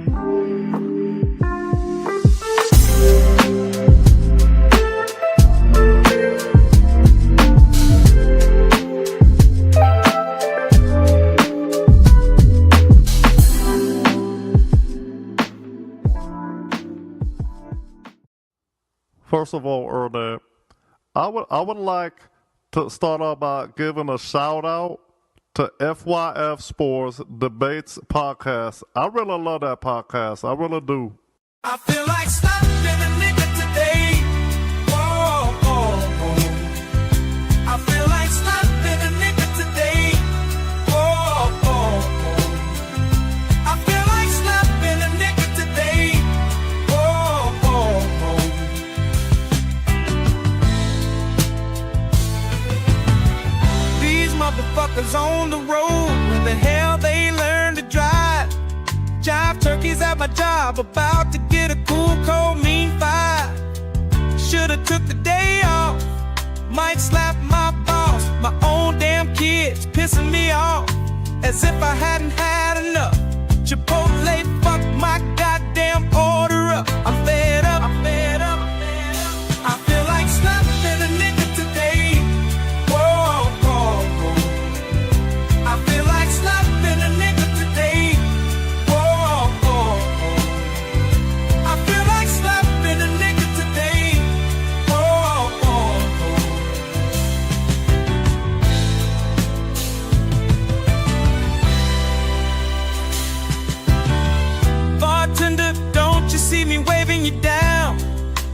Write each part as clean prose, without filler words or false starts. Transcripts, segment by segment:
First of all, Ernest, I would like to start out by giving a shout out to FYF Sports Debates Podcast. I really love that podcast. I really do. I feel like slapping a nigga today. Whoa, whoa, whoa. I feel like slapping a nigga today. Whoa, whoa, whoa. I feel like slapping a nigga today. Whoa, whoa, whoa. These motherfuckers on the road, where the hell they learn to drive? Jive turkeys at my job, about to get a cool, cold, mean five. Should've took the day off, might slap my boss. My own damn kids pissing me off, as if I hadn't had enough. Chipotle, fuck my goddamn order up. I'm fed up, I'm fed up, I'm fed up. I feel like slapping a nigga today. Whoa, whoa, whoa. I feel like slapping a nigga today. Whoa, whoa, whoa. I feel like slapping a nigga today. Whoa, whoa, whoa. Bartender, don't you see me waving you down?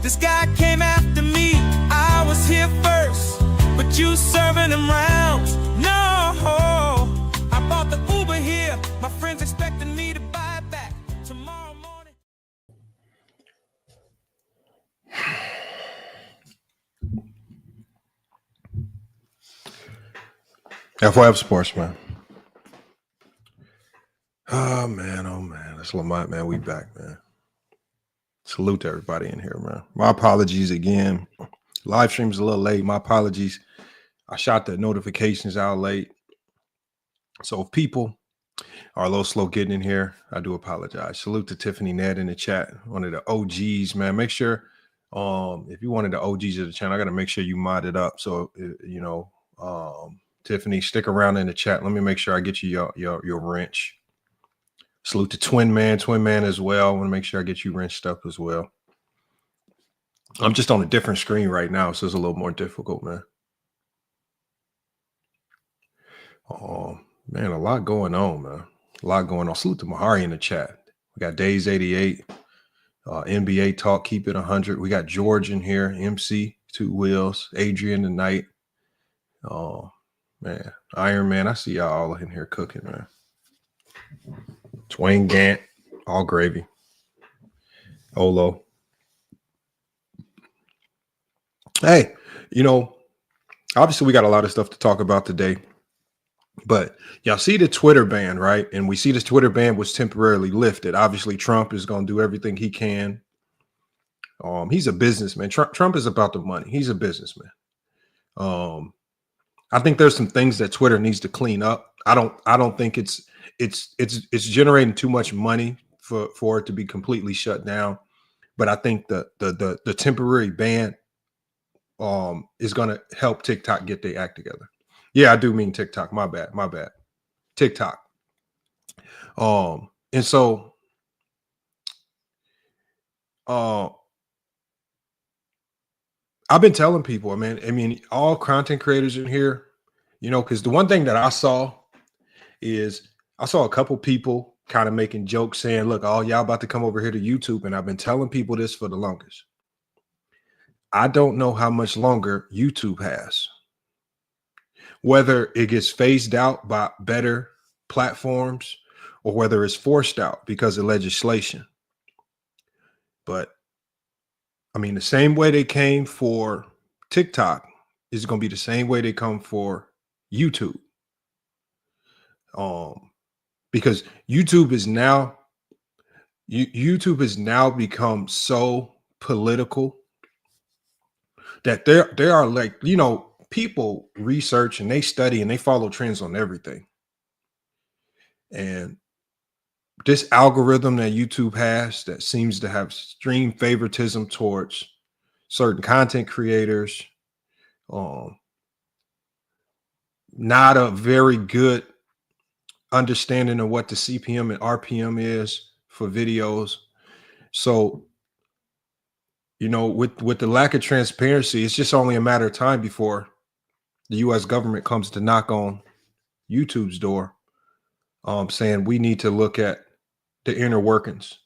This guy came after me, I was here first, but you serving him rounds. No, I bought the Uber here, my friends expecting me to buy it back tomorrow morning. FYFSPORTS, man. Oh man, it's Lamont, man. We back, man. Salute to everybody in here, man. My apologies again. Live stream's a little late. My apologies. I shot the notifications out late. So if people are a little slow getting in here, I do apologize. Salute to Tiffany Ned in the chat, one of the OGs, man. Make sure, if you wanted the OGs of the channel, I got to make sure you mod it up. So, Tiffany, stick around in the chat. Let me make sure I get you your wrench. Salute to Twin Man as well. I want to make sure I get you wrenched up as well. I'm just on a different screen right now, so it's a little more difficult, man. Oh, man, a lot going on, man. A lot going on. Salute to Mahari in the chat. We got Days 88, NBA Talk, Keep It 100. We got George in here, MC, Two Wheels, Adrian tonight. Oh, man. Iron Man, I see y'all all in here cooking, man. Twain Gant, all gravy. Olo. Hey, obviously we got a lot of stuff to talk about today, but y'all see the Twitter ban, right? And we see this Twitter ban was temporarily lifted. Obviously, Trump is going to do everything he can. He's a businessman. Trump is about the money. He's a businessman. I think there's some things that Twitter needs to clean up. I don't think it's generating too much money for it to be completely shut down. But I think the temporary ban is going to help TikTok get their act together. Yeah, I do mean TikTok. My bad. TikTok. And so I've been telling people, man, I mean, all content creators in here, because the one thing that I saw is I saw a couple people kind of making jokes saying, look, all y'all about to come over here to YouTube. And I've been telling people this for the longest. I don't know how much longer YouTube has, whether it gets phased out by better platforms or whether it's forced out because of legislation. But I mean, the same way they came for TikTok is going to be the same way they come for YouTube. Because YouTube has now become so political that there are, like, people research and they study and they follow trends on everything. And this algorithm that YouTube has that seems to have extreme favoritism towards certain content creators, not a very good understanding of what the CPM and RPM is for videos. So, you know, with the lack of transparency, it's just only a matter of time before the U.S. government comes to knock on YouTube's door, saying we need to look at the inner workings.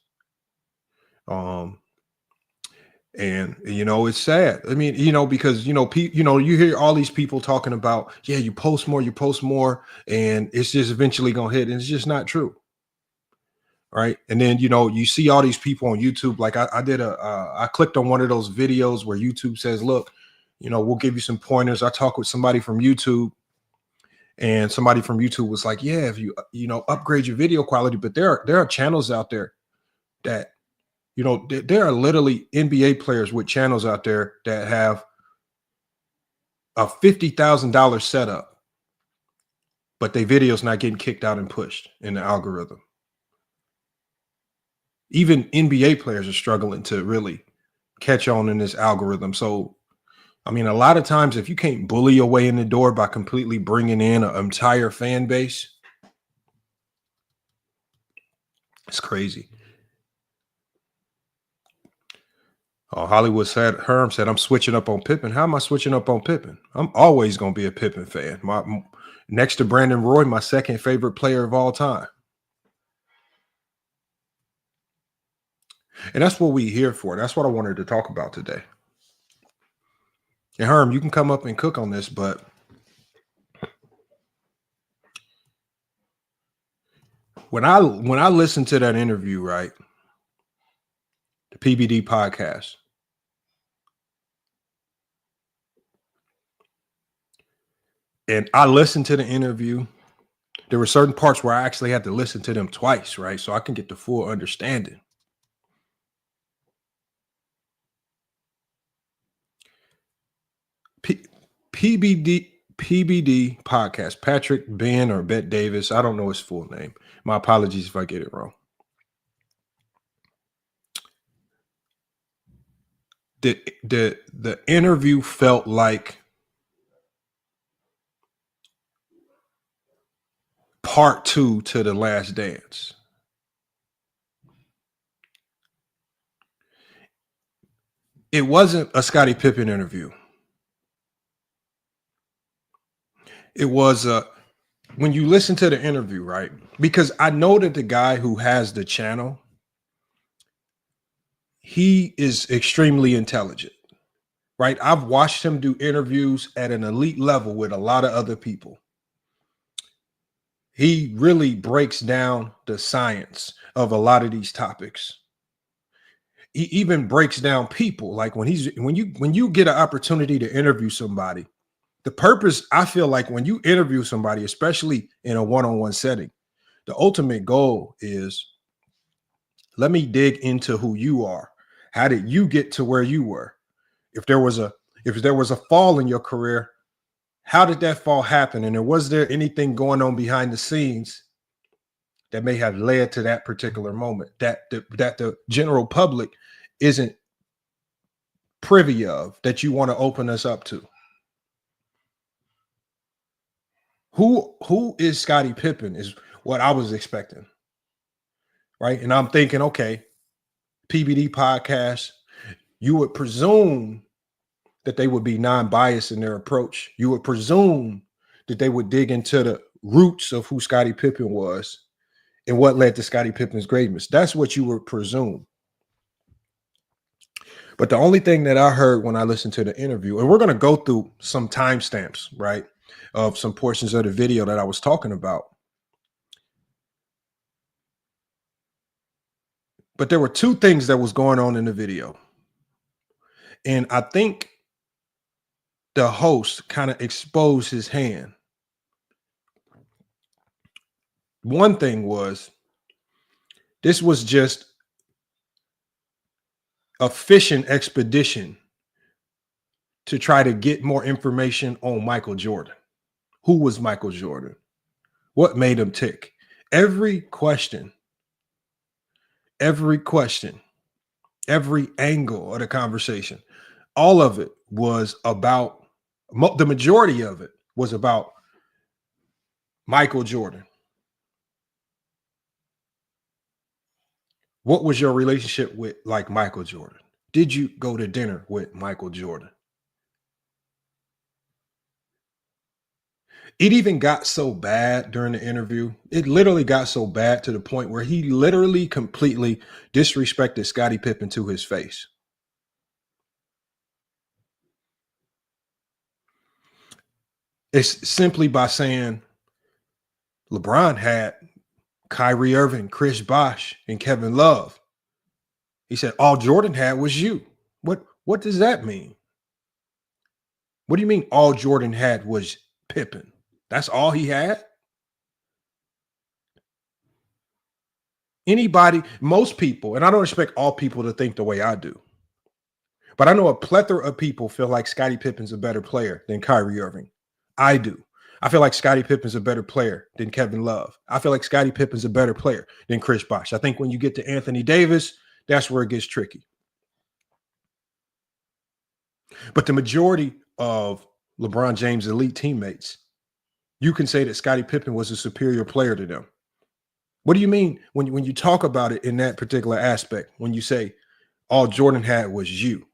And you know, it's sad. I mean, you know, because you hear all these people talking about, yeah, you post more, and it's just eventually gonna hit, and it's just not true. Right. And then, you know, you see all these people on YouTube. Like I clicked on one of those videos where YouTube says, look, you know, we'll give you some pointers. I talked with somebody from YouTube, and somebody from YouTube was like, yeah, if you upgrade your video quality, but there are channels out there that, you know, there are literally NBA players with channels out there that have a $50,000 setup, but their video's not getting kicked out and pushed in the algorithm. Even NBA players are struggling to really catch on in this algorithm. So, I mean, a lot of times if you can't bully your way in the door by completely bringing in an entire fan base, it's crazy. Hollywood said, Herm said, I'm switching up on Pippen. How am I switching up on Pippen? I'm always going to be a Pippen fan. Next to Brandon Roy, my second favorite player of all time. And that's what we're here for. That's what I wanted to talk about today. And Herm, you can come up and cook on this, but when I listened to that interview, right, the PBD podcast, and I listened to the interview, there were certain parts where I actually had to listen to them twice, right, so I can get the full understanding. PBD podcast, Patrick Ben or Bet Davis. I don't know his full name. My apologies if I get it wrong. The interview felt like part 2 to The Last Dance. It wasn't a Scottie Pippen interview. It was when you listen to the interview, right? Because I know that the guy who has the channel, he is extremely intelligent, right? I've watched him do interviews at an elite level with a lot of other people. He really breaks down the science of a lot of these topics. He even breaks down people. Like when you get an opportunity to interview somebody, the purpose, I feel like when you interview somebody, especially in a one-on-one setting, the ultimate goal is, let me dig into who you are. How did you get to where you were? If there was a fall in your career, how did that fall happen? And was there anything going on behind the scenes that may have led to that particular moment that the general public isn't privy of, that you want to open us up to? Who is Scottie Pippen is what I was expecting, right? And I'm thinking, okay, PBD podcast, you would presume that they would be non-biased in their approach. You would presume that they would dig into the roots of who Scottie Pippen was and what led to Scottie Pippen's greatness. That's what you would presume. But the only thing that I heard when I listened to the interview, and we're going to go through some timestamps, right, of some portions of the video that I was talking about. But there were two things that was going on in the video. And I think the host kind of exposed his hand. One thing was, this was just a fishing expedition to try to get more information on Michael Jordan. Who was Michael Jordan? What made him tick? Every question every question, every angle of the conversation, all of it was about, the majority of it was about Michael Jordan. What was your relationship with like Michael Jordan? Did you go to dinner with Michael Jordan? It even got so bad during the interview. It literally got so bad to the point where he literally completely disrespected Scottie Pippen to his face. It's simply by saying LeBron had Kyrie Irving, Chris Bosh, and Kevin Love. He said all Jordan had was you. What does that mean? What do you mean all Jordan had was Pippen? That's all he had? Anybody, most people, and I don't expect all people to think the way I do, but I know a plethora of people feel like Scottie Pippen's a better player than Kyrie Irving. I do. I feel like Scottie Pippen's a better player than Kevin Love. I feel like Scottie Pippen's a better player than Chris Bosh. I think when you get to Anthony Davis, that's where it gets tricky. But the majority of LeBron James' elite teammates, you can say that Scottie Pippen was a superior player to them. What do you mean when you talk about it in that particular aspect, when you say all Jordan had was you?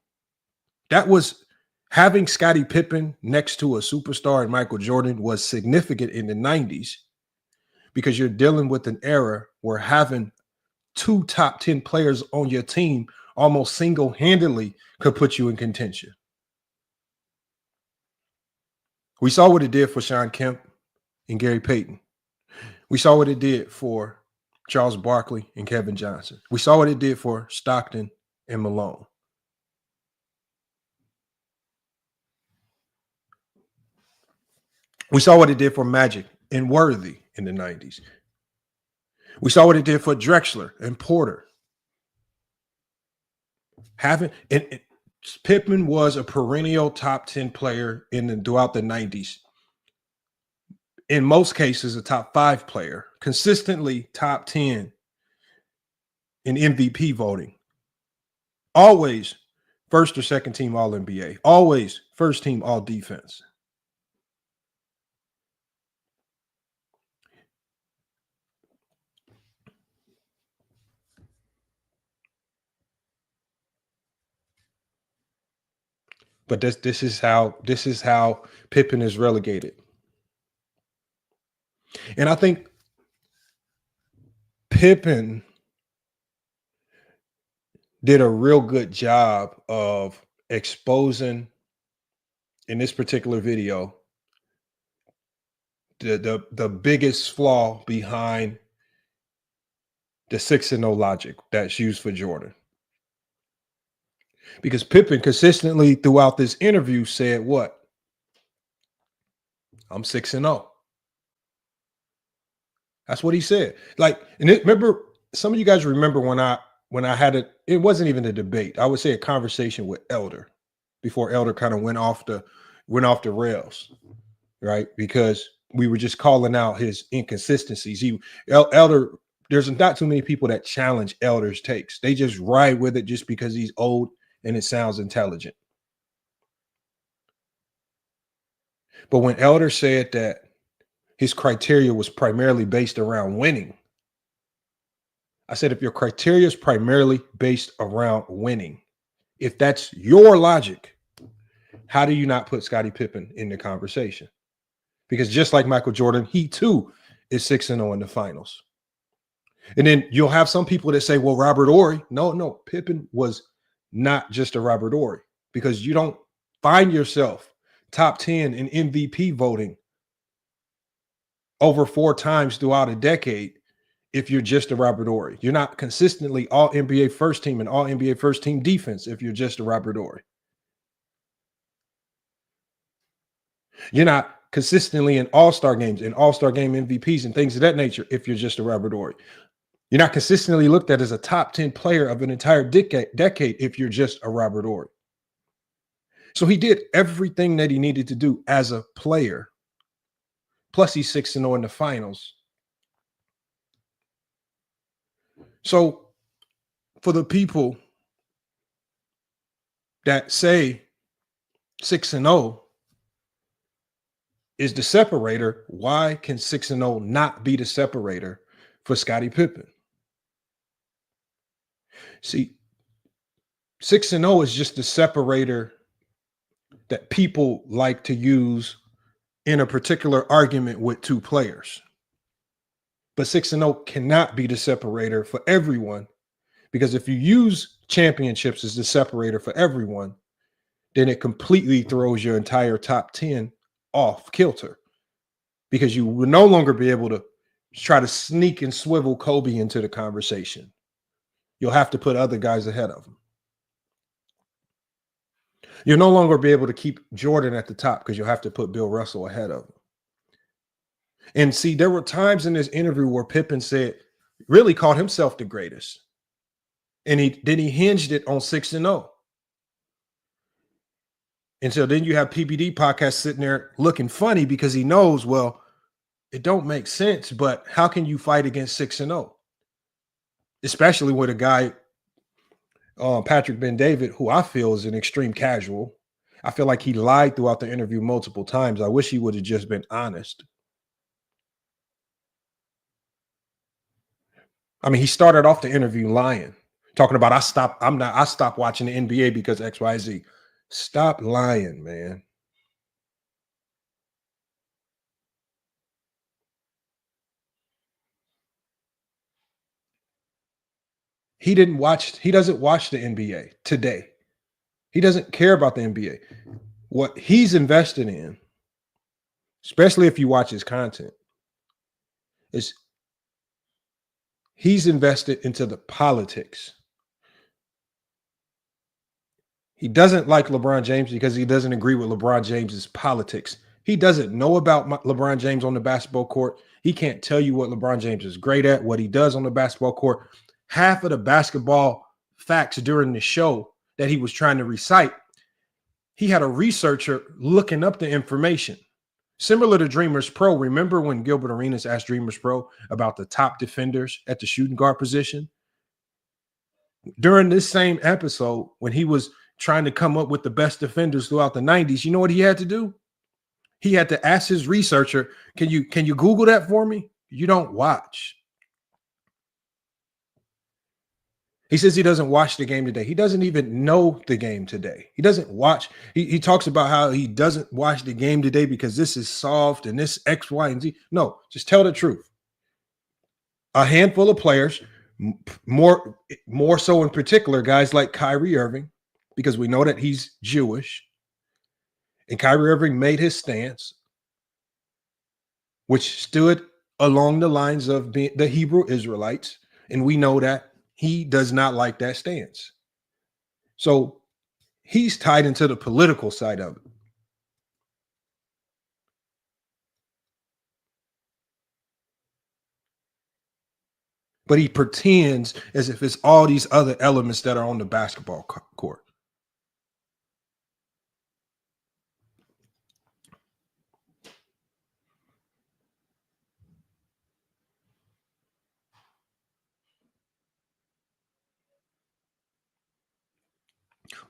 That was having Scottie Pippen next to a superstar and Michael Jordan was significant in the 90s because you're dealing with an era where having two top 10 players on your team almost single-handedly could put you in contention. We saw what it did for Shawn Kemp and Gary Payton. We saw what it did for Charles Barkley and Kevin Johnson. We saw what it did for Stockton and Malone. We saw what it did for Magic and Worthy in the 90s. We saw what it did for Drexler and Porter. Pippen was a perennial top 10 player throughout the 90s. In most cases, a top 5 player, consistently top 10 in MVP voting. Always first or second team All-NBA. Always first team All-Defense. But this is how Pippen is relegated. And I think Pippen did a real good job of exposing in this particular video the biggest flaw behind the 6-0 logic that's used for Jordan. Because Pippen consistently throughout this interview said what? I'm 6-0. That's what he said. Like, and remember, some of you guys remember when I had it wasn't even a debate. I would say a conversation with Elder before Elder kind of went off the rails, right? Because we were just calling out his inconsistencies. Elder, there's not too many people that challenge Elder's takes. They just ride with it just because he's old and it sounds intelligent. But when Elder said that his criteria was primarily based around winning, I said, if your criteria is primarily based around winning, if that's your logic, how do you not put Scottie Pippen in the conversation? Because just like Michael Jordan, he too is 6-0 in the finals. And then you'll have some people that say, well, Robert Horry. No, Pippen was not just a Robert Horry, because you don't find yourself top 10 in MVP voting over 4 times throughout a decade if you're just a Robert Horry. You're not consistently all NBA first team and all NBA first team defense if you're just a Robert Horry. You're not consistently in all-star games and all-star game MVPs and things of that nature if you're just a Robert Horry. You're not consistently looked at as a top 10 player of an entire decade if you're just a Robert Horry. So he did everything that he needed to do as a player. Plus he's 6-0 in the finals. So for the people that say 6-0 is the separator, why can 6-0 not be the separator for Scottie Pippen? See, 6-0 is just the separator that people like to use in a particular argument with two players. But 6-0 cannot be the separator for everyone, because if you use championships as the separator for everyone, then it completely throws your entire top 10 off kilter, because you will no longer be able to try to sneak and swivel Kobe into the conversation. You'll have to put other guys ahead of him. You'll no longer be able to keep Jordan at the top because you'll have to put Bill Russell ahead of him. And see, there were times in this interview where Pippen really called himself the greatest. And he hinged it on 6-0. And so then you have PBD Podcast sitting there looking funny because he knows, well, it don't make sense, but how can you fight against 6-0? Especially with a guy, Patrick Ben-David, who I feel is an extreme casual. I feel like he lied throughout the interview multiple times. I wish he would have just been honest. I mean, he started off the interview lying, talking about I stopped watching the NBA because XYZ. Stop lying, man. He doesn't watch the NBA today. He doesn't care about the NBA. What he's invested in, especially if you watch his content, is he's invested into the politics. He doesn't like LeBron James because he doesn't agree with LeBron James's politics. He doesn't know about LeBron James on the basketball court. He can't tell you what LeBron James is great at, what he does on the basketball court. Half of the basketball facts during the show that he was trying to recite, he had a researcher looking up the information. Similar to Dreamers Pro. Remember when Gilbert Arenas asked Dreamers Pro about the top defenders at the shooting guard position? During this same episode, when he was trying to come up with the best defenders throughout the 90s, you know what he had to do? He had to ask his researcher, can you Google that for me? You don't watch. He says he doesn't watch the game today. He doesn't even know the game today. He doesn't watch. He talks about how he doesn't watch the game today because this is soft and this X, Y, and Z. No, just tell the truth. A handful of players, more so in particular, guys like Kyrie Irving, because we know that he's Jewish. And Kyrie Irving made his stance, which stood along the lines of being the Hebrew Israelites. And we know that he does not like that stance. So he's tied into the political side of it. But he pretends as if it's all these other elements that are on the basketball court.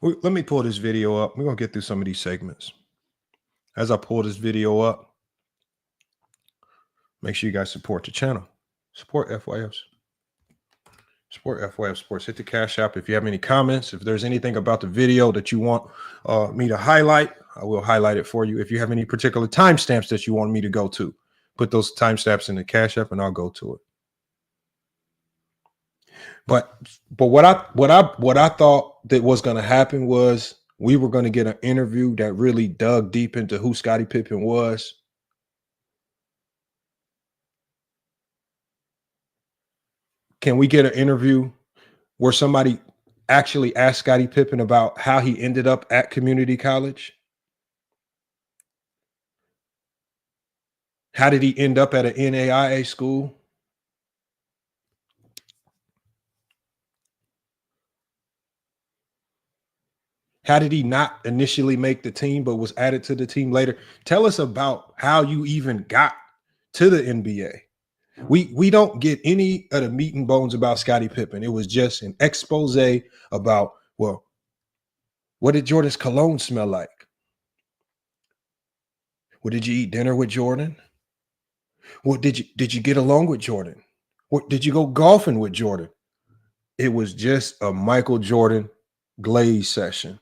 Let me pull this video up. We're going to get through some of these segments. As I pull this video up, make sure you guys support the channel. Support FYFs. Support FYF Sports. Hit the Cash App. If you have any comments, if there's anything about the video that you want me to highlight, I will highlight it for you. If you have any particular timestamps that you want me to go to, put those timestamps in the Cash App and I'll go to it. But what I thought that was going to happen was we were going to get an interview that really dug deep into who Scottie Pippen was. Can we get an interview where somebody actually asked Scottie Pippen about how he ended up at community college? How did he end up at an NAIA school? How did he not initially make the team, but was added to the team later? Tell us about how you even got to the NBA. We don't get any of the meat and bones about Scottie Pippen. It was just an expose about, well, what did Jordan's cologne smell like? Well, did you eat dinner with Jordan? What did you get along with Jordan? What did you go golfing with Jordan? It was just a Michael Jordan glaze session.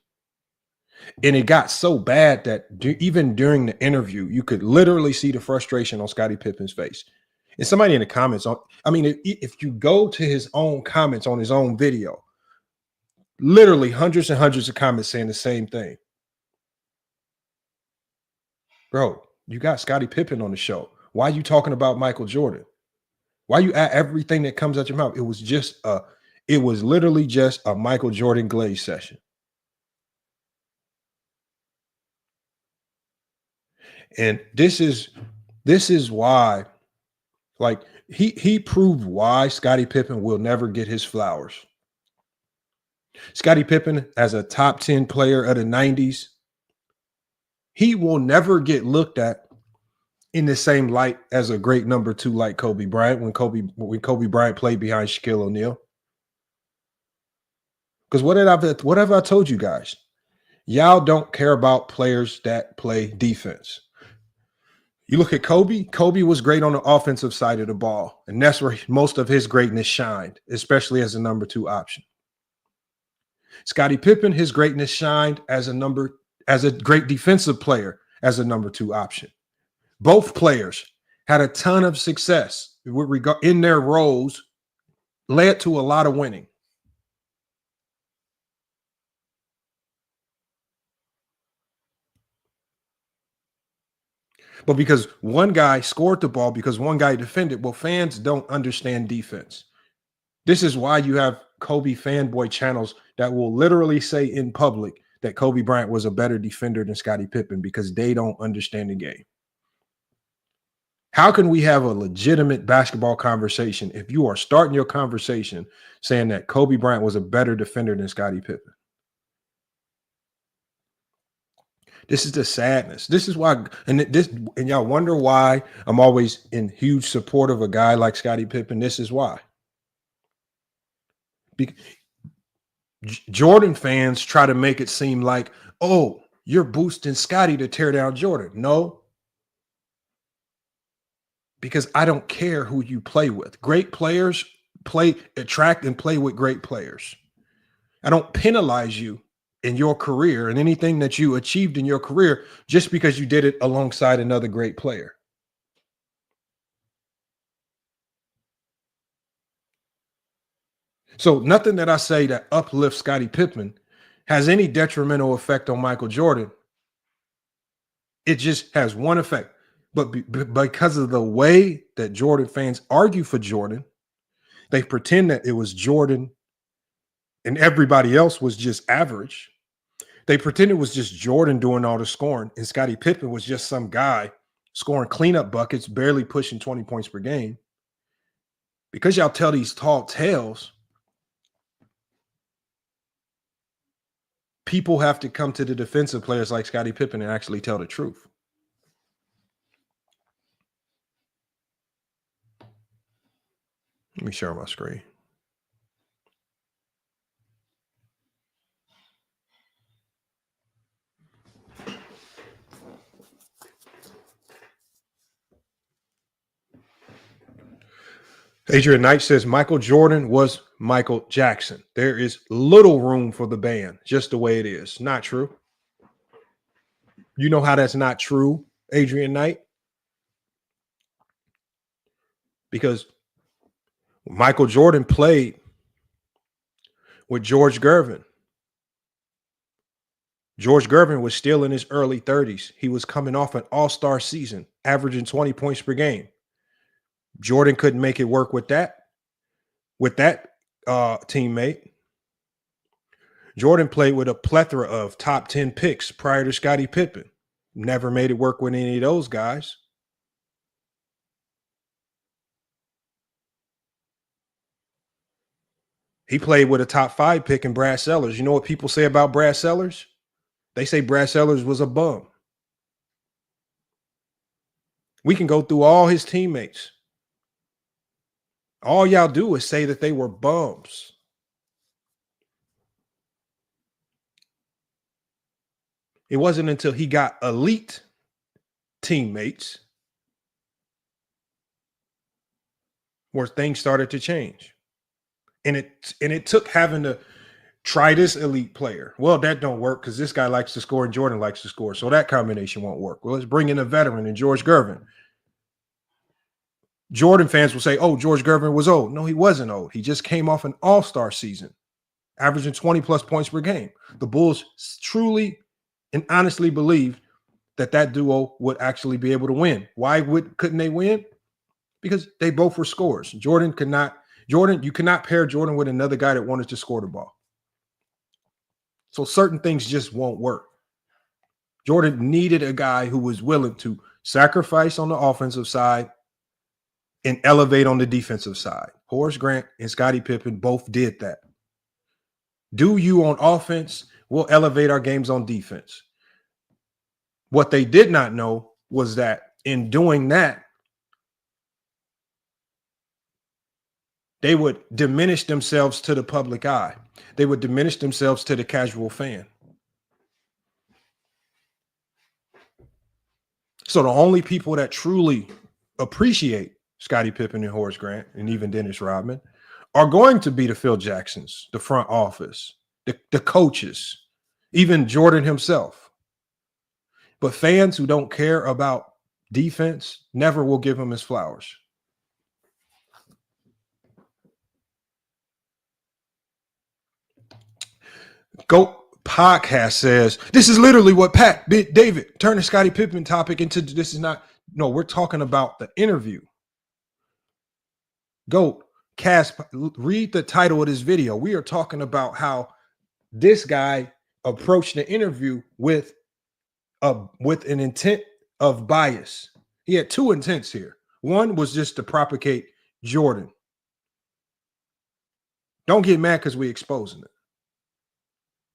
And it got so bad that even during the interview, you could literally see the frustration on Scottie Pippen's face. And somebody in the comments, if you go to his own comments on his own video, literally hundreds and hundreds of comments saying the same thing. Bro, you got Scottie Pippen on the show. Why are you talking about Michael Jordan? Why you add everything that comes out your mouth? It was literally just a Michael Jordan glaze session. And this is why, like, he proved why Scottie Pippen will never get his flowers. Scottie Pippen, as a top 10 player of the 90s, he will never get looked at in the same light as a great number 2 like Kobe Bryant when Kobe Bryant played behind Shaquille O'Neal. Because what have I told you guys? Y'all don't care about players that play defense. You look at Kobe. Kobe was great on the offensive side of the ball, and that's where most of his greatness shined, especially as a number 2 option. Scottie Pippen, his greatness shined as a great defensive player as a number 2 option. Both players had a ton of success in their roles, led to a lot of winning. But because one guy scored the ball, because one guy defended, well, fans don't understand defense. This is why you have Kobe fanboy channels that will literally say in public that Kobe Bryant was a better defender than Scottie Pippen because they don't understand the game. How can we have a legitimate basketball conversation if you are starting your conversation saying that Kobe Bryant was a better defender than Scottie Pippen? This is the sadness. This is why, and y'all wonder why I'm always in huge support of a guy like Scottie Pippen. This is why. Jordan fans try to make it seem like, oh, you're boosting Scottie to tear down Jordan. No, because I don't care who you play with. Great players attract and play with great players. I don't penalize you in your career and anything that you achieved in your career just because you did it alongside another great player. So nothing that I say that uplifts Scottie Pippen has any detrimental effect on Michael Jordan. It just has one effect. But because of the way that Jordan fans argue for Jordan, they pretend that it was Jordan and everybody else was just average. They pretend it was just Jordan doing all the scoring, and Scottie Pippen was just some guy scoring cleanup buckets, barely pushing 20 points per game. Because y'all tell these tall tales, people have to come to the defensive players like Scottie Pippen and actually tell the truth. Let me share my screen. Adrian Knight says Michael Jordan was Michael Jackson. There is little room for the band, just the way it is. Not true. You know how that's not true, Adrian Knight? Because Michael Jordan played with George Gervin. George Gervin was still in his early 30s. He was coming off an all-star season, averaging 20 points per game. Jordan couldn't make it work with that teammate. Jordan played with a plethora of top 10 picks prior to Scottie Pippen. Never made it work with any of those guys. He played with a top 5 pick in Brad Sellers. You know what people say about Brad Sellers? They say Brad Sellers was a bum. We can go through all his teammates. All y'all do is say that they were bums. It wasn't until he got elite teammates where things started to change. And it took having to try this elite player. Well, that don't work because this guy likes to score and Jordan likes to score. So that combination won't work. Well, let's bring in a veteran and George Gervin. Jordan fans will say, oh, George Gervin was old. No, he wasn't old. He just came off an all-star season, averaging 20-plus points per game. The Bulls truly and honestly believed that duo would actually be able to win. Why couldn't they win? Because they both were scorers. You cannot pair Jordan with another guy that wanted to score the ball. So certain things just won't work. Jordan needed a guy who was willing to sacrifice on the offensive side and elevate on the defensive side. Horace Grant and Scottie Pippen both did that. Do you on offense, we'll elevate our games on defense. What they did not know was that in doing that, they would diminish themselves to the public eye. They would diminish themselves to the casual fan. So the only people that truly appreciate Scottie Pippen and Horace Grant and even Dennis Rodman are going to be the Phil Jacksons, the front office, the coaches, even Jordan himself. But fans who don't care about defense never will give him his flowers. GOAT Podcast says, this is literally what Pat did. David, turn the Scottie Pippen topic into this is not, no, we're talking about the interview. GOAT, Cass, read the title of this video. We are talking about how this guy approached the interview with an intent of bias. He had two intents here. One was just to propagate Jordan. Don't get mad because we're exposing it.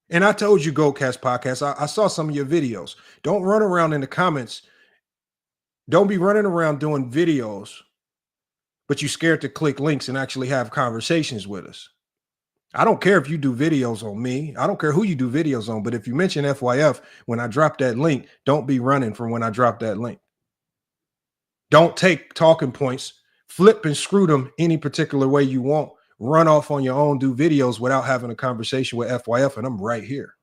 And I told you, GoCast Podcast, I saw some of your videos. Don't run around in the comments. Don't be running around doing videos, but you're scared to click links and actually have conversations with us. I don't care if you do videos on me. I don't care who you do videos on, but if you mention FYF, when I drop that link, don't be running from when I drop that link. Don't take talking points, flip and screw them any particular way you want. Run off on your own, do videos without having a conversation with FYF, and I'm right here.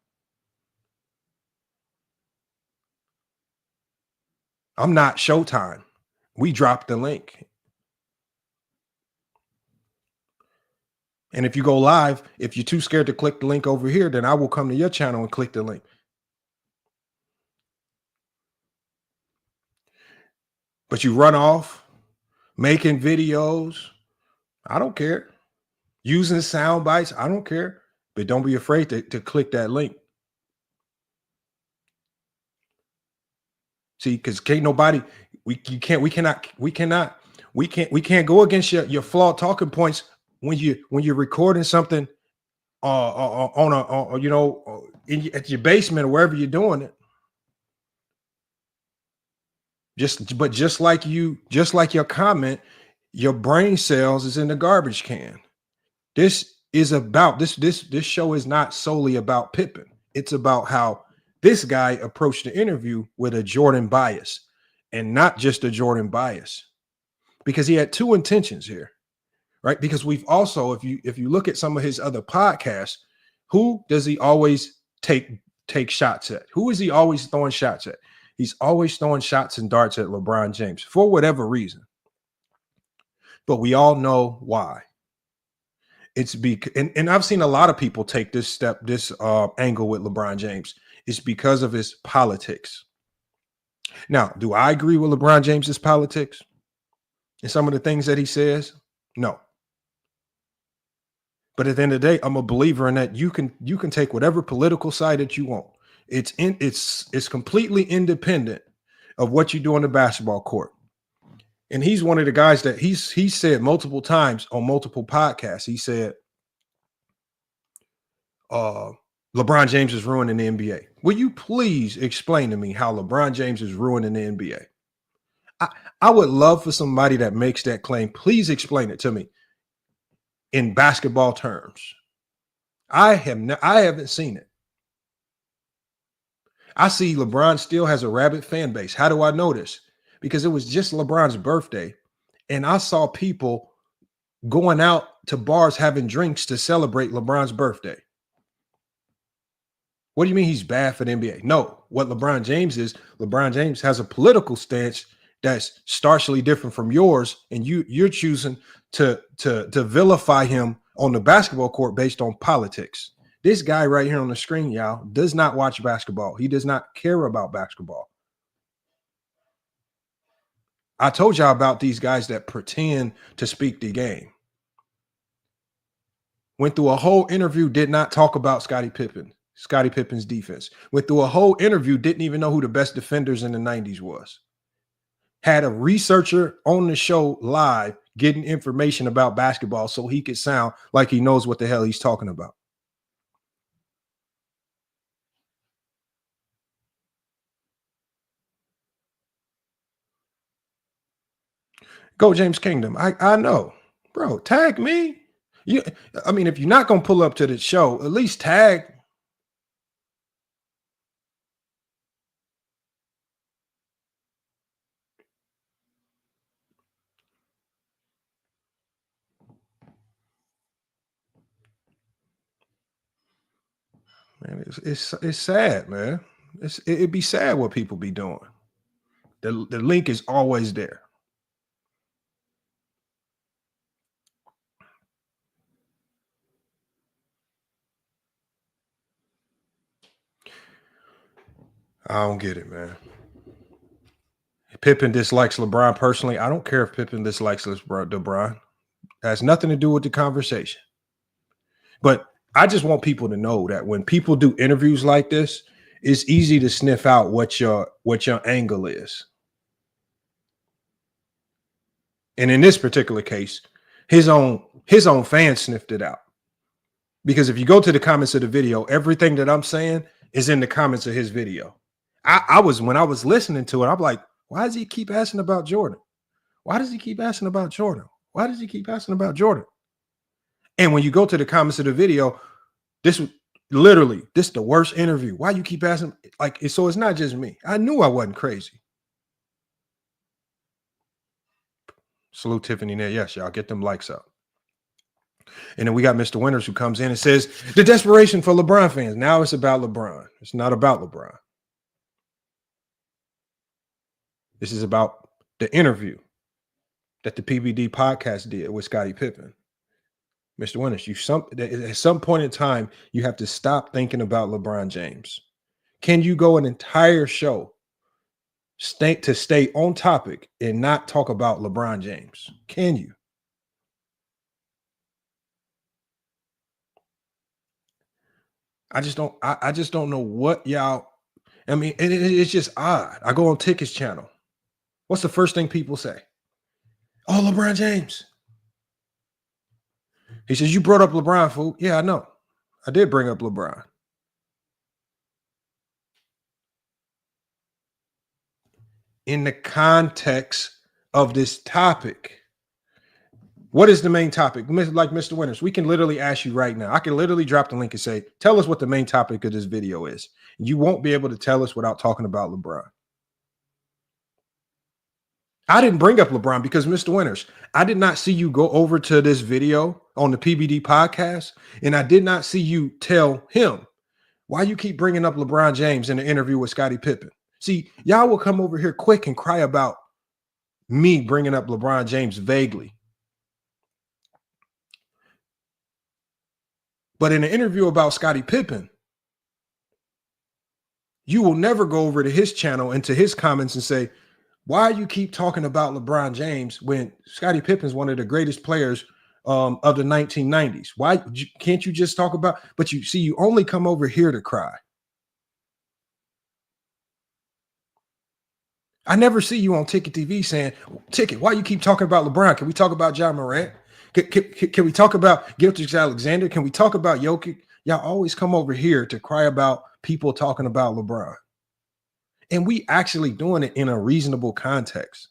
I'm not Showtime. We dropped the link. And if you go live, if you're too scared to click the link over here, then I will come to your channel and click the link. But you run off making videos. I don't care. Using sound bites, I don't care, but don't be afraid to click that link. See, because can't nobody, we can't go against your flawed talking points when you're recording something at your basement or wherever you're doing it. Just like your comment, your brain cells is in the garbage can. This show is not solely about Pippen. It's about how this guy approached the interview with a Jordan bias, and not just a Jordan bias, because he had two intentions here, right? Because we've also, if you look at some of his other podcasts, who does he always take shots at? Who is he always throwing shots at? He's always throwing shots and darts at LeBron James for whatever reason. But we all know why. It's and I've seen a lot of people take this angle with LeBron James. It's because of his politics. Now, do I agree with LeBron James's politics and some of the things that he says? No. But at the end of the day, I'm a believer in that you can take whatever political side that you want. It's completely independent of what you do on the basketball court. And he's one of the guys that he said multiple times on multiple podcasts. He said, LeBron James is ruining the NBA. Will you please explain to me how LeBron James is ruining the NBA? I would love for somebody that makes that claim. Please explain it to me. in basketball terms. I haven't seen it. I see LeBron still has a rabid fan base. How do I know this? Because it was just LeBron's birthday, and I saw people going out to bars having drinks to celebrate LeBron's birthday. What do you mean he's bad for the NBA? No, what LeBron James is, LeBron James has a political stance that's starkly different from yours, and you're choosing to vilify him on the basketball court based on politics. This guy right here on the screen, y'all, does not watch basketball. He does not care about basketball. I told y'all about these guys that pretend to speak the game. Went through a whole interview, did not talk about Scottie Pippen's defense. Went through a whole interview, didn't even know who the best defenders in the 90s was. Had a researcher on the show live getting information about basketball so he could sound like he knows what the hell he's talking about. Go James Kingdom. I know. Bro, tag me. I mean, if you're not going to pull up to the show, at least tag. Man, it's sad, man. It'd be sad what people be doing. The link is always there. I don't get it, man. Pippen dislikes LeBron personally. I don't care if Pippen dislikes LeBron. That has nothing to do with the conversation. But I just want people to know that when people do interviews like this, it's easy to sniff out what your angle is. And in this particular case, his own fans sniffed it out. Because if you go to the comments of the video, everything that I'm saying is in the comments of his video. When I was listening to it, I'm like, why does he keep asking about Jordan? Why does he keep asking about Jordan? Why does he keep asking about Jordan? And when you go to the comments of the video, this is the worst interview. Why you keep asking? So it's not just me. I knew I wasn't crazy. Salute Tiffany there. Yes, y'all get them likes up. And then we got Mr. Winters who comes in and says, the desperation for LeBron fans. Now it's about LeBron. It's not about LeBron. This is about the interview that the PBD podcast did with Scottie Pippen. Mr. Winters, at some point in time, you have to stop thinking about LeBron James. Can you go an entire show to stay on topic and not talk about LeBron James? Can you? I just don't know what y'all. I mean, it's just odd. I go on Ticket's channel. What's the first thing people say? Oh, LeBron James. He says, you brought up LeBron, fool. Yeah, I know. I did bring up LeBron. In the context of this topic, what is the main topic? Like Mr. Winters, we can literally ask you right now. I can literally drop the link and say, tell us what the main topic of this video is. You won't be able to tell us without talking about LeBron. I didn't bring up LeBron because, Mr. Winters, I did not see you go over to this video on the PBD podcast, and I did not see you tell him why you keep bringing up LeBron James in the interview with Scottie Pippen. See, y'all will come over here quick and cry about me bringing up LeBron James vaguely. But in an interview about Scottie Pippen, you will never go over to his channel and to his comments and say, why you keep talking about LeBron James when Scottie Pippen is one of the greatest players of the 1990s? Why can't you just talk about? But you see, you only come over here to cry. I never see you on Ticket TV saying, Ticket, why you keep talking about LeBron? Can we talk about John Morant? Can we talk about Gilgeous-Alexander? Can we talk about Jokic? Y'all always come over here to cry about people talking about LeBron. And we actually doing it in a reasonable context.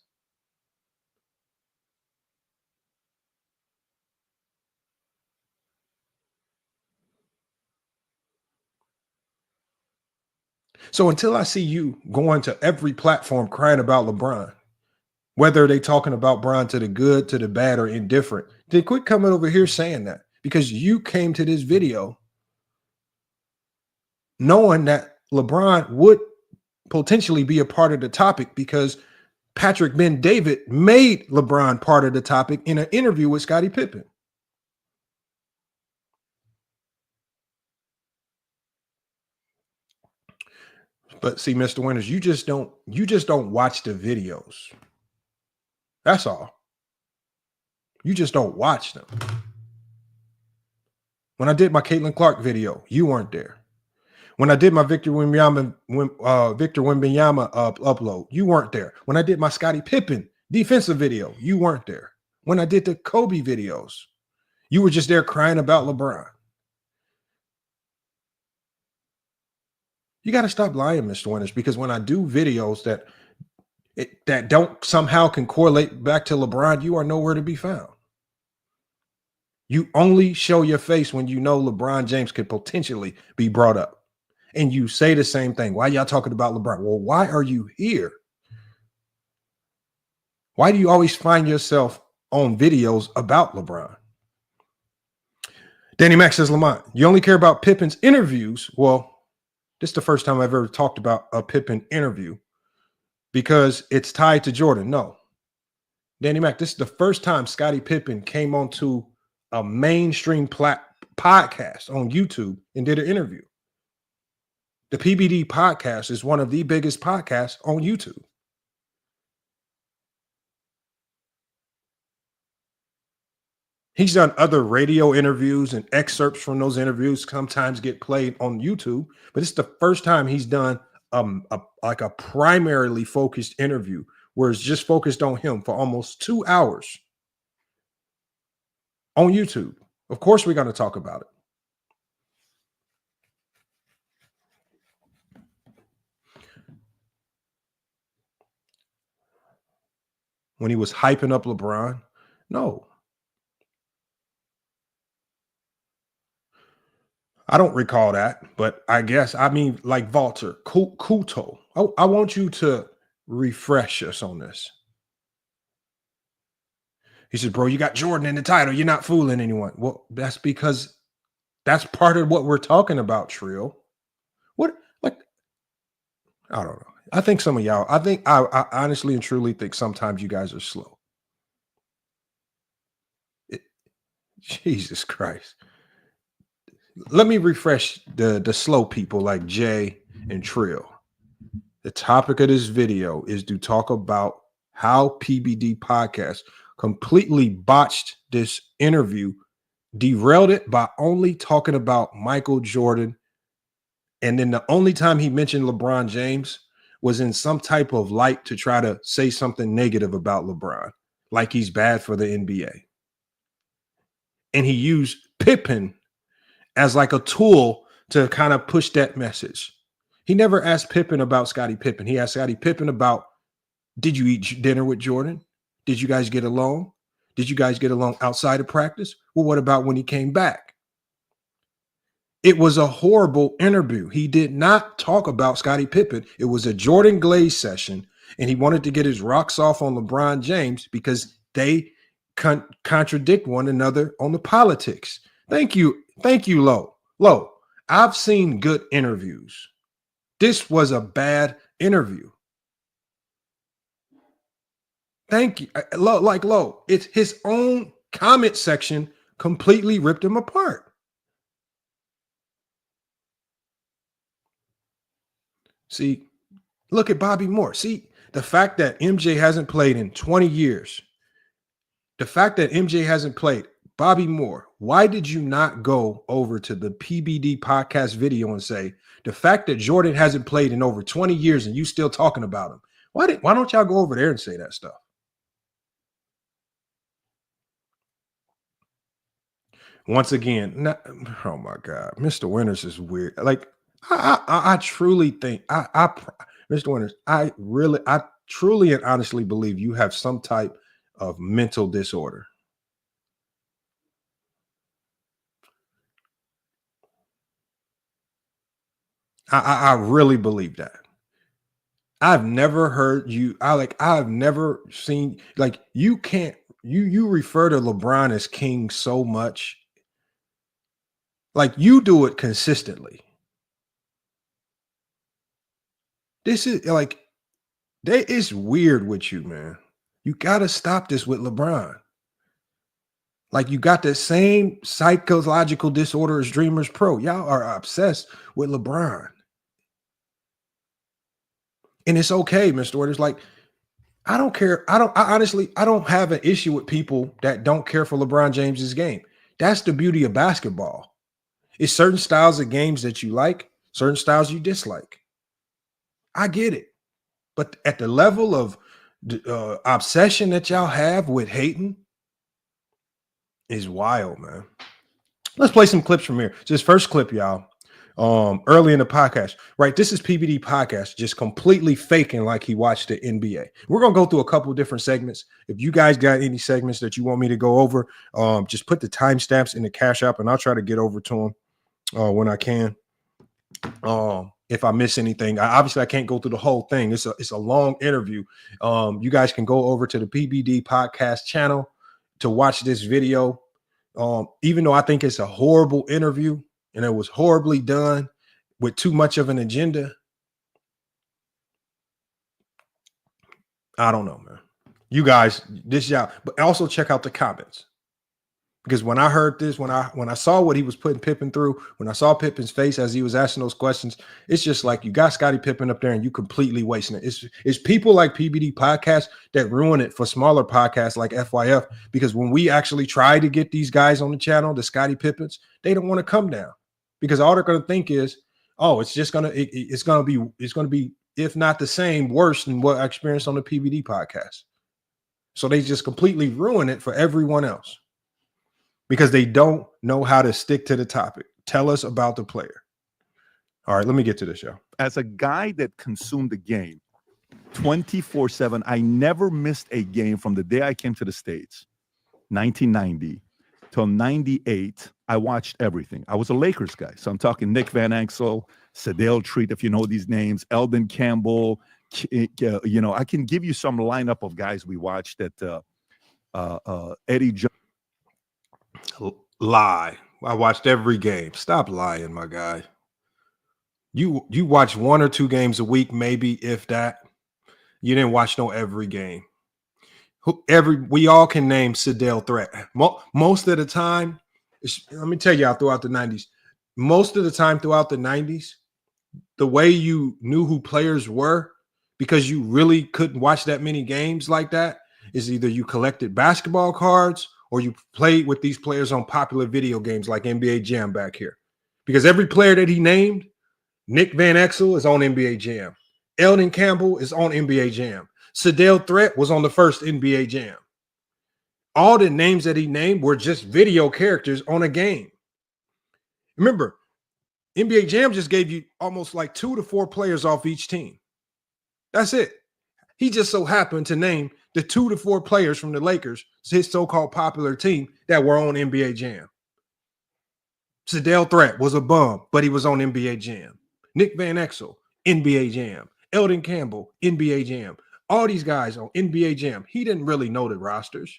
So until I see you going to every platform crying about LeBron, whether they talking about Bron to the good, to the bad, or indifferent, then quit coming over here saying that, because you came to this video knowing that LeBron would potentially be a part of the topic because Patrick Ben-David made LeBron part of the topic in an interview with Scottie Pippen. But see, Mr. Winters, you just don't watch the videos. That's all. You just don't watch them. When I did my Caitlin Clark video, you weren't there. When I did my Victor Wembanyama upload, you weren't there. When I did my Scottie Pippen defensive video, you weren't there. When I did the Kobe videos, you were just there crying about LeBron. You got to stop lying, Mr. Winters, because when I do videos that don't somehow can correlate back to LeBron, you are nowhere to be found. You only show your face when you know LeBron James could potentially be brought up. And you say the same thing. Why y'all talking about LeBron? Well, why are you here? Why do you always find yourself on videos about LeBron? Danny Mack says, Lamont, you only care about Pippen's interviews. Well, this is the first time I've ever talked about a Pippen interview because it's tied to Jordan. No. Danny Mack, this is the first time Scottie Pippen came onto a mainstream podcast on YouTube and did an interview. The PBD Podcast is one of the biggest podcasts on YouTube. He's done other radio interviews, and excerpts from those interviews sometimes get played on YouTube, but it's the first time he's done a primarily focused interview where it's just focused on him for almost 2 hours on YouTube. Of course, we're going to talk about it. When he was hyping up LeBron, no. I don't recall that, but I guess, I mean, like Walter, Kuto. I want you to refresh us on this. He says, bro, you got Jordan in the title. You're not fooling anyone. Well, that's because that's part of what we're talking about, Trill. What, like, I don't know. I think some of y'all, I honestly and truly think sometimes you guys are slow. Jesus Christ. Let me refresh the slow people like Jay and Trill. The topic of this video is to talk about how PBD Podcast completely botched this interview, derailed it by only talking about Michael Jordan. And then the only time he mentioned LeBron James was in some type of light to try to say something negative about LeBron, like he's bad for the NBA. And he used Pippen as like a tool to kind of push that message. He never asked Pippen about Scottie Pippen. He asked Scottie Pippen about, did you eat dinner with Jordan? Did you guys get along? Did you guys get along outside of practice? Well, what about when he came back? It was a horrible interview. He did not talk about Scottie Pippen. It was a Jordan Glaze session, and he wanted to get his rocks off on LeBron James because they contradict one another on the politics. Thank you. Thank you, Lo. Lo, I've seen good interviews. This was a bad interview. Thank you. Lo, it's his own comment section completely ripped him apart. See, look at Bobby Moore. See, the fact that MJ hasn't played in 20 years, the fact that MJ hasn't played, Bobby Moore, why did you not go over to the PBD podcast video and say, the fact that Jordan hasn't played in over 20 years and you still talking about him? Why don't y'all go over there and say that stuff? Once again, oh my God, Mr. Winters is weird. Like, I truly think, Mr. Winters, I truly and honestly believe you have some type of mental disorder. I really believe that. I've never heard you. I've never seen like you can't you refer to LeBron as king so much. Like you do it consistently. This is like that is weird with you, man. You gotta stop this with LeBron. Like you got the same psychological disorder as Dreamers Pro. Y'all are obsessed with LeBron. And it's okay, Mr. Orders. Like, I don't care. I honestly don't have an issue with people that don't care for LeBron James's game. That's the beauty of basketball. It's certain styles of games that you like, certain styles you dislike. I get it. But at the level of obsession that y'all have with hating is wild, man. Let's play some clips from here. This first clip, y'all. Early in the podcast, right? This is PBD Podcast, just completely faking like he watched the NBA. We're gonna go through a couple of different segments. If you guys got any segments that you want me to go over, just put the timestamps in the Cash App, and I'll try to get over to them when I can. If I miss anything, obviously I can't go through the whole thing. It's a long interview. You guys can go over to the PBD Podcast channel to watch this video. Even though I think it's a horrible interview. And it was horribly done with too much of an agenda. I don't know, man. You guys, this y'all, but also check out the comments. Because when I heard this, when I saw what he was putting Pippen through, when I saw Pippen's face as he was asking those questions, it's just like you got Scottie Pippen up there and you completely wasting it. It's people like PBD Podcast that ruin it for smaller podcasts like FYF. Because when we actually try to get these guys on the channel, the Scottie Pippens, they don't want to come down. Because all they're going to think is, oh, it's going to be, if not the same, worse than what I experienced on the PBD podcast. So they just completely ruin it for everyone else because they don't know how to stick to the topic. Tell us about the player. All right, let me get to the show. As a guy that consumed the game 24/7, I never missed a game from the day I came to the States, 1990, till 98. I watched everything. I was a Lakers guy. So I'm talking Nick Van Exel, Sedale Treat, if you know these names, Eldon Campbell. I can give you some lineup of guys we watched at Eddie Jones. Lie. I watched every game. Stop lying, my guy. You watch 1 or 2 games a week, maybe, if that. You didn't watch every game. We all can name Sedale Threat. Most of the time, let me tell y'all, throughout the 90s, most of the time throughout the 90s, the way you knew who players were, because you really couldn't watch that many games like that, is either you collected basketball cards or you played with these players on popular video games like NBA Jam back here. Because every player that he named, Nick Van Exel is on NBA Jam. Eldon Campbell is on NBA Jam. Sedale Threat was on the first NBA Jam. All the names that he named were just video characters on a game. Remember, NBA Jam just gave you almost like 2 to 4 players off each team. That's it. He just so happened to name the 2 to 4 players from the Lakers, his so-called popular team, that were on NBA Jam. Sedale Threat was a bum, but he was on NBA Jam. Nick Van Exel, NBA Jam. Eldon Campbell, NBA Jam. All these guys on NBA Jam. He didn't really know the rosters.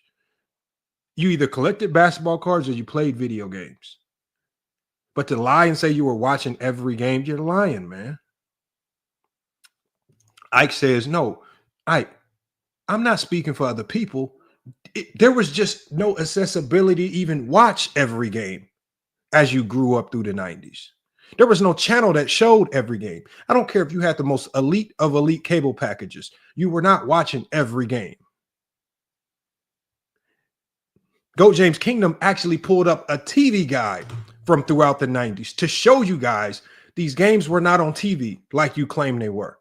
You either collected basketball cards or you played video games. But to lie and say you were watching every game, you're lying, man. Ike says, no, I'm not speaking for other people. There was just no accessibility to even watch every game as you grew up through the 90s. There was no channel that showed every game. I don't care if you had the most elite of elite cable packages. You were not watching every game. Goat James Kingdom actually pulled up a TV guide from throughout the 90s to show you guys these games were not on TV like you claim they were.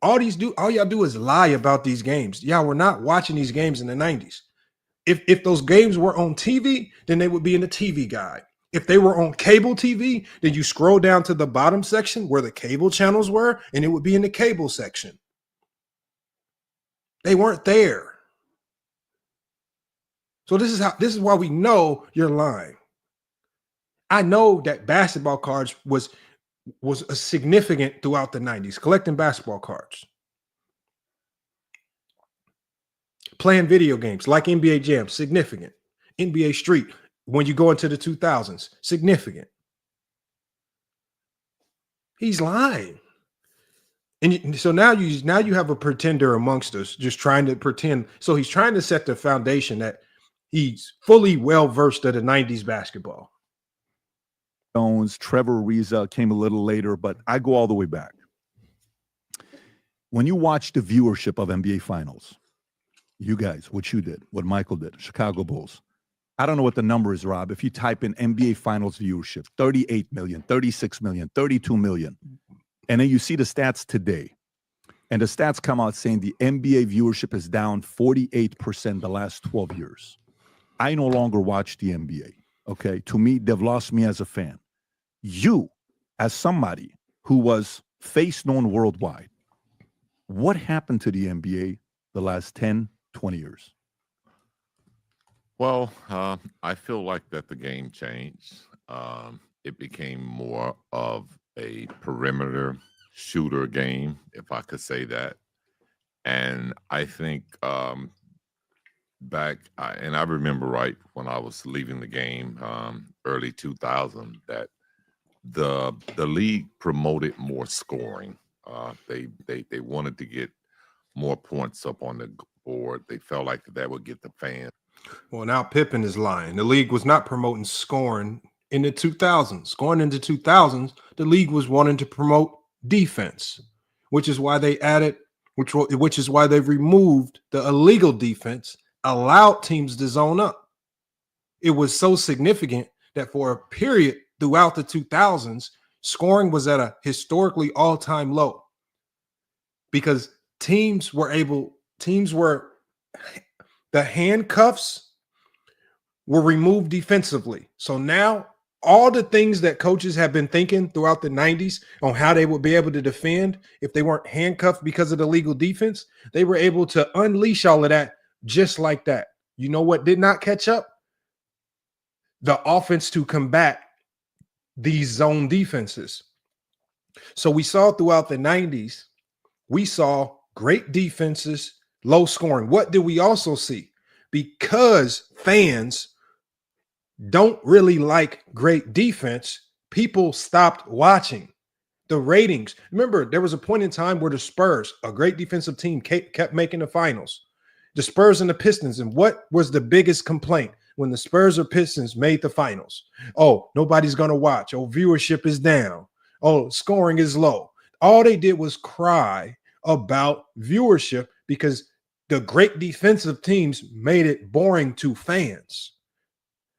All y'all do is lie about these games. Y'all were not watching these games in the 90s. If those games were on TV, then they would be in the TV guide. If they were on cable TV, then you scroll down to the bottom section where the cable channels were, and it would be in the cable section. They weren't there. So this is why we know you're lying. I know that basketball cards was was significant throughout the 90s. Collecting basketball cards, playing video games like NBA Jam, significant. NBA Street, when you go into the 2000s, significant. He's lying. And so now you have a pretender amongst us just trying to pretend. So he's trying to set the foundation that he's fully well-versed at the 90s basketball. Jones, Trevor Ariza came a little later, but I go all the way back. When you watch the viewership of NBA Finals, you guys, what you did, what Michael did, Chicago Bulls, I don't know what the number is, Rob. If you type in NBA Finals viewership, 38 million, 36 million, 32 million, and then you see the stats today, and the stats come out saying the NBA viewership is down 48% the last 12 years. I no longer watch the NBA. Okay, to me, they've lost me as a fan. You, as somebody who was face known worldwide, what happened to the NBA the last 10, 20 years? Well, I feel like that the game changed. It became more of a perimeter shooter game, if I could say that. And I think and I remember right when I was leaving the game, early 2000, that the league promoted more scoring. They wanted to get more points up on the board. They felt like that would get the fans. Well, now Pippen is lying. The league was not promoting scoring in the 2000s. Going into 2000s, the league was wanting to promote defense, which is why they added, which is why they've removed the illegal defense, allowed teams to zone up. It was so significant that for a period throughout the 2000s, scoring was at a historically all-time low because the handcuffs were removed defensively. So now all the things that coaches have been thinking throughout the 90s on how they would be able to defend if they weren't handcuffed because of the legal defense, they were able to unleash all of that just like that. You know what did not catch up? The offense to combat these zone defenses. So we saw throughout the 90s, we saw great defenses, low scoring. What did we also see? Because fans don't really like great defense, people stopped watching. The ratings. Remember, there was a point in time where the Spurs, a great defensive team, kept making the finals. The Spurs and the Pistons. And what was the biggest complaint when the Spurs or Pistons made the finals? Oh, nobody's going to watch. Oh, viewership is down. Oh, scoring is low. All they did was cry about viewership because the great defensive teams made it boring to fans.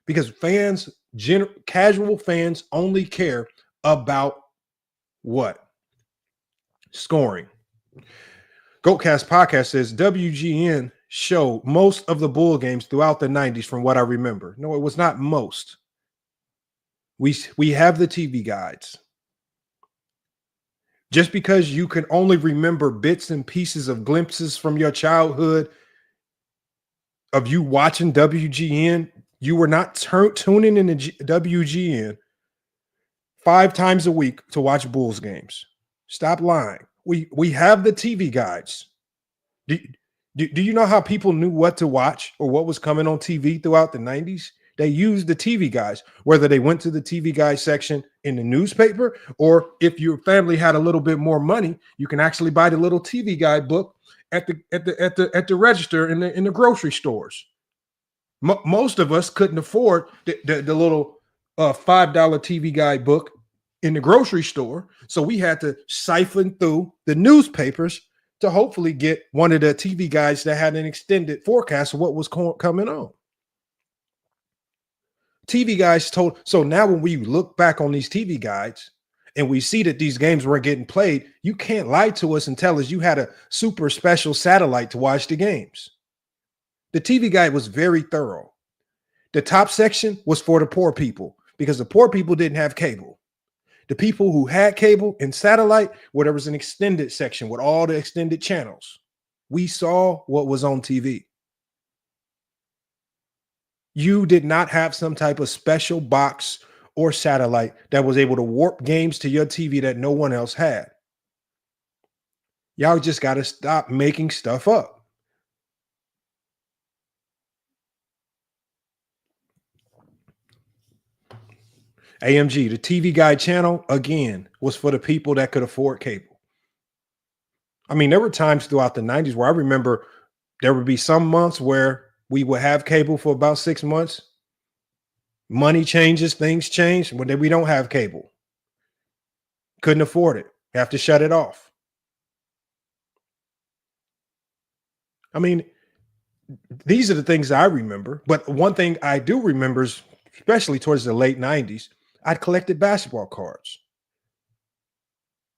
Because fans, casual fans only care about what? Scoring. Goatcast Podcast says WGN showed most of the Bull games throughout the 90s from what I remember. No, it was not most. We have the TV guides. Just because you can only remember bits and pieces of glimpses from your childhood of you watching WGN, you were not tuning in to WGN 5 times a week to watch Bulls games. Stop lying. We have the TV guides. Do you know how people knew what to watch or what was coming on TV throughout the 90s? They used the TV guides, whether they went to the TV guide section in the newspaper, or if your family had a little bit more money, you can actually buy the little TV guide book at the register in the grocery stores. Most of us couldn't afford the little $5 TV guide book in the grocery store, so we had to siphon through the newspapers to hopefully get one of the TV guides that had an extended forecast of what was coming on. TV guides told. So now when we look back on these TV guides and we see that these games were getting played, you can't lie to us and tell us you had a super special satellite to watch the games. The TV guide was very thorough. The top section was for the poor people because the poor people didn't have cable. The people who had cable and satellite, where there was an extended section with all the extended channels. We saw what was on TV. You did not have some type of special box or satellite that was able to warp games to your TV that no one else had. Y'all just got to stop making stuff up. AMG, the TV Guide channel, again, was for the people that could afford cable. I mean, there were times throughout the 90s where I remember there would be some months where we would have cable for about 6 months. Money changes, things change, when we don't have cable. Couldn't afford it. Have to shut it off. I mean, these are the things I remember. But one thing I do remember is, especially towards the late 90s, I collected basketball cards.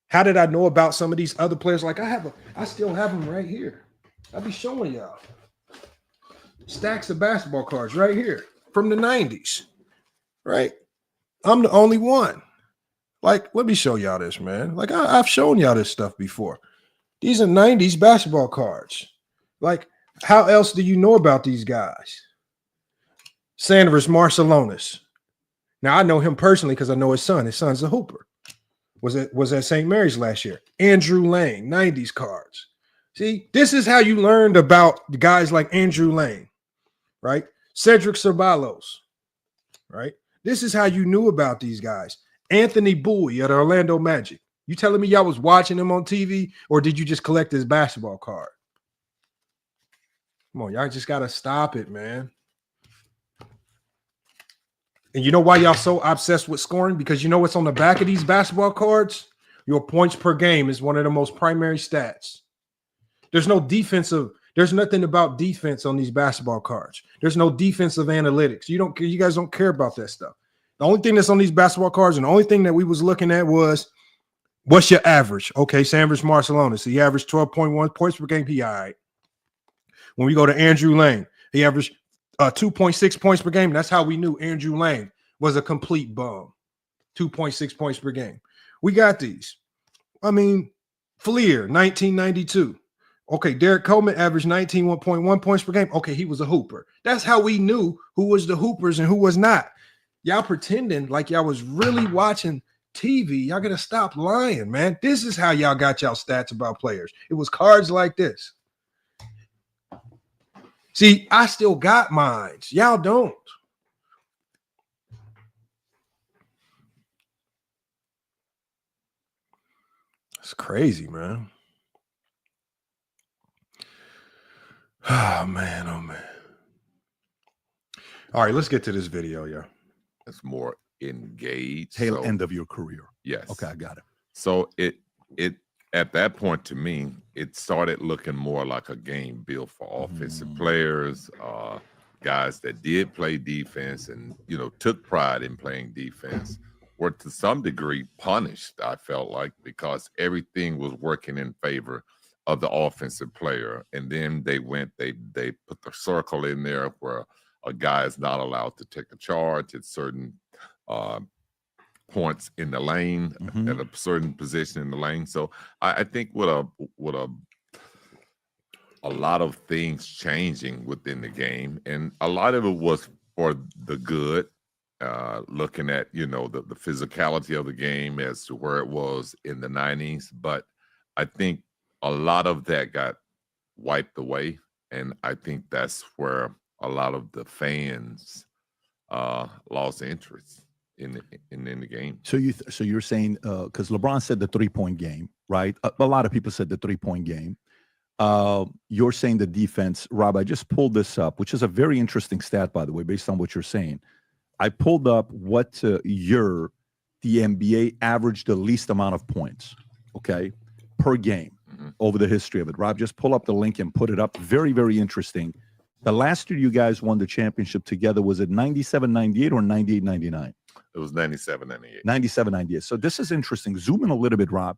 How did I know about some of these other players? Like I still have them right here. I'll be showing y'all stacks of basketball cards right here from the 90s, right? I'm the only one. Like, let me show y'all this, man. Like I've shown y'all this stuff before. These are 90s basketball cards. Like, how else do you know about these guys? Sanders Marcelonis. Now I know him personally because I know his son. His son's a hooper. Was at St. Mary's last year. Andrew Lane, 90s cards. See, this is how you learned about guys like Andrew Lane, right? Cedric Ceballos, right? This is how you knew about these guys. Anthony Bowie at Orlando Magic. You telling me y'all was watching him on TV, or did you just collect his basketball card? Come on, y'all just got to stop it, man. And you know why y'all so obsessed with scoring? Because you know what's on the back of these basketball cards? Your points per game is one of the most primary stats. There's nothing about defense on these basketball cards. There's no defensive analytics. You guys don't care about that stuff. The only thing that's on these basketball cards, and the only thing that we was looking at was, what's your average? Okay, Sanders Marcelonis, he averaged 12.1 points per game. He all right. When we go to Andrew Lane, he averaged 2.6 points per game. That's how we knew Andrew Lane was a complete bum. 2.6 points per game. We got these. I mean, Fleer, 1992. Okay, Derek Coleman averaged 19.1 points per game. Okay, he was a hooper. That's how we knew who was the hoopers and who was not. Y'all pretending like y'all was really watching TV. Y'all gotta stop lying, man. This is how y'all got y'all stats about players. It was cards like this. See, I still got mine. Y'all don't. It's crazy, man. Oh, man. Oh, man. All right, let's get to this video, yeah. It's more engaged. Tail end of your career. Yes. Okay, I got it. So it at that point, to me, it started looking more like a game built for offensive players, guys that did play defense and, took pride in playing defense, were to some degree punished, I felt like, because everything was working in favor of the offensive player. And then they put the circle in there where a guy is not allowed to take a charge at certain points in the lane, at a certain position in the lane. So I think with a lot of things changing within the game, and a lot of it was for the good, looking at, the physicality of the game as to where it was in the 90s. But I think a lot of that got wiped away. And I think that's where a lot of the fans lost interest in the game. So you're saying, because LeBron said the 3-point game, right? A lot of people said the 3-point game. You're saying the defense. Rob, I just pulled this up, which is a very interesting stat, by the way, based on what you're saying. I pulled up what year the NBA averaged the least amount of points, okay, per game over the history of it. Rob, just pull up the link and put it up. Very, very interesting. The last year you guys won the championship together, was it 97-98 or 98-99? It was 97-98. 97-98. So this is interesting. Zoom in a little bit, Rob.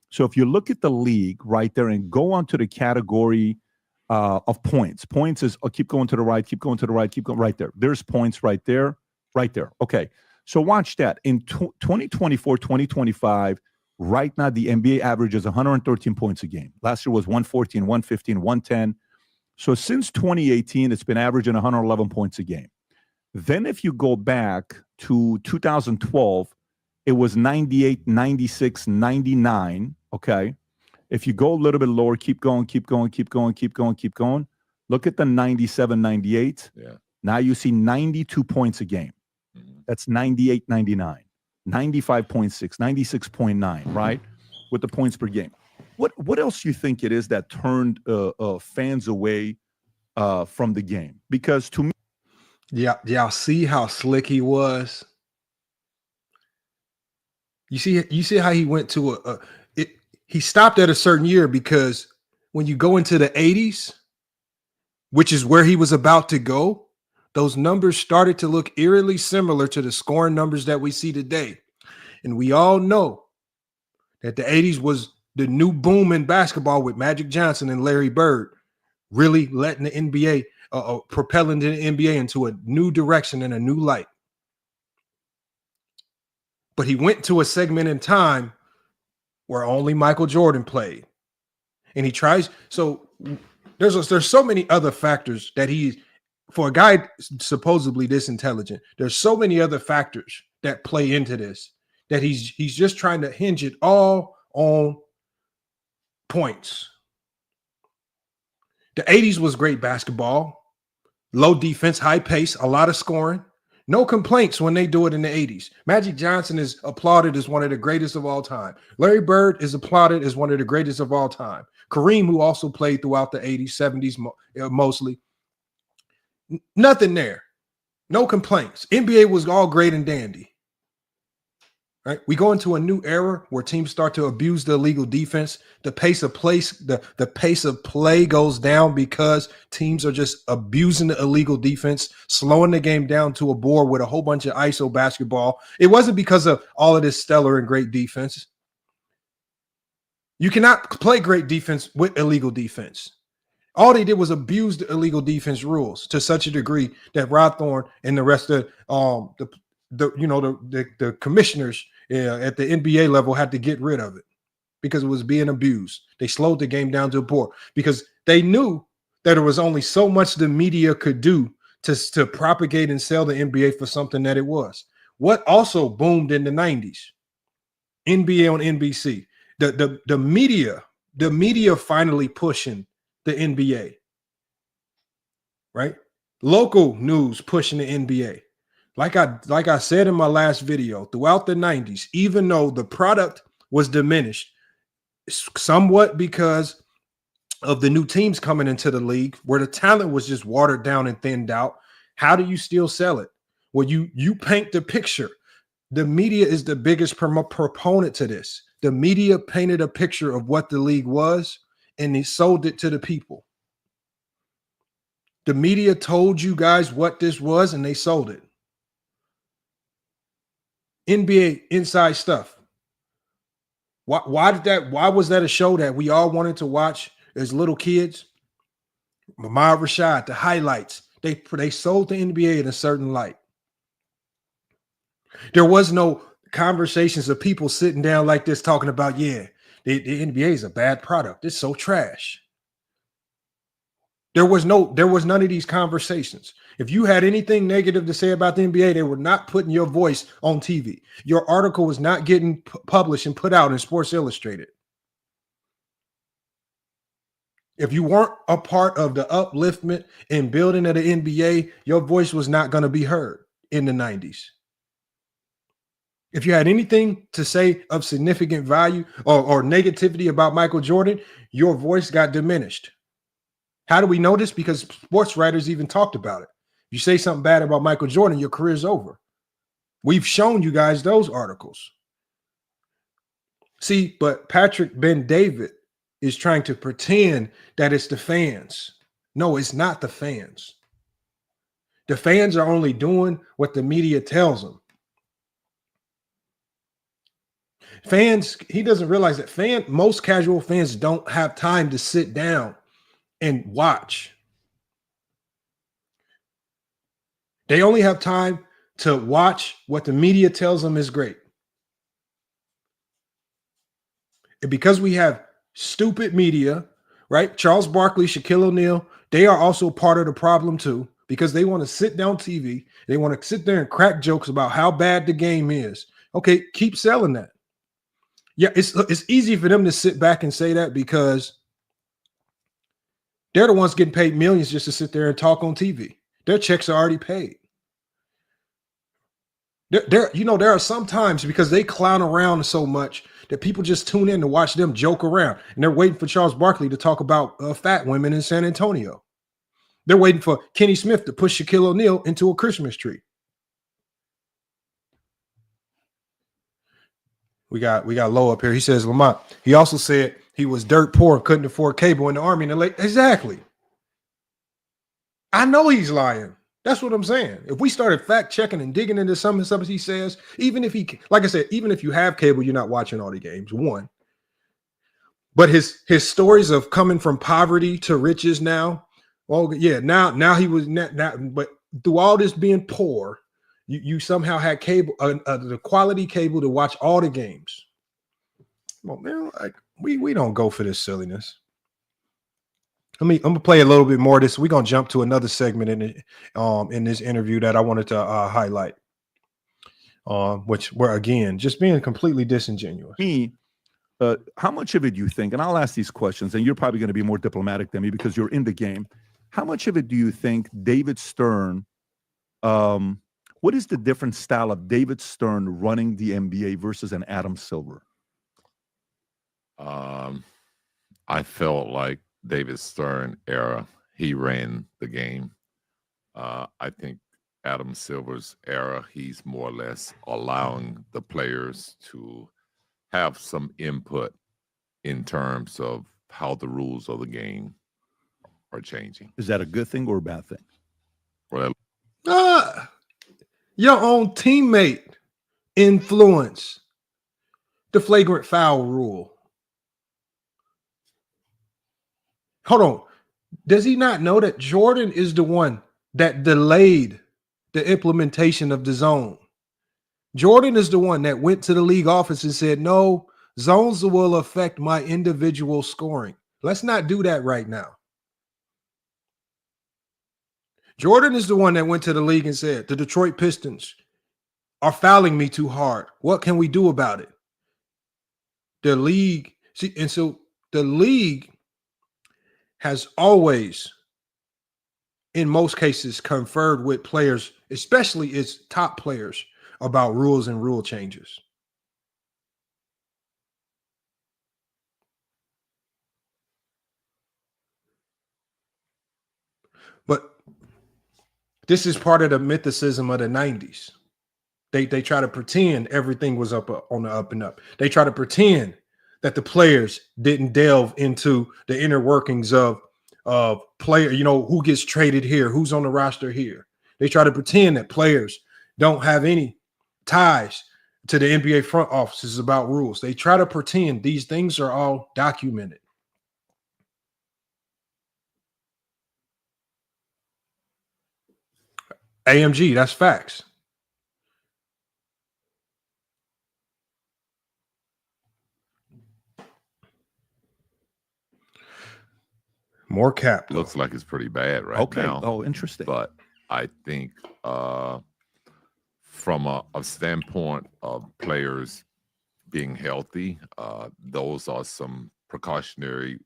So if you look at the league right there and go on to the category of points. Points is, keep going to the right, keep going to the right, keep going right there. There's points right there, right there. Okay. So watch that. In 2024, 2025, right now the NBA averages 113 points a game. Last year was 114, 115, 110. So since 2018, it's been averaging 111 points a game. Then if you go back to 2012, it was 98, 96, 99. Okay. If you go a little bit lower, keep going. Look at the 97, 98. Yeah. Now you see 92 points a game. That's 98, 99, 95.6, 96.9, right? With the points per game. What else do you think it is that turned fans away from the game? Because to me, y'all see how slick he was. You see how he went to he stopped at a certain year, because when you go into the 80s, which is where he was about to go, those numbers started to look eerily similar to the scoring numbers that we see today. And we all know that the 80s was the new boom in basketball with Magic Johnson and Larry Bird really letting the NBA, propelling the NBA into a new direction and a new light. But he went to a segment in time where only Michael Jordan played. And he tries. So there's so many other factors that for a guy supposedly this intelligent, there's so many other factors that play into this, that he's just trying to hinge it all on points. The 80s was great basketball, low defense, high pace, a lot of scoring. No complaints when they do it in the 80s. Magic Johnson is applauded as one of the greatest of all time. Larry Bird is applauded as one of the greatest of all time. Kareem, who also played throughout the 80s, 70s mostly. Nothing there. No complaints. NBA was all great and dandy. Right? We go into a new era where teams start to abuse the illegal defense. The pace of play, the pace of play goes down because teams are just abusing the illegal defense, slowing the game down to a bore with a whole bunch of ISO basketball. It wasn't because of all of this stellar and great defense. You cannot play great defense with illegal defense. All they did was abuse the illegal defense rules to such a degree that Rod Thorne and the rest of the commissioners at the NBA level had to get rid of it because it was being abused. They slowed the game down to a bore because they knew that there was only so much the media could do to propagate and sell the NBA for something that it was. What also boomed in the 90s? NBA on NBC. The media finally pushing the NBA, right? Local news pushing the NBA. Like I said in my last video, throughout the 90s, even though the product was diminished somewhat because of the new teams coming into the league, where the talent was just watered down and thinned out, how do you still sell it? Well, you paint the picture. The media is the biggest proponent to this. The media painted a picture of what the league was, and they sold it to the people. The media told you guys what this was, and they sold it. NBA inside stuff. Why was that a show that we all wanted to watch as little kids? Ahmad Rashad, the highlights. They sold the NBA in a certain light. There was no conversations of people sitting down like this talking about, the NBA is a bad product. It's so trash. There was none of these conversations. If you had anything negative to say about the NBA, they were not putting your voice on TV. Your article was not getting published and put out in Sports Illustrated. If you weren't a part of the upliftment and building of the NBA, your voice was not going to be heard in the 90s. If you had anything to say of significant value or negativity about Michael Jordan, your voice got diminished. How do we know this? Because sports writers even talked about it. If you say something bad about Michael Jordan, your career's over. We've shown you guys those articles. See, but Patrick Ben-David is trying to pretend that it's the fans. No, it's not the fans. The fans are only doing what the media tells them. Fans, he doesn't realize that most casual fans don't have time to sit down and watch. They only have time to watch what the media tells them is great. And because we have stupid media, right? Charles Barkley, Shaquille O'Neal, they are also part of the problem too. because they want to sit down TV. They want to sit there and crack jokes about how bad the game is. Okay, keep selling that. Yeah, it's easy for them to sit back and say that because they're the ones getting paid millions just to sit there and talk on TV. Their checks are already paid. There are some times because they clown around so much that people just tune in to watch them joke around, and they're waiting for Charles Barkley to talk about fat women in San Antonio. They're waiting for Kenny Smith to push Shaquille O'Neal into a Christmas tree. We got Low up here. He says, Lamont, he also said he was dirt poor and couldn't afford cable in the Army in the late. Exactly. I know he's lying. That's what I'm saying. If we started fact checking and digging into some of the stuff he says, even if like I said, even if you have cable, you're not watching all the games. One. But his stories of coming from poverty to riches now, well, yeah, now he was but through all this being poor, you somehow had cable, the quality cable to watch all the games. Come on, man, like we don't go for this silliness. I'm gonna play a little bit more of this. We're gonna jump to another segment in this interview that I wanted to highlight, which were again just being completely disingenuous. How much of it do you think? And I'll ask these questions, and you're probably going to be more diplomatic than me because you're in the game. How much of it do you think David Stern? What is the different style of David Stern running the NBA versus an Adam Silver? I felt like David Stern era, he ran the game. I think Adam Silver's era, he's more or less allowing the players to have some input in terms of how the rules of the game are changing. Is that a good thing or a bad thing? Well, your own teammate influence the flagrant foul rule. Hold on. Does he not know that Jordan is the one that delayed the implementation of the zone? Jordan is the one that went to the league office and said, no, zones will affect my individual scoring. Let's not do that right now. Jordan is the one that went to the league and said, the Detroit Pistons are fouling me too hard. What can we do about it? The league, the league has always, in most cases, conferred with players, especially its top players, about rules and rule changes. But this is part of the mythicism of the 90s. They try to pretend everything was up on the up and up. They try to pretend that the players didn't delve into the inner workings of player, who gets traded here, who's on the roster here. They try to pretend that players don't have any ties to the NBA front offices about rules. They try to pretend these things are all documented. AMG, that's facts. More cap. Looks like it's pretty bad right now. Oh, interesting. But I think from a standpoint of players being healthy, those are some precautionary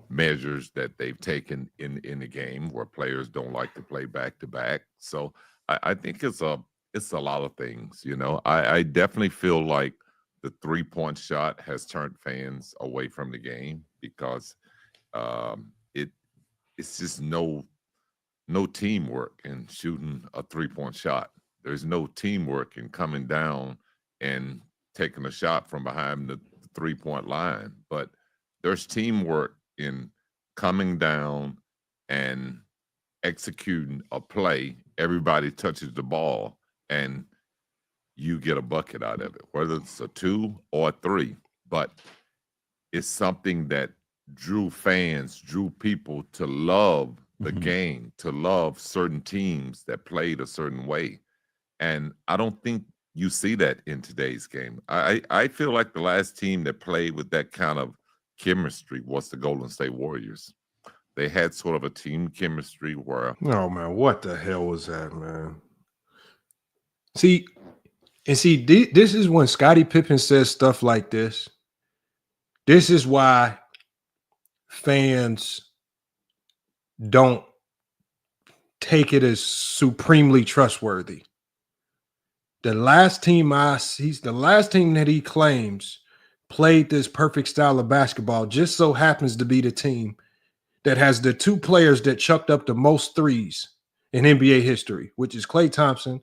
measures that they've taken in the game where players don't like to play back to back. So I think it's a lot of things. I definitely feel like the 3-point shot has turned fans away from the game because it's just no teamwork in shooting a 3-point shot. There's no teamwork in coming down and taking a shot from behind the 3-point line. But there's teamwork in coming down and executing a play. Everybody touches the ball and you get a bucket out of it, whether it's a 2 or a 3. But it's something that drew people to love the game, to love certain teams that played a certain way. And I don't think you see that in today's game. I feel like the last team that played with that kind of chemistry was the Golden State Warriors. They had sort of a team chemistry where Oh man, what the hell was that, man? See, this is when Scottie Pippen says stuff like this. This is why fans don't take it as supremely trustworthy. The last team that he claims played this perfect style of basketball just so happens to be the team that has the two players that chucked up the most threes in NBA history, which is Klay Thompson,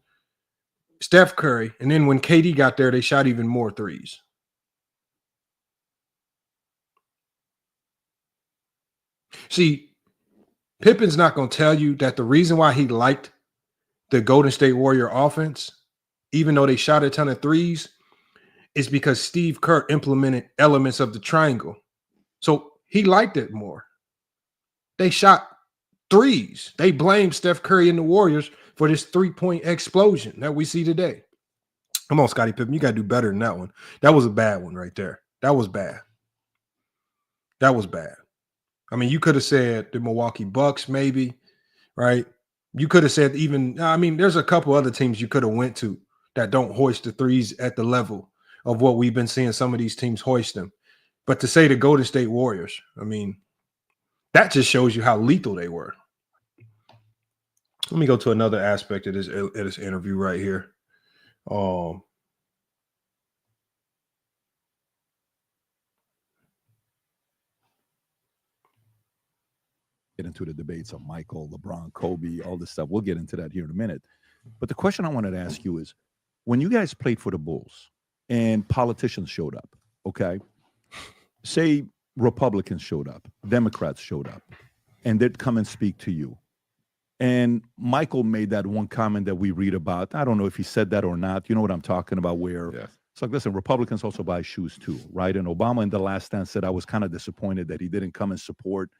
Steph Curry, and then when KD got there, they shot even more threes. See, Pippen's not going to tell you that the reason why he liked the Golden State Warrior offense, even though they shot a ton of threes, is because Steve Kerr implemented elements of the triangle. So he liked it more. They shot threes. They blamed Steph Curry and the Warriors for this three-point explosion that we see today. Come on, Scottie Pippen. You got to do better than that one. That was a bad one right there. That was bad. That was bad. I mean, you could have said the Milwaukee Bucks maybe, right? You could have said even, I mean, there's a couple other teams you could have went to that don't hoist the threes at the level of what we've been seeing some of these teams hoist them. But to say the Golden State Warriors, I mean, that just shows you how lethal they were. Let me go to another aspect of this interview right here. Get into the debates of Michael, LeBron, Kobe, all this stuff. We'll get into that here in a minute. But the question I wanted to ask you is, when you guys played for the Bulls and politicians showed up, okay, say Republicans showed up, Democrats showed up, and they'd come and speak to you. And Michael made that one comment that we read about. I don't know if he said that or not. You know what I'm talking about, where it's like, listen, Republicans also buy shoes too, right? And Obama in The Last Stand said, I was kind of disappointed that he didn't come and support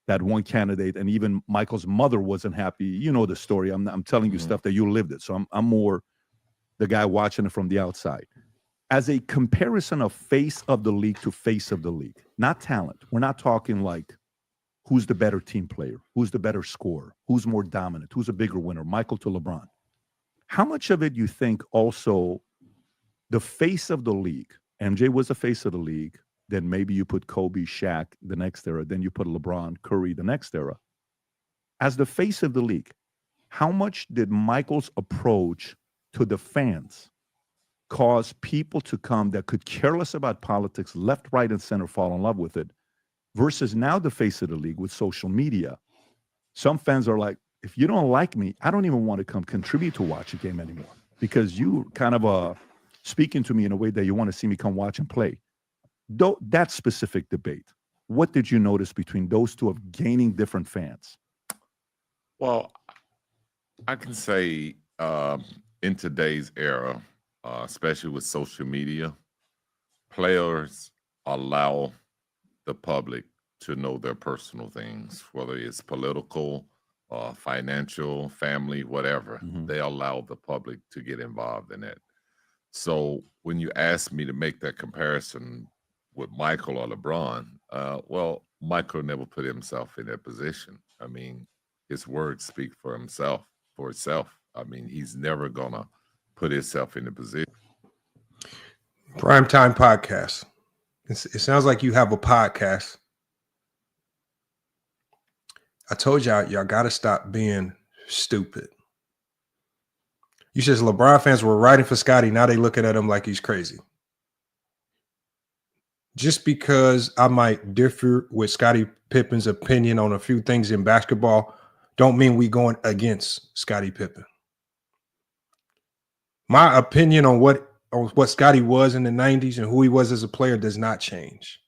that one candidate. And even Michael's mother wasn't happy. You know the story. I'm telling you stuff that you lived it. So I'm more the guy watching it from the outside. As a comparison of face of the league to face of the league, not talent. We're not talking like who's the better team player, who's the better scorer, who's more dominant, who's a bigger winner, Michael to LeBron. How much of it you think also the face of the league, MJ was the face of the league, then maybe you put Kobe, Shaq the next era, then you put LeBron, Curry the next era. As the face of the league, how much did Michael's approach to the fans cause people to come that could care less about politics, left, right, and center, fall in love with it, versus now the face of the league with social media? Some fans are like, if you don't like me, I don't even want to come contribute to watch a game anymore because you kind of speaking to me in a way that you want to see me come watch and play. That specific debate, what did you notice between those two of gaining different fans? Well, I can say in today's era, especially with social media, players allow the public to know their personal things, whether it's political, financial, family, whatever. They allow the public to get involved in it. So when you ask me to make that comparison with Michael or LeBron, well, Michael never put himself in that position. I mean, his words speak for itself. I mean, he's never gonna put himself in the position. Primetime podcast. It sounds like you have a podcast. I told y'all got to stop being stupid. You said LeBron fans were writing for Scottie. Now they looking at him like he's crazy. Just because I might differ with Scottie Pippen's opinion on a few things in basketball, don't mean we going against Scottie Pippen. My opinion on what Scottie was in the 90s and who he was as a player does not change.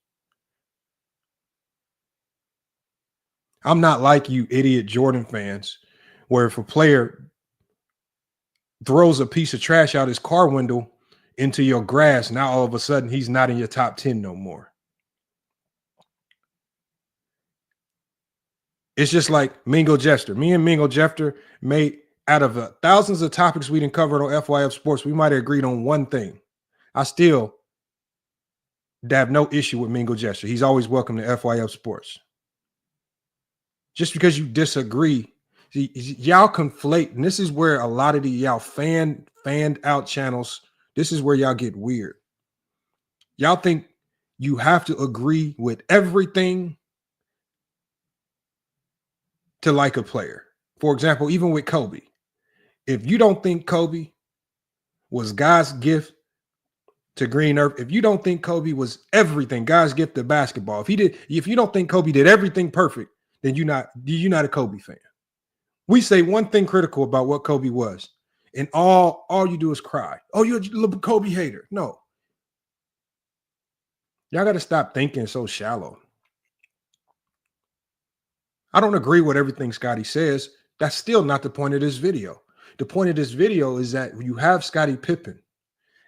I'm not like you idiot Jordan fans, where if a player throws a piece of trash out his car window into your grass, now all of a sudden he's not in your top 10 no more. It's just like Mingo Jester. Me and Mingo Jester made, out of thousands of topics we didn't cover on FYF Sports, we might have agreed on one thing. I still have no issue with Mingo Jester. He's always welcome to FYF Sports. just because you disagree. See, y'all conflate, and this is where a lot of the y'all fanned out channels, this is where y'all get weird. Y'all think you have to agree with everything to like a player. For example, even with Kobe, if you don't think Kobe was God's gift to green earth, if you don't think Kobe was everything, God's gift to basketball, if you don't think Kobe did everything perfect, then you're not a Kobe fan. We say one thing critical about what Kobe was, and all you do is cry. Oh, you're a Kobe hater. No. Y'all got to stop thinking so shallow. I don't agree with everything Scottie says. That's still not the point of this video. The point of this video is that you have Scottie Pippen,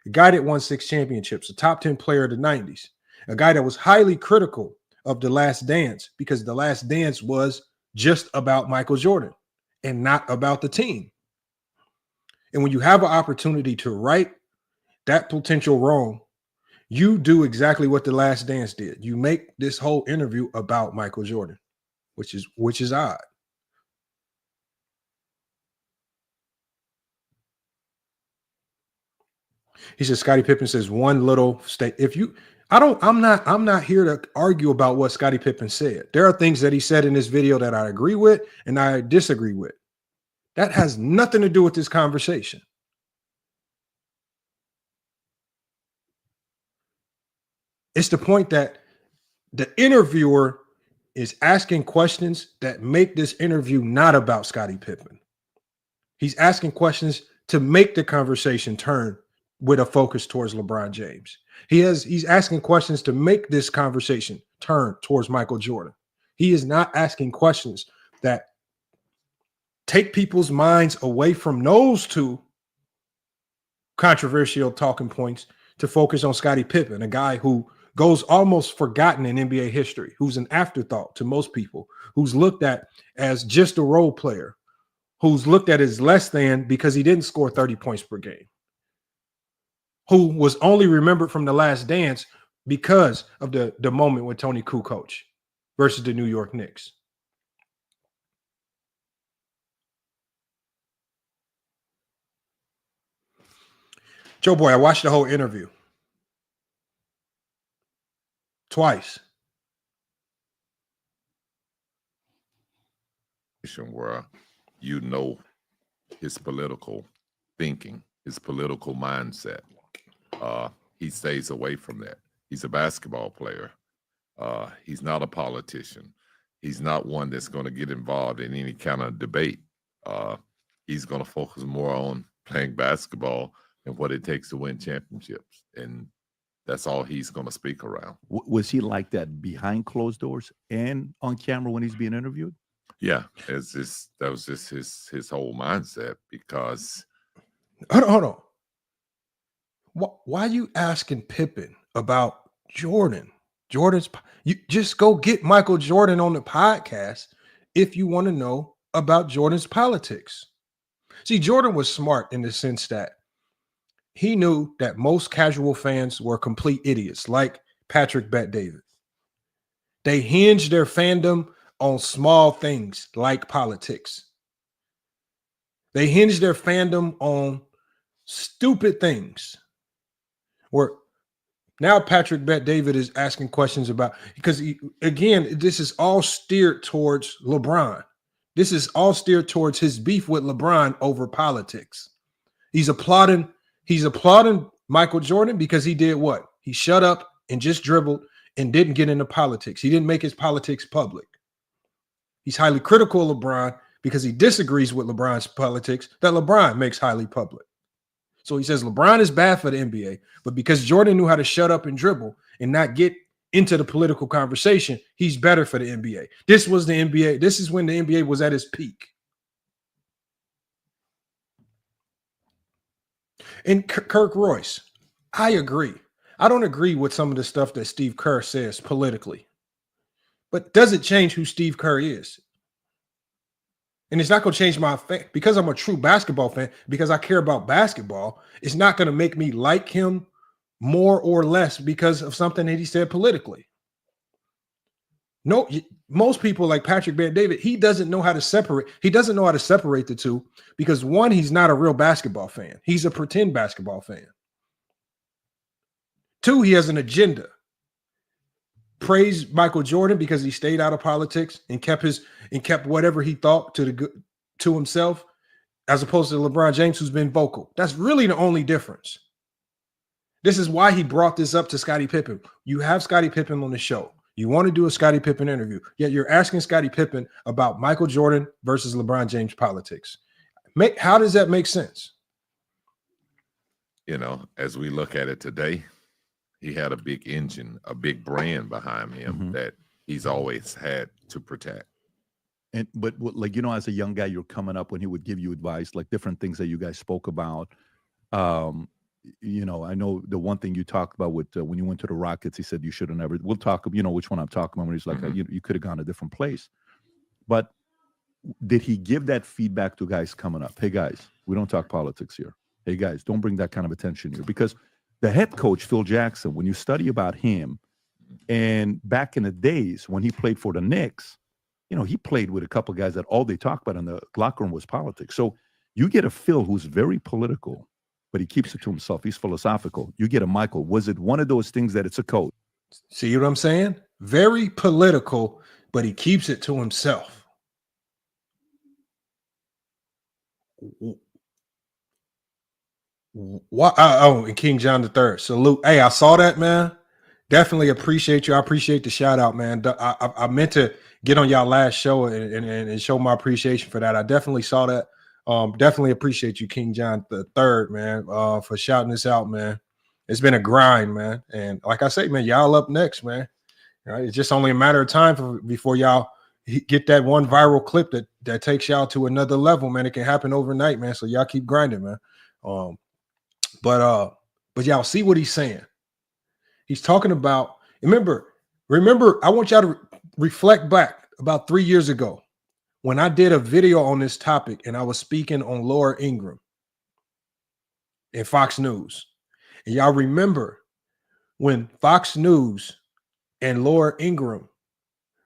a guy that won 6 championships, a top 10 player of the 90s, a guy that was highly critical of The Last Dance because The Last Dance was just about Michael Jordan and not about the team. And when you have an opportunity to right that potential wrong, you do exactly what The Last Dance did. You make this whole interview about Michael Jordan, which is odd. He says Scottie Pippen says one little state. I'm not here to argue about what Scottie Pippen said. There are things that he said in this video that I agree with and I disagree with. That has nothing to do with this conversation. It's the point that the interviewer is asking questions that make this interview not about Scottie Pippen. He's asking questions to make the conversation turn with a focus towards LeBron James. He's asking questions to make this conversation turn towards Michael Jordan. He is not asking questions that take people's minds away from those two controversial talking points to focus on Scottie Pippen, a guy who goes almost forgotten in NBA history, who's an afterthought to most people, who's looked at as just a role player, who's looked at as less than because he didn't score 30 points per game, who was only remembered from The Last Dance because of the moment with Tony Kukoc versus the New York Knicks. Joe Boy, I watched the whole interview twice. Where you know his political thinking, his political mindset. He stays away from that. He's a basketball player. He's not a politician. He's not one that's going to get involved in any kind of debate. He's going to focus more on playing basketball and what it takes to win championships. And that's all he's going to speak around. Was he like that behind closed doors and on camera when he's being interviewed? Yeah, that was just his whole mindset because. Hold on. Why are you asking Pippen about Jordan? You just go get Michael Jordan on the podcast if you want to know about Jordan's politics. See, Jordan was smart in the sense that he knew that most casual fans were complete idiots, like Patrick Bet-David. They hinged their fandom on small things like politics. They hinged their fandom on stupid things. Where now Patrick Bet-David is asking questions about, because again, this is all steered towards LeBron. This is all steered towards his beef with LeBron over politics. He's applauding Michael Jordan because he did what? He shut up and just dribbled and didn't get into politics. He didn't make his politics public. He's highly critical of LeBron because he disagrees with LeBron's politics that LeBron makes highly public. So he says LeBron is bad for the NBA, but because Jordan knew how to shut up and dribble and not get into the political conversation, he's better for the NBA. This was the NBA. This is when the NBA was at its peak. And Kirk Royce, I agree. I don't agree with some of the stuff that Steve Kerr says politically, but does it change who Steve Kerr is? And it's not going to change my fan because I'm a true basketball fan, because I care about basketball. It's not going to make me like him more or less because of something that he said politically. No, most people like Patrick Bet-David, he doesn't know how to separate. He doesn't know how to separate the two because one, he's not a real basketball fan. He's a pretend basketball fan. Two, he has an agenda. Praise Michael Jordan because he stayed out of politics and kept whatever he thought to himself, as opposed to LeBron James, who's been vocal. That's really the only difference. This is why he brought this up to Scottie Pippen. You have Scottie Pippen on the show. You want to do a Scottie Pippen interview, yet you're asking Scottie Pippen about Michael Jordan versus LeBron James politics. How does that make sense? You know, as we look at it today, he had a big engine, a big brand behind him that he's always had to protect. But like, you know, as a young guy, you're coming up when he would give you advice, like different things that you guys spoke about. You know, I know the one thing you talked about with when you went to the Rockets, he said you should have never. We'll talk, you know, which one I'm talking about when he's like, you could have gone a different place. But did he give that feedback to guys coming up? Hey, guys, we don't talk politics here. Hey, guys, don't bring that kind of attention here. Because the head coach, Phil Jackson, when you study about him, and back in the days when he played for the Knicks, you know, he played with a couple of guys that all they talked about in the locker room was politics. So you get a Phil who's very political, but he keeps it to himself. He's philosophical. You get a Michael. Was it one of those things that it's a code? See what I'm saying? Very political, but he keeps it to himself. What? Oh, and King John III. Salute. Hey, I saw that, man. Definitely appreciate you. I appreciate the shout out, man. I meant to get on y'all last show and show my appreciation for that. I definitely saw that. Definitely appreciate you, King John III, man, for shouting this out, man. It's been a grind, man. And like I say, man, y'all up next, man. Right? It's just only a matter of time before y'all get that one viral clip that takes y'all to another level, man. It can happen overnight, man. So y'all keep grinding, man. But y'all see what he's saying. He's talking about, remember, I want y'all to reflect back about 3 years ago when I did a video on this topic and I was speaking on Laura Ingraham in Fox News. And y'all remember when Fox News and Laura Ingraham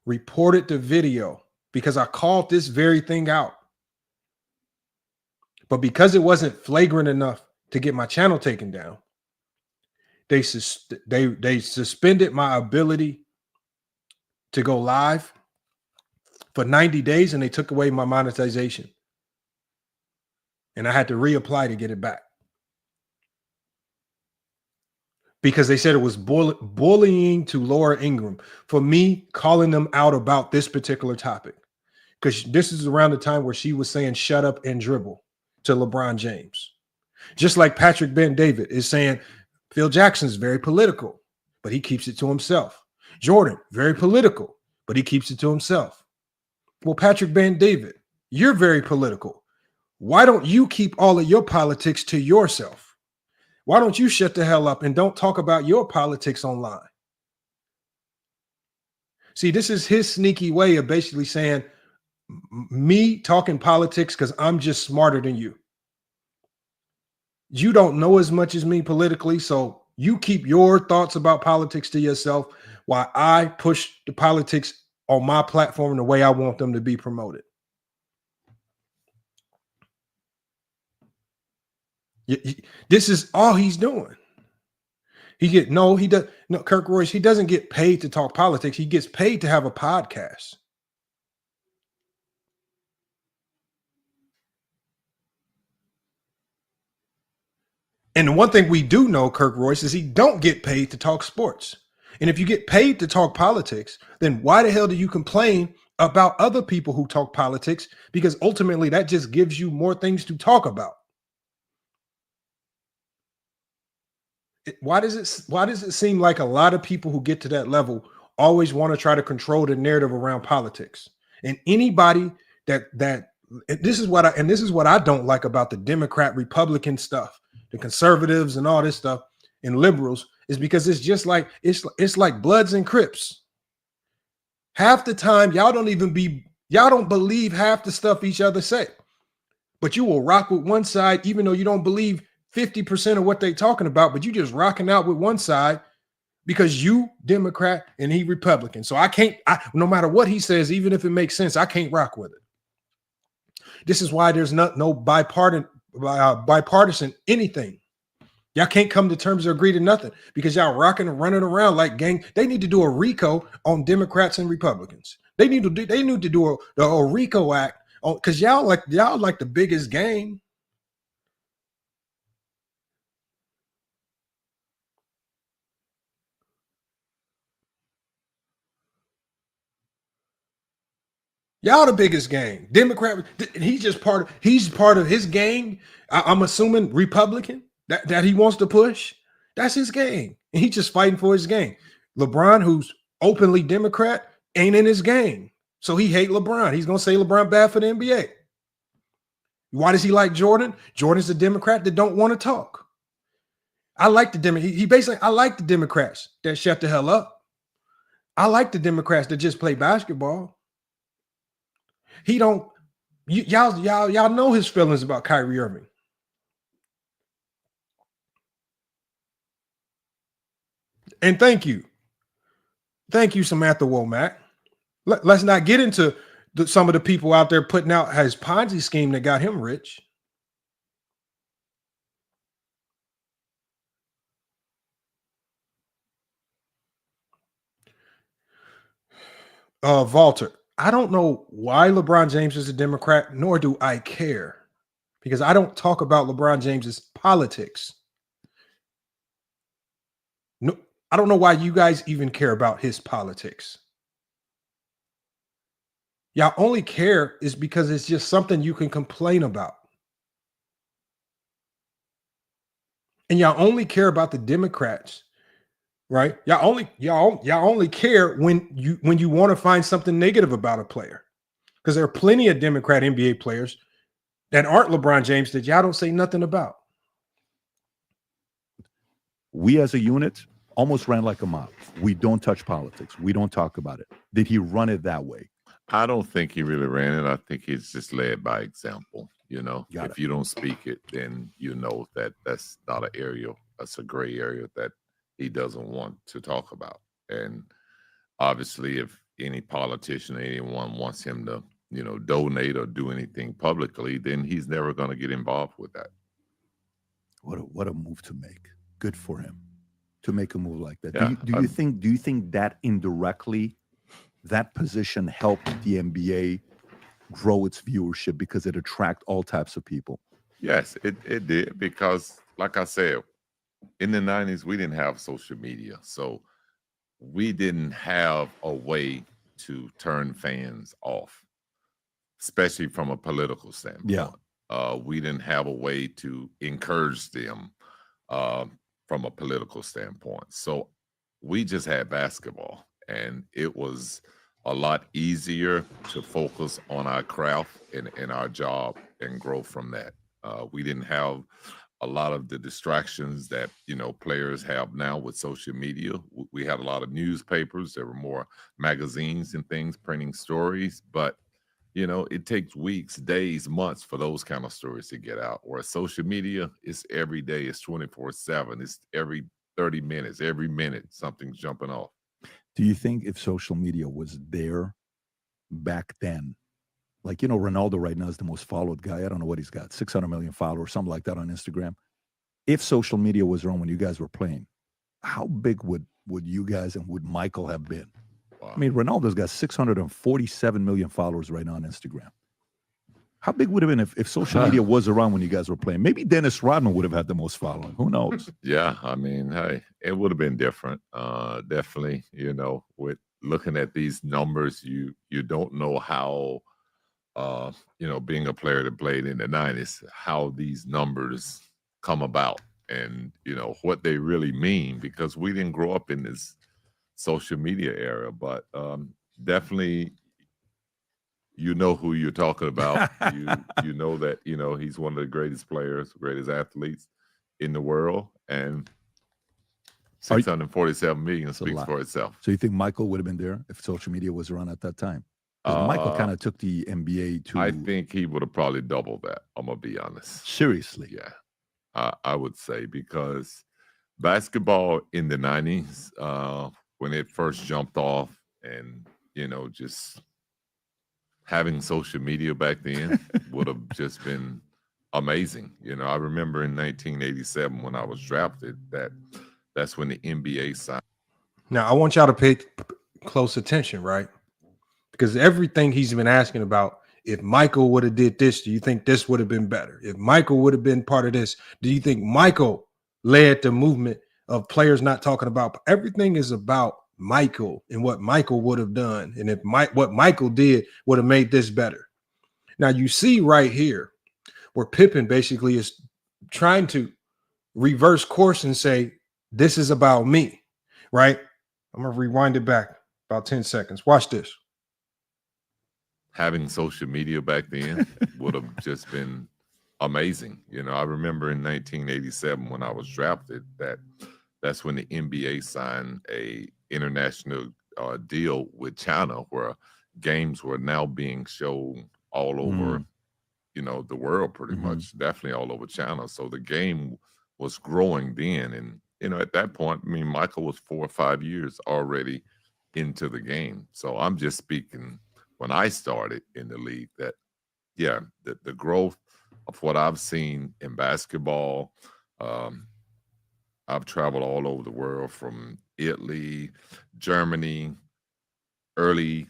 reported the video because I called this very thing out. But because it wasn't flagrant enough to get my channel taken down, they suspended my ability to go live for 90 days, and they took away my monetization. And I had to reapply to get it back. Because they said it was bullying to Laura Ingraham for me calling them out about this particular topic. Because this is around the time where she was saying shut up and dribble to LeBron James. Just like Patrick Bet-David is saying Phil Jackson's very political, but he keeps it to himself. Jordan, very political, but he keeps it to himself. Well, Patrick Bet-David, you're very political. Why don't you keep all of your politics to yourself? Why don't you shut the hell up and don't talk about your politics online? See, this is his sneaky way of basically saying me talking politics because I'm just smarter than you. You don't know as much as me politically, so you keep your thoughts about politics to yourself while I push the politics on my platform the way I want them to be promoted. This is all he's doing. Kirk Royce, he doesn't get paid to talk politics. He gets paid to have a podcast. And the one thing we do know, Kirk Royce, is he don't get paid to talk sports. And if you get paid to talk politics, then why the hell do you complain about other people who talk politics? Because ultimately that just gives you more things to talk about. Why does it seem like a lot of people who get to that level always want to try to control the narrative around politics? And anybody this is what I don't like about the Democrat Republican stuff, the conservatives and all this stuff and liberals, is because it's just like it's like Bloods and Crips. Half the time y'all don't believe half the stuff each other say, but you will rock with one side even though you don't believe 50% of what they're talking about, but you just rocking out with one side because you Democrat and he Republican. So no matter what he says, even if it makes sense, I can't rock with it. This is why there's no bipartisan anything. Y'all can't come to terms or agree to nothing because y'all rocking and running around like gang. They need to do a RICO on Democrats and Republicans. They need to do a RICO act on, because y'all like the biggest gang. Y'all the biggest gang. Democrat, he's part of his gang. I'm assuming Republican that he wants to push. That's his gang. And he's just fighting for his gang. LeBron, who's openly Democrat, ain't in his gang. So he hate LeBron. He's gonna say LeBron bad for the NBA. Why does he like Jordan? Jordan's a Democrat that don't want to talk. I like the I like the Democrats that shut the hell up. I like the Democrats that just play basketball. Y'all know his feelings about Kyrie Irving. And thank you, Samantha Womack. Let's not get into some of the people out there putting out his Ponzi scheme that got him rich. Walter, I don't know why LeBron James is a Democrat, nor do I care, because I don't talk about LeBron James's politics. No, I don't know why you guys even care about his politics. Y'all only care is because it's just something you can complain about. And y'all only care about the Democrats, right? Y'all only care when you want to find something negative about a player. Because there are plenty of Democrat NBA players that aren't LeBron James that y'all don't say nothing about. We as a unit almost ran like a mob. We don't touch politics. We don't talk about it. Did he run it that way? I don't think he really ran it. I think he's just led by example. You know, if you don't speak it, then you know that that's not an area. That's a gray area that he doesn't want to talk about. And obviously, if any politician, anyone wants him to, you know, donate or do anything publicly, then he's never going to get involved with that. What a move to make. Good for him to make a move like that. Yeah, do you think that indirectly that position helped the NBA grow its viewership because it attracted all types of people? Yes, it did, because like I said, in the 90s, we didn't have social media. So we didn't have a way to turn fans off, especially from a political standpoint. Yeah. We didn't have a way to encourage them from a political standpoint. So we just had basketball, and it was a lot easier to focus on our craft and our job and grow from that. We didn't have a lot of the distractions that, you know, players have now with social media. We had a lot of newspapers. There were more magazines and things printing stories, but, you know, it takes weeks, days, months for those kind of stories to get out. Whereas social media, it's every day, it's 24/7. It's every 30 minutes, every minute, something's jumping off. Do you think if social media was there back then, like, you know, Ronaldo right now is the most followed guy. I don't know what he's got, 600 million followers, something like that on Instagram. If social media was around when you guys were playing, how big would you guys and would Michael have been? Wow. I mean, Ronaldo's got 647 million followers right now on Instagram. How big would it have been if social media was around when you guys were playing? Maybe Dennis Rodman would have had the most following. Who knows? Yeah, I mean, hey, it would have been different. Definitely, you know, with looking at these numbers, you don't know how, you know, being a player that played in the 90s, how these numbers come about and, you know, what they really mean, because we didn't grow up in this social media era. But definitely, you know who you're talking about. You know that, you know, he's one of the greatest players, greatest athletes in the world, and 647 million speaks for itself. So you think Michael would have been there if social media was around at that time? Michael kind of took the NBA to... I think he would have probably doubled that. I'm going to be honest. Seriously? Yeah, I would say, because basketball in the 90s, when it first jumped off, and just having social media back then would have just been amazing. I remember in 1987 when I was drafted, that's when the NBA signed. Now, I want y'all to pay close attention, right? Because everything he's been asking about, if Michael would have did this, do you think this would have been better? If Michael would have been part of this, do you think Michael led the movement of players not talking about? Everything is about Michael and what Michael would have done. And if what Michael did would have made this better. Now, you see right here where Pippen basically is trying to reverse course and say, this is about me, right? I'm going to rewind it back about 10 seconds. Watch this. Having social media back then would have just been amazing. I remember in 1987 when I was drafted, that's when the NBA signed a international deal with China, where games were now being shown all over, the world, pretty much, definitely all over China. So the game was growing then. And, at that point, Michael was 4 or 5 years already into the game. So I'm just speaking when I started in the league, that, the growth of what I've seen in basketball. I've traveled all over the world, from Italy, Germany, early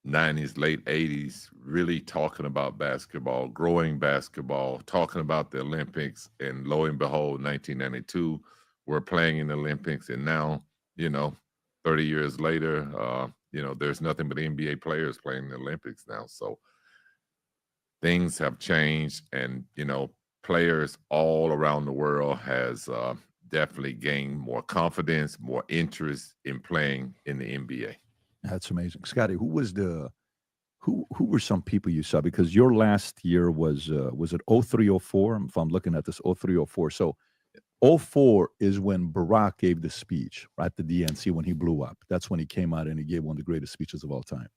90s, late 80s, really talking about basketball, growing basketball, talking about the Olympics. And lo and behold, 1992, we're playing in the Olympics. And now, 30 years later, there's nothing but NBA players playing in the Olympics now. So things have changed, and, players all around the world has definitely gained more confidence, more interest in playing in the NBA. That's amazing. Scottie, who were some people you saw? Because your last year was it 0304? If I'm looking at this, 0304. So 04 is when Barack gave the speech, right, at the DNC, when he blew up. That's when he came out and he gave one of the greatest speeches of all time.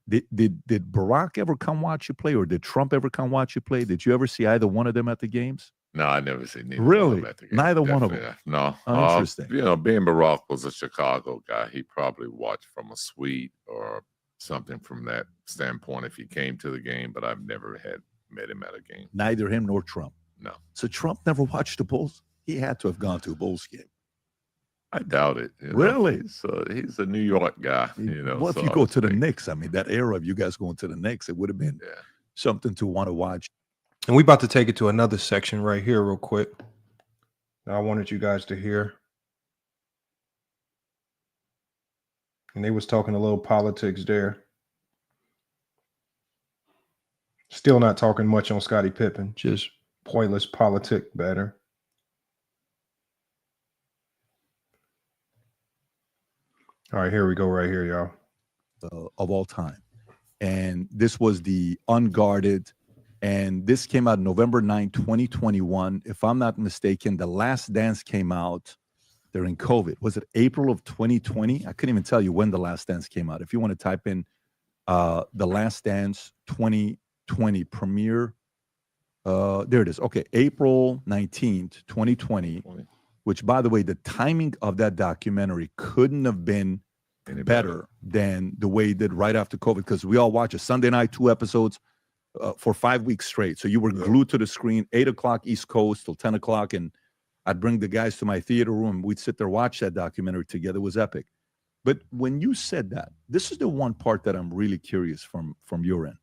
Did Barack ever come watch you play, or did Trump ever come watch you play? Did you ever see either one of them at the games? No, I never seen neither. Really? One of them at the game. Neither Definitely one of them. No. Oh, interesting. Being Barack was a Chicago guy, he probably watched from a suite or something from that standpoint if he came to the game. But I've never met him at a game. Neither him nor Trump. No. So Trump never watched the Bulls? He had to have gone to a Bulls game. I doubt it. Really? He's a New York guy. Well, if you go to the Knicks, that era of you guys going to the Knicks, it would have been something to want to watch. And we about to take it to another section right here real quick. I wanted you guys to hear. And they was talking a little politics there. Still not talking much on Scottie Pippen, just pointless politic better. All right, here we go right here, y'all. Of all time. And this was the unguarded, and this came out November 9, 2021. If I'm not mistaken, The Last Dance came out during COVID. Was it April of 2020? I couldn't even tell you when The Last Dance came out. If you want to type in The Last Dance 2020 premiere, there it is. Okay, April 19th, 2020. Which, by the way, the timing of that documentary couldn't have been better than the way it did right after COVID, because we all watch a Sunday night, 2 episodes for 5 weeks straight. So you were glued to the screen, 8 o'clock East Coast till 10 o'clock, and I'd bring the guys to my theater room. We'd sit there, watch that documentary together. It was epic. But when you said that, this is the one part that I'm really curious from your end.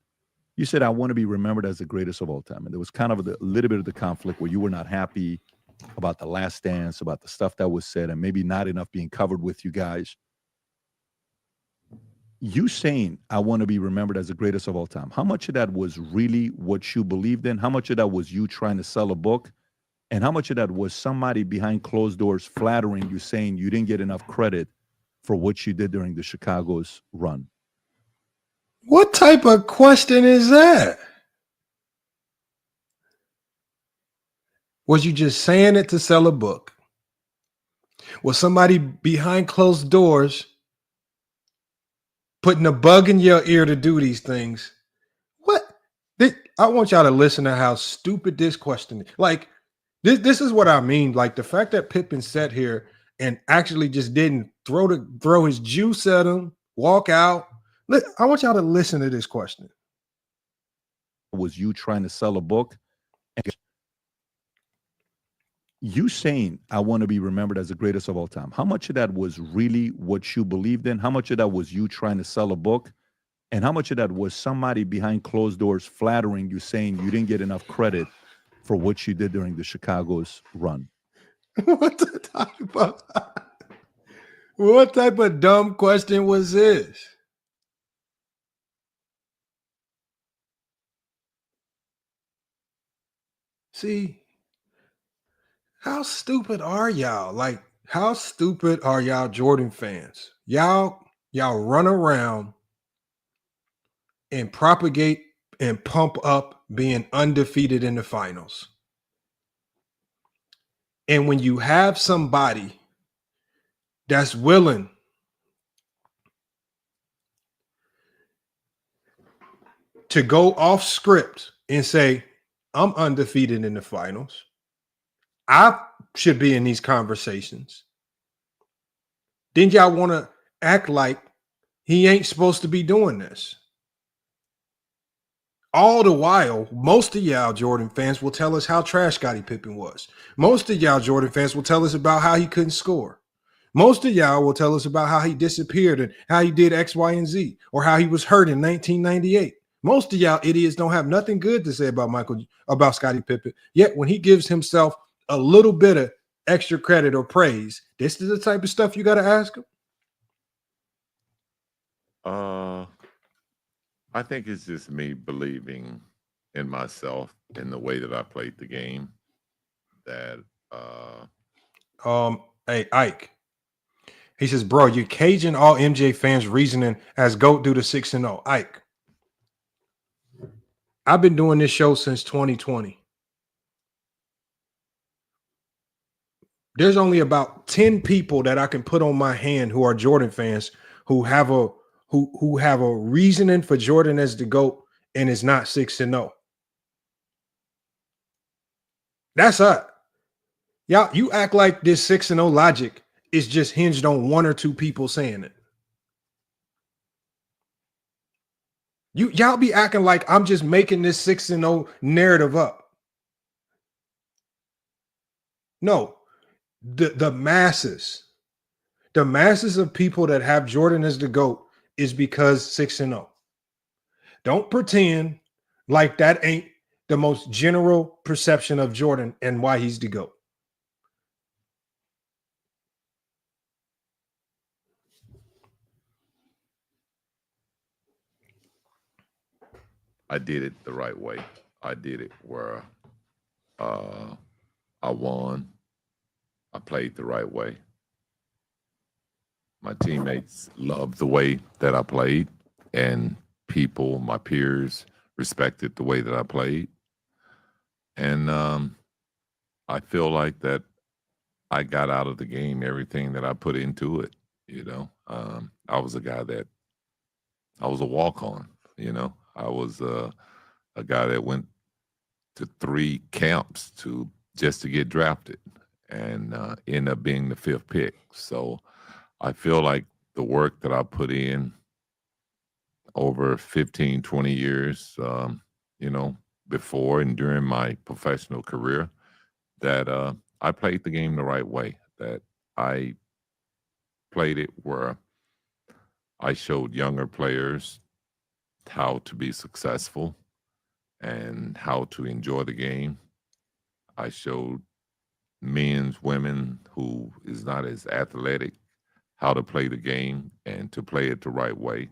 You said, I want to be remembered as the greatest of all time. And there was kind of a little bit of the conflict where you were not happy about The Last Dance, about the stuff that was said, and maybe not enough being covered with you guys. You saying, I want to be remembered as the greatest of all time, how much of that was really what you believed in? How much of that was you trying to sell a book? And how much of that was somebody behind closed doors flattering you, saying you didn't get enough credit for what you did during the Chicago's run? What type of question is that? Was you just saying it to sell a book? Was somebody behind closed doors putting a bug in your ear to do these things? What? I want y'all to listen to how stupid this question is. Like, This is what I mean. Like the fact that Pippen sat here and actually just didn't throw his juice at him, walk out. I want y'all to listen to this question. Was you trying to sell a book? You saying, I want to be remembered as the greatest of all time. How much of that was really what you believed in? How much of that was you trying to sell a book? And how much of that was somebody behind closed doors flattering you, saying you didn't get enough credit for what you did during the Chicago's run? What type of dumb question was this? See, how stupid are y'all? Like, how stupid are y'all Jordan fans? Y'all run around and propagate and pump up being undefeated in the finals. And when you have somebody that's willing to go off script and say, I'm undefeated in the finals, I should be in these conversations, then y'all want to act like he ain't supposed to be doing this. All the while, most of y'all Jordan fans will tell us how trash Scottie Pippen was. Most of y'all Jordan fans will tell us about how he couldn't score. Most of y'all will tell us about how he disappeared and how he did X, Y, and Z, or how he was hurt in 1998. Most of y'all idiots don't have nothing good to say about Scottie Pippen. Yet when he gives himself a little bit of extra credit or praise, this is the type of stuff you got to ask him. I think it's just me believing in myself in the way that I played the game. That hey, Ike. He says, bro, you're caging all MJ fans' reasoning as GOAT due to 6-0. Ike, I've been doing this show since 2020. There's only about 10 people that I can put on my hand who are Jordan fans who have a reasoning for Jordan as the GOAT and it's not 6-0. That's it. Y'all, you act like this 6-0 logic is just hinged on one or two people saying it. Y'all be acting like I'm just making this 6-0 narrative up. No, the masses of people that have Jordan as the GOAT is because 6-0. Don't pretend like that ain't the most general perception of Jordan and why he's the GOAT. I did it the right way. I did it where I won. I played the right way. My teammates loved the way that I played, and people, my peers, respected the way that I played. And I feel like that I got out of the game everything that I put into it. You know, I was a guy that I was a walk-on. You know, I was a guy that went to 3 camps just to get drafted and end up being the 5th pick. So I feel like the work that I put in over 15, 20 years, you know, before and during my professional career, that I played the game the right way, that I played it where I showed younger players how to be successful and how to enjoy the game. I showed men's, women who is not as athletic how to play the game and to play it the right way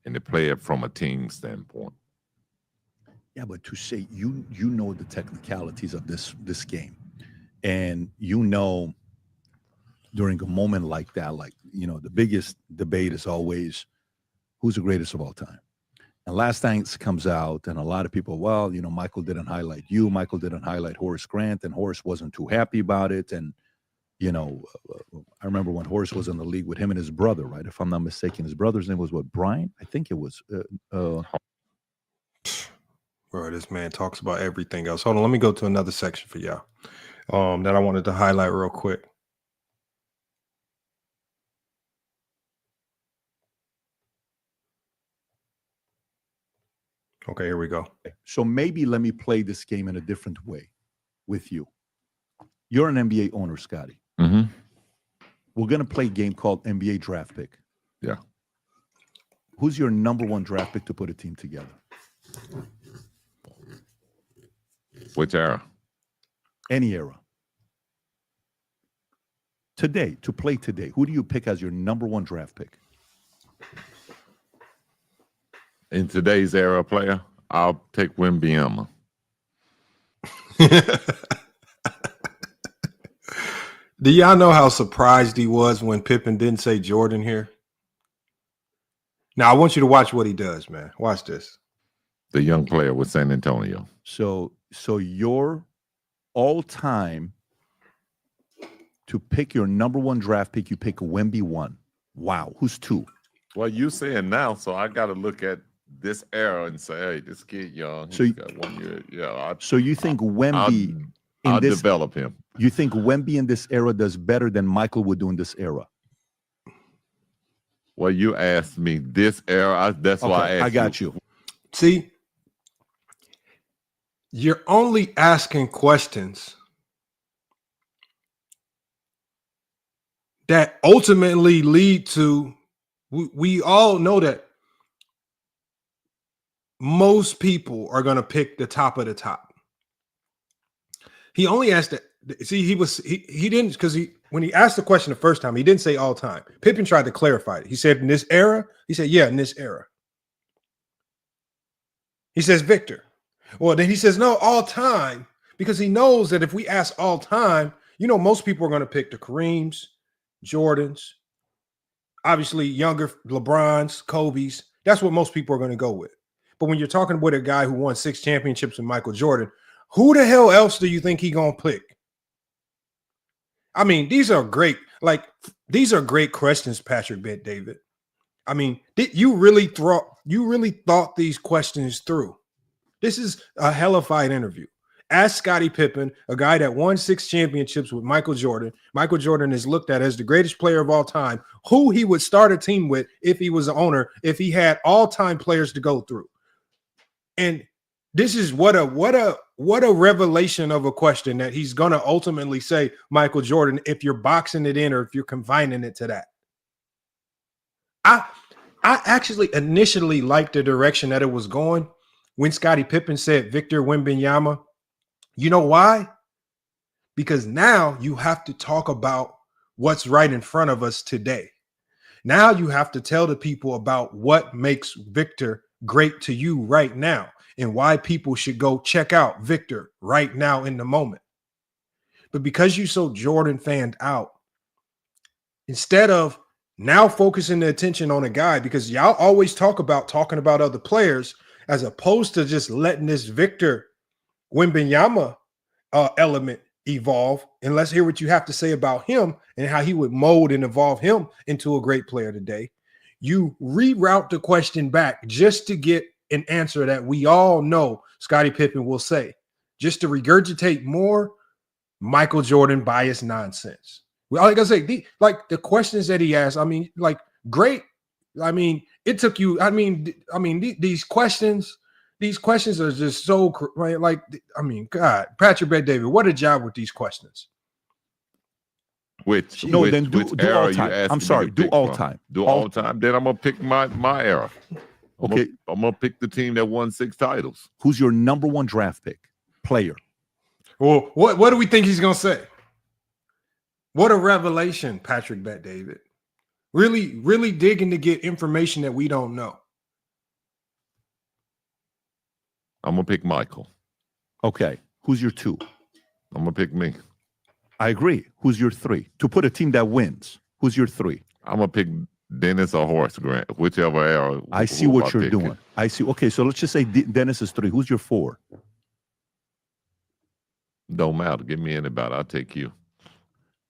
and to play it from a team standpoint. Yeah, but to say you know the technicalities of this game, and you know during a moment like that, like, you know, the biggest debate is always who's the greatest of all time. And last night comes out, and a lot of people, well, you know, Michael didn't highlight you. Michael didn't highlight Horace Grant, and Horace wasn't too happy about it. And, you know, I remember when Horace was in the league with him and his brother, right? If I'm not mistaken, his brother's name was what, Bryant? I think it was. Bro, this man talks about everything else. Hold on, let me go to another section for y'all. that I wanted to highlight real quick. Okay, here we go. So maybe let me play this game in a different way with you. You're an NBA owner, Scottie. Mm-hmm. We're going to play a game called NBA Draft Pick. Yeah. Who's your number one draft pick to put a team together? Which era? Any era. Today, to play today, who do you pick as your number one draft pick? In today's era player, I'll take Wembanyama. Do y'all know how surprised he was when Pippen didn't say Jordan here? Now, I want you to watch what he does, man. Watch this. The young player with San Antonio. So your all-time to pick your number one draft pick, you pick Wemby 1. Wow. Who's 2? Well, you saying now, so I got to look at this era and say, hey, this kid young. So He's got 1 year. Yeah. So you think Wemby I'll develop him. You think Wemby in this era does better than Michael would do in this era? Well, you asked me this era. That's why I asked I got you. See, you're only asking questions that ultimately lead to, we all know that most people are going to pick the top of the top. He only asked that. See, he didn't, because when he asked the question the first time, he didn't say all time. Pippen tried to clarify it. He said in this era. He said, yeah, in this era. He says Victor. Well, then he says no, all time, because he knows that if we ask all time, most people are going to pick the Kareems, Jordans, obviously younger LeBrons, Kobe's. That's what most people are going to go with. But when you're talking with a guy who won 6 championships with Michael Jordan, who the hell else do you think he going to pick? I mean, these are great questions, Patrick Bet David. I mean, you really thought these questions through. This is a hellified interview. Ask Scottie Pippen, a guy that won 6 championships with Michael Jordan. Michael Jordan is looked at as the greatest player of all time, who he would start a team with if he was an owner, if he had all-time players to go through. And this is what a revelation of a question that he's going to ultimately say Michael Jordan if you're boxing it in or if you're confining it to that. I actually initially liked the direction that it was going when Scottie Pippen said Victor Wembanyama. You know why? Because now you have to talk about what's right in front of us today. Now you have to tell the people about what makes Victor great to you right now and why people should go check out Victor right now in the moment. But because you so Jordan fanned out, instead of now focusing the attention on a guy, because y'all always talking about other players, as opposed to just letting this Victor Wembanyama element evolve, and let's hear what you have to say about him and how he would mold and evolve him into a great player today. You reroute the question back just to get an answer that we all know Scottie Pippen will say, just to regurgitate more Michael Jordan bias nonsense. Well, like I say, the questions that he asked, I mean, great. I mean, it took you. These questions are just so right. God, Patrick Bet David, what a job with these questions. Which do all time. I'm sorry, do all time. Do all time. Then I'm gonna pick my era. Okay, I'm gonna pick the team that won 6 titles. Who's your number one draft pick player? Well, what do we think he's gonna say? What a revelation, Patrick Bet David. Really, really digging to get information that we don't know. I'm gonna pick Michael. Okay, who's your 2? I'm gonna pick me. I agree. Who's your 3? To put a team that wins, who's your 3? I'm gonna pick Dennis or Horace Grant, whichever era. I see what you're doing. I see. Okay, so let's just say Dennis is 3. Who's your 4? Don't matter. Give me anybody. I'll take you.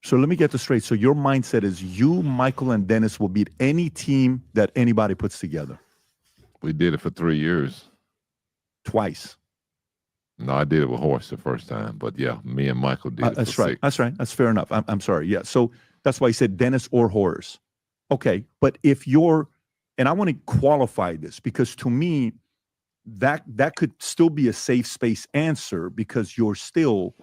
So let me get this straight. So your mindset is you, Michael, and Dennis will beat any team that anybody puts together. We did it for 3 years. Twice. No, I did it with Horse the first time, but yeah, me and Michael did it. That's for right. 6. That's right. That's fair enough. I'm sorry. Yeah. So that's why I said Dennis or Horace. Okay. But if you're, and I want to qualify this because to me, that could still be a safe space answer because you're still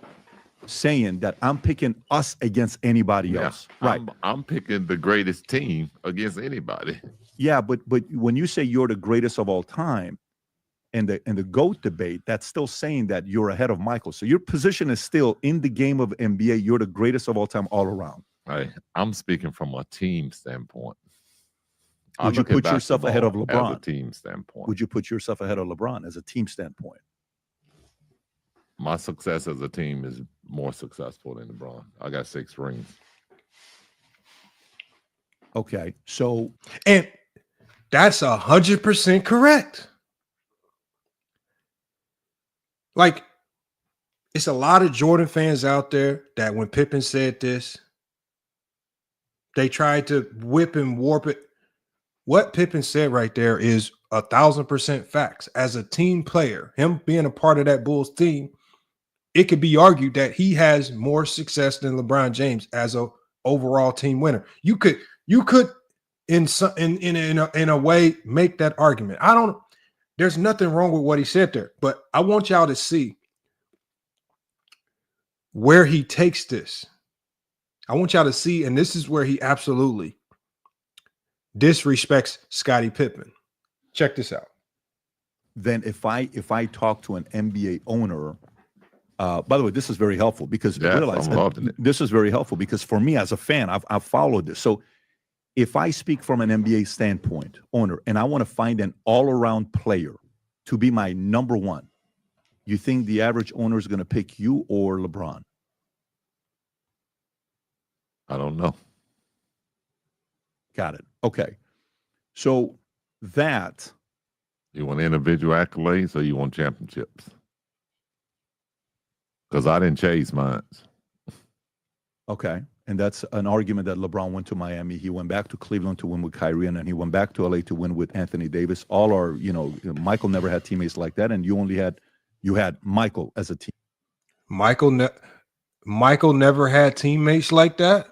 saying that I'm picking us against anybody else. Right. I'm picking the greatest team against anybody. Yeah. But when you say you're the greatest of all time, and the GOAT debate, that's still saying that you're ahead of Michael. So your position is still in the game of NBA, you're the greatest of all time all around. I'm speaking from a team standpoint. Would you put yourself ahead of LeBron? As a team standpoint. Would you put yourself ahead of LeBron as a team standpoint? My success as a team is more successful than LeBron. I got 6 rings. Okay. So. And that's 100% correct. Like, it's a lot of Jordan fans out there that when Pippen said this, they tried to whip and warp it. What Pippen said right there is 1,000% facts. As a team player, him being a part of that Bulls team, it could be argued that he has more success than LeBron James as a overall team winner. You could in a way make that argument. There's nothing wrong with what he said there, but I want y'all to see where he takes this. I want y'all to see, and this is where he absolutely disrespects Scottie Pippen. Check this out. Then if I talk to an NBA owner, by the way, this is very helpful because realize this is very helpful because for me as a fan, I've followed this. So if I speak from an NBA standpoint, owner, and I want to find an all-around player to be my number one, you think the average owner is going to pick you or LeBron? I don't know. Got it. Okay. So that. You want individual accolades or you want championships? Because I didn't chase mine. Okay. And that's an argument that LeBron went to Miami. He went back to Cleveland to win with Kyrie, and then he went back to LA to win with Anthony Davis. All are, Michael never had teammates like that, and you had Michael as a team. Michael never had teammates like that.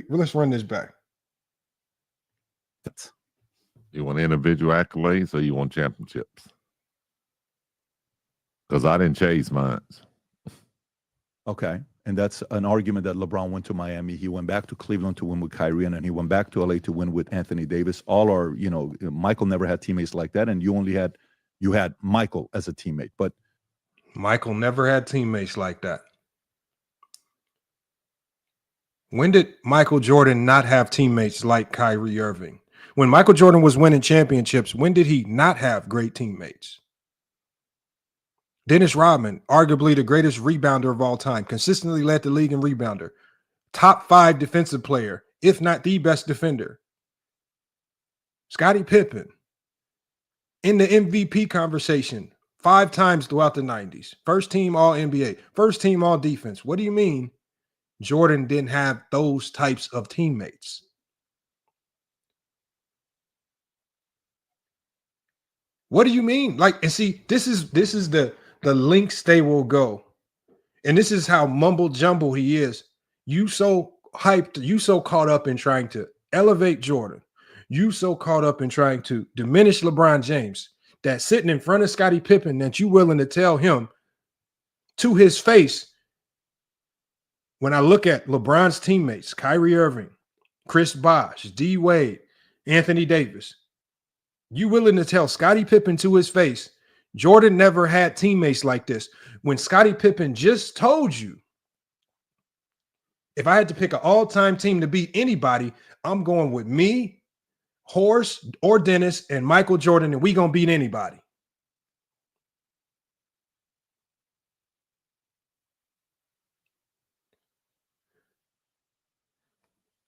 Let's run this back. You want individual accolades or you want championships? Because I didn't chase mine. Okay. And that's an argument that LeBron went to Miami. He went back to Cleveland to win with Kyrie, and then he went back to LA to win with Anthony Davis. All are, Michael never had teammates like that, and you had Michael as a teammate. But Michael never had teammates like that. When did Michael Jordan not have teammates like Kyrie Irving? When Michael Jordan was winning championships, when did he not have great teammates? Dennis Rodman, arguably the greatest rebounder of all time, consistently led the league in rebounder, top 5 defensive player, if not the best defender. Scottie Pippen, in the MVP conversation 5 times throughout the 90s, first team All-NBA, first team All-Defense. What do you mean Jordan didn't have those types of teammates? What do you mean? Like, and see, this is the links they will go. And this is how mumble jumble he is. You so hyped, you so caught up in trying to elevate Jordan. You so caught up in trying to diminish LeBron James that sitting in front of Scottie Pippen that you willing to tell him to his face, when I look at LeBron's teammates, Kyrie Irving, Chris Bosh, D. Wade, Anthony Davis, you willing to tell Scottie Pippen to his face, Jordan never had teammates like this, when Scottie Pippen just told you, if I had to pick an all-time team to beat anybody, I'm going with me, Horace, or Dennis, and Michael Jordan, and we going to beat anybody.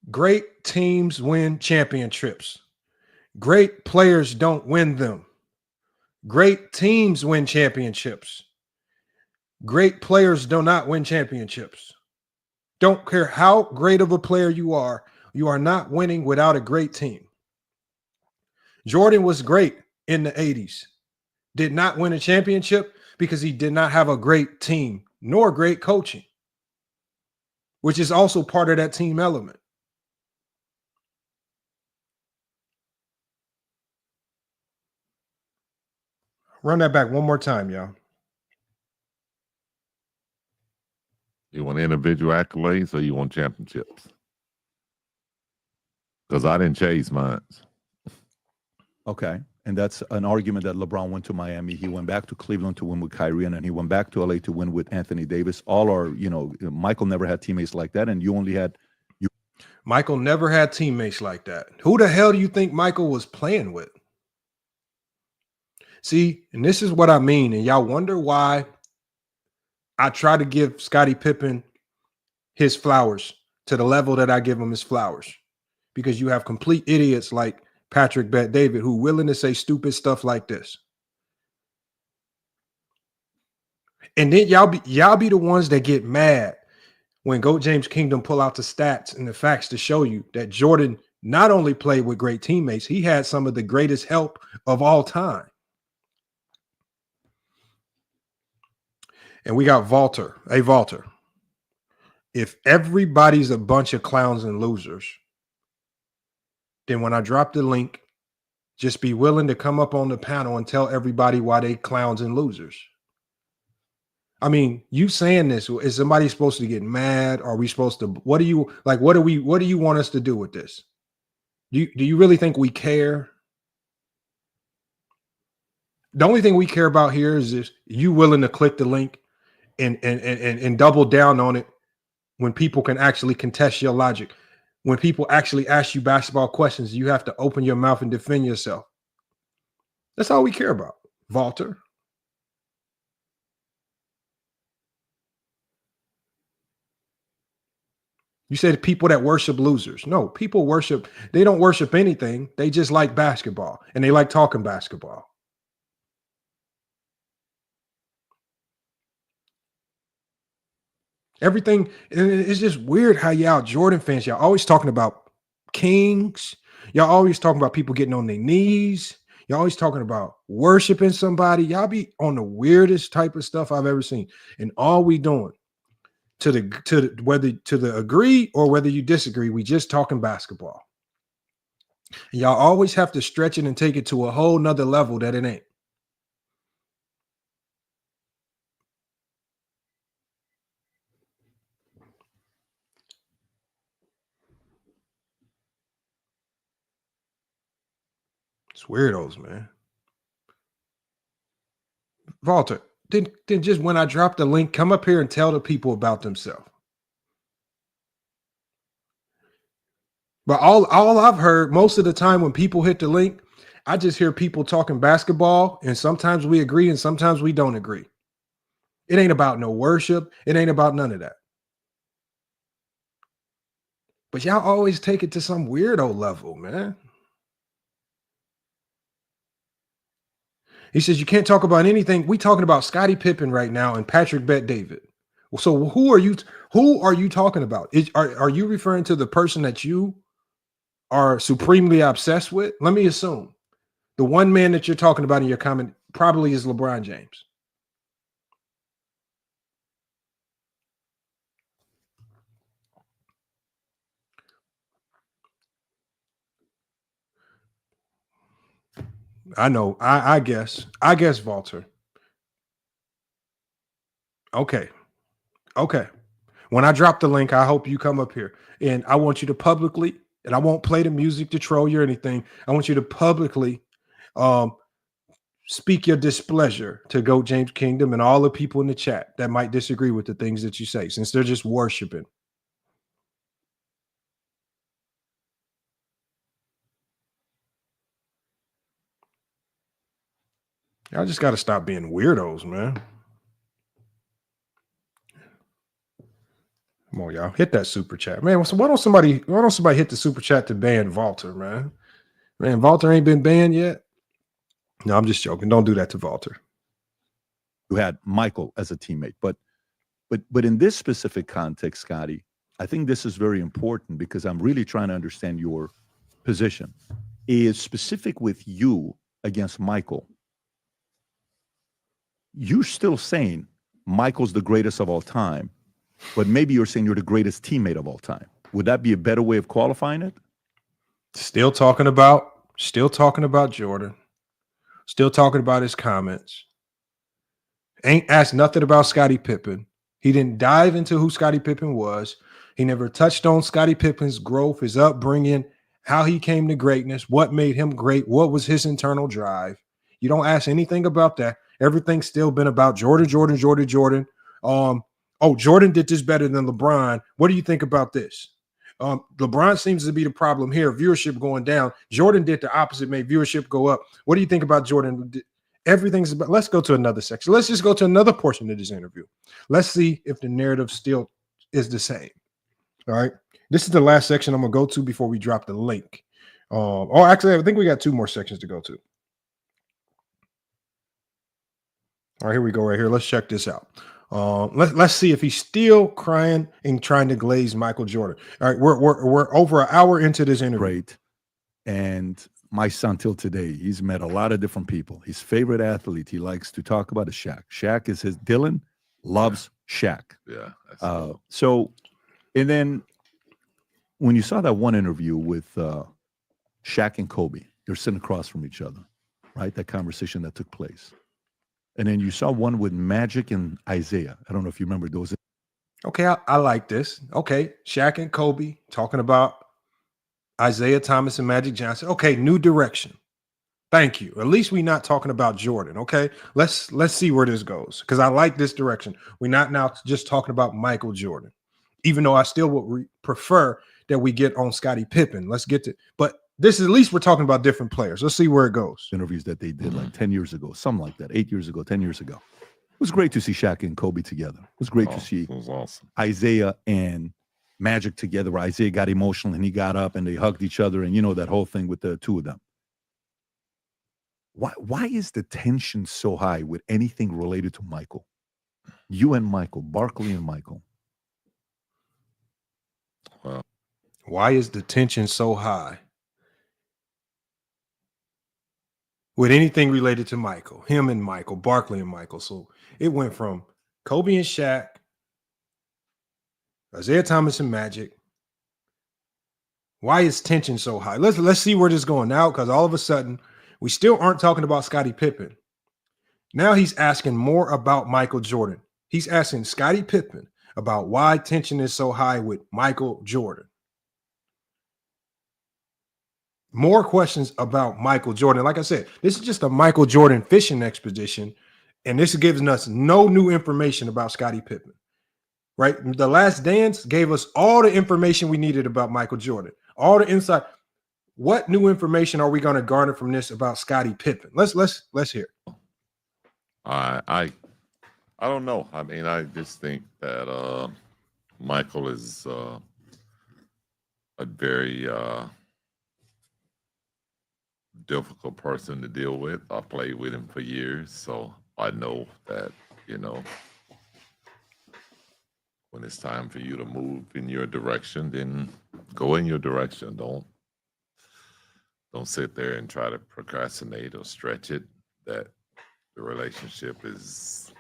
Great teams win championships. Great players don't win them. Great teams win championships. Great players do not win championships. Don't care how great of a player you are not winning without a great team. Jordan was great in the 80s. Did not win a championship, because he did not have a great team nor great coaching, which is also part of that team element. Run that back one more time, y'all. You want individual accolades or you want championships? Because I didn't chase mine. Okay. And that's an argument that LeBron went to Miami. He went back to Cleveland to win with Kyrie, and then he went back to LA to win with Anthony Davis. All are, Michael never had teammates like that, and you only had Michael never had teammates like that. Who the hell do you think Michael was playing with? See, and this is what I mean, and y'all wonder why I try to give Scottie Pippen his flowers to the level that I give him his flowers, because you have complete idiots like Patrick Bet David who willing to say stupid stuff like this. And then y'all be the ones that get mad when GOAT James Kingdom pull out the stats and the facts to show you that Jordan not only played with great teammates, he had some of the greatest help of all time. And we got Walter. Hey, Walter, if everybody's a bunch of clowns and losers, then when I drop the link, just be willing to come up on the panel and tell everybody why they clowns and losers. I mean, you saying this, is somebody supposed to get mad? Are we supposed to, what do you want us to do with this? Do you really think we care? The only thing we care about here is this, you willing to click the link and double down on it when people can actually contest your logic. When people actually ask you basketball questions, you have to open your mouth and defend yourself. That's all we care about, Walter. You said people that worship losers. No, people worship, they don't worship anything. They just like basketball and they like talking basketball. Everything, it's just weird how y'all Jordan fans, y'all always talking about kings. Y'all always talking about people getting on their knees. Y'all always talking about worshiping somebody. Y'all be on the weirdest type of stuff I've ever seen. And all we doing, whether to the agree or whether you disagree, we just talking basketball. And y'all always have to stretch it and take it to a whole nother level that it ain't. It's weirdos, man. Walter, then just when I drop the link, come up here and tell the people about themselves. But all I've heard most of the time when people hit the link, I just hear people talking basketball, and sometimes we agree and sometimes we don't agree. It ain't about no worship. It ain't about none of that. But y'all always take it to some weirdo level, man. He says, you can't talk about anything. We talking about Scottie Pippen right now and Patrick Bet David. So who are you talking about? Are you referring to the person that you are supremely obsessed with? Let me assume the one man that you're talking about in your comment probably is LeBron James. I know. I guess, Walter. Okay. When I drop the link, I hope you come up here. And I want you to publicly, and I won't play the music to troll you or anything. I want you to publicly speak your displeasure to GOAT James Kingdom and all the people in the chat that might disagree with the things that you say, since they're just worshiping. Y'all just got to stop being weirdos, man. Come on, y'all. Hit that super chat. Man, so why don't somebody hit the super chat to ban Walter, man? Man, Walter ain't been banned yet. No, I'm just joking. Don't do that to Walter. You had Michael as a teammate, but in this specific context, Scottie, I think this is very important because I'm really trying to understand your position. Is specific with you against Michael. you're still saying Michael's the greatest of all time, but maybe you're saying you're the greatest teammate of all time. Would that be a better way of qualifying it? Still talking about Jordan. Still talking about his comments. Ain't asked nothing about Scottie Pippen. He didn't dive into who Scottie Pippen was. He never touched on Scottie Pippen's growth, his upbringing, how he came to greatness, what made him great, what was his internal drive. You don't ask anything about that. Everything's still been about Jordan. Jordan did this better than LeBron. What do you think about this? LeBron seems to be the problem here. Viewership going down. Jordan did the opposite, made viewership go up. What do you think about Jordan? Everything's about. Let's go to another section. Let's just go to another portion of this interview. Let's see if the narrative still is the same. All right. This is the last section I'm going to go to before we drop the link. Actually, I think we got 2 more sections to go to. All right, here we go right here. Let's check this out. Let's see if he's still crying and trying to glaze Michael Jordan. All right, we're over an hour into this interview. Great. And my son till today, he's met a lot of different people. His favorite athlete he likes to talk about is Shaq. Shaq is his. Dylan loves Shaq. Yeah. So, and then when you saw that one interview with Shaq and Kobe, they're sitting across from each other, right? That conversation that took place. And then you saw one with Magic and Isaiah. I don't know if you remember those. Okay, I like this. Okay, Shaq and Kobe talking about Isaiah Thomas and Magic Johnson. Okay, new direction. Thank you. At least we're not talking about Jordan. Okay, let's see where this goes, because I like this direction. We're not now just talking about Michael Jordan, even though I still would prefer that we get on Scottie Pippen. Let's get to, but this is, at least we're talking about different players. Let's see where it goes. Interviews that they did like 10 years ago, something like that, 8 years ago, 10 years ago. It was great to see Shaq and Kobe together. It was great to see It was awesome. Isaiah and Magic together, where Isaiah got emotional and he got up and they hugged each other, and you know that whole thing with the two of them. Why is the tension so high with anything related to Michael? You and Michael, Barkley and Michael. Well, why is the tension so high with anything related to Michael, him and Michael, Barkley and Michael? So it went from Kobe and Shaq, Isaiah Thomas and Magic. Why is tension so high? Let's see where this is going now, because all of a sudden we still aren't talking about Scottie Pippen. Now he's asking more about Michael Jordan. He's asking Scottie Pippen about why tension is so high with Michael Jordan. More questions about Michael Jordan. Like I said, this is just a Michael Jordan fishing expedition, and this gives us no new information about Scottie Pippen, right? The Last Dance gave us all the information we needed about Michael Jordan, all the insight. What new information are we going to garner from this about Scottie Pippen? Let's hear. I don't know. I mean, I just think that Michael is a very difficult person to deal with. I played with him for years, so I know that, you know, when it's time for you to move in your direction, then go in your direction. Don't sit there and try to procrastinate or stretch it, that the relationship is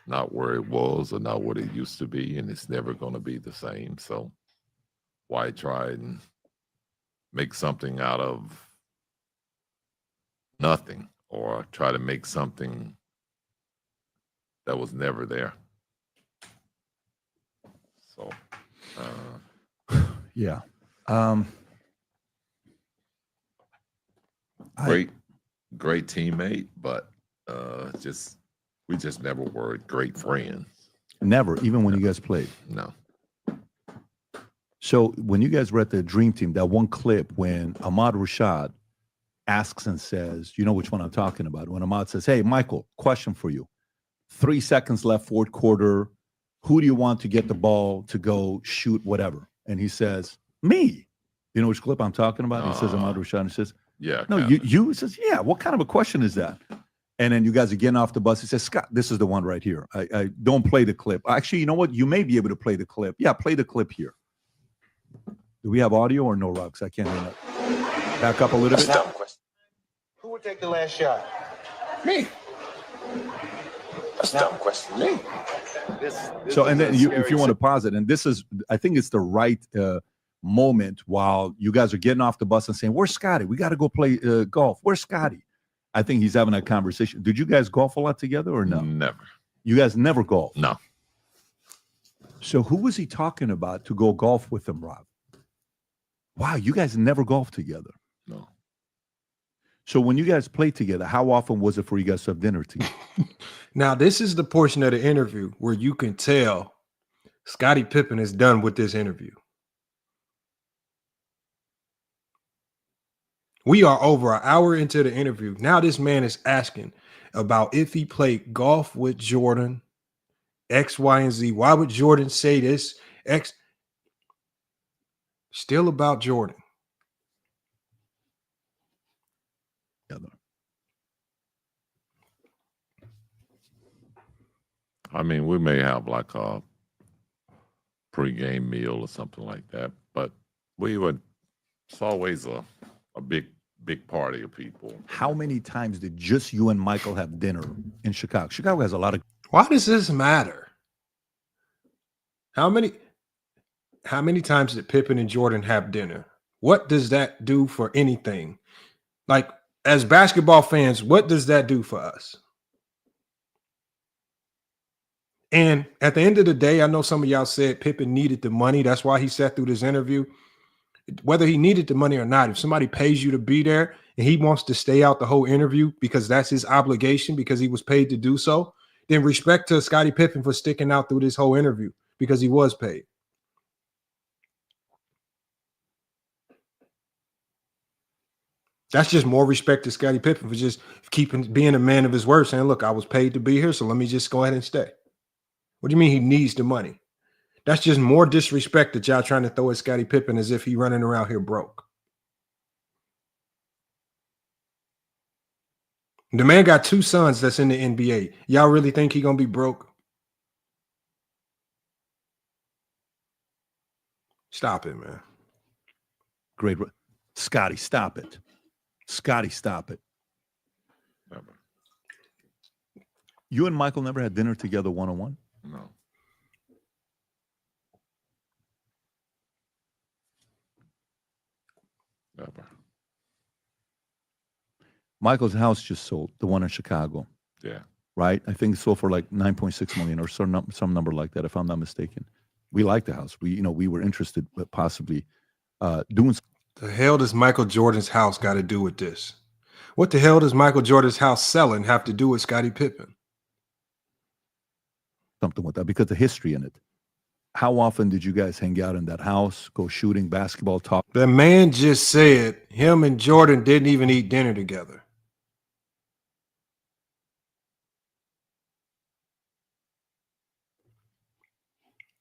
not where it was or not what it used to be, and it's never going to be the same. So why try and make something out of nothing, or try to make something that was never there? So, yeah. Great teammate, but we just never were great friends. Never, even when you guys played. No. So when you guys were at the Dream Team, that one clip when Ahmad Rashad asks and says, you know which one I'm talking about, when Ahmad says, hey, Michael, question for you. 3 seconds left, fourth quarter. Who do you want to get the ball to go shoot whatever? And he says, me. You know which clip I'm talking about? He says, Ahmad Rashad, and he says, yeah. No, you says, yeah, what kind of a question is that? And then you guys are getting off the bus. He says, Scott, this is the one right here. I don't play the clip. Actually, you know what? You may be able to play the clip. Yeah, play the clip here. Do we have audio or no, Rocks? I can't hear that. Back up a little bit. Who would take the last shot? Me. That's a dumb question to me. So, and then if you want to pause it, and this is, I think it's the right moment while you guys are getting off the bus and saying, "Where's Scottie? We got to go play golf. Where's Scottie?" I think he's having a conversation. Did you guys golf a lot together or no? Never. You guys never golf? No. So who was he talking about to go golf with him, Rob? Wow, you guys never golfed together. No. So when you guys played together, how often was it for you guys to have dinner together? Now, this is the portion of the interview where you can tell Scottie Pippen is done with this interview. We are over an hour into the interview. Now this man is asking about if he played golf with Jordan, X, Y, and Z. Why would Jordan say this? X. Still about Jordan. I mean, we may have like a pregame meal or something like that, but it's always a big party of people. How many times did just you and Michael have dinner in Chicago? Chicago has a lot of. Why does this matter? How many times did Pippen and Jordan have dinner? What does that do for anything? Like, as basketball fans, what does that do for us? And at the end of the day, I know some of y'all said Pippen needed the money. That's why he sat through this interview. Whether he needed the money or not, if somebody pays you to be there and he wants to stay out the whole interview because that's his obligation because he was paid to do so, then respect to Scottie Pippen for sticking out through this whole interview because he was paid. That's just more respect to Scottie Pippen for just being a man of his word, saying, look, I was paid to be here, so let me just go ahead and stay. What do you mean he needs the money? That's just more disrespect that y'all trying to throw at Scottie Pippen as if he running around here broke. The man got 2 sons that's in the NBA. Y'all really think he gonna be broke? Stop it, man. Great. Scottie, stop it. Scottie, stop it. Never. You and Michael never had dinner together one-on-one? No. Never. Michael's house just sold, the one in Chicago. Yeah. Right? I think it sold for like 9.6 million or some number like that, if I'm not mistaken. We like the house. We were interested, but possibly doing. The hell does Michael Jordan's house got to do with this? What the hell does Michael Jordan's house selling have to do with Scottie Pippen? Something with that, because the history in it. How often did you guys hang out in that house, go shooting, basketball, talk? The man just said him and Jordan didn't even eat dinner together.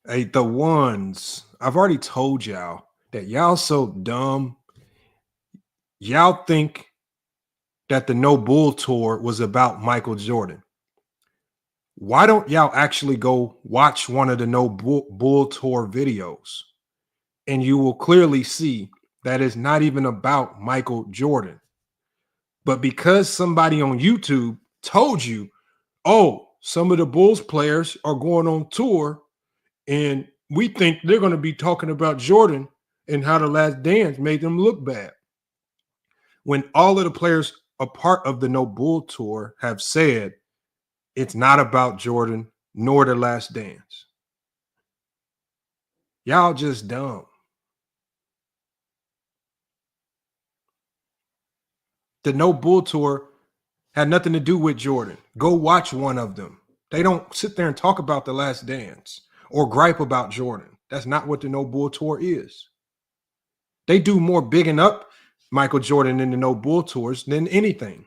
Hey, the ones, I've already told y'all that y'all so dumb. Y'all think that the No Bull Tour was about Michael Jordan. Why don't y'all actually go watch one of the No Bull Tour videos? And you will clearly see that it's not even about Michael Jordan. But because somebody on YouTube told you, oh, some of the Bulls players are going on tour, and we think they're going to be talking about Jordan and how The Last Dance made them look bad. When all of the players a part of the No Bull Tour have said it's not about Jordan nor The Last Dance. Y'all just dumb. The No Bull Tour had nothing to do with Jordan. Go watch one of them. They don't sit there and talk about The Last Dance or gripe about Jordan. That's not what the No Bull Tour is. They do more bigging up Michael Jordan in the No Bull Tours than anything.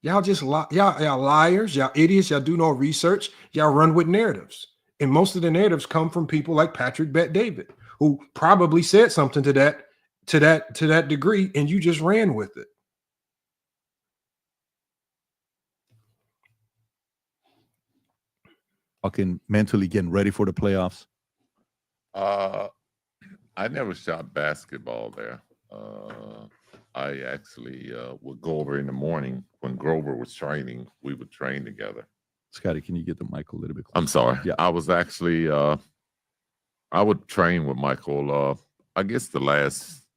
Y'all just y'all liars, y'all idiots, y'all do no research, y'all run with narratives. And most of the narratives come from people like Patrick Bet-David, who probably said something to that degree, and you just ran with it. Fucking mentally getting ready for the playoffs. I never shot basketball there. I actually would go over in the morning when Grover was training. We would train together. Scotty, can you get the mic a little bit closer? I'm sorry. Yeah. I was actually I would train with Michael. I guess the last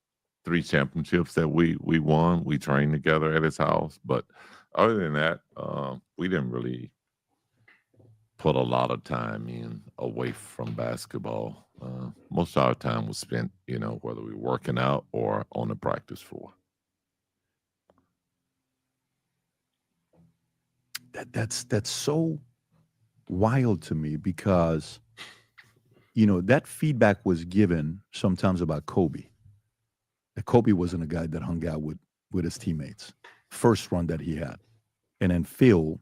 3 championships that we won, we trained together at his house. But other than that, we didn't really put a lot of time in away from basketball. Most of our time was spent, whether we were working out or on the practice floor. That's so wild to me because, that feedback was given sometimes about Kobe. That Kobe wasn't a guy that hung out with his teammates. First run that he had. And then Phil,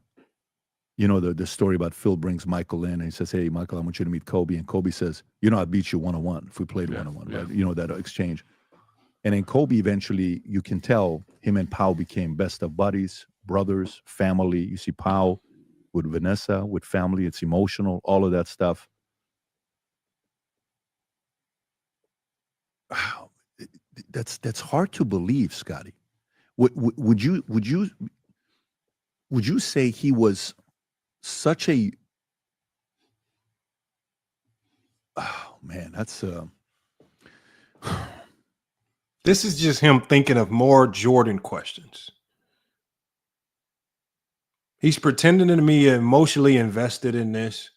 the story about Phil brings Michael in and he says, hey, Michael, I want you to meet Kobe. And Kobe says, I beat you 1-on-1 if we played 1-on-1, right? That exchange. And then Kobe eventually, you can tell him and Pau became best of buddies, brothers, family. You see Pau with Vanessa, with family. It's emotional, all of that stuff. Wow. That's hard to believe, Scotty. Would you say he was such a, oh man, that's This is just him thinking of more Jordan questions. He's pretending to be emotionally invested in this.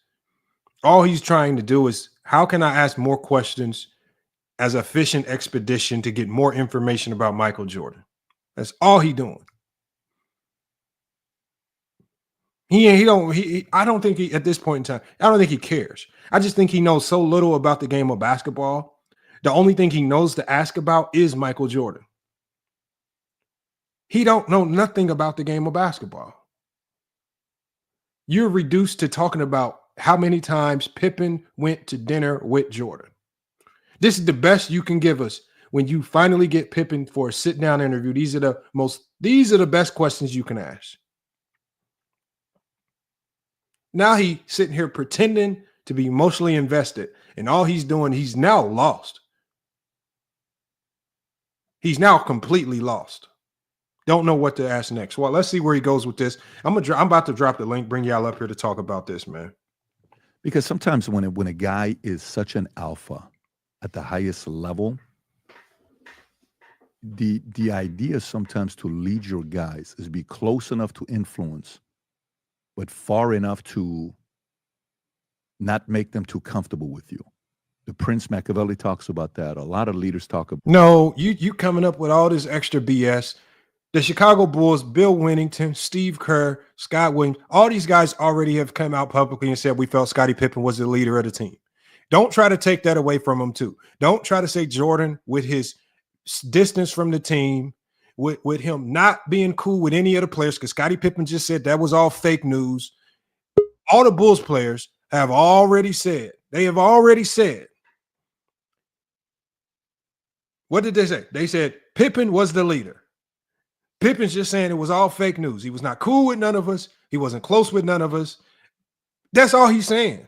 All he's trying to do is, how can I ask more questions as an efficient expedition to get more information about Michael Jordan? That's all he's doing. I don't think he, at this point in time, I don't think he cares. I just think he knows so little about the game of basketball. The only thing he knows to ask about is Michael Jordan. He don't know nothing about the game of basketball. You're reduced to talking about how many times Pippen went to dinner with Jordan. This is the best you can give us when you finally get Pippen for a sit-down interview. These are the best questions you can ask. Now he's sitting here pretending to be emotionally invested, and all he's doing, he's now lost. He's now completely lost. Don't know what to ask next. Well, let's see where he goes with this. I'm about to drop the link, bring y'all up here to talk about this, man. Because sometimes when a guy is such an alpha at the highest level, the idea sometimes to lead your guys is be close enough to influence, but far enough to not make them too comfortable with you. The Prince Machiavelli talks about that. A lot of leaders talk about. No, you coming up with all this extra BS. The Chicago Bulls, Bill Winnington, Steve Kerr, Scott Williams, all these guys already have come out publicly and said we felt Scottie Pippen was the leader of the team. Don't try to take that away from him too. Don't try to say Jordan, with his distance from the team, with him not being cool with any of the players, because Scottie Pippen just said that was all fake news. All the Bulls players have already said, what did they say? They said Pippen was the leader. Pippen's just saying it was all fake news. He was not cool with none of us. He wasn't close with none of us. That's all he's saying.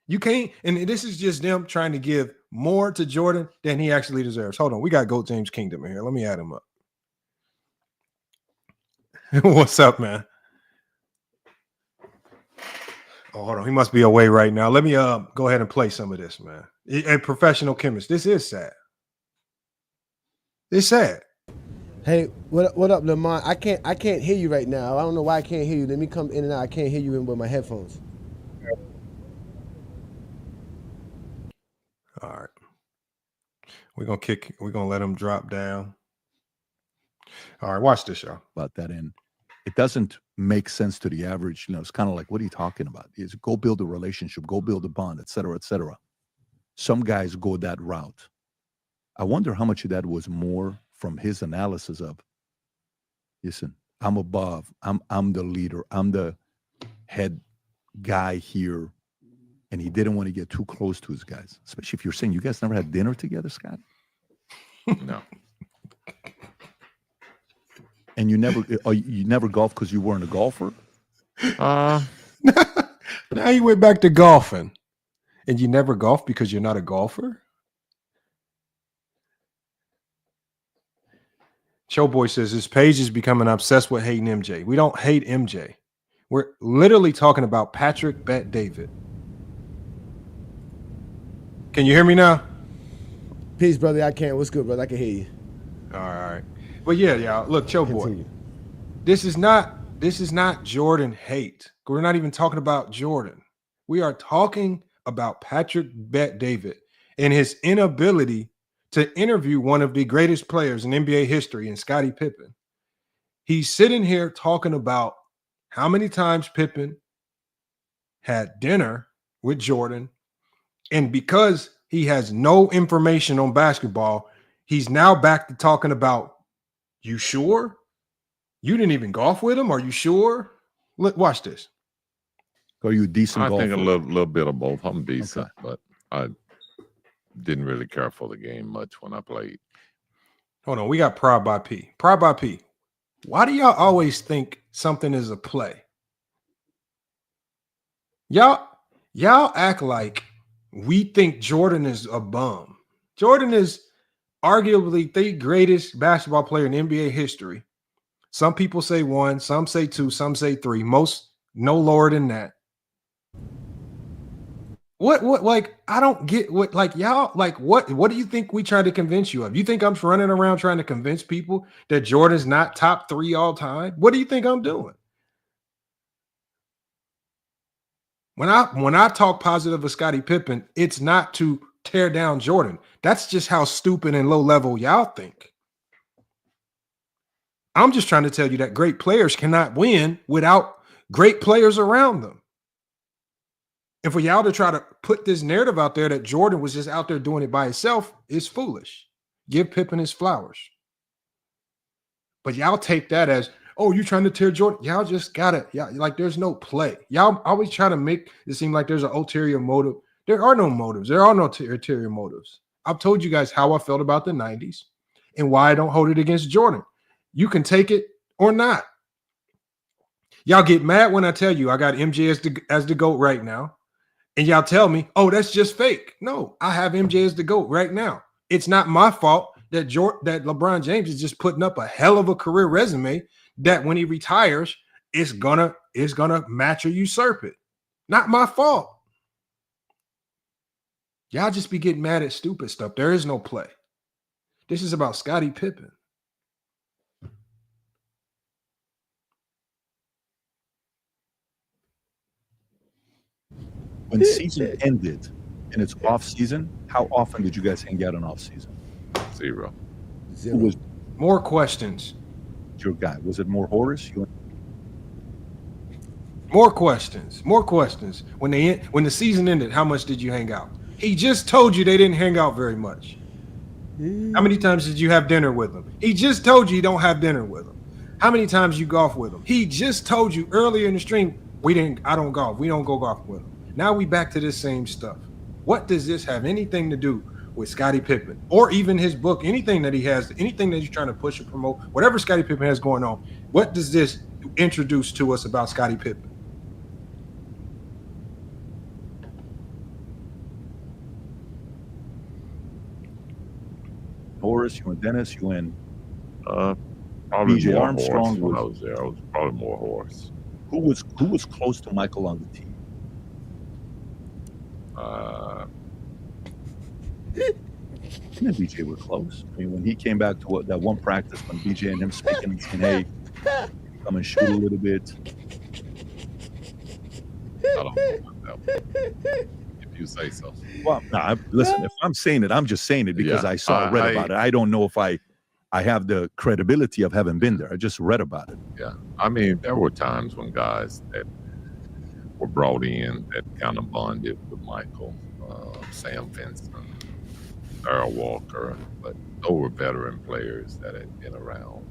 You can't, and this is just them trying to give more to Jordan than he actually deserves. Hold on, we got Goat James Kingdom in here. Let me add him up. What's up, man? Oh, hold on. He must be away right now. Let me go ahead and play some of this, man. A professional chemist. This is sad. It's sad. Hey, what up, Lamont? I can't hear you right now. I don't know why I can't hear you. Let me come in and out. I can't hear you in with my headphones. All right. We're gonna let him drop down. All right, watch this, y'all. About that, and it doesn't make sense to the average. It's kind of like, what are you talking about? Is go build a relationship, go build a bond, et cetera, et cetera. Some guys go that route. I wonder how much of that was more from his analysis of, listen, I'm above, I'm the leader, I'm the head guy here, and he didn't want to get too close to his guys. Especially if you're saying you guys never had dinner together, Scott. No. And you never golfed because you weren't a golfer? Now you went back to golfing. And you never golf because you're not a golfer? Boy says his page is becoming obsessed with hating MJ. We don't hate MJ. We're literally talking about Patrick Bet David. Can you hear me now? Peace, brother. I can. What's good, brother? I can hear you. All right. But yeah, y'all. Look, Boy. Continue. This is not Jordan hate. We're not even talking about Jordan. We are talking about Patrick Bet David and his inability to interview one of the greatest players in NBA history, in Scottie Pippen. He's sitting here talking about how many times Pippen had dinner with Jordan, and because he has no information on basketball, he's now back to talking about, you sure? You didn't even golf with him? Are you sure? Look, watch this. Are you a decent golfer? I think a little bit of both. I'm decent, but I didn't really care for the game much when I played. Hold on, we got Pride by P. Pride by P. Why do y'all always think something is a play? Y'all act like we think Jordan is a bum. Jordan is arguably the greatest basketball player in NBA history. Some people say 1, some say 2, some say 3. Most no lower than that. What like I don't get what like y'all like what do you think we try to convince you of? You think I'm running around trying to convince people that Jordan's not top 3 all time? What do you think I'm doing? When I talk positive of Scottie Pippen, it's not to tear down Jordan. That's just how stupid and low level y'all think. I'm just trying to tell you that great players cannot win without great players around them. And for y'all to try to put this narrative out there that Jordan was just out there doing it by himself is foolish. Give Pippen his flowers. But y'all take that as, oh, you trying to tear Jordan? Y'all just got it. Yeah, like there's no play. Y'all always try to make it seem like there's an ulterior motive. There are no motives. There are no ulterior motives. I've told you guys how I felt about the 90s and why I don't hold it against Jordan. You can take it or not. Y'all get mad when I tell you I got MJ as the GOAT right now. And y'all tell me, oh, that's just fake. No, I have MJ as the GOAT right now. It's not my fault that LeBron James is just putting up a hell of a career resume that when he retires, it's gonna match or usurp it. Not my fault. Y'all just be getting mad at stupid stuff. There is no play. This is about Scottie Pippen. When season ended and it's off season, how often did you guys hang out on off season? 0. Who was More questions. your guy? Was it more Horace? More questions. When the season ended, how much did you hang out? He just told you they didn't hang out very much. How many times did you have dinner with him? He just told you don't have dinner with him. How many times you golf with him? He just told you earlier in the stream, I don't golf. We don't go golf with him. Now we back to this same stuff. What does this have anything to do with Scottie Pippen or even his book, anything that he has, anything that he's trying to push or promote, whatever Scottie Pippen has going on? What does this introduce to us about Scottie Pippen? Horace, you and Dennis, you and Probably BJ more Armstrong Horace when I was there. I was probably more Horace. who was close to Michael on the team? Him and BJ were close. I mean, when he came back to that one practice when BJ and him speaking and saying, "Hey, come and shoot a little bit." I don't know about that. If you say so. Well, no, listen. If I'm saying it, I'm just saying it because Yeah, I read about it. I don't know if I have the credibility of having been there. I just read about it. Yeah. I mean, there were times when guys that were brought in that kind of bonded with Michael, Sam Vincent, Earl Walker, but those were veteran players that had been around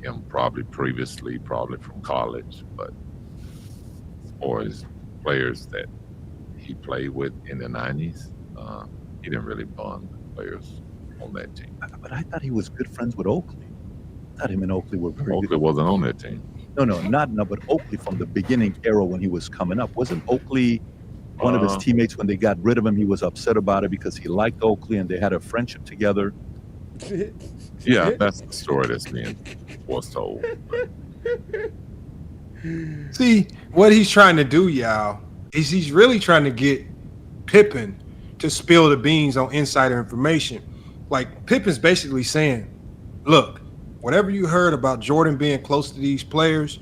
him probably previously, probably from college, but as far as players that he played with in the 90s, he didn't really bond with players on that team. But I thought he was good friends with Oakley. I thought him and Oakley were very Oakley good. wasn't on that team. No, but Oakley from the beginning era when he was coming up. Wasn't Oakley one of his teammates when they got rid of him? He was upset about it because he liked Oakley and they had a friendship together. Yeah, that's the story that's being foretold. See, what he's trying to do, y'all, is he's really trying to get Pippen to spill the beans on insider information. Like, Pippen's basically saying, look, whatever you heard about Jordan being close to these players,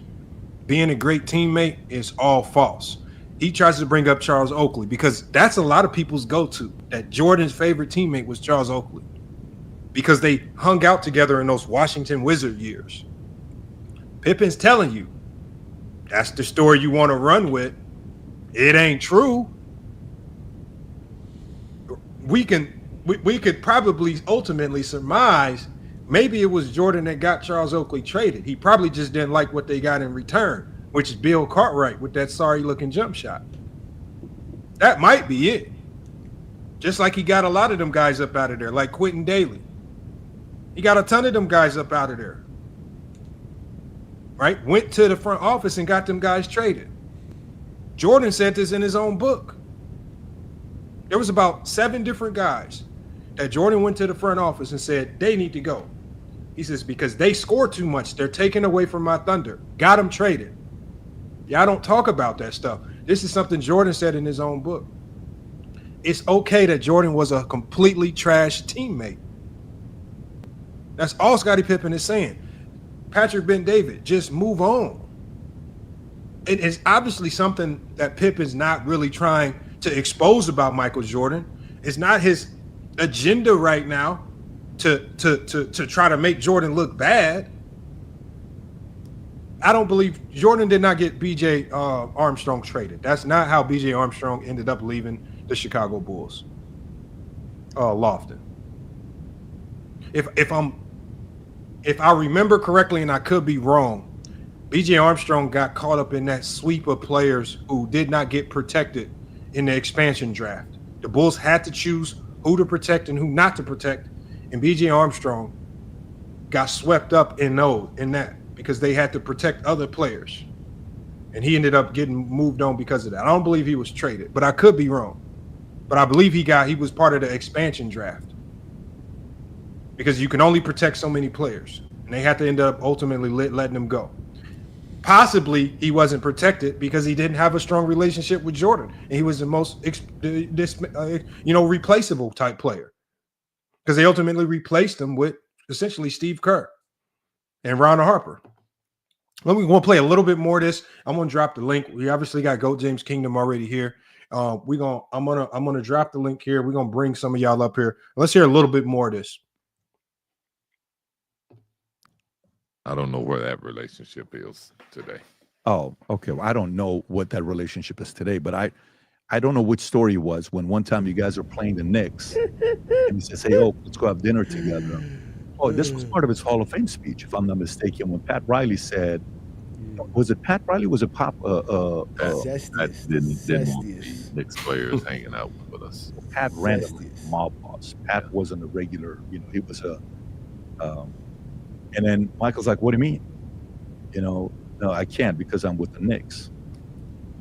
being a great teammate, is all false. He tries to bring up Charles Oakley because that's a lot of people's go-to, that Jordan's favorite teammate was Charles Oakley because they hung out together in those Washington Wizard years. Pippen's telling you, that's the story you want to run with. It ain't true. We could probably ultimately surmise maybe it was Jordan that got Charles Oakley traded. He probably just didn't like what they got in return, which is Bill Cartwright with that sorry-looking jump shot. That might be it. Just like he got a lot of them guys up out of there, like Quentin Daly. He got a ton of them guys up out of there. Right? Went to the front office and got them guys traded. Jordan said this in his own book. There was about 7 different guys that Jordan went to the front office and said, they need to go. He says, because they score too much. They're taking away from my thunder. Got them traded. Y'all don't talk about that stuff. This is something Jordan said in his own book. It's okay that Jordan was a completely trash teammate. That's all Scottie Pippen is saying. Patrick Ben-David, just move on. It is obviously something that Pippen's not really trying to expose about Michael Jordan. It's not his agenda right now to try to make Jordan look bad. I don't believe Jordan did not get B.J. Armstrong traded. That's not how B.J. Armstrong ended up leaving the Chicago Bulls. Lofton. If I remember correctly, and I could be wrong, B.J. Armstrong got caught up in that sweep of players who did not get protected in the expansion draft. The Bulls had to choose who to protect and who not to protect, and B.J. Armstrong got swept up in that because they had to protect other players, and he ended up getting moved on because of that. I don't believe he was traded, but I could be wrong. But I believe he was part of the expansion draft because you can only protect so many players, and they had to end up ultimately letting them go. Possibly he wasn't protected because he didn't have a strong relationship with Jordan, and he was the most replaceable type player because they ultimately replaced him with essentially Steve Kerr and Ron Harper. We want to play a little bit more of this. I'm gonna drop the link. We obviously got Goat James Kingdom already here. I'm gonna drop the link here. We're gonna bring some of y'all up here. Let's hear a little bit more of this. I don't know where that relationship is today. Oh, okay. Well, I don't know what that relationship is today, but I don't know which story it was when one time you guys were playing the Knicks and he says, hey, let's go have dinner together. Oh, this was part of his Hall of Fame speech, if I'm not mistaken, when Pat Riley said, was it Pat Riley? Was it Pop? That didn't want the Knicks players hanging out with us. Pat randomly mob boss. Pat wasn't a regular, he was a and then Michael's like, what do you mean? No, I can't because I'm with the Knicks.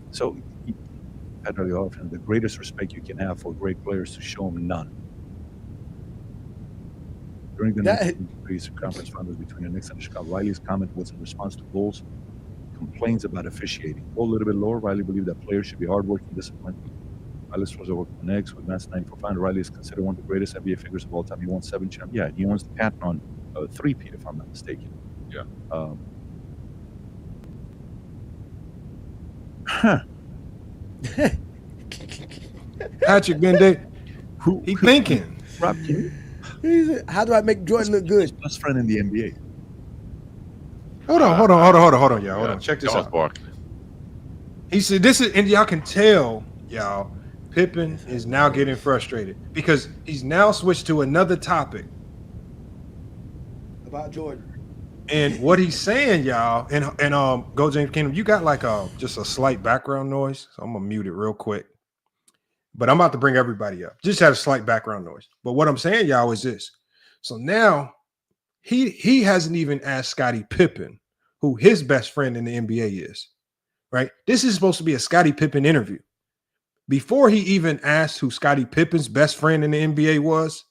So Pat Riley often the greatest respect you can have for great players to show them none. During the Knicks conference finals between the Knicks and the Chicago, Riley's comment was in response to Bulls complaints about officiating. Go a little bit lower. Riley believed that players should be hardworking, disciplined. Riley was to work with the Knicks with Matt's 94 final. Riley is considered one of the greatest NBA figures of all time. He won 7 championships. Yeah, he owns the patent on 3-peat, if I'm not mistaken. Yeah. Patrick Ben-David, he thinking. Rob, How do I make Jordan look good? His best friend in the NBA. Hold on, y'all. Hold on. Check this out. Barkley. He said this is, and y'all can tell, y'all, Pippen is now getting frustrated because he's now switched to another topic About Jordan. And what he's saying, y'all, and Go James Kingdom, you got like just a slight background noise, so I'm gonna mute it real quick. But I'm about to bring everybody up. Just had a slight background noise. But what I'm saying, y'all, is this. So now he hasn't even asked Scottie Pippen who his best friend in the NBA is, right? This is supposed to be a Scottie Pippen interview. Before he even asked who Scottie Pippen's best friend in the NBA was,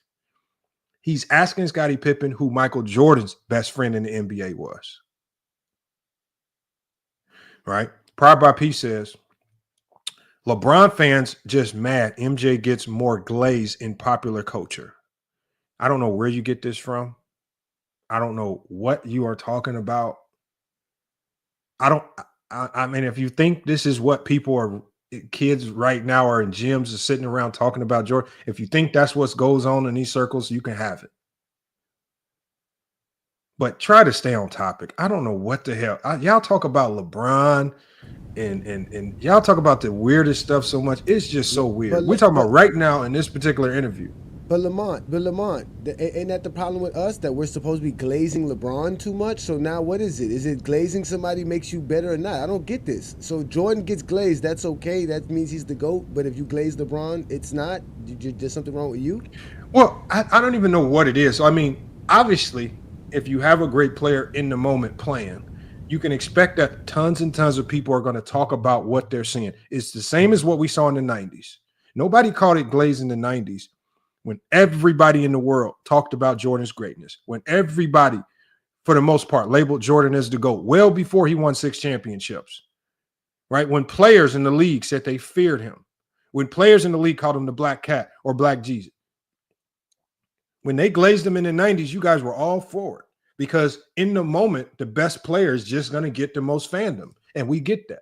He's asking Scottie Pippen who Michael Jordan's best friend in the NBA was. Right? Pride by P says, LeBron fans just mad MJ gets more glaze in popular culture. I don't know where you get this from. I don't know what you are talking about. I mean, if you think this is what kids right now are in gyms are sitting around talking about Jordan, if you think that's what goes on in these circles, you can have it. But try to stay on topic. I don't know what the hell. Y'all talk about LeBron and y'all talk about the weirdest stuff so much. It's just so weird. We're talking about right now in this particular interview. But Lamont, ain't that the problem with us, that we're supposed to be glazing LeBron too much? So now what is it? Is it glazing somebody makes you better or not? I don't get this. So Jordan gets glazed, that's okay. That means he's the GOAT. But if you glaze LeBron, it's not? There's something wrong with you? Well, I don't even know what it is. So, I mean, obviously, if you have a great player in the moment playing, you can expect that tons and tons of people are going to talk about what they're seeing. It's the same as what we saw in the 90s. Nobody called it glaze in the 90s. When everybody in the world talked about Jordan's greatness, when everybody, for the most part, labeled Jordan as the GOAT, well before he won 6 championships, right? When players in the league said they feared him, when players in the league called him the Black Cat or Black Jesus, when they glazed him in the 90s, you guys were all for it because in the moment, the best player is just going to get the most fandom, and we get that.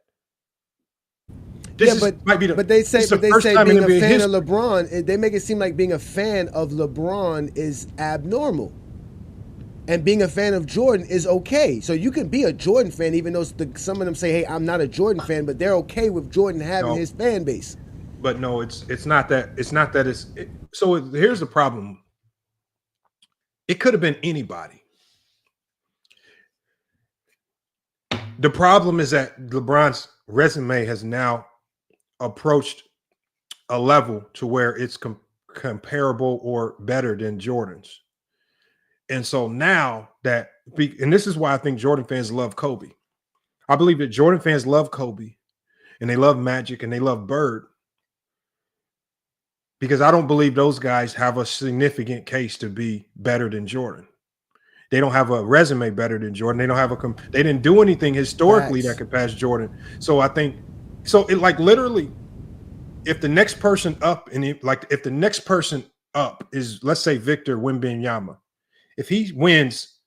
But they say being a fan of LeBron, they make it seem like being a fan of LeBron is abnormal. And being a fan of Jordan is okay. So you can be a Jordan fan, even though some of them say, hey, I'm not a Jordan fan, but they're okay with Jordan having his fan base. But no, it's not that. It's not that so here's the problem. It could have been anybody. The problem is that LeBron's resume has now approached a level to where it's comparable or better than Jordan's. And so now that, and this is why I think Jordan fans love Kobe. I believe that Jordan fans love Kobe and they love Magic and they love Bird because I don't believe those guys have a significant case to be better than Jordan. They don't have a resume better than Jordan. They don't have they didn't do anything historically that could pass Jordan. So I think, literally, if the next person up if the next person up is, let's say, Victor Wembanyama, if he wins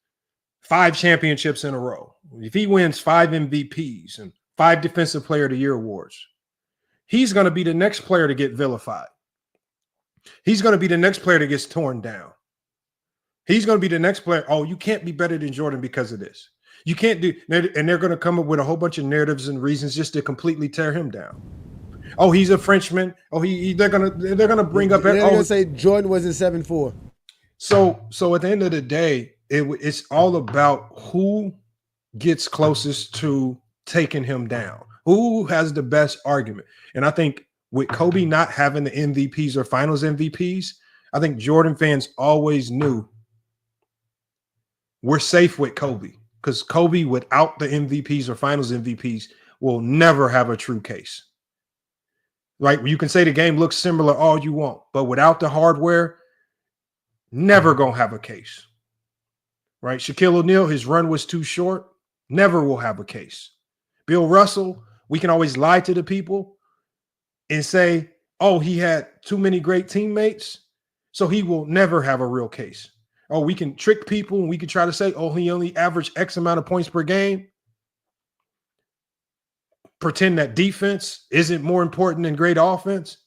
5 championships in a row, if he wins 5 MVPs and 5 Defensive Player of the Year awards, he's going to be the next player to get vilified. He's going to be the next player that gets torn down. He's going to be the next player. Oh, you can't be better than Jordan because of this. You can't do, and they're going to come up with a whole bunch of narratives and reasons just to completely tear him down. Oh, he's a Frenchman. Oh, they're gonna bring up. They're gonna say Jordan wasn't 7'4". So at the end of the day, it's all about who gets closest to taking him down, who has the best argument. And I think with Kobe not having the MVPs or Finals MVPs, I think Jordan fans always knew we're safe with Kobe. Because Kobe, without the MVPs or Finals MVPs, will never have a true case. Like, you can say the game looks similar all you want, but without the hardware, never gonna have a case. Right? Shaquille O'Neal, his run was too short, never will have a case. Bill Russell, we can always lie to the people and say, oh, he had too many great teammates, so he will never have a real case. Oh, we can trick people and we can try to say, oh, he only averaged X amount of points per game. Pretend that defense isn't more important than great offense.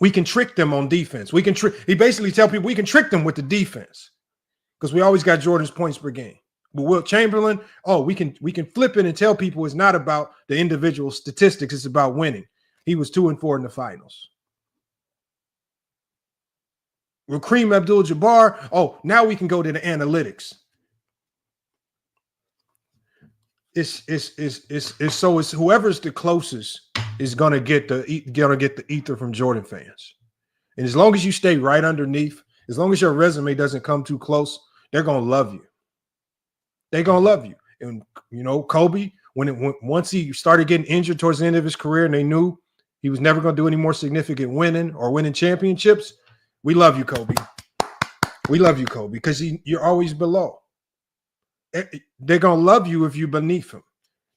We can trick them on defense. He basically tell people we can trick them with the defense because we always got Jordan's points per game. But Wilt Chamberlain, oh, we can flip it and tell people it's not about the individual statistics. It's about winning. He was 2-4 in the finals. With Kareem Abdul-Jabbar, oh, now we can go to the analytics. It's whoever's the closest is gonna get the ether from Jordan fans. And as long as you stay right underneath, as long as your resume doesn't come too close, they're gonna love you. They're gonna love you. And you know, Kobe, once he started getting injured towards the end of his career, and they knew he was never gonna do any more significant winning or winning championships. We love you, Kobe. We love you, Kobe, because you're always below. They're going to love you if you're beneath them.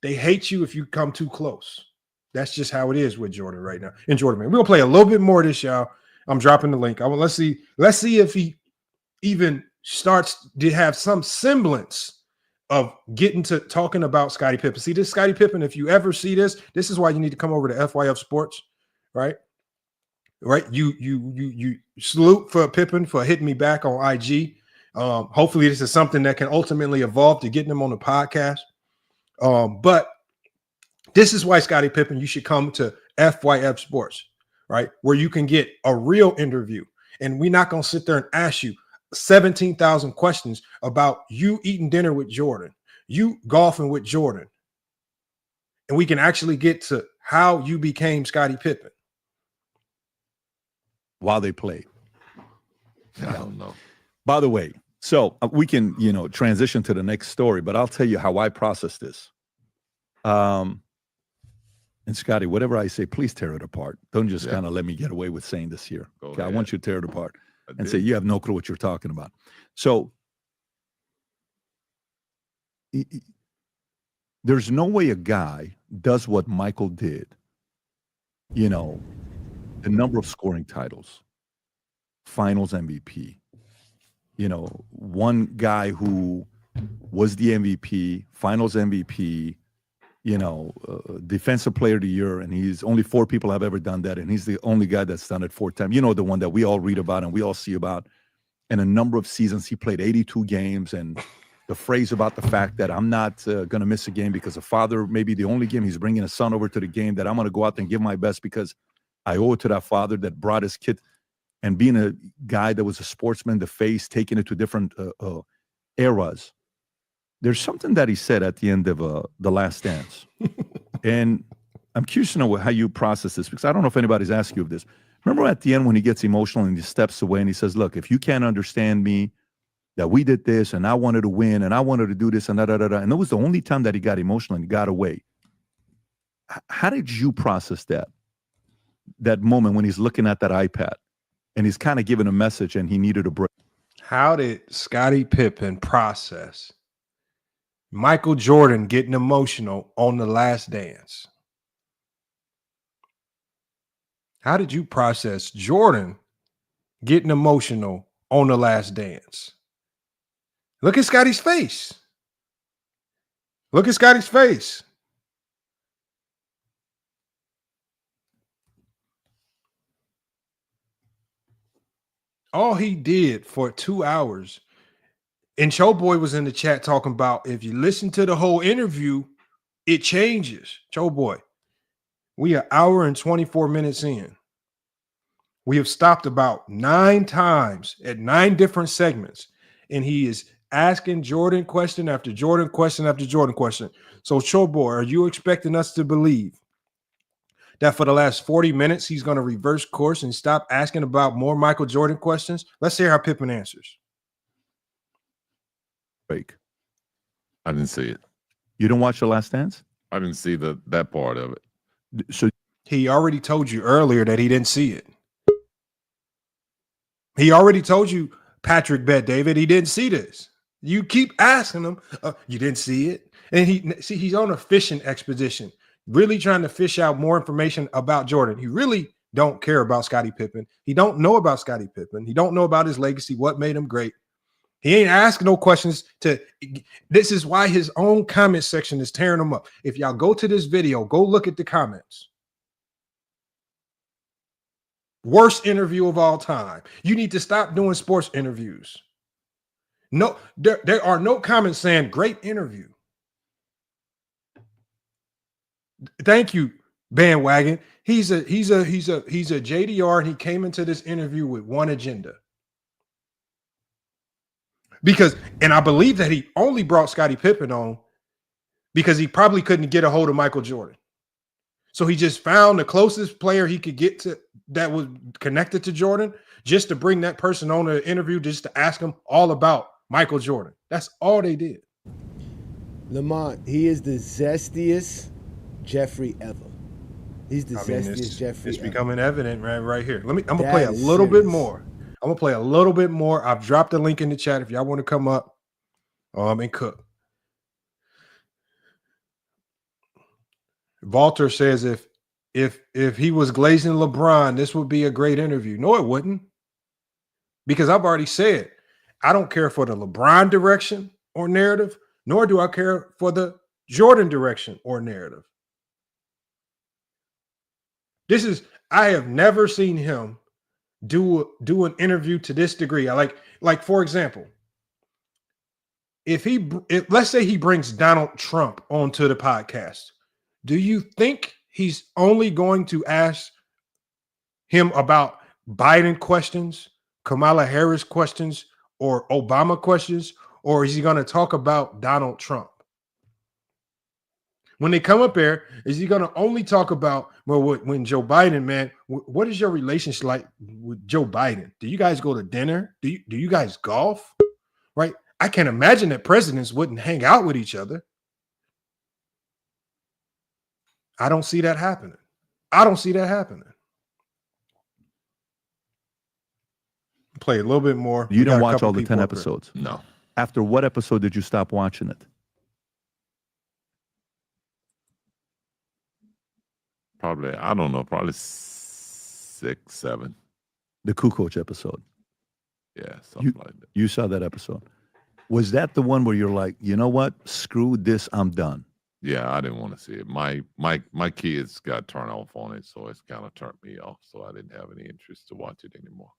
They hate you if you come too close. That's just how it is with Jordan right now. And Jordan, man, we're going to play a little bit more of this, y'all. I'm dropping the link. Let's see if he even starts to have some semblance of getting to talking about Scottie Pippen. See, this Scottie Pippen, if you ever see this is why you need to come over to FYF Sports, right? Right? You salute for Pippen for hitting me back on IG. Hopefully this is something that can ultimately evolve to getting him on the podcast. But this is why Scottie Pippen, you should come to FYF Sports, right? Where you can get a real interview. And we're not going to sit there and ask you 17,000 questions about you eating dinner with Jordan, you golfing with Jordan. And we can actually get to how you became Scottie Pippen. While they played. I don't know. By the way, so we can, transition to the next story, but I'll tell you how I process this. And Scottie, whatever I say, please tear it apart. Don't just kind of let me get away with saying this here. Okay, I want you to tear it apart and say you have no clue what you're talking about. So there's no way a guy does what Michael did. The number of scoring titles, finals MVP, one guy who was the MVP, finals MVP, defensive player of the year, and he's only 4 people have ever done that, and he's the only guy that's done it 4 times. The one that we all read about and we all see about. And a number of seasons, he played 82 games, and the phrase about the fact that I'm not going to miss a game because a father, maybe the only game he's bringing a son over to the game, that I'm going to go out and give my best because I owe it to that father that brought his kid, and being a guy that was a sportsman, the face, taking it to different eras. There's something that he said at the end of The Last Dance. And I'm curious to know how you process this, because I don't know if anybody's asked you of this. Remember at the end when he gets emotional and he steps away and he says, look, if you can't understand me, that we did this and I wanted to win and I wanted to do this and da-da-da-da. And that was the only time that he got emotional and he got away. How did you process that moment when he's looking at that iPad and he's kind of giving a message and he needed a break? How did Scottie Pippen process Michael Jordan getting emotional on The Last Dance? How did you process Jordan getting emotional on The Last Dance? Look at Scottie's face. Look at Scottie's face. All he did for 2 hours, and Showboy was in the chat talking about if you listen to the whole interview, it changes. Showboy, we are an hour and 24 minutes in. We have stopped about 9 times at 9 different segments, and he is asking Jordan question after Jordan question after Jordan question. So, Showboy, are you expecting us to believe that for the last 40 minutes, he's going to reverse course and stop asking about more Michael Jordan questions? Let's hear how Pippen answers. Break. I didn't see it. You don't watch The Last Dance? I didn't see that part of it. So he already told you earlier that he didn't see it. He already told you, Patrick Bet David, he didn't see this. You keep asking him, you didn't see it? And he's on a fishing expedition, really trying to fish out more information about Jordan. He really don't care about Scottie Pippen. He don't know about Scottie Pippen. He don't know about his legacy, what made him great. He ain't asking no questions this is why his own comment section is tearing him up. If y'all go to this video, go look at the comments. Worst interview of all time. You need to stop doing sports interviews. No, there are no comments saying great interview. Thank you, bandwagon. He's a JDR, and he came into this interview with one agenda. And I believe that he only brought Scottie Pippen on because he probably couldn't get a hold of Michael Jordan. So he just found the closest player he could get to that was connected to Jordan, just to bring that person on the interview, just to ask him all about Michael Jordan. That's all they did. Lamont, he is the zestiest Jeffrey ever. He's the zestiest Jeffrey It's ever. becoming evident right here. I'm gonna play a That is little bit serious. more. I'm gonna play a little bit more. I've dropped the link in the chat if y'all want to come up and cook. Walter says if he was glazing LeBron, this would be a great interview. No, it wouldn't. Because I've already said I don't care for the LeBron direction or narrative, nor do I care for the Jordan direction or narrative. I have never seen him do an interview to this degree. I like for example, if let's say he brings Donald Trump onto the podcast, do you think he's only going to ask him about Biden questions, Kamala Harris questions, or Obama questions, or is he going to talk about Donald Trump? When they come up there, is he going to only talk about, well, when Joe Biden, man, what is your relationship like with Joe Biden? Do you guys go to dinner? Do you guys golf? Right? I can't imagine that presidents wouldn't hang out with each other. I don't see that happening. Play a little bit more. You didn't watch all the 10 episodes? No. After what episode did you stop watching it? Probably, I don't know, probably 6, 7. The Kukoc episode. Yeah, something like that. You saw that episode. Was that the one where you're like, you know what? Screw this, I'm done. Yeah, I didn't want to see it. My kids got turned off on it, so it's kind of turned me off. So I didn't have any interest to watch it anymore.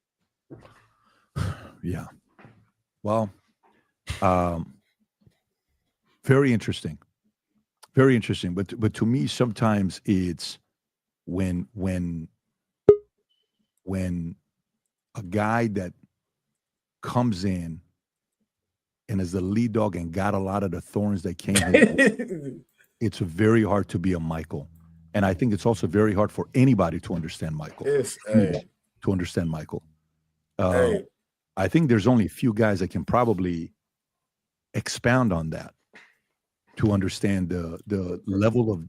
Yeah. Well, very interesting. Very interesting. But to me, sometimes it's when a guy that comes in and is the lead dog and got a lot of the thorns that came in, it's very hard to be a Michael. And I think it's also very hard for anybody to understand Michael. To understand Michael. I think there's only a few guys that can probably expound on that to understand the level of,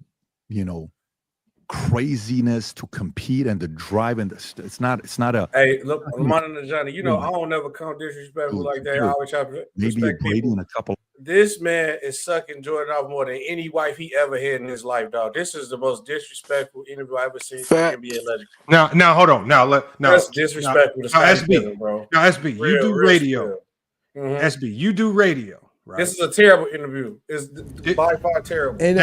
craziness to compete and the drive, and it's not a. Hey, look, Monetization, I don't never come disrespectful like that. I always have to maybe a Brady and a couple. This man is sucking Jordan off more than any wife he ever had in his life, dog. This is the most disrespectful interview I've ever seen from NBA legend. Now, hold on. That's disrespectful to SB, bro. Now, SB, you do radio. Mm-hmm. SB, you do radio. Right. This is a terrible interview. It's by far terrible. In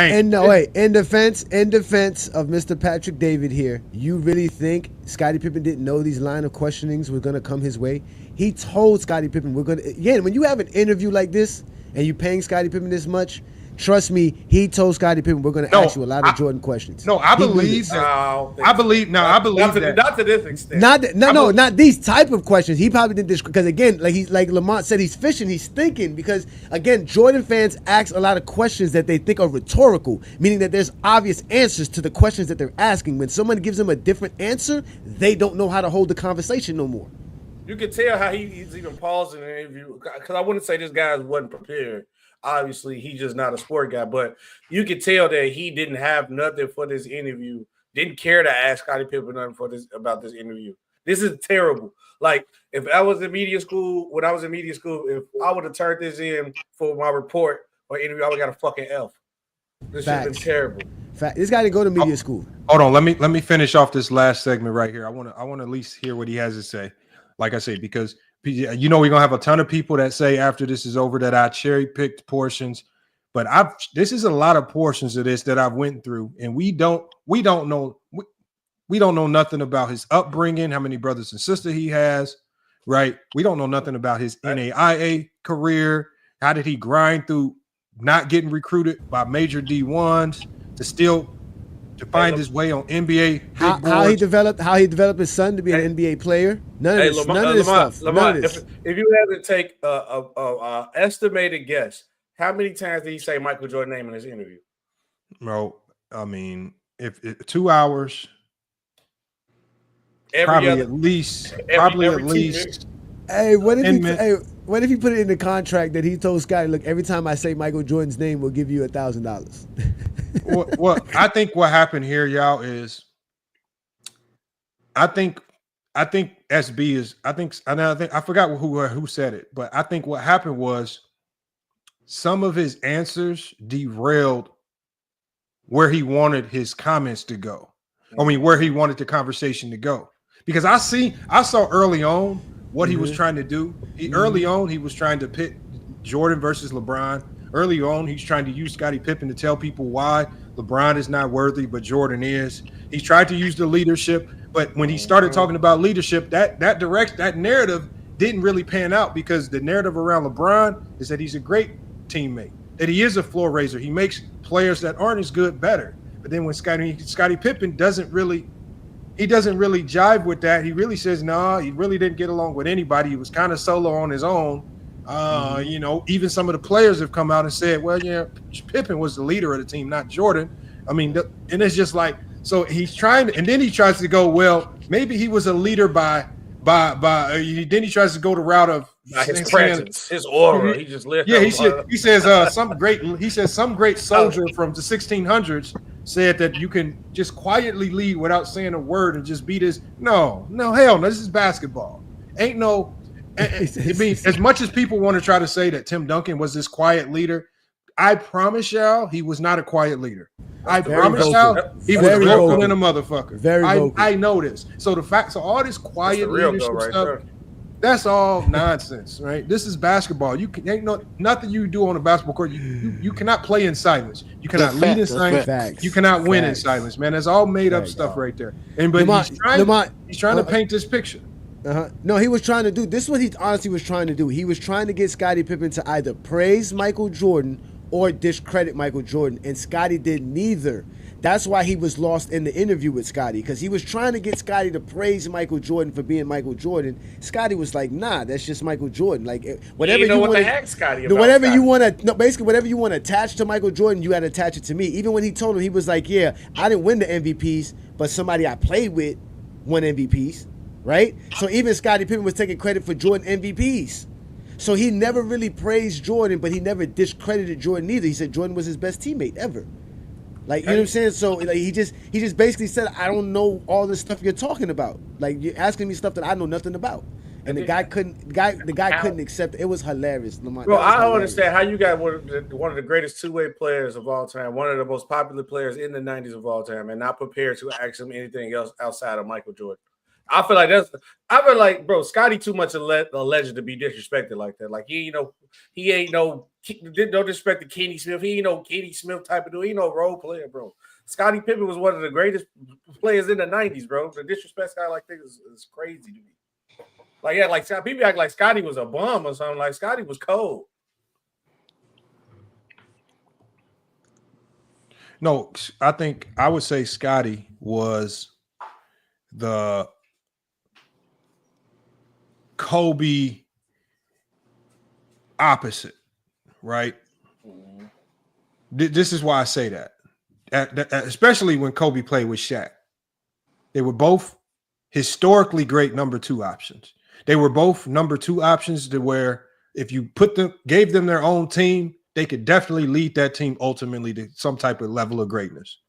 defense of Mr. Patrick David here, you really think Scottie Pippen didn't know these line of questionings were going to come his way? He told Scottie Pippen, when you have an interview like this and you're paying Scottie Pippen this much, trust me, he told Scottie Pippen we're going to ask you a lot of Jordan questions. No, I believe that. I believe that. Not to this extent. Not these type of questions. He probably did this because, again, like Lamont said, he's fishing, he's thinking, because, again, Jordan fans ask a lot of questions that they think are rhetorical, meaning that there's obvious answers to the questions that they're asking. When someone gives them a different answer, they don't know how to hold the conversation no more. You can tell how he's even pausing an interview, because I wouldn't say this guy wasn't prepared. Obviously, he's just not a sport guy, but you could tell that he didn't have nothing for this interview, didn't care to ask Scottie Pippen nothing about this interview. This is terrible. Like, if I was in media school, if I would have turned this in for my report or interview, I would have got a fucking F. This has been terrible. This guy didn't go to media school. Hold on, let me finish off this last segment right here. I want to at least hear what he has to say. Like I say, because we're gonna have a ton of people that say after this is over that I cherry picked portions, but this is a lot of portions of this that I've went through, and we don't know nothing about his upbringing, how many brothers and sisters he has, right? We don't know nothing about his NAIA career. How did he grind through not getting recruited by major D1s to find his way on NBA? How he developed his son to be an NBA player? None of this stuff. If you had to take a estimated guess, how many times did he say Michael Jordan's name in his interview? Well, I mean, if 2 hours, at least. Hey, what if he put it in the contract that he told Scottie, look, every time I say Michael Jordan's name, we'll give you $1,000. Well, I think what happened here, y'all, is I think I think SB is. I think I forgot who said it, but I think what happened was some of his answers derailed where he wanted his comments to go. I mean, where he wanted the conversation to go. Because I saw early on what he was trying to do. Early on, he was trying to pit Jordan versus LeBron. Early on, he's trying to use Scottie Pippen to tell people why LeBron is not worthy, but Jordan is. He's tried to use the leadership, but when he started talking about leadership, that narrative didn't really pan out, because the narrative around LeBron is that he's a great teammate, that he is a floor raiser. He makes players that aren't as good better. But then when Scottie Pippen doesn't really jive with that. He really says, no, he really didn't get along with anybody. He was kind of solo on his own. You know, even some of the players have come out and said, well, yeah, Pippen was the leader of the team, not Jordan. I mean, and it's just like, so he's trying to, and then he tries to go, well, maybe he was a leader then he tries to go the route of his presence, his aura. He just lit. Yeah, he says some great soldier from the 1600s said that you can just quietly lead without saying a word and just beat his. No, hell no. This is basketball. Ain't no. I mean, as much as people want to try to say that Tim Duncan was this quiet leader, I promise y'all he was not a quiet leader. I promise y'all he was vocal than a mother-fucker. Very vocal. I know this. So all this quiet leadership stuff, that's all nonsense, right? This is basketball. You can nothing you do on a basketball court. You cannot play in silence. You cannot lead in silence. You cannot win in silence, man. That's all made up stuff right there. And but he's trying to paint this picture. No, he was trying to do this. Is what he honestly was trying to do. He was trying to get Scottie Pippen to either praise Michael Jordan or discredit Michael Jordan, and Scottie did neither. That's why he was lost in the interview with Scottie, because he was trying to get Scottie to praise Michael Jordan for being Michael Jordan. Scottie was like, nah, that's just Michael Jordan. Like, whatever you want to, Scottie about whatever Scottie. You want to, no, basically whatever you want to attach to Michael Jordan, you got to attach it to me. Even when he told him, he was like, yeah, I didn't win the MVPs, but somebody I played with won MVPs, right? So even Scottie Pippen was taking credit for Jordan MVPs. So he never really praised Jordan, but he never discredited Jordan either. He said Jordan was his best teammate ever. Like, you know what I'm saying? So like he just basically said, I don't know all this stuff you're talking about. Like, you're asking me stuff that I know nothing about. And the guy couldn't accept it. It was hilarious. Bro, I don't understand how you got one of the greatest two-way players of all time, one of the most popular players in the 90s of all time, and not prepared to ask him anything else outside of Michael Jordan. I feel like, bro, Scottie too much a legend to be disrespected like that. Like, he ain't no disrespect to Kenny Smith. He ain't no Kenny Smith type of dude. He ain't no role player, bro. Scottie Pippen was one of the greatest players in the 90s, bro. The disrespect guy like this is crazy to me. Like, yeah, like people act like Scottie was a bum or something. Like, Scottie was cold. No, I think I would say Scottie was the Kobe opposite, right? Mm-hmm. This is why I say that. Especially when Kobe played with Shaq. They were both historically great number two options. They were both number two options to where if you gave them their own team, they could definitely lead that team ultimately to some type of level of greatness,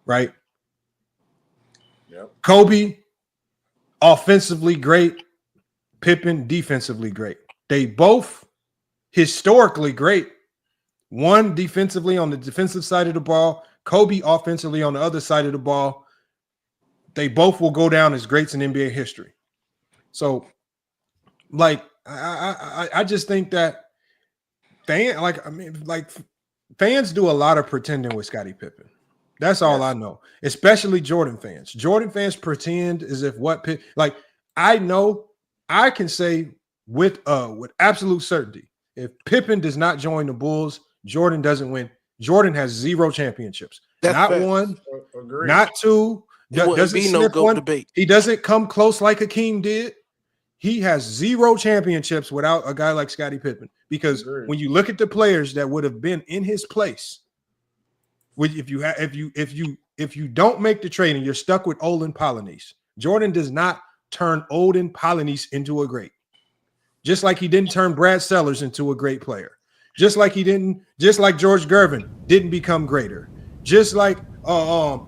right? Yep. Kobe, offensively great. Pippen, defensively great. They both historically great. One defensively on the defensive side of the ball, Kobe offensively on the other side of the ball. They both will go down as greats in NBA history. So, like, I just think that fans do a lot of pretending with Scottie Pippen. That's all I know. Especially Jordan fans. Jordan fans pretend as if I know. I can say with absolute certainty, if Pippen does not join the Bulls, Jordan doesn't win. Jordan has 0 championships. That's not fair. One, agreed. Not two. Doesn't be no GOAT debate. He doesn't come close like Hakeem did. He has 0 championships without a guy like Scottie Pippen. Because when you look at the players that would have been in his place, if you don't make the trade and you're stuck with Olin Polynice, Jordan does not turn Olin Polynice into a great. Just like he didn't turn Brad Sellers into a great player. Just like George Gervin didn't become greater. Just like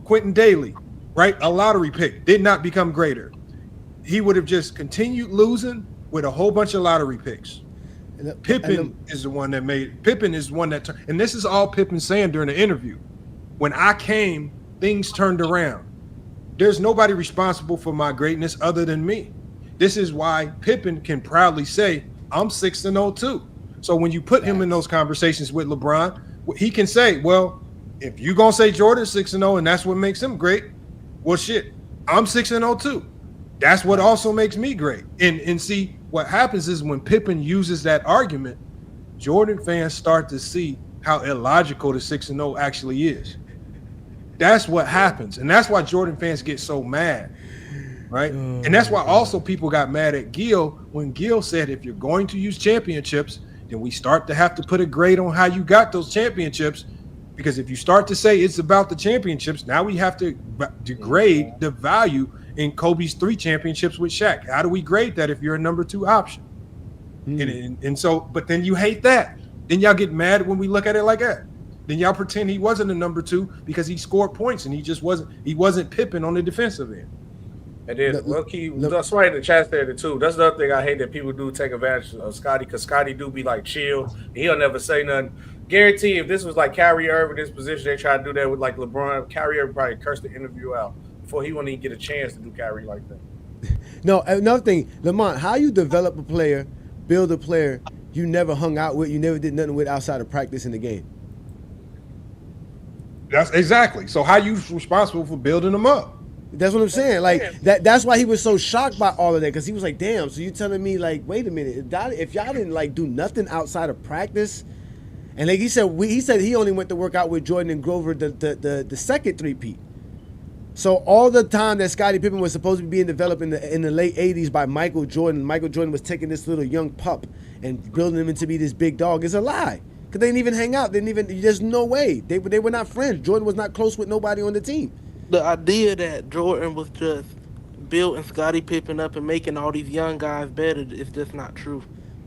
Quentin Daly, right? A lottery pick, did not become greater. he would have just continued losing with a whole bunch of lottery picks. Pippen is the one that made. Pippen is one that and this is all Pippen saying during the interview. When I came, things turned around. There's nobody responsible for my greatness other than me. This is why Pippen can proudly say, I'm 6-0 too. So when you put him in those conversations with LeBron, he can say, well, if you're going to say Jordan's 6-0 and that's what makes him great, well, shit, I'm 6-0 too. That's what also makes me great. And see, what happens is when Pippen uses that argument, Jordan fans start to see how illogical the 6-0 actually is. That's what happens. And that's why Jordan fans get so mad, right? And that's why also people got mad at Gil when Gil said, if you're going to use championships, then we start to have to put a grade on how you got those championships. Because if you start to say it's about the championships, now we have to degrade the value in Kobe's 3 championships with Shaq. How do we grade that if you're a number 2 option? And so, but then you hate that. Then y'all get mad when we look at it like that. Then y'all pretend he wasn't a number 2 because he scored points and he wasn't Pippen on the defensive end. And then low-key, that's right in the chat there too. That's the other thing I hate that people do take advantage of Scottie, because Scottie do be like chill. He'll never say nothing. Guarantee if this was like Kyrie Irving, this position, they try to do that with like LeBron. Kyrie Irving probably cursed the interview out before he wouldn't even get a chance to do Kyrie like that. No, another thing, Lamont, how you develop a player, build a player you never hung out with, you never did nothing with outside of practice in the game. That's exactly. So how you responsible for building them up? That's what I'm saying. Like that's why he was so shocked by all of that, because he was like, "Damn!" So you telling me like, wait a minute, if y'all didn't like do nothing outside of practice, and like he said he only went to work out with Jordan and Grover the second 3-peat. So all the time that Scottie Pippen was supposed to be being developed in the late 80s by Michael Jordan was taking this little young pup and building him into be this big dog is a lie. Because they didn't even hang out. There's no way. They were not friends. Jordan was not close with nobody on the team. The idea that Jordan was just building Scottie Pippen up and making all these young guys better is just not true.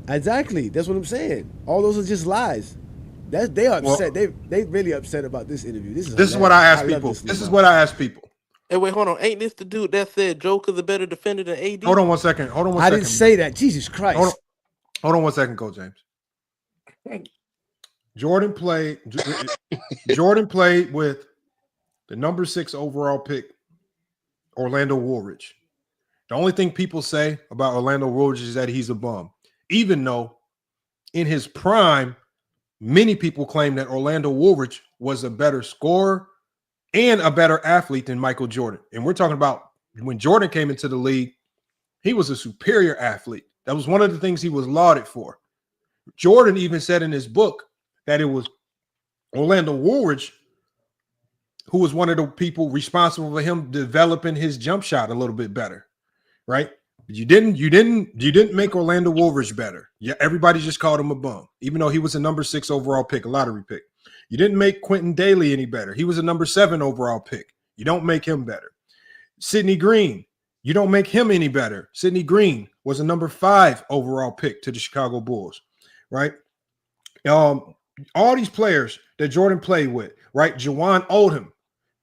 Exactly. That's what I'm saying. All those are just lies. They are upset. They really upset about this interview. This is what I ask people. This is what I ask people. Hey, wait, hold on. Ain't this the dude that said Joker's a better defender than AD? Hold on one second. I didn't say that. Jesus Christ. Hold on one second, Coach James. Jordan played with the number 6 overall pick, Orlando Woolridge. The only thing people say about Orlando Woolridge is that he's a bum, even though in his prime, many people claim that Orlando Woolridge was a better scorer and a better athlete than Michael Jordan. And we're talking about when Jordan came into the league, he was a superior athlete. That was one of the things he was lauded for. Jordan even said in his book that it was Orlando Woolridge who was one of the people responsible for him developing his jump shot a little bit better, right? But you didn't make Orlando Woolridge better. Yeah, everybody just called him a bum, even though he was a number 6 overall pick, a lottery pick. You didn't make Quentin Daly any better. He was a number 7 overall pick. You don't make him better. Sidney Green, you don't make him any better. Sidney Green was a number 5 overall pick to the Chicago Bulls, right? All these players that Jordan played with, right? Jawan Oldham,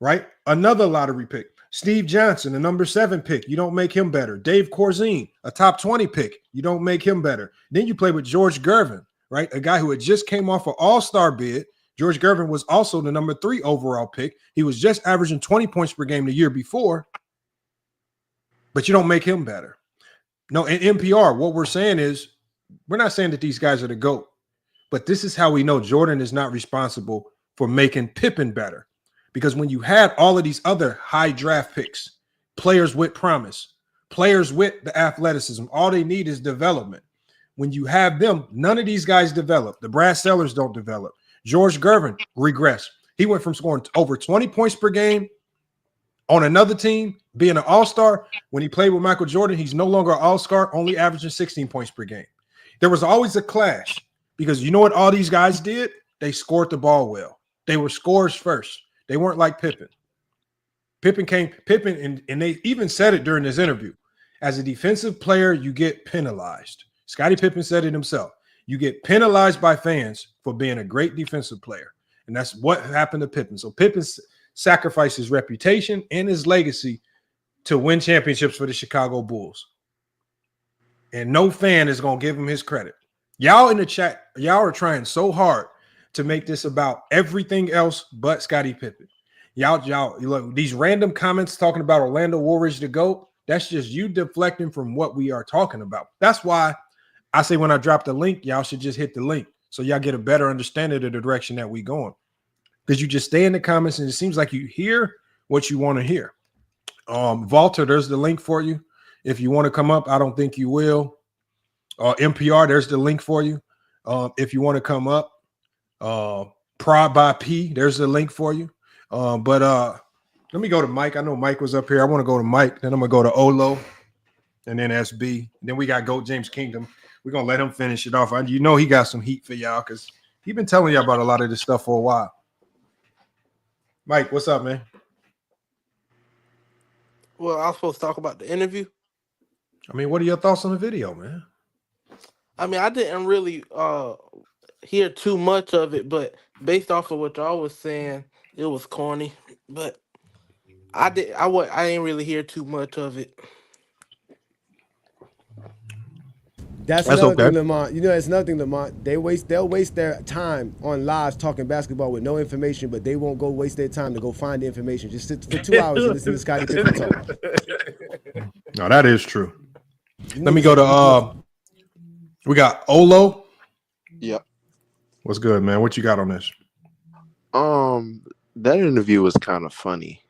right? Another lottery pick. Steve Johnson, a number 7 pick. You don't make him better. Dave Corzine, a top 20 pick. You don't make him better. Then you play with George Gervin, right? A guy who had just came off an all-star bid. George Gervin was also the number 3 overall pick. He was just averaging 20 points per game the year before, but you don't make him better. No, in NPR, what we're saying is we're not saying that these guys are the GOAT, but this is how we know Jordan is not responsible for making Pippen better. Because when you had all of these other high draft picks, players with promise, players with the athleticism, all they need is development. When you have them, none of these guys develop. The Brad Sellers don't develop. George Gervin regressed. He went from scoring over 20 points per game on another team, being an all-star. When he played with Michael Jordan, he's no longer an all-star, only averaging 16 points per game. There was always a clash because you know what all these guys did? They scored the ball well. They were scorers first. They weren't like Pippen. Pippen, and they even said it during this interview. As a defensive player, you get penalized. Scottie Pippen said it himself. You get penalized by fans for being a great defensive player. And that's what happened to Pippen. So Pippen sacrificed his reputation and his legacy to win championships for the Chicago Bulls. And no fan is going to give him his credit. Y'all in the chat, y'all are trying so hard to make this about everything else but Scottie Pippen. Y'all, look, these random comments talking about Orlando Warriors to go, that's just you deflecting from what we are talking about. That's why I say when I drop the link, y'all should just hit the link so y'all get a better understanding of the direction that we going. Because you just stay in the comments and it seems like you hear what you want to hear. Walter, there's the link for you. If you want to come up, I don't think you will. NPR, there's the link for you. If you want to come up, Prod by P, there's the link for you. But let me go to Mike. I know Mike was up here. I want to go to Mike. Then I'm going to go to Olo and then SB. Then we got Goat James Kingdom. We're going to let him finish it off. You know he got some heat for y'all because he's been telling y'all about a lot of this stuff for a while. Mike, what's up, man? Well, I was supposed to talk about the interview. I mean, what are your thoughts on the video, man? I mean, I didn't really hear too much of it, but based off of what y'all was saying, it was corny. But I didn't really hear too much of it. That's another thing, Lamont. You know, it's nothing, Lamont. They'll waste their time on lives talking basketball with no information, but they won't go waste their time to go find the information. Just sit for 2 hours and listen to Scottie Pippen talk. No, that is true. Let me go to we got Olo. Yep. What's good, man? What you got on this? That interview was kind of funny.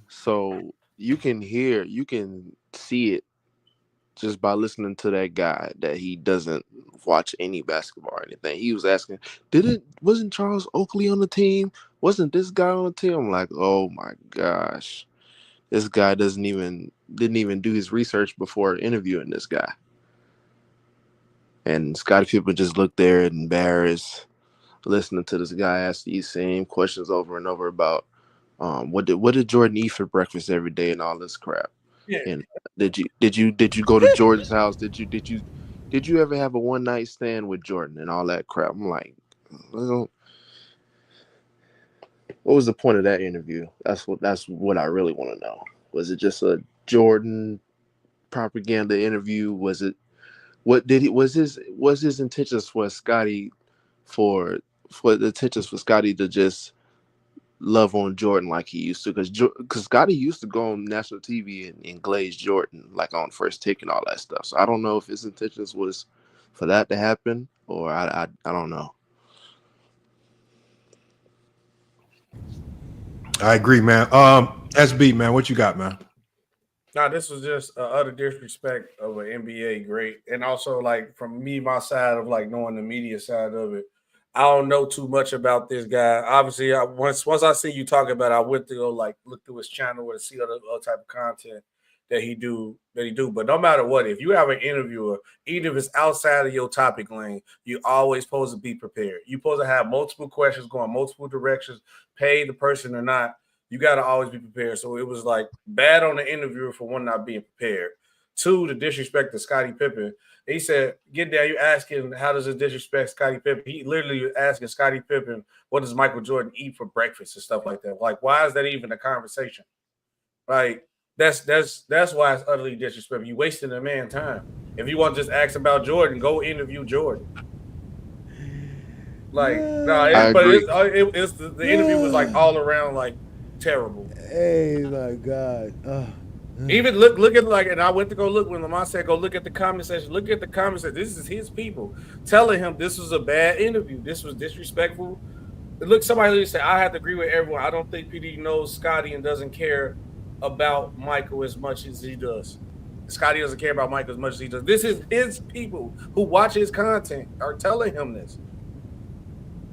So you can see it just by listening to that guy that he doesn't watch any basketball or anything. He was asking, wasn't Charles Oakley on the team? Wasn't this guy on the team? I'm like, oh my gosh. This guy didn't even do his research before interviewing this guy. And Scottie Pippen just looked there embarrassed, listening to this guy ask these same questions over and over about what did Jordan eat for breakfast every day and all this crap. Yeah. And did you go to Jordan's house? Did you ever have a one night stand with Jordan and all that crap? I'm like, what was the point of that interview? That's what I really want to know. Was it just a Jordan propaganda interview? Was his intentions for Scottie to just love on Jordan like he used to? Because Scottie used to go on national TV and glaze Jordan like on First Take and all that stuff. So I don't know if his intentions was for that to happen or I don't know. I agree, man. SB, man, what you got, man? No, this was just utter disrespect of an NBA great. And also, like, from me, my side of, like, knowing the media side of it, I don't know too much about this guy. Obviously, once I see you talking about it, I went to go, like, look through his channel and see other type of content that he do. But no matter what, if you have an interviewer, even if it's outside of your topic lane, you always supposed to be prepared. You're supposed to have multiple questions going multiple directions, pay the person or not. You got to always be prepared. So it was like bad on the interviewer for one not being prepared. Two, the disrespect to Scottie Pippen. He said, get there, you asking how does it disrespect Scottie Pippen? He literally was asking Scottie Pippen, what does Michael Jordan eat for breakfast and stuff like that? Like, why is that even a conversation? Like, that's why it's utterly disrespectful. You wasting a man's time. If you want to just ask about Jordan, go interview Jordan. Like, the interview was like all around like terrible. Hey, my God. Even look at like, and I went to go look when Lamont said, go look at the comment section. Look at the comment section. This is his people telling him this was a bad interview. This was disrespectful. Look, somebody literally said, I have to agree with everyone. I don't think PD knows Scottie and doesn't care about Michael as much as he does. Scottie doesn't care about Michael as much as he does. This is his people who watch his content are telling him this.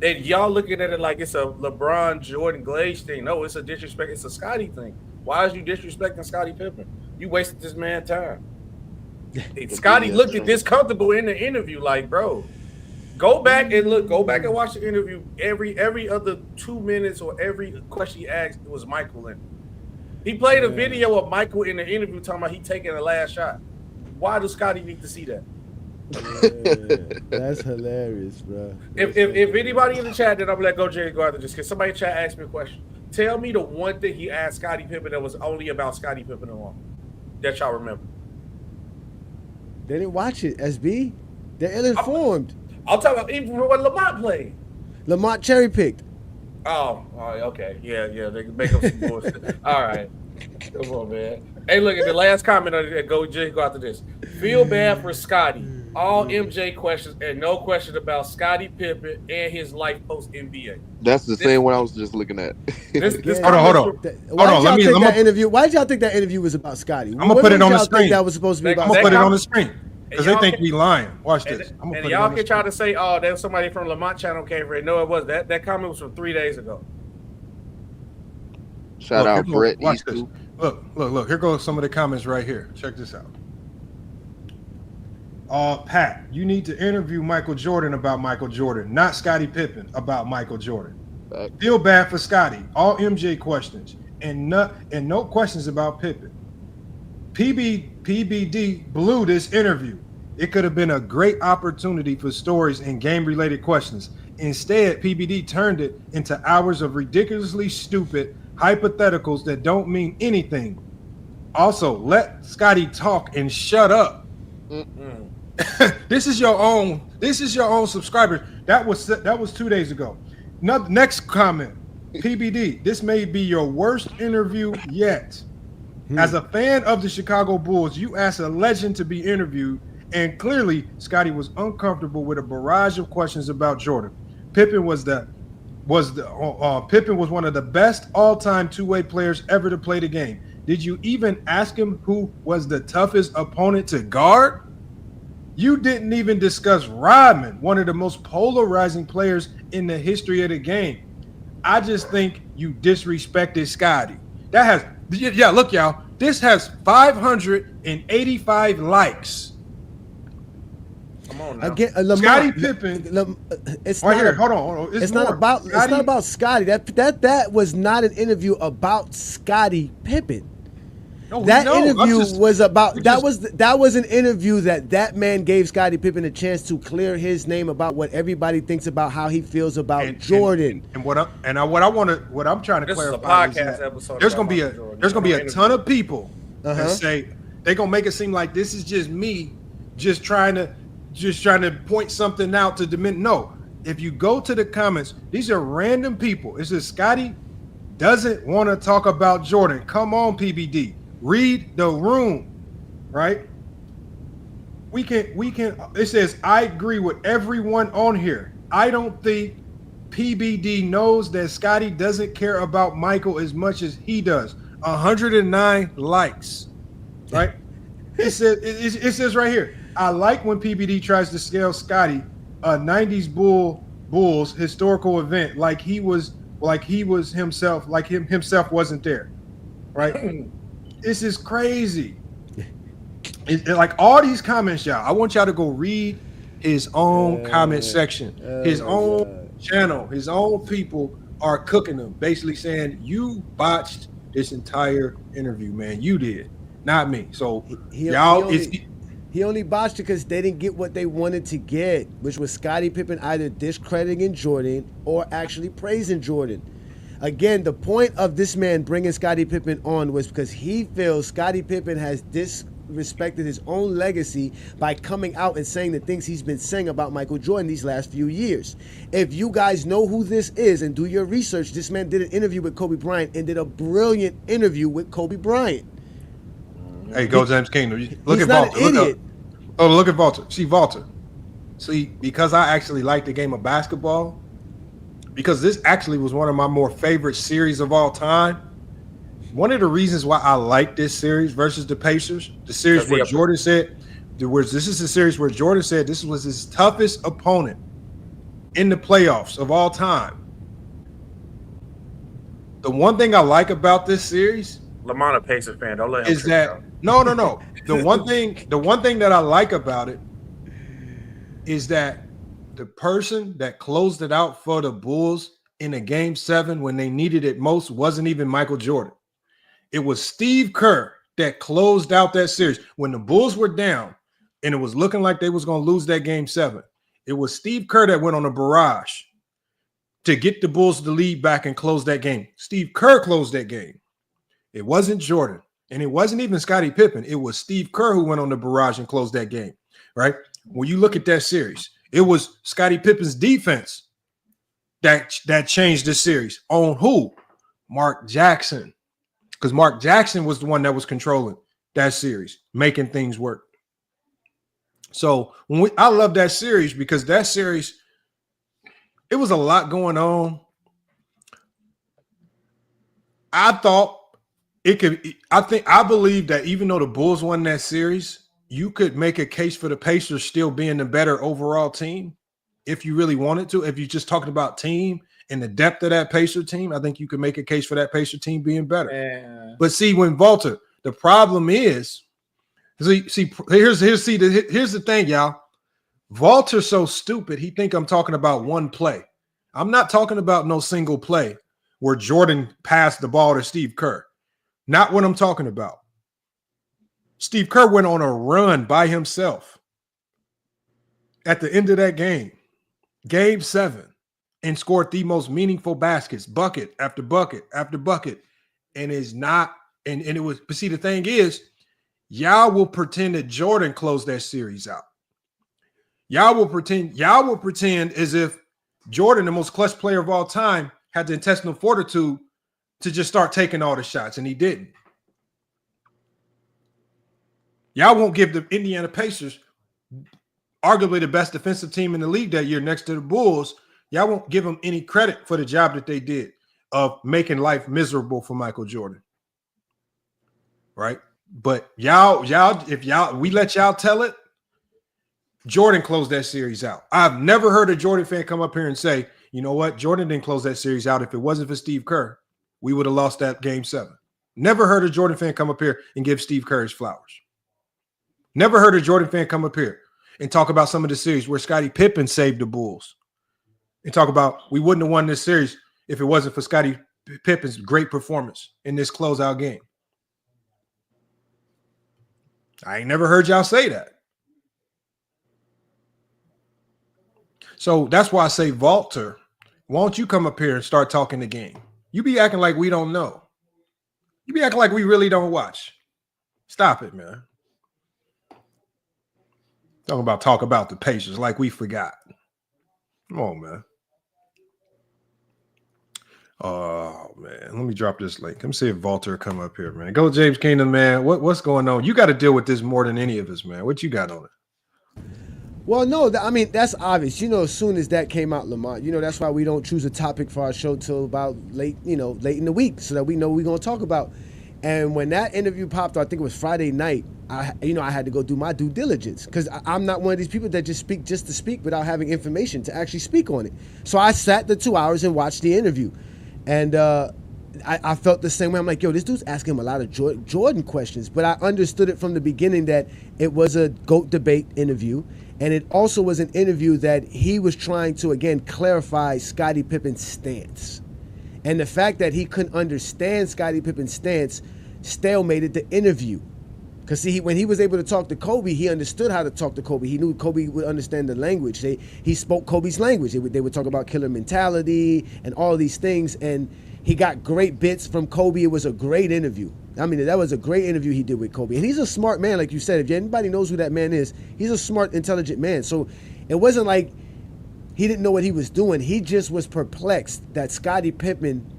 And y'all looking at it like it's a LeBron Jordan Glaze thing. No, it's a disrespect. It's a Scottie thing. Why is you disrespecting Scottie Pippen? You wasted this man's time. Scottie looked at this comfortable in the interview, like, bro, go back and watch the interview. Every other 2 minutes or every question he asked, it was Michael in. He played a video of Michael in the interview talking about he taking the last shot. Why does Scottie need to see that? Yeah, that's hilarious, bro. If anybody in the chat, then I'll be like, go Jerry, go out there. Just because somebody in the chat asked me a question. Tell me the one thing he asked Scottie Pippen that was only about Scottie Pippen alone that y'all remember. They didn't watch it, SB. They're ill-informed. I'll talk about even when Lamont played. Lamont cherry-picked. Oh, okay. Yeah, they can make up some bullshit. All right. Come on, man. Hey, look at the last comment on it. Go after this. Feel bad for Scottie. All MJ questions and no question about Scottie Pippen and his life post NBA. That's the same one I was just looking at. Hold on. Why did y'all think that interview was about Scottie? I'm gonna put it on the screen. That was supposed to be about. I'm gonna put it on the screen because they think we lying. Watch this. And y'all can try to say, "Oh, there's somebody from Lamont channel came for it." No, it was that comment was from 3 days ago. Shout out Brett. Watch this. Look. Here goes some of the comments right here. Check this out. Pat, you need to interview Michael Jordan about Michael Jordan, not Scottie Pippen about Michael Jordan. Feel bad for Scottie. All MJ questions and no questions about Pippen. PBD blew this interview. It could have been a great opportunity for stories and game-related questions. Instead, PBD turned it into hours of ridiculously stupid hypotheticals that don't mean anything. Also, let Scottie talk and shut up. This is your own subscriber. That was 2 days ago. Next comment. PBD, this may be your worst interview yet. As a fan of the Chicago Bulls, you asked a legend to be interviewed, and clearly Scottie was uncomfortable with a barrage of questions about Jordan. Pippen was one of the best all-time two-way players ever to play the game. Did you even ask him who was the toughest opponent to guard? You didn't even discuss Rodman, one of the most polarizing players in the history of the game. I just think you disrespected Scottie. Look, y'all, this has 585 likes. Come on now. Again, Scottie Pippen. It's right not here. Hold on. It's not about Scottie. That was not an interview about Scottie Pippen. No, that interview was about that was an interview that man gave Scottie Pippen a chance to clear his name about what everybody thinks about how he feels about Jordan. What I'm trying to clarify is that episode there's gonna be a ton of people that say they're gonna make it seem like this is just me just trying to point something out to diminish. No, if you go to the comments, these are random people. It says Scottie doesn't want to talk about Jordan. Come on, PBD. Read the room, right? We can. It says, I agree with everyone on here. I don't think PBD knows that Scottie doesn't care about Michael as much as he does. 109 likes, right? It says right here, I like when PBD tries to scale Scottie, a 90s Bulls historical event like he was himself, like himself wasn't there, right? This is crazy. Like all these comments, y'all. I want y'all to go read his own comment section, his own channel, his own people are cooking them, basically saying you botched this entire interview, man. You did, not me. So he only botched it because they didn't get what they wanted to get, which was Scottie Pippen either discrediting Jordan or actually praising Jordan. Again, the point of this man bringing Scottie Pippen on was because he feels Scottie Pippen has disrespected his own legacy by coming out and saying the things he's been saying about Michael Jordan these last few years. If you guys know who this is and do your research, this man did an interview with Kobe Bryant and did a brilliant interview with Kobe Bryant. Hey, go James Kingdom. Look at Walter. Look at Walter. See, Walter. See, because I actually like the game of basketball, because this actually was one of my more favorite series of all time. One of the reasons why I like this series versus the Pacers, the series where Jordan said, this is the series where Jordan said this was his toughest opponent in the playoffs of all time. The one thing I like about this series, Lamont a Pacers fan, don't let him is that no. The one thing that I like about it is that the person that closed it out for the Bulls in a game 7 when they needed it most wasn't even Michael Jordan. It was Steve Kerr that closed out that series when the Bulls were down and it was looking like they was going to lose that game 7. It was Steve Kerr that went on a barrage to get the Bulls the lead back and close that game. Steve Kerr closed that game. It wasn't Jordan, and it wasn't even Scottie Pippen. It was Steve Kerr who went on the barrage and closed that game, right? When you look at that series, it was Scottie Pippen's defense that changed the series. On who? Mark Jackson. Because Mark Jackson was the one that was controlling that series, making things work. So I love that series because that series, it was a lot going on. I believe that even though the Bulls won that series, you could make a case for the Pacers still being the better overall team if you really wanted to. If you're just talking about team and the depth of that Pacer team, I think you could make a case for that Pacer team being better. Yeah. But see, when Walter, the problem is, here's the thing, y'all. Walter's so stupid, he think I'm talking about one play. I'm not talking about no single play where Jordan passed the ball to Steve Kerr. Not what I'm talking about. Steve Kerr went on a run by himself at the end of that game, game 7, and scored the most meaningful baskets, bucket after bucket after bucket. And it's not, and it was, but see, the thing is, y'all will pretend that Jordan closed that series out. Y'all will pretend as if Jordan, the most clutch player of all time, had the intestinal fortitude to just start taking all the shots, and he didn't. Y'all won't give the Indiana Pacers, arguably the best defensive team in the league that year next to the Bulls, y'all won't give them any credit for the job that they did of making life miserable for Michael Jordan. Right? But if we let y'all tell it, Jordan closed that series out. I've never heard a Jordan fan come up here and say, you know what, Jordan didn't close that series out. If it wasn't for Steve Kerr, we would have lost that game 7. Never heard a Jordan fan come up here and give Steve Kerr his flowers. Never heard a Jordan fan come up here and talk about some of the series where Scottie Pippen saved the Bulls and talk about we wouldn't have won this series if it wasn't for Scottie Pippen's great performance in this closeout game. I ain't never heard y'all say that. So that's why I say, Walter, why don't you come up here and start talking the game? You be acting like we don't know. You be acting like we really don't watch. Stop it, man. Talk about the Pacers like we forgot. Come on, man. Oh, man. Let me drop this link. Let me see if Walter come up here, man. Go James Kingdom, man. What's going on? You got to deal with this more than any of us, man. What you got on it? Well, no, I mean, that's obvious. As soon as that came out, Lamont, that's why we don't choose a topic for our show till about late in the week so that we know what we're going to talk about. And when that interview popped, I think it was Friday night, I had to go do my due diligence because I'm not one of these people that just speak just to speak without having information to actually speak on it. So I sat the 2 hours and watched the interview. And I felt the same way. I'm like, yo, this dude's asking him a lot of Jordan questions. But I understood it from the beginning that it was a GOAT debate interview. And it also was an interview that he was trying to, again, clarify Scottie Pippen's stance. And the fact that he couldn't understand Scottie Pippen's stance stalemated the interview. Because, see, when he was able to talk to Kobe, he understood how to talk to Kobe. He knew Kobe would understand the language. He spoke Kobe's language. They would talk about killer mentality and all these things. And he got great bits from Kobe. It was a great interview. I mean, that was a great interview he did with Kobe. And he's a smart man, like you said. If anybody knows who that man is, he's a smart, intelligent man. So it wasn't like he didn't know what he was doing. He just was perplexed that Scottie Pippen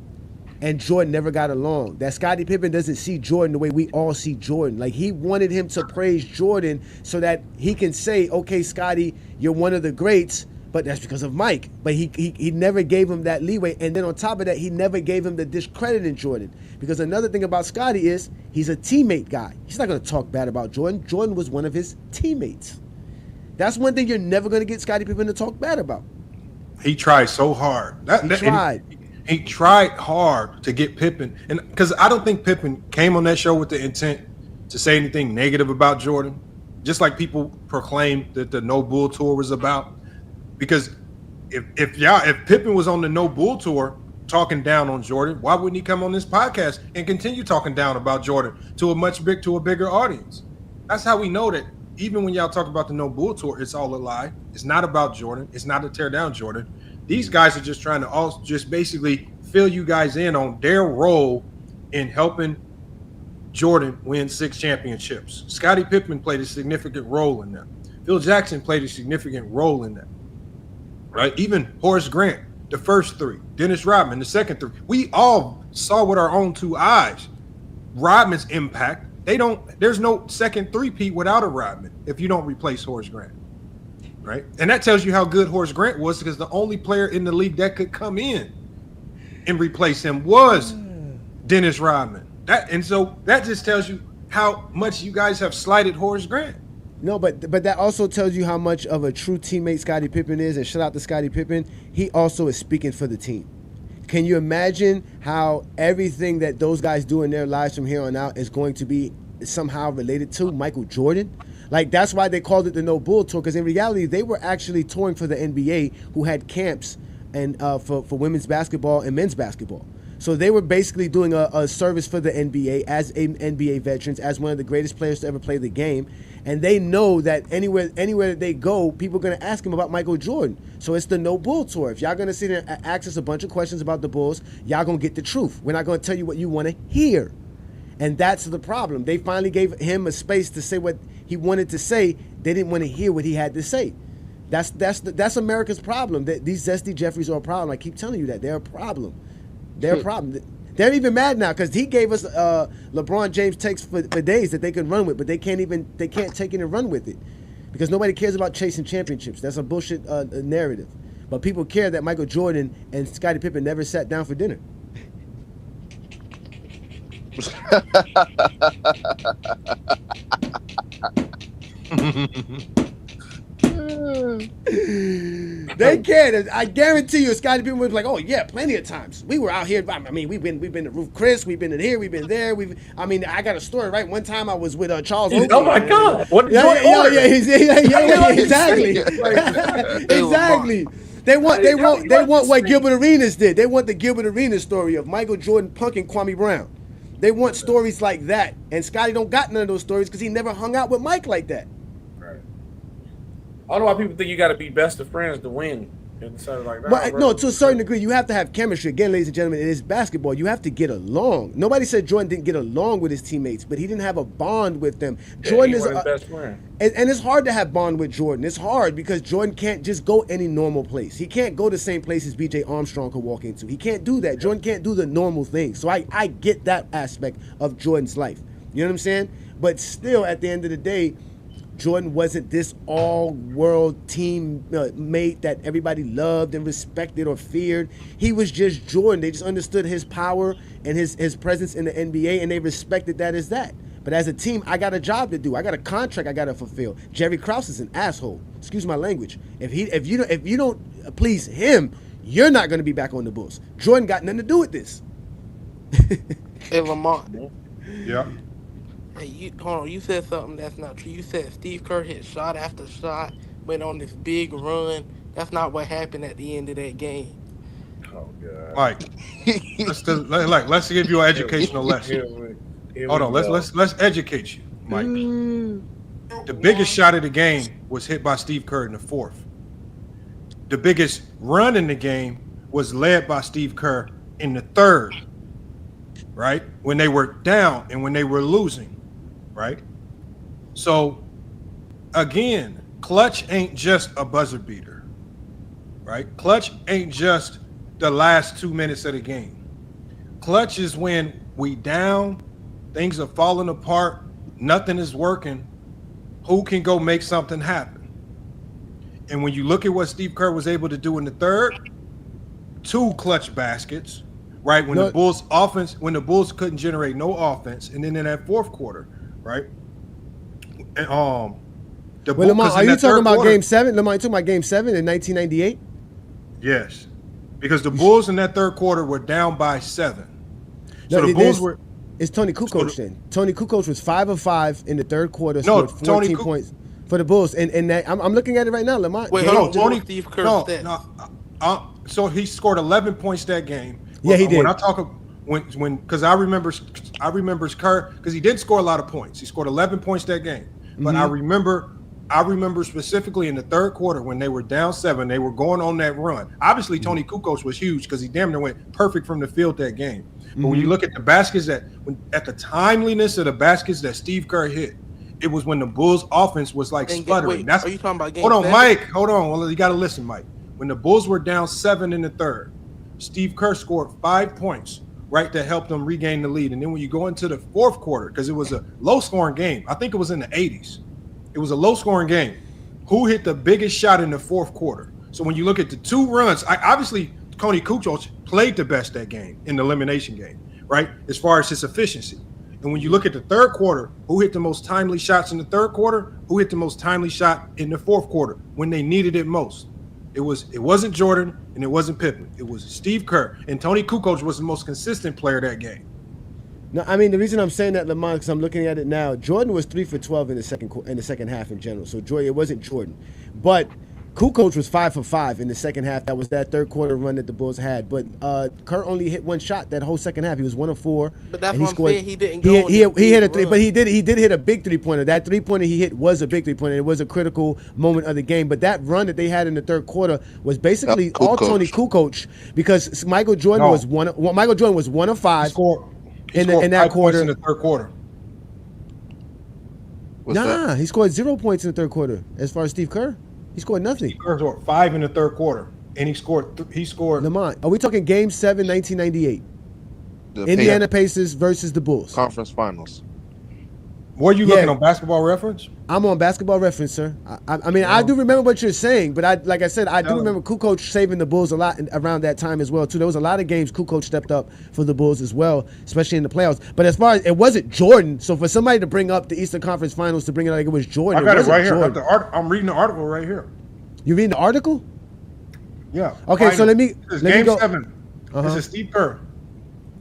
and Jordan never got along. That Scottie Pippen doesn't see Jordan the way we all see Jordan. Like, he wanted him to praise Jordan so that he can say, okay, Scottie, you're one of the greats, but that's because of Mike. But he never gave him that leeway. And then on top of that, he never gave him the discredit in Jordan. Because another thing about Scottie is he's a teammate guy. He's not going to talk bad about Jordan. Jordan was one of his teammates. That's one thing you're never going to get Scottie Pippen to talk bad about. He tried so hard. He tried hard to get Pippen. And because I don't think Pippen came on that show with the intent to say anything negative about Jordan. Just like people proclaimed that the No Bull Tour was about. Because if Pippen was on the No Bull Tour talking down on Jordan, why wouldn't he come on this podcast and continue talking down about Jordan to a bigger audience? That's how we know that even when y'all talk about the No Bull Tour, it's all a lie. It's not about Jordan. It's not to tear down Jordan. These guys are just trying to also just basically fill you guys in on their role in helping Jordan win 6 championships. Scottie Pippen played a significant role in that. Phil Jackson played a significant role in that. Right? Even Horace Grant, the first 3. Dennis Rodman, the second 3. We all saw with our own 2 eyes Rodman's impact. There's no second 3-peat without a Rodman if you don't replace Horace Grant. Right? And that tells you how good Horace Grant was, because the only player in the league that could come in and replace him was Dennis Rodman. So that just tells you how much you guys have slighted Horace Grant. No, but that also tells you how much of a true teammate Scottie Pippen is. And shout out to Scottie Pippen. He also is speaking for the team. Can you imagine how everything that those guys do in their lives from here on out is going to be somehow related to Michael Jordan? Like, that's why they called it the No Bull Tour, because in reality, they were actually touring for the NBA, who had camps and for women's basketball and men's basketball. So they were basically doing a service for the NBA as NBA veterans, as one of the greatest players to ever play the game. And they know that anywhere that they go, people are going to ask him about Michael Jordan. So it's the No Bull Tour. If y'all going to sit there and ask us a bunch of questions about the Bulls, y'all going to get the truth. We're not going to tell you what you want to hear. And that's the problem. They finally gave him a space to say what he wanted to say. They didn't want to hear what he had to say. That's America's problem. These Zesty Jeffries are a problem. I keep telling you that. They're a problem. They're a problem. They're even mad now because he gave us LeBron James takes for days that they can run with, but they can't take it and run with it because nobody cares about chasing championships. That's a bullshit narrative. But people care that Michael Jordan and Scottie Pippen never sat down for dinner. They cared. I guarantee you, Scottie Pippen was like, "Oh yeah, plenty of times. We were out here. I mean, we've been to Roof Chris. We've been in here. We've been there. I got a story. Right, one time I was with Charles. Oakley. Oh my God! What? Exactly. Exactly. They want what Gilbert Arenas did. They want the Gilbert Arenas story of Michael Jordan punking Kwame Brown. They want stories like that, and Scottie don't got none of those stories because he never hung out with Mike like that. I don't know why people think you got to be best of friends to win. And so like that. But no, to a certain degree, you have to have chemistry. Again, ladies and gentlemen, it is basketball. You have to get along. Nobody said Jordan didn't get along with his teammates, but he didn't have a bond with them. Jordan is his best friend. And it's hard to have bond with Jordan. It's hard because Jordan can't just go any normal place. He can't go the same place as B.J. Armstrong could walk into. He can't do that. Jordan can't do the normal things. So I get that aspect of Jordan's life. You know what I'm saying? But still, at the end of the day, Jordan wasn't this all-world team mate that everybody loved and respected or feared. He was just Jordan. They just understood his power and his presence in the NBA, and they respected that as that. But as a team, I got a job to do. I got a contract I got to fulfill. Jerry Krause is an asshole. Excuse my language. If you don't please him, you're not going to be back on the Bulls. Jordan got nothing to do with this. Hey, Lamont. Yeah. Hey, hold on. You said something that's not true. You said Steve Kerr hit shot after shot, went on this big run. That's not what happened at the end of that game. Oh God, Mike, let's give you an educational lesson. Hold on, let's educate you, Mike. The biggest shot of the game was hit by Steve Kerr in the fourth. The biggest run in the game was led by Steve Kerr in the third. Right, when they were down and when they were losing. Right? So, again, clutch ain't just a buzzer beater, right? Clutch ain't just the last 2 minutes of the game. Clutch is when we down, things are falling apart, nothing is working. Who can go make something happen? And when you look at what Steve Kerr was able to do in the third, 2 clutch baskets, right? When the Bulls couldn't generate no offense, and then in that fourth quarter, right? And Lamont, are you talking about Game 7? Lamont, you talking about Game 7 in 1998? Yes, because the Bulls in that third quarter were down by 7. So the Bulls were. It's Tony Kukoc then. Tony Kukoc was 5 of 5 in the third quarter, scored 14 points for the Bulls. And that, I'm looking at it right now, Lamont. Wait, hold on. Tony, Steve Kerr stats. So he scored 11 points that game. Yeah, he did. When I talk because I remember Kerr because he didn't score a lot of points. He scored 11 points that game. But I remember I remember specifically in the third quarter when they were down 7, they were going on that run. Obviously, Tony Kukoc was huge because he damn near went perfect from the field that game. But when you look at the baskets at the timeliness of the baskets that Steve Kerr hit, it was when the Bulls offense was like sputtering. Wait, are you talking about game Hold on, 7? Mike. Hold on. Well, you got to listen, Mike. When the Bulls were down 7 in the third, Steve Kerr scored 5 points, right, that helped them regain the lead. And then when you go into the fourth quarter, because it was a low-scoring game, I think it was in the 80s. It was a low-scoring game. Who hit the biggest shot in the fourth quarter? So when you look at the 2 runs, obviously Tony Kukoc played the best that game in the elimination game, right, as far as his efficiency. And when you look at the third quarter, who hit the most timely shots in the third quarter? Who hit the most timely shot in the fourth quarter when they needed it most? It wasn't Jordan and it wasn't Pippen. It was Steve Kerr. And Tony Kukoc was the most consistent player that game. No, I mean the reason I'm saying that, Lamont, because I'm looking at it now. Jordan was 3 for 12 in the second half in general. So it wasn't Jordan, but Kukoc was 5 for 5 in the second half. That was that third quarter run that the Bulls had. But Kerr only hit 1 shot that whole second half. He was 1 of 4. But that's and what I'm saying. He didn't go. He hit a 3, but he did hit a big 3-pointer. That 3-pointer he hit was a big 3-pointer. It was a critical moment of the game. But that run that they had in the third quarter was basically all Tony Kukoc, because Michael Jordan was 1 of 5. He scored in that quarter. In the third quarter. He scored 0 points in the third quarter. As far as Steve Kerr, he scored nothing. Steve Kerr scored 5 in the third quarter, and he scored. Lamont, are we talking Game 7, 1998? Indiana Pacers versus the Bulls. Conference Finals. What are you looking on Basketball Reference? I'm on Basketball Reference, sir. I mean, I do remember what you're saying, but I do remember Kukoc saving the Bulls a lot around that time as well, too. There was a lot of games Kukoc stepped up for the Bulls as well, especially in the playoffs. But as far as it wasn't Jordan, so for somebody to bring up the Eastern Conference Finals to bring it like it was Jordan, I got it right here. I'm reading the article right here. You reading the article? Yeah. Okay, so let me go. 7. This is Steve Kerr.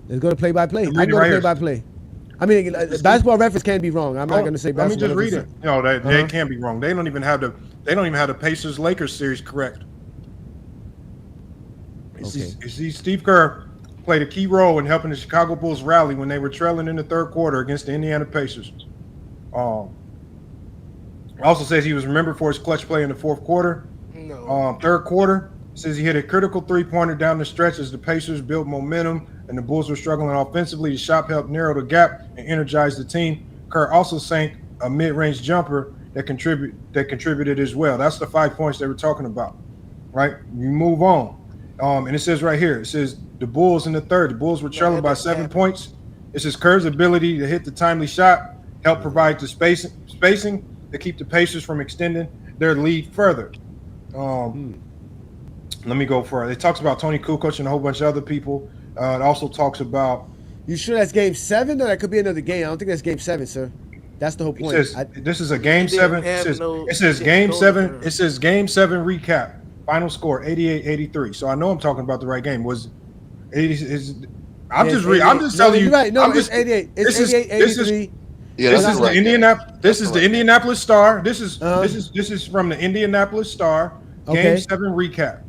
Let's go to play-by-play. I can go to play-by-play. I mean, Basketball Reference can't be wrong. I'm not going to say Basketball Reference. Let me just read it. No, they can't be wrong. They don't even have the Pacers-Lakers series correct. You see, Steve Kerr played a key role in helping the Chicago Bulls rally when they were trailing in the third quarter against the Indiana Pacers. Also says he was remembered for his clutch play in the fourth quarter. Third quarter, says he hit a critical 3-pointer down the stretch as the Pacers built momentum and the Bulls were struggling offensively. The shot helped narrow the gap and energize the team. Kerr also sank a mid-range jumper that contributed as well. That's the 5 points they were talking about, right? You move on. And it says right here, it says the Bulls in the third. The Bulls were trailing by 7 points. It says Kerr's ability to hit the timely shot helped provide the spacing to keep the Pacers from extending their lead further. Let me go further. It talks about Tony Kukoc and a whole bunch of other people. It also talks about. You sure that's Game 7? Or that could be another game. I don't think that's Game 7, sir. That's the whole point. It says, this is a Game 7. It says Game 7. It says Game 7 recap. Final score 88-83. So I know I'm talking about the right game. Was 80? I'm just telling you. Right. No, it's 88. It's 88-83. This is the Indianapolis. This is the Indianapolis Star. This is from the Indianapolis Star. Game 7 recap.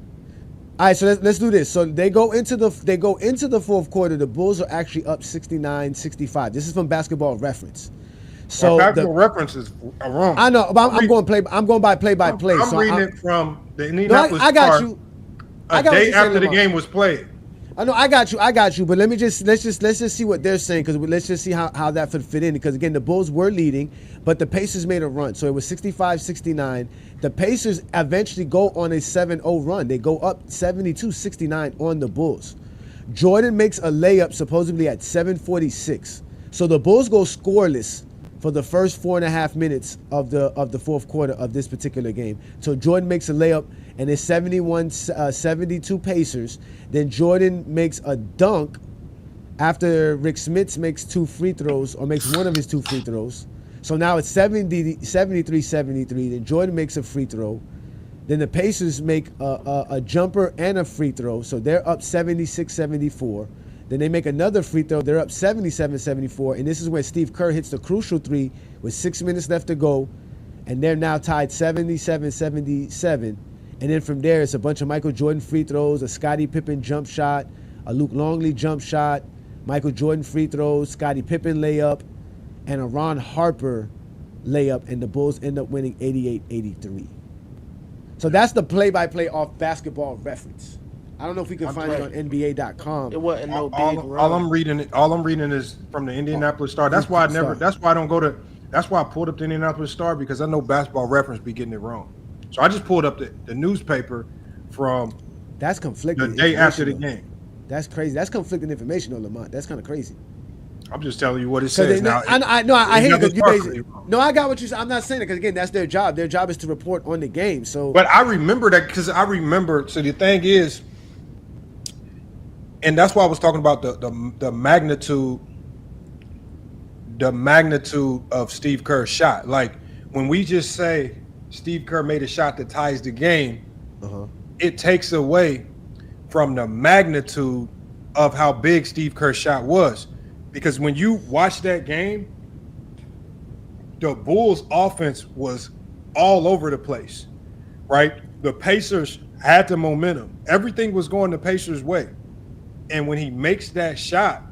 All right, so let's do this. So they go into the fourth quarter. The Bulls are actually up 69-65. This is from Basketball Reference. So Basketball Reference is wrong. I know, but I'm going by play-by-play. I'm reading it from the Indianapolis Star. I got you. A day after the game was played. I know, I got you. But let's just see what they're saying, because let's just see how that would fit in. Because again, the Bulls were leading, but the Pacers made a run. So it was 65-69. The Pacers eventually go on a 7-0 run. They go up 72-69 on the Bulls. Jordan makes a layup supposedly at 7:46. So the Bulls go scoreless for the first 4.5 minutes of the fourth quarter of this particular game. So Jordan makes a layup, and it's 71-72 Pacers. Then Jordan makes a dunk after Rick Smits makes 2 free throws, or makes one of his 2 free throws. So now it's 73-73. Then Jordan makes a free throw. Then the Pacers make a jumper and a free throw. So they're up 76-74. Then they make another free throw. They're up 77-74. And this is where Steve Kerr hits the crucial 3 with 6 minutes left to go. And they're now tied 77-77. And then from there, it's a bunch of Michael Jordan free throws, a Scottie Pippen jump shot, a Luke Longley jump shot, Michael Jordan free throws, Scottie Pippen layup, and a Ron Harper layup, and the Bulls end up winning 88-83. So that's the play-by-play off Basketball Reference. I don't know if we can find it on NBA.com. It wasn't no big run. All I'm reading is from the Indianapolis Star. That's why I don't go to. That's why I pulled up the Indianapolis Star, because I know Basketball Reference be getting it wrong. So I just pulled up the newspaper from that's conflicting the day after the game. That's crazy. That's conflicting information, though, Lamont. That's kind of crazy. I'm just telling you what it says now. I hate it because you basically. No, I got what you said. I'm not saying it because, again, that's their job. Their job is to report on the game. So, but I remember that because I remember. So the thing is, and that's why I was talking about the magnitude of Steve Kerr's shot. Like when we just say Steve Kerr made a shot that ties the game, it takes away from the magnitude of how big Steve Kerr's shot was. Because when you watch that game, the Bulls' offense was all over the place, right? The Pacers had the momentum. Everything was going the Pacers' way. And when he makes that shot,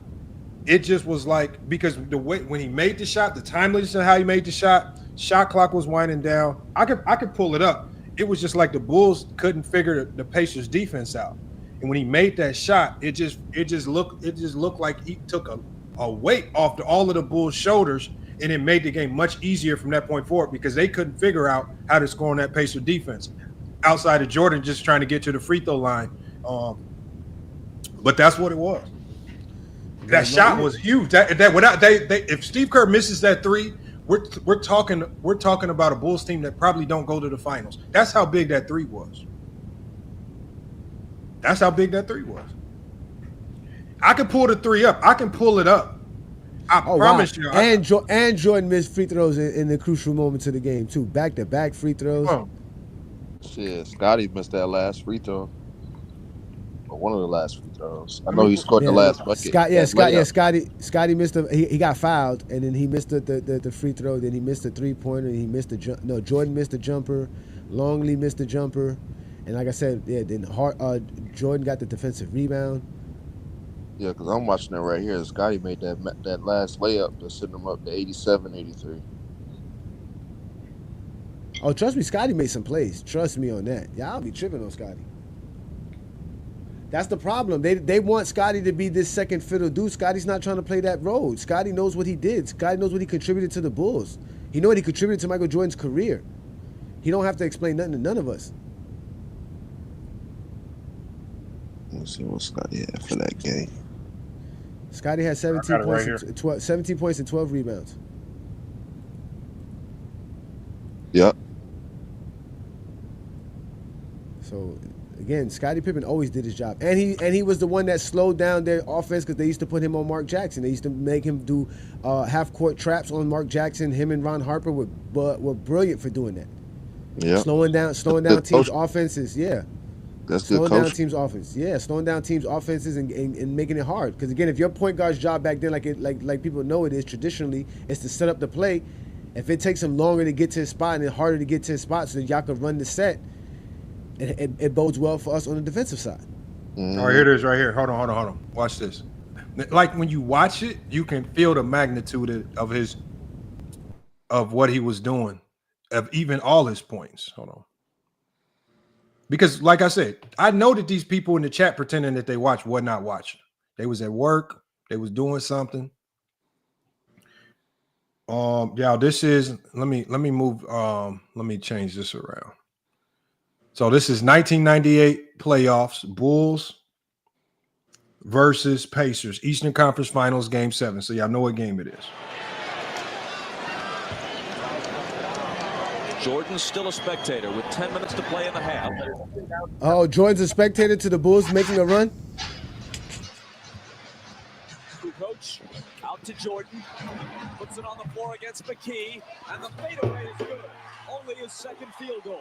it just was like, because the way when he made the shot, the timeliness of how he made the shot clock was winding down. I could pull it up. It was just like the Bulls couldn't figure the Pacers' defense out. And when he made that shot, it just looked like he took a weight off all of the Bulls' shoulders, and it made the game much easier from that point forward because they couldn't figure out how to score on that Pacer defense outside of Jordan just trying to get to the free throw line. But that's what it was. That shot was huge. If Steve Kerr misses that three, we're talking about a Bulls team that probably don't go to the finals. That's how big that three was. I can pull the three up. I can pull it up. I promise you. And Jordan missed free throws in the crucial moments of the game too. Back-to-back free throws. Oh. Shit, Scottie missed that last free throw. Or one of the last free throws. I know he scored the last bucket. Scottie missed he got fouled, and then he missed the free throw. Then he missed the 3-pointer. And he missed the jump. No, Jordan missed the jumper. Longley missed the jumper. And like I said, then Jordan got the defensive rebound. Yeah, because I'm watching it right here. Scottie made that last layup to send him up to 87-83. Oh, trust me, Scottie made some plays. Trust me on that. Yeah, I'll be tripping on Scottie. That's the problem. They want Scottie to be this second fiddle dude. Scottie's not trying to play that role. Scottie knows what he did. Scottie knows what he contributed to the Bulls. He knows what he contributed to Michael Jordan's career. He don't have to explain nothing to none of us. Let's see what Scottie had for that game. Scottie had 17 points and 12 rebounds. Yep. So again, Scottie Pippen always did his job, and he was the one that slowed down their offense because they used to put him on Mark Jackson. They used to make him do half-court traps on Mark Jackson. Him and Ron Harper were brilliant for doing that. Yeah, slowing down teams' offenses. Yeah, that's good. Slowing down teams' offense. Yeah, slowing down teams' offenses and making it hard. Because again, if your point guard's job back then, like people know it is traditionally, is to set up the play. If it takes him longer to get to his spot and harder to get to his spot, so that y'all can run the set, it bodes well for us on the defensive side. Mm-hmm. All right, here it is right here. Hold on. Watch this. Like when you watch it, you can feel the magnitude of what he was doing, of even all his points. Hold on. Because like I said, I know that these people in the chat pretending that they watch were not watching. They was at work. They was doing something. This is let me move. Let me change this around. So this is 1998 playoffs, Bulls versus Pacers, Eastern Conference Finals, Game 7. So y'all know what game it is. Jordan's still a spectator with 10 minutes to play in the half. Oh, Jordan's a spectator to the Bulls making a run? Coach, out to Jordan. Puts it on the floor against McKee. And the fadeaway is good. Only his second field goal.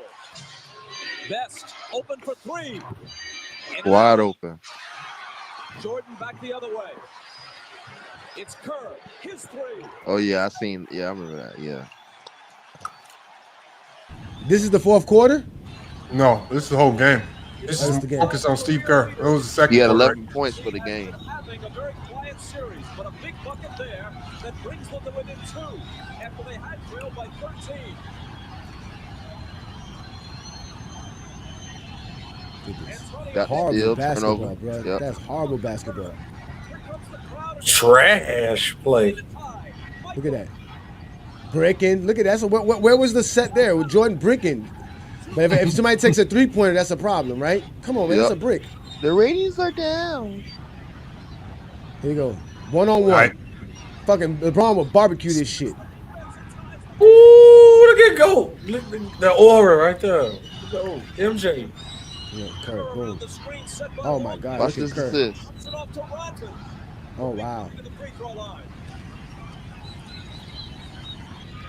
Best open for three. Wide open. Jordan back the other way. It's Kerr. His three. Oh, yeah, I remember that. Yeah. This is the fourth quarter? No, this is the whole game. This That was is the game. focus on Steve Kerr. It was the second He had quarter. 11 points for the game. Having a very quiet series, but a big bucket there that brings them to within 2 after they had trailed by 13. Got Horrible steal, basketball, turnover. bro. Yep. That's horrible basketball. Trash play. Look at that. Breaking. Look at that. So where was the set there with Jordan breaking? But if somebody takes a 3-pointer, that's a problem, right? Come on, man. That's a brick. The ratings are down. Here you go. 1-on-1. Right. Fucking LeBron will barbecue this shit. Ooh, look at go. Look at the aura right there. Go. MJ. Yeah, Kerr, boom. Oh my God. Watch Look at this Kerr. assist. Oh wow.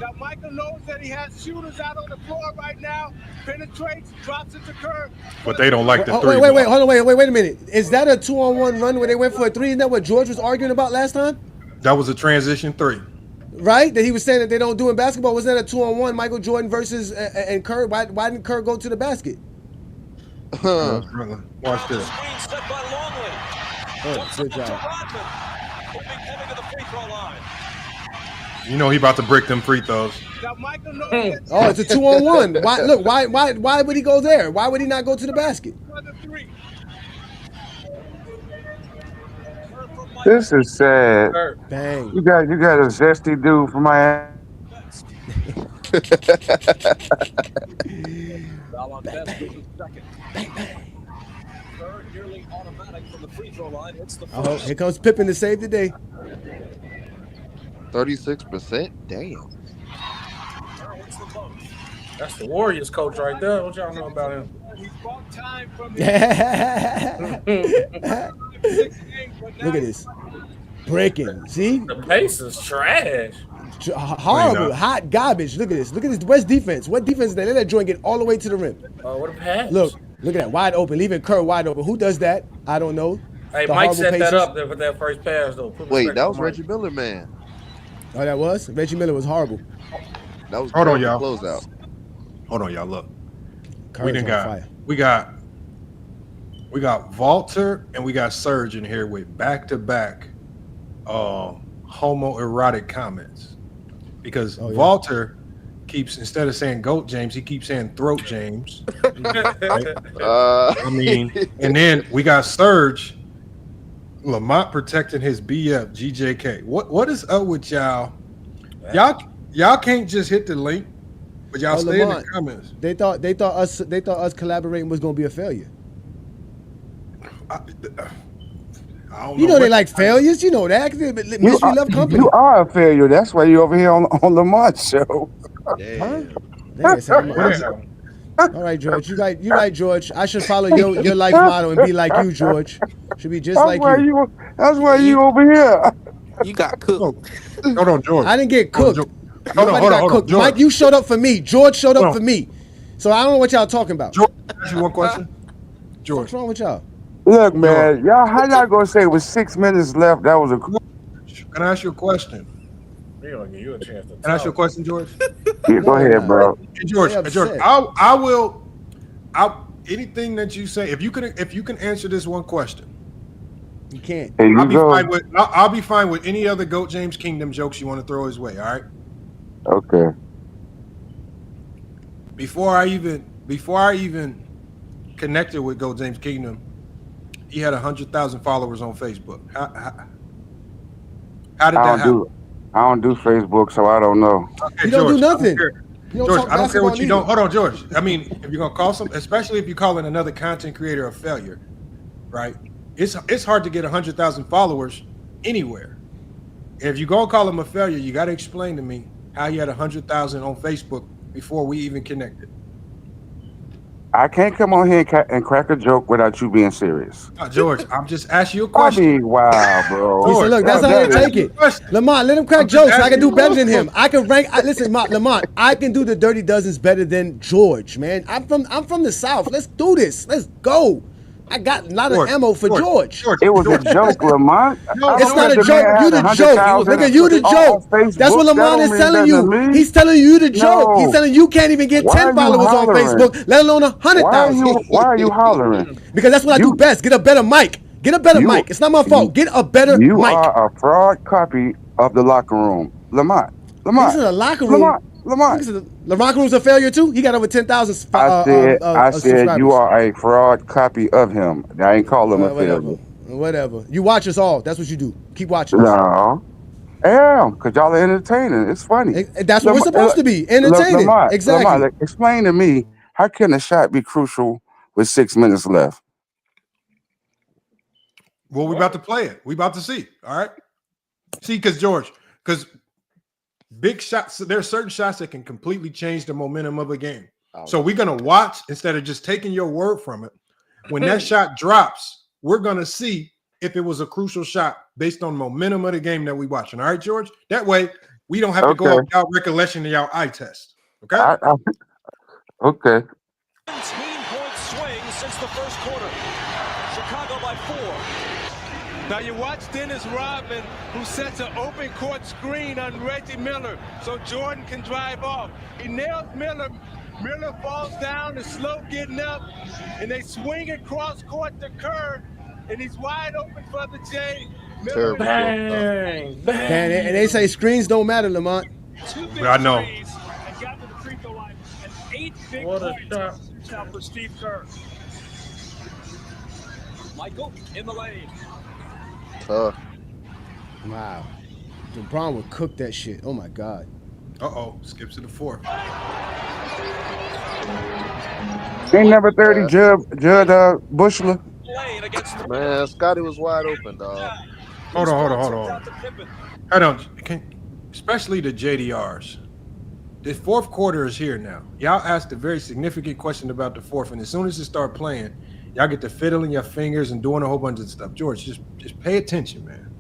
Now Michael knows that he has shooters out on the floor right now. Penetrates, drops it to Kerr. But they don't like the Oh, three. wait, hold on, wait a minute. Is that a 2-on-1 run where they went for a 3? Isn't that what George was arguing about last time? That was a transition 3. Right? That he was saying that they don't do in basketball. Was that a 2-on-1, Michael Jordan versus and Kerr? Why didn't Kerr go to the basket? Watch this. Oh, good job. You know he about to break them free throws. Oh, it's a 2-on-1. Why? Look, why would he go there? Why would he not go to the basket? This is sad. Bang. You got a zesty dude from Miami. Third nearly automatic from the free throw line. Hits the Oh, here comes Pippen to save the day. 36%? Damn. That's the Warriors coach right there. What y'all know about him? Look at this. Breaking. See? The pace is trash. Horrible. Hot garbage. Look at this. Look at this. West defense. What defense is that? Let that joint get all the way to the rim. Oh, what a pass. Look at that. Wide open. Leaving Kerr wide open. Who does that? I don't know. Hey, The Mike horrible set that paces. up there for that first pass, though. Put Wait, respect that on was Mike. Reggie Miller, man. Oh, that was? Reggie Miller was horrible. That was Hold on, terrible y'all. closeout. Hold on, y'all. Look, Kerr's we done on fire. we got Walter and we got Serge in here with back-to-back homoerotic comments because Oh, yeah. Walter keeps, instead of saying goat James, he keeps saying throat James. Right? I mean, and then we got Serge Lamont protecting his BF GJK. What is up with y'all? Y'all can't just hit the link, but y'all stay in the Lamont, comments. They thought us collaborating was gonna be a failure. I don't You know what- they like failures. You know that. Mystery love company. You are a failure. That's why you're over here on Lamont's show. All right, George. You right, George. I should follow your life motto and be like you, George. Should be just like you. That's why you over here. You got cooked. Hold on, George. I didn't get cooked. Hold Nobody on, got cooked. George. Mike, you showed up for me. George showed Hold up on. for me. So I don't know what y'all talking about. George, can I ask you one question? George, What's wrong with y'all? Look, man, how y'all gonna say with 6 minutes left? That was a. can I ask you a question? We gonna give you a chance to Can I ask you a question, George? Yeah, go ahead, bro. Hey, George, They George, upset. I will anything that you say, if you can answer this one question, You can't. Here you go. I'll be fine with any other GOAT James Kingdom jokes you want to throw his way, all right? Okay. Before I even connected with GOAT James Kingdom, he had 100,000 followers on Facebook. How did that happen? I don't do Facebook, so I don't know. Okay, You don't do George, I nothing. care. You don't George, talk I don't care what basketball you don't. either. Hold on, George. I mean, if you're gonna call especially if you're calling another content creator a failure, right? It's hard to get 100,000 followers anywhere. If you're gonna call him a failure, you got to explain to me how you had 100,000 on Facebook before we even connected. I can't come on here and crack a joke without you being serious. George, I'm just asking you a I question. mean, wow, bro. He said, look, that's how they take it. Lamont, let him crack I'm just jokes. I can asking do you better than questions. him. I can rank. Listen, Lamont, I can do the Dirty Dozens better than George, man. I'm from the South. Let's do this. Let's go. I got a lot of ammo for George. It was a joke, Lamont. It's not a joke. You the joke. Nigga, you the joke. That's what Lamont is telling you. He's telling you the joke. He's telling you can't even get 10 followers on Facebook, let alone 100,000. Why are you hollering? Because that's what I do best. Get a better mic. Get a better mic. It's not my fault. Get a better mic. You are a fraud copy of the locker room. Lamont. This is a locker room. Lamont. The locker room's a failure too? He got over 10,000 I said you are a fraud copy of him. I ain't call him a failure. Whatever. You watch us all. That's what you do. Keep watching us. No. Yeah, because y'all are entertaining. It's funny. That's what we're supposed to be. Entertaining. Exactly. Lamont, explain to me, how can a shot be crucial with 6 minutes left? Well, we're about to play it. We about to see. All right. See, because big shots, there are certain shots that can completely change the momentum of a game. So we're going to watch instead of just taking your word from it. When that shot drops, we're going to see if it was a crucial shot based on momentum of the game that we're watching. All right, George? That way, we don't have to go without recollection of our eye test. Okay? Okay. 17-point swing since the first quarter. Chicago by 4. Now you watch Dennis Rodman, who sets an open court screen on Reggie Miller so Jordan can drive off. He nails Miller. Miller falls down, is slow getting up, and they swing across court to Kerr, and he's wide open for the J. Miller Bang. And they say screens don't matter, Lamont. I know. And got to the free throw line. And 8 big points now for Steve Kerr. Michael in the lane. Wow. LeBron would cook that shit. Oh my God. Skips to the 4th. Ain't number 30 Judd Bushler. Man, Scottie was wide open, dog. Hold on. Especially the JDRs. The fourth quarter is here now. Y'all asked a very significant question about the fourth, and as soon as it start playing, y'all get to fiddling your fingers and doing a whole bunch of stuff. George, just pay attention, man.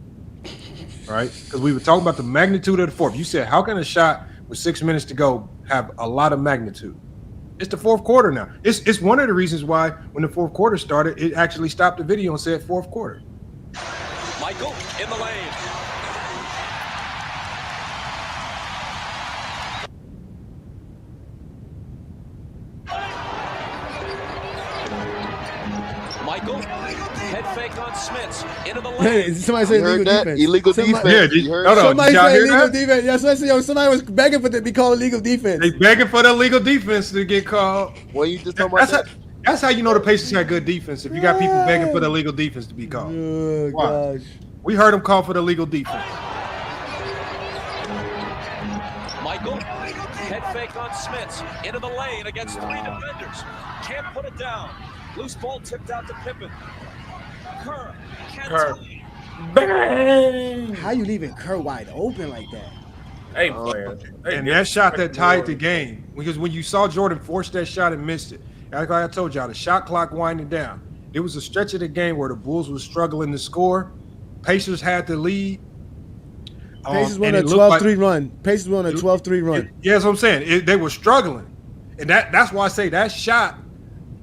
All right? Because we were talking about the magnitude of the fourth. You said, how can a shot with 6 minutes to go have a lot of magnitude? It's the fourth quarter now. It's one of the reasons why when the fourth quarter started, it actually stopped the video and said fourth quarter. Michael in the lane. Michael, head fake on Smits into the lane. Somebody say illegal defense. Illegal defense. Yeah, somebody say illegal defense. Yeah, somebody was begging for it to be called illegal defense. They begging for the illegal defense to get called. Well, you just talking about that's how you know the Pacers got good defense. If you got people begging for the illegal defense to be called. Oh, gosh. We heard them call for the legal defense. Michael, head fake on Smits into the lane against 3 defenders. Can't put it down. Loose ball tipped out to Pippen. Kerr. Bang! How you leaving Kerr wide open like that? Hey, player. And that shot that tied the game, because when you saw Jordan force that shot and missed it, like I told y'all, the shot clock winding down. It was a stretch of the game where the Bulls was struggling to score. Pacers had the lead. Pacers won a 12-3 run. Pacers won a 12-3 run. Yeah, that's what I'm saying. They were struggling. And that's why I say that shot,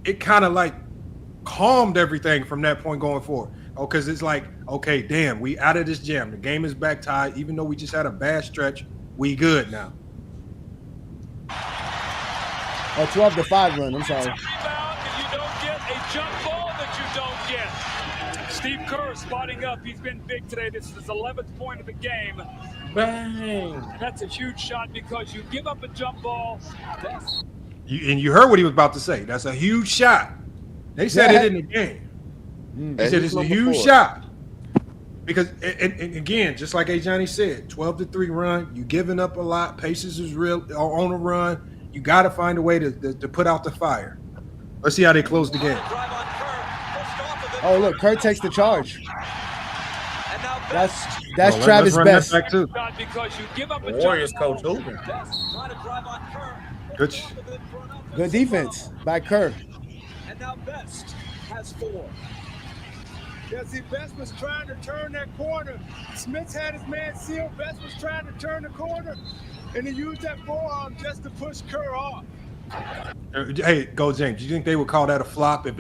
it kind of like calmed everything from that point going forward. Oh, because it's like, okay, damn, we out of this jam. The game is back tied. Even though we just had a bad stretch, we good now. A 12-5 run. I'm sorry. You don't get a jump ball that you don't get. Steve Kerr spotting up. He's been big today. This is his 11th point of the game. Bang. That's a huge shot because you give up a jump ball. You heard what he was about to say. That's a huge shot. They said it in the game. They said it's a huge shot. Because, and again, just like Johnny said, 12-3 run, you giving up a lot. Pacers is real on a run. You got to find a way to put out the fire. Let's see how they close the game. Oh, look, Kerr takes the charge. That's Travis Best. The Warriors coach Hoover. Good defense by Kerr. And now Best has 4. Yeah, see, Best was trying to turn that corner. Smith had his man sealed. Best was trying to turn the corner, and he used that forearm just to push Kerr off. Hey, Go James. Do you think they would call that a flop if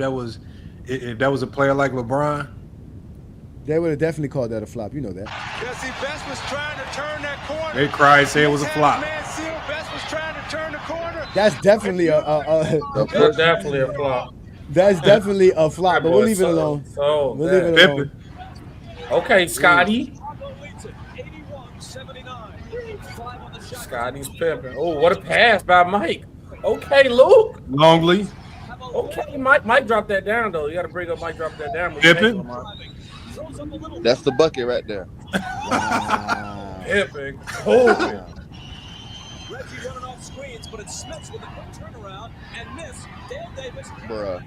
if that was a player like LeBron, they would have definitely called that a flop. You know that. Yeah, see, Best was trying to turn that corner. they cried and said it was a flop. Best was trying to turn the corner. That's definitely That's definitely a flop. That's definitely a flop. But we'll leave it alone. So We'll leave it alone. Okay, Scottie. Chicago leads it 81-79. 5 on the shot. Scottie's pimping. Oh, what a pass by Mike. Okay, Luke. Longley, Okay, Mike dropped that down though. You got to bring up Mike drop that down. Pippen. That's the bucket right there. Pippen. Oh, Reggie running off screens, but it's Smith with a quick turnaround and miss. Dale Davis. Bruh.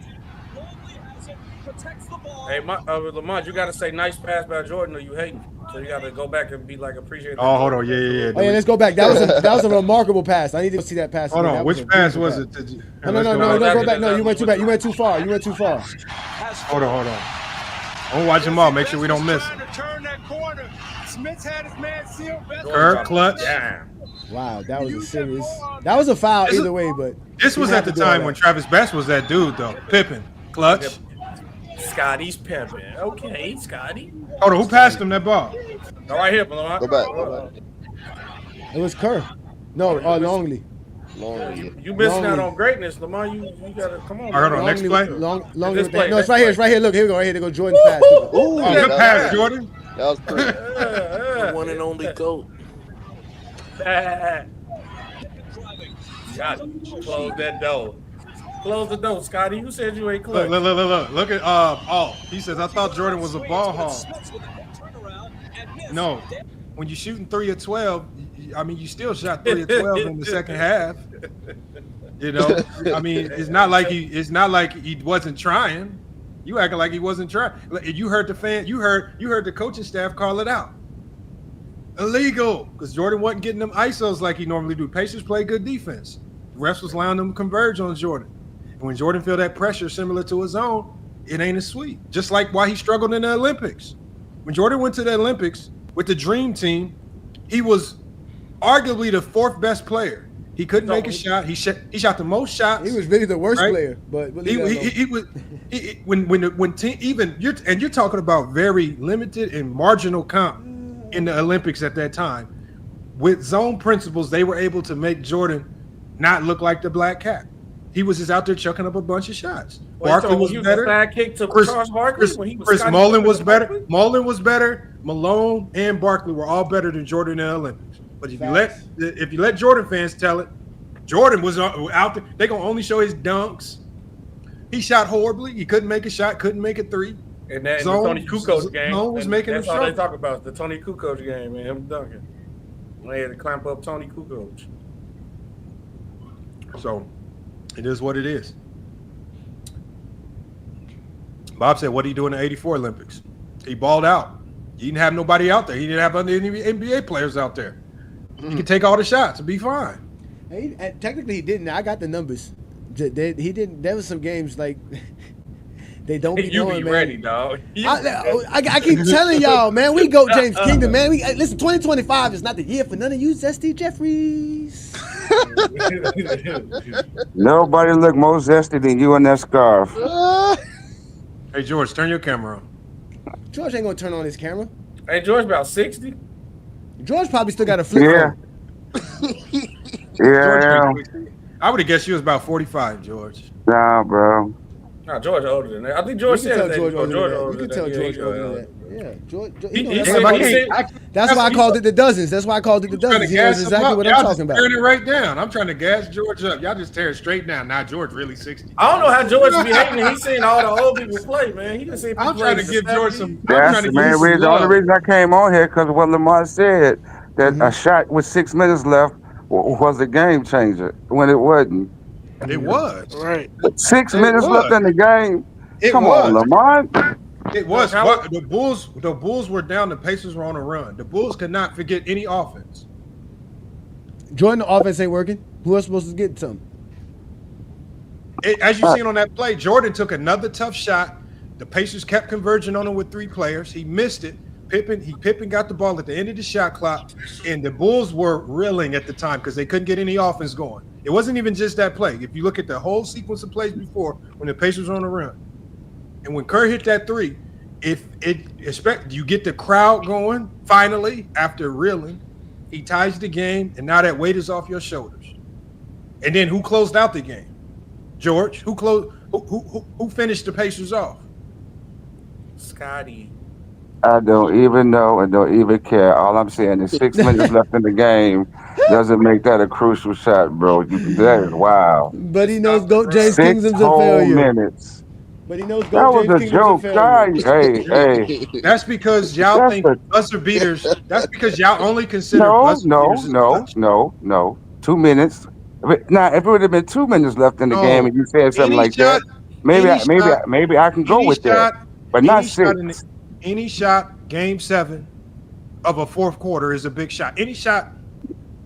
Longley has it, protects the ball. hey, Lamont, you got to say nice pass by Jordan or you hating. So you got to go back and be like appreciate. Oh, hold on. Yeah. Oh yeah, let's go back. That was a remarkable pass. I need to see that pass. Hold again. on. That was Which a pass beautiful was pass. it? No, don't go back. No, you went too back. You went too far. You went too far. Hold on. I'm gonna watch them all. Make sure we don't miss Trying to turn that corner. Smith had his man sealed. Best Kirk, clutch. Damn. Wow, that was a serious. That was a foul either way, but This was didn't at the have to do all time that. when Travis Best was that dude, though. Pippen, clutch. Scottie's pimping. Okay, Scottie. Hold on, who passed him that ball? All right, here, Lamont. Go back. It was Kerr. No, Longley. Longley. You missing out Longley. on greatness, Lamont. You gotta come on. All right, hold on. man. Next play. Longley. This play, No, it's this right here. play. It's right here. Look, here we go. Right here. They go Jordan's pass. Ooh, Oh, that good was pass, nice. Jordan. That was pretty. The one and only GOAT. Scottie, close that door. Close the door, Scottie. You said you ain't close. Look at he says I thought Jordan was a ball hog. No, when you're shooting 3 of 12, I mean you still shot 3 of 12 in the second half. You know, I mean it's not like he wasn't trying. You acting like he wasn't trying. You heard the fan. You heard the coaching staff call it out. Illegal, because Jordan wasn't getting them ISOs like he normally do. Pacers play good defense. The refs was allowing them to converge on Jordan. And when Jordan feel that pressure similar to his own, it ain't as sweet. Just like why he struggled in the Olympics. When Jordan went to the Olympics with the Dream Team, he was arguably the 4th best player. He couldn't make a shot. He shot the most shots. He was really the worst right? player, but we'll leave that alone. You're talking about very limited and marginal comp in the Olympics at that time. With zone principles, they were able to make Jordan not look like the black cat. He was just out there chucking up a bunch of shots. Barkley was better. Charles Barkley when he was Chris Scottie Mullin Pippen was and better. Barkley? Mullin was better. Malone and Barkley were all better than Jordan in the Olympics. But if you let Jordan fans tell it, Jordan was out there. They're gonna only show his dunks. He shot horribly. He couldn't make a shot. Couldn't make a 3. And that Zone- the Tony Kukoc game. Zone was and making that's him all they struggle. talk about. The Tony Kukoc game, man. Him dunking. They had to clamp up Tony Kukoc. So it is what it is. Bob said, what did he do in the 84 Olympics? He balled out. He didn't have nobody out there. He didn't have any NBA players out there. He could take all the shots and be fine. Technically, he didn't. I got the numbers. He didn't. There was some games like they don't be You knowing, be man. ready, dog. I keep telling y'all, man. We go James Kingdom, man. Listen. 2025 is not the year for none of you, Zesty Jeffries. Nobody look more zesty than you in that scarf. Hey, George, turn your camera on. George ain't gonna turn on his camera. Hey, George about 60. George probably still got a flip Yeah. phone. Yeah. I would have guessed you was about 45, George. Nah, bro. No, George older than that. I think George You can said tell that. George older than that. older You can than tell that. George Yeah, older than that. Yeah, George. He That's why I called it the dozens. That's why I called it the dozens. He knows exactly what I'm talking about. Tearing it right down. I'm trying to gas George up. Y'all just tear it straight down. Now George really 60. I don't know how George be hating. He's seen all the old people play, man. He done seen people I'm trying to play give in the George 70s. some. That's the main reason. The only reason I came on here because what Lamar said that a shot with 6 minutes left was a game changer when it wasn't. It was. Right. 6 minutes left in the game. It Come was. on, Lamar. It was. The Bulls were down. The Pacers were on a run. The Bulls could not forget any offense. Jordan, the offense ain't working. Who else supposed to get some? As you seen on that play, Jordan took another tough shot. The Pacers kept converging on him with 3 players. He missed it. Pippen got the ball at the end of the shot clock, and the Bulls were reeling at the time because they couldn't get any offense going. It wasn't even just that play. If you look at the whole sequence of plays before, when the Pacers were on the run, And when Kerr hit that three, you get the crowd going finally after reeling. He ties the game, and now that weight is off your shoulders. And then who closed out the game? George. Who finished the Pacers off? Scottie. I don't even know and don't even care. All I'm saying is 6 minutes left in the game doesn't make that a crucial shot, bro. That is wild. But he knows James 6 Kingdom's a whole failure. minutes. But he knows That was James a Kingdom's joke, a guy. failure. Hey. That's because y'all think buzzer beaters. That's because y'all only consider buzzer beaters. No. 2 minutes. Now, if it would have been 2 minutes left in the game and you said something like that, maybe I can go with that. But not 6. Any shot, game 7 of a fourth quarter is a big shot. Any shot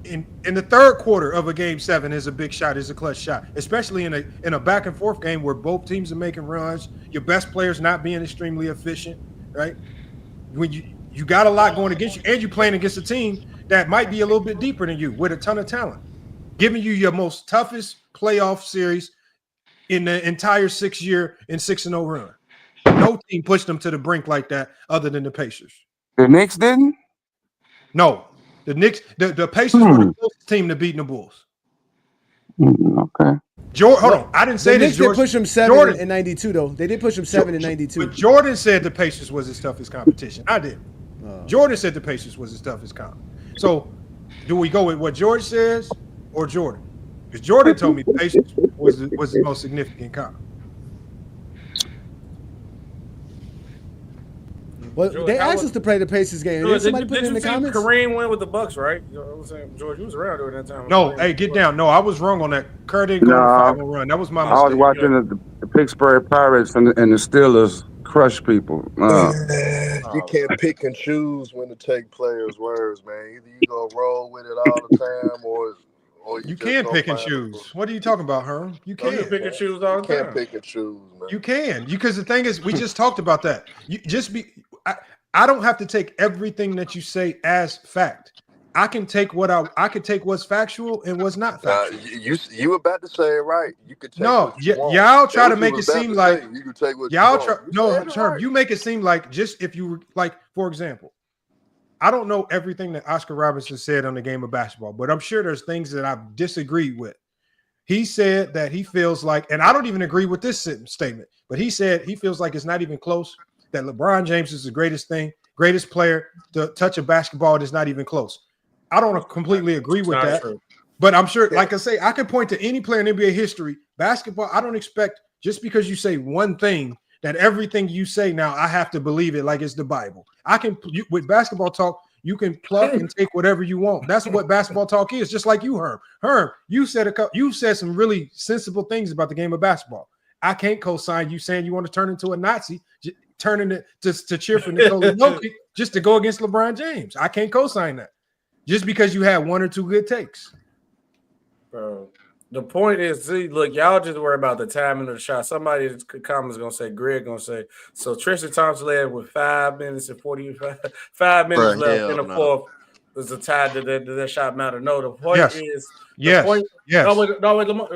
in the third quarter of a game 7 is a big shot, is a clutch shot, especially in a back and forth game where both teams are making runs, your best players not being extremely efficient, right? When you got a lot going against you, and you're playing against a team that might be a little bit deeper than you with a ton of talent, giving you your most toughest playoff series in the entire 6-year and 6-0 run. No team pushed them to the brink like that other than the Pacers. The Knicks didn't? No. The Knicks, the Pacers were the closest team to beating the Bulls. Okay. Hold on. I didn't say the this, Knicks George. did push him 7 in 92, though. They did push him 7 in 92. But Jordan said the Pacers was his toughest competition. I did. Jordan said the Pacers was his toughest comp. So do we go with what George says or Jordan? Because Jordan told me the Pacers was the most significant comp. Well, George, they asked us to play the Pacers game. Did somebody put it in the comments? Kareem went with the Bucks, right? You know what I'm saying? George, you was around during that time. No, hey, get down. No, I was wrong on that. Kerr didn't go on a 5-0 run. That was my mistake. I was watching the Pittsburgh Pirates and the Steelers crush people. You can't pick and choose when to take players' words, man. Either you go roll with it all the time, or you can't pick and choose. What are you talking about, Herm? You can't pick and choose all the time. You can't pick and choose, man. You can, because the thing is, we just talked about that. I don't have to take everything that you say as fact. I can take what's factual and what's not factual. You about to say it right. You could take y'all try to make it seem like you can take what y'all you try. want. No, Herm, you make it seem like just if you like, for example, I don't know everything that Oscar Robertson said on the game of basketball, but I'm sure there's things that I've disagreed with. He said that he feels like, and I don't even agree with this statement, but he said he feels like it's not even close, that LeBron James is the greatest player to touch a basketball, and it's not even close. I don't completely agree with that, but I'm sure, like I say, I can point to any player in NBA history. Basketball, I don't expect just because you say one thing that everything you say now I have to believe it like it's the Bible. With basketball talk, you can pluck and take whatever you want. That's what basketball talk is. Just like you, Herm. Herm, you said some really sensible things about the game of basketball. I can't co-sign you saying you want to turn into a Nazi, turning it to cheer for Nikola Jokic just to go against LeBron James. I can't co-sign that just because you had one or two good takes. Bro, the point is, see, look, y'all just worry about the timing of the shot. Somebody in the comments going to say, Greg going to say, so Tristan Thompson led with 5 minutes and 5 minutes left in the fourth. There's a tie that shot matter. No, the point is, yes. No, wait,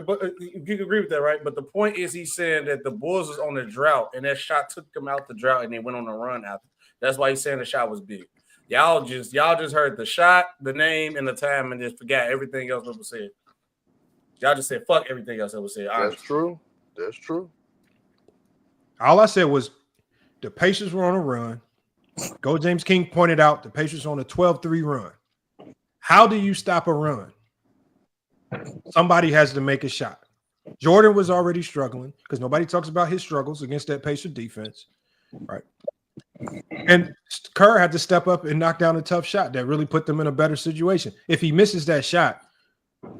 but you can agree with that, right? But the point is, he's saying that the Bulls was on a drought, and that shot took them out the drought, and they went on a run after. That's why he's saying the shot was big. Y'all just heard the shot, the name, and the time, and just forgot everything else that was said. Y'all just said fuck everything else that was said. That's true. That's true. All I said was the Pacers were on a run. Go James King pointed out the Pacers on a 12-3 run. How do you stop a run? Somebody has to make a shot. Jordan was already struggling because nobody talks about his struggles against that Pacer defense, right? And Kerr had to step up and knock down a tough shot that really put them in a better situation. If he misses that shot,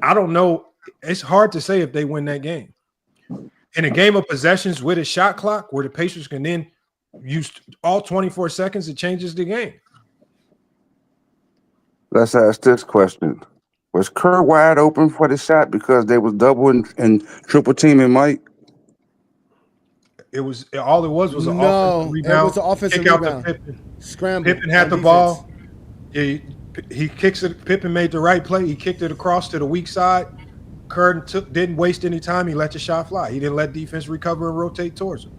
I don't know. It's hard to say if they win that game. In a game of possessions with a shot clock where the Pacers can then use all 24 seconds, it changes the game. Let's ask this question. Was Kerr wide open for the shot because they was double and triple teaming Mike? It was an offensive rebound. It was an offensive rebound. Scramble. Pippen had the ball. He kicks it. Pippen made the right play. He kicked it across to the weak side. Kerr didn't waste any time. He let the shot fly. He didn't let defense recover and rotate towards him.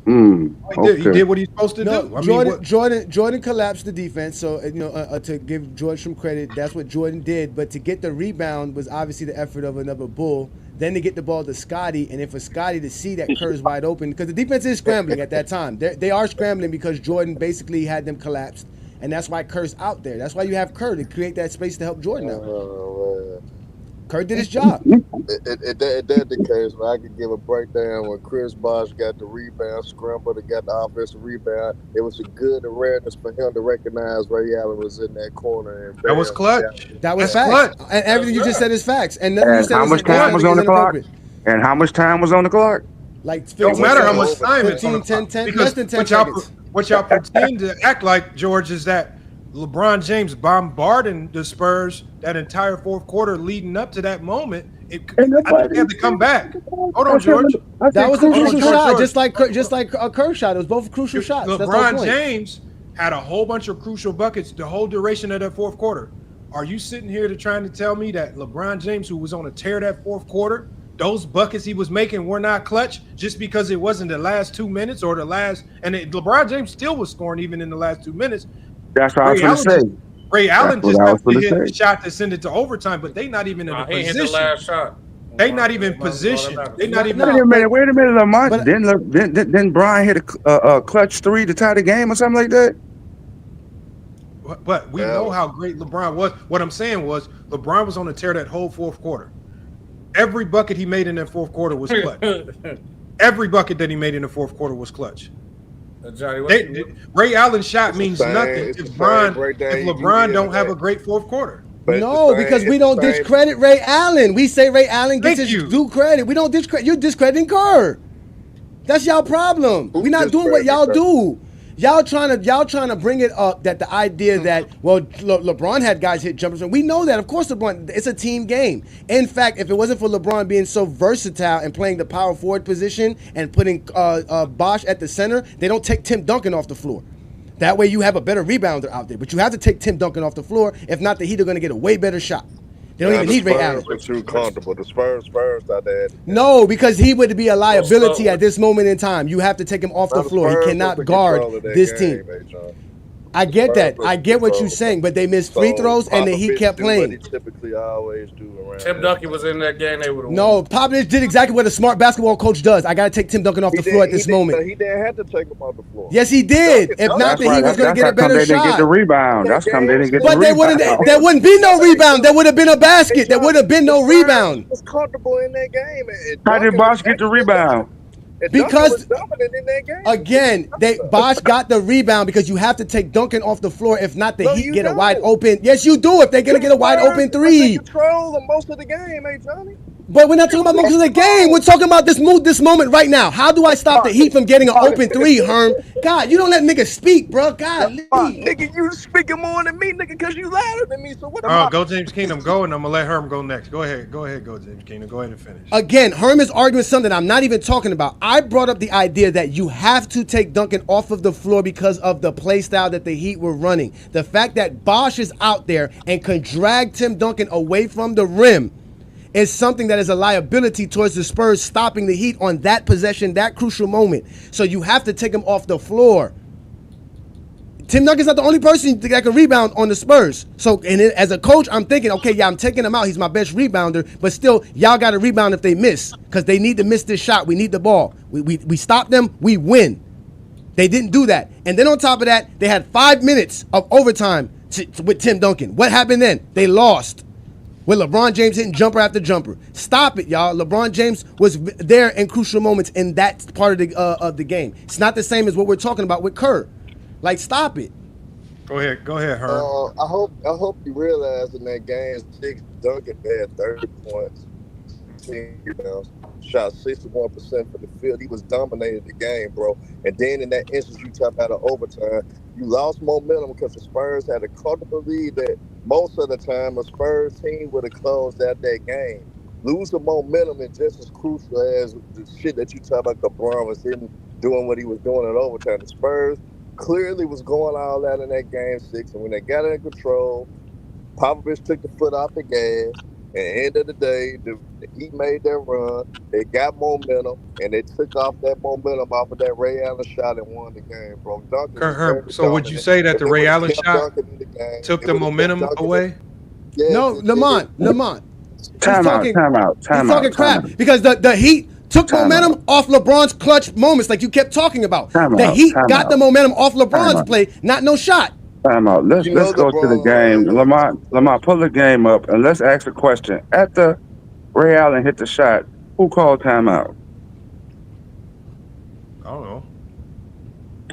He did what he's supposed to do. I mean, Jordan collapsed the defense. So to give Jordan some credit, that's what Jordan did. But to get the rebound was obviously the effort of another Bull. Then to get the ball to Scottie, and then for Scottie to see that Kerr's wide open, because the defense is scrambling at that time. They are scrambling because Jordan basically had them collapsed, and that's why Kerr's out there. That's why you have Kerr to create that space to help Jordan out. Kerr did his job. If that's the case, I could give a breakdown when Chris Bosh got the rebound, scrambled and got the offensive rebound. It was a good awareness for him to recognize Ray Allen was in that corner. And that was clutch. That was facts. Clutch. And everything you just said is facts. And how much time was on the clock? And how much time was on the clock? Like 15, don't matter how much time 15, it's on the 10, clock. 10, less than 10 seconds. What y'all pretend to act like, George, is that LeBron James bombarding the Spurs that entire fourth quarter leading up to that moment. I think they had to come back. Hold on, George. That was a crucial shot, just like a Kerr shot. It was both crucial shots. LeBron James had a whole bunch of crucial buckets the whole duration of that fourth quarter. Are you sitting here trying to tell me that LeBron James, who was on a tear that fourth quarter, those buckets he was making were not clutch just because it wasn't the last 2 minutes or the last? And LeBron James still was scoring even in the last 2 minutes. That's what I was going to say. Ray Allen just hit the shot to send it to overtime, but they not even in a position. He hit the last shot. They not even positioned. They not even. Wait a minute, Lamont. Didn't Bryant hit a clutch three to tie the game or something like that? But we know how great LeBron was. What I'm saying was LeBron was on a tear that whole fourth quarter. Every bucket he made in that fourth quarter was clutch. Every bucket that he made in the fourth quarter was clutch. Johnny, Ray Allen's shot means nothing if LeBron don't have a great fourth quarter. No, because we don't discredit Ray Allen. We say Ray Allen gets his due credit. We don't discredit. You're discrediting Kerr. That's y'all problem. We're not doing what y'all do. Y'all trying to bring it up that the idea that LeBron had guys hit jumpers. We know that. Of course, LeBron. It's a team game. In fact, if it wasn't for LeBron being so versatile and playing the power forward position and putting Bosh at the center, they don't take Tim Duncan off the floor. That way, you have a better rebounder out there. But you have to take Tim Duncan off the floor. If not, the Heat are going to get a way better shot. They don't even need Ray Allen. Too comfortable. The Spurs out there. No, because he would be a liability at this moment in time. You have to take him off the floor. He cannot guard this team. I get that. I get what you're saying, but they missed free throws and the Heat kept playing. What he typically always do around. Tim Duncan was in that game. They would have. No, Popovich did exactly what a smart basketball coach does. I got to take Tim Duncan off the floor at this moment. He didn't have to take him off the floor. Yes, he did. If not, the Heat was going to get a better shot. They didn't get the rebound. That's come they didn't get the rebound. But there wouldn't be no rebound. There would have been a basket. There would have been no rebound. He was comfortable in that game. How did Bosh get the rebound? Because again, Bosh got the rebound because you have to take Duncan off the floor. If not, the Heat get a wide open. Yes, you do. If they're gonna get a wide open three, control most of the game, Johnny. But we're not talking about most of the game. We're talking about this moment right now. How do I stop the Heat from getting an open three, Herm? God, you don't let niggas speak, bro. God, nigga, you speaking more than me, nigga, because you louder than me. So what? Go James Kingdom, go, and I'm gonna let Herm go next. Go ahead, go James Kingdom. Go ahead and finish. Again, Herm is arguing something I'm not even talking about. I brought up the idea that you have to take Duncan off of the floor because of the play style that the Heat were running. The fact that Bosh is out there and can drag Tim Duncan away from the rim is something that is a liability towards the Spurs stopping the Heat on that possession, that crucial moment. So you have to take him off the floor. Tim Duncan's not the only person that can rebound on the Spurs. So, and as a coach, I'm thinking, okay, yeah, I'm taking him out. He's my best rebounder. But still, y'all got to rebound if they miss because they need to miss this shot. We need the ball. We stop them, we win. They didn't do that. And then on top of that, they had 5 minutes of overtime with Tim Duncan. What happened then? They lost. With LeBron James hitting jumper after jumper. Stop it, y'all. LeBron James was there in crucial moments in that part of the game. It's not the same as what we're talking about with Kerr. Like, stop it. Go ahead, Herm. I hope you realize in that game, Duncan had 30 points, 10 rebounds, shot 61% for the field. He was dominating the game, bro. And then in that instance, you talk about an overtime, you lost momentum because the Spurs had a comfortable lead that most of the time a Spurs team would have closed out that game. Losing momentum is just as crucial as the shit that you talk about. LeBron was doing what he was doing in overtime. The Spurs clearly was going all out in that game 6, and when they got it in control, Popovich took the foot off the gas. At the end of the day, the Heat made that run. They got momentum, and they took off that momentum off of that Ray Allen shot and won the game, bro. Duncan was very So would you dominant. say that If the they Ray would've Allen kept shot Duncan in the game, took they the would've kept momentum Duncan away? Yes, No, it did. Lamont. Time out. He's talking crap because the Heat took momentum off LeBron's clutch moments, like you kept talking about. The Heat got the momentum off LeBron's play, not no shot. Time out. Let's go to the game. Lamont, pull the game up and let's ask a question. After Ray Allen hit the shot, who called timeout? I don't know.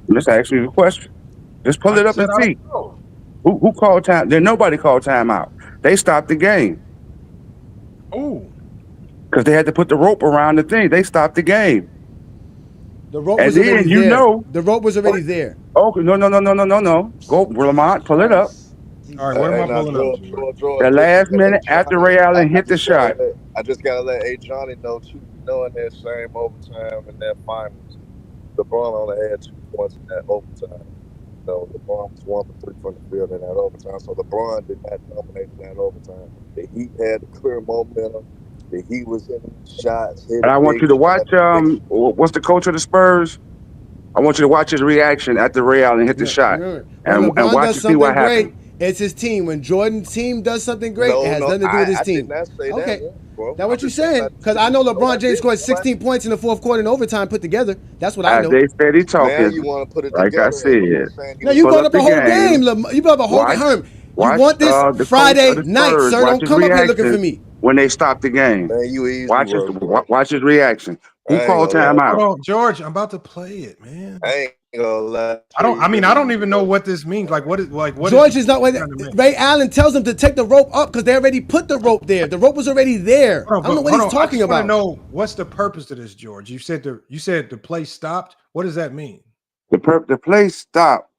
Let's ask you the question. Just pull it up and see. Who called time? Then nobody called timeout. They stopped the game. Oh. Because they had to put the rope around the thing. They stopped the game. The rope was already there. The rope was already there. Okay, no. Go, Lamont, pull it up. All right, what am I pulling up? The last minute after Ray Allen hit the shot. I just gotta let Johnny know too. Knowing that same overtime in that finals, LeBron only had 2 points in that overtime. So LeBron was 1 for 3 from the field in that overtime. So LeBron did not dominate in that overtime. The Heat had the clear momentum. The Heat was in shots. And I want you to watch. What's the coach of the Spurs? I want you to watch his reaction after Ray Allen hit the shot, and watch to see what happened. It's his team. When Jordan's team does something great, it has nothing to do with his team. Did not say okay, that, that's what you're saying. Because I know LeBron James scored 16 points in the fourth quarter in overtime put together. That's what I know. They steady talking. Now you want to put it like together. I said. No, you brought up a whole game. You brought up a whole game. You want this Friday night, sir? Don't come up here looking for me. When they stop the game, man, you easy watch his reaction. Who called timeout? Hold on, George. I'm about to play it, man. I ain't gonna lie. I don't even know what this means. What George is not. Ray Allen tells him to take the rope up because they already put the rope there. The rope was already there. I don't know what he's talking about. I know what's the purpose of this, George. You said the play stopped. What does that mean? The play stopped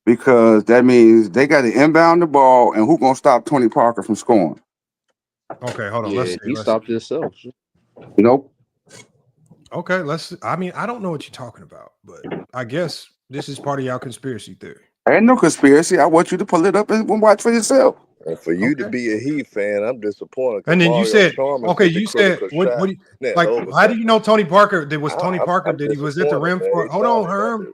because that means they got to inbound the ball, and who gonna stop Tony Parker from scoring? Okay, hold on. Yeah, let's see. He stopped himself. Nope. Okay, I don't know what you're talking about, but I guess this is part of your conspiracy theory. Ain't no conspiracy. I want you to pull it up and watch for yourself. And for you to be a Heat fan, I'm disappointed. And then you said, how do you know Tony Parker? Did he was at the rim for? Hold on, Herm.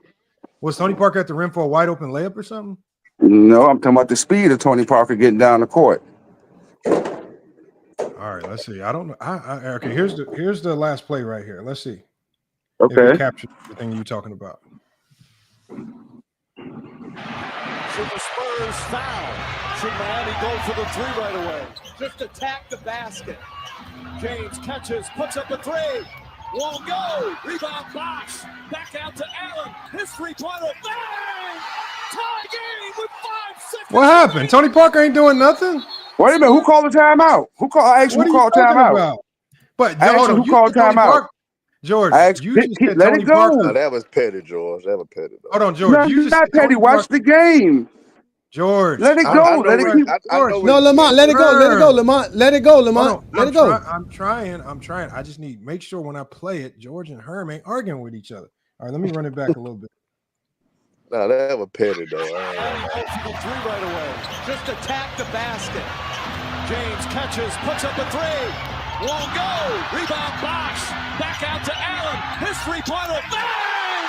Was Tony Parker at the rim for a wide open layup or something? No, I'm talking about the speed of Tony Parker getting down the court. All right, let's see. I don't know. Okay, here's the last play right here. Let's see. Okay. If it captures everything you're talking about. Should the Spurs foul? Should Miami go for the three right away? Just attack the basket. James catches, puts up a three. Won't go. Rebound box. Back out to Allen. His three-pointer. Bang! Tie game with 5 seconds. What happened? Tony Parker ain't doing nothing? Wait a minute. Who called the timeout? Who called timeout? But hold on. Who called timeout? George, you just said let Tony it go. Parker. No, that was petty, George. That was petty. Though. Hold on, George. No, you just not petty. Watch the game. George. Let it go. Let it keep. No, Lamont, let it go. Let it go, Lamont. Let it go, Lamont. Let it go. I'm trying. I just need make sure when I play it, George and Herm ain't arguing with each other. All right, let me run it back a little bit. No, that was petty, though. Three right away. Just attack the basket. James catches, puts up a three. Won't go. Rebound box. Back out to Allen. His three-pointer. Bang!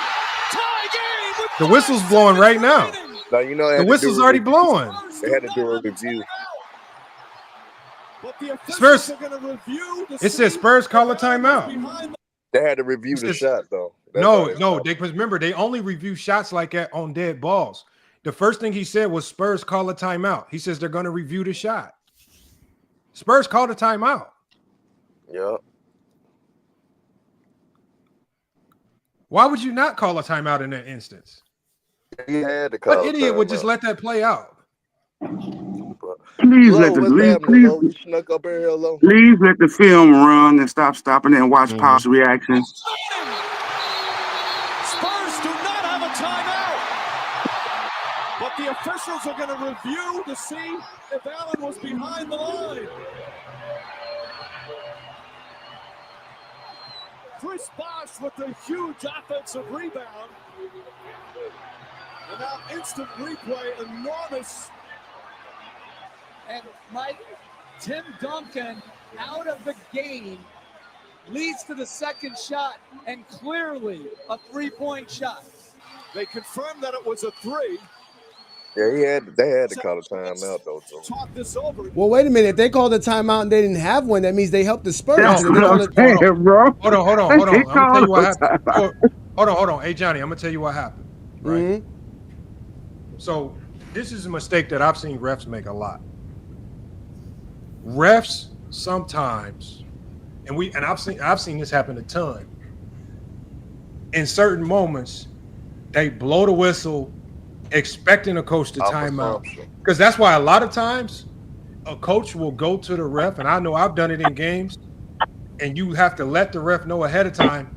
Tie game with the whistle's blowing right now. No, you know the whistle's already blowing. They had to do a review. Spurs. It says Spurs call a timeout. They had to review the shot, though. No. Because remember, they only review shots like that on dead balls. The first thing he said was Spurs call a timeout. He says they're going to review the shot. Spurs called a timeout. Yep. Why would you not call a timeout in that instance? He had to call. What idiot would just let that play out? Please let the film run and stopping it and watch pause reactions. Spurs do not have a timeout, but the officials are going to review to see if Allen was behind the line. Chris Bosh with a huge offensive rebound. And now instant replay, enormous. And Mike, Tim Duncan out of the game leads to the second shot, and clearly a three-point shot. They confirmed that it was a three. Yeah, they had to call a timeout though. Talk this over. Well, wait a minute. If they called a timeout and they didn't have one, that means they helped the Spurs. That's If they what called I'm it- saying, bro. Hold on. I'm gonna tell you what happened. Hold on. Hey, Johnny, I'm gonna tell you what happened. Right. Mhm. So this is a mistake that I've seen refs make a lot. Refs sometimes, and I've seen this happen a ton. In certain moments, they blow the whistle, expecting a coach to time out. Because that's why a lot of times a coach will go to the ref, and I know I've done it in games, and you have to let the ref know ahead of time,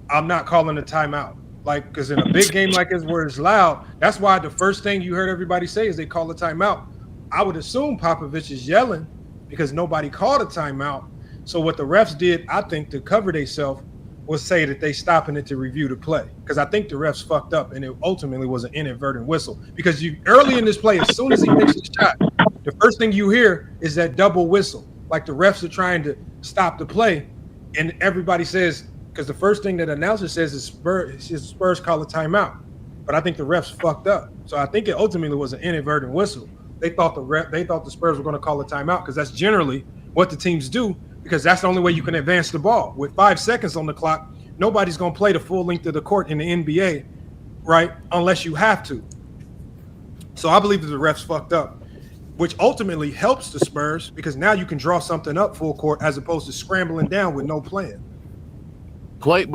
I'm not calling a timeout. Like, because in a big game like this where it's loud, that's why the first thing you heard everybody say is they call a timeout. I would assume Popovich is yelling because nobody called a timeout. So what the refs did, I think, to cover themselves was say that they stopping it to review the play. Because I think the refs fucked up, and it ultimately was an inadvertent whistle. Because you early in this play, as soon as he makes the shot, the first thing you hear is that double whistle. Like the refs are trying to stop the play, and everybody says, because the first thing that announcer says is Spurs call a timeout. But I think the refs fucked up. So I think it ultimately was an inadvertent whistle. They thought the Spurs were going to call a timeout because that's generally what the teams do, because that's the only way you can advance the ball. With 5 seconds on the clock, nobody's going to play the full length of the court in the NBA, right, unless you have to. So I believe that the refs fucked up, which ultimately helps the Spurs because now you can draw something up full court as opposed to scrambling down with no plan. Play it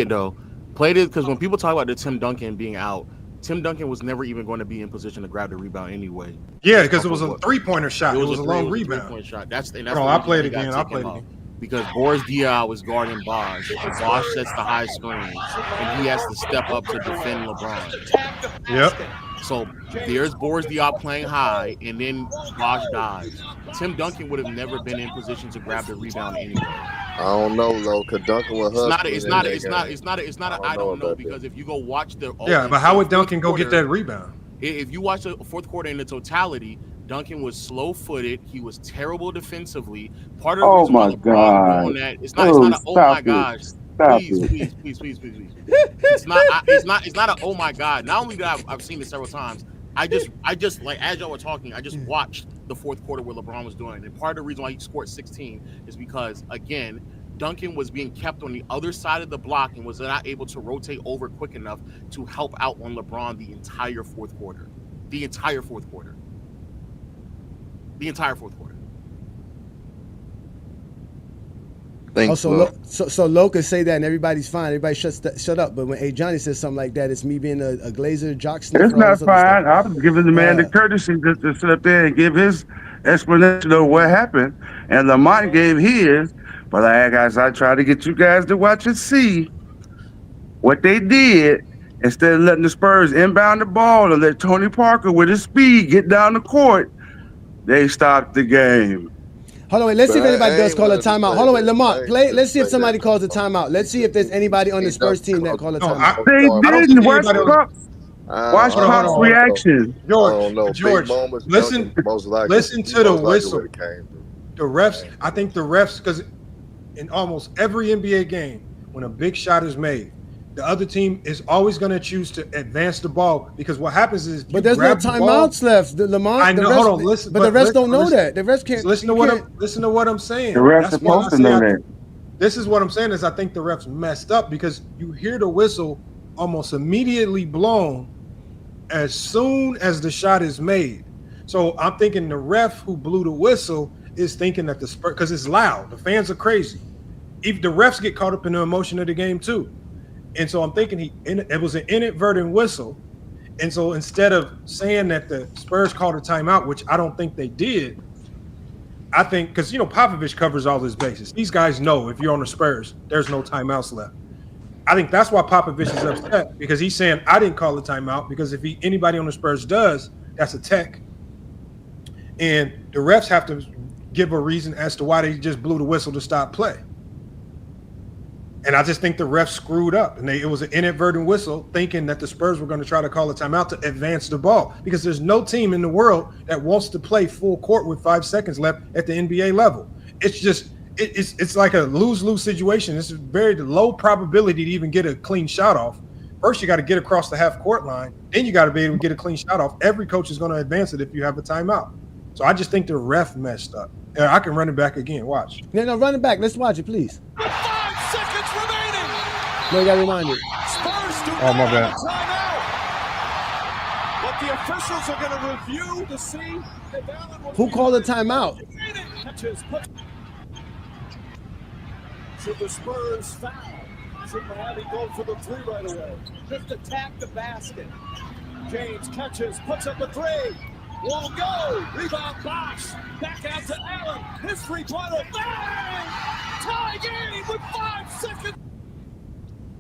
though. Play it because when people talk about the Tim Duncan being out, Tim Duncan was never even going to be in position to grab the rebound anyway. Yeah, because it was a three-pointer shot. It was a long rebound. Three-point shot. That's I'll play it again. Because Boris Diaw was guarding Bosh. Bosh sets the high screen, and he has to step up to defend LeBron. Yep. So there's Boris Diaw playing high, and then Bosh dives. Tim Duncan would have never been in position to grab the rebound anyway. I don't know though, because Duncan was It's not. I don't know because if you go watch the but how would Duncan go get that rebound? If you watch the fourth quarter in the totality, Duncan was slow-footed. He was terrible defensively. Part of the reason why LeBron doing that, it's not a oh my gosh. Please. It's not a oh my god. Not only that I've seen it several times. I just like as y'all were talking, I just watched the fourth quarter where LeBron was doing it. And part of the reason why he scored 16 is because again, Duncan was being kept on the other side of the block and was not able to rotate over quick enough to help out on LeBron the entire fourth quarter. So Loca say that and everybody's fine. Everybody shut up. But when Johnny says something like that, it's me being a Glazer jock sniffer. It's not fine. I was giving the man the courtesy just to sit up there and give his explanation of what happened. And Lamont gave his. But I try to get you guys to watch and see what they did. Instead of letting the Spurs inbound the ball and let Tony Parker with his speed get down the court, they stopped the game. Hold on, wait. Let's see if anybody does call a timeout. Hold on, wait, Lamont, play. Let's see if somebody calls a timeout. Let's see if there's anybody on the Spurs team that called a timeout. They didn't. Watch Pop's reaction. George, listen to the whistle. The refs, I think the refs, because in almost every NBA game, when a big shot is made, the other team is always going to choose to advance the ball because what happens is. But there's no timeouts left, Lamont. I know. Hold on, listen. But the refs don't know that. The refs can't. Listen to what I'm saying. The refs are supposed to know that. This is what I'm saying is I think the refs messed up because you hear the whistle almost immediately blown as soon as the shot is made. So I'm thinking the ref who blew the whistle is thinking that the Spurs, because it's loud, the fans are crazy. If the refs get caught up in the emotion of the game too. And so I'm thinking it was an inadvertent whistle. And so instead of saying that the Spurs called a timeout, which I don't think they did, I think because Popovich covers all his bases. These guys know if you're on the Spurs, there's no timeouts left. I think that's why Popovich is upset because he's saying I didn't call a timeout because if anybody on the Spurs does, that's a tech. And the refs have to give a reason as to why they just blew the whistle to stop play. And I just think the refs screwed up, and it was an inadvertent whistle, thinking that the Spurs were going to try to call a timeout to advance the ball, because there's no team in the world that wants to play full court with 5 seconds left at the NBA level. It's just it's like a lose-lose situation. It's a very low probability to even get a clean shot off. First, you got to get across the half-court line, then you got to be able to get a clean shot off. Every coach is going to advance it if you have a timeout. So I just think the ref messed up. I can run it back again. Watch. No, run it back. Let's watch it, please. 5 seconds remaining. No, you got to rewind it. Spurs do Oh, my bad. But the officials are going to review to see if Allen will. Who called a timeout? Should the Spurs foul? Should Miami go for the 3 right away? Just attack the basket. James catches, puts up a 3. Won't go. Rebound box. Back out to Allen. His 3-pointer. Bang! Tie game with 5 seconds.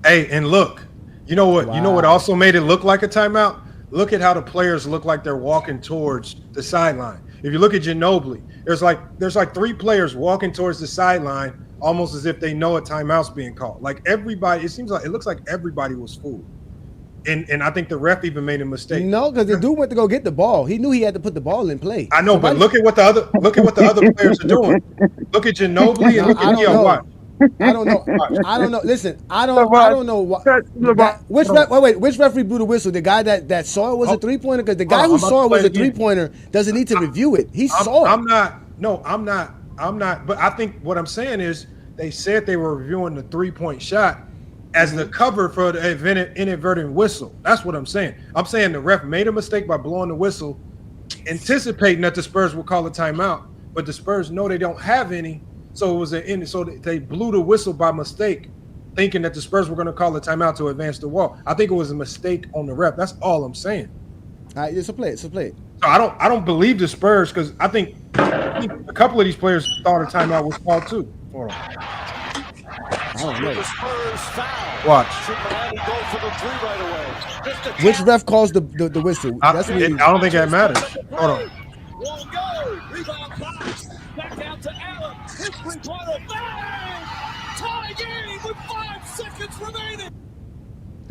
Hey, and look, you know what? Wow. You know what also made it look like a timeout? Look at how the players look like they're walking towards the sideline. If you look at Ginobili, there's like 3 players walking towards the sideline, almost as if they know a timeout's being called. Like everybody, it looks like everybody was fooled. And I think the ref even made a mistake. No, because the dude went to go get the ball. He knew he had to put the ball in play. I know, but look at what the other players are doing. Look at Ginobili and look at Neil Watt. I don't know. I don't know. Listen, I don't know what. Which referee blew the whistle? The guy that saw it was a 3-pointer? Because the guy who saw it was a 3-pointer doesn't need to review it. He saw it. I'm not. But I think what I'm saying is they said they were reviewing the 3-point shot as the cover for the inadvertent whistle. That's what I'm saying. I'm saying the ref made a mistake by blowing the whistle, anticipating that the Spurs will call a timeout, but the Spurs know they don't have any, so it was so they blew the whistle by mistake, thinking that the Spurs were going to call a timeout to advance the wall. I think it was a mistake on the ref. That's all I'm saying. All right, so play it. So I don't believe the Spurs, because I think a couple of these players thought a timeout was called too. Hold on. I don't know. Watch. Which ref calls the whistle? I don't think that matters. Hold on. Won't go. Rebound box. Back out to Allen. His 3-pointer. Bang! Tie game with 5 seconds remaining.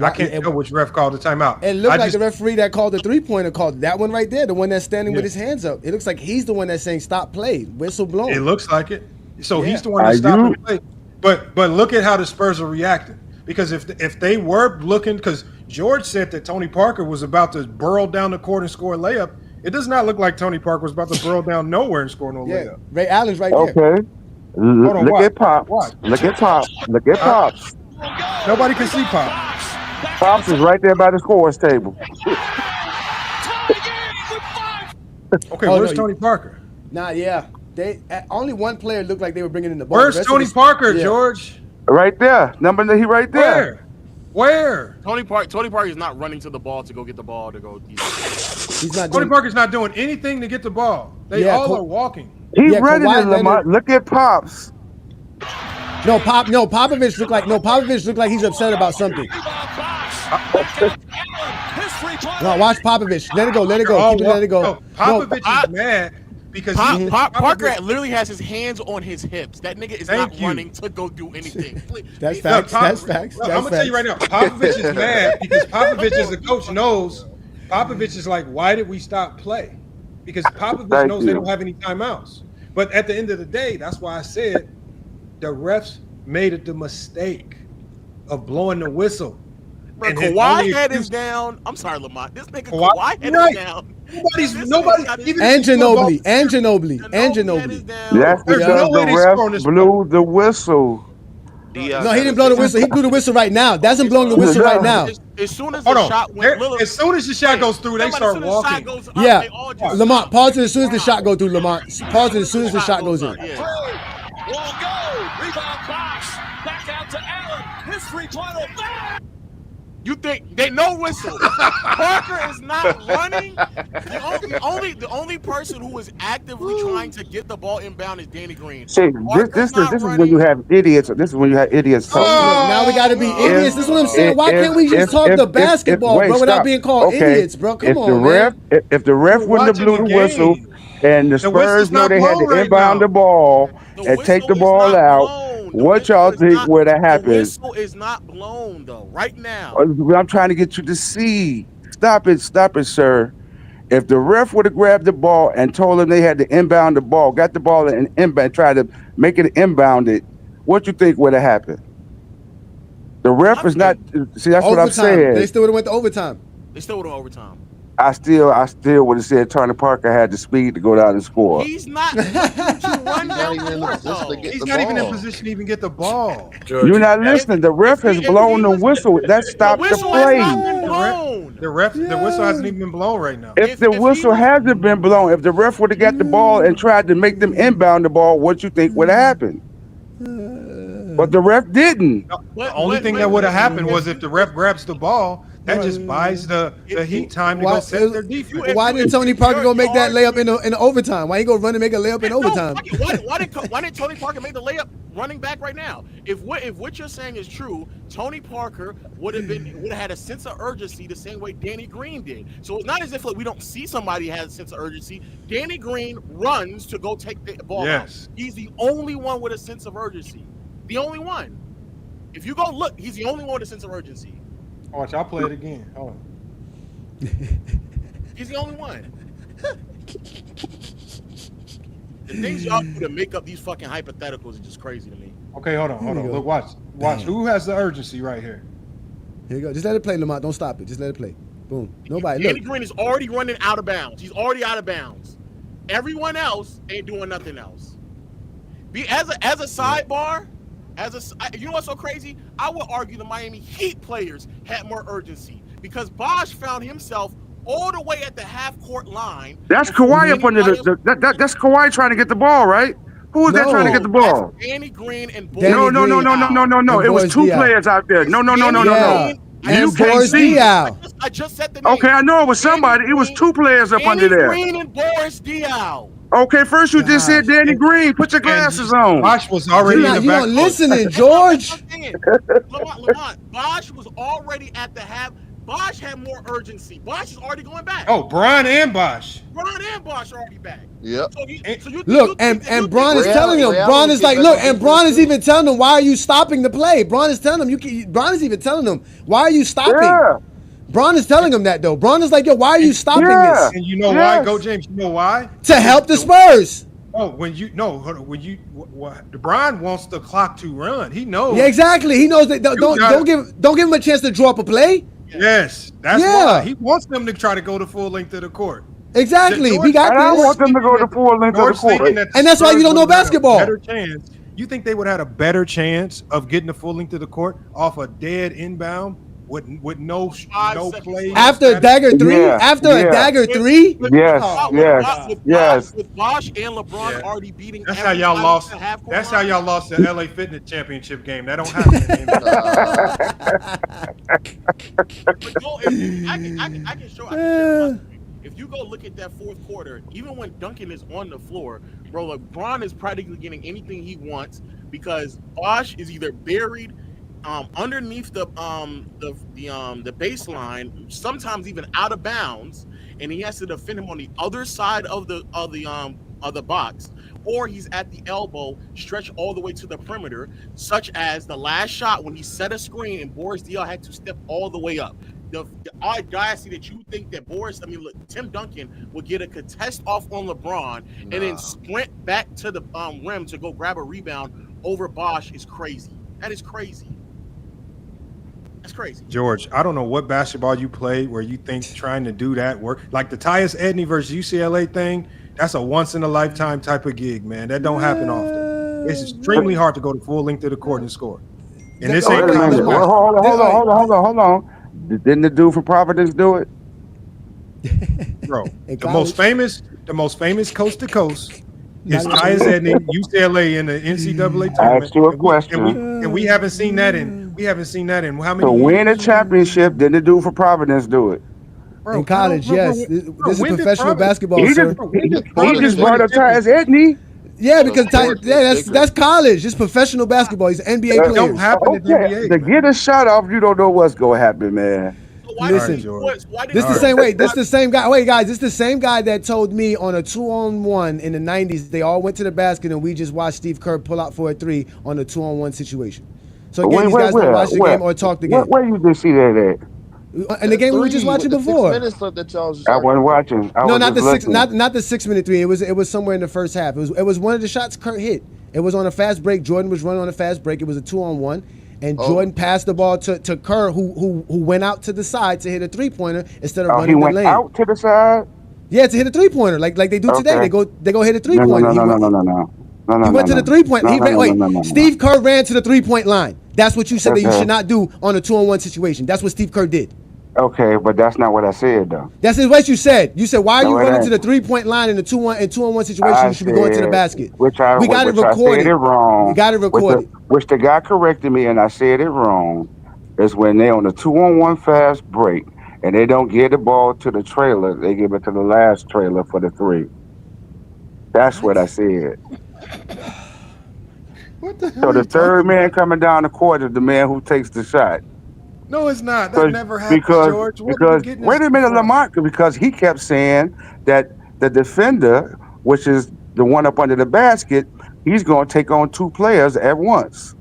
I can't tell which ref called the timeout. It looked like the referee that called the 3-pointer called that one right there, the one that's standing with his hands up. It looks like he's the one that's saying stop play, whistle blown. It looks like it. So he's the one that's stopping play. But look at how the Spurs are reacting. Because if they were looking, because George said that Tony Parker was about to burrow down the court and score a layup, it does not look like Tony Parker was about to burrow down nowhere and score no layup. Ray Allen's right there. Okay. Look at Pop. Look at Pop. Look at Pops. Nobody can see Pop. Pops is right there by the scores table. Okay, where's Tony Parker? They only one player looked like they were bringing in the ball. Where's Tony Parker, George? Right there. He right there. Where? Tony Parker is not running to the ball to go get the ball to go. He's not. Tony Parker's not doing anything to get the ball. They all are walking. He's ready to Lamont. Look at Pops. Popovich looked like he's upset about something. No, watch Popovich. Let it go. Let it go. Popovich is mad because Parker literally has his hands on his hips. That nigga is not running to go do anything. That's facts. That's facts. I'm gonna tell you right now. Popovich is mad because Popovich, as a coach, knows. Popovich is like, why did we stop play? Because Popovich knows they don't have any timeouts. But at the end of the day, that's why I said the refs made the mistake of blowing the whistle. Bro, Kawhi head is down. I'm sorry, Lamont. This nigga Kawhi head is down. Nobody. And Ginobili. That's because the ref blew the whistle. No, he didn't blow the whistle. He blew the whistle right now. That's him blowing the whistle right now. As soon as the shot went, as soon as the shot goes through, they start walking. Yeah, Lamont, pause it as soon as the shot goes through. Lamont, pause it as soon as the shot goes in. Won't go. Rebound box. Back out to Allen. His 3-pointer. You think they no whistle? Parker is not running. The only person who is actively trying to get the ball inbound is Danny Green. See, this is when you have idiots. This is when you have idiots talking. Now we got to be idiots. This is what I'm saying. Why can't we just talk the basketball, bro, without being called idiots, bro? Come on, man. If the ref wouldn't have blew the whistle, and the Spurs know they had to inbound the ball and take the ball out, What y'all think would have happened? The whistle is not blown though. Right now, I'm trying to get you to see. Stop it, sir. If the ref would have grabbed the ball and told them they had to inbound the ball, got the ball and inbound, tried to make it inbounded, what you think would have happened? The ref is not. See, that's what I'm saying. They still would have went to overtime. They still would have overtime. I still would have said Tony Parker had the speed to go down and score. He's not. Run down He's not even in position to even get the ball. You're not listening. The ref has blown the whistle. That stopped the play. The whistle hasn't even been blown right now. If the whistle hasn't been blown, if the ref would have got the ball and tried to make them inbound the ball, what you think would have happened? But the ref didn't. The only thing that would have happened was if the ref grabs the ball, that just buys the Heat time to go set their defense. Why didn't Tony Parker go make that layup in the overtime? Why he go run and make a layup in overtime? Why didn't Tony Parker make the layup running back right now? If what you're saying is true, Tony Parker would have had a sense of urgency the same way Danny Green did. So it's not as if we don't see somebody who has a sense of urgency. Danny Green runs to go take the ball out. He's the only one with a sense of urgency. The only one. If you go look, he's the only one with a sense of urgency. Watch, I'll play it again. Hold on. He's the only one. The things y'all do to make up these fucking hypotheticals is just crazy to me. Okay, hold on. Look, watch. Who has the urgency right here? Here you go. Just let it play, Lamont. Don't stop it. Just let it play. Boom. Nobody. Danny Green is already running out of bounds. He's already out of bounds. Everyone else ain't doing nothing else. As a sidebar. You know what's so crazy? I would argue the Miami Heat players had more urgency because Bosh found himself all the way at the half-court line. That's Kawhi up under that's Kawhi trying to get the ball, right? Who was that trying to get the ball? Danny Green and No. It was two players out there. No. You can't see. I just said the name. Okay, I know it was somebody. It was two players up under there. Danny Green and Boris Diaw. Okay, first you just said Danny Green. Put your glasses on. Bosh was already in the back. You're not listening, George. Lamont, Bosh was already at the half. Bosh had more urgency. Bosh is already going back. Oh, Bryant and Bosh. Bryant and Bosh are already back. Yep. And Bron is telling him. Bron is like, look, and Bron is even telling him, why are you stopping the play? Bron is telling him, Bron is even telling him, why are you stopping? Yeah. Bron is telling him that though. Bron is like, yo, why are you stopping this? And you know why? Go James. You know why? To help the Spurs. Oh, Bron wants the clock to run. He knows. Yeah, exactly. He knows that. Don't give him a chance to draw up a play. Yes, that's why he wants them to try to go the full length of the court. Exactly. We got I want them to go the full length of the court. And that's why you don't know basketball. Better chance. You think they would have had a better chance of getting the full length of the court off a dead inbound with no play after dagger three? Dagger three? Yes. With Bosh and LeBron already beating. That's how y'all lost. That's how y'all lost the LA Fitness Championship game. That don't happen. I can show. If you go look at that fourth quarter, even when Duncan is on the floor, bro, LeBron is practically getting anything he wants because Bosh is either buried underneath the baseline, sometimes even out of bounds, and he has to defend him on the other side of the box, or he's at the elbow, stretched all the way to the perimeter, such as the last shot when he set a screen and Boris Diaw had to step all the way up. The audacity that you think that Tim Duncan would get a contest off on LeBron and then sprint back to the rim to go grab a rebound over Bosh is crazy. That is crazy. That's crazy. George, I don't know what basketball you played where you think trying to do that work. Like the Tyus Edney versus UCLA thing, that's a once-in-a-lifetime type of gig, man. That don't happen often. It's extremely hard to go the full length of the court and score. And this ain't hold on. Didn't the dude from Providence do it? Bro, the most famous coast to coast is Tyus Edney, UCLA in the NCAA tournament. I asked you a question. And we haven't seen that in how many to win a championship, didn't the dude from Providence do it? Bro, in college, yes. This is professional basketball, he just brought up Tyus Edney. Yeah, because that's college. It's professional basketball. He's an NBA player. Don't happen in the NBA. To get a shot off, you don't know what's gonna happen, man. Listen, this the same way. This the same guy. Wait, guys, this the same guy that told me on a 2-on-1 in the 90s, they all went to the basket and we just watched Steve Kerr pull out for a 3 on a 2-on-1 situation. So again, these guys don't watch the game or talk the game. Where you just see that at? And the game we were just watching before. I wasn't watching. Not the 6-minute 3. It was somewhere in the first half. It was one of the shots Kerr hit. It was on a fast break. Jordan was running on a fast break. It was a 2-on-1. And Jordan passed the ball to Kerr, who went out to the side to hit a 3-pointer instead of running the lane. He went out to the side? Yeah, to hit a 3-pointer, like they do today. They go hit a 3-pointer. No. He went to the 3-point. Steve Kerr ran to the 3-point line. That's what you said that you should not do on a 2-on-1 situation. That's what Steve Kerr did. Okay, but that's not what I said though. That's what you said. You said, why are you running to the 3-point line in a 2-on-1 situation? You should be going to the basket. We got it recorded. We got it recorded. Which the guy corrected me and I said it wrong. Is when they on the 2-on-1 fast break and they don't give the ball to the trailer, they give it to the last trailer for the 3. That's what I said. What the hell? So the third man coming down the court is the man who takes the shot. No, it's not. That never happened, George. Wait a minute, Lamont, because he kept saying that the defender, which is the one up under the basket, he's going to take on 2 players at once.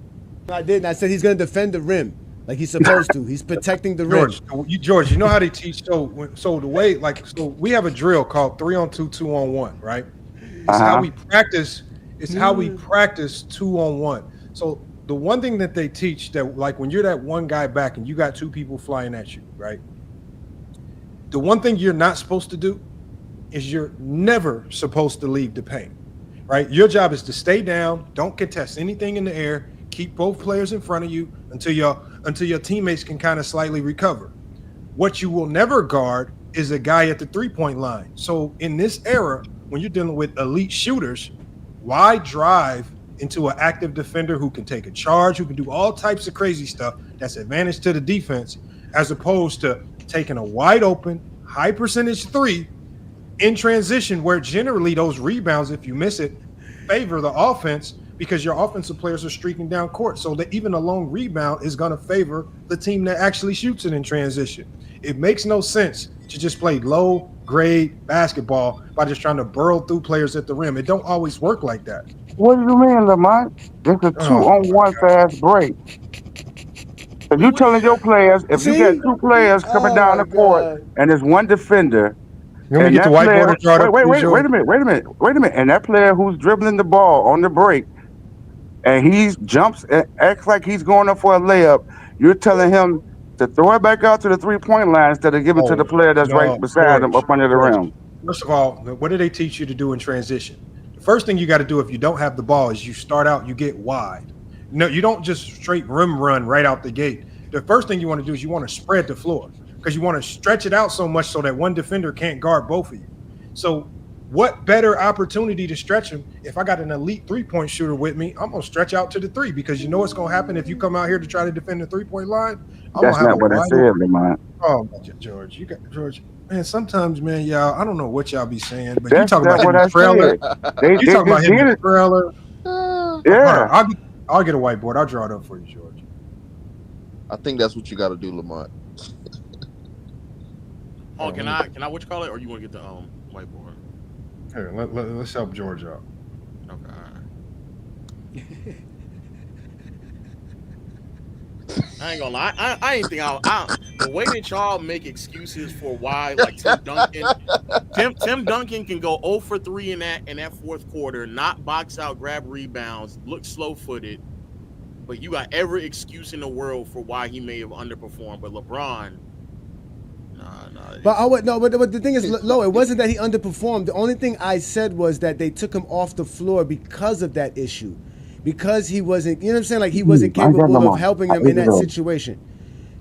No, I didn't. I said he's going to defend the rim like he's supposed to. He's protecting the rim. George, you know how they teach? So the way, we have a drill called 3-on-2, 2-on-1, right? It's how we practice. It's how we practice 2-on-1. So the one thing that they teach that, like when you're that one guy back and you got 2 people flying at you, right? The one thing you're not supposed to do is you're never supposed to leave the paint, right? Your job is to stay down, don't contest anything in the air, keep both players in front of you until your teammates can kind of slightly recover. What you will never guard is a guy at the 3-point line. So in this era, when you're dealing with elite shooters, why drive into an active defender who can take a charge, who can do all types of crazy stuff that's advantage to the defense, as opposed to taking a wide open, high percentage 3 in transition, where generally those rebounds, if you miss it, favor the offense because your offensive players are streaking down court. So that even a long rebound is going to favor the team that actually shoots it in transition. It makes no sense to just play low grade basketball by just trying to burrow through players at the rim. It don't always work like that. What do you mean, Lamont? It's a 2-on-1 fast break. If you telling your players, if you got 2 players coming down the court and there's 1 defender, you want me to get the whiteboard and draw it up? Wait a minute. And that player who's dribbling the ball on the break and he jumps and acts like he's going up for a layup, you're telling him to throw it back out to the 3-point line instead of giving to the player that's right beside him up under the rim. First of all, what do they teach you to do in transition? The first thing you got to do if you don't have the ball is you start out, you get wide. No, you don't just straight rim run right out the gate. The first thing you want to do is you want to spread the floor because you want to stretch it out so much so that one defender can't guard both of you. So what better opportunity to stretch him? If I got an elite 3-point shooter with me, I'm going to stretch out to the 3 because you know what's going to happen if you come out here to try to defend the 3-point line? That's not what I said, Lamont. Oh, George, you got George. Man, sometimes, man, y'all, I don't know what y'all be saying, but that's you talk about him trailer. You talk about him in the trailer. Yeah. Right, I'll get a whiteboard. I'll draw it up for you, George. I think that's what you got to do, Lamont. Oh, can I what you call it, or you want to get the whiteboard? Here, let's help George out. Okay. I ain't gonna lie. I ain't think the way that y'all make excuses for why, like Tim Duncan can go 0 for 3 in that fourth quarter, not box out, grab rebounds, look slow-footed, but you got every excuse in the world for why he may have underperformed. But LeBron, nah. But the thing is, Lo, it wasn't that he underperformed. The only thing I said was that they took him off the floor because of that issue. Because he wasn't, you know what I'm saying? Like he wasn't capable of helping them in that situation.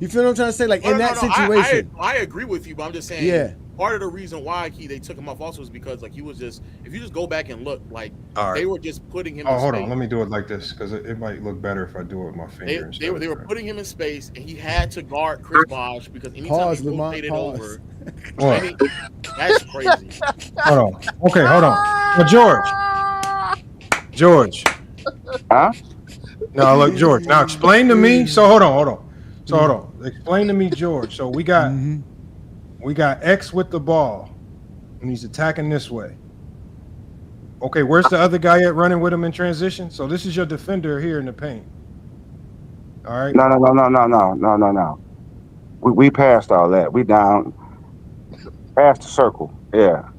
You feel what I'm trying to say? Like in that situation. I agree with you, but I'm just saying. Yeah. Part of the reason why they took him off also is because like he was just, if you just go back and look, like they were just putting him. Hold on, let me do it like this because it might look better if I do it with my finger. They were putting him in space, and he had to guard Chris Bosh because anytime he rotated over, I mean, that's crazy. Hold on. Okay, hold on. Well, George. Huh? No, look, George. Now explain to me. So hold on. So hold on. Explain to me, George. So we got X with the ball, and he's attacking this way. Okay, where's the other guy at running with him in transition? So this is your defender here in the paint. All right. No. We passed all that. We down past the circle. Yeah.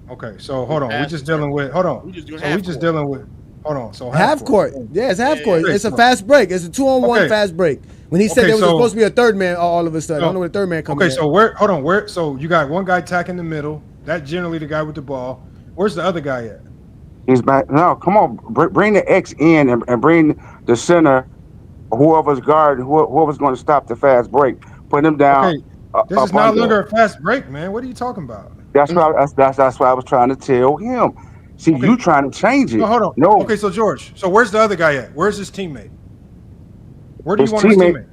Okay, so hold on. We just dealing with. Hold on. So we just dealing with. Hold on. So half court. Yeah, it's half court. It's a fast break. It's a 2-on-1 fast break. When he said there was supposed to be a third man, all of a sudden, I don't know where the third man comes. Okay, so where? So you got one guy attacking the middle. That's generally the guy with the ball. Where's the other guy at? He's back. No, come on. Bring the X in and bring the center, whoever's guarding, whoever's going to stop the fast break. Put him down. Okay, this is no longer a fast break, man. What are you talking about? That's why I was trying to tell him. See, you trying to change it. No, hold on. No. Okay, so George. So where's the other guy at? Where's his teammate? Where do you want his teammate?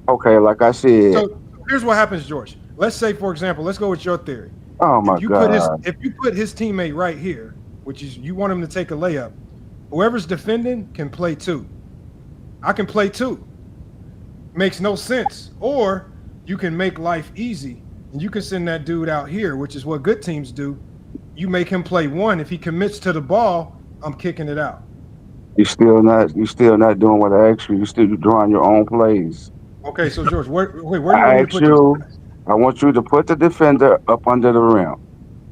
Okay, like I said. So here's what happens, George. Let's say, for example, let's go with your theory. Oh my God. If you put his teammate right here, which is you want him to take a layup, whoever's defending can play two. I can play two. Makes no sense. Or you can make life easy and you can send that dude out here, which is what good teams do. You make him play one. If he commits to the ball, I'm kicking it out. You're still not doing what I asked you. You're still drawing your own plays. Okay, so George, where do you want me to put you? I want you to put the defender up under the rim.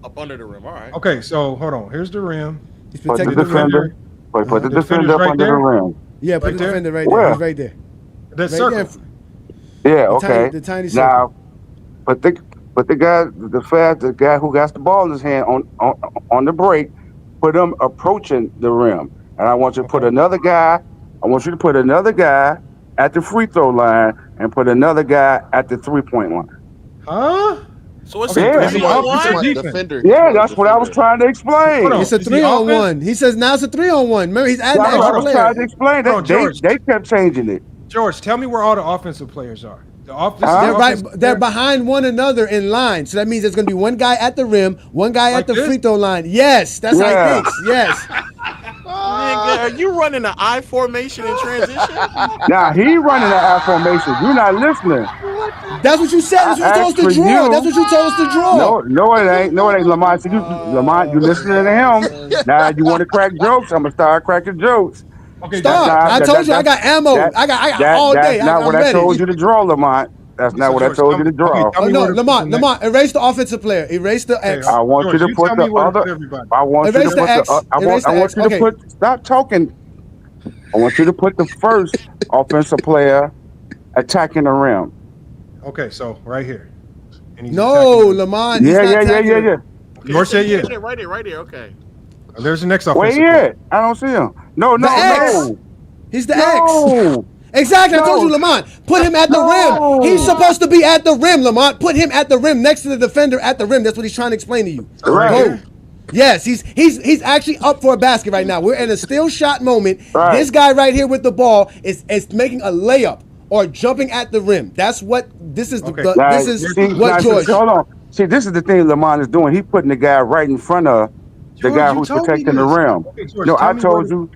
Up under the rim, all right. Okay, so hold on. Here's the rim. Put the defender. Put the defender up under the rim. Yeah, put the defender right there. He's right there. That circle. Yeah. Okay. The tiny circle. Now, put the guy who got the ball in his hand on the break. Put him approaching the rim, and I want you to put another guy. I want you to put another guy at the free throw line and put another guy at the 3-point line. Huh? So it's defender. Yeah, that's what I was trying to explain. It's a 3-on-1. He says now it's a 3-on-1. Remember, he's adding That's what I was trying to explain. They kept changing it. George, tell me where all the offensive players are. They're behind one another in line. So that means there's going to be one guy at the rim, one guy at the free throw line. Yes, that's how he thinks. Yes. Nigga, are you running an I formation in transition? Nah, he running an I formation. You're not listening. That's what you said. That's what you told us to draw. That's what you told us to draw. No, it ain't. No, it ain't, Lamont. Lamont, you listening to him? Now you want to crack jokes? I'm gonna start cracking jokes. Okay, stop. I told you I got ammo. I got all day. That's not what I told you to draw, Lamont. That's not what I told you to draw. Oh no, Lamont, erase the offensive player. Erase the X. I want you to put the other. I want you to put the. I want you to put. Stop talking. I want you to put the first offensive player attacking the rim. Okay, so right here. No, Lamont. Yeah. George said yeah. Right there. Okay. There's the next offensive player. Wait, I don't see him. No. He's the X. Exactly. I told you, Lamont. Put him at the rim. He's supposed to be at the rim, Lamont. Put him at the rim next to the defender at the rim. That's what he's trying to explain to you. Right. Go. Yes, he's actually up for a basket right now. We're in a still shot moment. Right. This guy right here with the ball is making a layup or jumping at the rim. That's what this is. Okay. George. Hold on. See, this is the thing Lamont is doing. He's putting the guy right in front of the guy who's protecting the rim. Okay, George, no, I told you.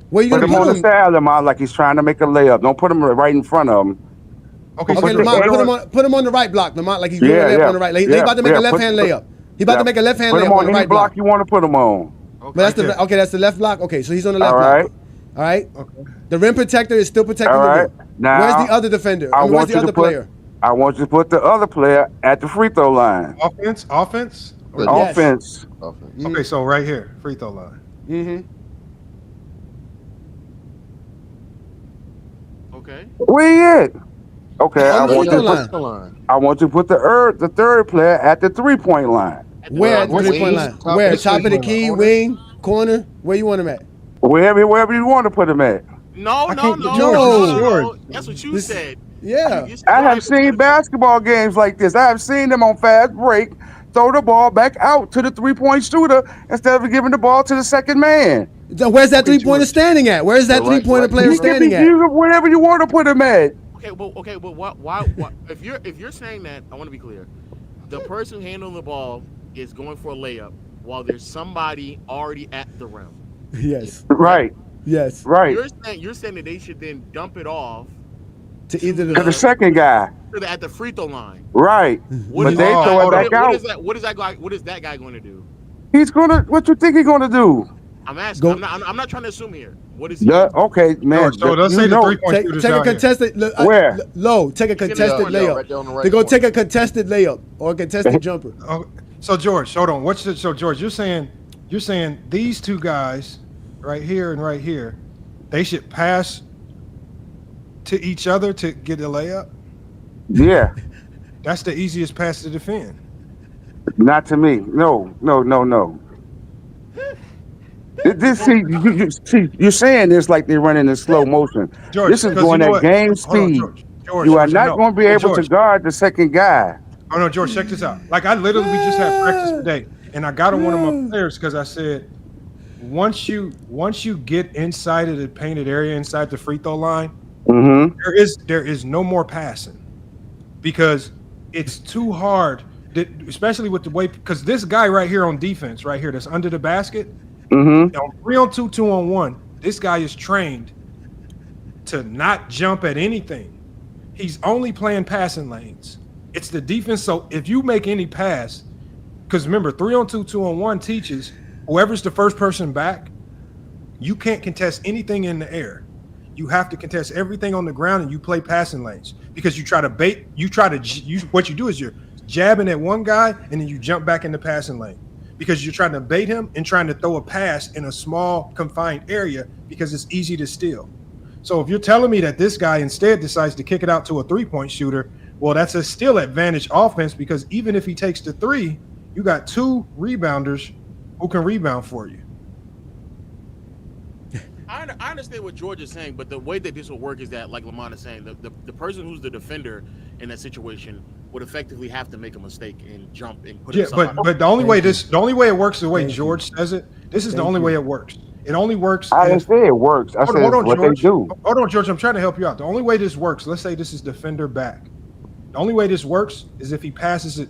Where you put him on the side, Lamont, like he's trying to make a layup. Don't put him right in front of him. Okay, Lamont, put him on the right block, Lamont, like he's doing on the right. He's about to make a left hand layup. He's about to make a left hand layup on the right block. You want to put him on? But that's the left block. Okay, so he's on the left block. All right. Okay. The rim protector is still protecting the rim. Now, where's the other defender? Where's the other player? I want you to put the other player at the free throw line. Offense. Offense. Okay, so right here, free throw line. Mm-hmm. Okay. Where you at? Okay, I want you to put the third player at the 3-point line. Where at the 3-point line? Where? Top of the key, wing, corner? Where you want him at? Wherever you want to put him at. No. George. That's what you said. Yeah. I have seen basketball games like this. I have seen them on fast break throw the ball back out to the 3-point shooter instead of giving the ball to the second man. Where's that 3-pointer standing at? Where's that 3-pointer player standing at? Wherever you want to put him at. Okay, but why if you're saying that, I want to be clear. The person handling the ball is going for a layup while there's somebody already at the rim. Yes. Right. Yes. Right. You're saying that they should then dump it off To either the second guy. At the free throw line. Right. But they throw it back out. What is that guy going to do? He's gonna. What you think he's gonna do? I'm asking. I'm not trying to assume here. What is he? Okay, man. So let's say the 3-point shooters take a out here. contested. Where? Low. Take a contested layup. Right there on the right They're gonna corner. take a contested layup or a contested jumper. So George, hold on. So George, you're saying these two guys, right here and right here, they should pass to each other to get a layup? Yeah. That's the easiest pass to defend. Not to me. No. You're saying this like they're running in slow motion. George, this is going at game speed. You are not going to be able to guard the second guy. Oh no, George, check this out. Like we just had practice today, and I got on one of my players because I said, once you get inside of the painted area, inside the free throw line, there is no more passing because it's too hard, especially with the way, because this guy right here on defense, right here, that's under the basket, on 3-on-2, 2-on-1, this guy is trained to not jump at anything. He's only playing passing lanes. It's the defense. So if you make any pass, because remember, 3-on-2, 2-on-1 teaches whoever's the first person back, you can't contest anything in the air. You have to contest everything on the ground, and you play passing lanes because you try to bait. What you do is you're jabbing at one guy, and then you jump back in the passing lane because you're trying to bait him and trying to throw a pass in a small confined area because it's easy to steal. So if you're telling me that this guy instead decides to kick it out to a 3-point shooter, well, that's a still advantage offense because even if he takes the 3, you got 2 rebounders who can rebound for you. I understand what George is saying, but the way that this will work is that, like Lamont is saying, the person who's the defender in that situation would effectively have to make a mistake and jump and put himself out. But the only way it works the way George says it, this is the only way it works. It only works. I didn't say it works. I said what George. they do. Hold on, George. I'm trying to help you out. The only way this works, let's say this is defender back. The only way this works is if he passes it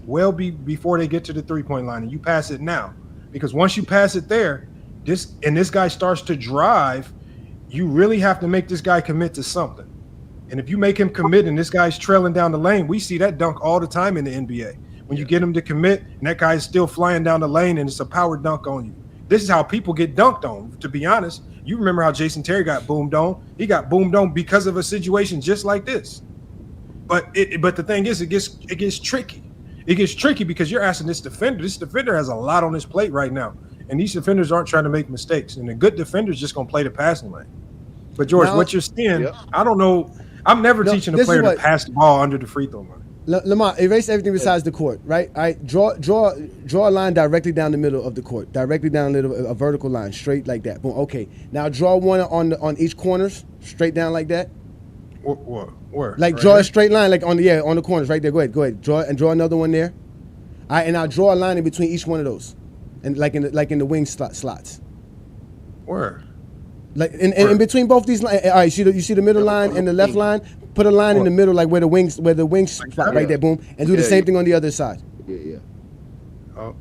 before they get to the 3-point line, and you pass it now. Because once you pass it there, this guy starts to drive, you really have to make this guy commit to something. And if you make him commit and this guy's trailing down the lane, we see that dunk all the time in the NBA. When you get him to commit and that guy's still flying down the lane and it's a power dunk on you. This is how people get dunked on, to be honest. You remember how Jason Terry got boomed on. He got boomed on because of a situation just like this. But the thing is, it gets tricky. It gets tricky because you're asking this defender. This defender has a lot on his plate right now. And these defenders aren't trying to make mistakes. And a good defender is just going to play the passing lane. But, George, what you're seeing, I don't know. I'm never teaching a player to pass the ball under the free throw line. Lamont, erase everything besides the court, right? All right, draw a line directly down the middle of the court, directly down a vertical line, straight like that. Boom. Okay. Now draw one on each corners, straight down like that. Where? Like right draw here? a straight line, like on the corners, right there. Go ahead. Draw another one there. All right, and now draw a line in between each one of those, and like in the wing slots. Where? Like in between both these lines. All right, you see the middle line and the left line. Put a line in the middle, like where the wings spot right there. Boom, and do the same thing on the other side. Yeah. Oh.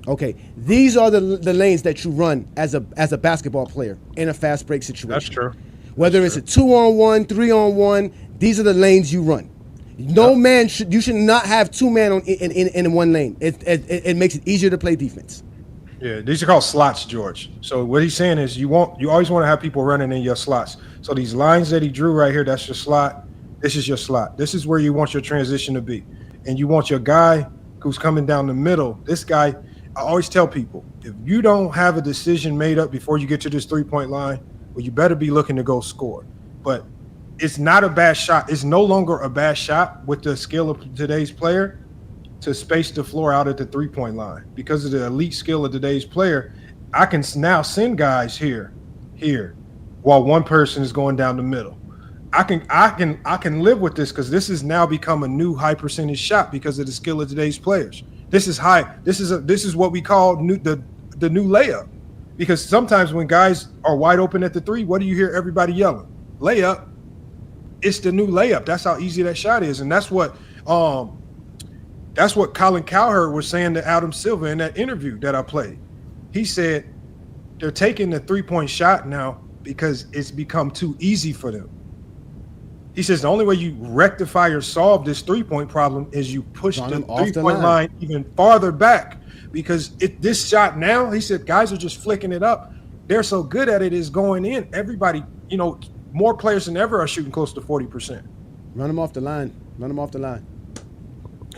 Okay, these are the lanes that you run as a basketball player in a fast break situation. That's true. Whether it's a 2-on-1, 3-on-1, these are the lanes you run. No man you should not have 2 men in one lane. It makes it easier to play defense. Yeah, these are called slots, George. So what he's saying is you always want to have people running in your slots. So these lines that he drew right here, that's your slot. This is your slot. This is where you want your transition to be. And you want your guy who's coming down the middle. This guy, I always tell people, if you don't have a decision made up before you get to this 3-point line, well, you better be looking to go score. But it's not a bad shot. It's no longer a bad shot with the skill of today's player to space the floor out at the 3-point line. Because of the elite skill of today's player, I can now send guys here, while one person is going down the middle. I can live with this because this has now become a new high percentage shot because of the skill of today's players. This is high. This is what we call the new layup. Because sometimes when guys are wide open at the 3, what do you hear everybody yelling? Layup. It's the new layup. That's how easy that shot is, and that's what Colin Cowherd was saying to Adam Silver in that interview that I played. He said they're taking the 3-point shot now because it's become too easy for them. He says the only way you rectify or solve this 3-point problem is you push the 3-point line even farther back, because this shot now, he said, guys are just flicking it up. They're so good at it, is going in. Everybody, more players than ever are shooting close to 40%. Run them off the line. Run them off the line.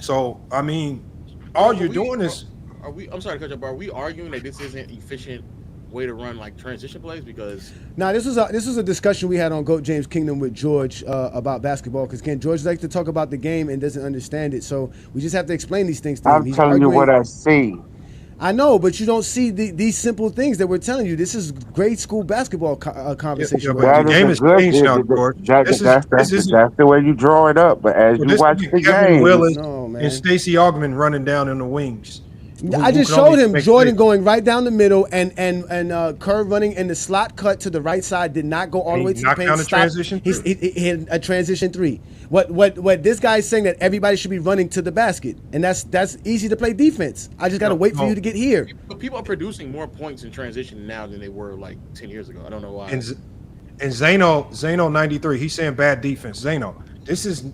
So, I mean, all you're doing is. I'm sorry to cut you, but are we arguing that this isn't efficient way to run like transition plays? Because this was a discussion we had on Goat James Kingdom with George about basketball, because again, George likes to talk about the game and doesn't understand it, so we just have to explain these things to him. I'm telling you what I see. I know, but you don't see these simple things that we're telling you. This is grade school basketball conversation. That's the way you draw it up. But as you watch the game, Willis and Stacey Augmon running down in the wings. I just showed him Jordan going right down the middle and Kerr running in the slot cut to the right side, did not go all the way to the paint. Transition. He had a transition 3. What this guy is saying, that everybody should be running to the basket, and that's easy to play defense. I just got to wait for you to get here. But people are producing more points in transition now than they were like 10 years ago. I don't know why. And Zeno 93, he's saying bad defense. Zeno, this is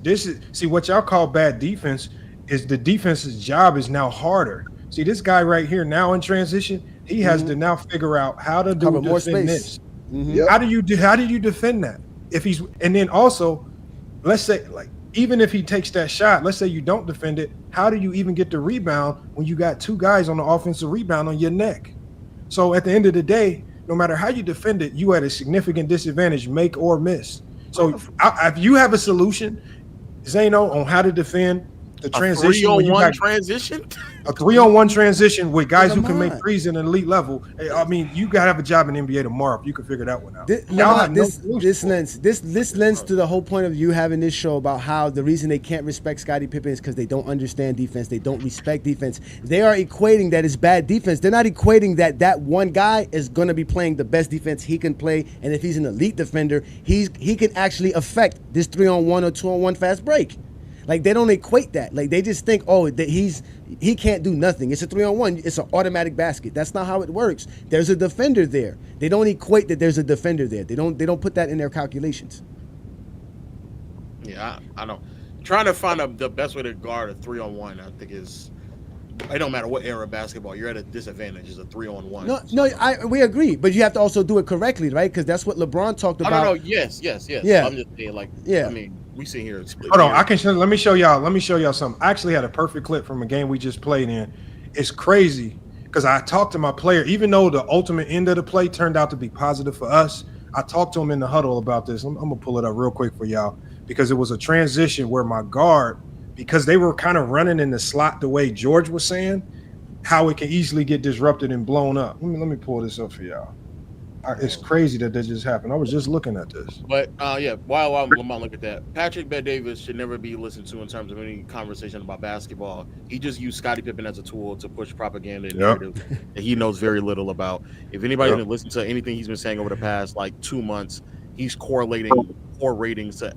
see what y'all call bad defense is the defense's job is now harder. See, this guy right here now in transition, he has to now figure out how to defend this. Yep. How do you defend that? And then also, let's say, like, even if he takes that shot, let's say you don't defend it, how do you even get the rebound when you got 2 guys on the offensive rebound on your neck? So at the end of the day, no matter how you defend it, you at a significant disadvantage, make or miss. So if you have a solution, Zeno, on how to defend the transition, a 3-on-1 transition, a 3-on-1 transition with guys who can make threes at an elite level. I mean, you gotta have a job in the NBA tomorrow if you can figure that one out. This lends to the whole point of you having this show about how the reason they can't respect Scottie Pippen is because they don't understand defense. They don't respect defense. They are equating that it's bad defense. They're not equating that one guy is going to be playing the best defense he can play, and if he's an elite defender, he can actually affect this 3-on-1 or 2-on-1 fast break. Like, they don't equate that. Like, they just think, that he can't do nothing. It's a 3-on-1. It's an automatic basket. That's not how it works. There's a defender there. They don't equate that there's a defender there. They don't put that in their calculations. Yeah, I know. Trying to find the best way to guard a 3-on-1, I think is. It don't matter what era of basketball, you're at a disadvantage. It's a 3-on-1. We agree, but you have to also do it correctly, right? Because that's what LeBron talked about. No, yes. Yeah. I'm just saying, I mean, we sit here. Hold on, let me show y'all something. I actually had a perfect clip from a game we just played in. It's crazy because I talked to my player, even though the ultimate end of the play turned out to be positive for us. I talked to him in the huddle about this. I'm gonna pull it up real quick for y'all because it was a transition where my guard, because they were kind of running in the slot the way George was saying, how it can easily get disrupted and blown up. Let me pull this up for y'all. It's crazy that just happened. I was just looking at this. But while I'm looking at that, Patrick Bet-Davis should never be listened to in terms of any conversation about basketball. He just used Scottie Pippen as a tool to push propaganda and narrative that he knows very little about. If anybody didn't listen to anything he's been saying over the past 2 months, he's correlating poor ratings to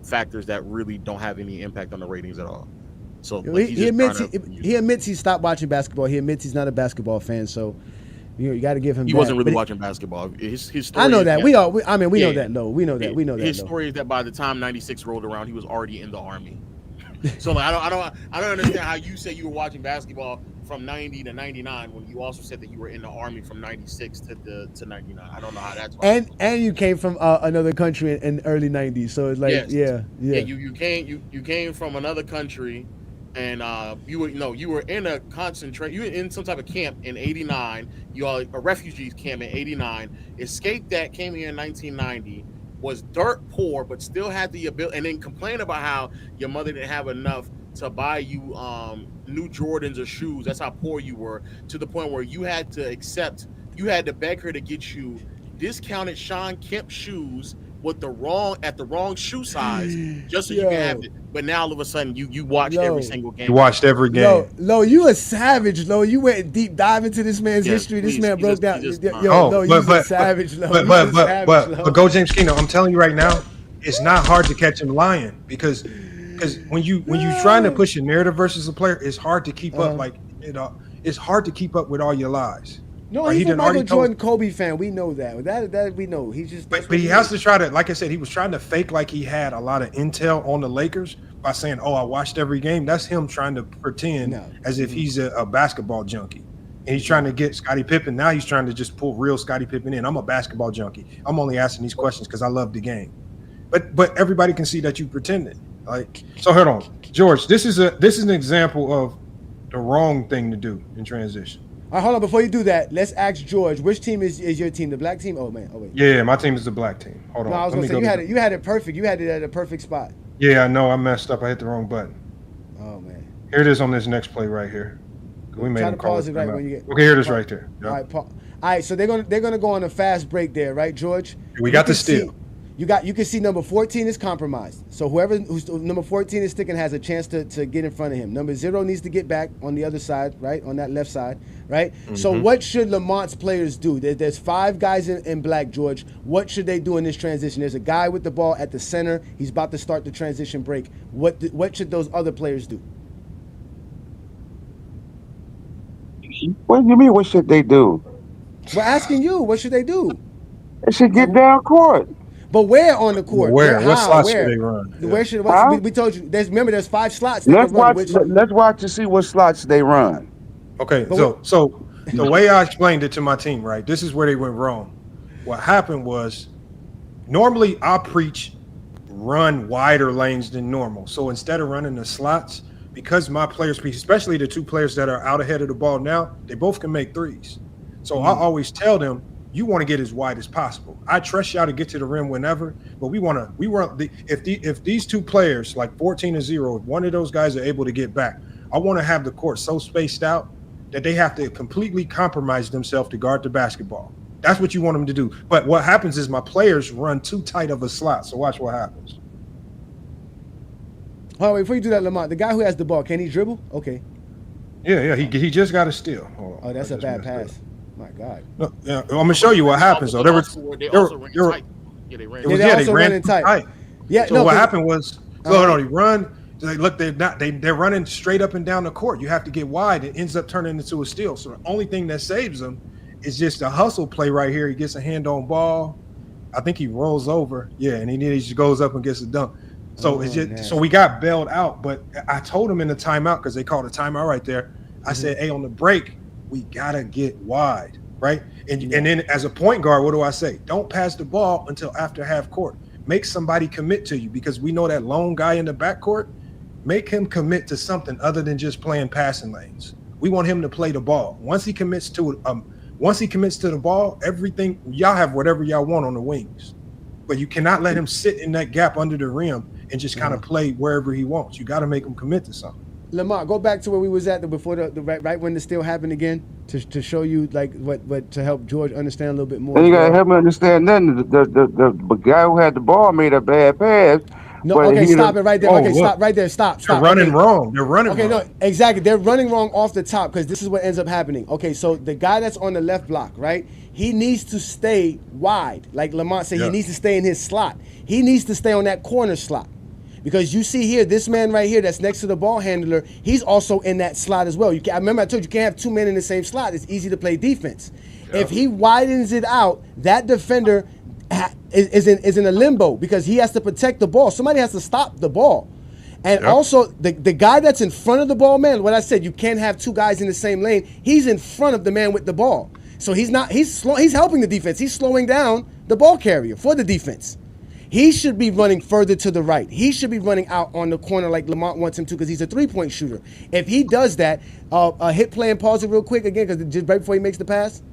factors that really don't have any impact on the ratings at all. So he admits he stopped watching basketball. He admits he's not a basketball fan. So you got to give him. He wasn't really watching basketball. His story. I know that. We know that. No, we know that. We know that. His story is that by the time '96 rolled around, he was already in the Army. So I don't understand how you say you were watching basketball from 90 to 99 when you also said that you were in the Army from 96 to 99. I don't know how that's and you came from another country in early 90s. So it's like you came from another country, and you were in a you were in some type of camp in 89. You are a refugee camp in 89. Escaped that, came here in 1990. Was dirt poor, but still had the ability, and then complained about how your mother didn't have enough to buy you new Jordans or shoes. That's how poor you were, to the point where you had to beg her to get you discounted Sean Kemp shoes with the wrong shoe size, just so you can have it. But now all of a sudden you watched every single game. You watched every game. Lo, you a savage, Lo. You went deep dive into this man's history. This man broke down. You a savage, Lo. But Go James Kino, I'm telling you right now, it's not hard to catch him lying because when you trying to push a narrative versus a player, it's hard to keep up. It's hard to keep up with all your lies. No, he's a Michael Jordan, Kobe fan. We know that. That we know. He's just. But he has to try to, like I said, he was trying to fake like he had a lot of intel on the Lakers by saying, "Oh, I watched every game." That's him trying to pretend as if he's a basketball junkie. And he's trying to get Scottie Pippen. Now he's trying to just pull real Scottie Pippen in. I'm a basketball junkie. I'm only asking these questions because I love the game. But everybody can see that you pretended. Like, so hold on, George. This is an example of the wrong thing to do in transition. All right, hold on. Before you do that, let's ask George. Which team is your team? The black team? Oh man. Oh wait. Yeah, my team is the black team. Hold on. No, I was gonna say you had it perfect. You had it at a perfect spot. Yeah, I know. I messed up. I hit the wrong button. Oh man. Here it is on this next play right here. We made him call it right when you get. Okay, here it is right there. Yep. All right, so they're gonna go on a fast break there, right, George? We got the steal. You can see number 14 is compromised. So who's number 14 is sticking has a chance to get in front of him. Number 0 needs to get back on the other side, right? On that left side, right? Mm-hmm. So what should Lamont's players do? There's 5 guys in black, George. What should they do in this transition? There's a guy with the ball at the center. He's about to start the transition break. What should those other players do? What do you mean, what should they do? We're asking you, what should they do? They should get down court. But where on the court? Where? What slots should they run? Where should we told you? There's 5 slots. Let's watch to see what slots they run. Okay, so the way I explained it to my team, right? This is where they went wrong. What happened was, normally I preach run wider lanes than normal. So instead of running the slots, because my players, especially the 2 players that are out ahead of the ball now, they both can make threes. So I always tell them, you want to get as wide as possible. I trust y'all to get to the rim whenever, but if these 2 players, like 14 and 0, if one of those guys are able to get back, I want to have the court so spaced out that they have to completely compromise themselves to guard the basketball. That's what you want them to do. But what happens is my players run too tight of a slot. So watch what happens. Oh, wait, before you do that, Lamont, the guy who has the ball, can he dribble? Okay. Yeah, he just got a steal. Hold on. Oh, that's a bad pass. My God. No, yeah, I'm gonna show you what happens though. They ran tight. Yeah. So what happened was, they're running straight up and down the court. You have to get wide. It ends up turning into a steal. So the only thing that saves them is just a hustle play right here. He gets a hand on ball. I think he rolls over. Yeah, and he just goes up and gets a dunk. So so we got bailed out. But I told him in the timeout, because they called a timeout right there. I said, hey, on the break, we gotta get wide, right? And then as a point guard, what do I say? Don't pass the ball until after half court. Make somebody commit to you, because we know that lone guy in the backcourt. Make him commit to something other than just playing passing lanes. We want him to play the ball. Once he commits to the ball, everything, y'all have whatever y'all want on the wings, but you cannot let him sit in that gap under the rim and just kind of play wherever he wants. You got to make him commit to something. Lamar, go back to where we was at before the right when the steal happened again to show you like what to help George understand a little bit more. And you gotta help me understand. Then the guy who had the ball made a bad pass. No, okay, stop it right there. Okay, stop right there. Stop. They're running wrong. They're running wrong. Okay, no, exactly. They're running wrong off the top, because this is what ends up happening. Okay, so the guy that's on the left block, right? He needs to stay wide. Like Lamont said, he needs to stay in his slot. He needs to stay on that corner slot. Because you see here, this man right here that's next to the ball handler, he's also in that slot as well. I remember I told you can't have 2 men in the same slot. It's easy to play defense. Yeah. If he widens it out, that defender is in a limbo, because he has to protect the ball. Somebody has to stop the ball. And also, the guy that's in front of the ball, man, what I said, you can't have 2 guys in the same lane. He's in front of the man with the ball. So he's helping the defense. He's slowing down the ball carrier for the defense. He should be running further to the right. He should be running out on the corner like Lamont wants him to, because he's a 3-point shooter. If he does that, hit play and pause it real quick again, because just right before he makes the pass.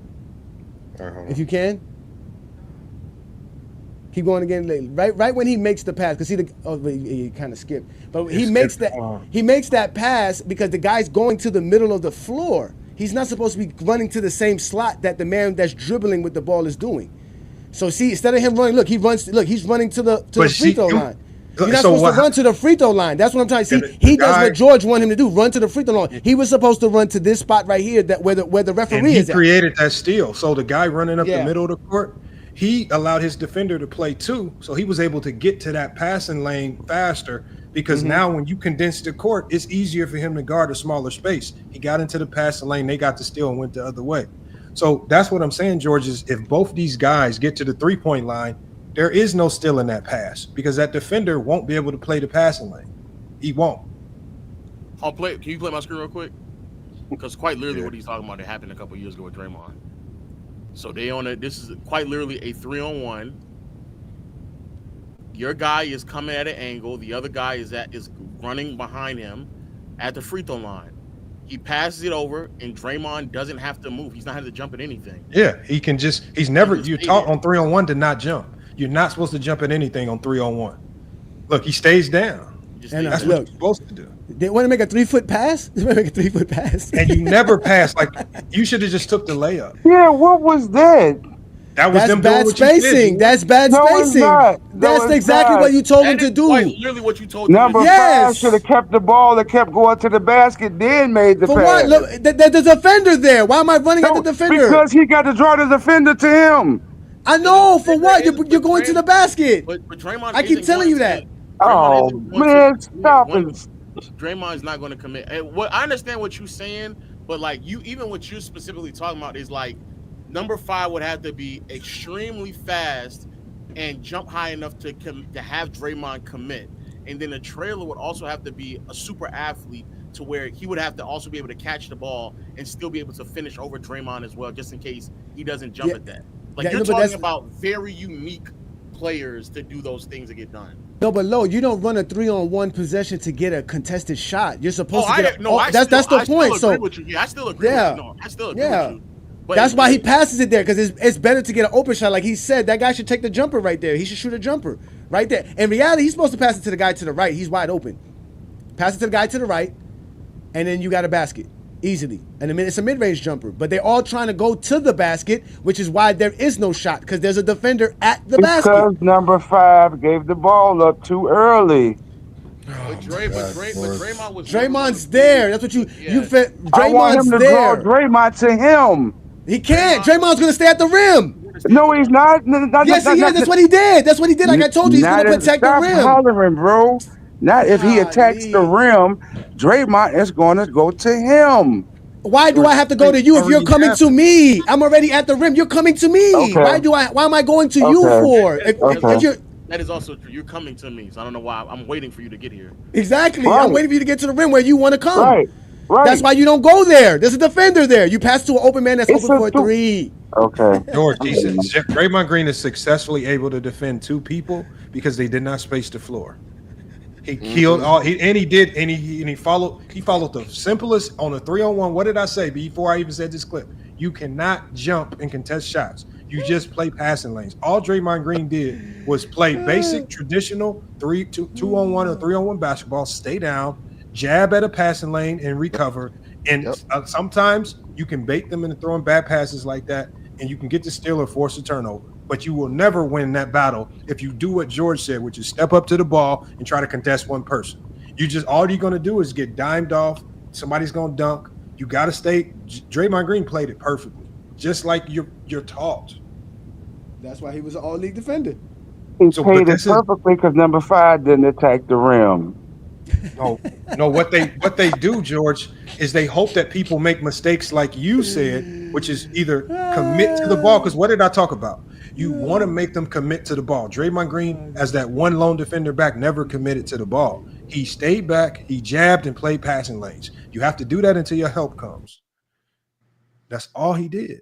If you can. Keep going again. Right when he makes the pass, because he kind of skipped. But he makes that pass because the guy's going to the middle of the floor. He's not supposed to be running to the same slot that the man that's dribbling with the ball is doing. So see, instead of him running, he's running to the free throw line. You're not supposed to run to the free throw line. That's what I'm trying to see. He does what George wanted him to do, run to the free throw line. He was supposed to run to this spot right here, where the referee is at. He created that steal. So the guy running up the middle of the court, he allowed his defender to play too. So he was able to get to that passing lane faster, because now when you condense the court, it's easier for him to guard a smaller space. He got into the passing lane, they got the steal and went the other way. So that's what I'm saying, George, is if both these guys get to the 3-point line, there is no stealing that pass because that defender won't be able to play the passing lane. He won't. Can you play my screen real quick? Because quite literally what he's talking about, it happened a couple years ago with Draymond. So this is quite literally a 3-on-1. Your guy is coming at an angle. The other guy is running behind him at the free throw line. He passes it over, and Draymond doesn't have to move. He's not having to jump at anything. Yeah, you're taught on 3-on-1 to not jump. You're not supposed to jump at anything on 3-on-1. Look, he stays down. That's what you're supposed to do. They want to make a 3-foot pass? They want to make a 3-foot pass. And you never pass. Like, you should have just took the layup. Yeah, what was that? That's them bad spacing. That's bad spacing. That's exactly what you told him to do. Literally what you told him. Number 5 should have kept the ball and kept going to the basket, then made the pass. For what? Look, there's a defender there. Why am I running at the defender? Because he got to draw the defender to him. I know. For what? You're going to the basket. But Draymond, I keep telling you that. Oh, man, stop it. Draymond's not going to commit. I understand what you're saying, but like even what you're specifically talking about is like, number 5 would have to be extremely fast and jump high enough to have Draymond commit. And then the trailer would also have to be a super athlete to where he would have to also be able to catch the ball and still be able to finish over Draymond as well, just in case he doesn't jump at that. Like you're talking about very unique players to do those things to get done. No, but you don't run a 3-on-1 possession to get a contested shot. You're supposed to get that's the point. So with you. Yeah, I still agree with you. No, I still agree with you. But that's why he passes it there, because it's better to get an open shot. Like he said, that guy should take the jumper right there. He should shoot a jumper right there. In reality, he's supposed to pass it to the guy to the right. He's wide open. Pass it to the guy to the right, and then you got a basket easily. And it's a mid-range jumper. But they're all trying to go to the basket, which is why there is no shot, because there's a defender at the basket. Because number 5 gave the ball up too early. But Draymond was Draymond's there. That's what you fit. Draymond's I want him to draw Draymond to him. He can't. Draymond's going to stay at the rim. No, he's not. Yes, he is. That's what he did. That's what he did. Like I told you, he's going to protect the rim. Stop hollering, bro. Not if he attacks the rim, Draymond is going to go to him. Why do I have to go to you if you're coming to me? I'm already at the rim. You're coming to me. Okay. Why am I going to you for? That is also true. You're coming to me, so I don't know why. I'm waiting for you to get here. Exactly. Right. I'm waiting for you to get to the rim where you want to come. Right. That's why you don't go there. There's a defender there. You pass to an open man that's open for a 3. Okay. George, Draymond Green is successfully able to defend 2 people because they did not space the floor. He killed all. He followed the simplest on a 3-on-1. What did I say before I even said this clip? You cannot jump and contest shots. You just play passing lanes. All Draymond Green did was play basic, traditional 2-on-1 or 3-on-1 basketball. Stay down, jab at a passing lane, and recover. And sometimes you can bait them into throwing bad passes like that, and you can get the steal or force a turnover. But you will never win that battle if you do what George said, which is step up to the ball and try to contest one person. All you're going to do is get dimed off. Somebody's going to dunk. You got to stay. Draymond Green played it perfectly, just like you're taught. That's why he was an all-league defender. He played it perfectly because number 5 didn't attack the rim. No. What they do, George, is they hope that people make mistakes like you said, which is either commit to the ball. Because what did I talk about? You want to make them commit to the ball. Draymond Green, as that one lone defender back, never committed to the ball. He stayed back, he jabbed and played passing lanes. You have to do that until your help comes. That's all he did.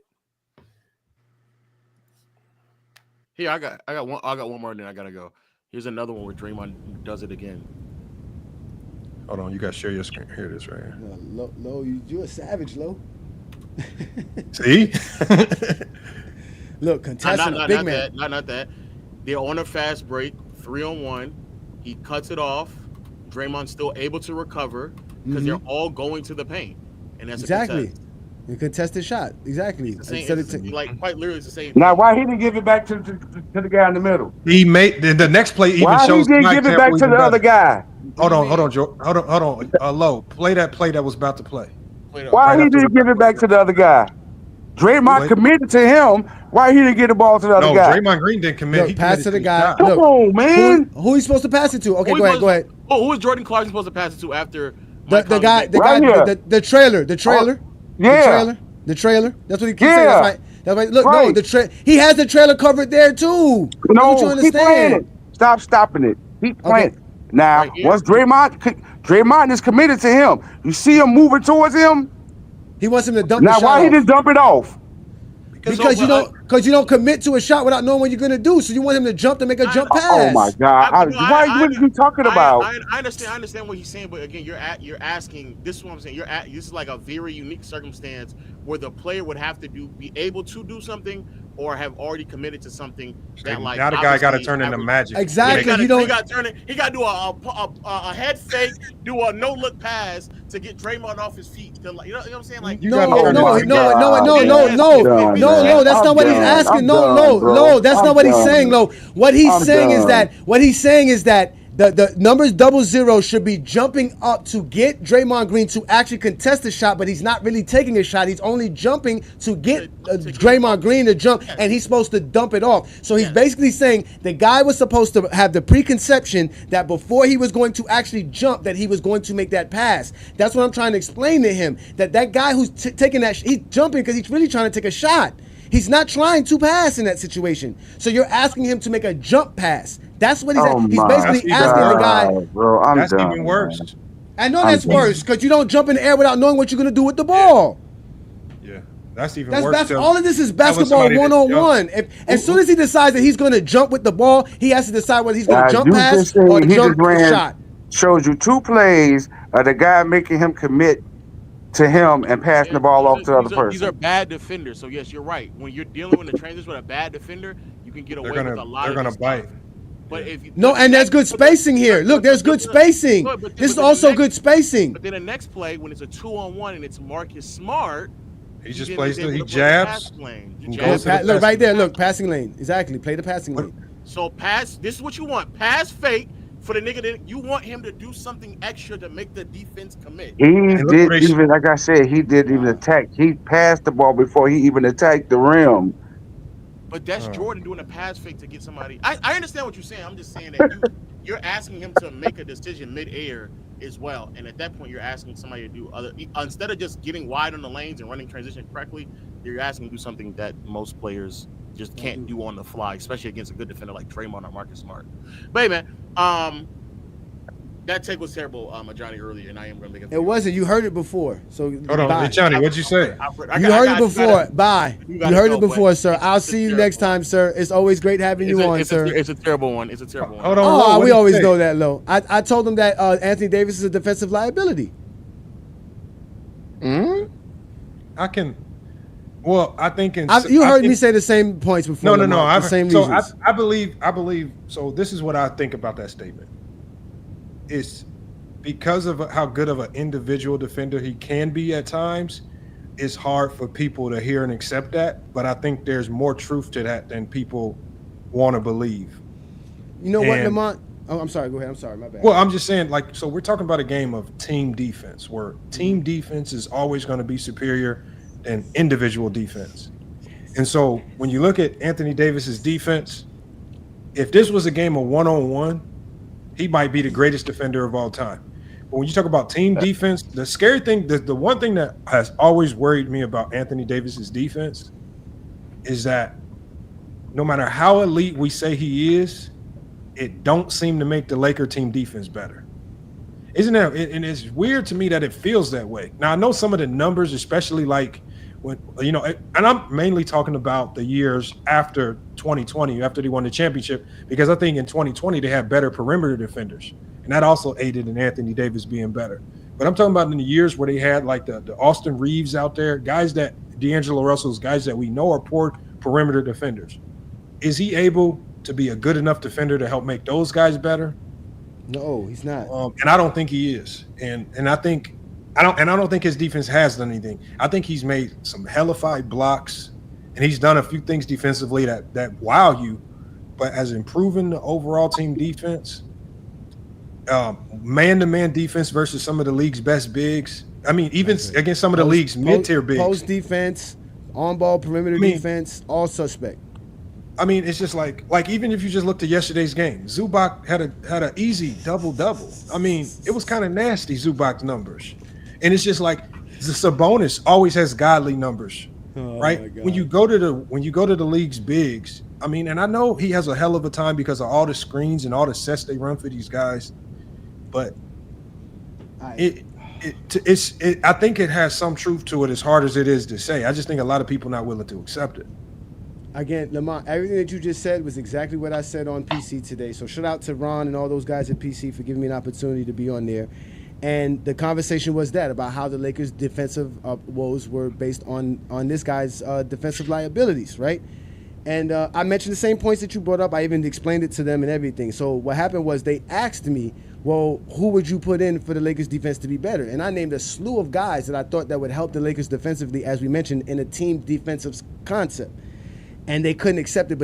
Here, I got one more, and then I gotta go. Here's another one where Draymond does it again. Hold on, you gotta share your screen. Here it is, right here. Lo, you're a savage, Lo. See? Look, contesting a big man. Not that. They're on a fast break, 3-on-1. He cuts it off. Draymond's still able to recover because they're all going to the paint, and that's exactly a contested shot. Exactly. Like quite literally, it's the same. Now, why he didn't give it back to the guy in the middle? He made the next play. Even why shows he didn't give it back to the other guy? Hold on, Joe. Hold on. Low, play that play that was about to play. Why he didn't give it back to the other guy? Draymond committed to him. Why he didn't get the ball to the other guy? Draymond Green didn't commit. He pass to the guy. Come on, man. Who he's supposed to pass it to? Okay, go ahead. Oh, who is Jordan Clarkson supposed to pass it to after the trailer? The The trailer. That's what he keeps saying. That's why. Look, no, he has the trailer covered there too. No, keep playing it. Stop stopping it. Keep playing. Okay. Now, once Draymond is committed to him, you see him moving towards him. He wants him to dump. Now, why he didn't dump it off? Because you don't commit to a shot without knowing what you're gonna do. So you want him to jump to make a jump pass. Oh my God! What are you talking about? I understand what he's saying, but again, you're asking. This is what I'm saying. This is like a very unique circumstance where the player would have to be able to do something or have already committed to something that like now the guy got to turn into magic. Exactly. He got to do a head fake, do a no look pass to get Draymond off his feet. You know what I'm saying? Like no. That's not what he's asking. No. That's not what he's saying. No, what he's saying is that the numbers 00 should be jumping up to get Draymond Green to actually contest the shot, but he's not really taking a shot. He's only jumping to get Draymond Green to jump, and he's supposed to dump it off. So he's basically saying the guy was supposed to have the preconception that before he was going to actually jump, that he was going to make that pass. That's what I'm trying to explain to him, that guy who's taking that, he's jumping because he's really trying to take a shot. He's not trying to pass in that situation. So you're asking him to make a jump pass. That's what he's basically asking the guy. Bro, that's even worse. I know that's worse because you don't jump in the air without knowing what you're going to do with the ball. Yeah, that's even worse. That's all of this is basketball 101. As soon as he decides that he's going to jump with the ball, he has to decide whether he's going to jump pass or jump shot. Shows you 2 plays of the guy making him commit to him and passing the ball off to the other person. These are bad defenders. So yes, you're right. When you're dealing with the transition with a bad defender, you can get away with a lot. They're gonna bite. But if you, and there's good spacing here. Look, there's good spacing. This is also good spacing. But then the next play, when it's a 2-on-1 and it's Marcus Smart, he just plays he jabs. Look right there. Look, passing lane. Exactly. Play the passing lane. So pass. This is what you want. Pass fake. For the nigga that you want him to do something extra to make the defense commit. He did even, like I said, he didn't even attack. He passed the ball before he even attacked the rim. But that's Jordan doing a pass fake to get somebody. I understand what you're saying. I'm just saying that you're asking him to make a decision mid-air as well. And at that point, you're asking somebody to do other, instead of just getting wide on the lanes and running transition correctly, you're asking to do something that most players just can't do on the fly, especially against a good defender like Draymond or Marcus Smart. But hey, man, that take was terrible, Johnny, earlier, and I am going to make it. It wasn't. You heard it before. So hold on, Johnny, what'd you say? You heard it before. Bye. You heard it before, sir. I'll see you next time, sir. It's always great having you on, sir. It's a terrible one. It's a terrible one. Hold on. We always know that, Lo. I told him that Anthony Davis is a defensive liability. I can. Well, I think you heard me say the same points before. No. I believe. So this is what I think about that statement. It's because of how good of an individual defender he can be at times. It's hard for people to hear and accept that, but I think there's more truth to that than people want to believe. You know what, Lamont? Oh, I'm sorry. Go ahead. I'm sorry. My bad. Well, I'm just saying, so we're talking about a game of team defense, where team defense is always going to be superior than individual defense. And so when you look at Anthony Davis's defense, if this was a game of one-on-one, he might be the greatest defender of all time. But when you talk about team defense, the scary thing, the one thing that has always worried me about Anthony Davis's defense is that no matter how elite we say he is, it don't seem to make the Laker team defense better. Isn't that? And it's weird to me that it feels that way. Now, I know some of the numbers, especially like when, and I'm mainly talking about the years after 2020, after they won the championship, because I think in 2020 they had better perimeter defenders, and that also aided in Anthony Davis being better. But I'm talking about in the years where they had like the Austin Reeves out there, guys that D'Angelo Russell's guys that we know are poor perimeter defenders. Is he able to be a good enough defender to help make those guys better? No, he's not. And I don't think he is. And I don't think his defense has done anything. I think he's made some hellified blocks, and he's done a few things defensively that wow you, but has improving the overall team defense. Man-to-man defense versus some of the league's best bigs. I mean, even against some of the league's mid-tier bigs. Post defense, on-ball perimeter defense, all suspect. I mean, it's just like even if you just looked at yesterday's game, Zubac had an easy double-double. I mean, it was kind of nasty, Zubac's numbers. And it's just like Sabonis always has godly numbers, right? When you go to the league's bigs, I mean, and I know he has a hell of a time because of all the screens and all the sets they run for these guys, but I think it has some truth to it, as hard as it is to say. I just think a lot of people are not willing to accept it. Again, Lamont, everything that you just said was exactly what I said on PC today. So shout out to Ron and all those guys at PC for giving me an opportunity to be on there. And the conversation was that about how the Lakers' defensive woes were based on this guy's defensive liabilities, right? And I mentioned the same points that you brought up. I even explained it to them and everything. So what happened was they asked me, well, who would you put in for the Lakers defense to be better? And I named a slew of guys that I thought that would help the Lakers defensively, as we mentioned, in a team defensive concept. And they couldn't accept it,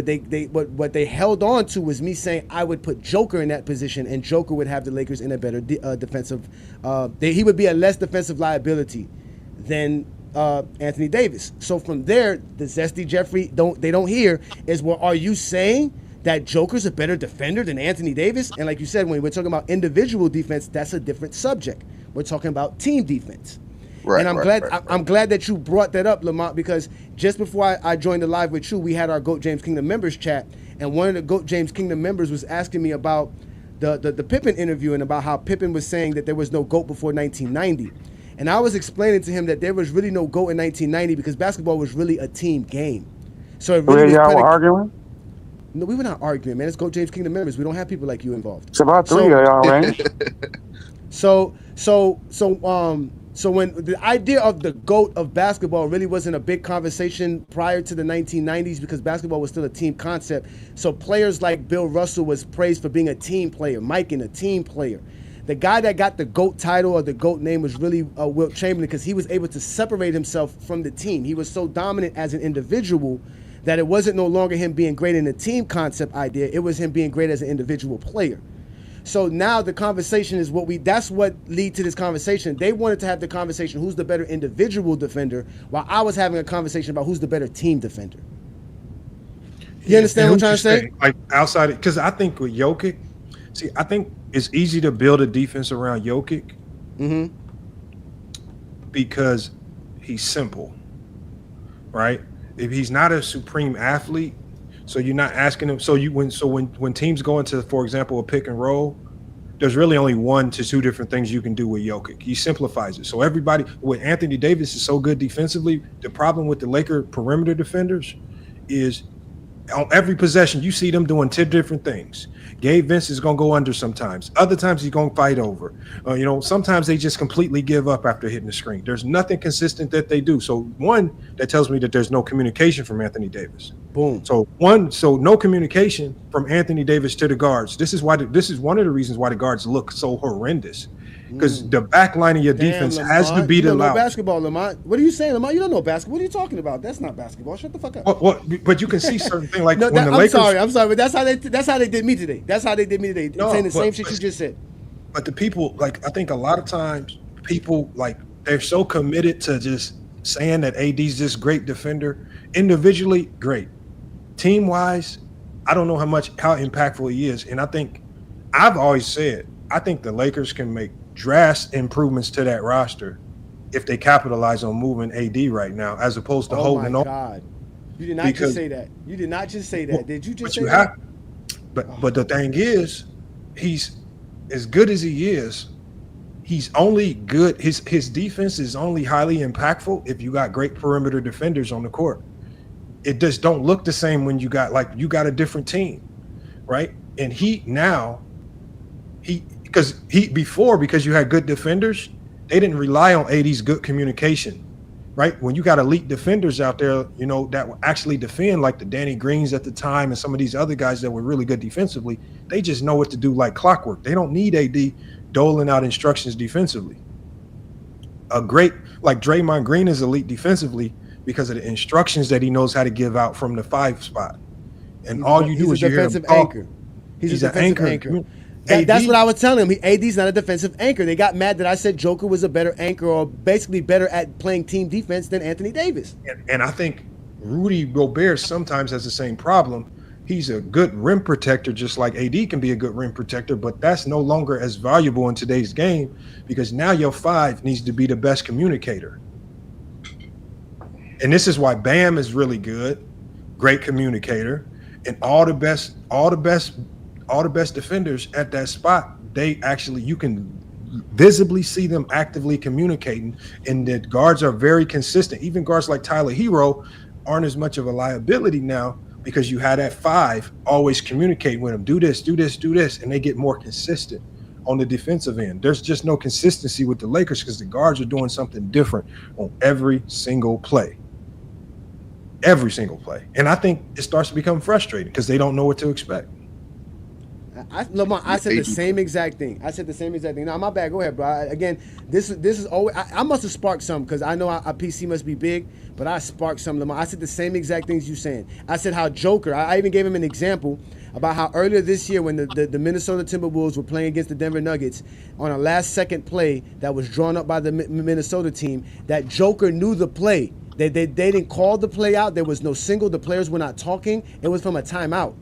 but what they held on to was me saying I would put Joker in that position, and Joker would have the Lakers in a better defensive. He would be a less defensive liability than Anthony Davis. So from there, the zesty Jeffrey they don't hear is, well, are you saying that Joker's a better defender than Anthony Davis? And like you said, when we're talking about individual defense, that's a different subject. We're talking about team defense. Right, and I'm glad that you brought that up, Lamont, because just before I joined the live with you, we had our GOAT James Kingdom members chat, and one of the GOAT James Kingdom members was asking me about the Pippen interview and about how Pippen was saying that there was no GOAT before 1990. And I was explaining to him that there was really no GOAT in 1990 because basketball was really a team game. So it really y'all were arguing? No, we were not arguing, man. It's GOAT James Kingdom members. We don't have people like you involved. It's about three of y'all, right? So when the idea of the GOAT of basketball really wasn't a big conversation prior to the 1990s because basketball was still a team concept. So players like Bill Russell was praised for being a team player, Mike and a team player. The guy that got the GOAT title or the GOAT name was really Wilt Chamberlain because he was able to separate himself from the team. He was so dominant as an individual that it wasn't no longer him being great in the team concept idea. It was him being great as an individual player. So now the conversation is that's what led to this conversation. They wanted to have the conversation, who's the better individual defender, while I was having a conversation about who's the better team defender. You understand what I'm trying to say? Like outside, because I think with Jokic, I think it's easy to build a defense around Jokic because he's simple, right? If he's not a supreme athlete, so you're not asking him. So when teams go into, for example, a pick and roll, there's really only 1 to 2 different things you can do with Jokic. He simplifies it. So everybody, with Anthony Davis is so good defensively, the problem with the Laker perimeter defenders is on every possession you see them doing 10 different things. Gabe Vince is going to go under sometimes. Other times he's going to fight over. Sometimes they just completely give up after hitting the screen. There's nothing consistent that they do. So one, that tells me that there's no communication from Anthony Davis. Boom. So no communication from Anthony Davis to the guards. This is one of the reasons why the guards look so horrendous. Because the back line of your defense has to be the loud. Basketball, Lamont. What are you saying, Lamont? You don't know basketball. What are you talking about? That's not basketball. Shut the fuck up. But you can see certain things like when the I'm Lakers. I'm sorry, but that's how they did me today. That's how they did me today. Saying the same shit you just said. But the people, I think a lot of times people they're so committed to just saying that AD's this great defender. Individually, great. Team wise, I don't know how impactful he is. And I think I've always said I think the Lakers can make drastic improvements to that roster if they capitalize on moving AD right now, as opposed to holding on. Oh my God! You did not just say that. You did not just say that. Did you just say that? But the thing is, he's as good as he is. He's only good. His defense is only highly impactful if you got great perimeter defenders on the court. It just don't look the same when you got a different team, right? And because you had good defenders, they didn't rely on AD's good communication, right? When you got elite defenders out there, that will actually defend, like the Danny Greens at the time and some of these other guys that were really good defensively, they just know what to do like clockwork. They don't need AD doling out instructions defensively. A great, like Draymond Green is elite defensively because of the instructions that he knows how to give out from the 5 spot. And all you do is you hear him talk. He's a defensive anchor. That's what I was telling him. AD's not a defensive anchor. They got mad that I said Joker was a better anchor or basically better at playing team defense than Anthony Davis. And I think Rudy Gobert sometimes has the same problem. He's a good rim protector, just like AD can be a good rim protector, but that's no longer as valuable in today's game because now your 5 needs to be the best communicator. And this is why Bam is really good, great communicator, and all the best defenders at that spot. You can visibly see them actively communicating, and that guards are very consistent. Even guards like Tyler Hero aren't as much of a liability now because you had that 5 always communicating with them. Do this, do this, do this, and they get more consistent on the defensive end. There's just no consistency with the Lakers because the guards are doing something different on every single play. Every single play. And I think it starts to become frustrating because they don't know what to expect. Lamar, I said the same exact thing. Now, my bad. Go ahead, bro. Again, this is always. I must have sparked some because I know our PC must be big, but I sparked some, Lamar. I said the same exact things you saying. I said how Joker. I even gave him an example about how earlier this year when the Minnesota Timberwolves were playing against the Denver Nuggets on a last-second play that was drawn up by the Minnesota team, that Joker knew the play. They didn't call the play out. There was no single. The players were not talking. It was from a timeout.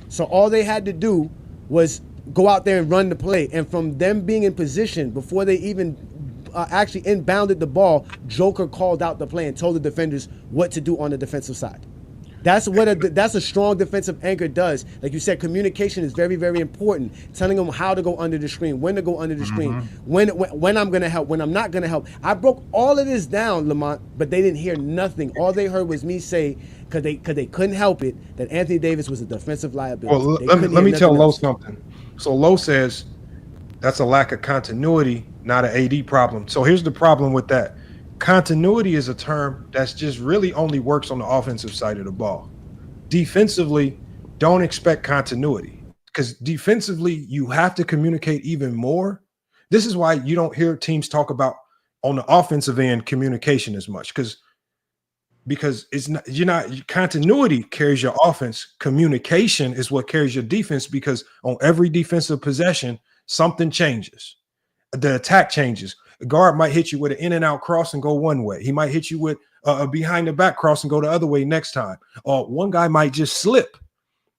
So all they had to do was go out there and run the play. And from them being in position before they even actually inbounded the ball, Joker called out the play and told the defenders what to do on the defensive side. That's a strong defensive anchor does. Like you said, communication is very, very important. Telling them how to go under the screen, when to go under the screen, when I'm going to help, when I'm not going to help. I broke all of this down, Lamont, but they didn't hear nothing. All they heard was me say, because they couldn't help it, that Anthony Davis was a defensive liability. Well, let me tell Lowe something. So Lowe says that's a lack of continuity, not an AD problem. So here's the problem with that. Continuity is a term that's just really only works on the offensive side of the ball. Defensively, don't expect continuity because defensively, you have to communicate even more. This is why you don't hear teams talk about on the offensive end communication as much because continuity carries your offense. Communication is what carries your defense because on every defensive possession, something changes. The attack changes. A guard might hit you with an in and out cross and go one way. He might hit you with a behind the back cross and go the other way next time. Or one guy might just slip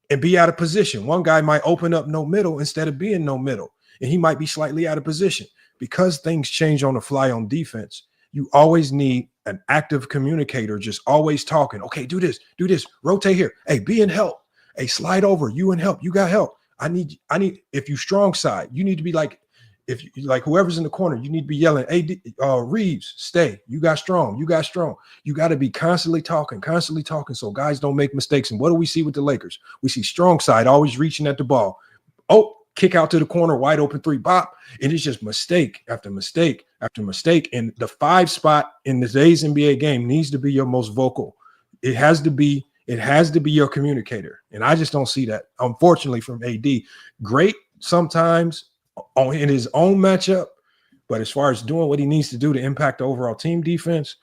and be out of position. One guy might open up no middle instead of being no middle, and he might be slightly out of position. Because things change on the fly on defense, you always need an active communicator just always talking. Okay, do this, rotate here. Hey, be in help. Hey, slide over. You in help. You got help. I need. If you strong side, you need to be like, if you like whoever's in the corner, you need to be yelling, hey, Reeves, stay. You got strong. You got to be constantly talking. So guys don't make mistakes. And what do we see with the Lakers? We see strong side always reaching at the ball. Oh, kick out to the corner, wide open 3, bop. And it's just mistake after mistake after mistake. And the 5 spot in today's NBA game needs to be your most vocal. It has to be your communicator. And I just don't see that, unfortunately, from AD. Great sometimes in his own matchup, but as far as doing what he needs to do to impact the overall team defense,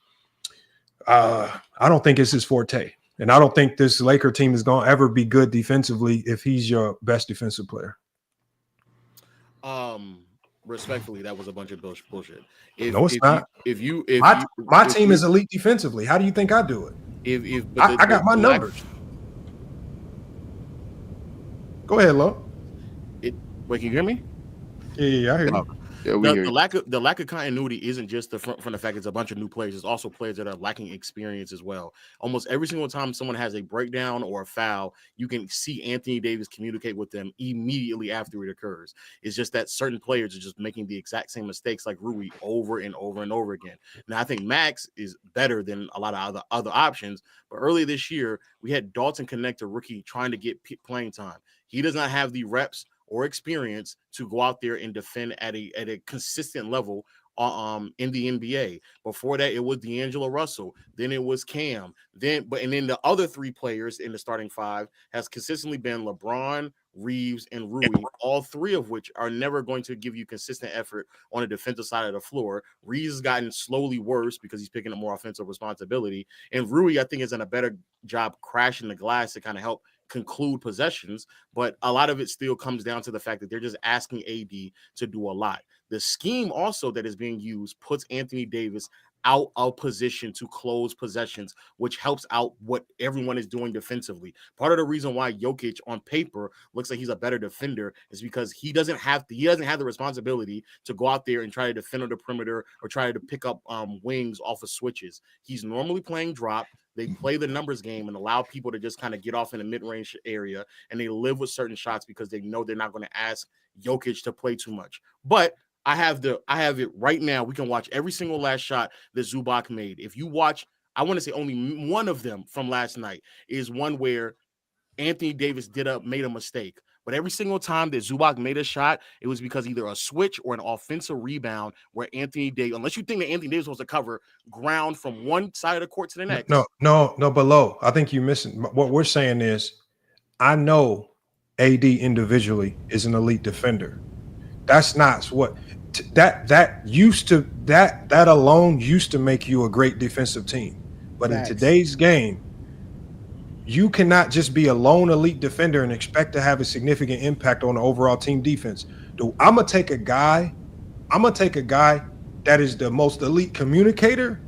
I don't think it's his forte. And I don't think this Laker team is going to ever be good defensively if he's your best defensive player. Respectfully, that was a bunch of bullshit. No, it's not. My team is elite defensively. How do you think I do it? I got my numbers. Go ahead, Lo. Wait, can you hear me? Yeah, I hear you. Yeah, the lack of continuity isn't just from the fact it's a bunch of new players. It's also players that are lacking experience as well. Almost every single time someone has a breakdown or a foul, you can see Anthony Davis communicate with them immediately after it occurs. It's just that certain players are just making the exact same mistakes like Rui over and over and over again. Now, I think Max is better than a lot of other options, but earlier this year, we had Dalton Connect, a rookie, trying to get playing time. He does not have the reps or experience to go out there and defend at a consistent level in the NBA. Before that, it was D'Angelo Russell. Then it was Cam. Then the other 3 players in the starting 5 has consistently been LeBron, Reeves, and Rui, all 3 of which are never going to give you consistent effort on the defensive side of the floor. Reeves has gotten slowly worse because he's picking up more offensive responsibility. And Rui, I think, is in a better job crashing the glass to kind of help conclude possessions, but a lot of it still comes down to the fact that they're just asking AD to do a lot. The scheme also that is being used puts Anthony Davis out of position to close possessions, which helps out what everyone is doing defensively. Part of the reason why Jokic on paper looks like he's a better defender is because he doesn't have the responsibility to go out there and try to defend on the perimeter or try to pick up wings off of switches. He's normally playing drop. They play the numbers game and allow people to just kind of get off in the mid-range area, and they live with certain shots because they know they're not going to ask Jokic to play too much. But I have it right now. We can watch every single last shot that Zubac made. If you watch, I want to say only one of them from last night is one where Anthony Davis made a mistake. But every single time that Zubac made a shot, it was because either a switch or an offensive rebound where Anthony Davis, unless you think that Anthony Davis was to cover ground from one side of the court to the next. No, below. I think you're missing. What we're saying is, I know AD individually is an elite defender. That's not what that alone used to make you a great defensive team. But in today's game, you cannot just be a lone elite defender and expect to have a significant impact on the overall team defense. I'm gonna take a guy that is the most elite communicator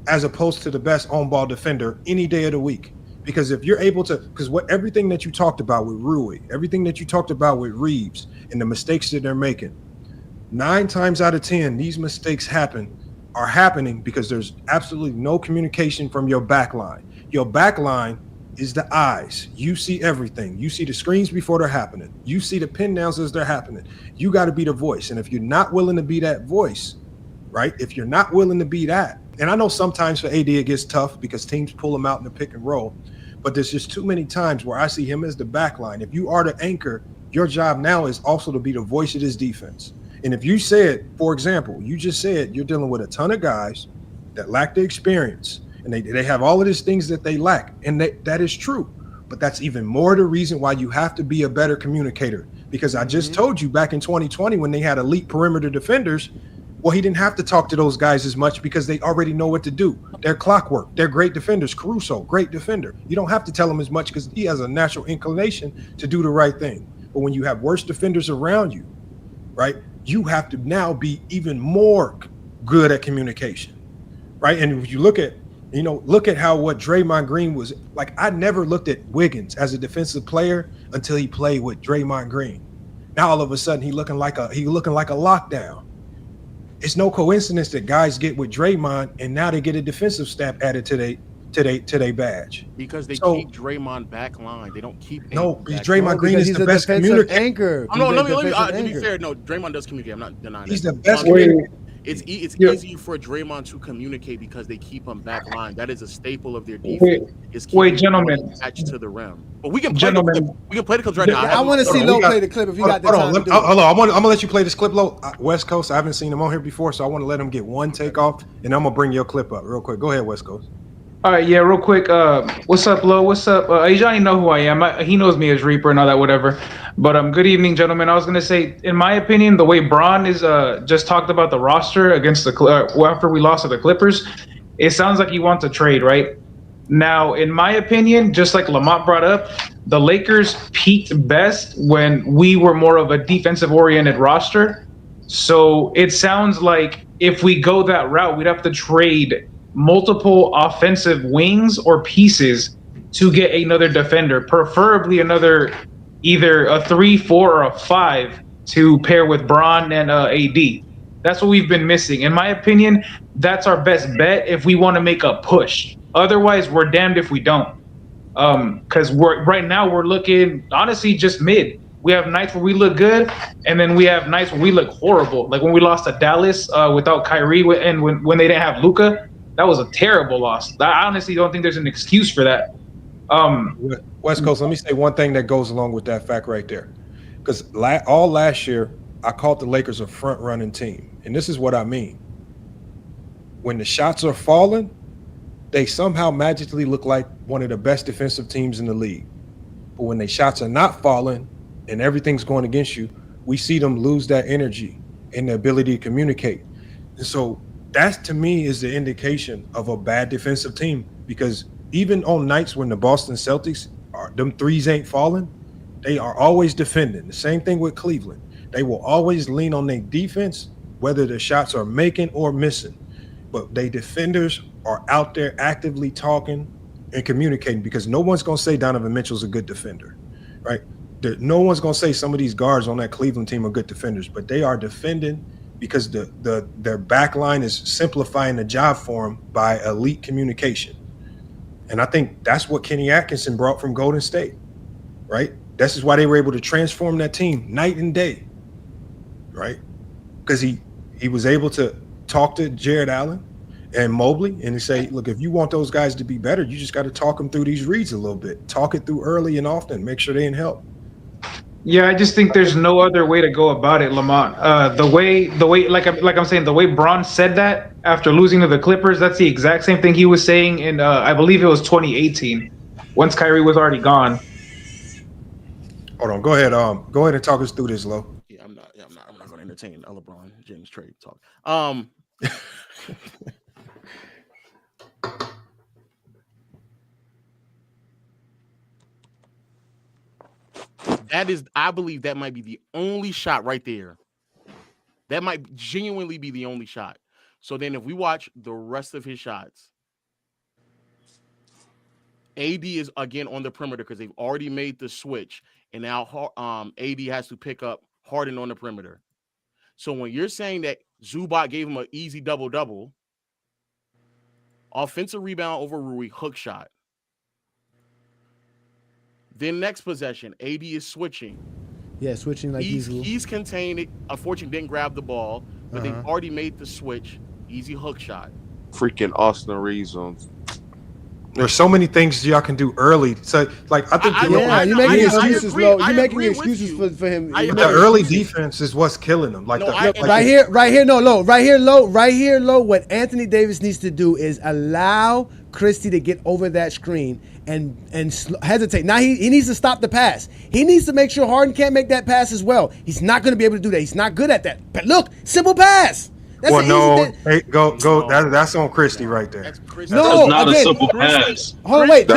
as opposed to the best on-ball defender any day of the week. Because if you're able to, everything that you talked about with Rui, everything that you talked about with Reeves and the mistakes that they're making, 9 times out of 10, these mistakes are happening because there's absolutely no communication from your back line. Your back line is the eyes. You see everything. You see the screens before they're happening. You see the pin downs as they're happening. You got to be the voice. And if you're not willing to be that voice, right? If you're not willing to be that, and I know sometimes for AD it gets tough because teams pull him out in the pick and roll, but there's just too many times where I see him as the back line. If you are the anchor, your job now is also to be the voice of this defense. And if you said, for example, you just said you're dealing with a ton of guys that lack the experience and they have all of these things that they lack. And that is true. But that's even more the reason why you have to be a better communicator. Because I just told you back in 2020 when they had elite perimeter defenders, well, he didn't have to talk to those guys as much because they already know what to do. They're clockwork. They're great defenders. Caruso, great defender. You don't have to tell him as much because he has a natural inclination to do the right thing. But when you have worse defenders around you, right, you have to now be even more good at communication, right? And if you look at how what Draymond Green was like. I never looked at Wiggins as a defensive player until he played with Draymond Green. Now all of a sudden he looking like a lockdown. It's no coincidence that guys get with Draymond and now they get a defensive stat added to their badge. Because they keep Draymond back line. They don't keep Draymond Green is the best communicator. Anchor. Let me be fair. No, Draymond does communicate. I'm not denying he's that. The best communicator. It's easy for Draymond to communicate because they keep him back line. That is a staple of their defense. Gentlemen, attached to the rim. But we can play the clips right now. I want to see Lo play the clip if you got the time. Hold on. I'm gonna let you play this clip, Lo. West Coast. I haven't seen him on here before, so I want to let him get one take off, and I'm gonna bring your clip up real quick. Go ahead, West Coast. All right, yeah, real quick. What's up, Lo? What's up? Johnny know who I am. He knows me as Reaper and all that, whatever. But good evening, gentlemen. I was gonna say, in my opinion, the way Bron is just talked about the roster against after we lost to the Clippers, it sounds like he wants a trade, right? Now, in my opinion, just like Lamont brought up, the Lakers peaked best when we were more of a defensive-oriented roster. So it sounds like if we go that route, we'd have to trade multiple offensive wings or pieces to get another defender, preferably another either a 3, 4, or a 5 to pair with Bron and AD. That's what we've been missing. In my opinion, that's our best bet if we want to make a push. Otherwise, we're damned if we don't. Because right now we're looking honestly just mid. We have nights where we look good, and then we have nights where we look horrible. Like when we lost to Dallas without Kyrie, and when they didn't have Luka. That was a terrible loss. I honestly don't think there's an excuse for that. West Coast, let me say one thing that goes along with that fact right there. Because all last year, I called the Lakers a front-running team. And this is what I mean. When the shots are falling, they somehow magically look like one of the best defensive teams in the league. But when the shots are not falling and everything's going against you, we see them lose that energy and the ability to communicate. And so that to me is the indication of a bad defensive team, because even on nights when the Boston Celtics them threes ain't falling, they are always defending. The same thing with Cleveland. They will always lean on their defense, whether the shots are making or missing. but they defenders are out there actively talking and communicating, because no one's going to say Donovan Mitchell's a good defender, right? No one's going to say some of these guards on that Cleveland team are good defenders, but they are defending because their back line is simplifying the job for them by elite communication. And I think that's what Kenny Atkinson brought from Golden State, right? This is why they were able to transform that team night and day, right? Because he was able to talk to Jared Allen and Mobley and say, look, if you want those guys to be better, you just got to talk them through these reads a little bit. Talk it through early and often. Make sure they in help. Yeah, I just think there's no other way to go about it, Lamont. The way, like I'm saying, the way Bron said that after losing to the Clippers, that's the exact same thing he was saying in, I believe it was 2018, once Kyrie was already gone. Hold on, go ahead and talk us through this, Lo. Yeah, I'm not going to entertain a LeBron James trade talk. I believe that might be the only shot right there. That might genuinely be the only shot. So then if we watch the rest of his shots, AD is again on the perimeter because they've already made the switch, and now AD has to pick up Harden on the perimeter. So when you're saying that Zubac gave him an easy double-double, offensive rebound over Rui, hook shot. Then next possession, AD is switching. Yeah, switching like he's contained it. Unfortunately, didn't grab the ball, but they've already made the switch. Easy hook shot. Freaking Austin Reeves on. There's so many things y'all can do early. So, like, I think you're making excuses, Lo. You're making excuses for him. The early defense is what's killing them. Like, right here, Lo. What Anthony Davis needs to do is allow Christie to get over that screen and hesitate. Now he needs to stop the pass. He needs to make sure Harden can't make that pass as well. He's not going to be able to do that. He's not good at that. But look, simple pass. That's that's on Christie right there. That's not a simple pass. Hold on, wait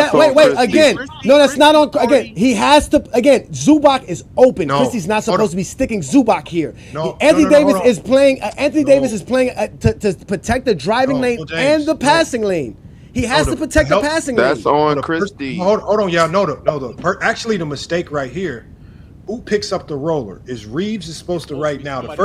again. No, that's not on. Again, he has to. Again, Zubac is open. Christie's not supposed to be sticking Zubac here. Anthony Davis is playing. Anthony Davis is playing to protect the driving lane and the passing lane. He has to protect the passing lane. That's on Christie. Hold on, y'all. Actually, the mistake right here. Who picks up the roller? Is Reeves is supposed to right now. The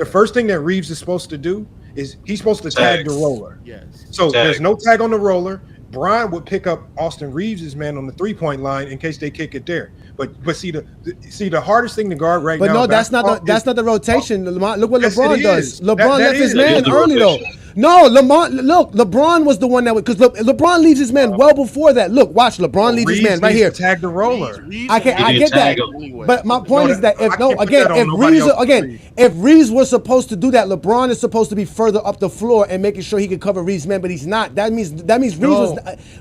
first thing that Reeves is supposed to do is he's supposed to tag the roller. Yes. So there's no tag on the roller. Bryant would pick up Austin Reeves' man on the 3-point line in case they kick it there. But see the hardest thing to guard right now. But no, that's not the rotation. Look what LeBron does. LeBron left his man early though. No, LeBron was the one that because LeBron leaves his man well before that. Look, watch LeBron leaves his man right here. Tag the roller. I get that. But my point is that if Reeves was supposed to do that, LeBron is supposed to be further up the floor and making sure he could cover Reeves' man, but he's not. That means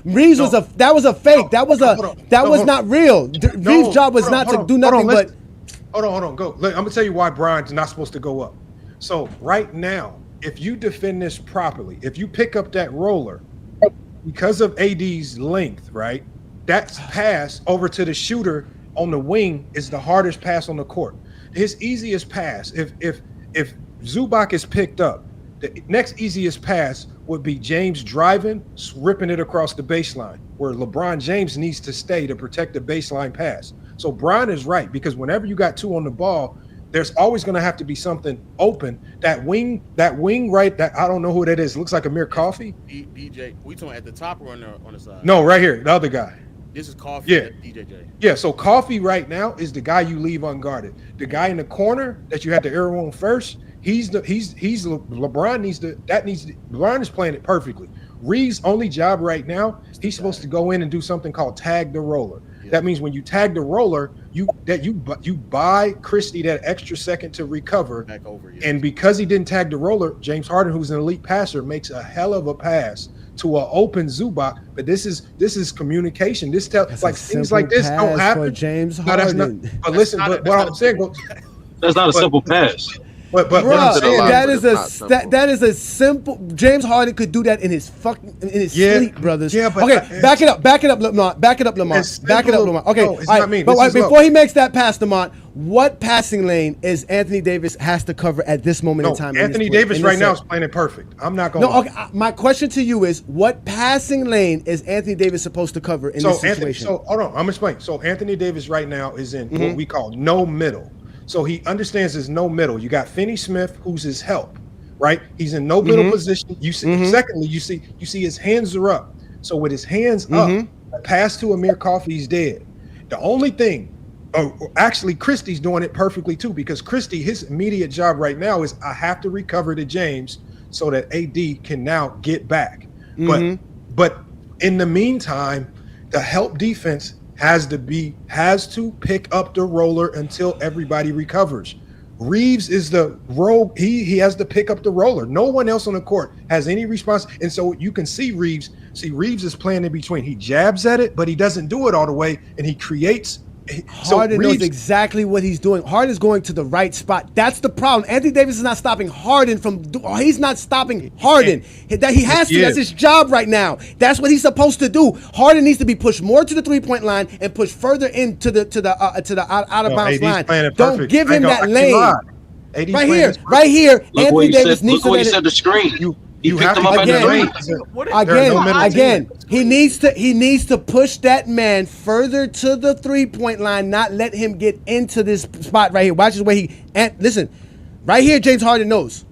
Reeves was a fake. That was not real. Reeves' job was not to do nothing but. Hold on, go. Look, I'm gonna tell you why Bryant's not supposed to go up. So right now, if you defend this properly, if you pick up that roller, because of AD's length, right, that pass over to the shooter on the wing is the hardest pass on the court. His easiest pass, if Zubac is picked up, the next easiest pass would be James driving, ripping it across the baseline, where LeBron James needs to stay to protect the baseline pass. So Brian is right, because whenever you got two on the ball, there's always going to have to be something open. That wing right, that I don't know who that is. It looks like Amir Coffey. DJ, we talking at the top or on the side? No, right here, the other guy. This is Coffey. Yeah, DJJ. Yeah. So Coffey right now is the guy you leave unguarded. The guy in the corner that you had to arrow on first. LeBron LeBron is playing it perfectly. Reeves' only job right now, he's supposed to go in and do something called tag the roller. That means when you tag the roller, you buy Christie that extra second to recover. Back over, yes. And because he didn't tag the roller, James Harden, who's an elite passer, makes a hell of a pass to an open Zubac. But this is communication. This things like this don't happen. For James Harden. But what I'm saying, that's not a simple pass. But that is a simple. James Harden could do that in his sleep, brothers. Yeah, but okay, back it up, Lamont. Okay, no, it's not me. But before he makes that pass, Lamont, what passing lane is Anthony Davis has to cover at this moment in time? Anthony Davis right now is playing it perfect. I'm not going. No, okay. My question to you is, what passing lane is Anthony Davis supposed to cover in this situation? So hold on, I'm gonna explain. So Anthony Davis right now is in what we call no middle. So he understands there's no middle. You got Finney Smith, who's his help, right? He's in no middle position. You see, secondly, you see his hands are up. So with his hands up, a pass to Amir Coffey's dead. The only thing, actually, Christie's doing it perfectly too, because Christie, his immediate job right now is I have to recover to James so that AD can now get back. But in the meantime, the help defense has to pick up the roller until everybody recovers. Reeves is the rogue. He has to pick up the roller. No one else on the court has any response. And so you can see Reeves. Reeves is playing in between. He jabs at it, but he doesn't do it all the way, and he creates. Harden knows exactly what he's doing. Harden is going to the right spot. That's the problem. Anthony Davis is not stopping Harden he's not stopping Harden. That he has to. That's his job right now. That's what he's supposed to do. Harden needs to be pushed more to the 3-point line and pushed further into the out of bounds line. Don't give him that lane. Right here. Anthony Davis needs to. Look what he said to screen. You have to again. He needs to push that man further to the 3-point line, not let him get into this spot right here. Watch his way listen. Right here, James Harden knows.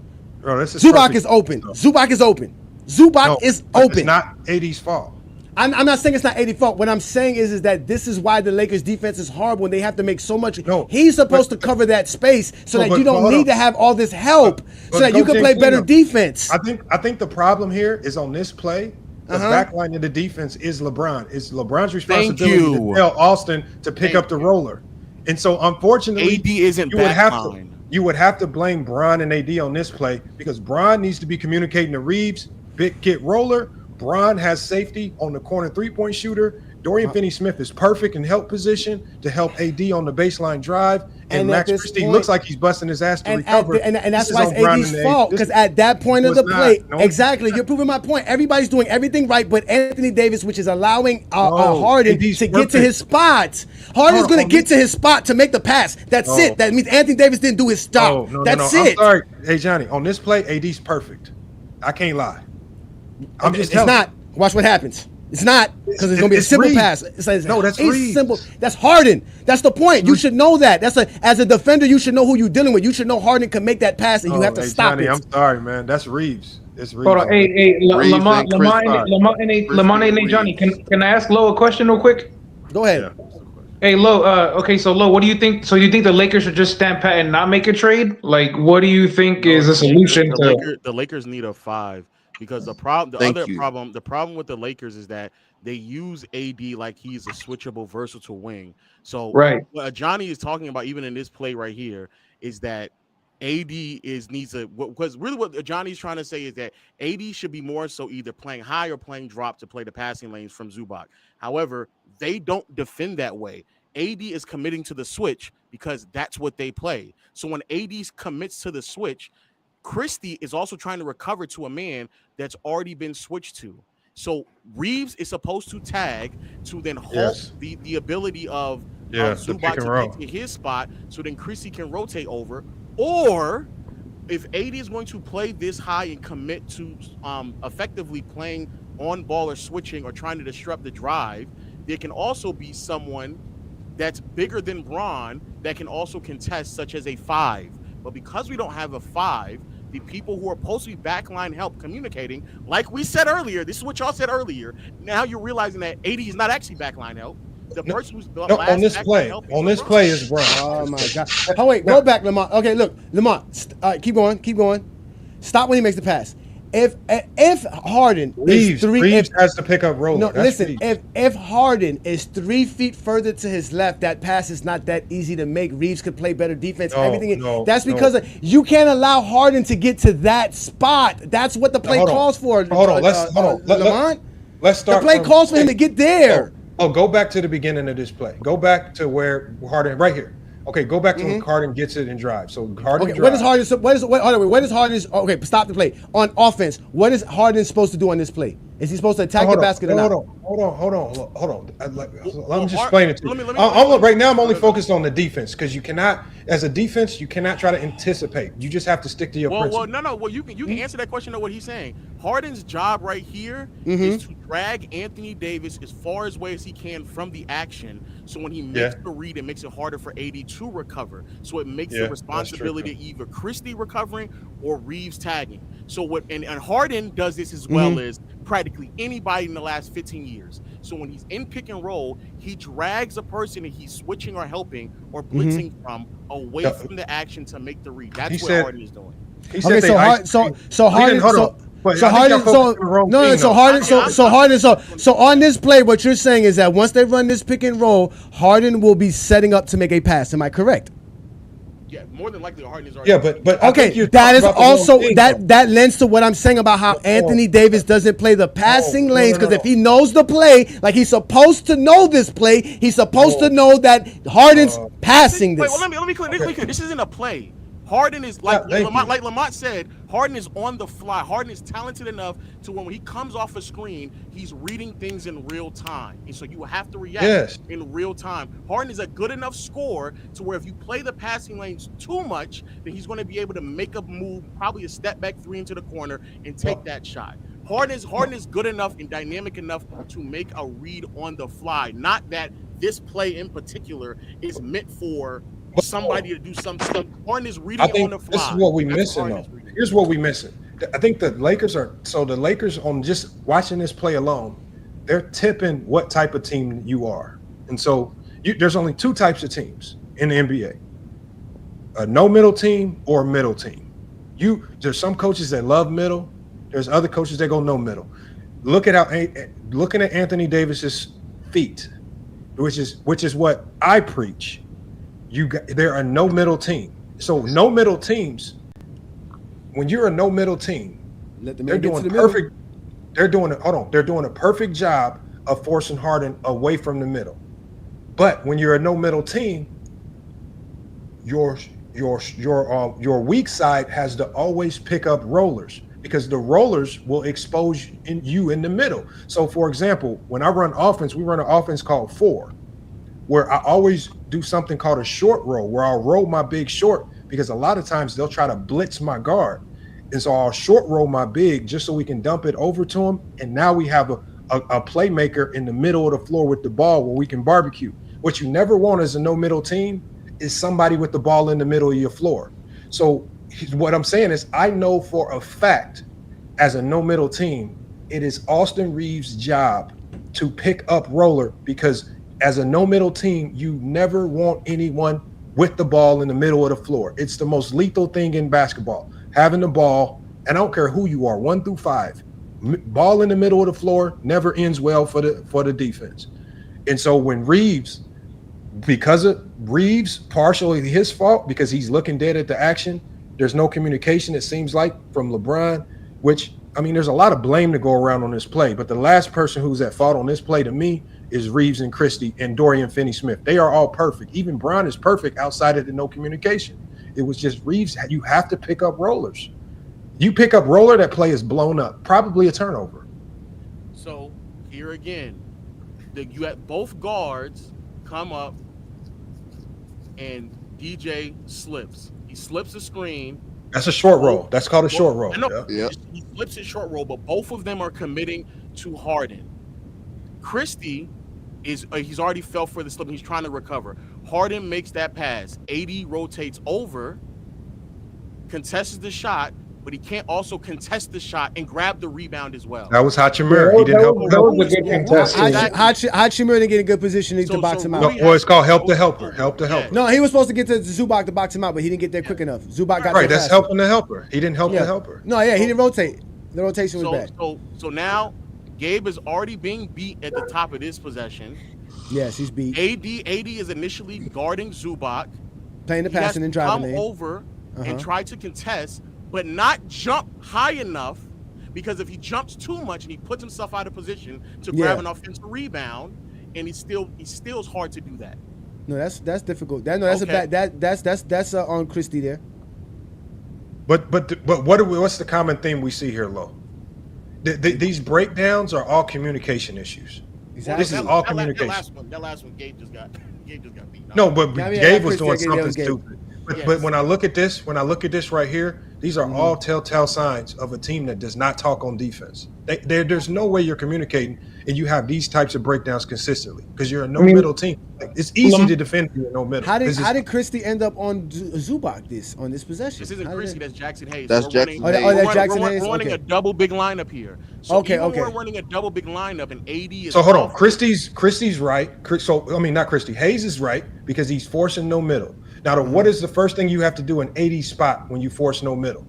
Bro, this is Zubac is open. Zubac is open. It's not AD's fault. I'm not saying it's not 80 fault. What I'm saying is that this is why the Lakers defense is horrible when they have to make so much. He's supposed to cover that space so that you don't need to have all this help so that you can play better defense. I think the problem here is on this play. The back line of the defense is LeBron. It's LeBron's responsibility to tell Austin to pick up the roller. And so unfortunately, AD isn't you would have to blame Bron and AD on this play because Bron needs to be communicating to Reeves, get roller. Bron has safety on the corner 3-point shooter. Dorian Finney-Smith is perfect in help position to help AD on the baseline drive. And Max Christie looks like he's busting his ass to recover. And that's why it's AD's fault, because at that point of the play, exactly, you're proving my point. Everybody's doing everything right, but Anthony Davis, which is allowing Harden to get to his spot. Harden's going to get to his spot to make the pass. That's it. That means Anthony Davis didn't do his job. That's it. I'm sorry. Hey, Johnny, on this play, AD's perfect. I can't lie. It's not. Watch what happens. It's not, because it's going to be a simple pass. That's simple. That's Harden. That's the point. You should know that. As a defender, you should know who you're dealing with. You should know Harden can make that pass, and you have to stop Johnny, it. I'm sorry, man. That's Reeves. It's Reeves. Hold on. Lamont and Johnny, can I ask Lo a question real quick? Go ahead. Hey, Lo. Okay, so Lo, what do you think? So you think the Lakers should just stand pat and not make a trade? Like, what do you think is a solution to? The Lakers need a 5. Because the problem with the Lakers is that they use AD like he's a switchable, versatile wing. So what Johnny is talking about, even in this play right here, is that AD needs a, because really what Johnny's trying to say is that AD should be more so either playing high or playing drop to play the passing lanes from Zubac. However, they don't defend that way. AD is committing to the switch because that's what they play. So when AD commits to the switch, Christie is also trying to recover to a man that's already been switched to. So Reeves is supposed to tag to then halt the ability of Zubac to get to his spot so then Christie can rotate over. Or if AD is going to play this high and commit to effectively playing on ball or switching or trying to disrupt the drive, there can also be someone that's bigger than Bron that can also contest, such as a 5. But because we don't have a 5, the people who are supposed to be backline help communicating, like we said earlier, this is what y'all said earlier. Now you're realizing that AD is not actually backline help. The person who's on this play is Bron. Oh my God! Oh wait, go back, Lamont. Okay, look, Lamont, keep going. Stop when he makes the pass. If Harden Reeves has to pick up roller. No, listen. If Harden is 3 feet further to his left, that pass is not that easy to make. Reeves could play better defense. That's because you can't allow Harden to get to that spot. That's what the play calls for. Hold on. Lamont. Let's start. The play calls for him to get there. Go back to the beginning of this play. Go back to where Harden right here. Okay, go back to when Harden gets it and drives. So Harden drives. What is Harden? What is Harden's? Okay, stop the play on offense. What is Harden supposed to do on this play? Is he supposed to attack the basket or not? Hold on. Let me just explain it to you. Right now, I'm only focused on the defense because you cannot, as a defense, you cannot try to anticipate. You just have to stick to your principle. Well, you can answer that question of what he's saying. Harden's job right here is to drag Anthony Davis as far away as he can from the action. So when he makes the read, it makes it harder for AD to recover. So it makes the responsibility of either Christie recovering or Reeves tagging. So and Harden does this as well as practically anybody in the last 15 years. So when he's in pick and roll, he drags a person that he's switching or helping or blitzing from away from the action to make the read. That's what Harden is doing. So on this play, what you're saying is that once they run this pick and roll, Harden will be setting up to make a pass. Am I correct? Yeah, more than likely Harden is already. Yeah, but okay, that is also that lends to what I'm saying about how Anthony Davis doesn't play the passing lanes, because if he knows the play, like he's supposed to know this play, he's supposed to know that Harden's passing this. Wait, well, let me clear. This isn't a play. Harden is like Lamont said, Harden is on the fly. Harden is talented enough to when he comes off a screen, he's reading things in real time. And so you have to react in real time. Harden is a good enough scorer to where if you play the passing lanes too much, then he's going to be able to make a move, probably a step back three into the corner and take that shot. Harden is good enough and dynamic enough to make a read on the fly. Not that this play in particular is meant for somebody to do something. Harden is reading on the fly. This is what we're missing, though. Here's what we're missing. I think the Lakers on just watching this play alone, they're tipping what type of team you are. And so there's only two types of teams in the NBA: a no middle team or a middle team. There's some coaches that love middle. There's other coaches that go no middle. Looking at Anthony Davis's feet, which is what I preach. They're a no middle team. So no middle teams. When you're a no middle team, they're doing a perfect job of forcing Harden away from the middle. But when you're a no middle team, your weak side has to always pick up rollers, because the rollers will expose you in the middle. So for example, when I run offense, we run an offense called 4, where I always do something called a short roll, where I'll roll my big short, because a lot of times they'll try to blitz my guard. And so I'll short roll my big just so we can dump it over to him. And now we have a playmaker in the middle of the floor with the ball where we can barbecue. What you never want as a no middle team is somebody with the ball in the middle of your floor. So what I'm saying is, I know for a fact, as a no middle team, it is Austin Reeves' job to pick up roller, because as a no middle team, you never want anyone with the ball in the middle of the floor. It's the most lethal thing in basketball. Having the ball, and I don't care who you are, 1 through 5, ball in the middle of the floor never ends well for the defense. And so when Reeves, because of Reeves, partially his fault, because he's looking dead at the action, there's no communication, it seems like, from LeBron, which, I mean, there's a lot of blame to go around on this play, but the last person who's at fault on this play to me is Reeves and Christie and Dorian Finney-Smith. They are all perfect. Even Bryant is perfect outside of the no communication. It was just Reeves. You have to pick up rollers. You pick up roller, that play is blown up, probably a turnover. So here again, you had both guards come up and DJ slips. He slips the screen. That's a short roll. That's called a short roll. Yeah. He flips a short roll, but both of them are committing to Harden. Christie he's already fell for the slip and he's trying to recover. Harden makes that pass. AD rotates over, contests the shot, but he can't also contest the shot and grab the rebound as well. That was Hachimura. He didn't help. That was a good contest. Hachimura didn't get a good position to box him out. No, it's called help the helper. Help the helper. No, he was supposed to get to Zubac to box him out, but he didn't get there quick enough. Zubac got right. That's helping the helper. He didn't help the helper. No, he didn't rotate. The rotation was bad. So now Gabe is already being beat at the top of this possession. Yes, he's beat. AD is initially guarding Zubac, playing the passing and driving lane. Come over and try to contest, but not jump high enough, because if he jumps too much and he puts himself out of position to grab an offensive rebound, and he still is hard to do that. No, that's difficult. That's Okay. a bad. That's on Christie there. But what's the common theme we see here, Lo? These breakdowns are all communication issues. Exactly. This is all communication. That last one, Gabe just got beat. No, but Yeah, I mean, Gabe I was doing appreciate Gabe. something stupid. But, Yes. but when I look at this right here, these are all telltale signs of a team that does not talk on defense. There's no way you're communicating and you have these types of breakdowns consistently because you're a no-middle team. Like, it's easy to defend you in no-middle. How did Christie end up on Zubac on this possession? This isn't Christie, that's Jackson Hayes. That's We're Jackson running, Hayes. Oh, that's we're Jackson running, Hayes? We're running Okay. a double big lineup here. So Okay, even okay. we're running a double big lineup and AD is So hold on, off. Christie's right. Not Christie. Hayes is right because he's forcing no middle. Now, what is the first thing you have to do in 80 spot when you force no middle?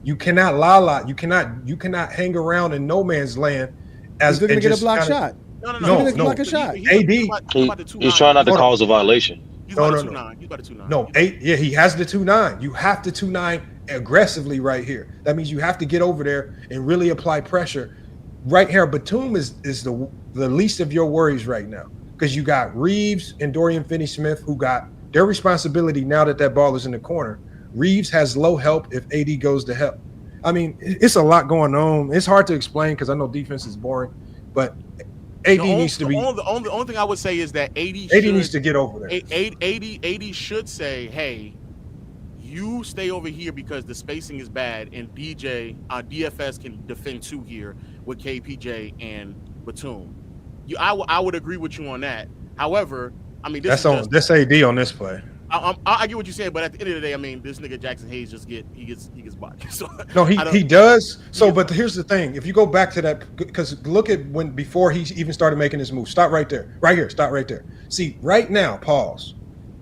You cannot la. You cannot hang around in no man's land He's looking to get a block shot. No. He's block a shot. AD. He's trying not to cause a violation. He's about to 2-9. He's about to 2-9. No, he has the 2-9. You have to 2-9 aggressively right here. That means you have to get over there and really apply pressure. Right here, Batum is the least of your worries right now because you got Reeves and Dorian Finney-Smith who got their responsibility now that ball is in the corner. Reeves has low help if AD goes to help. I mean, it's a lot going on. It's hard to explain because I know defense is boring, but AD needs to be. The only thing I would say is that AD needs to get over there. AD should say, hey, you stay over here because the spacing is bad, and DFS can defend 2 here with KPJ and Batum. I would agree with you on that. However, I mean, that's AD on this play. I get what you're saying, but at the end of the day, I mean, this nigga Jackson Hayes gets blocked. So no, he does. So, but here's the thing: if you go back to that, because look at before he even started making his move. Stop right there, right here. Stop right there. See, right now, pause.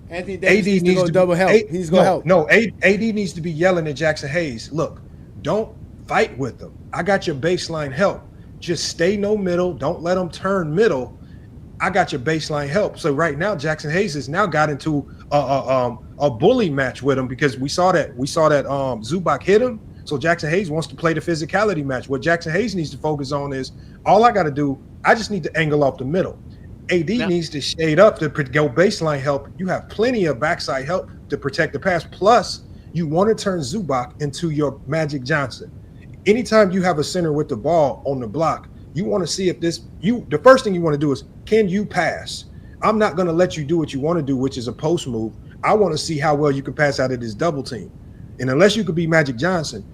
Anthony Davis needs to go double help. He needs to go help. No, AD needs to be yelling at Jackson Hayes. Look, don't fight with them. I got your baseline help. Just stay no middle. Don't let them turn middle. I got your baseline help. So right now, Jackson Hayes has now got into a bully match with him because we saw that Zubac hit him. So Jackson Hayes wants to play the physicality match. What Jackson Hayes needs to focus on is all I got to do. I just need to angle off the middle. AD needs to shade up to go baseline help. You have plenty of backside help to protect the pass. Plus, you want to turn Zubac into your Magic Johnson. Anytime you have a center with the ball on the block, you want to see if the first thing you want to do is, can you pass? I'm not going to let you do what you want to do, which is a post move. I want to see how well you can pass out of this double team. And unless you could be Magic Johnson,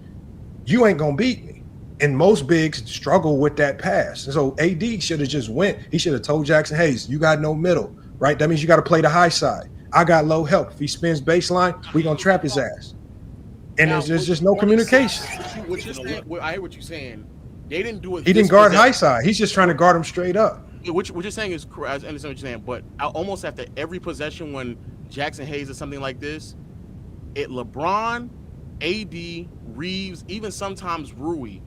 you ain't going to beat me. And most bigs struggle with that pass. And so AD should have just went. He should have told Jackson Hayes, you got no middle, right? That means you got to play the high side. I got low help. If he spins baseline, we're going to trap his ass. And there's just no communication. I hear what you're saying. They didn't do it. He didn't guard high side. He's just trying to guard him straight up. What you're saying is correct. I understand what you're saying, but almost after every possession when Jackson Hayes or something like this, LeBron, AD, Reeves, even sometimes Rui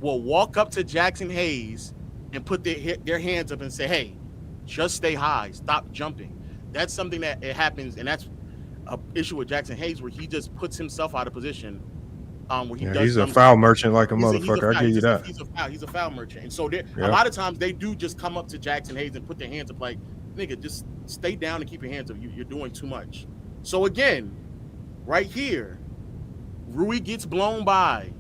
will walk up to Jackson Hayes and put their hands up and say, hey, just stay high, stop jumping. That's something that it happens, and that's an issue with Jackson Hayes where he just puts himself out of position. Where he's a foul merchant like a motherfucker. I give you that. He's a foul merchant, and so a lot of times they do just come up to Jackson Hayes and put their hands up, like, nigga, just stay down and keep your hands up. You're doing too much. So again, right here, Rui gets blown by.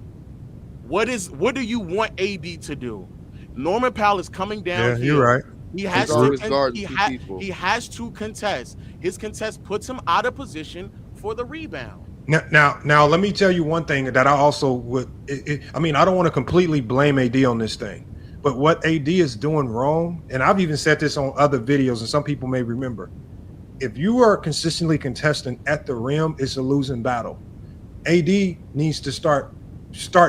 What do you want AD to do? Norman Powell is coming down. Yeah, you're right. He has to contest. His contest puts him out of position for the rebound. Now, let me tell you one thing that I also would. I mean, I don't want to completely blame AD on this thing, but what AD is doing wrong, and I've even said this on other videos, and some people may remember, if you are consistently contesting at the rim, it's a losing battle. AD needs to start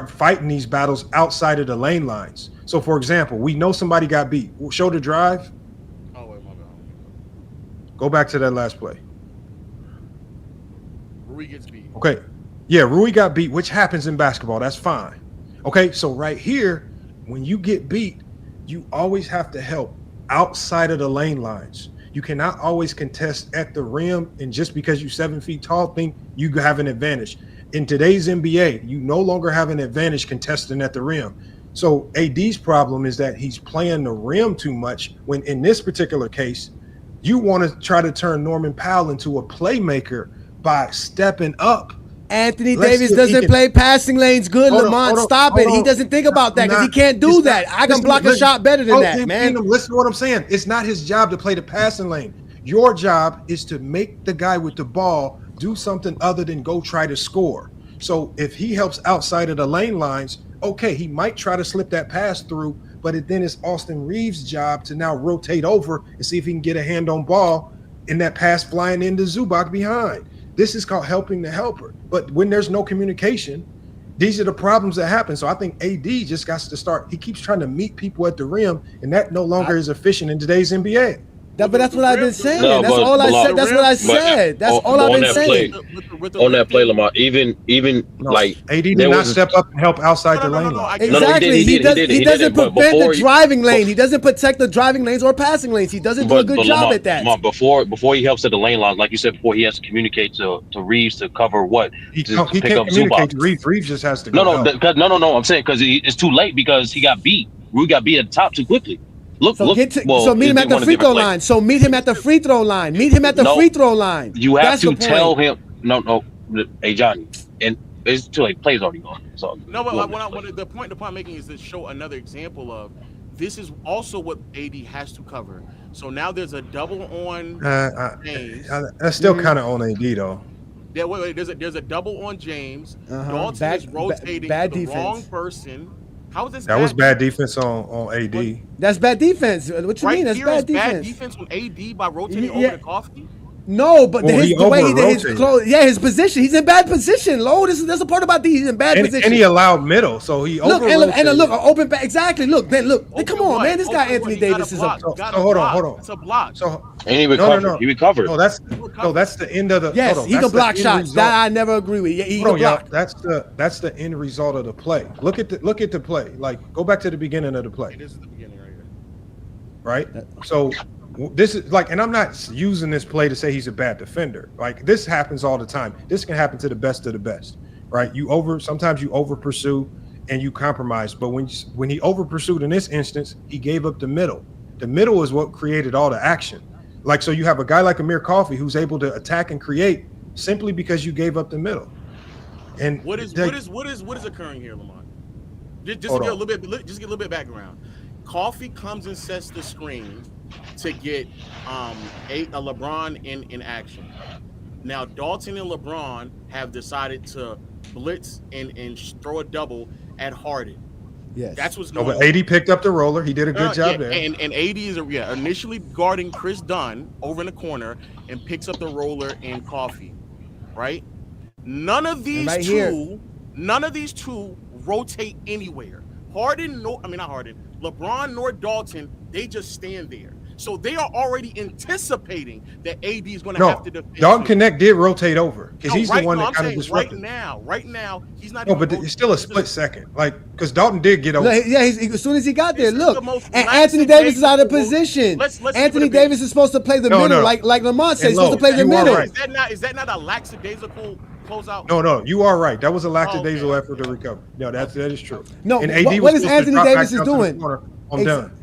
fighting these battles outside of the lane lines. So, for example, we know somebody got beat. Show the drive. Oh wait, my bad. Go back to that last play. Rui gets beat. Okay. Yeah, Rui got beat, which happens in basketball. That's fine. Okay, so right here, when you get beat, you always have to help outside of the lane lines. You cannot always contest at the rim, and just because you're 7 feet tall, think you have an advantage. In today's NBA, you no longer have an advantage contesting at the rim. So AD's problem is that he's playing the rim too much, when in this particular case, You want to try to turn Norman Powell into a playmaker by stepping up. Anthony Davis doesn't play passing lanes good, Lamont. Stop it. He doesn't think about that because he can't do that. I can block a shot better than that, man. Listen to what I'm saying. It's not his job to play the passing lane. Your job is to make the guy with the ball do something other than go try to score. So if he helps outside of the lane lines, okay, he might try to slip that pass through, but then it's Austin Reeves' job to now rotate over and see if he can get a hand on ball in that pass flying into Zubac behind. This is called helping the helper. But when there's no communication, these are the problems that happen. So I think AD just got to start. He keeps trying to meet people at the rim, and that no longer is efficient in today's NBA. But that's what I've been saying. That's all I said. That's what I said. That's all I've been saying. On that play, Lamar, even like AD did not step up and help outside the lane. Exactly. He doesn't prevent the driving lane. He doesn't protect the driving lanes or passing lanes. He doesn't do a good job at that. Lamar, before he helps at the lane line, like you said before, he has to communicate to Reeves to cover what? He can't communicate to Reeves. Reeves just has to go. No. I'm saying because it's too late because he got beat. Rui got beat at the top too quickly. So meet him at the free throw line. So meet him at the free throw line. Meet him at the free throw line. You have to tell him. No. Hey, Johnny, and it's too late. Play's already gone. So no, but the point I'm making is to show another example of this is also what AD has to cover. So now there's a double on James. That's still kind of on AD though. Yeah, wait. There's a double on James. Dalton is rotating to the wrong person. How is this? That was bad defense on AD. That's bad defense. What you mean? That's bad defense. Bad defense on AD by rotating over to Coffee. No, but the way he did his clothes, his position. He's in bad position. There's a part about these. He's in bad position. And he allowed middle, so he look open back. Exactly. Look. Come on, man. This guy Anthony Davis is a. So hold on. It's a block. And he recovered. No. He recovered. No, that's the end of the. Yes, he can block shots. That I never agree with. Yeah, he can block. That's the end result of the play. Look at the play. Like go back to the beginning of the play. This is the beginning right here. Right. So. This is like, and I'm not using this play to say he's a bad defender. Like this happens all the time. This can happen to the best of the best, right? Sometimes you over pursue and you compromise. But when he over pursued in this instance, he gave up the middle. The middle is what created all the action. Like so, you have a guy like Amir Coffey who's able to attack and create simply because you gave up the middle. And what is occurring here, Lamont? Just get a little bit of background. Coffey comes and sets the screen to get a LeBron in action. Now Dalton and LeBron have decided to blitz and throw a double at Harden. Yes, that's what's going on. But AD picked up the roller. He did a good job there. And AD is initially guarding Chris Dunn over in the corner and picks up the roller in Coffee. Right? None of these two rotate anywhere. LeBron nor Dalton, they just stand there. So they are already anticipating that AD is going to have to defend. Dalton Connect did rotate over because he's the one that kind of disrupted. Right now, he's not. No, but it's still a split second. Like because Dalton did get over. Yeah, as soon as he got there, look, and Anthony Davis is out of position. Anthony Davis is supposed to play the middle, like Lamont said, he's supposed to play the middle. Is that not a lackadaisical closeout? No, you are right. That was a lackadaisical effort to recover. No, that is true. No, and AD what is Anthony Davis is doing? I'm done.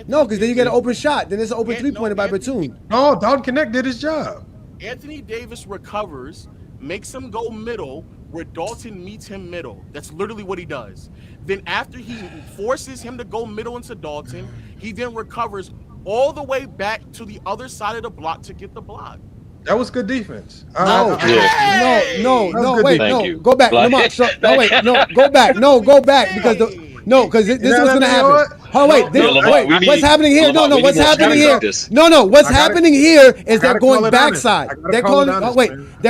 No, because then you get an open shot. Then it's an open three-pointer by Batum. No, Dalton Connect did his job. Anthony Davis recovers, makes him go middle, where Dalton meets him middle. That's literally what he does. Then after he forces him to go middle into Dalton, he then recovers all the way back to the other side of the block to get the block. That was good defense. No, wait, go back. Go back because because this was going to happen. Oh wait, what's happening here? What's happening here? What's happening here is they're going backside. They're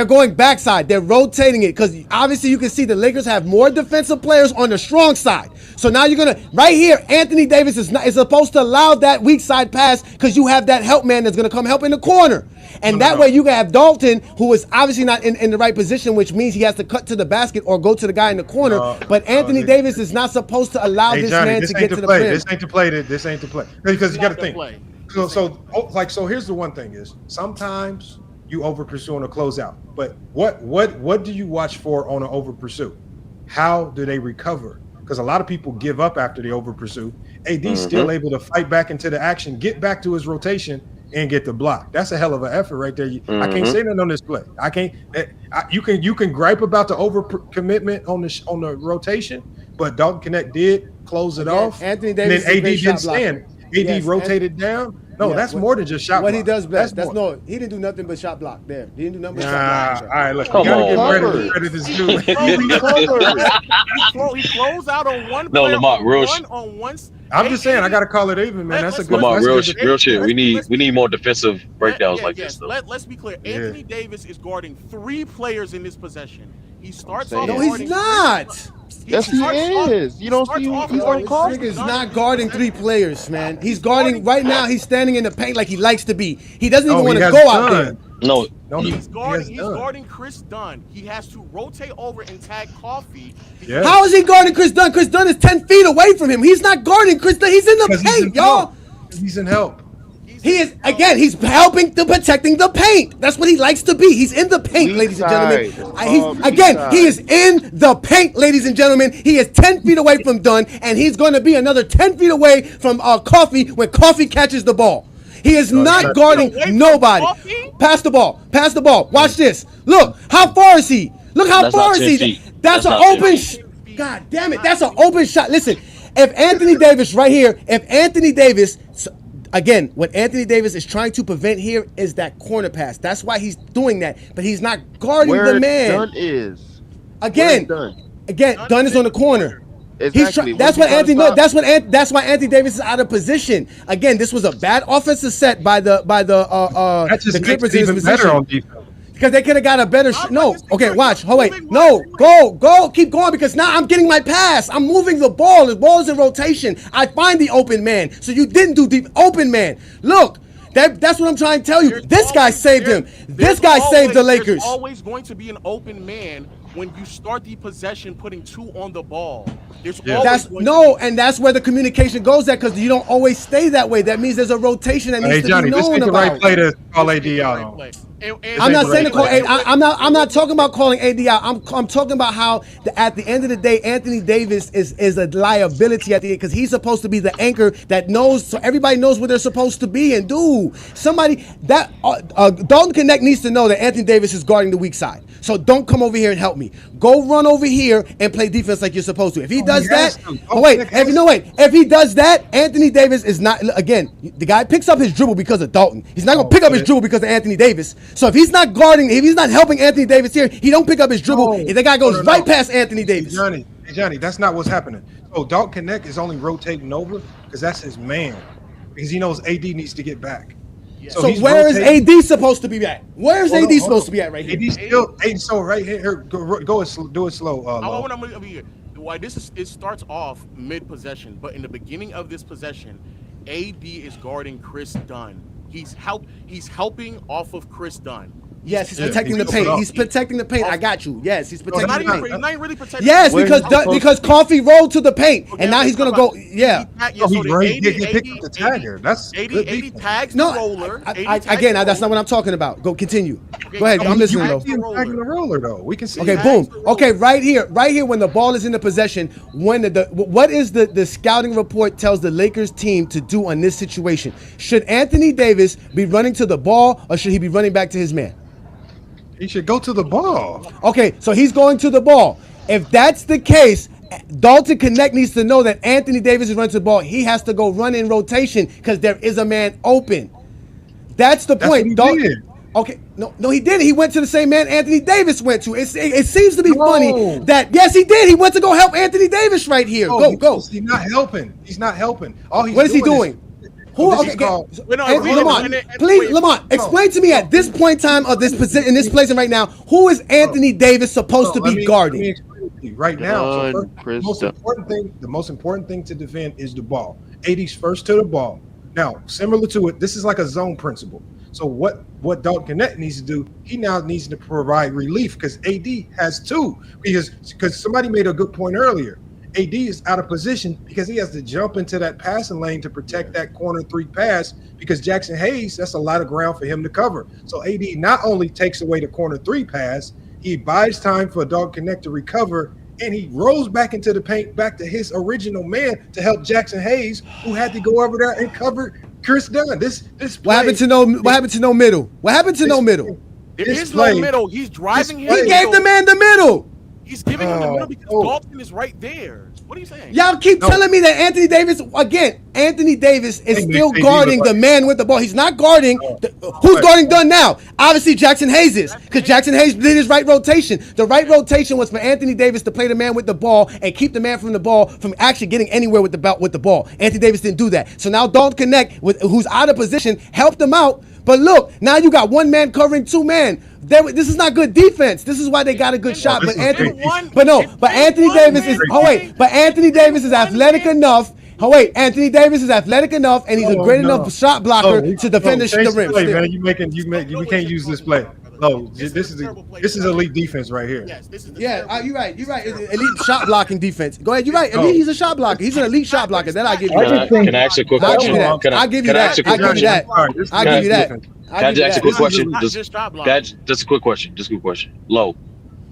going backside. They're rotating it because obviously you can see the Lakers have more defensive players on the strong side. So now you're gonna right here. Anthony Davis is supposed to allow that weak side pass because you have that help man that's gonna come help in the corner. And that way you can have Dalton, who is obviously not in the right position, which means he has to cut to the basket or go to the guy in the corner. But Anthony Davis is not supposed to allow this man to get to the rim. This ain't to play. Because you got to think. So here's the one thing is sometimes you over pursue on a closeout. But what do you watch for on an over pursuit? How do they recover? because a lot of people give up after the over pursue. AD's still able to fight back into the action, get back to his rotation, and get the block. That's a hell of an effort right there. I can't say that on this play. I can't. You can gripe about the over commitment on the rotation, but Dalton Connect did close it off. Anthony Davis, and then AD didn't stand. AD rotated down. No, that's more than just shot block. What he does best. He didn't do nothing but shot block there. He didn't do nothing but shot block. All right, look, you gotta give credit is due. He closed out on one. No, Lamont, real on one. I'm just saying, I got to call it even, man. That's a good. Lamont, real shit. We need more defensive breakdowns like this. Let's be clear. Anthony Davis is guarding 3 players in this possession. He starts off. No, he's not. Yes, he is. You don't see he's on call. This nigga's not guarding 3 players, man. He's guarding right now. He's standing in the paint like he likes to be. He doesn't even want to go out there. No, he's guarding Chris Dunn. He has to rotate over and tag Coffee. Yes. How is he guarding Chris Dunn? Chris Dunn is 10 feet away from him. He's not guarding Chris Dunn. He's in the paint, y'all. He's in help. He is, again, he's helping to protecting the paint. That's what he likes to be. He's in the paint, ladies and gentlemen. He is in the paint, ladies and gentlemen. He is 10 feet away from Dunn, and he's going to be another 10 feet away from Coffee when Coffee catches the ball. He is not guarding nobody. Pass the ball. Pass the ball. Watch this. Look, how far is he? Look how far is he? That's an open God damn it. That's an open shot. Listen, if Anthony Davis right here, again, what Anthony Davis is trying to prevent here is that corner pass. That's why he's doing that, but he's not guarding the man. Dunn is. Dunn is on the corner. Exactly. That's why Anthony Davis is out of position. Again, this was a bad offensive set by the Clippers in this position. On defense. Because they could have got a better watch. Oh, wait. No, go. Keep going because now I'm getting my pass. I'm moving the ball. The ball is in rotation. I find the open man. So you didn't do the open man. Look, that's what I'm trying to tell you. This guy saved him. This guy saved the Lakers. There's always going to be an open man when you start the possession putting 2 on the ball. That's where the communication goes at because you don't always stay that way. That means there's a rotation that needs to be known about. Right play to call AD out on. I'm not saying to call AD. I'm not talking about calling AD out. I'm talking about how at the end of the day, Anthony Davis is a liability at the end because he's supposed to be the anchor that knows, so everybody knows what they're supposed to be and do. Somebody that Dalton Connect needs to know that Anthony Davis is guarding the weak side. So don't come over here and help me. Go run over here and play defense like you're supposed to. If he does that, if he does that, Anthony Davis is not. Again, the guy picks up his dribble because of Dalton. He's not gonna pick up his dribble because of Anthony Davis. So if he's not guarding, if he's not helping Anthony Davis here, he don't pick up his dribble. The guy goes right past Anthony Davis. Johnny, that's not what's happening. So Dalton Connect is only rotating over because that's his man. Because he knows AD needs to get back. So where is AD supposed to be at? Where is AD supposed to be at right here? AD so right here. Go do it slow. It starts off mid possession, but in the beginning of this possession, AD is guarding Chris Dunn. He's helping off of Chris Dunn. Yes, he's protecting the paint. He's protecting the paint. I got you. Yes, he's protecting the paint. He's not really protecting. Yes, because Coffee rolled to the paint, and now he's gonna go. Yeah. He picked up the tagger. That's AD tags the roller. Again, that's not what I'm talking about. Go continue. Go ahead. I'm listening though. Tagging the roller though. We can see. Okay, boom. Okay, right here, when the ball is in the possession, when what is the scouting report tells the Lakers team to do on this situation? Should Anthony Davis be running to the ball or should he be running back to his man? He should go to the ball. Okay, so he's going to the ball. If that's the case, Dalton Connect needs to know that Anthony Davis is running to the ball. He has to go run in rotation because there is a man open. That's the point. Okay, no, he didn't. He went to the same man Anthony Davis went to. It seems to be funny that yes, he did. He went to go help Anthony Davis right here. Go. He's not helping. He's not helping. What is he doing? Lamont, explain to me at this point in time of this position in this place right now, who is Anthony Davis supposed to be guarding? Right now, the most important thing to defend is the ball. AD's first to the ball. Now, similar to it, this is like a zone principle. So what Dalton Connect needs to do, he now needs to provide relief because AD has 2. Because somebody made a good point earlier. AD is out of position because he has to jump into that passing lane to protect that corner 3 pass because Jackson Hayes, that's a lot of ground for him to cover. So AD not only takes away the corner 3 pass, he buys time for Dalton Connect to recover and he rose back into the paint, back to his original man to help Jackson Hayes, who had to go over there and cover Chris Dunn. This play, What happened to no middle? What happened to no middle? There is no middle. He's driving him. He gave the man the middle. He's giving him the middle because Dalton is right there. What are you saying? Y'all keep telling me that Anthony Davis is still guarding the man with the ball. He's not guarding. Who's guarding Dunn now? Obviously Jackson Hayes is, because Jackson Hayes did his right rotation. The right rotation was for Anthony Davis to play the man with the ball and keep the man from the ball from actually getting anywhere with the ball. Anthony Davis didn't do that. So now Dalton Connect, who's out of position, helped him out. But look, now you got one man covering two men. This is not good defense. This is why they got a good shot. But Anthony Davis is athletic enough. Anthony Davis is athletic enough, and he's a great enough shot blocker to defend the rim. Play, man. We can't use this play. This is elite defense right here. Yes, this is you're right. Elite shot blocking defense. Go ahead. You're right. He's a shot blocker. He's an elite shot blocker. That I give you. Can I ask a quick question? I'll give you that. I'll give you that. Can I ask a quick question? Just a quick question. Low,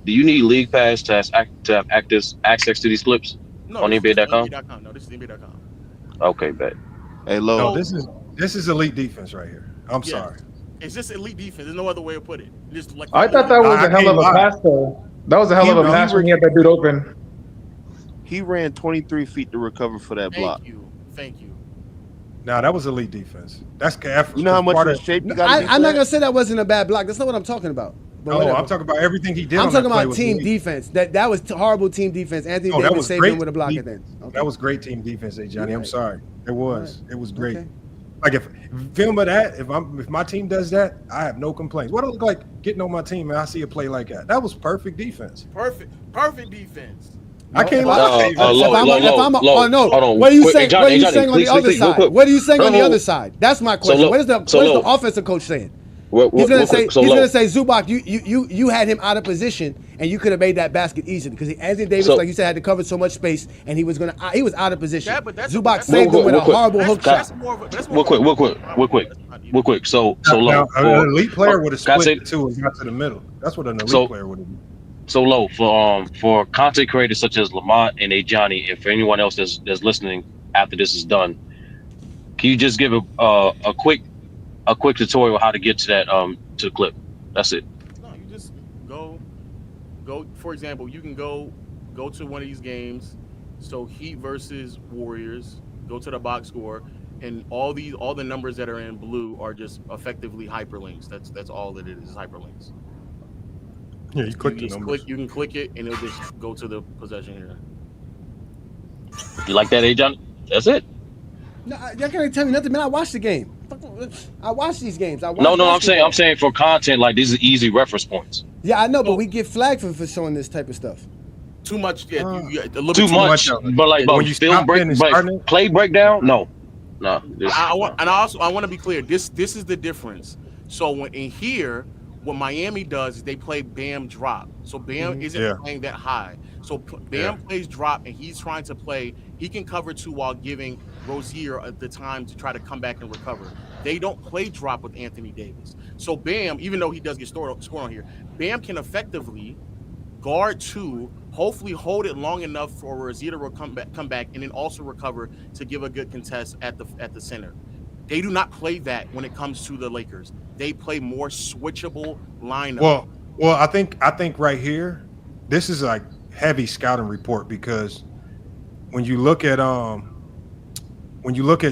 do you need League Pass to have access to these clips on NBA.com? No, this is NBA.com. Okay, bet. Hey, Low. No, this is elite defense right here. I'm sorry. It's just elite defense. There's no other way to put it. I thought that was a hell of a pass, though. That was a hell of a pass when he had that dude open. He ran 23 feet to recover for that block. Thank you. Nah, that was elite defense. That's effort. You know how much shape you got? I'm not gonna say that wasn't a bad block. That's not what I'm talking about. No, I'm talking about everything he did. I'm talking about team defense. That was horrible team defense. Anthony Davis saved him with a block at the end. Okay. That was great team defense, Johnny. I'm sorry. It was. It was great. Okay. Like if film of that, if my team does that, I have no complaints. What it look like getting on my team and I see a play like that? That was perfect defense. Perfect defense. I can't lie. What are you saying? What are you saying on the other side? What are you saying on the other side? That's my question. What is the offensive coach saying? He's gonna say, Zubac, you had him out of position, and you could have made that basket easily because Anthony Davis, like you said, had to cover so much space, and he was out of position. Yeah, but Zubac saved him with a horrible hook shot. Real quick. So Low, an elite player would have split the two and got to the middle. That's what an elite player would have done. So Low, for content creators such as Lamont and Johnny, and for anyone else that's listening after this is done, can you just give a quick tutorial how to get to that to the clip? That's it. No, you just go. For example, you can go to one of these games. So Heat versus Warriors. Go to the box score, and all the numbers that are in blue are just effectively hyperlinks. That's all that it is hyperlinks. Yeah, you click the numbers. You can click it, and it'll just go to the possession here. You like that, John? That's it. No, y'all can't tell me nothing, man. I watched the game. I watch these games. I'm saying for content, like these are easy reference points. Yeah, I know, but we get flagged for showing this type of stuff. Too much, a little too bit much. But like, when you film play breakdown, no. I want to be clear. This is the difference. So when in here, what Miami does is they play Bam drop. So Bam isn't playing that high. So Bam plays drop, and he's trying to play. He can cover two while giving Rozier the time to try to come back and recover. They don't play drop with Anthony Davis. So Bam, even though he does get scored on here, Bam can effectively guard two, hopefully hold it long enough for Rozier to come back, and then also recover to give a good contest at the center. They do not play that when it comes to the Lakers. They play more switchable lineup. Well, I think right here, this is like heavy scouting report because when you look at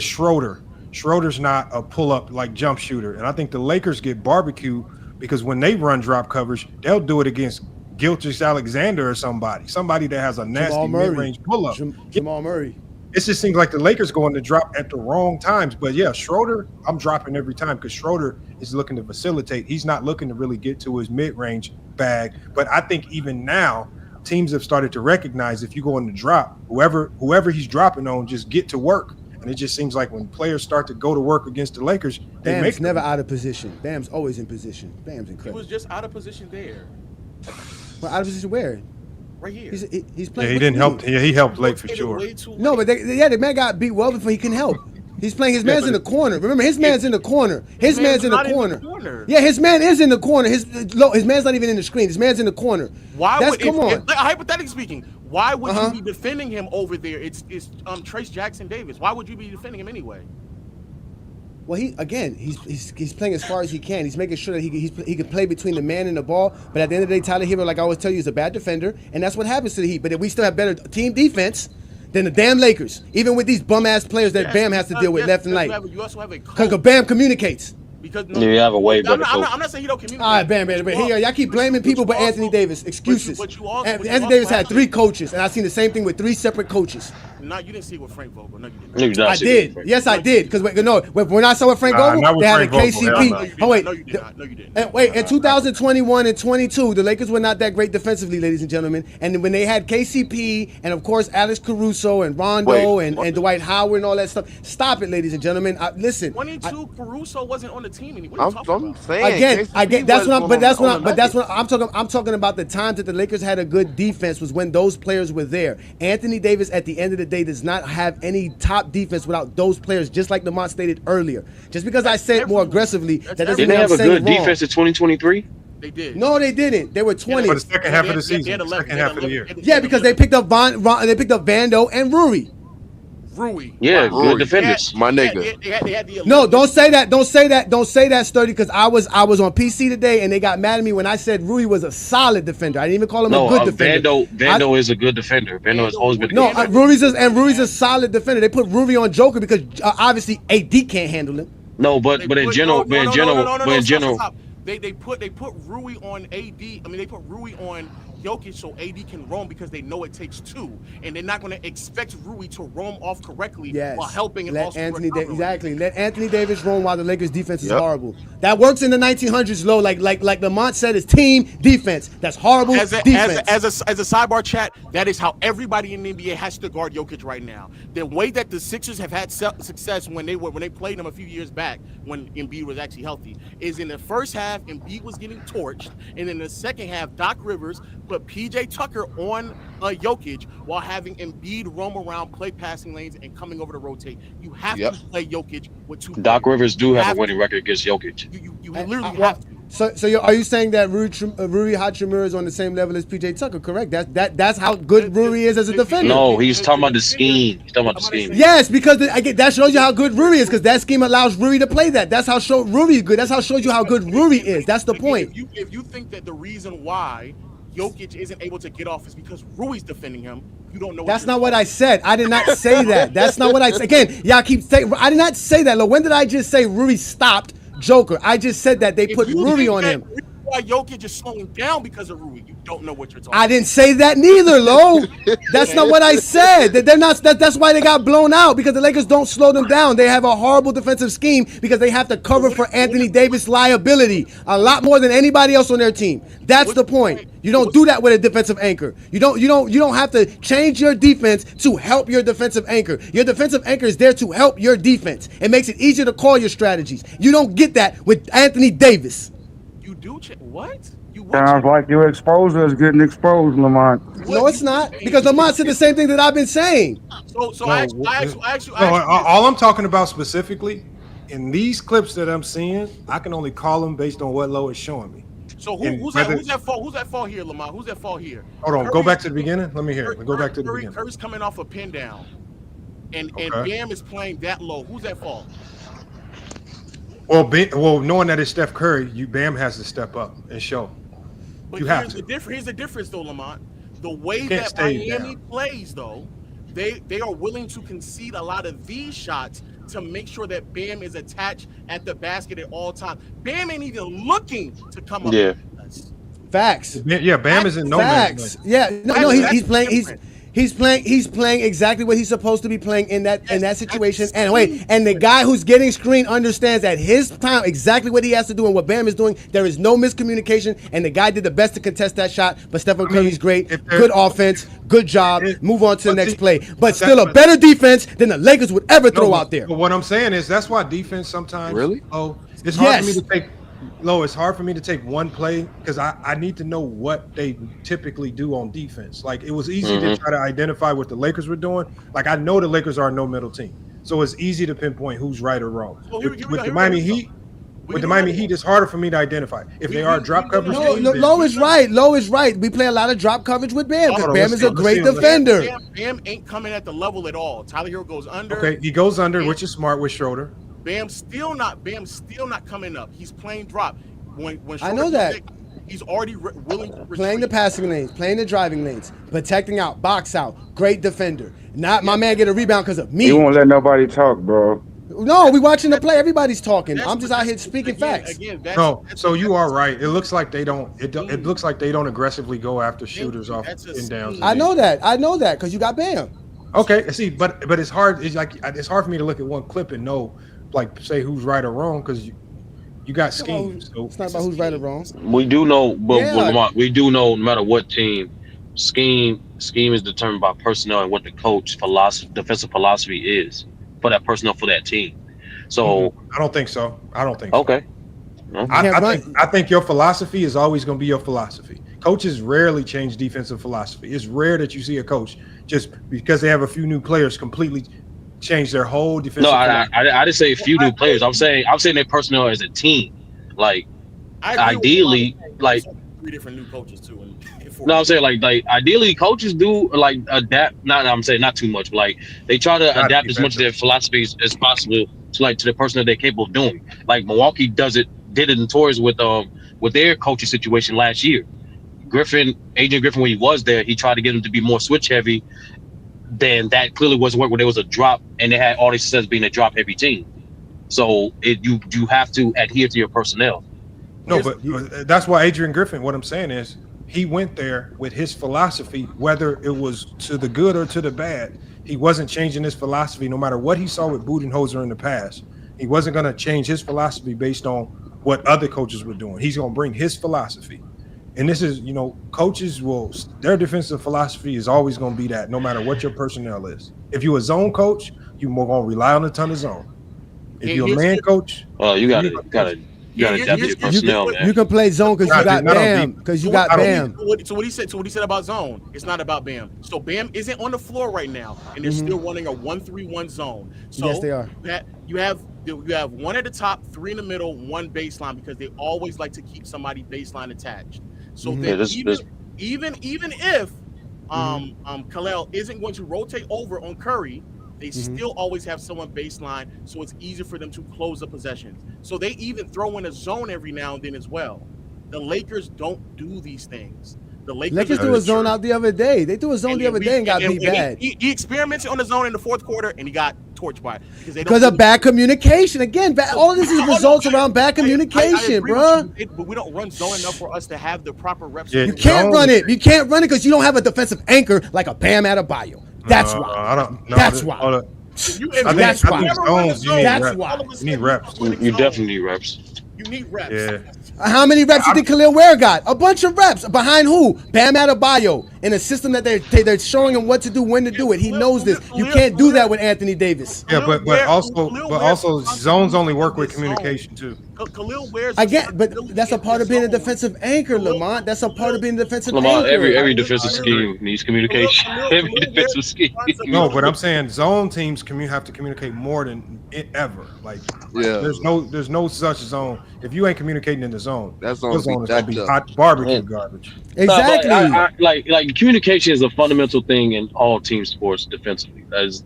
Schroeder's not a pull-up like jump shooter, and I think the Lakers get barbecue because when they run drop coverage, they'll do it against Gilgeous-Alexander or somebody that has a nasty mid-range pull-up. Jamal Murray. It just seems like the Lakers going to drop at the wrong times. But yeah, Schroeder, I'm dropping every time because Schroeder is looking to facilitate. He's not looking to really get to his mid-range bag. But I think even now, teams have started to recognize if you go in the drop, whoever he's dropping on, just get to work. And it just seems like when players start to go to work against the Lakers, Bam's never out of position. Bam's always in position. Bam's incredible. He was just out of position there. Well, out of position where? Right here. He's playing. Yeah, he didn't help. Yeah, he helped late for sure. No, but the man got beat well before he couldn't help. He's playing. His man's in the corner. Remember, his man's in the corner. His man's in the corner. Yeah, his man is in the corner. His man's not even in the screen. His man's in the corner. Hypothetically speaking, Why would you be defending him over there? It's Trace Jackson Davis. Why would you be defending him anyway? Well, he's playing as far as he can. He's making sure that he can play between the man and the ball. But at the end of the day, Tyler Hero, like I always tell you, is a bad defender, and that's what happens to the Heat. But we still have better team defense than the damn Lakers, even with these bum ass players that Bam has to deal with left and right. You also have a because Bam communicates. Because you have a way better. I'm not saying you don't communicate. All right, Bam. Here, y'all keep blaming people but Anthony Davis. Excuses. Anthony Davis had 3 coaches, and I've seen the same thing with 3 separate coaches. No, you didn't see it with Frank Vogel. No, you didn't. I did. Yes, I did. Because when I saw with Frank Vogel, they had a KCP. No, you didn't. And wait, in 2021 and 22, the Lakers were not that great defensively, ladies and gentlemen. And when they had KCP and of course Alex Caruso and Rondo and Dwight Howard and all that stuff, stop it, ladies and gentlemen. Listen, 22, Caruso wasn't on the team anymore. I'm saying again. That's what I'm talking about. The times that the Lakers had a good defense was when those players were there. Anthony Davis, at the end of the day, does not have any top defense without those players, just like Lamont stated earlier. Just because I say it more aggressively, that doesn't mean I'm saying it wrong. Didn't they have a good defense in 2023? They did. No, they didn't. They were 20. For the second half of the season, second half of the year. Yeah, because they picked up Vando and Rui. Yeah, good defenders. My nigga. No, don't say that. Don't say that, Sturdy, because I was on PC today and they got mad at me when I said Rui was a solid defender. I didn't even call him a good defender. Vando is a good defender. Vando has always been. No, Rui's a solid defender. They put Rui on Joker because obviously AD can't handle him. No, but in general, They put Rui on AD. I mean, they put Rui on Jokic so AD can roam because they know it takes 2, and they're not going to expect Rui to roam off correctly while helping and also exactly. Let Anthony Davis roam while the Lakers defense is horrible. That works in the 1900s, low. Like Lamont said, it's team defense. That's horrible defense. As a sidebar chat, that is how everybody in the NBA has to guard Jokic right now. The way that the Sixers have had success when they played them a few years back when Embiid was actually healthy is in the first half Embiid was getting torched, and in the second half Doc Rivers put PJ Tucker on Jokic while having Embiid roam around, play passing lanes, and coming over to rotate. You have to play Jokic with 2. Doc Rivers do have a winning record against Jokic. You literally have to. So are you saying that Rui Hachimura is on the same level as PJ Tucker? Correct. That's how good Rui is as a defender. No, he's talking about the scheme. Yes, because that shows you how good Rui is, because that scheme allows Rui to play that. That's how Rui is good. That's how it shows you how good Rui is. That's the point. If you think that the reason why Jokic isn't able to get off is because Rui's defending him, you don't know. That's not what I said. I did not say that. That's not what I said. Again, y'all keep saying. I did not say that. Look, when did I just say Rui stopped Joker? I just said that they put Rui on him. Why Jokic is slowing down because of Rui? You don't know what you're talking I didn't say that neither, Lo. That's not what I said. They're not. That's why they got blown out, because the Lakers don't slow them down. They have a horrible defensive scheme because they have to cover for Anthony Davis' liability a lot more than anybody else on their team. That's the point. You don't do that with a defensive anchor. You don't have to change your defense to help your defensive anchor. Your defensive anchor is there to help your defense. It makes it easier to call your strategies. You don't get that with Anthony Davis. You do what? Sounds like your exposure is getting exposed, Lamont. No, it's not, because Lamont said the same thing that I've been saying. All I'm talking about specifically in these clips that I'm seeing, I can only call them based on what Lo is showing me. So who's that fault here, Lamont? Who's that fault here? Hold on, go back to the beginning. Let me hear it. Go back to the beginning. Curry's coming off a pin down, and Bam is playing that low. Who's that fault? Well, knowing that it's Steph Curry, Bam has to step up and show. But here's the difference, though, Lamont. The way that Miami plays, though, they are willing to concede a lot of these shots to make sure that Bam is attached at the basket at all times. Bam ain't even looking to come up. Yeah. Facts. Yeah, Bam is in no man's land. Yeah, no, he's playing. He's playing exactly what he's supposed to be playing in that situation. And the guy who's getting screened understands at his time exactly what he has to do and what Bam is doing. There is no miscommunication, and the guy did the best to contest that shot. But Stephen Curry's great, good offense, good job. Move on to the next play. But still a better defense than the Lakers would ever throw out there. But what I'm saying is that's why defense sometimes. Really? It's hard for me to take. It's hard for me to take one play because I need to know what they typically do on defense. Like, it was easy to try to identify what the Lakers were doing. Like, I know the Lakers are a no middle team, so it's easy to pinpoint who's right or wrong. With the Miami Heat, with the Miami Heat, it's harder for me to identify if they are drop coverage. No, Low is right. Low is right. We play a lot of drop coverage with Bam because Bam is a great defender. Bam ain't coming at the level at all. Tyler Hero goes under. Okay, he goes under, which is smart with Schroeder. Bam's still not coming up. He's playing drop. When I know that. He's already willing to playing the passing lanes, playing the driving lanes, protecting out, box out, great defender. Not my man get a rebound because of me. He won't let nobody talk, bro. No, we watching the play. Everybody's talking. I'm just out here speaking facts. So you are right. It looks like they don't. It looks like they don't aggressively go after shooters off in downs. I know that because you got Bam. Okay, see, but it's hard. It's hard for me to look at one clip and know, like, say who's right or wrong because you got schemes. So it's not about who's right or wrong. We do know, but we do know no matter what team, scheme is determined by personnel and what the coach defensive philosophy is for that personnel for that team. So I don't think so. Okay. No. I think your philosophy is always going to be your philosophy. Coaches rarely change defensive philosophy. It's rare that you see a coach just because they have a few new players completely change their whole defensive. No, I didn't say a few new players. I'm saying their personnel as a team. Like ideally, like 3 different new coaches too. No, I'm saying like ideally coaches do like adapt. I'm saying not too much, but like they try to adapt as much of their philosophies as possible to the person that they're capable of doing. Like Milwaukee did it notorious with their coaching situation last year. Adrian Griffin, when he was there, he tried to get him to be more switch heavy. Then that clearly wasn't working when there was a drop, and they had all these success being a drop heavy team. So you have to adhere to your personnel. No, but that's why Adrian Griffin. What I'm saying is, he went there with his philosophy, whether it was to the good or to the bad. He wasn't changing his philosophy no matter what he saw with Budenholzer in the past. He wasn't going to change his philosophy based on what other coaches were doing. He's going to bring his philosophy. And this is, coaches their defensive philosophy is always going to be that no matter what your personnel is. If you're a zone coach, you're more going to rely on a ton of zone. If you're a man coach, you got to adapt your personnel, man. You can play zone because you got Bam. Because you got Bam. So what he said about zone, it's not about Bam. So Bam isn't on the floor right now, and they're still running a 1-3-1 zone. So yes, they are. You have 1 at the top, 3 in the middle, 1 baseline because they always like to keep somebody baseline attached. So then even if Khalil isn't going to rotate over on Curry, they still always have someone baseline, so it's easier for them to close the possessions. So they even throw in a zone every now and then as well. The Lakers don't do these things. The Lakers threw a zone out the other day. They threw a zone the other day and got beat bad. He experimented on the zone in the fourth quarter and he got torched by it because of bad communication. Again, all of this is results around bad communication, bro. But we don't run zone enough for us to have the proper reps. You can't run it. You can't run it because you don't have a defensive anchor like a Bam Adebayo. That's why. That's why. That's why. You need reps. You definitely need reps. You need reps. Yeah. How many reps you think Khalil Ware got? A bunch of reps. Behind who? Bam Adebayo. In a system that they're showing him what to do, when to do it. He knows this. You can't do that with Anthony Davis. Yeah, but also zones only work with communication too. Khalil Ware's but that's a part of being a defensive anchor, Lamont. That's a part of being a defensive Lamont, anchor. Every defensive scheme needs communication. Every defensive scheme. No, but I'm saying zone teams have to communicate more than ever. There's no such zone. If you ain't communicating in the zone, that zone is gonna be up. hot barbecue garbage. Exactly. Like communication is a fundamental thing in all team sports defensively. That's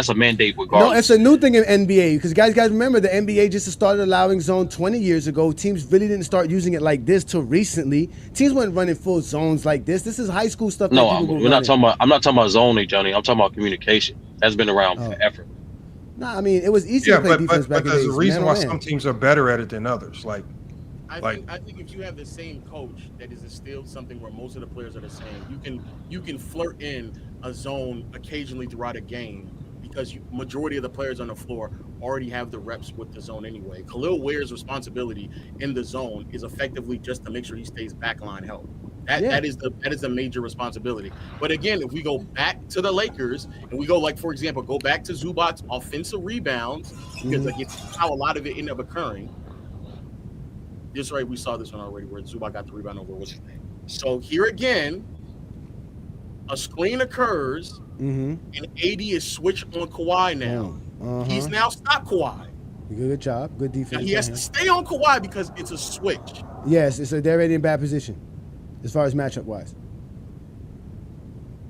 a mandate regardless. No, it's a new thing in NBA because guys remember the NBA just started allowing zone 20 years ago. Teams really didn't start using it like this till recently. Teams weren't running full zones like this. This is high school stuff. No, I'm not talking about zoning, Johnny. I'm talking about communication. That's been around forever. Nah, I mean it was easy to play defense back in the days. There's a reason why some teams are better at it than others. I think if you have the same coach that is instilled something where most of the players are the same, you can flirt in a zone occasionally throughout a game because majority of the players on the floor already have the reps with the zone anyway. Khalil Ware's responsibility in the zone is effectively just to make sure he stays backline help. That is the major responsibility. But again, if we go back to the Lakers and we go for example, go back to Zubac's offensive rebounds because it's how a lot of it ended up occurring. This right, we saw this one already where Zubac got the rebound over what's his name. So here again, a screen occurs and AD is switched on Kawhi now. He's now stopped Kawhi. Good job. Good Now, defense. he has to stay on Kawhi because it's a switch. Yes, they're already in bad position as far as matchup wise.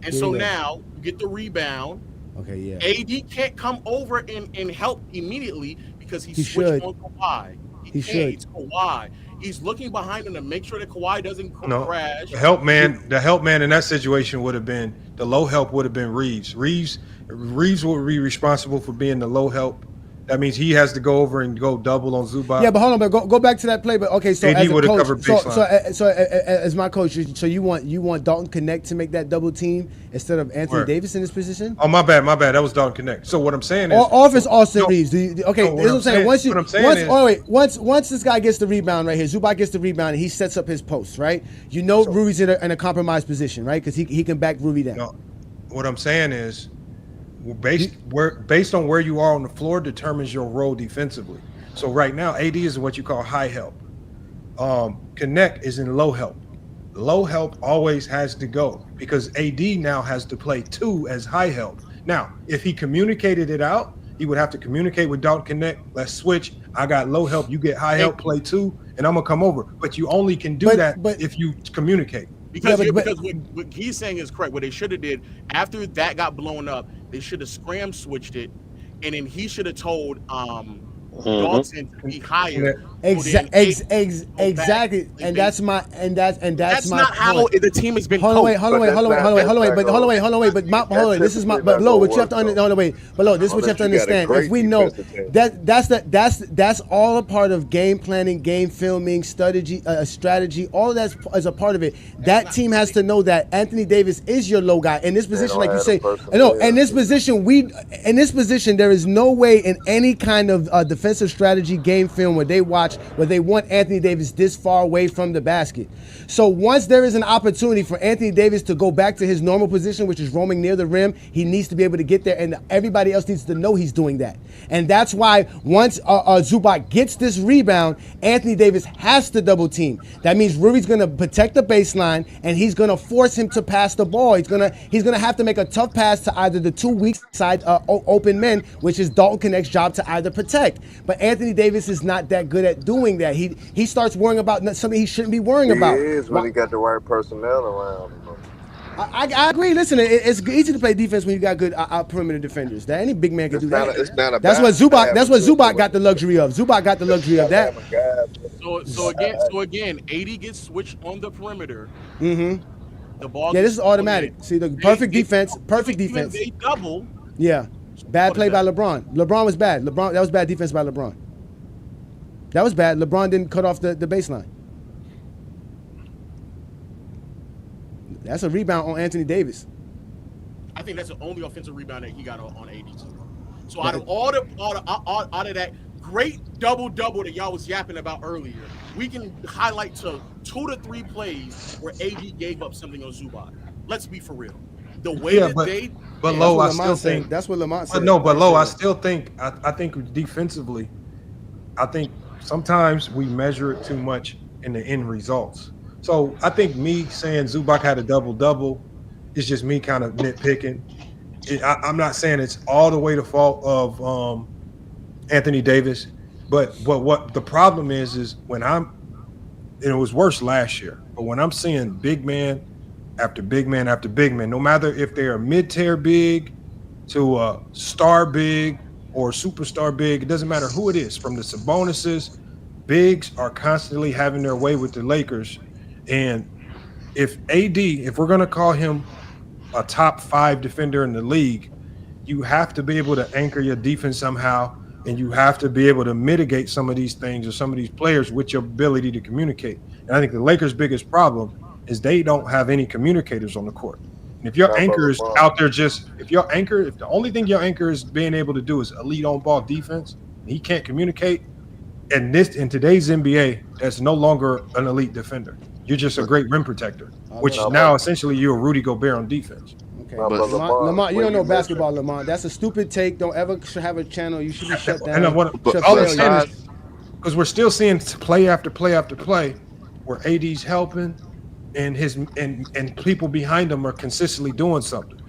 And so now you get the rebound. Okay, yeah. AD can't come over and help immediately because he switched should. on Kawhi. He should. It's Kawhi. He's looking behind him to make sure that Kawhi doesn't crash. The help man in that situation would have been the low help would have been Reeves. Reeves would be responsible for being the low help. That means he has to go over and go double on Zubac. Yeah, but hold on, but go back to that play. But okay, so AD as a would have coach, covered baseline. so as my coach, so you want Dalton Connect to make that double team instead of Anthony Davis in this position? Oh, my bad. That was Dalton Connect. So what I'm saying is, offense Austin Reeves. Okay, no, this is what I'm saying. Once once this guy gets the rebound right here, Zubac gets the rebound and he sets up his post, right? You know, Rudy's in a compromised position, right? Because he can back Rudy down. No, what I'm saying is, based on where you are on the floor determines your role defensively. So right now, AD is what you call high help. Connect is in low help. Low help always has to go because AD now has to play 2 as high help. Now, if he communicated it out, he would have to communicate with Dalton Connect. Let's switch. I got low help. You get high help, play 2, and I'm gonna come over. But you only can do that if you communicate. Because what he's saying is correct. What they should have did after that got blown up, they should have scram switched it, and then he should have told Dalton to be higher. Exactly, and that's my That's my not point. how the team has been. Hold on, wait. But this is my. But Lo, what you have to understand. But Lo, this is what you have to understand. If we know that's all a part of game planning, game filming, strategy. All of that is a part of it. That team has to know that Anthony Davis is your low guy in this position, like you say. No, in this position, there is no way in any kind of defensive strategy game film where they want Anthony Davis this far away from the basket. So once there is an opportunity for Anthony Davis to go back to his normal position, which is roaming near the rim, he needs to be able to get there, and everybody else needs to know he's doing that. And that's why once Zubac gets this rebound, Anthony Davis has to double team. That means Rudy's going to protect the baseline, and he's going to force him to pass the ball. He's going to have to make a tough pass to either the 2 weak side open men, which is Dalton Connect's job to either protect. But Anthony Davis is not that good at doing that. He starts worrying about something he shouldn't be worrying about. He is when he got the right personnel around him. I agree. Listen, it's easy to play defense when you got good perimeter defenders. That any big man can do that. That's what Zubac got the luxury of. Zubac got the luxury of that. So again, AD gets switched on the perimeter. Mm-hmm. The ball. Yeah, this is automatic. See the perfect defense. They double. Yeah. Bad play by LeBron. LeBron was bad. That was bad defense by LeBron. That was bad. LeBron didn't cut off the baseline. That's a rebound on Anthony Davis. I think that's the only offensive rebound that he got on AD. So out of all of that great double-double that y'all was yapping about earlier, we can highlight to 2 to 3 plays where AD gave up something on Zubac. Let's be for real. The way But Lo, I still think that's what Lamont said. But Lo, I still think I think defensively, I think sometimes we measure it too much in the end results. So I think me saying Zubac had a double-double is just me kind of nitpicking. I'm not saying it's all the way the fault of Anthony Davis, but what the problem is when and it was worse last year, but when I'm seeing big man after big man after big man, no matter if they're a mid-tier big to a star big or superstar big, it doesn't matter who it is, from the Sabonises, bigs are constantly having their way with the Lakers. And if we're going to call him a top 5 defender in the league, you have to be able to anchor your defense somehow, and you have to be able to mitigate some of these things or some of these players with your ability to communicate. And I think the Lakers' biggest problem is they don't have any communicators on the court. And if your anchor is out there if the only thing your anchor is being able to do is elite on-ball defense, and he can't communicate, in today's NBA, that's no longer an elite defender. You're just a great rim protector, which is now essentially you're a Rudy Gobert on defense. Okay, Lamont, you don't know basketball, Lamont. That's a stupid take. Don't ever have a channel. You should be shut down. All I'm saying is, because we're still seeing play after play after play where AD's helping and and people behind him are consistently doing something.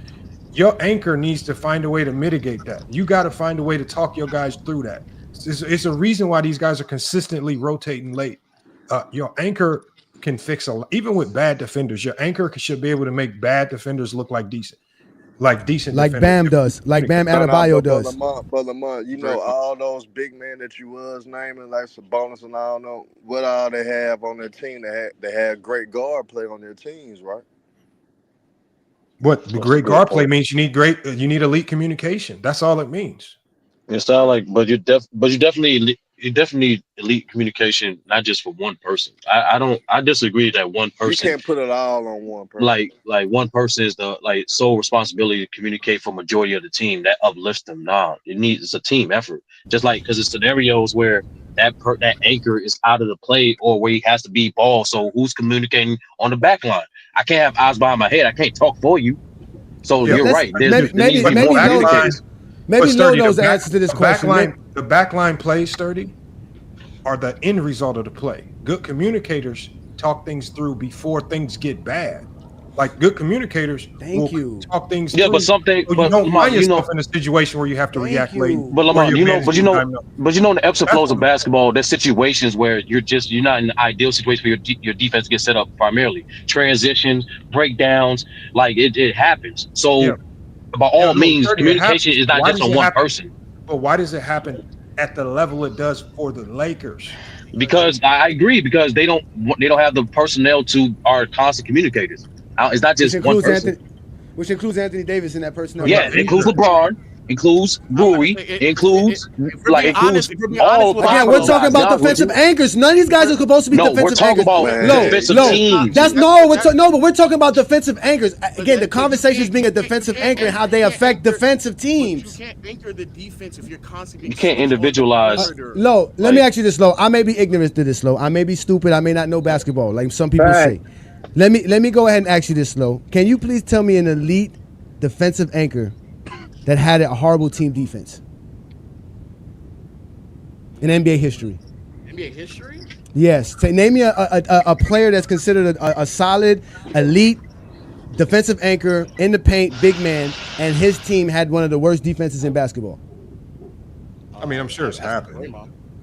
Your anchor needs to find a way to mitigate that. You got to find a way to talk your guys through that. It's a reason why these guys are consistently rotating late. Your anchor can fix a lot. Even with bad defenders, your anchor should be able to make bad defenders look like decent. Like defenders. Bam does. Like Bam Adebayo does. But Lamont, you know, all those big men that you was naming, like Sabonis and I don't know, what all they have on their team. They had great guard play on their teams, right? What the great guard play means you need elite communication. That's all it means. It sounds like, but you definitely need elite communication, not just for one person. I disagree that one person. You can't put it all on one person. Like one person is the sole responsibility to communicate for majority of the team that uplifts them. Nah, it's a team effort. Just like because it's scenarios where that anchor is out of the play or where he has to be ball. So who's communicating on the back line? I can't have eyes behind my head. I can't talk for you. So you're right. Maybe Lo knows the answer to this question. The backline plays, Sturdy, are the end result of the play. Good communicators talk things through before things get bad. Like good communicators will talk things through. Yeah, but something. So you don't find yourself in a situation where you have to react late. But Lamont, you know, in the ebbs and flows of basketball, there's situations where you're not in the ideal situation for your defense to get set up primarily. Transitions, breakdowns, like it happens. So by all means, communication is not just on one person. But why does it happen at the level it does for the Lakers? Because I agree, because they don't have the personnel to are constant communicators. It's not just one person. Which includes Anthony Davis in that personnel. Yeah, it includes LeBron, includes Brewery, includes all. Again, we're talking about defensive anchors. None of these guys are supposed to be defensive anchors. Defensive teams. But we're talking about defensive anchors. Again, the conversation is being a defensive anchor and how they affect defensive teams. You can't anchor the defense if you're constantly. You can't individualize. Lo, let me ask you this, Lo. I may be ignorant to this, Lo. I may be stupid. I may not know basketball, like some people say. Let me go ahead and ask you this, Lo. Can you please tell me an elite defensive anchor that had a horrible team defense in NBA history? NBA history? Yes. Name me a player that's considered a solid, elite defensive anchor in the paint, big man, and his team had one of the worst defenses in basketball. I mean, I'm sure it's happened.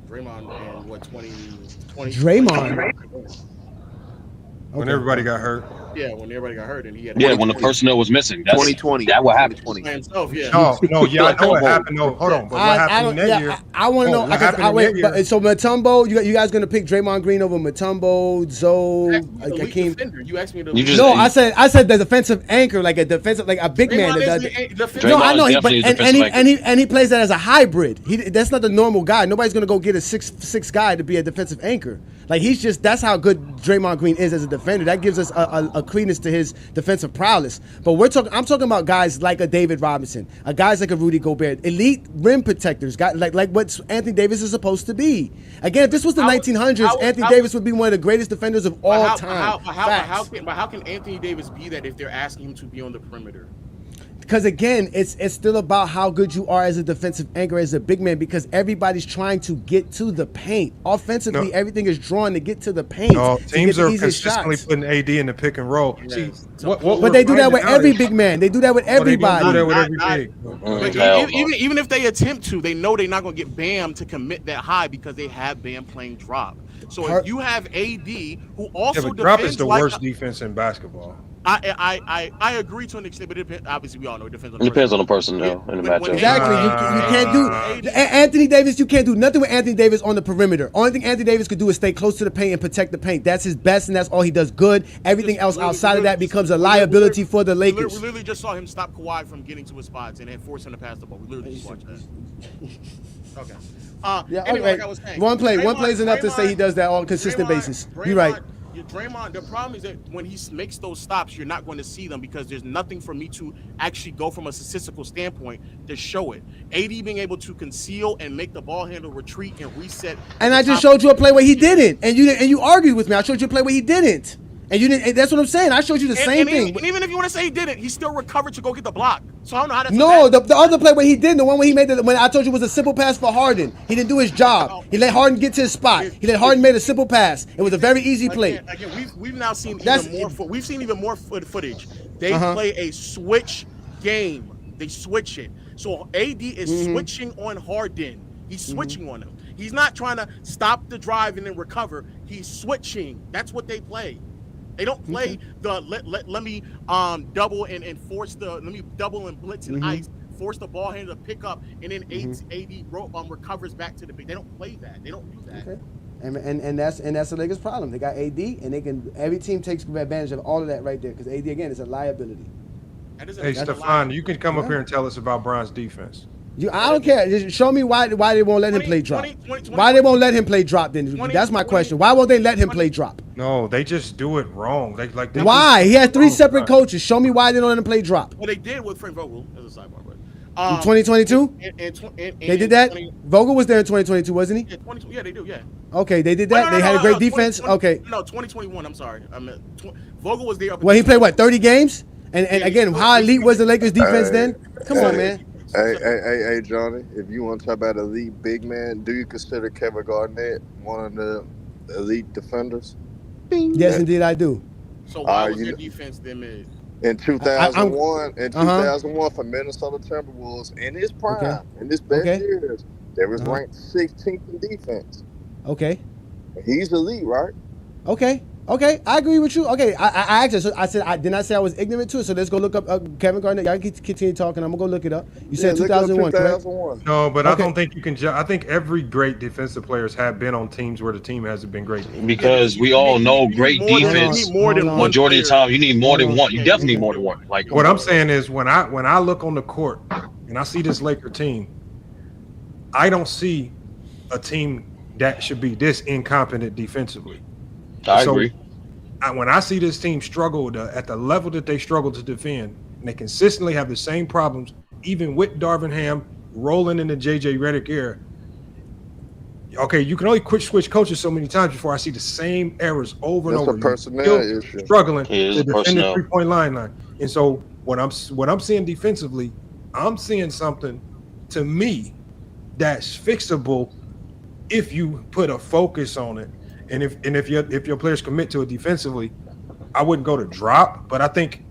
Draymond in what 2020? Draymond. When everybody got hurt. Yeah, when everybody got hurt and he had. Yeah, when the personnel was missing. That's 2020. That what happened. No, I know what happened. No, hold on. But what happened that year? I want to know. So Mutombo, you guys gonna pick Draymond Green over Mutombo, Zoe, Hakeem? You asked me to. No, I said the defensive anchor, like a defensive, like a big man. No, I know, but he plays that as a hybrid. That's not the normal guy. Nobody's gonna go get a 6'6" guy to be a defensive anchor. Like that's how good Draymond Green is as a defender. That gives us a credence to his defensive prowess. But I'm talking about guys like a David Robinson, guys like a Rudy Gobert, elite rim protectors, guys like what Anthony Davis is supposed to be. Again, if this was the 1900s, Anthony Davis would be one of the greatest defenders of all time. How can Anthony Davis be that if they're asking him to be on the perimeter? Because again, it's still about how good you are as a defensive anchor, as a big man, because everybody's trying to get to the paint. Offensively, everything is drawn to get to the paint. No, teams are consistently putting AD in the pick and roll. Yeah. See, but they do that with every big man. They do that with everybody. They do that with every big. Even if they attempt to, they know they're not going to get Bam to commit that high because they have Bam playing drop. So if you have AD, who also defends drop is the worst defense in basketball. I agree to an extent, but obviously we all know it depends on the personnel in the matchup. Exactly. You can't do Anthony Davis. You can't do nothing with Anthony Davis on the perimeter. Only thing Anthony Davis could do is stay close to the paint and protect the paint. That's his best, and that's all he does good. Everything else outside of that becomes a liability for the Lakers. We literally just saw him stop Kawhi from getting to his spots and force him to pass the ball. We literally just watched that. Okay. Anyway, like I was saying, one play is enough to say he does that on a consistent basis. You're right. Draymond, the problem is that when he makes those stops, you're not going to see them because there's nothing for me to actually go from a statistical standpoint to show it. AD being able to conceal and make the ball handle retreat and reset. And I just showed you a play where he didn't, and you argued with me. I showed you a play where he didn't. And you didn't. That's what I'm saying. I showed you the same thing. And even if you want to say he didn't, he still recovered to go get the block. So I don't know how that's. No, the other play where he didn't, the one where he made when I told you was a simple pass for Harden. He didn't do his job. He let Harden get to his spot. He let Harden make a simple pass. It was a very easy play. Again, we've now seen even more footage. They play a switch game. They switch it. So AD is switching on Harden. He's switching on them. He's not trying to stop the drive and then recover. He's switching. That's what they play. They don't play the let me double and force the let me double and blitz and ice, force the ball handler to pick up, and then AD recovers back to the big. They don't play that. They don't do that. Okay. And that's the Lakers' problem. They got AD, and every team takes advantage of all of that right there because AD again is a liability. Hey, Stefan, you can come up here and tell us about Bron's defense. I don't care. Just show me why they won't let him play drop. Why they won't let him play drop? Then that's my question. Why won't they let him play drop? No, they just do it wrong. Why? He had 3 separate coaches. Show me why they don't let him play drop. Well, they did with Frank Vogel as a sidebar, but in 2022, they did that. Vogel was there in 2022, wasn't he? Yeah, they do. Yeah. Okay, they did that. They had a great defense. Okay. No, 2021. I'm sorry. I meant Vogel was there. Well, he played what 30 games, and again, how elite was the Lakers defense then? Come on, man. Hey, Johnny, if you want to talk about elite big man, do you consider Kevin Garnett one of the elite defenders? Bing. Yes, indeed, I do. So why was their defense then mid? In 2001, for Minnesota Timberwolves, in his prime, in his best years, they was ranked 16th in defense. Okay. He's elite, right? Okay, I agree with you. Okay, I actually, so I said, did not say I was ignorant to it. So let's go look up Kevin Garnett. Y'all can continue talking. I'm gonna go look it up. You said 2001, correct? No, but I don't think you can. I think every great defensive players have been on teams where the team hasn't been great. Because we all know great defense. Majority of the time, you need more than one. You definitely need more than one. Like what I'm saying is, when I look on the court and I see this Laker team, I don't see a team that should be this incompetent defensively. I agree. When I see this team struggle at the level that they struggle to defend, and they consistently have the same problems, even with Darvin Ham rolling in the JJ Redick era. Okay, you can only switch coaches so many times before I see the same errors over and over. It's a personnel issue. Struggling to defend the 3-point line. And so what I'm seeing defensively, I'm seeing something to me that's fixable if you put a focus on it. And if your players commit to it defensively, I wouldn't go to drop. But I think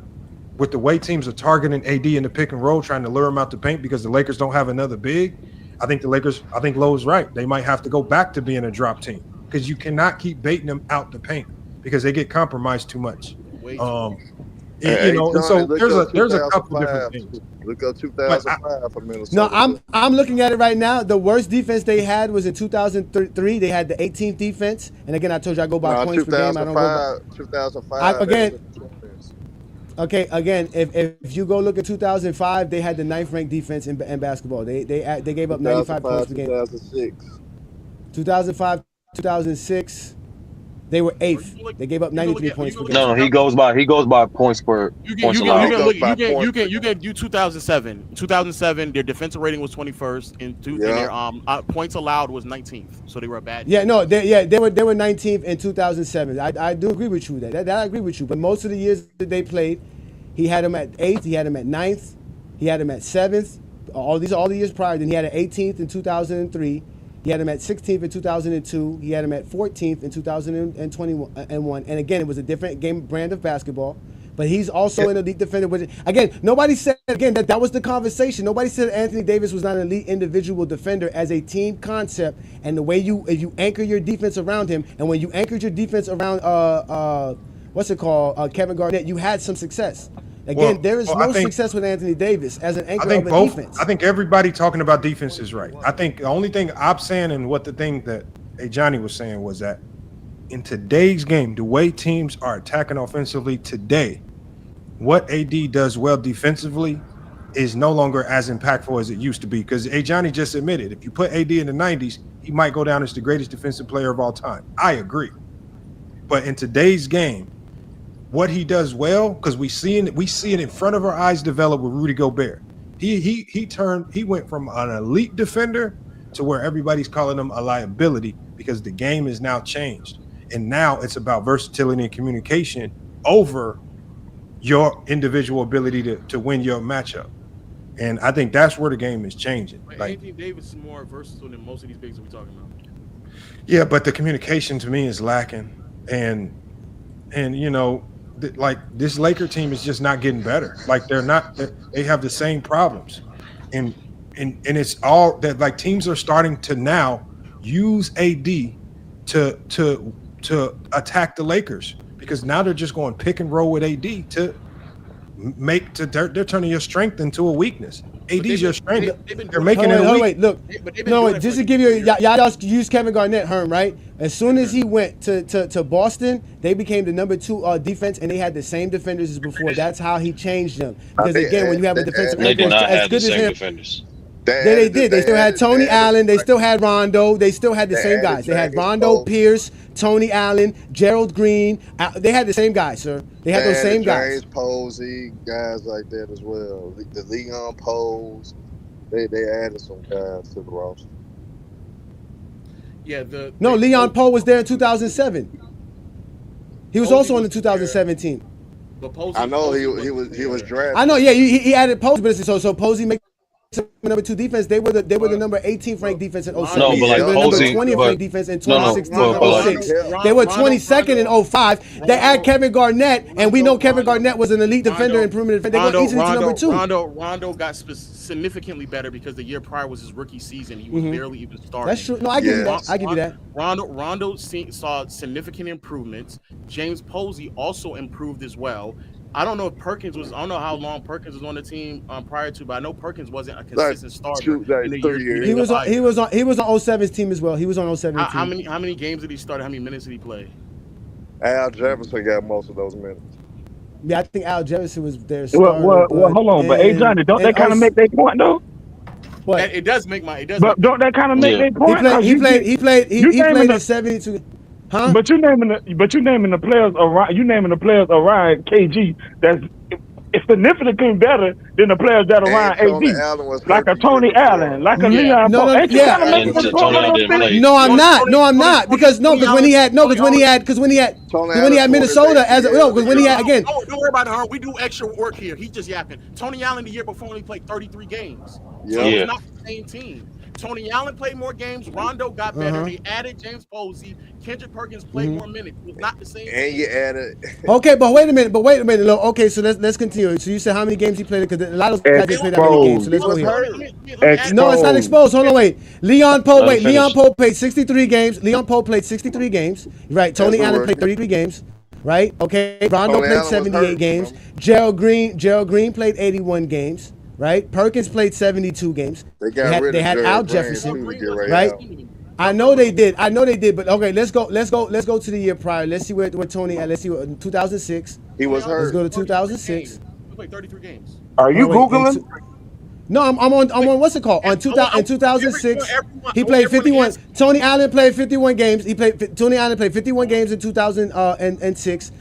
with the way teams are targeting AD in the pick and roll, trying to lure him out the paint because the Lakers don't have another big, I think Lowe's right. They might have to go back to being a drop team because you cannot keep baiting them out the paint because they get compromised too much. So there's a couple different things. Look up 2005 for Minnesota. No, I'm looking at it right now. The worst defense they had was in 2003. They had the 18th defense, and again, I told you I go by points per game. I don't go by 2005. Again, if you go look at 2005, they had the 9th ranked defense in basketball. They gave up 95 points per game. 2005, 2006. They were 8th. They gave up 93 points per game. No, he goes by points per points allowed. You can do 2007. 2007, their defensive rating was 21st, and their points allowed was 19th. So they were a bad. Yeah, no, they were 19th in 2007. I do agree with you that I agree with you. But most of the years that they played, he had them at 8th, he had them at 9th, he had them at 7th. All the years prior. Then he had an 18th in 2003. He had him at 16th in 2002. He had him at 14th in 2021. And again, it was a different brand of basketball. But he's also an elite defender. Which, again, nobody said that was the conversation. Nobody said Anthony Davis was not an elite individual defender as a team concept. And the way if you anchor your defense around him, and when you anchored your defense around Kevin Garnett, you had some success. Again, there is no success with Anthony Davis as an anchor of a defense. I think everybody talking about defense is right. I think the only thing I'm saying and what the thing that Johnny was saying was that in today's game, the way teams are attacking offensively today, what AD does well defensively is no longer as impactful as it used to be. Because Johnny just admitted, if you put AD in the 90s, he might go down as the greatest defensive player of all time. I agree. But in today's game, what he does well, because we see it in front of our eyes develop with Rudy Gobert. He went from an elite defender to where everybody's calling him a liability because the game is now changed. And now it's about versatility and communication over your individual ability to win your matchup. And I think that's where the game is changing. Anthony Davis is more versatile than most of these bigs that we're talking about. Yeah, but the communication to me is lacking. And like this Laker team is just not getting better. Like they have the same problems. And and it's all that like teams are starting to now use AD to attack the Lakers because now they're just going pick and roll with AD to they're turning your strength into a weakness. AD's your strength. They're making it. Wait, look. No, just to give you, y'all use Kevin Garnett, Herm, right? As soon as he went to Boston, they became the number 2 defense, and they had the same defenders as before. That's how he changed them. Because again, when you have a defensive they did not as have good the as same him, defenders. they did. They still had Tony Allen. They still had Rondo. They still had the same guys. They had Rondo, Pierce, Tony Allen, Gerald Green. They had the same guys, sir. They had those same guys. James Posey, guys like that as well. The Leon Pose. They added some guys to the roster. Yeah, Leon Poe was there in 2007. He was also on the 2017. But Posey, I know he was drafted. I know, yeah, he added Posey, but so Posey makes number 2 defense. They were the number 18th ranked defense in 07. No, but like they were the Posey, number 20th ranked defense in 2016 no, 06. They were 22nd in 05. They add Kevin Garnett, and we know Kevin Garnett was an elite defender and perimeter defender. They go easily to number 2. Rondo got significantly better because the year prior was his rookie season. He was barely even starting. That's true. No, I give you that. I give you that. Rondo saw significant improvements. James Posey also improved as well. I don't know if Perkins was. I don't know how long Perkins was on the team prior to, but I know Perkins wasn't a consistent starter in the year. He was on 07's team as well. He was on 07's team. How many games did he start? How many minutes did he play? Al Jefferson got most of those minutes. Yeah, I think Al Jefferson was there. Well, hold on, but Johnny, don't that kind of make their point though? What? It does make my. It does. But don't that kind of make their point? He played in 72. Huh? But you naming the players around. You naming the players around KG that's significantly better than the players that are around AD, like a Tony Allen, like a Leon. No, I'm not. Because when he had Minnesota Don't worry about it. We do extra work here. He's just yapping. Tony Allen the year before only played 33 games. So it's not the same team. Tony Allen played more games. Rondo got better. They added James Posey. Kendrick Perkins played more minutes. It was not the same. And you added. Okay, but wait a minute. Okay, so let's continue. So you said how many games he played? Because a lot of those guys didn't play that many games. So let's go here. No, it's not exposed. Hold on, wait. Leon Poe played 63 games. Leon Poe played 63 games. Right. Tony Allen played 33 games. Right. Okay. Rondo played 78 games. Gerald Green played 81 games. Right, Perkins played 72 games. They had Al Jefferson, right? I know they did, but okay, let's go to the year prior. Let's see where Tony at. Let's see what 2006. He was hurt. Let's go to 2006. He played 33 games. Are you Googling? No, I'm on what's it called? In 2006, he played 51. Tony Allen played 51 games. Tony Allen played 51 games in 2006.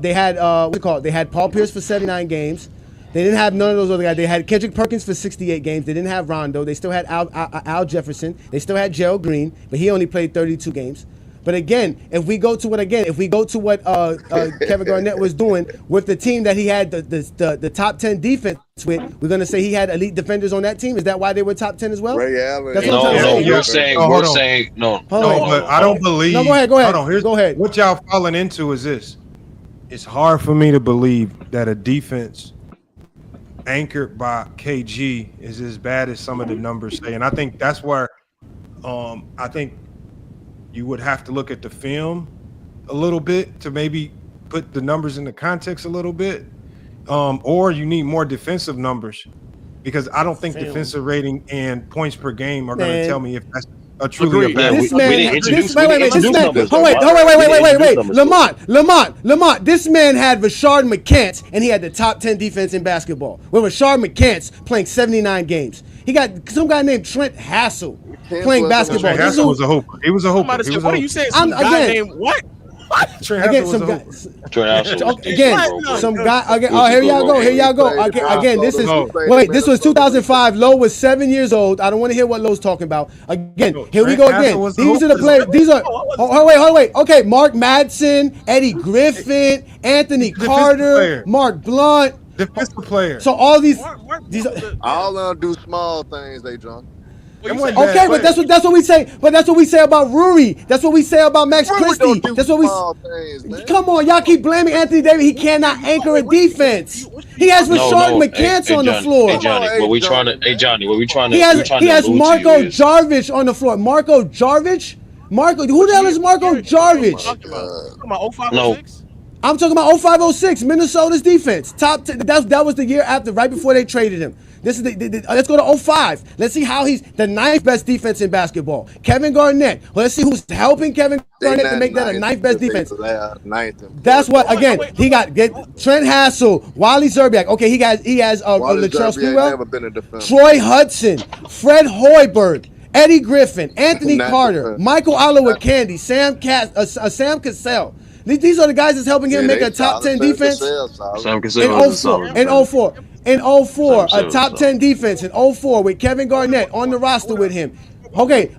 They had what's it called? They had Paul Pierce for 79 games. They didn't have none of those other guys. They had Kendrick Perkins for 68 games. They didn't have Rondo. They still had Al Jefferson. They still had Gerald Green, but he only played 32 games. But again, if we go to what Kevin Garnett was doing with the team that he had the top 10 defense with, we're gonna say he had elite defenders on that team. Is that why they were top 10 as well? Ray Allen. We're saying no. But I don't believe. No, go ahead. Hold on, go ahead. What y'all falling into is this. It's hard for me to believe that a defense anchored by KG is as bad as some of the numbers say, and I think that's where I think you would have to look at the film a little bit to maybe put the numbers into context a little bit, or you need more defensive numbers because I don't think defensive rating and points per game are going to tell me if that's truly a bad. Wait. Lamont. This man had Rashard McCants, and he had the top 10 defense in basketball. With Rashard McCants playing 79 games, he got some guy named Trent Hassel playing basketball. Trent Hassel was a hooper. He was a hooper. What are you saying? Some guy named what? Again, some guy. Oh, here y'all go. Again, this is This was 2005. Lowe was 7 years old. I don't want to hear what Lowe's talking about. Again, here we go again. These are the players. These are. Wait. Okay, Mark Madsen, Eddie Griffin, Anthony Carter, Mark Blunt. Defensive player. So all these all of them do small things. They drunk. Okay, but that's what we say. But that's what we say about Ruri. That's what we say about Max Christie. That's what we. Come on, y'all keep blaming Anthony Davis. He cannot anchor a defense. He has Rashard McCants on the floor. Hey Johnny, what we trying to? Hey Johnny, what we trying to? He has Marco Jarvich on the floor. Marco Jarvich. Who the hell is Marco Jarvich? I'm talking about 0506, Minnesota's defense. That was the year after, right before they traded him. This is let's go to 05. Let's see how he's the 9th best defense in basketball. Kevin Garnett. Well, let's see who's helping Kevin Garnett to make that a 9th best defense. That's what, again, he got Trent Hassel, Wally Zerbiak. Okay, he has Latrell Sprewell, Troy Hudson, Fred Hoiberg, Eddie Griffin, Anthony Carter, Michael Olowokandi, Sam Cassell. These are the guys that's helping him make a top 10 defense. In 04, a top 10 defense in 04 with Kevin Garnett on the roster with him. Okay,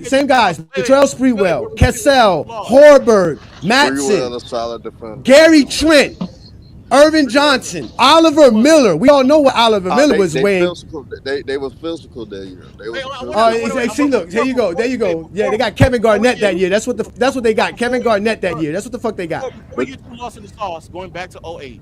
same guys. Latrell Sprewell, Cassell, Hoiberg, Matson, Gary Trent, Irvin Johnson, Oliver Miller. We all know what Oliver Miller was weighing. They was physical that year. See, look, there you go. Yeah, they got Kevin Garnett that year. That's what they got. Kevin Garnett that year. That's what the fuck they got. Before we get too lost in the sauce, going back to 08.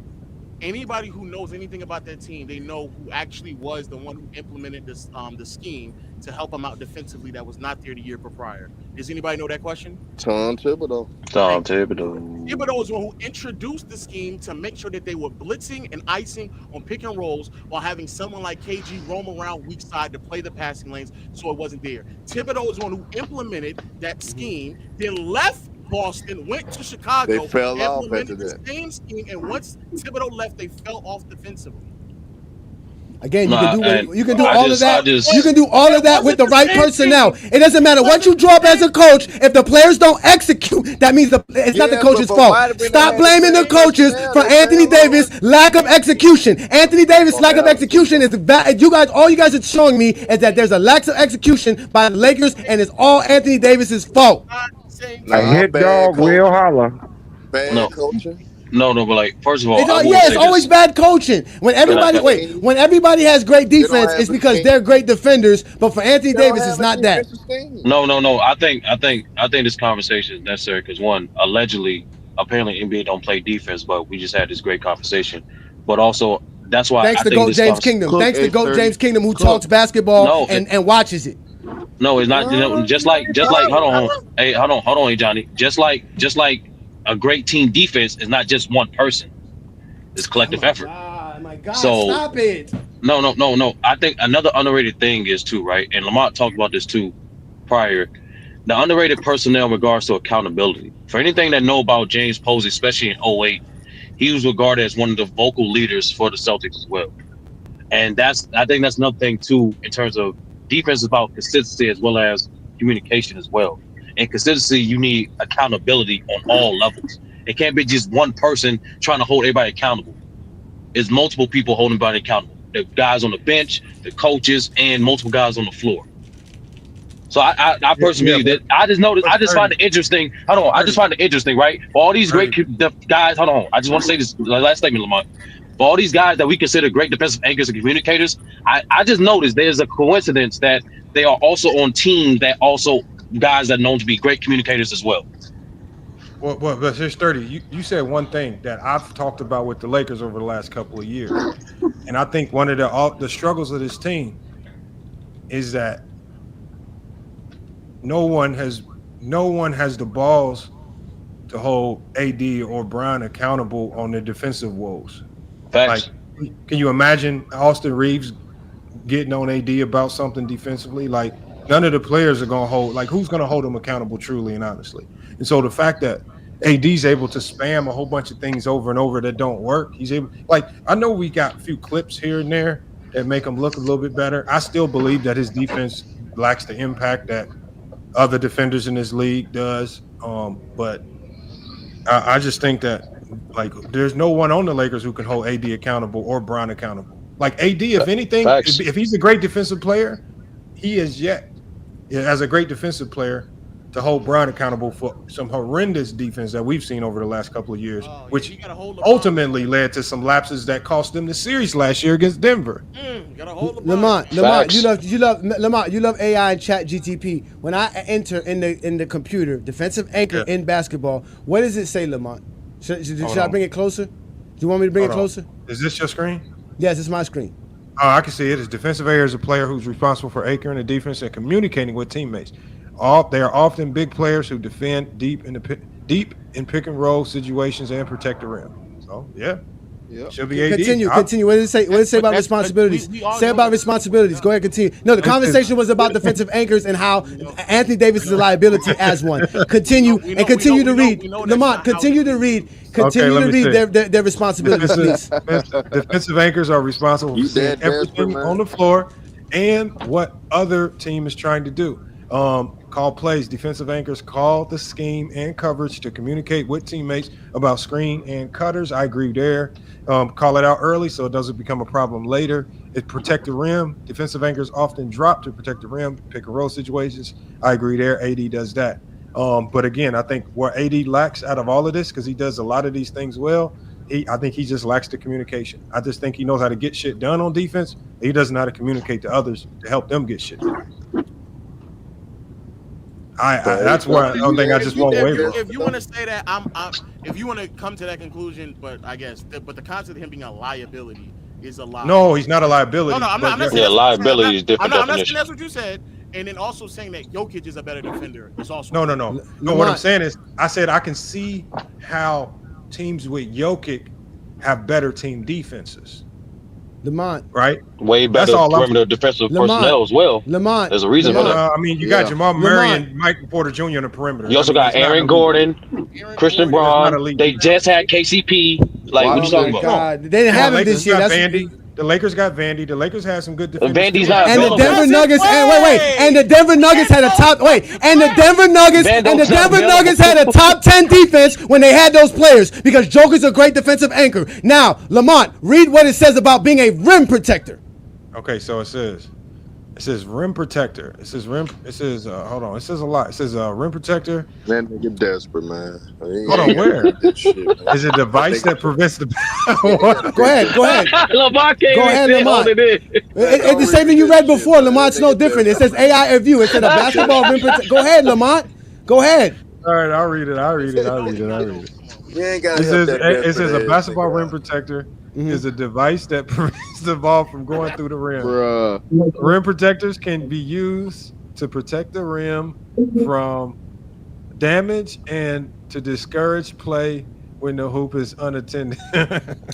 Anybody who knows anything about that team, they know who actually was the one who implemented this the scheme to help them out defensively that was not there the year prior. Does anybody know that question? Tom Thibodeau. Thibodeau is the one who introduced the scheme to make sure that they were blitzing and icing on pick and rolls while having someone like KG roam around weak side to play the passing lanes so it wasn't there. Thibodeau is the one who implemented that scheme, then left Boston, went to Chicago, they fell off after the same scheme, and once Thibodeau left, they fell off defensively. Again, you can do all of that. You can do all of that with the right personnel. It doesn't matter what you draw up as a coach. If the players don't execute, that means it's not the coach's fault. Stop blaming the coaches for Anthony Davis' lack of execution. Anthony Davis' lack of execution is all you guys are showing me is that there's a lack of execution by the Lakers, and it's all Anthony Davis' fault. A hit dog will holler. Bad coaching. No, but like, first of all, it's always bad coaching. When everybody has great defense, it's because they're great defenders. But for Anthony Davis, it's not that. No. I think this conversation is necessary because one, apparently NBA don't play defense, but we just had this great conversation. But also, that's why thanks to GOAT James Kingdom. Thanks to GOAT James Kingdom who talks basketball and watches it. No, it's not. Just like. Hold on, Johnny. Just like a great team defense is not just one person. It's collective effort. My God, stop it. No. I think another underrated thing is too, right? And Lamont talked about this too prior. The underrated personnel in regards to accountability. For anything that know about James Posey, especially in 08, he was regarded as one of the vocal leaders for the Celtics as well. And I think that's another thing too in terms of defense is about consistency as well as communication as well. And consistency, you need accountability on all levels. It can't be just one person trying to hold everybody accountable. It's multiple people holding everybody accountable. The guys on the bench, the coaches, and multiple guys on the floor. So I personally believe that I just find it interesting. Hold on, I just find it interesting, right? For all these great guys, hold on. I just want to say this last statement, Lamont. For all these guys that we consider great defensive anchors and communicators, I just noticed there's a coincidence that they are also on teams that also guys that are known to be great communicators as well. Well, but here's 30. You said one thing that I've talked about with the Lakers over the last couple of years, and I think one of the struggles of this team is that no one has the balls to hold AD or Bryant accountable on their defensive woes. Facts. Like, can you imagine Austin Reeves getting on AD about something defensively? Like, none of the players are going to hold, like, who's going to hold them accountable truly and honestly? And so the fact that AD's able to spam a whole bunch of things over and over that don't work, he's able, like, I know we got a few clips here and there that make him look a little bit better. I still believe that his defense lacks the impact that other defenders in this league does. But I just think that, like, there's no one on the Lakers who can hold AD accountable or Bron accountable. Like, AD, if anything, if he's a great defensive player, he is yet, as a great defensive player, to hold Bron accountable for some horrendous defense that we've seen over the last couple of years, which ultimately led to some lapses that cost them the series last year against Denver. Lamont, you love AI and Chat GTP. When I enter in the computer, defensive anchor in basketball, what does it say, Lamont? Should I bring it closer? you want me to bring it closer? Is this your screen? Yes, it's my screen. Oh, I can see it. As defensive area is a player who's responsible for anchoring the defense and communicating with teammates. They are often big players who defend deep in pick and roll situations and protect the rim. So yeah. Should be AD. Continue. What did it say? What did it say about responsibilities? Say about responsibilities. Go ahead, continue. No, the conversation was about defensive anchors and how Anthony Davis is a liability as one. Continue to read. Lamont, continue to read. Continue to read their responsibilities, please. Defensive anchors are responsible for seeing everything on the floor and what other team is trying to do. Call plays. Defensive anchors call the scheme and coverage to communicate with teammates about screen and cutters. I agree there. Call it out early so it doesn't become a problem later. It protect the rim. Defensive anchors often drop to protect the rim, pick and roll situations. I agree there. AD does that. But again, I think where AD lacks out of all of this, because he does a lot of these things well, I think he just lacks the communication. I just think he knows how to get shit done on defense. He doesn't know how to communicate to others to help them get shit done. That's where I don't think I just won't waver. If you want to say that, if you want to come to that conclusion, but I guess, but the concept of him being a liability is a lie. No, he's not a liability. No, I'm not saying liability is different. I'm not saying that's what you said, and then also saying that Jokic is a better defender is also no. What I'm saying is, I said I can see how teams with Jokic have better team defenses. Lamont. Right? Way better perimeter defensive personnel as well. Lamont. There's a reason for that. I mean, you got Jamal Murray and Michael Porter Jr. on the perimeter. You also got Aaron Gordon, Christian Braun. They just had KCP. Like, what you talking about? They didn't have him this year. The Lakers got Vandy. The Lakers had some good defenders. Vandy's not. And the Denver Nuggets. And the Denver Nuggets had a top. And the Denver Nuggets had a top 10 defense when they had those players because Joker's a great defensive anchor. Now, Lamont, read what it says about being a rim protector. Okay, so it says rim protector. It says hold on. It says a lot. It says rim protector. Man, they get desperate, man. Hold on, where? Is it a device that prevents the Go ahead. Lamont Go ahead, Lamont. It's the same thing you read before. Lamont's no different. It says AI view. It said a basketball rim protector. Go ahead, Lamont. Go ahead. All right, I'll read it. It says a basketball rim protector is a device that prevents the ball from going through the rim. Rim protectors can be used to protect the rim from damage and to discourage play when the hoop is unattended.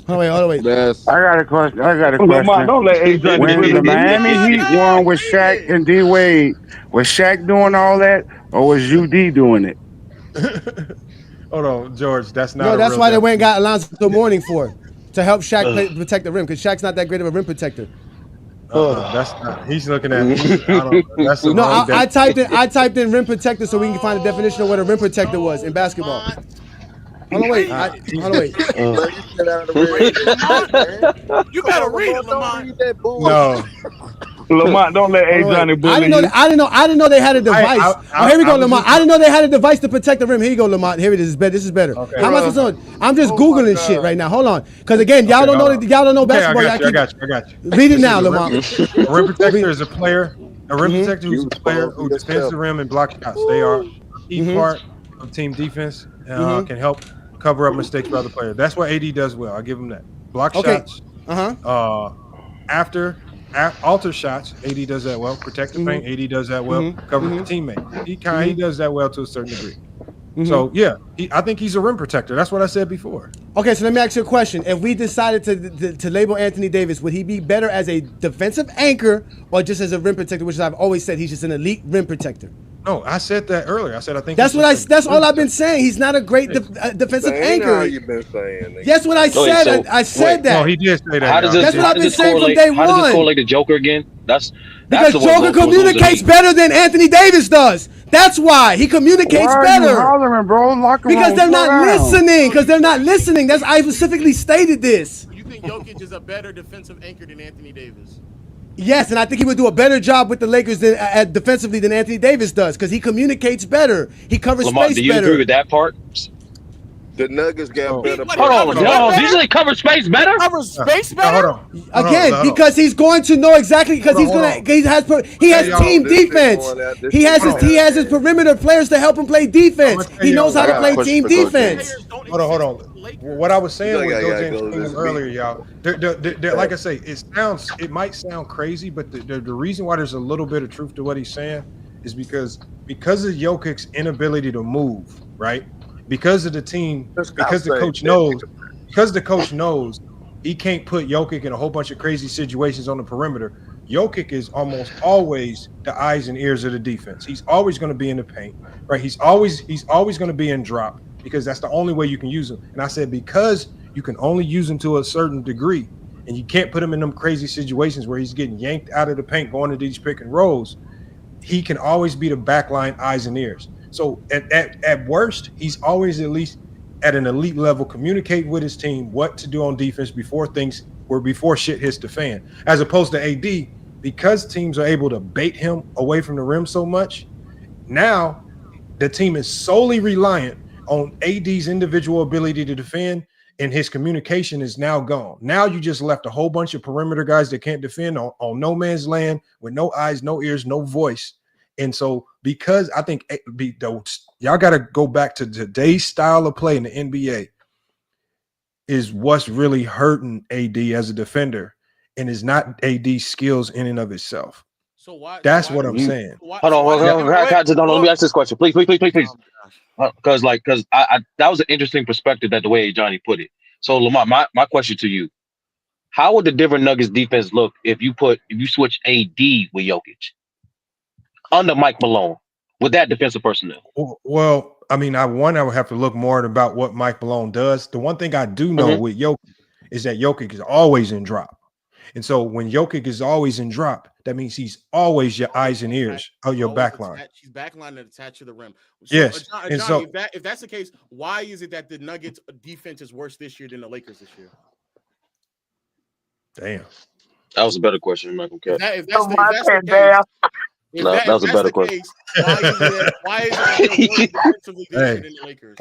Hold on, wait. I got a question. Don't let AJ when the Miami Heat won with Shaq and D Wade, was Shaq doing all that, or was UD doing it? Hold on, George. That's not. No, that's why they went and got Alonzo Mourning for. To help Shaq protect the rim, because Shaq's not that great of a rim protector. That's not. He's looking at. I typed in rim protector so we can find a definition of what a rim protector was in basketball. Hold on, wait. You better read it, Lamont. No. Lamont, don't let A. bully you. I didn't know they had a device. Here we go, Lamont. I didn't know they had a device to protect the rim. Here you go, Lamont. Here it is. This is better. Okay. How am I supposed to? I'm just Googling shit right now. Hold on, because again, y'all don't know basketball. I got you. Read it now, Lamont. A rim protector is a player. A rim protector who's a player who defends the rim and blocks shots. They are a key part of team defense. Can help cover up mistakes by the player. That's what AD does well. I'll give him that. Block shots. After alter shots, AD does that well. Protect the paint, AD does that well. Cover the teammate. He does that well to a certain degree. So yeah, I think he's a rim protector. That's what I said before. Okay, so let me ask you a question. If we decided to label Anthony Davis, would he be better as a defensive anchor or just as a rim protector? Which I've always said he's just an elite rim protector. No, I said that earlier. I said I think that's all I've been saying. He's not a great defensive anchor. How you been saying? That's what I said. I said that. No, he did say that. That's what I've been saying from day one. How does this correlate to Joker again? That's because Joker communicates better than Anthony Davis does. That's why he communicates better. Hollering, bro? Because they're not listening. That's I specifically stated this. You think Jokic is a better defensive anchor than Anthony Davis? Yes, and I think he would do a better job with the Lakers defensively than Anthony Davis does because he communicates better. He covers Lamont, space better. do you agree with that part? The Nuggets got better. Hold on. Did you say cover space better? Cover space better? Again, because he's going to know exactly because he has team defense. He has his perimeter players to help him play defense. He knows how to play team defense. Hold on. What I was saying with Go James earlier, y'all. Like I say, it might sound crazy, but the reason why there's a little bit of truth to what he's saying is because of Jokic's inability to move, right? Because of the team, because the coach knows he can't put Jokic in a whole bunch of crazy situations on the perimeter. Jokic is almost always the eyes and ears of the defense. He's always going to be in the paint, right? He's always going to be in drop because that's the only way you can use him. And I said because you can only use him to a certain degree, and you can't put him in them crazy situations where he's getting yanked out of the paint, going to these pick and rolls. He can always be the backline eyes and ears. So at worst, he's always at least at an elite level, communicate with his team what to do on defense before shit hits the fan. As opposed to AD, because teams are able to bait him away from the rim so much, now the team is solely reliant on AD's individual ability to defend, and his communication is now gone. Now you just left a whole bunch of perimeter guys that can't defend on no man's land with no eyes, no ears, no voice. And so because I think y'all got to go back to today's style of play in the NBA is what's really hurting AD as a defender, and is not AD's skills in and of itself. So why? That's what I'm saying. Hold on. Let me ask this question, please. Because that was an interesting perspective that the way Johnny put it. So Lamar, my question to you: how would the Denver Nuggets defense look if you switch AD with Jokic under Mike Malone with that defensive personnel? Well, I mean, I would have to look more about what Mike Malone does. The one thing I do know with Jokic is that Jokic is always in drop. And so when Jokic is always in drop, that means he's always your eyes and ears of your backline. He's backline and attached to the rim. So, yes. Johnny, if that's the case, why is it that the Nuggets defense is worse this year than the Lakers this year? Damn. That was a better question, Michael. If that's the case, that was a better question. Why is it defensively this year than the Lakers?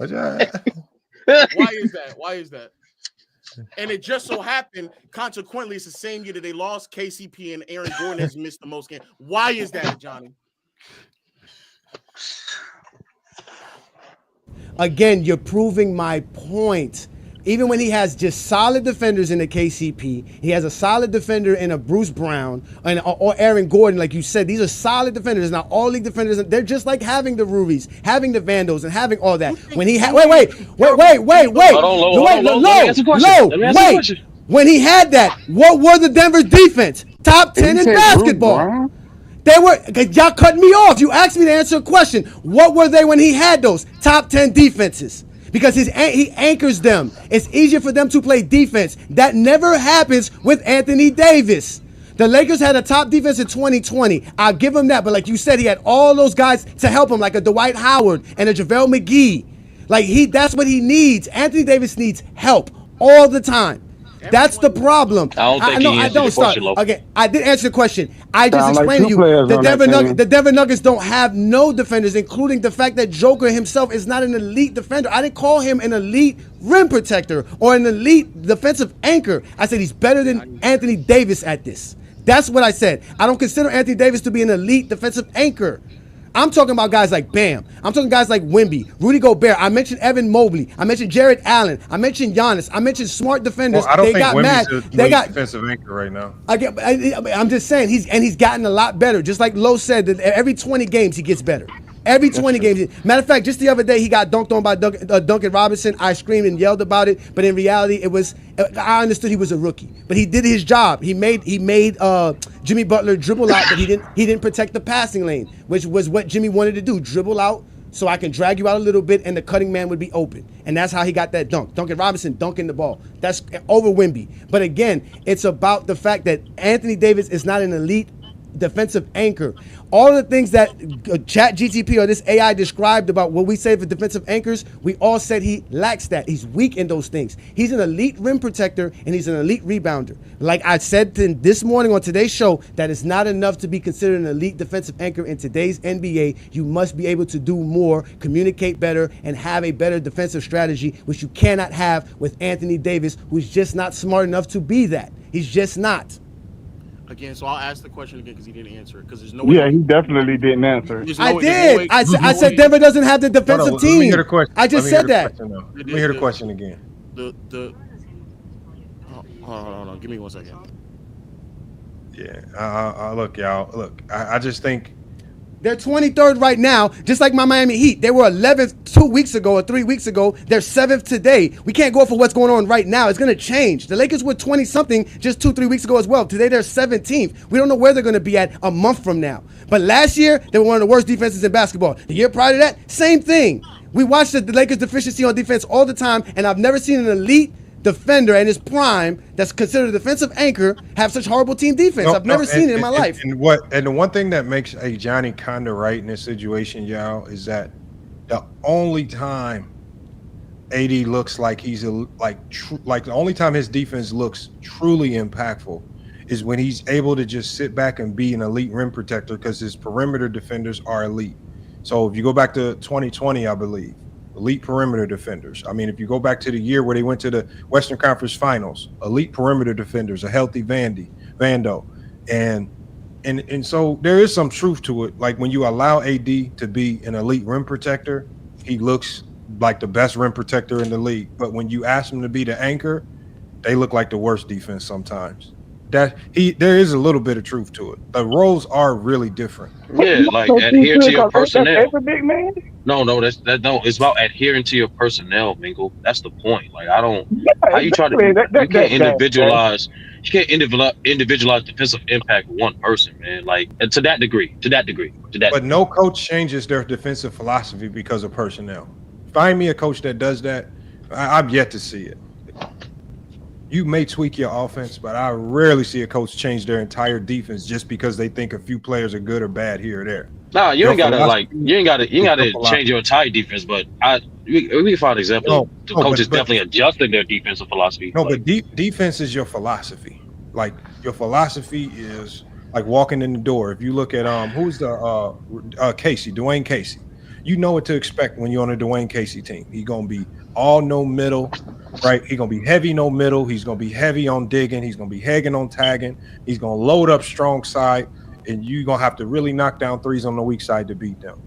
Why is that? And it just so happened, consequently, it's the same year that they lost KCP and Aaron Gordon has missed the most games. Why is that, Johnny? Again, you're proving my point. Even when he has just solid defenders in the KCP, he has a solid defender in a Bruce Brown or Aaron Gordon, like you said. These are solid defenders. Now, all league defenders, they're just like having the Rubies, having the Vandals, and having all that. When he had, wait. When he had that, what were the Denver defense? Top 10 in basketball. They were, y'all cut me off. You asked me to answer a question. What were they when he had those top 10 defenses? Because he anchors them. It's easier for them to play defense. That never happens with Anthony Davis. The Lakers had a top defense in 2020. I'll give him that. But like you said, he had all those guys to help him, like a Dwight Howard and a JaVale McGee. That's what he needs. Anthony Davis needs help all the time. That's the problem. I don't think Okay, I did answer the question. I just explained to you the Denver Nuggets don't have no defenders, including the fact that Joker himself is not an elite defender. I didn't call him an elite rim protector or an elite defensive anchor. I said he's better than Anthony Davis at this. That's what I said. I don't consider Anthony Davis to be an elite defensive anchor. I'm talking about guys like Bam. I'm talking guys like Wemby, Rudy Gobert. I mentioned Evan Mobley. I mentioned Jared Allen. I mentioned Giannis. I mentioned smart defenders. Well, I don't think Wemby's a defensive anchor right now. I'm just saying he's gotten a lot better. Just like Lo said, that every 20 games he gets better. Every 20 games. Matter of fact, just the other day he got dunked on by Duncan Robinson. I screamed and yelled about it, but in reality, I understood he was a rookie, but he did his job. He made Jimmy Butler dribble out, but he didn't protect the passing lane, which was what Jimmy wanted to do: dribble out so I can drag you out a little bit, and the cutting man would be open, and that's how he got that dunk. Duncan Robinson dunking the ball. That's over Wemby. But again, it's about the fact that Anthony Davis is not an elite defensive anchor. All the things that Chat GTP or this AI described about what we say for defensive anchors, we all said he lacks that. He's weak in those things. He's an elite rim protector and he's an elite rebounder. Like I said this morning on today's show, that is not enough to be considered an elite defensive anchor in today's NBA. You must be able to do more, communicate better, and have a better defensive strategy, which you cannot have with Anthony Davis, who's just not smart enough to be that. He's just not. Again, so I'll ask the question again because he didn't answer it. Because there's no way. Yeah, he definitely didn't answer it. I did. I said Denver doesn't have the defensive team. Let me hear the question. I just said that. Let me hear the question again. Hold on. Give me 1 second. Yeah. Look, y'all. Look, I just think they're 23rd right now, just like my Miami Heat. They were 11th 2 weeks ago or 3 weeks ago. They're 7th today. We can't go for what's going on right now. It's going to change. The Lakers were 20-something just 2-3 weeks ago as well. Today they're 17th. We don't know where they're going to be at a month from now. But last year, they were one of the worst defenses in basketball. The year prior to that, same thing. We watched the Lakers' deficiency on defense all the time, and I've never seen an elite defender in his prime that's considered a defensive anchor have such horrible team defense. I've never seen it in my life. And the one thing that makes Johnny kind of right in this situation, y'all, is that the only time AD looks like he's the only time his defense looks truly impactful is when he's able to just sit back and be an elite rim protector because his perimeter defenders are elite. So if you go back to 2020, I believe, elite perimeter defenders. I mean, if you go back to the year where they went to the Western Conference Finals, elite perimeter defenders, a healthy Vando. And so there is some truth to it. Like when you allow AD to be an elite rim protector, he looks like the best rim protector in the league. But when you ask him to be the anchor, they look like the worst defense sometimes. There is a little bit of truth to it. The roles are really different. Yeah, like adhere to your personnel. No, that's no. It's about adhering to your personnel, Mingle. That's the point. Like I don't. How you try to? You can't individualize. You can't individualize defensive impact with one person, man. Like to that degree. But no coach changes their defensive philosophy because of personnel. Find me a coach that does that. I've yet to see it. You may tweak your offense, but I rarely see a coach change their entire defense just because they think a few players are good or bad here or there. Nah, you ain't gotta change your entire defense, but we can find an example. The coach is definitely adjusting their defensive philosophy. No, but defense is your philosophy. Like your philosophy is like walking in the door. If you look at who's the Dwayne Casey, you know what to expect when you're on a Dwayne Casey team. He's gonna be all no middle, right? He's gonna be heavy no middle. He's gonna be heavy on digging. He's gonna be hegging on tagging. He's gonna load up strong side, and you're gonna have to really knock down threes on the weak side to beat them.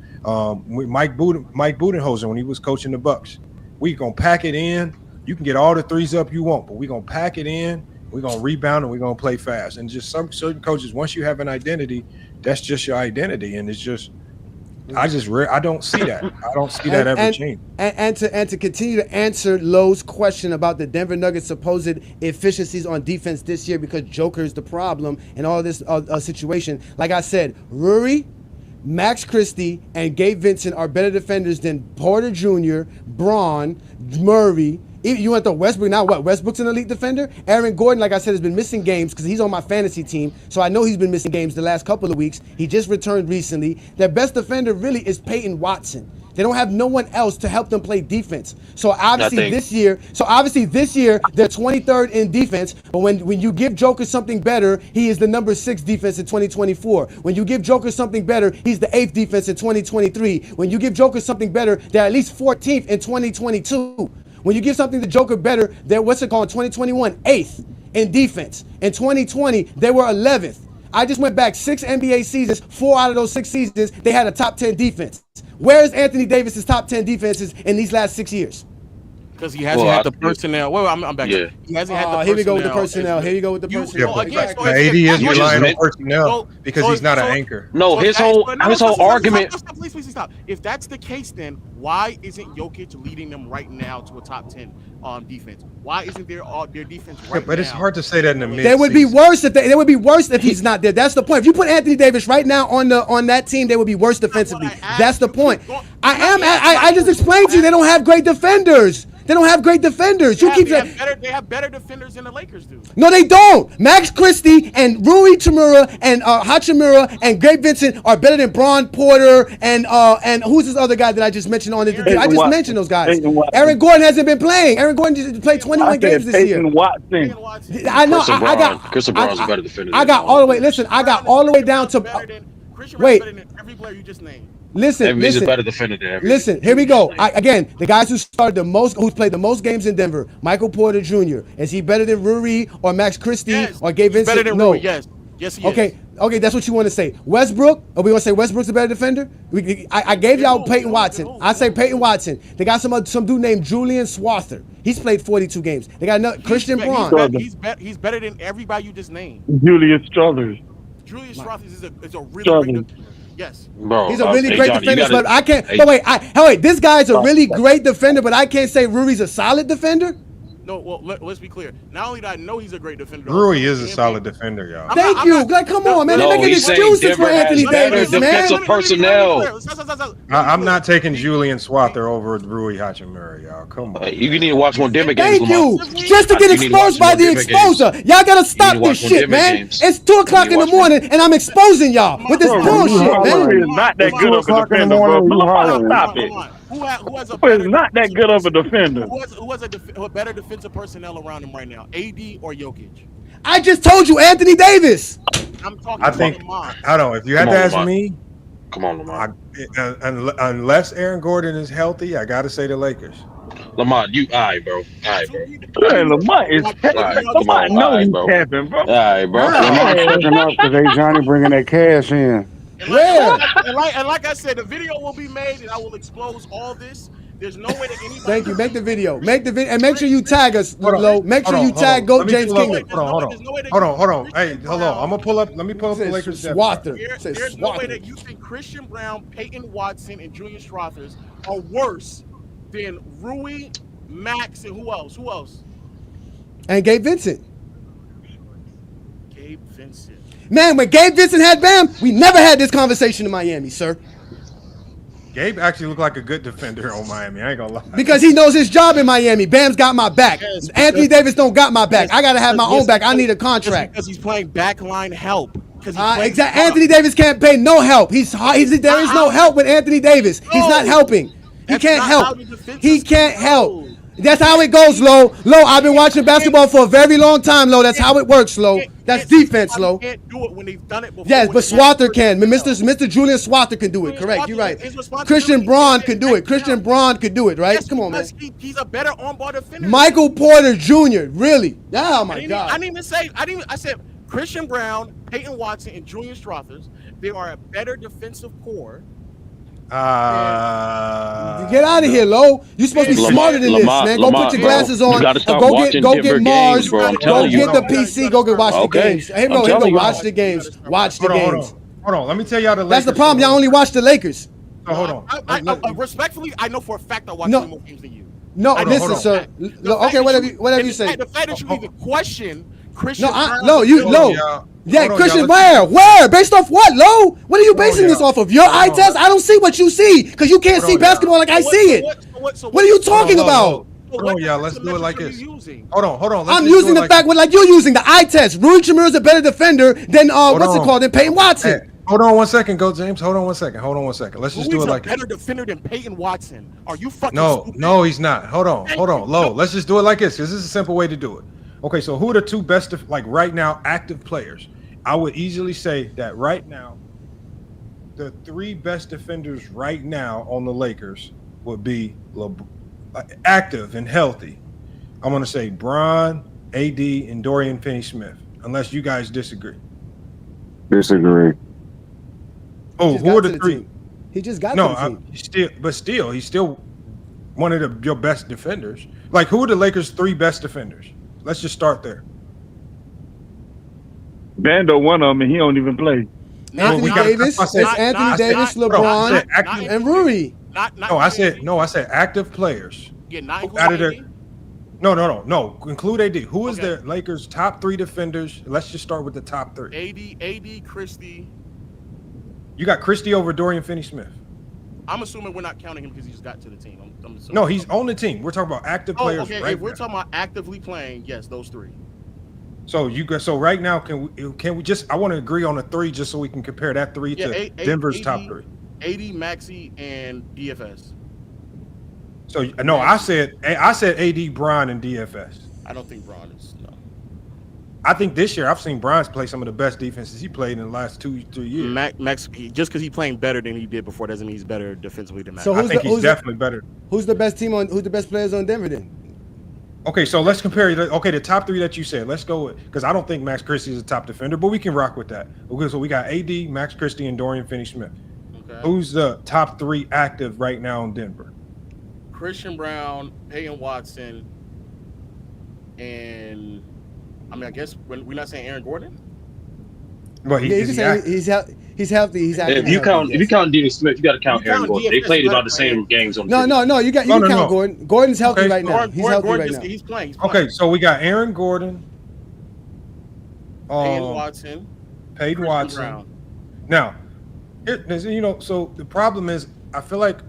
Mike Budenholzer, when he was coaching the Bucks, we gonna pack it in. You can get all the threes up you want, but we're gonna pack it in. We're gonna rebound and we're gonna play fast. And just some certain coaches, once you have an identity, that's just your identity, and it's just. I don't see that. I don't see that ever change. And to continue to answer Lowe's question about the Denver Nuggets' supposed efficiencies on defense this year because Joker is the problem and all this situation. Like I said, Ruri, Max Christie, and Gabe Vincent are better defenders than Porter Jr., Braun, Murray. You went to Westbrook, now what? Westbrook's an elite defender? Aaron Gordon, like I said, has been missing games because he's on my fantasy team, so I know he's been missing games the last couple of weeks. He just returned recently. Their best defender really is Peyton Watson. They don't have no one else to help them play defense. So obviously this year, they're 23rd in defense, but when you give Joker something better, he is the number 6 defense in 2024. When you give Joker something better, he's the 8th defense in 2023. When you give Joker something better, they're at least 14th in 2022. When you give something to Joker better, they're 2021, 8th in defense. In 2020, they were 11th. I just went back 6 NBA seasons, 4 out of those 6 seasons, they had a top 10 defense. Where is Anthony Davis's top 10 defenses in these last 6 years? Because he hasn't had the personnel. Wait, I'm back. Yeah. He hasn't had the personnel. Here we go with the personnel. Here you go with the personnel. AD is relying on personnel because he's not an anchor. No, his whole argument. Please stop. If that's the case, then why isn't Jokic leading them right now to a top 10 defense? Why isn't their defense right now? But it's hard to say that in the mid. They would be worse if he's not there. That's the point. If you put Anthony Davis right now on that team, they would be worse defensively. That's the point. I just explained to you they don't have great defenders. They don't have great defenders. They have better defenders than the Lakers do. No, they don't. Max Christie and Rui Tamura and Hachimura and Gabe Vincent are better than Bron Porter and who's this other guy that I just mentioned on the I just mentioned those guys. Aaron Gordon hasn't been playing. Aaron Gordon just played 21 games this year. I know. Chris Brown's a better defender. I got all the way. Listen, I got all the way down to. Wait. Every player you just named. Listen. He's a better defender than every. Listen, here we go. Again, the guys who played the most games in Denver, Michael Porter Jr. Is he better than Rui or Max Christie or Gabe Vincent? Better than Rui, yes. Yes, he is. Okay, that's what you want to say. Westbrook? Are we going to say Westbrook's a better defender? I gave y'all Peyton Watson. I say Peyton Watson. They got some dude named Julian Swather. He's played 42 games. They got another Christian Braun. He's better than everybody you just named. Julius Struthers. Julius Struthers is a really great defender. Yes, bro. He's a really great defender, but I can't. But wait, this guy's a really great defender, but I can't say Rui's a solid defender. No, well, let's be clear. Not only do I know he's a great defender, Rui is a solid defender, y'all. Thank you. Like, come on, man. They're making excuses for Anthony Davis, man. Defensive personnel. I'm not taking Julian Swather over Rui Hachimura, y'all. Come on. You need to watch more Denver games. Thank you. Just to get exposed by the exposure. Y'all gotta stop this shit, man. It's 2:00 in the morning, and I'm exposing y'all with this bullshit, man. Rui is not that good of a defender, bro. Stop it. Who has a better, not that good of a defender? Who has a better defensive personnel around him right now, AD or Jokic? I just told you, Anthony Davis. I'm talking. I think I don't know if you had to ask me. Come on, Lamar. Unless Aaron Gordon is healthy, I gotta say the Lakers. Lamar, you all right, bro. Hey, Lamar is Lamar knows he's capping, bro. All right, bro. Lamar fucking up because they Johnny bringing that cash in. Where? And like I said, the video will be made, and I will expose all this. There's no way that anybody. Thank you. Make the video, and make sure you tag us, Lo. Make sure you tag Go James Kingdom. Hold on. Hey, hold on. I'm gonna pull up. Let me pull up the Lakers. Swather. There's no way that you think Christian Braun, Peyton Watson, and Julian Struthers are worse than Rui, Max, and who else? Who else? And Gabe Vincent. Gabe Vincent. Man, when Gabe Vincent had Bam, we never had this conversation in Miami, sir. Gabe actually looked like a good defender on Miami. I ain't gonna lie. Because he knows his job in Miami. Bam's got my back. Yes, Anthony Davis don't got my back. I gotta have my own back. I need a contract. Because he's playing backline help. Exactly. Anthony Davis can't pay no help. There is no help with Anthony Davis. He's not helping. He can't help. He can't help. That's how it goes, Lo. I've been watching basketball for a very long time, Lo. That's how it works, Lo. That's defense, Lo. Can't do it when they've done it before. Yes, but Swather can. Mr. Julian Swather can do it. Correct. You're right. Christian Braun can do it. Christian Braun can do it, right? Come on, man. He's a better on-ball defender. Michael Porter Jr. Really? Oh my God. I said Christian Braun, Peyton Watson, and Julian Struthers. They are a better defensive core. Get out of here, Lo. You're supposed to be smarter than this, man. Go put your glasses on. Go get Mars. Go get the PC. Go watch the games. Hey, bro, watch the games. Watch the games. Hold on. Let me tell y'all the Lakers. That's the problem. Y'all only watch the Lakers. Hold on. Respectfully, I know for a fact I watch more games than you. No, listen, sir. Okay, whatever you say. The fact that you even question Christian. Christian, where? Based off what, Lo? What are you basing this off of? Your eye test? I don't see what you see because you can't see basketball like I see it. What are you talking about? Hold on, y'all. Let's do it like this. Hold on. I'm using the fact like you're using the eye test. Rui Hachimura is a better defender than than Peyton Watson. Hey, hold on 1 second, Go James. Hold on 1 second. Let's just do it like this. Better defender than Peyton Watson. Are you fucking stupid? No, he's not. Hold on, Lo. Let's just do it like this because this is a simple way to do it. Okay, so who are the two best, right now, active players? I would easily say that right now, the three best defenders right now on the Lakers would be active and healthy. I'm going to say Bron, AD, and Dorian Finney-Smith, unless you guys disagree. Disagree. Oh, who are the three? He just got to the team. He's still one of your best defenders. Like, who are the Lakers' three best defenders? Let's just start there. Bando one of them, and he don't even play. Anthony Davis, LeBron, and Rui. I said active players. Yeah, not including AD. No. Include AD. Who is the Lakers' top three defenders? Let's just start with the top three. AD, Christie. You got Christie over Dorian Finney-Smith. I'm assuming we're not counting him because he just got to the team. I'm assuming No, he's on the team. We're talking about active players. Okay. Right If we're now. talking about actively playing, yes, those three. So right now, can we just? I want to agree on a 3 just so we can compare that 3 to Denver's top 3. AD, Maxey, and DFS. So no, I said AD, Bron, and DFS. I don't think Bron is. No. I think this year I've seen Bron play some of the best defenses he played in the last 2-3 years. Max, just because he's playing better than he did before doesn't mean he's better defensively than Max. So I think he's definitely better. Who's the best team on? Who's the best players on Denver then? Okay, so let's compare. Okay, the top 3 that you said. Let's go with, because I don't think Max Christie is a top defender, but we can rock with that. Okay, so we got AD, Max Christie, and Dorian Finney-Smith. Okay. Who's the top 3 active right now in Denver? Christian Brown, Peyton Watson, and I guess we're not saying Aaron Gordon. Well, he's healthy. He's active. If you count D. Smith, you got to count Aaron Gordon. They played about the same games on. No. You can count Gordon. Gordon's healthy right now. He's healthy right now. He's playing. Okay, so we got Aaron Gordon, Peyton Watson. Brown. Now, so the problem is, I feel like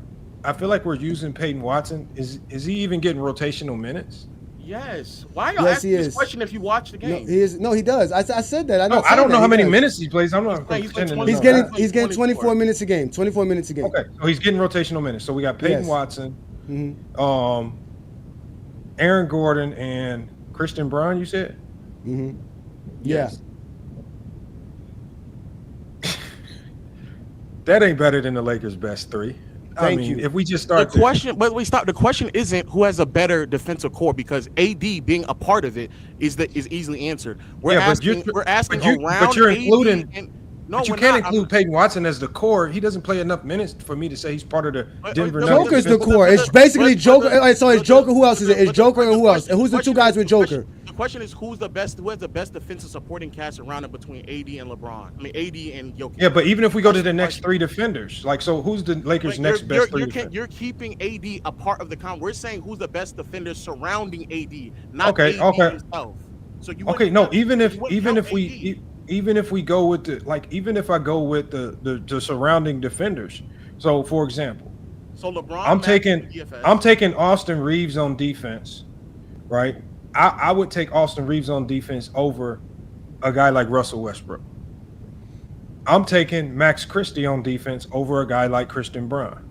we're using Peyton Watson. Is he even getting rotational minutes? Yes. Why are you asking this question if you watch the game? No, he is. No, he does. I said that. I don't know how many minutes he plays. I'm not. He's getting 24 minutes a game. 24 minutes a game. Okay, so he's getting rotational minutes. So we got Peyton Watson, Aaron Gordon, and Christian Brown. You said. Mm-hmm. Yes. That ain't better than the Lakers' best 3. Thank you. If we just start the question, but we start. The question isn't who has a better defensive core, because AD being a part of it is easily answered. We're asking around. But you're including. AD but you can't include Peyton Watson as the core. He doesn't play enough minutes for me to say he's part of the Denver. Joker's the core. It's basically Joker. So it's Joker. Who else is it? It's Joker and who else? And who's the 2 guys with Joker? The question is who has the best defensive supporting cast around it between AD and LeBron? AD and Jokic. Yeah, but even if we go to the next 3 defenders, so who's the Lakers' next best 3 defenders? You're keeping AD a part of the count. We're saying who's the best defender surrounding AD, not AD himself. So even if we go with even if I go with the surrounding defenders. So for example, LeBron, I'm taking Austin Reeves on defense, right? I would take Austin Reeves on defense over a guy like Russell Westbrook. I'm taking Max Christie on defense over a guy like Christian Brown.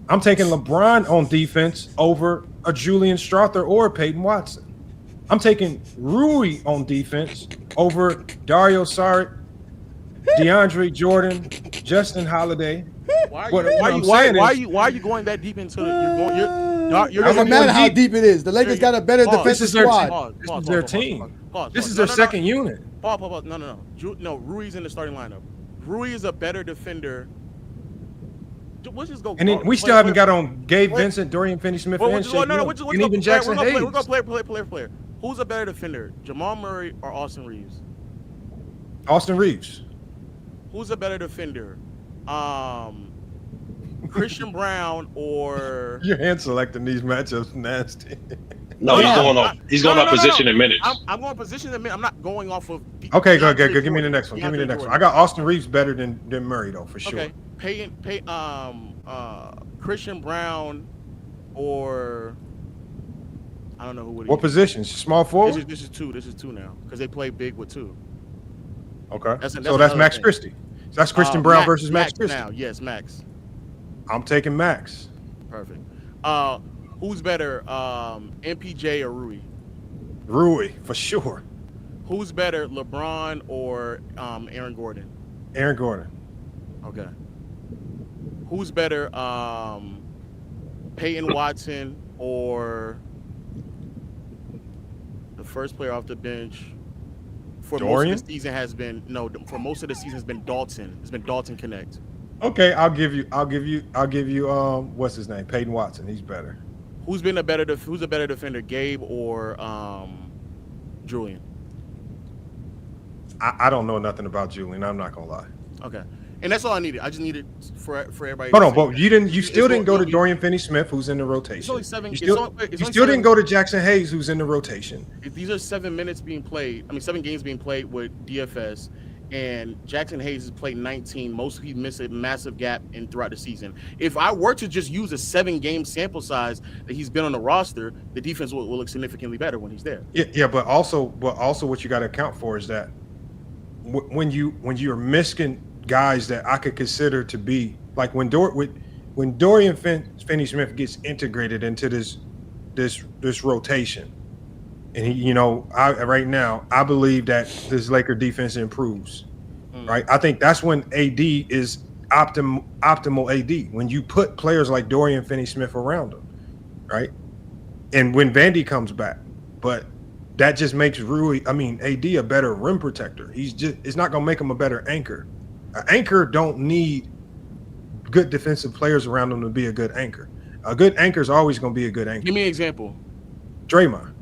I'm taking LeBron on defense over a Julian Strawther or a Peyton Watson. I'm taking Rui on defense over Dario Saric, DeAndre Jordan, Justin Holiday. Why are you going that deep into it? It doesn't matter how deep it is. The Lakers got a better defensive squad. This is their team. This is their second unit. Pause. No. Rui's in the starting lineup. Rui is a better defender. Let's just go. And then we still haven't got on Gabe Vincent, Dorian Finney-Smith, and even Jackson Hayes. We're going player. Who's a better defender, Jamal Murray or Austin Reeves? Austin Reeves. Who's a better defender, Christian Brown or? Your hand selecting these matchups nasty. No, he's going off position in minutes. I'm going position in minutes. I'm not going off of. Okay, go. Give me the next one. I got Austin Reeves better than Murray though, for sure. Okay, Christian Brown or I don't know who would. What positions? Small forward. This is two now because they play big with 2. Okay, that's Max Christie. So that's Christian Brown versus Max Christie. Now, yes, Max. I'm taking Max. Perfect. Who's better, MPJ or Rui? Rui, for sure. Who's better, LeBron or Aaron Gordon? Aaron Gordon. Okay. Who's better, Peyton Watson or the first player off the bench? Dorian? Most of the season has been Dalton. It's been Dalton Connect. Okay, I'll give you what's his name? Peyton Watson. He's better. Who's a better defender, Gabe or Julian? I don't know nothing about Julian. I'm not gonna lie. Okay, and that's all I needed. I just needed for everybody. Hold on, but you still didn't go to Dorian Finney-Smith, who's in the rotation. It's only 7. You still didn't go to Jackson Hayes, who's in the rotation. These are 7 minutes being played. 7 games being played with DFS, and Jackson Hayes has played 19. Most of he missed a massive gap throughout the season. If I were to just use a 7-game sample size that he's been on the roster, the defense will look significantly better when he's there. Yeah, but also what you got to account for is that when you're missing guys that I could consider to be like when Dorian Finney-Smith gets integrated into this rotation, and he, right now I believe that this Laker defense improves. Right, I think that's when AD is optimal AD, when you put players like Dorian Finney-Smith around him, right? And when Vandy comes back, but that just makes AD a better rim protector. It's not going to make him a better anchor. An anchor don't need good defensive players around him to be a good anchor. A good anchor is always going to be a good anchor. Give me an example. Draymond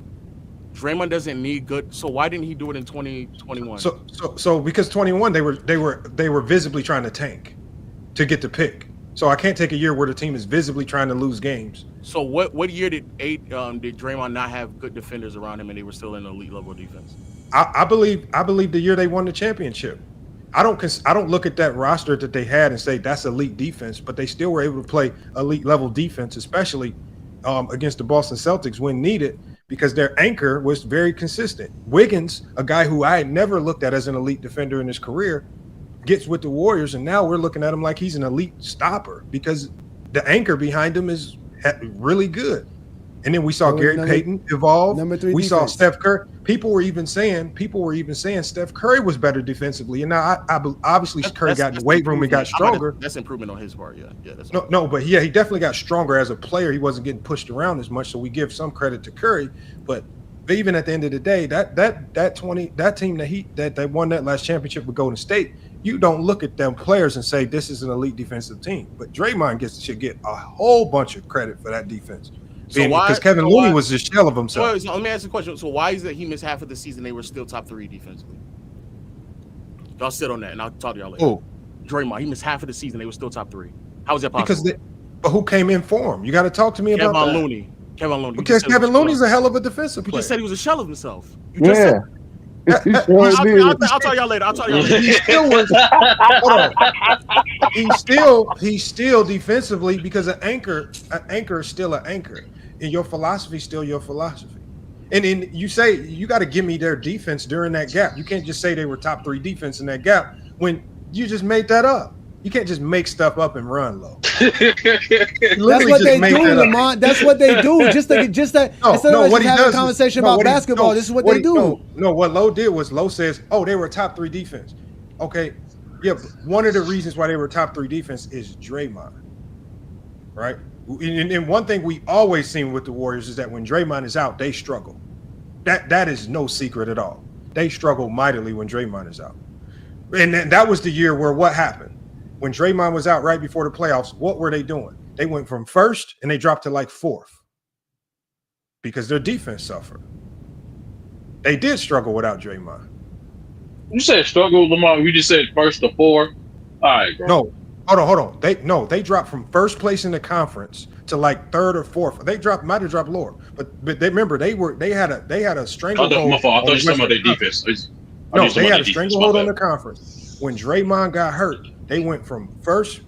doesn't need good. So why didn't he do it in 2021? So because 21 they were visibly trying to tank to get the pick. So I can't take a year where the team is visibly trying to lose games. So what year did Draymond not have good defenders around him and they were still in elite level defense? I believe the year they won the championship. I don't look at that roster that they had and say that's elite defense, but they still were able to play elite level defense, especially against the Boston Celtics when needed, because their anchor was very consistent. Wiggins, a guy who I had never looked at as an elite defender in his career, gets with the Warriors, and now we're looking at him like he's an elite stopper because the anchor behind him is really good. And then we saw Gary Payton evolve. Number 3 we defense. saw Steph Curry. People were even saying Steph Curry was better defensively. And now obviously Curry got in the weight room and got stronger. That's improvement on his part. Yeah. That's but he definitely got stronger as a player. He wasn't getting pushed around as much. So we give some credit to Curry. But even at the end of the day, that team that won that last championship with Golden State, you don't look at them players and say this is an elite defensive team. But Draymond should get a whole bunch of credit for that defense. Because Kevin Looney was a shell of himself. So let me ask you a question. So why is it he missed half of the season? They were still top 3 defensively. Y'all sit on that, and I'll talk to y'all later. Oh, Draymond, he missed half of the season. They were still top 3. How is that possible? But who came in for him? You got to talk to me about that. Kevin Looney. Because Kevin Looney's a hell of a defensive player. You just said he was a shell of himself. Yeah. I'll tell y'all later. He still was. Hold on. He's still defensively, because an anchor is still an anchor, and your philosophy is still your philosophy. And then you say you got to give me their defense during that gap. You can't just say they were top 3 defense in that gap when you just made that up. You can't just make stuff up and run low. That's what they do, Lamont. That's what they do. Instead of just having a conversation about basketball, this is what they do. No, what Lowe did was Lowe says, they were top 3 defense. Okay, yeah, but one of the reasons why they were top 3 defense is Draymond, right? And one thing we always seen with the Warriors is that when Draymond is out, they struggle. That is no secret at all. They struggle mightily when Draymond is out. And that was the year where what happened? When Draymond was out right before the playoffs, what were they doing? They went from 1st and they dropped to like 4th because their defense suffered. They did struggle without Draymond. You said struggle, Lamar. You just said 1st to 4th. All right, bro. No, hold on. They dropped from 1st place in the conference to like 3rd or 4th. They might have dropped lower, but they remember they had a stranglehold. I thought you were talking about their defense. No, they had a stranglehold on the conference. When Draymond got hurt, they went from 1st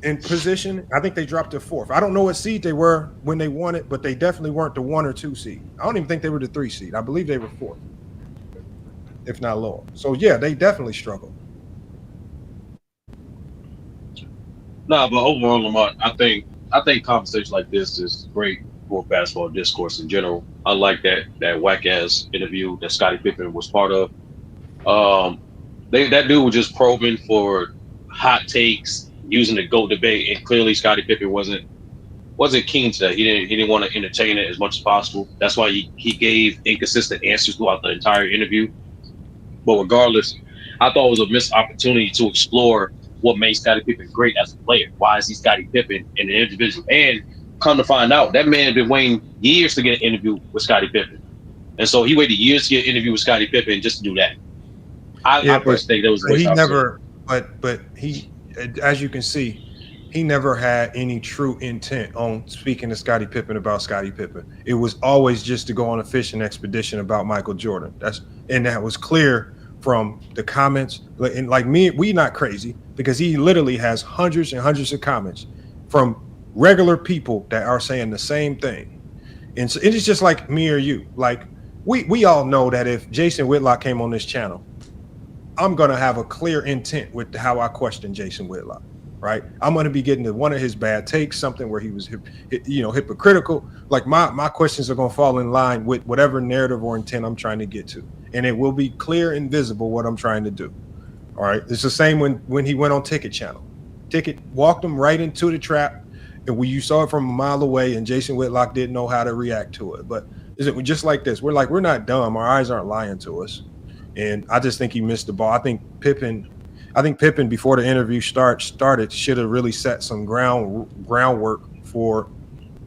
in position. I think they dropped to 4th. I don't know what seed they were when they won it, but they definitely weren't the 1 or 2 seed. I don't even think they were the 3 seed. I believe they were 4th, if not lower. So yeah, they definitely struggled. Nah, but overall, Lamar, I think conversation like this is great for basketball discourse in general. I like that whack ass interview that Scottie Pippen was part of. That dude was just probing for hot takes, using the GOAT debate, and clearly Scottie Pippen wasn't keen to that. He didn't want to entertain it as much as possible. That's why he gave inconsistent answers throughout the entire interview. But regardless, I thought it was a missed opportunity to explore what made Scottie Pippen great as a player. Why is he Scottie Pippen in the individual? And come to find out, that man had been waiting years to get an interview with Scottie Pippen. And so he waited years to get an interview with Scottie Pippen just to do that. I personally think that was a waste of but he, as you can see, he never had any true intent on speaking to Scottie Pippen about Scottie Pippen. It was always just to go on a fishing expedition about Michael Jordan. That was clear from the comments. And like me, we not crazy because he literally has hundreds and hundreds of comments from regular people that are saying the same thing. And so it is just like me or you. Like we all know that if Jason Whitlock came on this channel, I'm going to have a clear intent with how I question Jason Whitlock, right? I'm going to be getting to one of his bad takes, something where he was, hypocritical. Like my questions are going to fall in line with whatever narrative or intent I'm trying to get to. And it will be clear and visible what I'm trying to do. All right. It's the same when he went on Ticket Channel. Ticket walked him right into the trap. And you saw it from a mile away, and Jason Whitlock didn't know how to react to it. But is it just like this? We're not dumb. Our eyes aren't lying to us. And I just think he missed the ball. I think Pippen before the interview started should have really set some groundwork for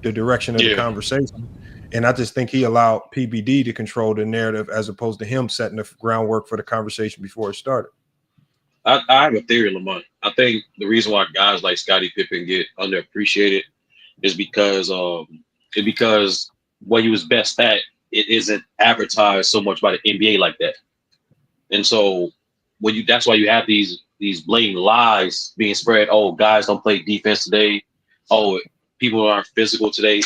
the direction of the conversation. And I just think he allowed PBD to control the narrative as opposed to him setting the groundwork for the conversation before it started. I have a theory, Lamont. I think the reason why guys like Scottie Pippen get underappreciated is because what he was best at, it isn't advertised so much by the NBA like that. And so that's why you have these blatant lies being spread. Oh, guys don't play defense today. Oh, people aren't physical today.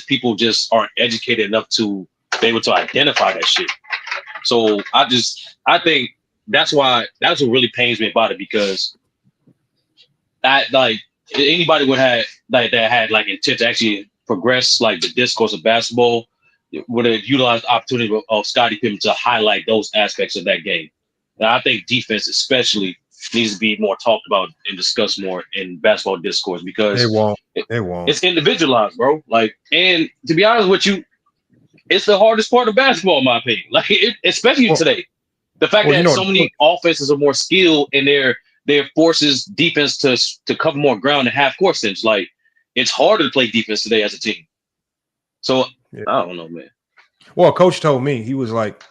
People just aren't educated enough to be able to identify that shit. So I think that's what really pains me about it, because anybody that had intent to actually progress like the discourse of basketball would have utilized the opportunity of Scottie Pippen to highlight those aspects of that game. And I think defense especially needs to be more talked about and discussed more in basketball discourse, because they won't. It's individualized, bro. And to be honest with you, it's the hardest part of basketball, in my opinion. Especially today. The fact that so many offenses are more skilled and their forces defense to cover more ground and half court stints. It's harder to play defense today as a team. So I don't know, man. Well, coach told me, he was like,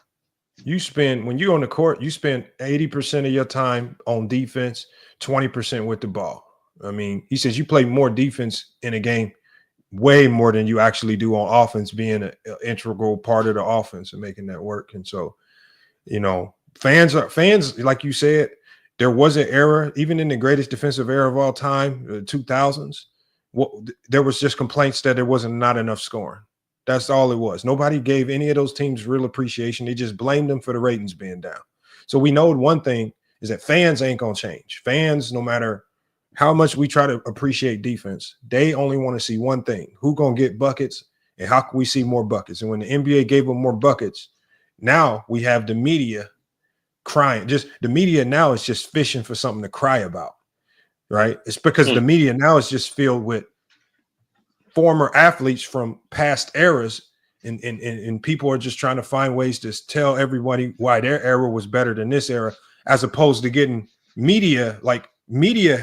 when you're on the court, you spend 80% of your time on defense, 20% with the ball. I mean, he says you play more defense in a game, way more than you actually do on offense, being an integral part of the offense and making that work. And so, fans, like you said, there was an era, even in the greatest defensive era of all time, the 2000s. There was just complaints that there wasn't not enough scoring. That's all it was. Nobody gave any of those teams real appreciation. They just blamed them for the ratings being down. So we know one thing is that fans ain't going to change. Fans, no matter how much we try to appreciate defense, they only want to see one thing: who going to get buckets and how can we see more buckets? And when the NBA gave them more buckets, now we have the media crying. The media now is just fishing for something to cry about, right? It's because the media now is just filled with former athletes from past eras, and people are just trying to find ways to tell everybody why their era was better than this era, as opposed to getting media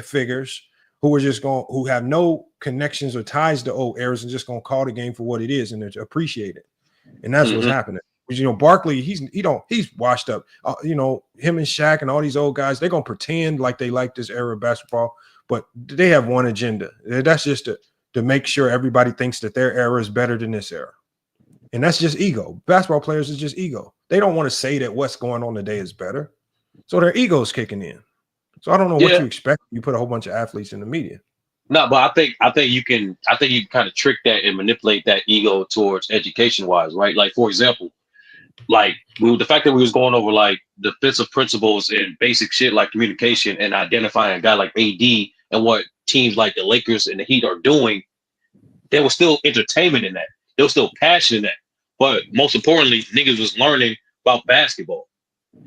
figures who have no connections or ties to old eras and just gonna call the game for what it is and appreciate it. And that's what's happening. Barkley, he's washed up. Him and Shaq and all these old guys, they're gonna pretend like they like this era of basketball, but they have one agenda. That's just to make sure everybody thinks that their era is better than this era. And that's just ego. Basketball players is just ego. They don't want to say that what's going on today is better. So their ego's kicking in. So I don't know what you expect. You put a whole bunch of athletes in the media. No, but I think you can kind of trick that and manipulate that ego towards education wise, right? Like, for example, the fact that we was going over defensive principles and basic shit like communication and identifying a guy like AD and what teams like the Lakers and the Heat are doing, there was still entertainment in that. There was still passion in that. But most importantly, niggas was learning about basketball.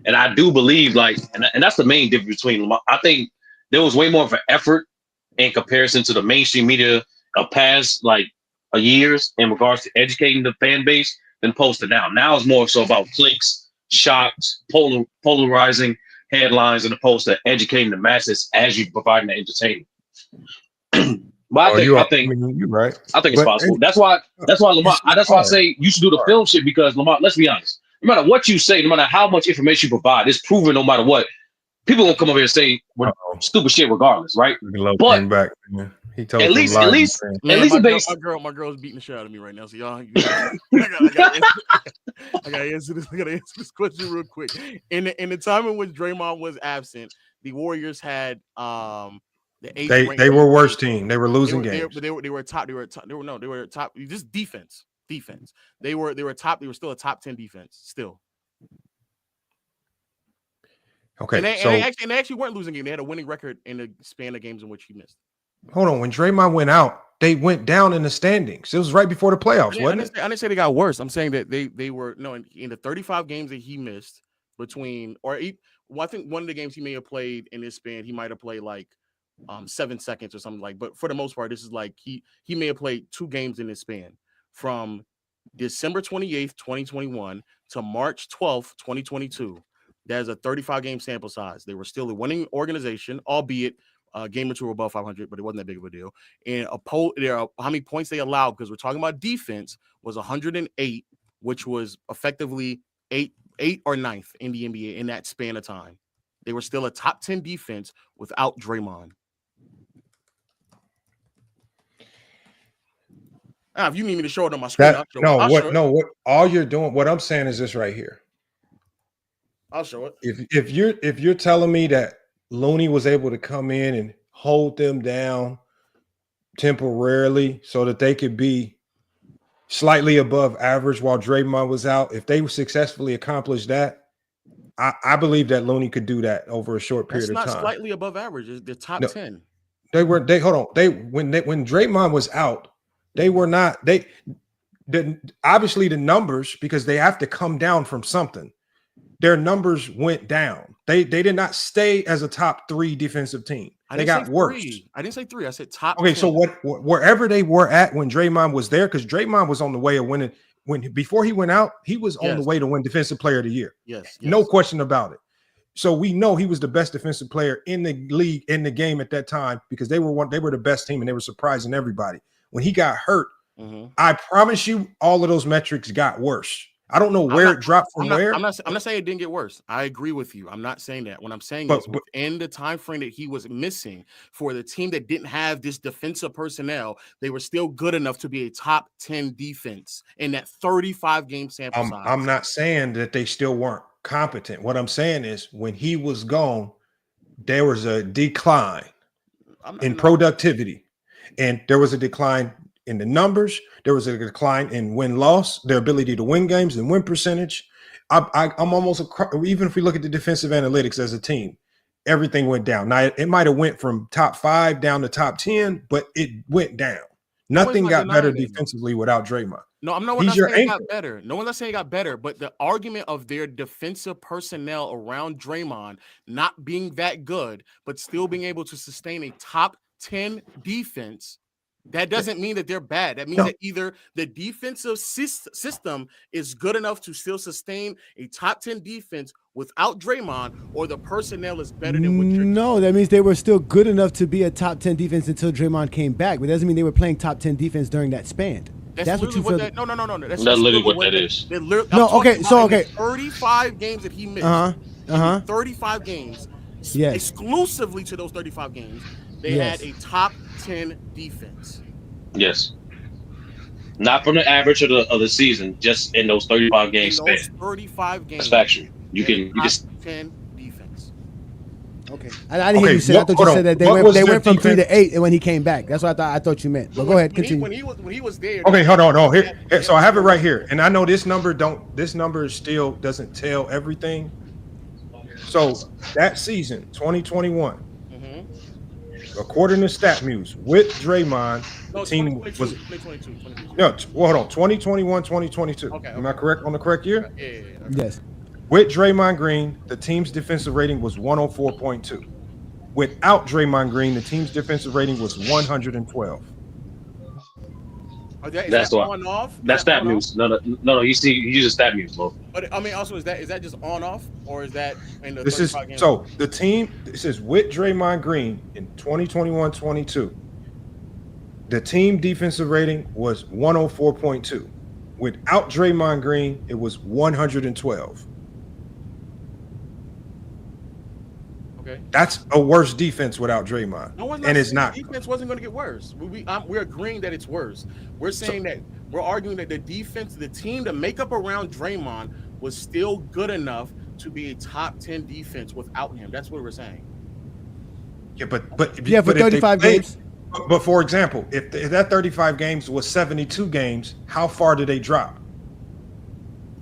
And I do believe and that's the main difference between, I think there was way more of an effort in comparison to the mainstream media of past years in regards to educating the fan base than opposed to now. Now it's more so about clicks, shots, polarizing headlines, as opposed to educating the masses as you providing the entertainment. But I think you're right. I think it's possible. That's why Lamont. That's why I say you should do the film shit, because Lamont, let's be honest. No matter what you say, no matter how much information you provide, it's proven no matter what. People gonna come over here and say stupid shit regardless, right? But He told At them least, lies. man, my girl's beating the shit out of me right now. So y'all, I gotta answer this question real quick. In the time in which Draymond was absent, the Warriors had they were worst team. They were losing games. They were top. They were top. Just defense. They were top. They were still a top 10 defense still. Okay, and they actually weren't losing games. They had a winning record in the span of games in which he missed. Hold on, when Draymond went out, they went down in the standings. It was right before the playoffs, wasn't it? I didn't say they got worse. I'm saying that they were in the 35 games that he missed between, I think one of the games he may have played in this span, he might have played like 7 seconds or something like. But for the most part, this is like he may have played 2 games in this span from December 28th, 2021 to March 12th, 2022. There's a 35 game sample size. They were still a winning organization, albeit game or two above 500, but it wasn't that big of a deal. And how many points they allowed, because we're talking about defense, was 108, which was effectively 8 or 9th in the NBA in that span of time. They were still a top 10 defense without Draymond. If you need me to show it on my screen, what all you're doing, what I'm saying is this right here. I'll show it. If you're telling me that Looney was able to come in and hold them down temporarily so that they could be slightly above average while Draymond was out, if they successfully accomplished that, I believe that Looney could do that over a short period of time. It's not slightly above average. It's the top 10. When Draymond was out, they were not. Obviously the numbers, because they have to come down from something. Their numbers went down. They did not stay as a top 3 defensive team. They got worse. I didn't say 3. I said top. Okay, 10. so wherever they were at when Draymond was there, because Draymond was on the way of winning. Before he went out, he was on the way to win Defensive Player of the Year. Yes, no question about it. So we know he was the best defensive player in the league, in the game at that time, because they were the best team and they were surprising everybody. When he got hurt, I promise you, all of those metrics got worse. I don't know where it dropped from where. I'm not saying it didn't get worse. I agree with you. I'm not saying that. What I'm saying is within the time frame that he was missing for the team that didn't have this defensive personnel, they were still good enough to be a top 10 defense in that 35 game sample size. I'm not saying that they still weren't competent. What I'm saying is when he was gone, there was a decline in productivity, and there was a decline in the numbers. There was a decline in win-loss, their ability to win games and win percentage. I'm almost even if we look at the defensive analytics as a team, everything went down. Now it might have went from top 5 down to top 10, but it went down. Nothing got better defensively without Draymond. No, I'm not saying it got better. No one's not saying it got better, but the argument of their defensive personnel around Draymond not being that good, but still being able to sustain a top 10 defense, that doesn't mean that they're bad. That means that either the defensive system is good enough to still sustain a top 10 defense without Draymond, or the personnel is better than what No, that means they were still good enough to be a top 10 defense until Draymond came back. But it doesn't mean they were playing top 10 defense during that span. That's what you feel. No. That's literally what that is. Okay. 35 games that he missed. 35 games. Yes. Exclusively to those 35 games, they had a top 10 defense. Yes. Not from the average of the season, just in those 35 games. 35 games. That's factual. You can 10 defense. Okay. I didn't hear you say. I thought you said that they went from 3 to 8 and when he came back. That's what I thought you meant. But go ahead, continue. When he was there. Okay, hold on. No, here, so I have it right here, and I know this number still doesn't tell everything. So that season, 2021, according to StatMuse, with Draymond, the team was 2022. No, well, hold on, 2021, 2022. Okay. Am I correct on the correct year? Yeah. Yes. With Draymond Green, the team's defensive rating was 104.2. Without Draymond Green, the team's defensive rating was 112. That's on off. That's StatMuse. No. You use StatMuse, bro. But I mean, also, is that just on off, or is that in the? This is games? So the team. This is with Draymond Green in 2021-22. The team defensive rating was 104.2. Without Draymond Green, it was 112. Okay. That's a worse defense without Draymond. No one's and it's saying not. the defense wasn't going to get worse. We're agreeing that it's worse. We're saying that we're arguing that the defense, the team to make up around Draymond was still good enough to be a top 10 defense without him. That's what we're saying. Yeah, but for 35 games. But for example, if that 35 games was 72 games, how far did they drop?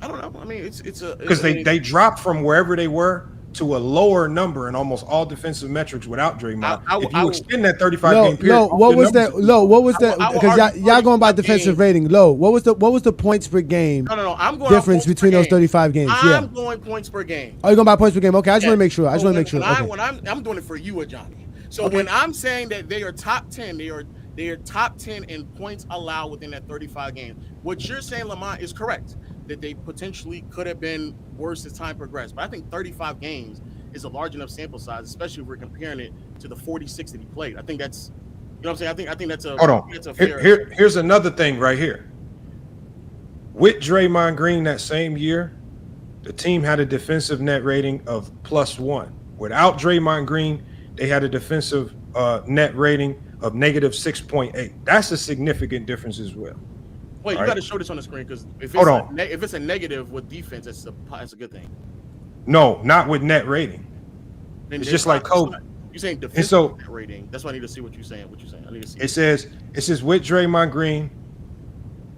I don't know. I mean, it's because they dropped from wherever they were to a lower number in almost all defensive metrics without Draymond. If you extend that 35 game period, what was that? Because y'all going by defensive rating. What was the points per game? No. I'm going difference between those 35 games. I'm going points per game. Oh, you're going by points per game? Okay, I just want to make sure. When I'm doing it for you, Johnny. So when I'm saying that they are top 10, they are top 10 in points allowed within that 35 games. What you're saying, Lamont, is correct. That they potentially could have been worse as time progressed. But I think 35 games is a large enough sample size, especially if we're comparing it to the 46 that he played. I think that's, you know what I'm saying? I think that's a, hold on. That's a fair. Here's another thing right here. With Draymond Green that same year, the team had a defensive net rating of +1. Without Draymond Green, they had a defensive net rating of -6.8. That's a significant difference as well. Wait, you got to show this on the screen because if it's a negative with defense, that's a good thing. No, not with net rating. Then it's just like Kobe. You're saying defensive net rating. That's why I need to see what you're saying. I need to see. It says with Draymond Green.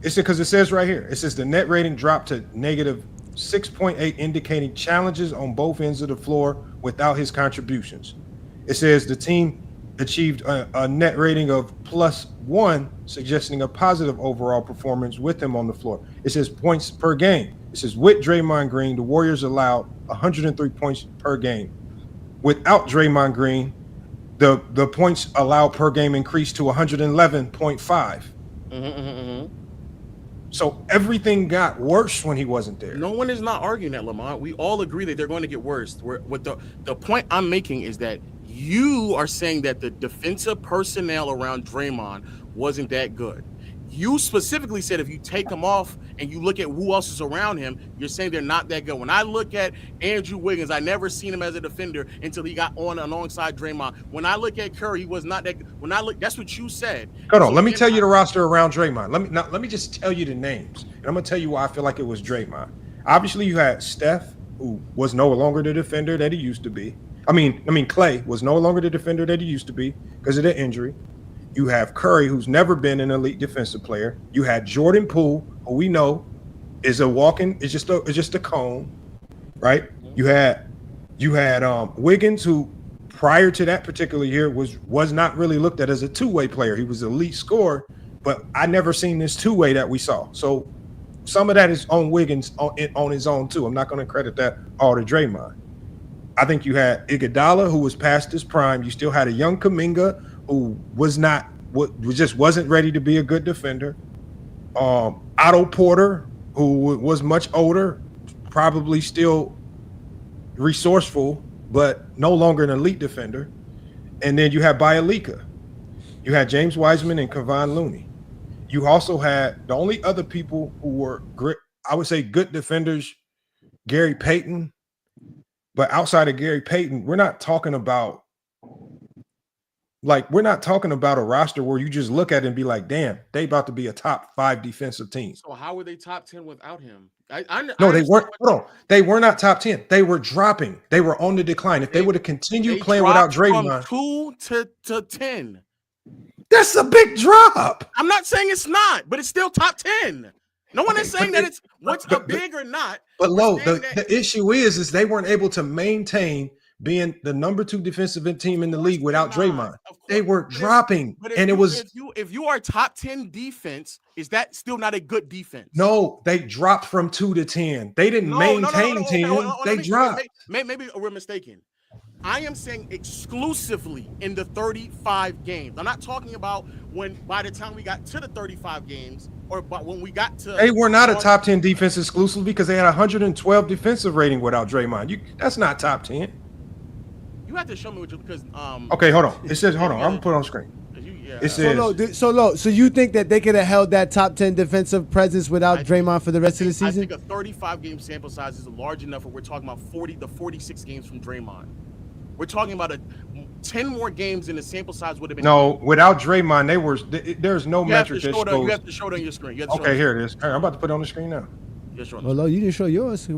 It's because it says right here. It says the net rating dropped to -6.8, indicating challenges on both ends of the floor without his contributions. It says the team achieved a net rating of +1, suggesting a positive overall performance with him on the floor. It says points per game. It says with Draymond Green, the Warriors allowed 103 points per game. Without Draymond Green, the points allowed per game increased to 111.5. So everything got worse when he wasn't there. No one is not arguing that, Lamont. We all agree that they're going to get worse. What the point I'm making is that you are saying that the defensive personnel around Draymond wasn't that good. You specifically said if you take him off and you look at who else is around him, you're saying they're not that good. When I look at Andrew Wiggins, I never seen him as a defender until he got on alongside Draymond. When I look at Curry, he was not that good. That's what you said. Hold on, let me tell you the roster around Draymond. Let me just tell you the names, and I'm gonna tell you why I feel like it was Draymond. Obviously, you had Steph, who was no longer the defender that he used to be. I mean, Clay was no longer the defender that he used to be because of the injury. You have Curry, who's never been an elite defensive player. You had Jordan Poole, who we know is just a cone, right? You had Wiggins, who prior to that particular year was not really looked at as a two-way player. He was an elite scorer, but I never seen this two-way that we saw. So some of that is on Wiggins on his own too. I'm not going to credit that all to Draymond. I think you had Iguodala, who was past his prime. You still had a young Kuminga, who just wasn't ready to be a good defender. Otto Porter, who was much older, probably still resourceful, but no longer an elite defender. And then you had Bielika. You had James Wiseman and Kevon Looney. You also had the only other people who were great, I would say good defenders, Gary Payton. But outside of Gary Payton, we're not talking about a roster where you just look at it and be like, damn, they about to be a top 5 defensive team. So how were they top 10 without him? No, they weren't. Hold on. They were not top 10. They were dropping. They were on the decline. If they would have continued playing without Draymond. From 2 to 10. That's a big drop. I'm not saying it's not, but it's still top 10. No one is saying that it's what's a big or not. But Lo, the issue is they weren't able to maintain being the number 2 defensive team in the league without Draymond. They were dropping, and it was. If you are top 10 defense, is that still not a good defense? No, they dropped from 2 to 10. They didn't maintain 10. They dropped. Maybe we're mistaken. I am saying exclusively in the 35 games. I'm not talking about by the time we got to the 35 games or when we got to. They were not a top 10 defense exclusively because they had 112 defensive rating without Draymond. That's not top 10. You have to show me what because Okay, hold on. It says hold on. I'm gonna put it on screen. It says so you think that they could have held that top 10 defensive presence without Draymond for the rest of the season? I think a 35 game sample size is large enough where we're talking about 40 to 46 games from Draymond. We're talking about 10 more games and the sample size would have been. No, without Draymond, there's no metric that shows. You have to show it on your screen. Okay, here it is. I'm about to put it on the screen now. Well, you didn't show yours.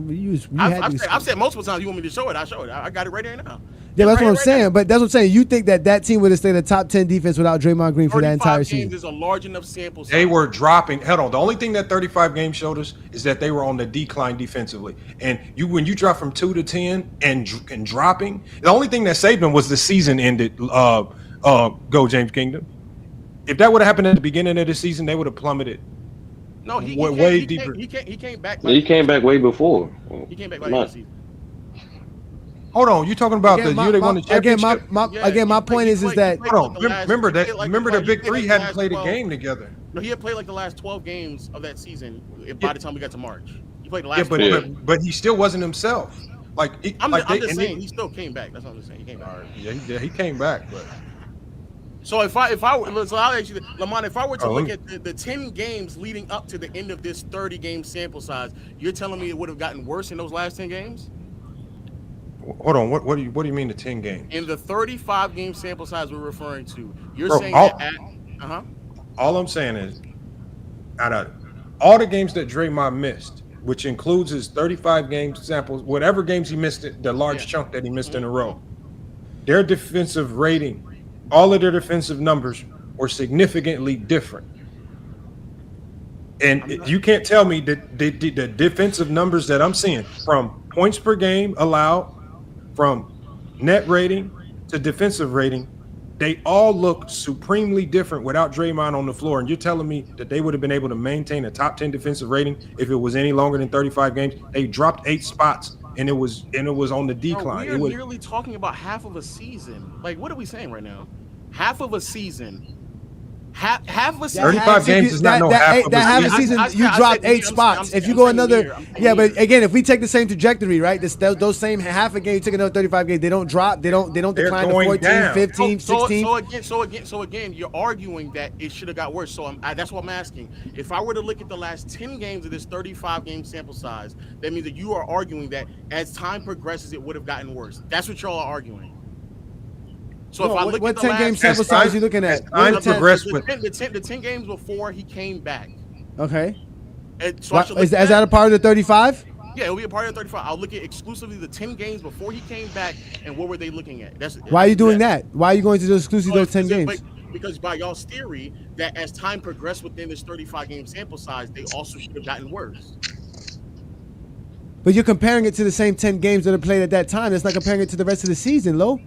I've said multiple times you want me to show it. I show it. I got it right here now. Yeah, that's what I'm saying. But that's what I'm saying. You think that team would have stayed a top 10 defense without Draymond Green for that entire season? 35 games is a large enough sample size. They were dropping. Hold on. The only thing that 35 games showed us is that they were on the decline defensively. And when you drop from 2 to 10 and dropping, the only thing that saved them was the season ended. Go James Kingdom. If that would have happened at the beginning of the season, they would have plummeted. No, he way deeper. He came back. He came back way before. He came back last season. Hold on, you talking about the year they won the championship? Again, my point is that hold on. Remember the big three hadn't played a game together. No, he had played like the last 12 games of that season. By the time we got to March, he played the last. But he still wasn't himself. I'm just saying he still came back. That's what I'm just saying. He came back. Yeah, he came back, but. So I'll ask you, Lamont, if I were to look at the 10 games leading up to the end of this 30-game sample size, you're telling me it would have gotten worse in those last 10 games? Hold on. What do you mean the 10 games? In the 35-game sample size we're referring to, you're saying that all I'm saying is, out of all the games that Draymond missed, which includes his 35 game samples, whatever games he missed, the large chunk that he missed in a row, their defensive rating, all of their defensive numbers were significantly different. And you can't tell me that the defensive numbers that I'm seeing, from points per game allowed, from net rating to defensive rating, they all look supremely different without Draymond on the floor. And you're telling me that they would have been able to maintain a top 10 defensive rating if it was any longer than 35 games? They dropped 8 spots and it was on the decline. We're nearly talking about half of a season. Like, what are we saying right now? Half of a season. Half of a season. 35 games is not half of a season. You dropped 8 spots. If you go another, but again, if we take the same trajectory, right? Those same half a game, you took another 35 games. They don't drop. They don't decline to 14, down. 15, 16. So again, you're arguing that it should have got worse. So that's what I'm asking. If I were to look at the last 10 games of this 35 game sample size, that means that you are arguing that as time progresses, it would have gotten worse. That's what y'all are arguing. So if I look what at the 10 game sample size you looking at? The 10 games before he came back. Okay. So is that a part of the 35? Yeah, it'll be a part of the 35. I'll look at exclusively the 10 games before he came back, and what were they looking at? Why are you doing that? Why are you going to do exclusively those 10 games? Because by y'all's theory, that as time progressed within this 35 game sample size, they also should have gotten worse. But you're comparing it to the same 10 games that are played at that time. That's not comparing it to the rest of the season, Lo.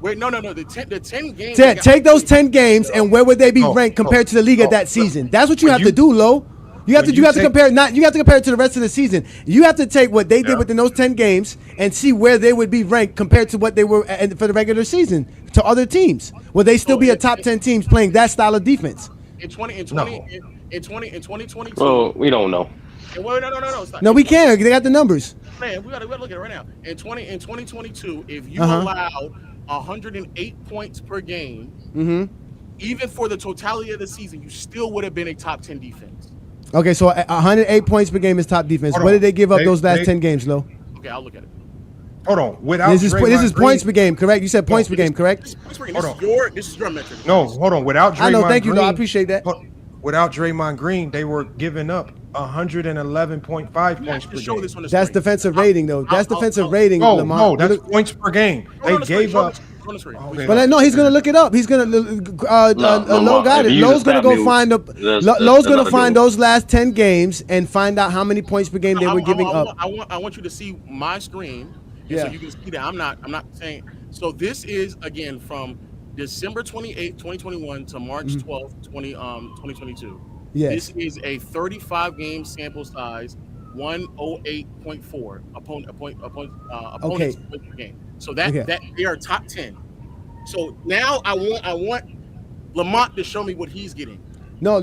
Wait, no. The 10 games. Take those 10 games and where would they be ranked compared to the league at that season? That's what you have to do, Lo. You have to compare it to the rest of the season. You have to take what they did within those 10 games and see where they would be ranked compared to what they were for the regular season to other teams. Will they still be a top 10 teams playing that style of defense? In 2022. Well, we don't know. No, we can. They got the numbers. Man, we gotta look at it right now. In 2022, if you allowed 108 points per game, even for the totality of the season, you still would have been a top 10 defense. Okay, so 108 points per game is top defense. What did they give up those last 10 games, Lo? Okay, I'll look at it. Hold on. This is points per game, correct? You said points per game, correct? This is your metric. No, hold on. Without Draymond I know. Thank you, Green, though. I appreciate that. Without Draymond Green, they were giving up 111.5 points per game. That's defensive rating, though. That's defensive rating. No, that's points per game. They gave up. But no, he's gonna look it up. He's gonna Lo got it. Lo's gonna go find Lo's gonna find those last 10 games and find out how many points per game they were giving up. I want you to see my screen, so you can see that I'm not saying. So this is again from December 28th, 2021 to March 12th, 2022. Yes. This is a 35 game sample size, 108.4 opponents per game. So that they are top 10. So now I want Lamont to show me what he's getting. No.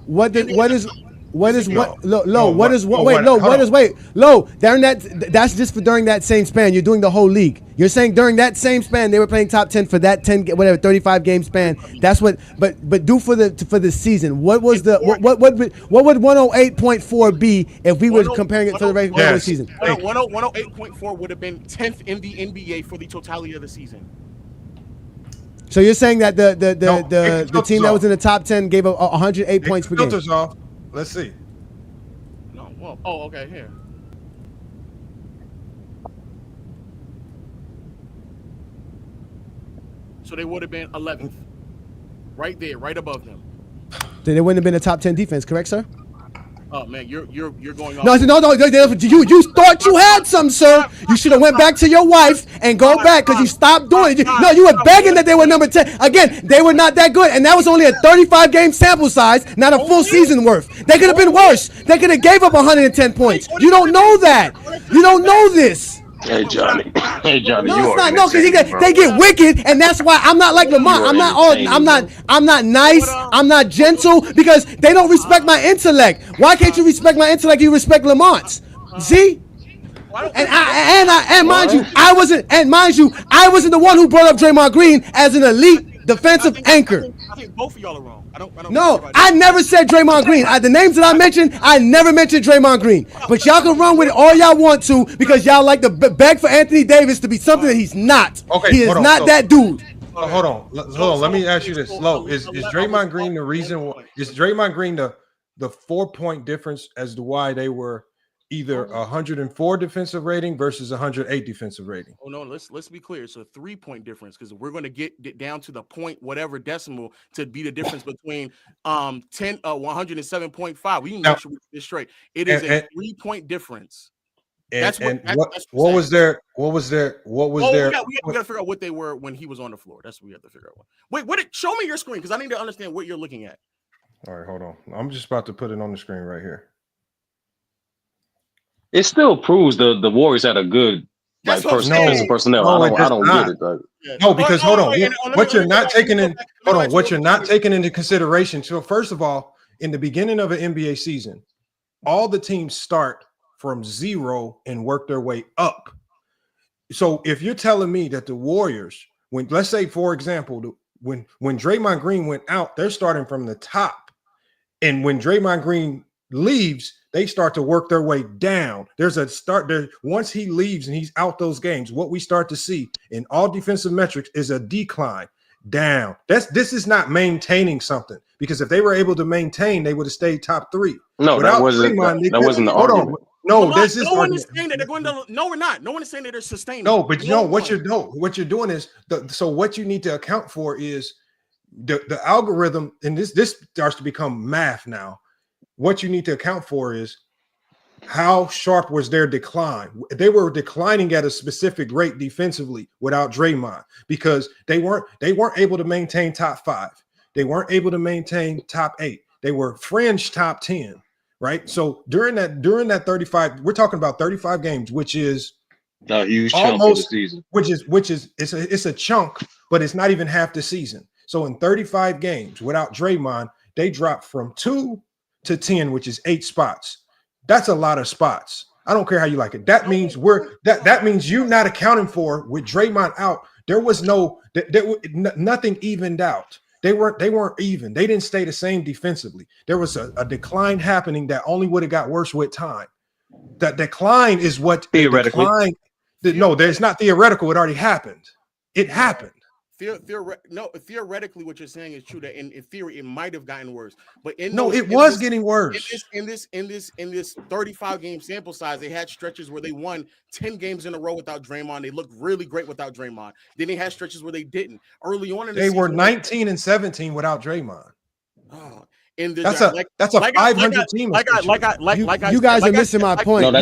What is What is what low? No, What is what? no, Wait, what- low. hold What on. is wait? Low. During that's just for during that same span. You're doing the whole league. You're saying during that same span they were playing top 10 for that 35 game span. That's what. But do for the season. What was the what would 108.4 be if we were comparing it to the regular season? 108.4 would have been 10th in the NBA for the totality of the season. So you're saying that the team that was in the top 10 gave up 108 points per game. Filters off. Let's see. No, well, oh, okay, here. So they would have been 11th, right there, right above them. Then it wouldn't have been a top 10 defense, correct, sir? Oh man, you're going off. No, you thought you had some, sir. You should have went back to your wife and go back because you stopped doing it. No, you were begging that they were number 10. Again, they were not that good, and that was only a 35 game sample size, not a full season worth. They could have been worse. They could have gave up 110 points. You don't know that. You don't know this. Hey Johnny. Hey Johnny. No, you it's not. are No, because they get wicked, and that's why I'm not like Lamont. I'm not nice. I'm not gentle because they don't respect my intellect. Why can't you respect my intellect? You respect Lamont's. See? And mind you, I wasn't the one who brought up Draymond Green as an elite defensive anchor. I think both of y'all are wrong. No, I never said Draymond Green. The names that I mentioned, I never mentioned Draymond Green. But y'all can run with it all y'all want to because y'all like to beg for Anthony Davis to be something that he's not. Okay, he is not that dude. Hold on. Let me ask you this. Slow. Is Draymond Green the reason? Is Draymond Green the 4-point difference as to why they were either 104 defensive rating versus 108 defensive rating? Oh no, let's be clear. It's a 3-point difference because we're going to get down to the point whatever decimal to be the difference between 107.5. We can make sure we get this straight. It is a 3-point difference. What was there? We got to figure out what they were when he was on the floor. That's what we have to figure out. Wait, show me your screen because I need to understand what you're looking at. All right, hold on. I'm just about to put it on the screen right here. It still proves the Warriors had a good defensive personnel. I don't get it. No, because hold on. What you're not taking into consideration. So first of all, in the beginning of an NBA season, all the teams start from 0 and work their way up. So if you're telling me that the Warriors, when let's say for example, when Draymond Green went out, they're starting from the top, and when Draymond Green leaves, they start to work their way down. There's a start there. Once he leaves and he's out those games, what we start to see in all defensive metrics is a decline down. This is not maintaining something, because if they were able to maintain, they would have stayed top 3. No, that wasn't the argument. No, this is no one is saying that they're going to. No, we're not. No one is saying that they're sustaining. No, but what you're doing is so what you need to account for is the algorithm, and this starts to become math now. What you need to account for is how sharp was their decline. They were declining at a specific rate defensively without Draymond because they weren't able to maintain top 5. They weren't able to maintain top 8. They were fringe top 10, right? So during that 35, we're talking about 35 games, which is a huge chunk of the season. Which is it's a chunk, but it's not even half the season. So in 35 games without Draymond, they dropped from 2 to 10, which is 8 spots. That's a lot of spots. I don't care how you like it. That means that means you're not accounting for with Draymond out. There was nothing evened out. They weren't even. They didn't stay the same defensively. There was a decline happening that only would have got worse with time. That decline is what theoretically. No, there's not theoretical. It already happened. It happened. Theoretically, what you're saying is true. That in theory, it might have gotten worse. But it was getting worse. In this 35 game sample size, they had stretches where they won 10 games in a row without Draymond. They looked really great without Draymond. Then they had stretches where they didn't. Early on in the season, they were 19 and 17 without Draymond. Oh, that's a 500 team. You guys are missing my point. You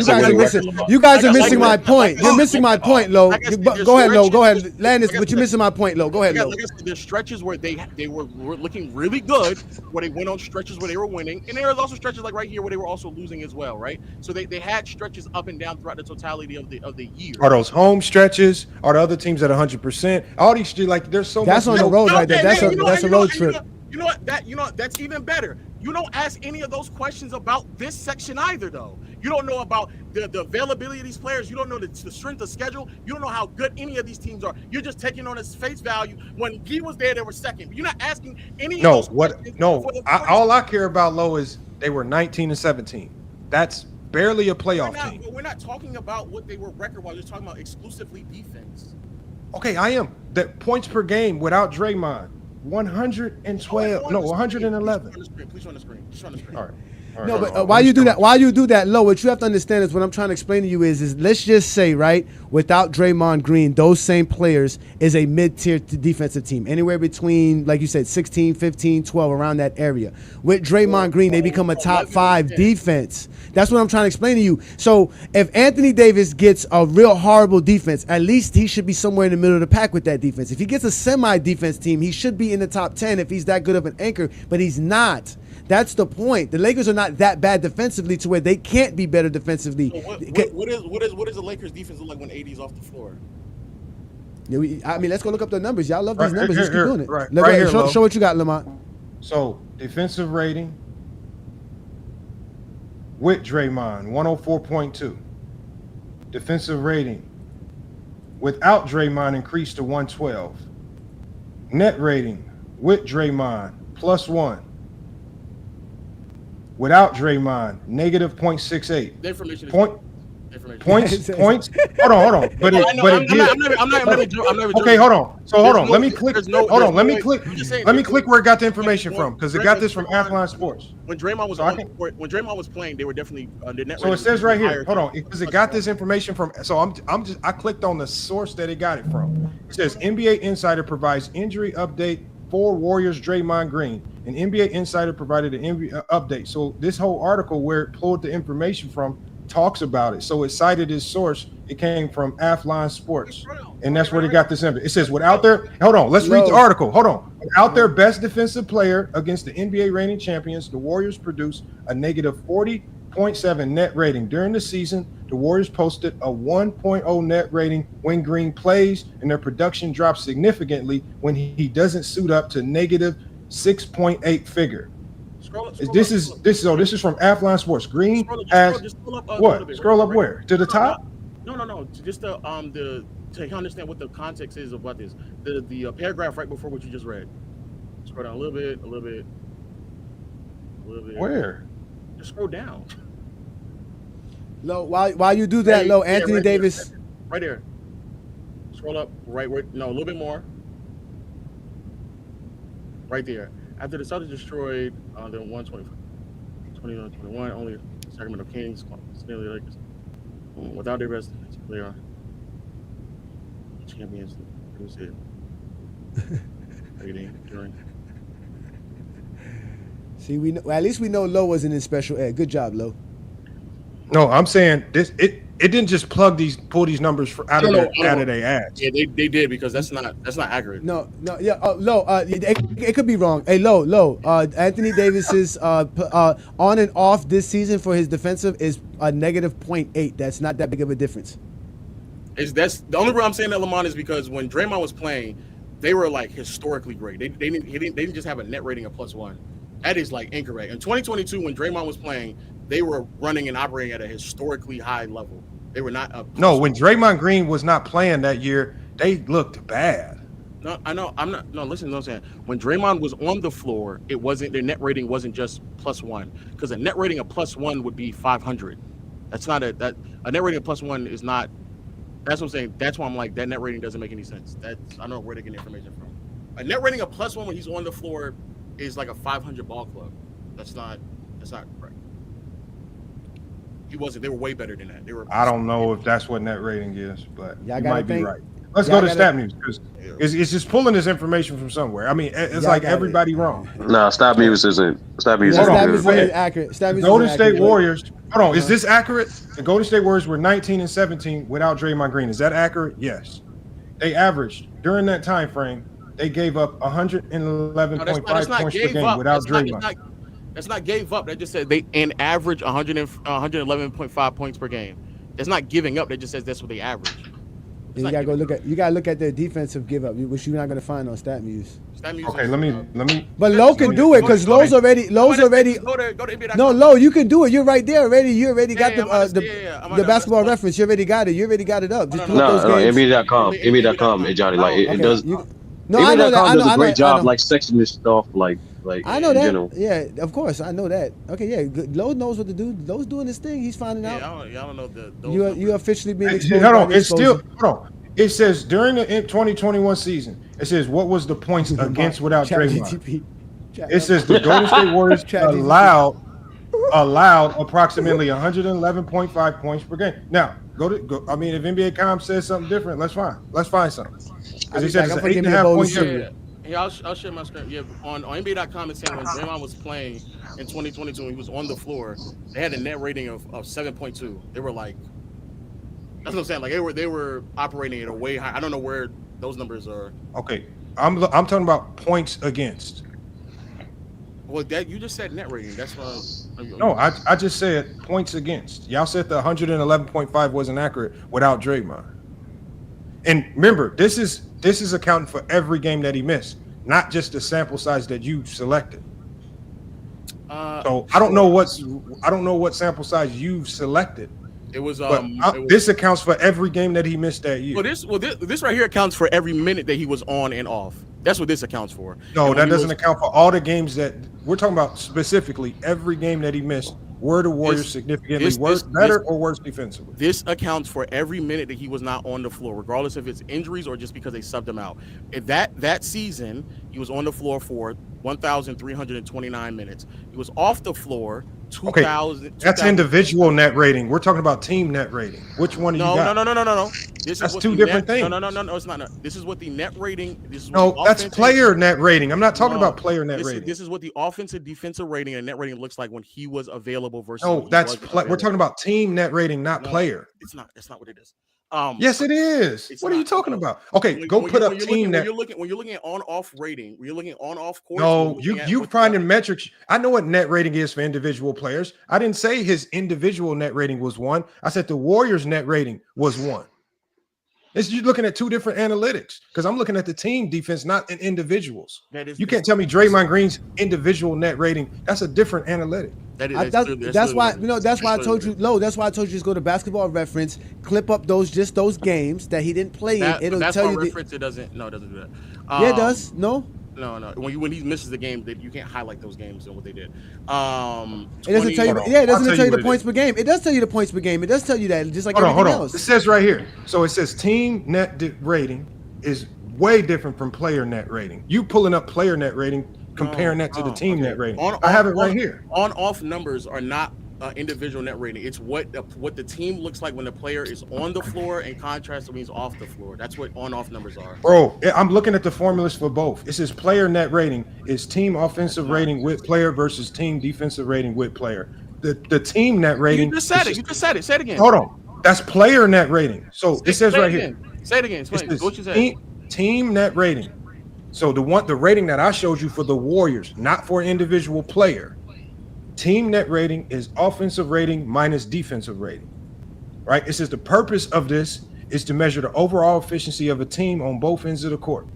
guys are missing my point. You're missing my point, Lo. Go ahead, Lo. Go ahead, Landis. But you're missing my point, Lo. Go ahead, Lo. Like I said, there's stretches where they were looking really good, where they went on stretches where they were winning, and there was also stretches like right here where they were also losing as well, right? So they had stretches up and down throughout the totality of the year. Are those home stretches? Are the other teams at 100%? All these there's so much. That's on the road right there. That's a road trip. You know what? That's even better. You don't ask any of those questions about this section either, though. You don't know about the availability of these players. You don't know the strength of schedule. You don't know how good any of these teams are. You're just taking on its face value. When he was there, they were second. You're not asking any of those questions. All I care about, Lo, is they were 19-17. That's barely a playoff team. We're not talking about what they were record-wise. We're talking about exclusively defense. Okay, I am. The points per game without Draymond, 112. No, 111. Please show on the screen. Just show on the screen. All right. No, but while you do that, Lo, what you have to understand is what I'm trying to explain to you is let's just say, right, without Draymond Green, those same players is a mid-tier defensive team, anywhere between, like you said, 16, 15, 12, around that area. With Draymond Green, they become a top 5 defense. That's what I'm trying to explain to you. So if Anthony Davis gets a real horrible defense, at least he should be somewhere in the middle of the pack with that defense. If he gets a semi-defense team, he should be in the top 10 if he's that good of an anchor, but he's not. That's the point. The Lakers are not that bad defensively to where they can't be better defensively. So what does the Lakers defense look like when AD's off the floor? I mean, let's go look up the numbers. Y'all love these numbers. Let's keep doing it. Right here, Lo. show what you got, Lamont. So defensive rating with Draymond, 104.2. Defensive rating without Draymond increased to 112. Net rating with Draymond, +1. Without Draymond, -0.68. The information Points. Hold on. But I'm not okay, hold on. So hold on. Let me click. Let me click where it got the information from, because it got this from Athlon Sports. When Draymond was when Draymond was playing, they were definitely their net. So it says right here. Hold on, because it got this information from. So I clicked on the source that it got it from. It says NBA Insider provides injury update for Warriors Draymond Green. An NBA Insider provided an update. So this whole article where it pulled the information from talks about it. So it cited its source. It came from Athlon Sports, and that's where they got this info. It says without their let's read the article. Hold on. Without their best defensive player against the NBA reigning champions, the Warriors produced a -40.7 net rating during the season. The Warriors posted a 1.0 net rating when Green plays, and their production drops significantly when he doesn't suit up to -6.8 figure. This is from Athlon Sports. Green has what? Scroll up where? To the top? No. Just to understand what the context is about this. The paragraph right before what you just read. Scroll down a little bit. Where? Just scroll down. Lo, while you do that, Anthony right Davis. Right there. Scroll up. Right. No, a little bit more. Right there. After the Celtics destroyed the 21-21, only Sacramento Kings, Stanley Lakers, without their best player, champions. See, we know, at least we know Lo wasn't in special ed. Good job, Lo. No, I'm saying this. It didn't just pull these numbers out of their ads. Yeah, they did, because that's not accurate. No, yeah, Lo, it could be wrong. Hey, Lo, Anthony Davis's on and off this season for his defensive is a -0.8. That's not that big of a difference. That's the only reason I'm saying that, Lamont, is because when Draymond was playing, they were like historically great. They didn't just have a net rating of +1. That is like incorrect. In 2022, when Draymond was playing, they were running and operating at a historically high level. They were not when Draymond Green was not playing that year, they looked bad. No, I know. I'm not. No, listen to what I'm saying. When Draymond was on the floor, it wasn't, their net rating wasn't just +1, because a net rating of +1 would be 500. That's not a net rating of +1 is not. That's what I'm saying. That's why I'm like, that net rating doesn't make any sense. I don't know where they're getting information from. A net rating of +1 when he's on the floor is like a 500 ball club. That's not correct. He wasn't. They were way better than that. I don't know if that's what net rating is, but you might be right. Let's go to Stat News, because it's just pulling this information from somewhere. I mean, it's like everybody wrong. No, Stat News isn't. Stat News isn't accurate. Golden State Warriors. Hold on, is this accurate? The Golden State Warriors were 19-17 without Draymond Green. Is that accurate? Yes. They averaged during that time frame. They gave up 111.5 points per game without Draymond. That's not gave up. That just said they average 111.5 points per game. That's not giving up. That just says that's what they average. You gotta go look at. You gotta look at their defensive give up, which you're not gonna find on StatMuse. Okay, let me. But Low can do it because Low's already. Go to NBA.com. No, Low, you can do it. You're right there already. You already got the basketball reference. You already got it. You already got it up. Just pull up those games. NBA.com. NBA.com. Hey, Johnny, like it does. No, I know that. NBA.com does a great job, like sectioning this stuff, like I know in that. general. Yeah, of course, I know that. Okay, yeah, Lowe knows what to do. Lowe's doing his thing. He's finding out. I don't know You officially being exposed. Hold on, it's still hold on. It says during the 2021 season, it says what was the points against without Draymond. It says the Golden State Warriors allowed approximately 111.5 points per game. Now, I mean, if NBA.com says something different, let's find something. Because he said it's 8.5 points. Yeah, I'll share my screen. Yeah, on NBA.com it's saying when Draymond was playing in 2022 when he was on the floor, they had a net rating of 7.2. They were like, that's what I'm saying. Like they were operating at a way high. I don't know where those numbers are. Okay, I'm talking about points against. Well, that you just said net rating. That's why. No, I just said points against. Y'all said the 111.5 wasn't accurate without Draymond. And remember, this is accounting for every game that he missed, not just the sample size that you selected. So I don't know what sample size you've selected. It was this accounts for every game that he missed that year. This right here accounts for every minute that he was on and off. That's what this accounts for. No, that doesn't account for all the games that we're talking about. Specifically, every game that he missed. Were the Warriors significantly better or worse defensively? This accounts for every minute that he was not on the floor, regardless if it's injuries or just because they subbed him out. That season, he was on the floor for 1,329 minutes. He was off the floor 2,000. That's individual net rating. We're talking about team net rating. Which one do you got? No. That's two different things. No, it's not. This is what the net rating. That's player net rating. I'm not talking about player net rating. This is what the offensive defensive rating and net rating looks like when he was available versus. No, we're talking about team net rating, not player. It's not. That's not what it is. Yes, it is. What are you talking about? Okay, go put up team net. When you're looking at on-off rating, when you're looking at on-off course. No, you finding metrics. I know what net rating is for individual players. I didn't say his individual net rating was 1. I said the Warriors' net rating was 1. You're looking at two different analytics because I'm looking at the team defense, not in individuals. You can't tell me Draymond Green's individual net rating. That's a different analytic. That's why I told you, Low. That's why I told you just go to Basketball Reference, clip up those games that he didn't play in. It'll tell you. It doesn't do that. Yeah, it does. No. When he misses the game, that you can't highlight those games and what they did. It doesn't tell you. Yeah, it doesn't tell you the points per game. It does tell you the points per game. It does tell you that, just like everything else. It says right here. So it says team net rating is way different from player net rating. You pulling up player net rating, comparing that to the team net rating. I have it right here. On-off numbers are not individual net rating. It's what the team looks like when the player is on the floor, in contrast to when he's off the floor. That's what on-off numbers are. Bro, I'm looking at the formulas for both. It says player net rating is team offensive rating with player versus team defensive rating with player. The team net rating. You just said it. Say it again. Hold on. That's player net rating. So it says right here. Say it again. Explain what you said. Team net rating. So the rating that I showed you for the Warriors, not for an individual player. Team net rating is offensive rating minus defensive rating, right? It says the purpose of this is to measure the overall efficiency of a team on both ends of the court.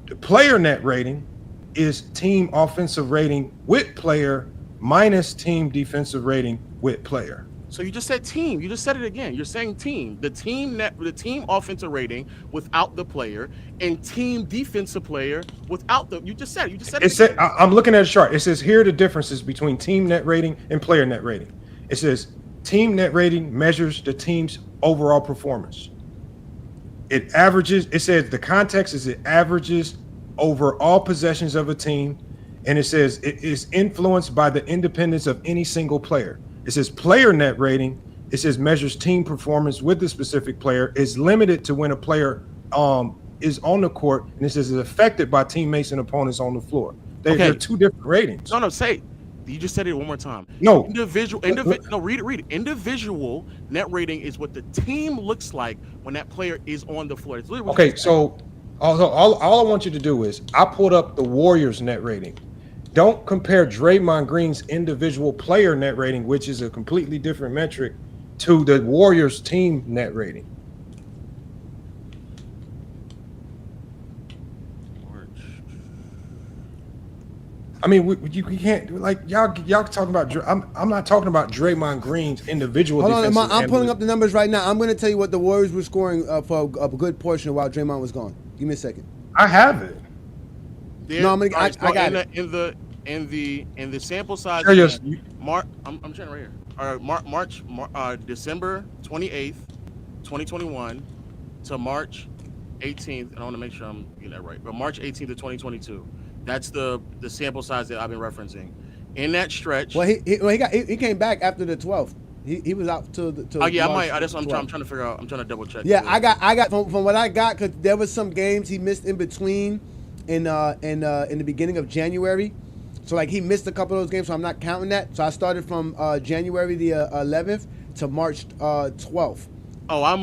The player net rating is team offensive rating with player minus team defensive rating with player. So you just said team. You just said it again. You're saying team. The team offensive rating without the player and team defensive player without the. You just said it. I'm looking at a chart. It says here are the differences between team net rating and player net rating. It says team net rating measures the team's overall performance. It averages. It says the context is it averages over all possessions of a team, and it says it is influenced by the independence of any single player. It says player net rating. It says measures team performance with the specific player. Is limited to when a player is on the court, and it says is affected by teammates and opponents on the floor. They're two different ratings. No, say. You just said it one more time. No. No, read it. Individual net rating is what the team looks like when that player is on the floor. Okay, so all I want you to do is I pulled up the Warriors net rating. Don't compare Draymond Green's individual player net rating, which is a a completely different metric, to the Warriors team net rating. I mean, we can't like y'all talking about. I'm not talking about Draymond Green's individual. Hold on, I'm pulling up the numbers right now. I'm going to tell you what the Warriors were scoring for a good portion while Draymond was gone. Give me a second. I have it. No, I got it. In the sample size. Sure, yes. I'm checking right here. All right, December 28th, 2021 to March 18th, and I want to make sure I'm getting that right. But March 18th of 2022. That's the sample size that I've been referencing. In that stretch. Well, he came back after the 12th. He was out till oh yeah, March, I might. That's what I'm trying to figure out. I'm trying to double check. Yeah, I got from what I got, because there was some games he missed in between, in the beginning of January. So like he missed a couple of those games, so I'm not counting that. So I started from January the 11th to March 12th. Oh, I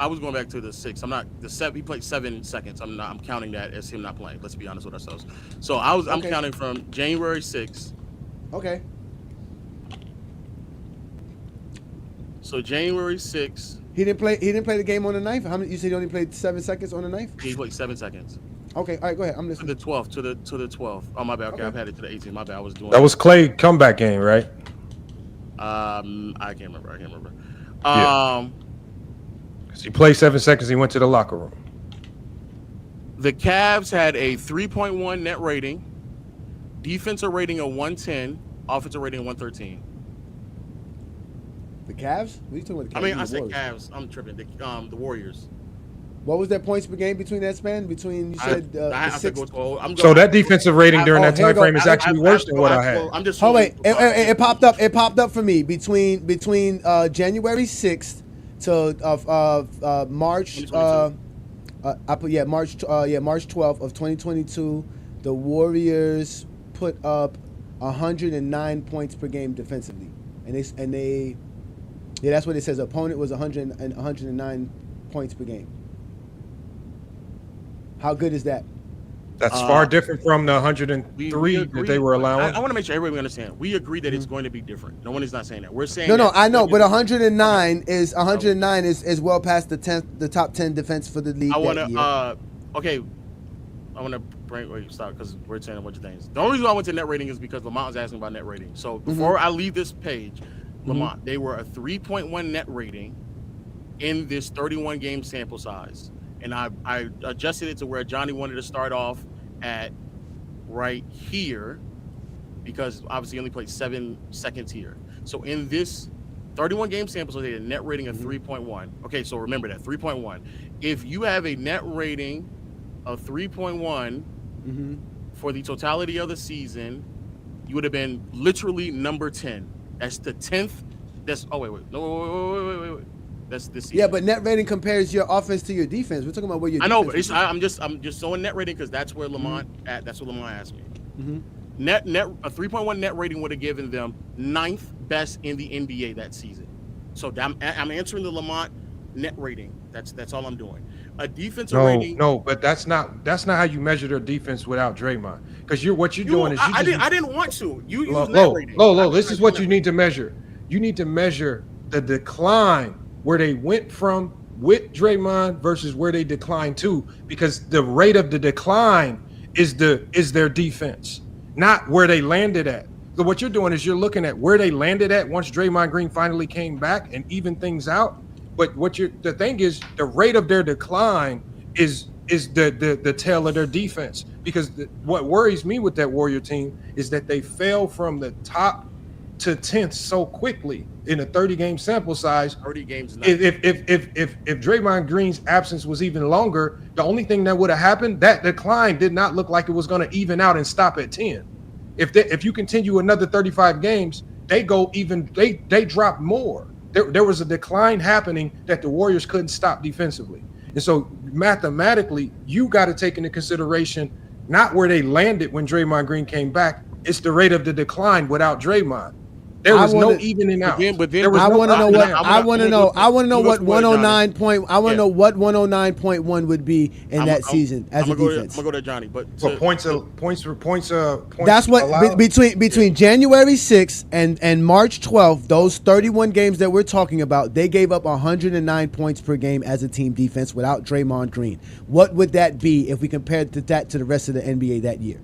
was going back to the 6th. I'm not the 7. He played 7 seconds. I'm counting that as him not playing. Let's be honest with ourselves. So I'm counting from January 6th. Okay. So January 6th. He didn't play the game on the 9th. How many? You said he only played 7 seconds on the 9th? He played 7 seconds. Okay, all right, go ahead. I'm listening. To the 12th. To the 12th. Oh my bad. Okay, I've had it to the 18th. My bad. I was doing. That was Clay comeback game, right? I can't remember. Yeah. He played 7 seconds. He went to the locker room. The Cavs had a 3.1 net rating, defensive rating of 110, offensive rating of 113. The Cavs? What are you talking about? The Cavs? I mean, I said Cavs. I'm tripping. The Warriors. What was their points per game between that span? Between you said so that defensive rating during that time frame is actually worse than what I had. I'm just. Oh wait, it popped up. It popped up for me between January 6th to March. I put March 12th of 2022. The Warriors put up 109 points per game defensively, and they that's what it says. Opponent was 109 points per game. How good is that? That's far different from the 103 that they were allowing. I want to make sure everybody understands. We agree that it's going to be different. No one is not saying that. We're saying no. I know, but 109 is well past the top 10 defense for the league. I want to okay. I want to stop because we're saying a bunch of things. The only reason I went to net rating is because Lamont was asking about net rating. So before I leave this page, Lamont, they were a 3.1 net rating in this 31 game sample size. And I adjusted it to where Johnny wanted to start off at right here because obviously he only played 7 seconds here. So in this 31 game sample, so they had a net rating of 3.1. Okay, so remember that, 3.1. If you have a net rating of 3.1 for the totality of the season, you would have been literally number 10. That's the 10th. That's wait. That's this season. Yeah, but net rating compares your offense to your defense. We're talking about where your. I know, but I'm just showing net rating because that's where Lamont that's what Lamont asked me. Net a 3.1 net rating would have given them 9th best in the NBA that season. So I'm answering the Lamont net rating. That's all I'm doing. A defensive rating. No, but that's not how you measure their defense without Draymond. Because what you're doing is I didn't want to. You use net rating. This is what you need to measure. You need to measure the decline where they went from with Draymond versus where they declined to, because the rate of the decline is their defense, not where they landed at. So what you're doing is you're looking at where they landed at once Draymond Green finally came back and even things out. But the thing is, the rate of their decline is the tail of their defense. Because what worries me with that Warrior team is that they fell from the top to 10th so quickly in a 30-game sample size. 30 games. If Draymond Green's absence was even longer, the only thing that would have happened, that decline did not look like it was going to even out and stop at 10. If you continue another 35 games, they drop more. There was a decline happening that the Warriors couldn't stop defensively. And so mathematically, you got to take into consideration not where they landed when Draymond Green came back. It's the rate of the decline without Draymond. There was no evening out. I want to know what 109.1 would be in that season as a defense. I'm gonna go to Johnny, but points. That's what between January 6th and March 12th, those 31 games that we're talking about, they gave up 109 points per game as a team defense without Draymond Green. What would that be if we compared that to the rest of the NBA that year?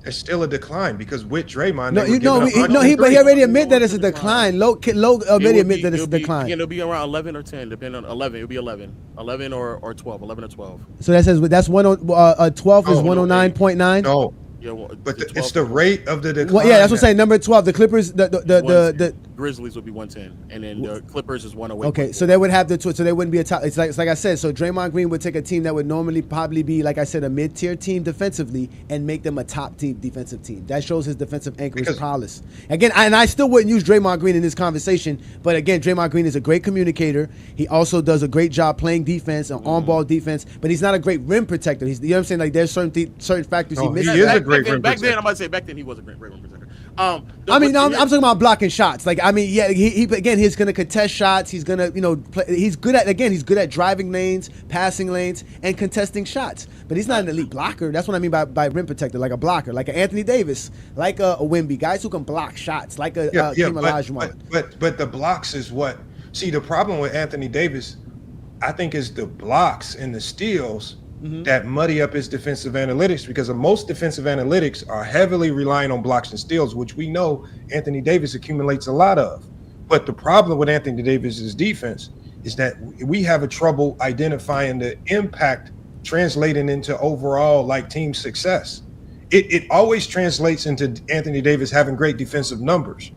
It's still a decline because with Draymond, No, they were but he already admit that it's a decline. Low already admit that it's a decline. It'll be around 11 or 10, depending on 11. It'll be 11 or 12, 11 or 12. So that says that's 12 is 109.9. No. Yeah, well, but it's the rate of the decline. Well, yeah, that's what I'm saying. Number 12, the Clippers, the Grizzlies would be 110, and then the Clippers is 108. Okay, so they would have so they wouldn't be a top. It's like I said. So Draymond Green would take a team that would normally probably be, like I said, a mid-tier team defensively, and make them a top team defensive team. That shows his defensive anchorage prowess. Again, I still wouldn't use Draymond Green in this conversation, but again, Draymond Green is a great communicator. He also does a great job playing defense and on-ball defense, but he's not a great rim protector. You know what I'm saying? Like there's certain factors he misses. He is a great rim protector. Back then, I'm about to say back then he was a great rim protector. I'm talking about blocking shots. Like, I mean, yeah, he again, he's going to contest shots. He's going to, play, he's good at driving lanes, passing lanes, and contesting shots. But he's not an elite blocker. That's what I mean by rim protector, like a blocker, like an Anthony Davis, like a Wemby, guys who can block shots, like a Kim Olajuwon. But the blocks is what. See, the problem with Anthony Davis, I think, is the blocks and the steals that muddy up his defensive analytics, because most defensive analytics are heavily relying on blocks and steals, which we know Anthony Davis accumulates a lot of. But the problem with Anthony Davis's defense is that we have a trouble identifying the impact translating into overall team success. It always translates into Anthony Davis having great defensive numbers.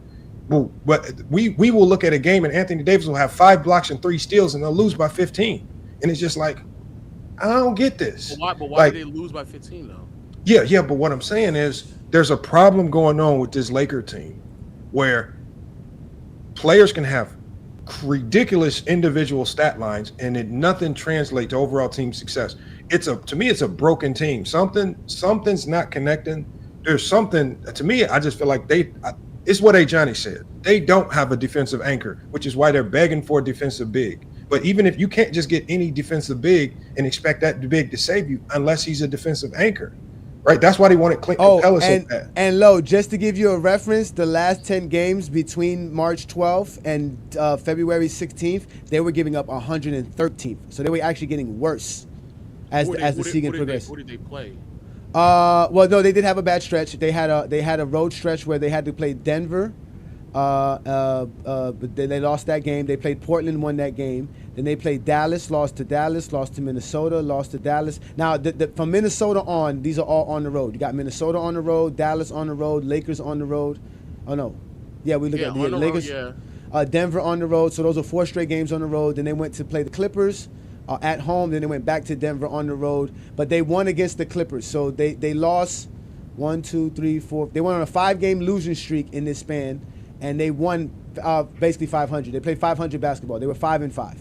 But we will look at a game and Anthony Davis will have 5 blocks and 3 steals and they'll lose by 15. And it's just like, I don't get this. But why did they lose by 15 though? Yeah, but what I'm saying is there's a problem going on with this Laker team where players can have ridiculous individual stat lines and nothing translates to overall team success. To me, it's a broken team. Something's not connecting. There's something, to me, I just feel like it's what Johnny said. They don't have a defensive anchor, which is why they're begging for a defensive big. But even if you can't just get any defensive big and expect that big to save you unless he's a defensive anchor, right? That's why they wanted Clint Capella so bad. And Lo, just to give you a reference, the last 10 games between March 12th and February 16th, they were giving up 113th. So they were actually getting worse as the season progressed. Who did they play? Well, no, they did have a bad stretch. They had a road stretch where they had to play Denver. But they lost that game. They played Portland, won that game. Then they played Dallas, lost to Minnesota, lost to Dallas. Now, from Minnesota on, these are all on the road. You got Minnesota on the road, Dallas on the road, Lakers on the road. Oh, no. Yeah, we look at the Lakers. Denver on the road. So those are 4 straight games on the road. Then they went to play the Clippers at home. Then they went back to Denver on the road. But they won against the Clippers. So they lost 1, 2, 3, 4. They went on a 5-game losing streak in this span. And they won basically 500. They played 500 basketball. They were 5-5.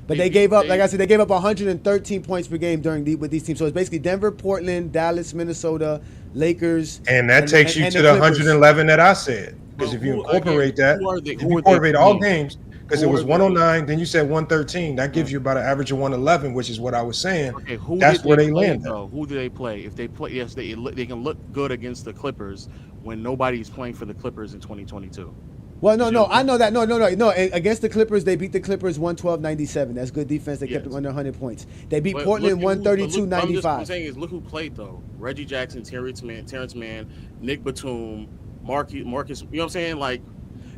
But they gave up, like I said, they gave up 113 points per game with these teams. So it's basically Denver, Portland, Dallas, Minnesota, Lakers. And that takes you to the 111 that I said. Because if you incorporate all games, because it was 109, then you said 113. That gives you about an average of 111, which is what I was saying. Okay, that's where they land. Who do they play? If they play, yes, they can look good against the Clippers when nobody's playing for the Clippers in 2022. Well, no, I know that. No. Against the Clippers, they beat the Clippers 112-97. That's good defense. They kept them under 100 points. They beat Portland 132-95. What I'm saying is, look who played though: Reggie Jackson, Terrence Mann, Nick Batum, Marcus. You know what I'm saying? Like.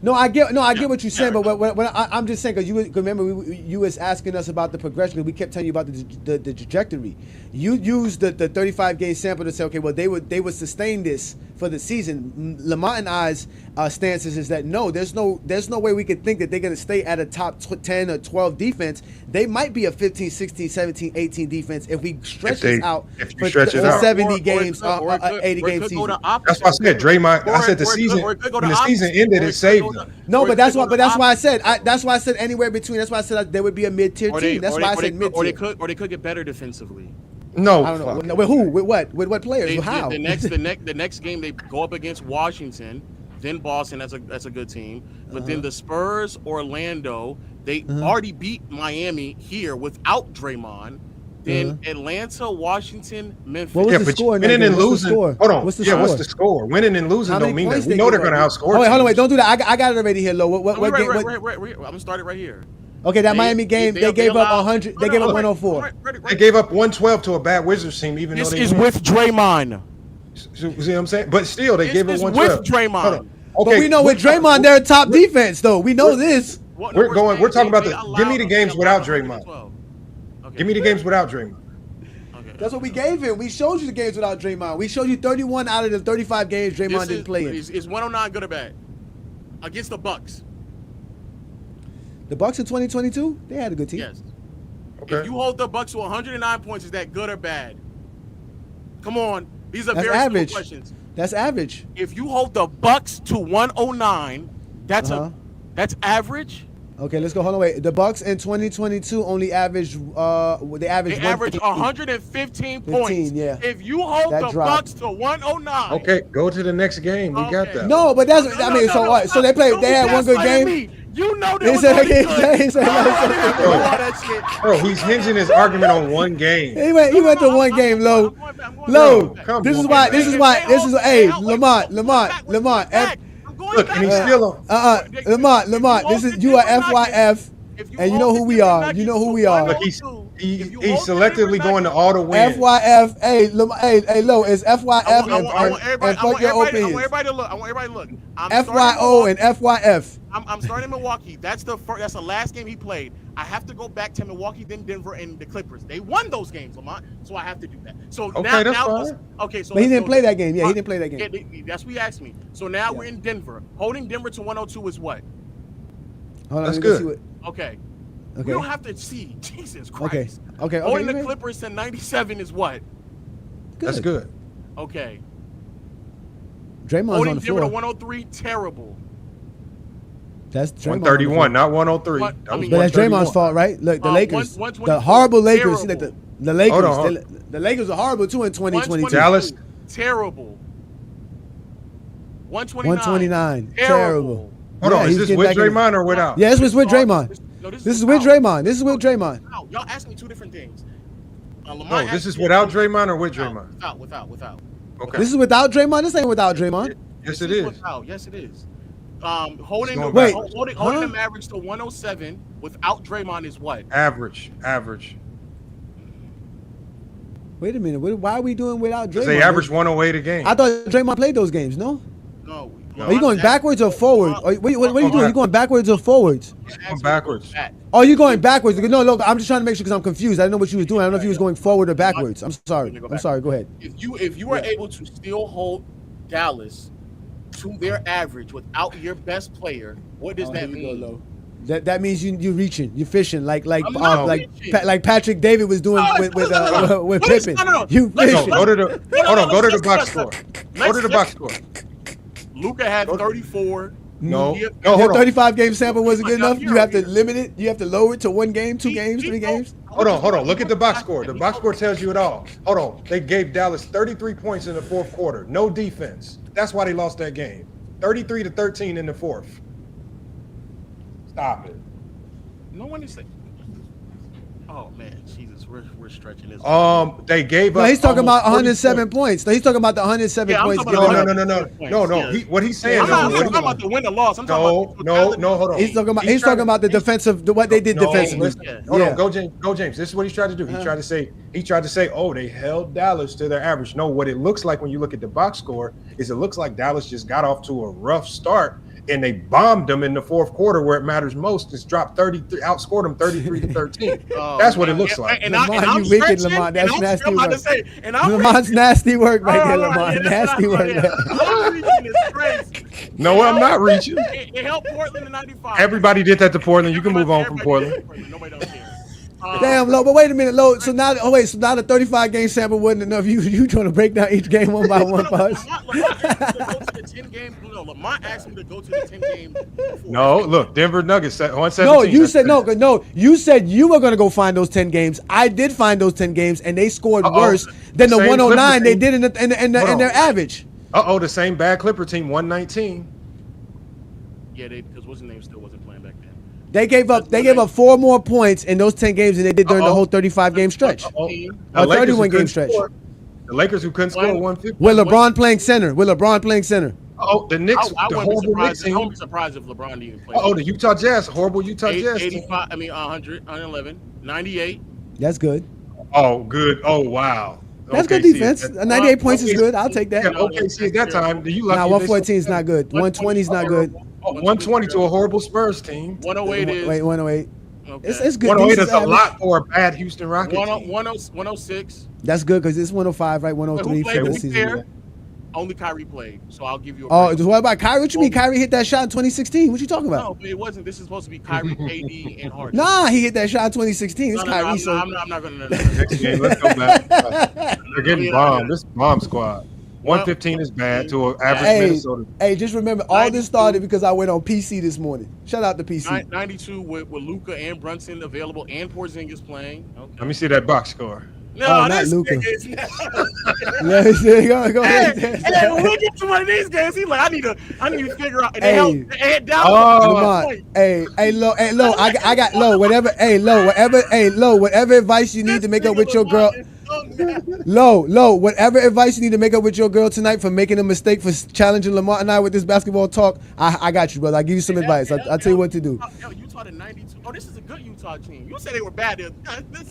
No, I get what you're saying, but what I'm just saying, because you remember you was asking us about the progression. We kept telling you about the trajectory. You used the 35-game sample to say, okay, well they would sustain this for the season. Lamont and I's stances is that no, there's no way we could think that they're going to stay at a top 10 or 12 defense. They might be a 15, 16, 17, 18 defense if we stretch this out for 70 games, 80 game season. That's why I said Draymond. I said the season ended, it saved them. No, but that's why I said anywhere between. That's why I said there would be a mid-tier team. That's why I said mid-tier. Or they could get better defensively. No, I don't know. With who? With what? With what players? How? The next game they go up against Washington, then Boston. That's a good team. But then the Spurs, Orlando. They already beat Miami here without Draymond. Then Atlanta, Washington, Memphis. What was the score? Winning and losing. Hold on. What's the score? What's the score? Winning and losing don't mean that. We know they're going to outscore. Oh, hold on, wait. Don't do that. I got it already here, Lo. What game? I'm gonna start it right here. Okay, that Miami game, they gave up 100. They gave up 104. They gave up 112 to a bad Wizards team, even though this is with Draymond. See what I'm saying? But still, they gave it 112. With Draymond. Okay, but we know with Draymond, they're a top defense, though. We know this. We're talking about give me the games without Draymond. Okay. Give me the games without Draymond. Okay. That's what we gave him. We showed you the games without Draymond. We showed you 31 out of the 35 games Draymond didn't play in. Is 109 good or bad? Against the Bucks. The Bucks in 2022, they had a good team. Yes. Okay. If you hold the Bucks to 109 points, is that good or bad? Come on. These are That's very average. simple questions. That's average. If you hold the Bucks to 109, that's average. Okay, let's go. Hold on, wait. The Bucks in 2022 only averaged they averaged 115 points. Yeah. If you hold That the dropped. Bucks to 109, Okay, go to the next game. We got that. No, but that's so they played. They had one good game. You know They was said only again. good. He said Bro, he's hinging his argument on one game. He went to one game, Low. This is why. Hey, Lamont. Look, and he's still on. Lamont. This is you are FYF, and you know who we are. You know who we are. Look, he's selectively going to all the wins. FYF. Hey, Low. It's FYF I and fuck your want opinions. everybody to look. FYO and FYF. I'm starting in Milwaukee. That's the last game he played. I have to go back to Milwaukee, then Denver, and the Clippers. They won those games, Lamont. So I have to do that. So Okay, now, that's fine. okay. So But he didn't play that game. Yeah, he didn't play that game. Yeah, that's what he asked me. So now we're in Denver. Holding Denver to 102 is what? Hold on, That's let me go good. see what- Okay. We Okay. don't have to see. Jesus Okay. Christ. Okay. Holding the Okay. Clippers to 97 is what? That's good. Okay. Draymond's Holding on the Denver to floor. 103, terrible. That's Draymond. 131, not 103. What? That was But that's 131. Draymond's fault, right? Look, the Lakers, 124, the horrible Lakers. See, like terrible. the Lakers, Hold on. the Lakers are horrible too in 2022. Dallas. Terrible. 129. 129, terrible. Hold on, Yeah, is he's this getting with back in- Draymond or without? Yeah, this was with Draymond. No, This is with Draymond. This is with Draymond. Wow, y'all asked me two different things. No, this is without Draymond or with Draymond? Without. Okay. This is without Draymond. This ain't without Draymond. Yes, it is. Without. Yes, it is. Holding going the back. holding the Mavericks to 107 without Draymond is what? Average. Wait a minute. Why are we doing without Draymond? They average 108 a game. I thought Draymond played those games. No. No. Are you going backwards or forward? What are you doing? You going backwards or forwards? I'm backwards. Oh, you going backwards? No, look. I'm just trying to make sure because I'm confused. I didn't know what you was doing. I don't know if you was going forward or backwards. I'm sorry. Go ahead. If you were able to still hold Dallas to their average without your best player, what does that mean? That means you reaching, you fishing like reaching. Patrick David was doing with Pippen. No. You fishing. Go to the box score. Go to the box score. Luka had 34. No, Your hold on. 35 game sample wasn't good enough. You have to limit it. You have to lower it to 1 game, 2 games, 3 games. Hold on. Look at the box score. The box score tells you it all. Hold on. They gave Dallas 33 points in the fourth quarter. No defense. That's why they lost that game. 33-13 in the fourth. Stop it. No one is saying. Oh man, Jesus, we're stretching this. They gave up. No, he's talking about 107 107 points. No, he's talking about the 107 points. No. What he's saying. I'm not talking about the win or loss. I'm talking about no. Hold on. He's talking about the defensive, what they did defensively. Hold on, go James. This is what he tried to do. He tried to say, oh, they held Dallas to their average. No, what it looks like when you look at the box score is it looks like Dallas just got off to a rough start and they bombed them in the fourth quarter where it matters most. It's dropped 33, outscored them 33-13. That's what it looks like. Lamont, you wicked, Lamont. That's nasty work. Lamont's nasty work right there, Lamont. Nasty work. No, I'm not reaching. It helped Portland in 95. Everybody did that to Portland. You can move on from Portland. Nobody don't care. Damn, Lo, but wait a minute, Lo. So now the 35 game sample wasn't enough. You trying to break down each game one by one for us? Lamont asked me to go to the 10 game. No, look, Denver Nuggets at 117. No, you said no. You said you were gonna go find those 10 games. I did find those 10 games, and they scored worse than the 109 they did in their average. The same bad Clipper team, 119. Yeah, because what's his name still wasn't playing back then. They gave up 4 more points in those 10 games than they did during the whole 35 game stretch. Or 31 game stretch. The Lakers who couldn't score 150. With LeBron playing center. The Knicks, I the wouldn't horrible be Knicks surprised. team. I wouldn't be surprised if LeBron didn't even play. The Utah Jazz, horrible Utah Jazz team. 85, 100, 111, 98. That's good. Oh, good. Oh, wow. That's good defense. 98 points is good. I'll take that. Yeah, OKC at that time. You lucky. Nah, 114 is not good. 120 is not good. 120 to a horrible Spurs team. 108 is. Wait, 108. Okay. It's good. 108 is a lot for a bad Houston Rockets. 106. That's good because it's 105, right? 103 for this season. Only Kyrie played, so I'll give you a break. What about Kyrie? What you mean? Kyrie hit that shot in 2016. What you talking about? No, but it wasn't. This is supposed to be Kyrie, KD, and Harden. Nah, he hit that shot in 2016. It's Kyrie. I'm not going to. Next game, let's go back. They're getting bombed. This bomb squad. 115 is bad to an average Minnesota. Hey, just remember, all this started because I went on PC this morning. Shout out to PC. 92 with Luka and Brunson available and Porzingis playing. Okay. Let me see that box score. No, not Luka. Go ahead. Hey, when we get to one of these games, he's like, I need to figure out. Hey, Low. I got low. Whatever advice you need to make up with your girl. Low, whatever advice you need to make up with your girl tonight for making a mistake for challenging Lamar and I with this basketball talk, I got you, brother. I'll give you some advice. I'll tell you what to do. Utah to 92. Oh, this is a good Utah team. You said they were bad. This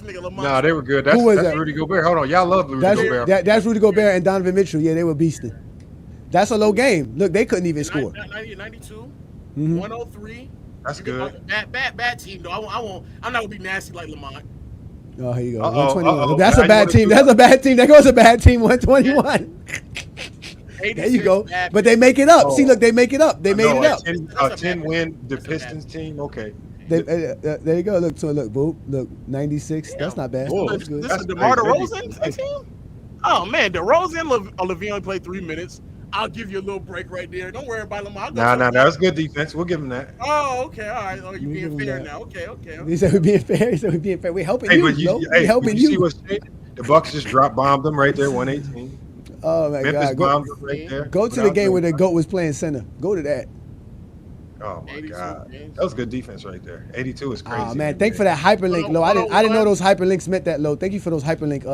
nigga Lamar. Nah, they were good. That's Rudy Gobert. Hold on. Y'all love Rudy Gobert. That's Rudy Gobert and Donovan Mitchell. Yeah, they were beasting. That's a low game. Look, they couldn't even score. 92, 103. That's good. Bad team, though. I'm not going to be nasty like Lamar. Oh, here you go. 121. That's a bad team. That's a bad team. There goes a bad team. 121. There you go. But they make it up. See, look, they make it up. They made it up. 10 win the Pistons team. Okay. There you go. Look, boop. Look, 96. That's not bad. This is DeMar DeRozan team? Oh, man. DeRozan and LaVine only played 3 minutes. I'll give you a little break right there. Don't worry about Lamar. Nah, that's good defense. We'll give him that. Oh, okay. All right. Oh, you're being fair now. Okay. He said we're being fair. We're helping you. We're helping you. See what's the Bucks just bombed them right there, 118. Oh, my Memphis God. bombed them right there. Go to the game where the GOAT was playing center. Go to that. Oh, my God. That was good defense right there. 82 is crazy. Oh, man. Thank you for that hyperlink, Lo. I didn't know those hyperlinks meant that, Lo. Thank you for those hyperlink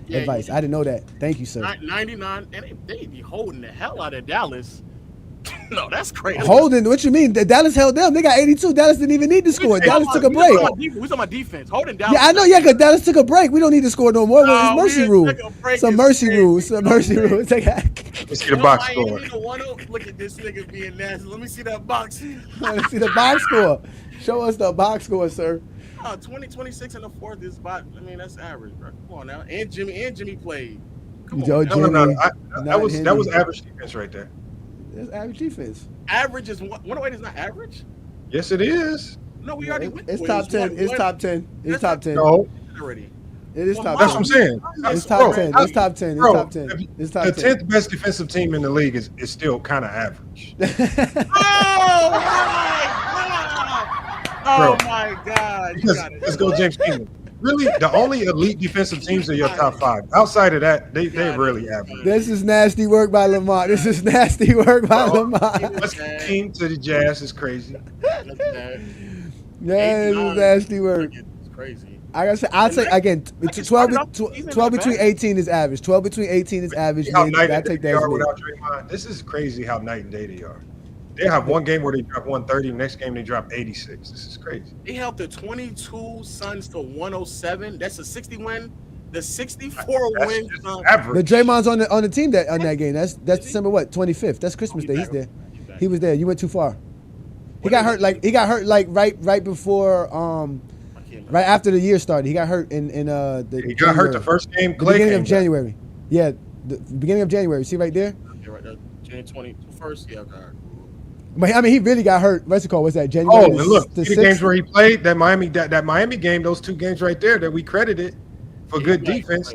advice. I didn't know that. Thank you, sir. 99, and they be holding the hell out of Dallas. No, that's crazy. Holding? What you mean? Dallas held them. They got 82. Dallas didn't even need to score. Dallas took a break. We're talking about defense. Holding Dallas. Yeah, I know. Yeah, because Dallas took a break. We don't need to score no more. It's mercy rule. It's a mercy rule. It's a mercy rule. Let's see the box score. Look at this nigga being nasty. Let me see that box. Let's see the box score. Show us the box score, sir. 20, 26 in the fourth is about. I mean, that's average, bro. Come on now. And Jimmy played. Come on. Yo, Jimmy, that was average defense right there. That's average defense. Average is 108 is not average? Yes, it is. No, we already went. It's top 10. It's top 10. It's top 10. No. Already. It is top 10. That's what I'm saying. It's top 10. It's top 10. It's top 10. It's top 10. The 10th best defensive team in the league is still kind of average. Oh my God. Let's go, James Kingdom. Really, the only elite defensive teams are your top 5. Outside of that, they're really average. This is nasty work by Lamar. This is nasty work by Lamar. Let's team to the Jazz is crazy. Yeah, this is nasty work. It's crazy. I gotta say, I'll say again, 12 between 18 is average. 12 between 18 is average. How night and day they are without Draymond. This is crazy how night and day they are. They have one game where they drop 130, next game they drop 86. This is crazy. They held the 22 Suns to 107. That's a 60 win. The 64 win. The Draymond's on the team that game. That's December 25th. That's Christmas Day. He's there. He was there. You went too far. He got hurt right before right after the year started. He got hurt in he got hurt the first game. The beginning of January. Yeah, the beginning of January. See right there. Yeah, right there. January 21st. Yeah, okay. But I mean, he really got hurt. What's it called? What's that? January. Oh, and look, the games where he played that Miami game, those 2 games right there that we credited for good defense.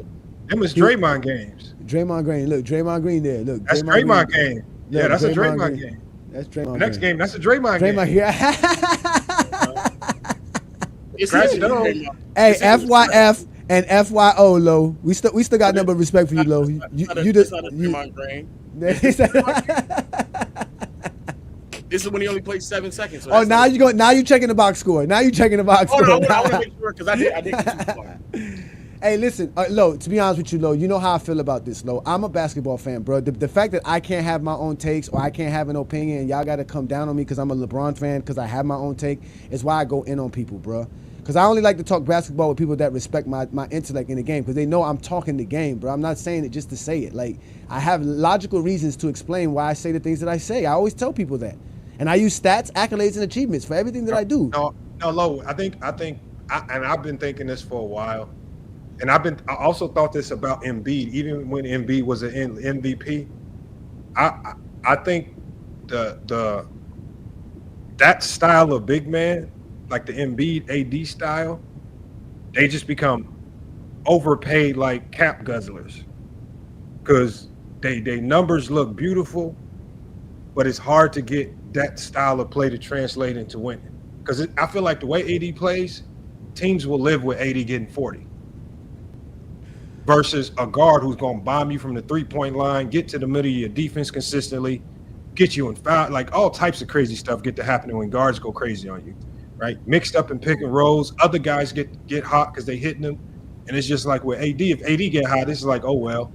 Them was Draymond games. Draymond Green. Look, Draymond Green there. Look, that's Draymond game. Yeah, that's a Draymond game. That's Draymond. The next game, that's a Draymond game. Hey, FYF and FYO, Lo. We still got number of respect for you, Lo. You just. This is when he only played 7 seconds. So now you checking the box score. Now you checking the box score. I want to make sure because I did get too far. Hey, listen, Lo, to be honest with you, Lo, you know how I feel about this, Lo. I'm a basketball fan, bro. The fact that I can't have my own takes or I can't have an opinion and y'all got to come down on me because I'm a LeBron fan because I have my own take is why I go in on people, bro. Because I only like to talk basketball with people that respect my intellect in the game, because they know I'm talking the game, bro. I'm not saying it just to say it. Like, I have logical reasons to explain why I say the things that I say. I always tell people that. And I use stats, accolades, and achievements for everything that I do. No, Lo, I've been thinking this for a while. And I also thought this about Embiid, even when Embiid was an MVP. I think that style of big man, like the Embiid AD style, they just become overpaid like cap guzzlers, because they numbers look beautiful, but it's hard to get that style of play to translate into winning. Because I feel like the way AD plays, teams will live with AD getting 40 versus a guard who's going to bomb you from the three-point line, get to the middle of your defense consistently, get you in foul. Like, all types of crazy stuff get to happening when guards go crazy on you, right? Mixed up in pick and rolls. Other guys get hot because they hitting them. And it's just like with AD, if AD get hot, it's like, oh, well,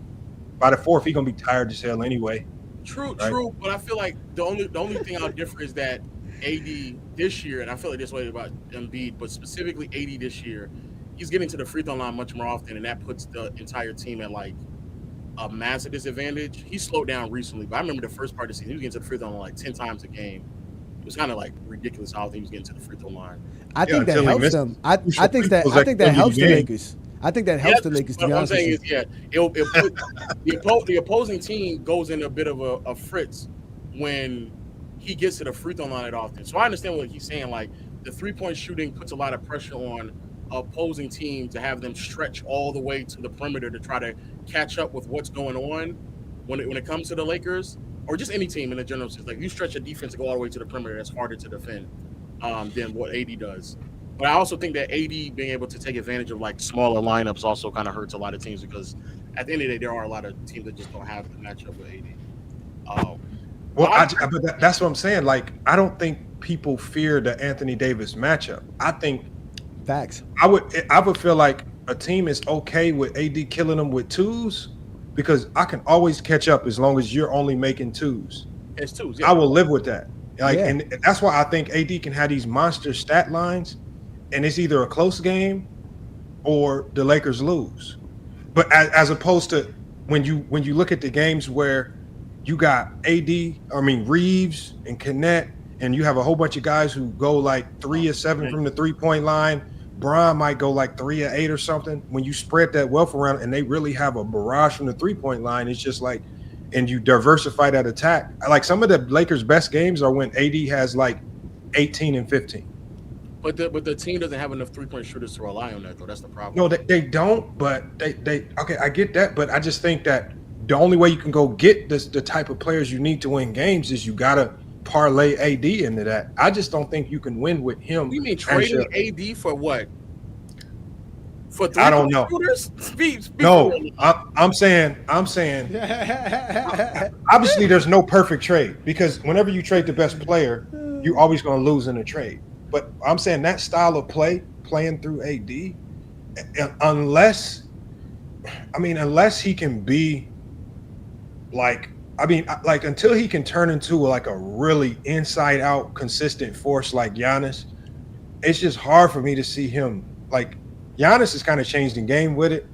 by the fourth, he's going to be tired as hell anyway. True, right? True. But I feel like the only thing I'll differ is that AD this year, and I feel like this way about Embiid, but specifically AD this year, he's getting to the free throw line much more often, and that puts the entire team at like a massive disadvantage. He slowed down recently, but I remember the first part of the season, he was getting to the free throw line like 10 times a game. It was kind of like ridiculous how he was getting to the free throw line. I think that helps them. I think that helps the Lakers. I think that helps the Lakers, to be honest with you. What I'm saying is, it'll put the opposing team goes in a bit of a fritz when he gets to the free throw line often. So I understand what he's saying. Like, the three-point shooting puts a lot of pressure on opposing team to have them stretch all the way to the perimeter to try to catch up with what's going on when it comes to the Lakers, or just any team in the general sense. Like, you stretch a defense to go all the way to the perimeter, that's harder to defend than what AD does. But I also think that AD being able to take advantage of like smaller lineups also kind of hurts a lot of teams, because at the end of the day, there are a lot of teams that just don't have the matchup with AD. But that's what I'm saying. Like, I don't think people fear the Anthony Davis matchup. I think facts. I would feel like a team is okay with AD killing them with twos, because I can always catch up as long as you're only making twos. It's twos. Yeah. I will live with that. Like, and that's why I think AD can have these monster stat lines, and it's either a close game or the Lakers lose. But as opposed to when you look at the games where you got Reeves and Garnett, and you have a whole bunch of guys who go like 3 or 7 from the 3-point line. Bryant might go like 3 or 8 or something. When you spread that wealth around and they really have a barrage from the 3-point line, it's just like, and you diversify that attack. Like, some of the Lakers' best games are when AD has like 18 and 15. But the team doesn't have enough 3-point shooters to rely on that, though. That's the problem. No, they don't. But they okay, I get that. But I just think that the only way you can go get the type of players you need to win games is you gotta parlay AD into that. I just don't think you can win with him. You mean trading AD for what? For I don't know. No, I'm saying. Obviously, there's no perfect trade, because whenever you trade the best player, you're always going to lose in a trade. But I'm saying that style of playing through AD, unless he can be like, until he can turn into like a really inside out consistent force like Giannis, it's just hard for me to see him. Like, Giannis has kind of changed the game with it.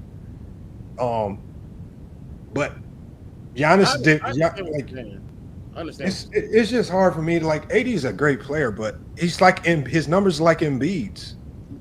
But Giannis did. I understand. It's just hard for me to like. AD is a great player, but he's like his numbers like Embiid's.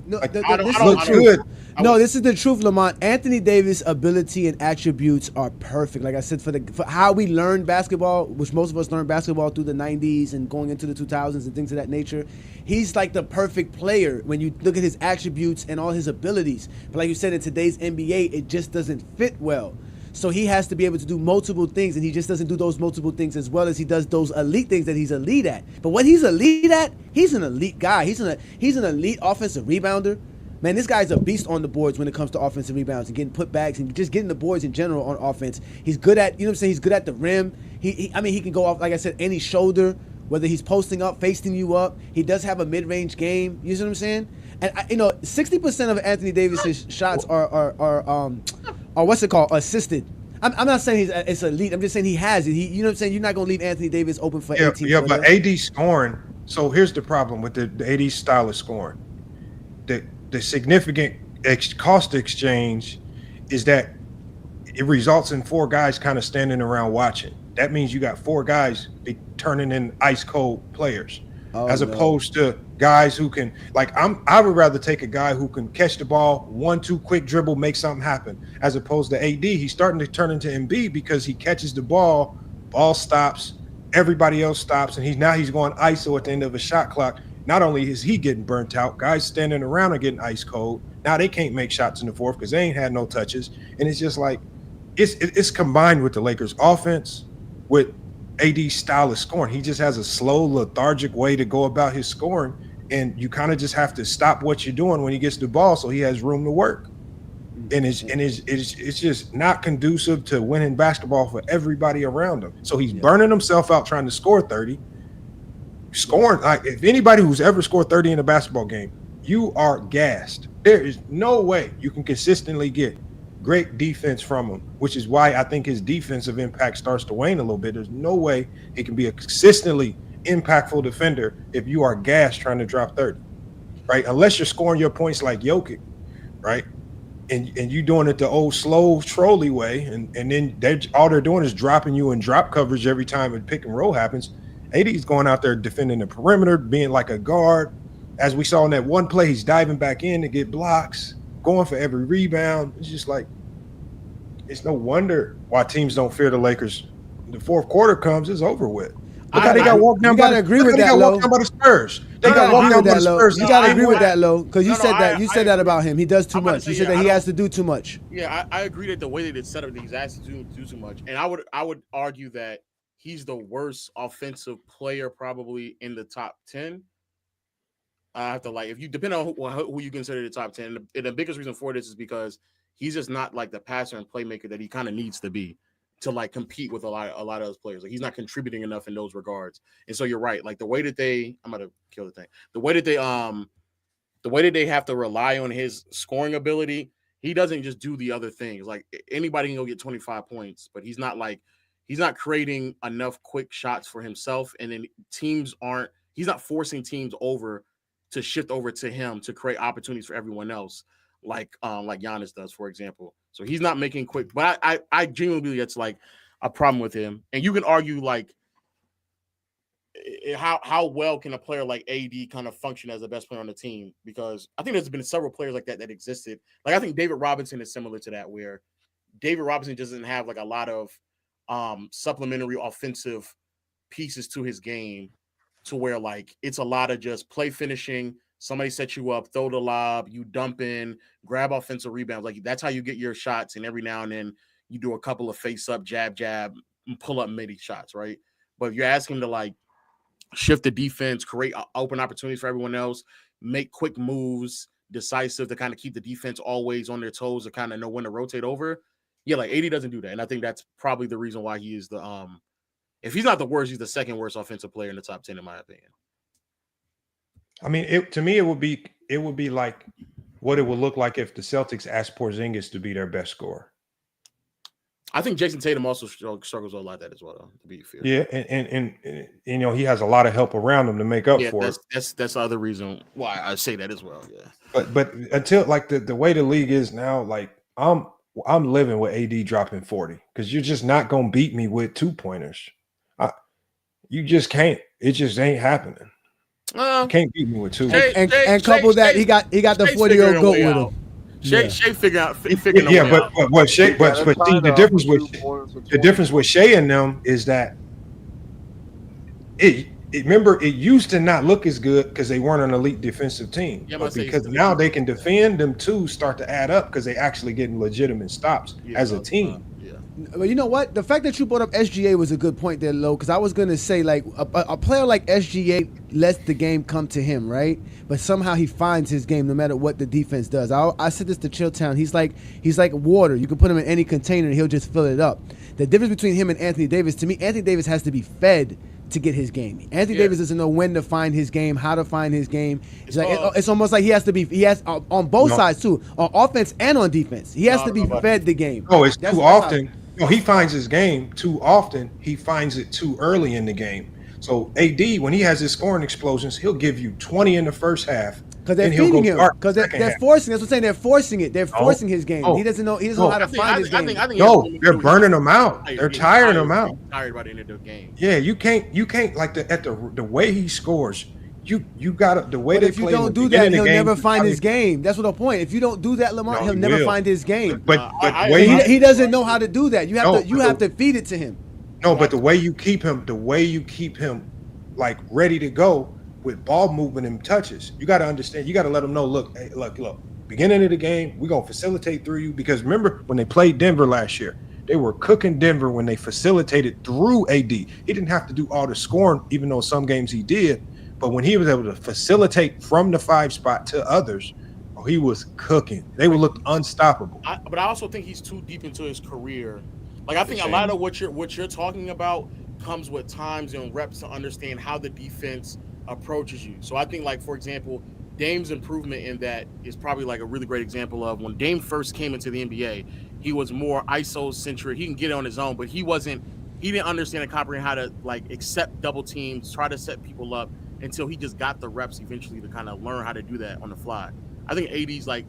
No, like, this is the truth, Lamont. Anthony Davis' ability and attributes are perfect. Like I said, for how we learned basketball, which most of us learned basketball through the 90s and going into the 2000s and things of that nature, he's like the perfect player when you look at his attributes and all his abilities. But like you said, in today's NBA, it just doesn't fit well. So he has to be able to do multiple things, and he just doesn't do those multiple things as well as he does those elite things that he's elite at. But what he's elite at, he's an elite guy. He's an elite offensive rebounder. Man, this guy's a beast on the boards when it comes to offensive rebounds and getting putbacks and just getting the boards in general on offense. He's good at, you know what I'm saying, he's good at the rim. He can go off, like I said, any shoulder, whether he's posting up, facing you up. He does have a mid-range game. You see what I'm saying? And 60% of Anthony Davis's shots are what's it called? Assisted. I'm not saying it's elite. I'm just saying he has it. You know what I'm saying? You're not gonna leave Anthony Davis open for 18. Yeah, but AD scoring. So here's the problem with the AD style of scoring. the significant cost exchange is that it results in 4 guys kind of standing around watching. That means you got 4 guys turning in ice cold players, as opposed to guys who can, like, I would rather take a guy who can catch the ball, 1-2 quick dribble, make something happen, as opposed to AD. He's starting to turn into Embiid because he catches the ball stops, everybody else stops, and he's going ISO at the end of a shot clock. Not only is he getting burnt out, guys standing around are getting ice cold. Now they can't make shots in the fourth because they ain't had no touches, and it's just like it's combined with the Lakers' offense with AD's style of scoring. He just has a slow, lethargic way to go about his scoring, and you kind of just have to stop what you're doing when he gets the ball so he has room to work. And it's just not conducive to winning basketball for everybody around him. So he's burning himself out trying to score 30. Scoring, like, if anybody who's ever scored 30 in a basketball game, you are gassed. There is no way you can consistently get great defense from him, which is why I think his defensive impact starts to wane a little bit. There's no way he can be a consistently impactful defender if you are gassed trying to drop 30, right? Unless you're scoring your points like Jokic, right? And you doing it the old slow trolley way, and then all they're doing is dropping you in drop coverage every time a pick and roll happens. AD's going out there defending the perimeter, being like a guard. As we saw in that one play, he's diving back in to get blocks, going for every rebound. It's just like, it's no wonder why teams don't fear the Lakers. The fourth quarter comes, it's over with. Look how they got walked down by the Spurs. They got walked down by the Spurs. You got to agree with that, Lo, because you said that. You said that about him. He does too much. You said that he has to do too much. Yeah, I agree that the way that it's set up, he's asked to do too much. And I would argue that he's the worst offensive player probably in the top 10. I have to, like, if you depend on who you consider the top 10, and the biggest reason for this is because he's just not like the passer and playmaker that he kind of needs to be to like compete with a lot of those players. Like, he's not contributing enough in those regards. And so you're right. Like, the way that I'm gonna kill the thing. The way that they have to rely on his scoring ability, he doesn't just do the other things. Like, anybody can go get 25 points, but he's not creating enough quick shots for himself. And then he's not forcing teams over to shift over to him to create opportunities for everyone else, like Giannis does, for example. So he's not making quick, but I genuinely believe that's like a problem with him. And you can argue like how well can a player like AD kind of function as the best player on the team? Because I think there's been several players like that existed. Like, I think David Robinson is similar to that, where David Robinson doesn't have like a lot of supplementary offensive pieces to his game, to where like it's a lot of just play finishing. Somebody sets you up, throw the lob, you dump in, grab offensive rebounds. Like, that's how you get your shots. And every now and then you do a couple of face up, jab, and pull up midi shots, right? But if you're asking him to like shift the defense, create open opportunities for everyone else, make quick moves, decisive to kind of keep the defense always on their toes to kind of know when to rotate over. Yeah, like AD doesn't do that. And I think that's probably the reason why he is the if he's not the worst, he's the second worst offensive player in the top 10, in my opinion. I mean, to me, it would be like what it would look like if the Celtics asked Porzingis to be their best scorer. I think Jason Tatum also struggles a lot like that as well, to be fair. Yeah, and you know, he has a lot of help around him to make up for it. That's the other reason why I say that as well. Yeah. But until like the way the league is now, like I'm living with AD dropping 40 because you're just not gonna beat me with 2-pointers. You just can't. It just ain't happening. You can't beat me with 2. And couple that, he got the 40-year-old goat with him. Shea figuring but Shea, but see, the difference with Shea and them is that remember, it used to not look as good because they weren't an elite defensive team. Yeah, but because now they can defend, them two start to add up because they actually getting legitimate stops as a team. But you know what? The fact that you brought up SGA was a good point there, Lo, because I was going to say, like, a player like SGA lets the game come to him, right? But somehow he finds his game no matter what the defense does. I said this to Chilltown. He's like water. You can put him in any container and he'll just fill it up. The difference between him and Anthony Davis, to me, Anthony Davis has to be fed to get his game. Anthony Davis doesn't know when to find his game, how to find his game. It's like it's almost like he has on both sides too, on offense and on defense. He has to be fed the game. No, it's too often. No, he finds his game too often. He finds it too early in the game. So AD, when he has his scoring explosions, he'll give you 20 in the first half, Because they're feeding him. Because they're forcing. That's what I'm saying. They're forcing it. They're forcing his game. He doesn't know. He doesn't know how to find his game. No, they're burning him out. They're tiring him out. Tired by the end of the game. Yeah, you can't like the way he scores. You gotta the way but they if you play. don't do that, he'll never find his game. That's what the point. If you don't do that, Lamont, he'll never find his game. But he doesn't know how to do that. You have to feed it to him. No, but the way you keep him, like ready to go with ball movement and touches, you got to understand. You got to let him know. Look. Beginning of the game, we're gonna facilitate through you because remember when they played Denver last year, they were cooking Denver when they facilitated through AD. He didn't have to do all the scoring, even though some games he did. But when he was able to facilitate from the 5 spot to others, he was cooking. They would look unstoppable. But I also think he's too deep into his career. Like I think a lot of what you're talking about comes with times and reps to understand how the defense approaches you. So I think, like for example, Dame's improvement in that is probably like a really great example of when Dame first came into the NBA. He was more ISO centric. He can get it on his own, but he didn't understand and comprehend how to like accept double teams, try to set people up until he just got the reps eventually to kind of learn how to do that on the fly. I think AD's like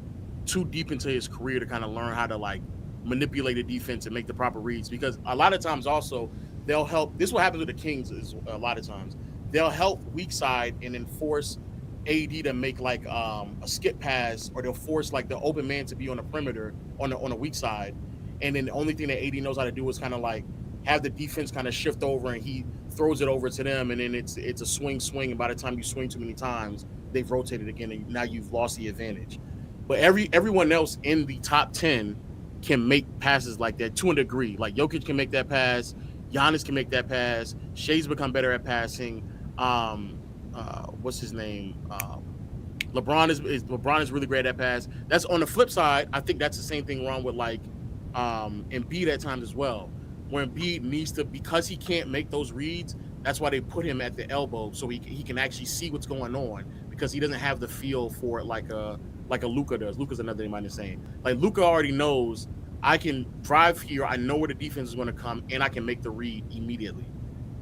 too deep into his career to kind of learn how to like manipulate the defense and make the proper reads, because a lot of times also they'll help. This is what happens with the Kings is a lot of times they'll help weak side and then force AD to make like a skip pass, or they'll force like the open man to be on the perimeter on a weak side, and then the only thing that AD knows how to do is kind of like have the defense kind of shift over and he throws it over to them, and then it's a swing, and by the time you swing too many times, they've rotated again, and now you've lost the advantage. But everyone else in the top 10 can make passes like that to a degree. Like Jokic can make that pass, Giannis can make that pass, Shai's become better at passing. What's his name? LeBron is really great at pass. That's on the flip side. I think that's the same thing wrong with like Embiid at times as well. Where Embiid needs to, because he can't make those reads, that's why they put him at the elbow so he can actually see what's going on, because he doesn't have the feel for it like a Luka does. Luka's another name I'm just saying. Like Luka already knows I can drive here, I know where the defense is going to come, and I can make the read immediately.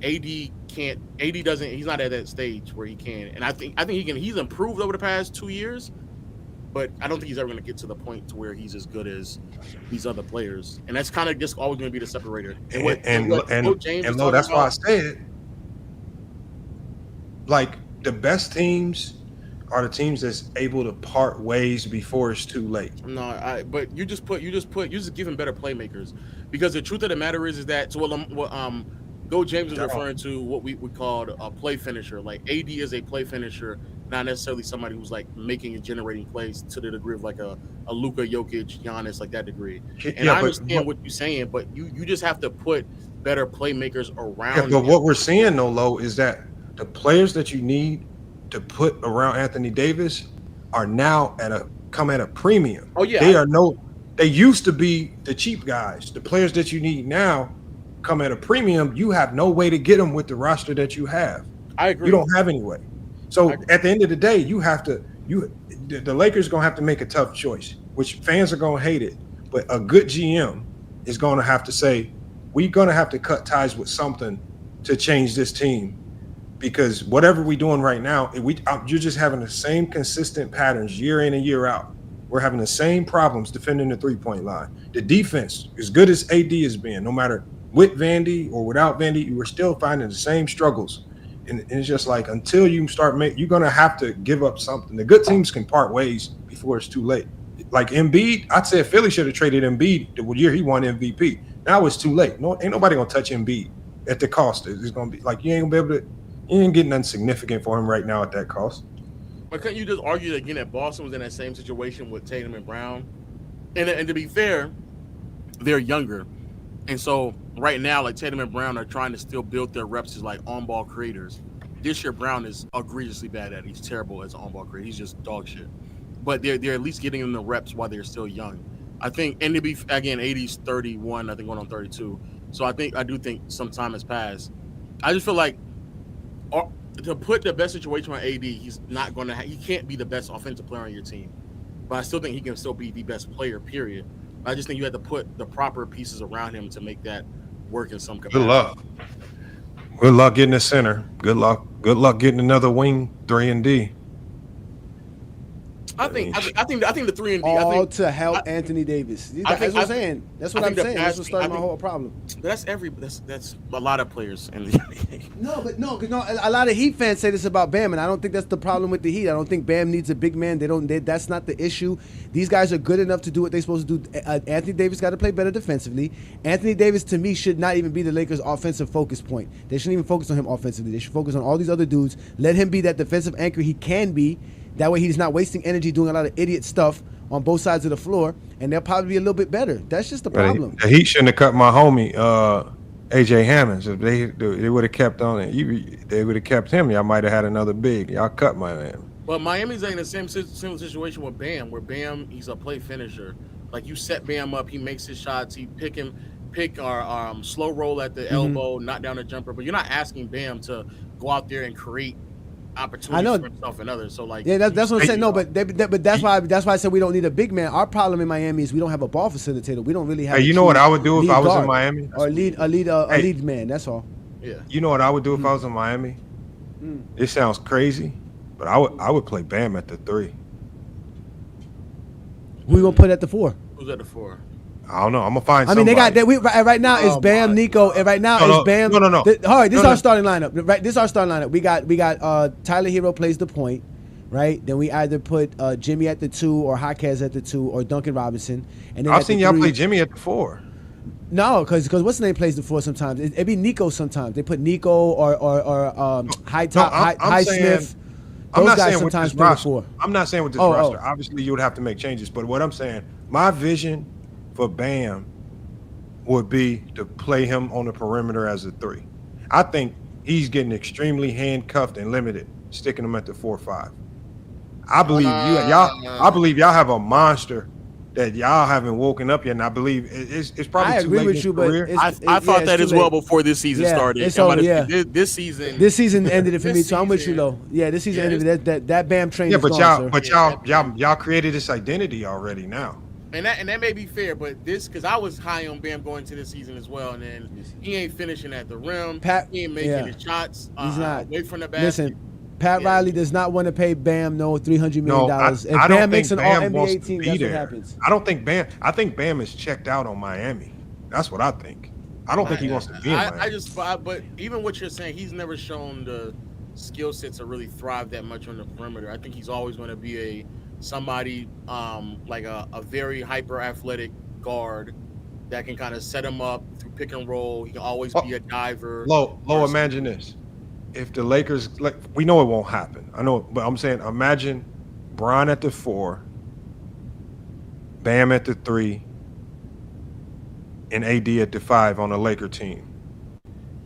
AD can't. AD doesn't. He's not at that stage where he can. And I think he can. He's improved over the past 2 years, but I don't think he's ever going to get to the point to where he's as good as these other players. And that's kind of just always going to be the separator. And that's why I said, like, the best teams are the teams that's able to part ways before it's too late. No, but you just give him better playmakers, because the truth of the matter is that Go James is referring to what we called a play finisher. Like AD is a play finisher, not necessarily somebody who's like making and generating plays to the degree of like a Luka, Jokic, Giannis, like that degree. And I understand what you're saying, but you just have to put better playmakers around. But what we're seeing though, Lo, is that the players that you need to put around Anthony Davis are now come at a premium. Oh yeah, they used to be the cheap guys. The players that you need now come at a premium. You have no way to get them with the roster that you have. I agree. You don't have any way. So at the end of the day, the Lakers gonna have to make a tough choice, which fans are gonna hate it. But a good GM is gonna have to say, we're gonna have to cut ties with something to change this team, because whatever we're doing right now, you're just having the same consistent patterns year in and year out. We're having the same problems defending the 3-point line. The defense, as good as AD has been, no matter with Vandy or without Vandy, we're still finding the same struggles. And it's just like, until you start you're going to have to give up something. The good teams can part ways before it's too late. Like Embiid, I'd say Philly should have traded Embiid the year he won MVP. Now it's too late. No, ain't nobody going to touch Embiid at the cost. It's going to be like, you ain't going to be able to, you ain't getting nothing significant for him right now at that cost. But couldn't you just argue again that Boston was in that same situation with Tatum and Brown? And to be fair, they're younger. And so right now, like Tatum and Brown are trying to still build their reps as like on-ball creators. This year, Brown is egregiously bad at it. He's terrible as an on-ball creator. He's just dog shit. But they're at least getting them the reps while they're still young. I think, and to be, again, 80's 31, I think going on 32. So I do think some time has passed. I just feel like to put the best situation on AD, he's not going to he can't be the best offensive player on your team. But I still think he can still be the best player, period. I just think you have to put the proper pieces around him to make that work in some capacity. Good luck. Good luck getting a center. Good luck. Good luck getting another wing 3 and D. I think the 3 and D. All to help Anthony Davis. That's what I'm saying. That's what I'm saying. That's what started my whole problem. That's a lot of players in the NBA. No, a lot of Heat fans say this about Bam, and I don't think that's the problem with the Heat. I don't think Bam needs a big man. That's not the issue. These guys are good enough to do what they're supposed to do. Anthony Davis got to play better defensively. Anthony Davis, to me, should not even be the Lakers' offensive focus point. They shouldn't even focus on him offensively. They should focus on all these other dudes. Let him be that defensive anchor he can be. That way he's not wasting energy doing a lot of idiot stuff on both sides of the floor, and they'll probably be a little bit better. That's just the problem. The Heat shouldn't have cut my homie AJ Hammonds. If they would have kept on it, they would have kept him. Y'all might have had another big. Y'all cut my man. But Miami's in the similar situation with Bam, where Bam, he's a play finisher. Like, you set Bam up, he makes his shots, he pick our slow roll at the elbow, knock down a jumper. But you're not asking Bam to go out there and create opportunities for himself and others. So, like, that's what I'm saying. No, but that's why I said we don't need a big man. Our problem in Miami is we don't have a ball facilitator. We don't really have. Hey, you know what I would do if I was in Miami? Or a lead man. That's all. Yeah. You know what I would do if I was in Miami? It sounds crazy, but I would play Bam at the 3. Who you gonna put at the 4? Who's at the 4? I don't know. I'm gonna find. I mean, right now is Bam, Nico, and right now is Bam. No. All right, this is our starting lineup. Right, this is our starting lineup. We got Tyler Hero plays the point, right? Then we either put Jimmy at the 2 or Jaquez at the 2 or Duncan Robinson. And then I've seen y'all play Jimmy at the 4. No, because what's the name plays the 4 sometimes. It'd be Nico sometimes. They put Nico or Highsmith. Those guys sometimes play the 4. I'm not saying with this roster. Obviously, you would have to make changes. But what I'm saying, my vision for Bam would be to play him on the perimeter as a 3. I think he's getting extremely handcuffed and limited, sticking him at the 4-5. I believe I believe y'all have a monster that y'all haven't woken up yet, and I believe it's probably I too agree late with in you, his career. I thought that as well before this season started. This season ended it for me, so I'm with you though. Yeah, this season ended it. That Bam train. Yeah, is gone, y'all created this identity already now. And that may be fair, but because I was high on Bam going to this season as well, and then he ain't finishing at the rim. He ain't making his shots. He's not. Away from the basket. Listen, Pat Riley does not want to pay Bam $300 million. If Bam makes an All-NBA team, that's what happens. I don't think Bam. I think Bam is checked out on Miami. That's what I think. I don't think he wants to be in Miami. But even what you're saying, he's never shown the skill set to really thrive that much on the perimeter. I think he's always going to be somebody like a very hyper athletic guard that can kind of set him up through pick and roll. He can always be a diver. Low, imagine this. If the Lakers, we know it won't happen. I know, but I'm saying, imagine Bron at the 4, Bam at the 3, and AD at the 5 on a Laker team.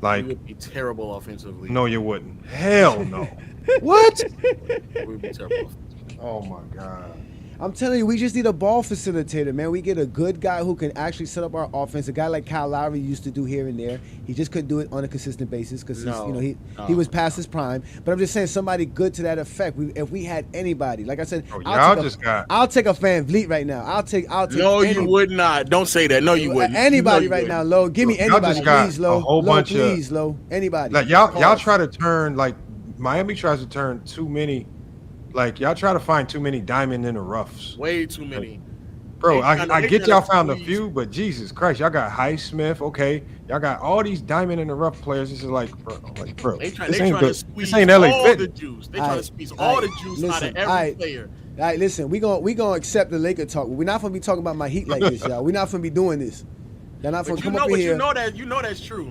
Like, it would be terrible offensively. No, you wouldn't. Hell no. What? It would be terrible. Oh my God. I'm telling you, we just need a ball facilitator, man. We get a good guy who can actually set up our offense. A guy like Kyle Lowry used to do here and there. He just couldn't do it on a consistent basis because he was past his prime. But I'm just saying, somebody good to that effect. If we had anybody, like I said, I'll take a Van Vliet right now. I'll take. No, you would not. Don't say that. No, you wouldn't. Anybody right now, Lo. Give me anybody, please, Lo. A whole bunch please, Lo. Anybody. Like y'all try to turn Miami tries to turn too many. Like, y'all try to find too many diamond in the roughs. Way too many. Bro, I get y'all found a few, but Jesus Christ, y'all got Highsmith, okay. Y'all got all these diamond in the rough players. This is like, bro, they trying to squeeze ain't LA all Fit. the juice. They trying to squeeze all the juice out of every player. All right, listen, we gonna accept the Laker talk. We're not gonna be talking about my Heat like this, y'all. We're not gonna be doing this. They're not gonna come up in here. You know that's true.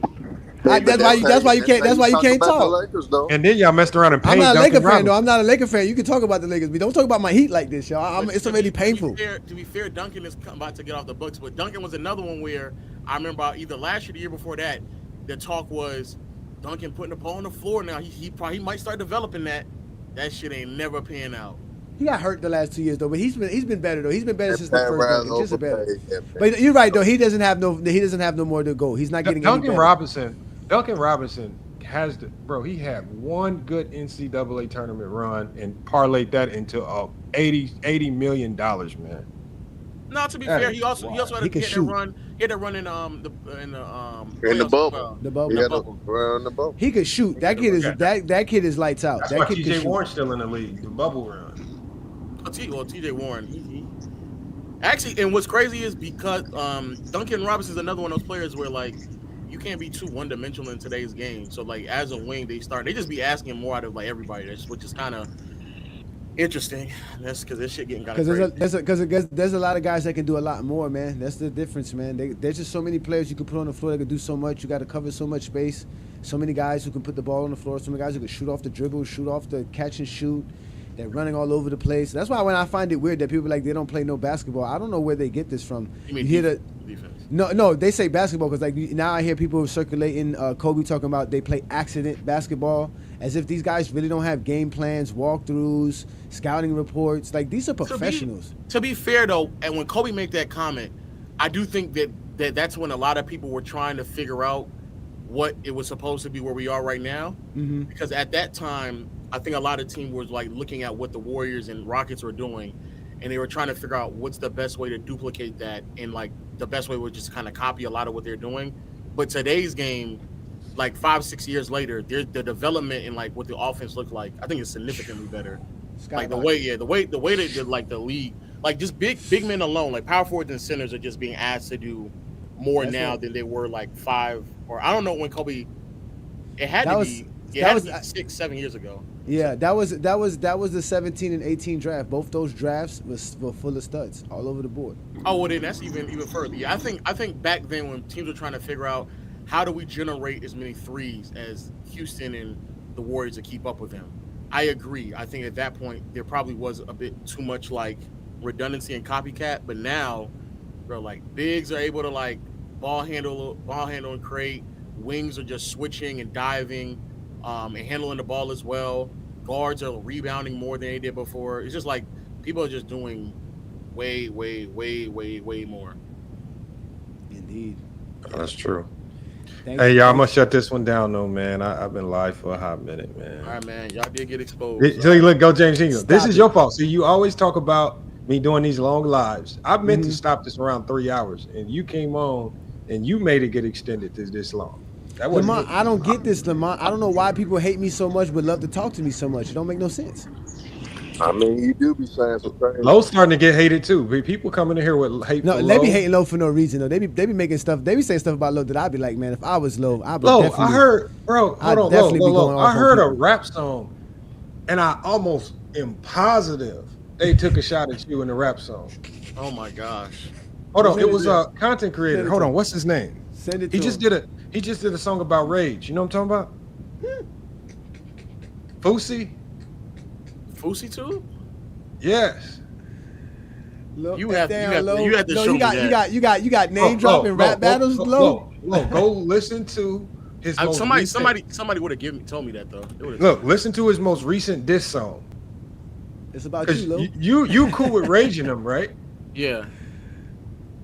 That's why you can't talk. And then y'all messed around and paid. I'm not a Laker fan though. I'm not a Laker fan. You can talk about the Lakers, but don't talk about my Heat like this, y'all. It's already painful. To be fair, Duncan is about to get off the books, but Duncan was another one where I remember either last year or the year before that, the talk was Duncan putting the ball on the floor. Now he might start developing that. That shit ain't never paying out. He got hurt the last 2 years though, but he's been better though. He's been better since the first game. Just better. But you're right though. He doesn't have no more to go. He's not getting Duncan Robinson has he had one good NCAA tournament run and parlayed that into $80 million, man. No, to be fair, he also had a run. He had a run in the bubble. The bubble. He could shoot. That kid is lights out. That's why TJ Warren's still in the league. The bubble run. TJ Warren. He actually, and what's crazy is because Duncan Robinson is another one of those players where like you can't be too one-dimensional in today's game. So like as a wing, they just be asking more out of like everybody, which is kind of interesting. That's because this shit getting kind of crazy. Because there's a lot of guys that can do a lot more, man. That's the difference, man. There's just so many players you can put on the floor that can do so much. You got to cover so much space. So many guys who can put the ball on the floor. So many guys who can shoot off the dribble, shoot off the catch and shoot. They're running all over the place. That's why when I find it weird that people like they don't play no basketball, I don't know where they get this from. You mean hear defense? No, they say basketball because like now I hear people circulating Kobe talking about they play accident basketball as if these guys really don't have game plans, walkthroughs, scouting reports. Like these are professionals. To be fair though, and when Kobe made that comment, I do think that's when a lot of people were trying to figure out what it was supposed to be where we are right now. Mm-hmm. Because at that time, I think a lot of teams was like looking at what the Warriors and Rockets were doing, and they were trying to figure out what's the best way to duplicate that, and like the best way was just kind of copy a lot of what they're doing. But today's game, like 5-6 years later, the development in like what the offense looked like, I think it's significantly better. Like the way they did like the league, like just big men alone, like power forwards and centers are just being asked to do more than they were like 5 or I don't know when Kobe. It had to be 6-7 years ago. Yeah, that was the 17 and 18 draft. Both those drafts were full of studs all over the board. Oh well, then that's even further. Yeah, I think back then when teams were trying to figure out how do we generate as many threes as Houston and the Warriors to keep up with them, I agree. I think at that point there probably was a bit too much like redundancy and copycat. But now, bro, like bigs are able to like ball handle and create. Wings are just switching and diving. And handling the ball as well. Guards are rebounding more than they did before. It's just like people are just doing way more. Indeed. That's true. Hey, y'all, I'm gonna shut this one down though, man. I've been live for a hot minute, man. All right, man. Y'all did get exposed. Look, go James Ingram. This is your fault. See, you always talk about me doing these long lives. I meant to stop this around 3 hours, and you came on and you made it get extended to this long. Lamont, I don't get this, Lamont. I don't know why people hate me so much but love to talk to me so much. It don't make no sense. I mean, you do be saying some things. Lowe's starting to get hated too. People coming in here with hate. No, they be hating Lowe for no reason though. They be making stuff. They be saying stuff about Lowe that I'd be like, man, if I was Lowe, I would definitely. I heard, bro. Hold on, Lowe. I heard a rap song, and I almost am positive they took a shot at you in the rap song. Oh my gosh. Hold on, it was a content creator. Hold on, what's his name? Send it. He just did a song about rage. You know what I'm talking about? Fousey? Fousey too? Yes. You have to show me that. You got name dropping rap battles, Low. Go listen to his somebody would have told me that though. Look, listen to his most recent diss song. It's about you, Low. You cool with raging him, right? Yeah.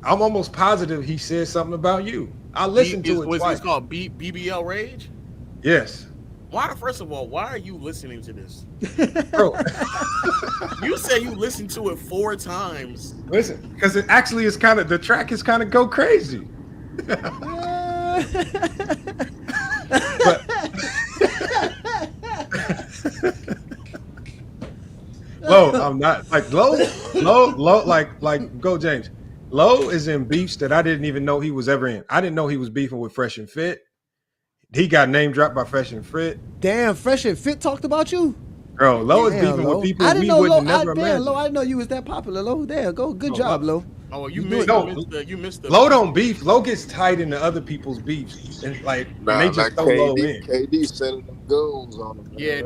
I'm almost positive he said something about you. I listened to it twice. It's called BBL Rage? Yes. First of all, why are you listening to this? Bro. You said you listened to it 4 times. Listen, because it actually is the track is kind of go crazy. Low, I'm not like low, like go James. Low is in beefs that I didn't even know he was ever in. I didn't know he was beefing with Fresh and Fit. He got name dropped by Fresh and Fit. Damn, Fresh and Fit talked about you? Bro, Low is beefing with people we wouldn't never imagine. Low, I didn't know you was that popular, Low. There, good job, Low. Oh, you missed the Low don't beef. Low gets tied into other people's beefs. And they just throw Low in. KD sending them goons on them. Yeah,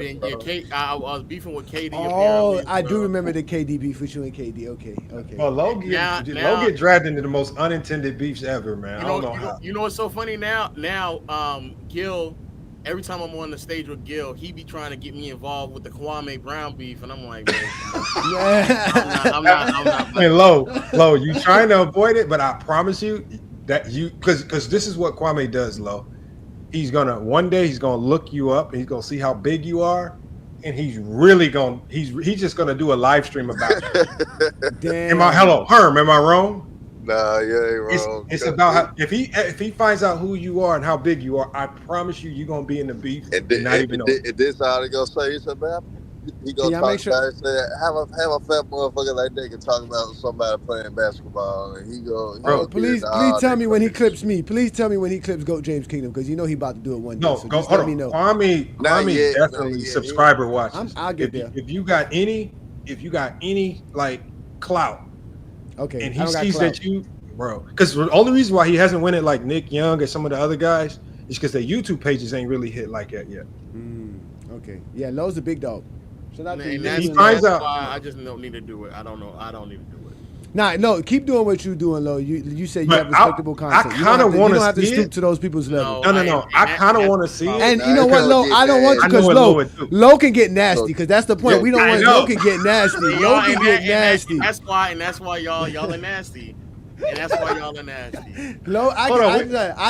I was beefing with KD. Oh, I do remember the KD beef with you and KD. Okay. Well, Low get dragged into the most unintended beefs ever, man. I don't know how. You know what's so funny now? Gil, every time I'm on the stage with Gil, he be trying to get me involved with the Kwame Brown beef, and I'm like, man, I'm not. Hey, Low, you trying to avoid it, but I promise you that because this is what Kwame does, Low. He's gonna look you up, and he's gonna see how big you are, and he's just gonna do a live stream about you. Damn. Herm, am I wrong? Nah, you ain't wrong. It's about how, if he finds out who you are and how big you are, I promise you're gonna be in the beef. And this how they gonna say it's a map? He gonna talk about it. Say, have a fat motherfucker like that can talk about somebody playing basketball, and he go. Bro, please tell me when he clips me. Please tell me when he clips GOAT James Kingdom, because you know he about to do it one day. No, so go. just Hold let me on. know. Kwame definitely subscriber watches. I'll get there. If you got any like clout, okay, and he sees that you, bro, because the only reason why he hasn't won it like Nick Young or some of the other guys is because their YouTube pages ain't really hit like that yet. Okay, yeah, Lowe's a big dog. Shout out to And you. he finds out. Why I just don't need to do it. I don't know. I don't need to do it. Nah, no, keep doing what you're doing, Lo. You said you have respectable content. I kind of want to. You don't have to see stoop it. to those people's level. No. I kind of want to see it. And you know what, Lo? I don't want you because Lo can get nasty, because that's the point. We don't want Lo can get nasty. Lo can get nasty. That's why y'all are nasty. And that's why y'all are nasty. Lo, I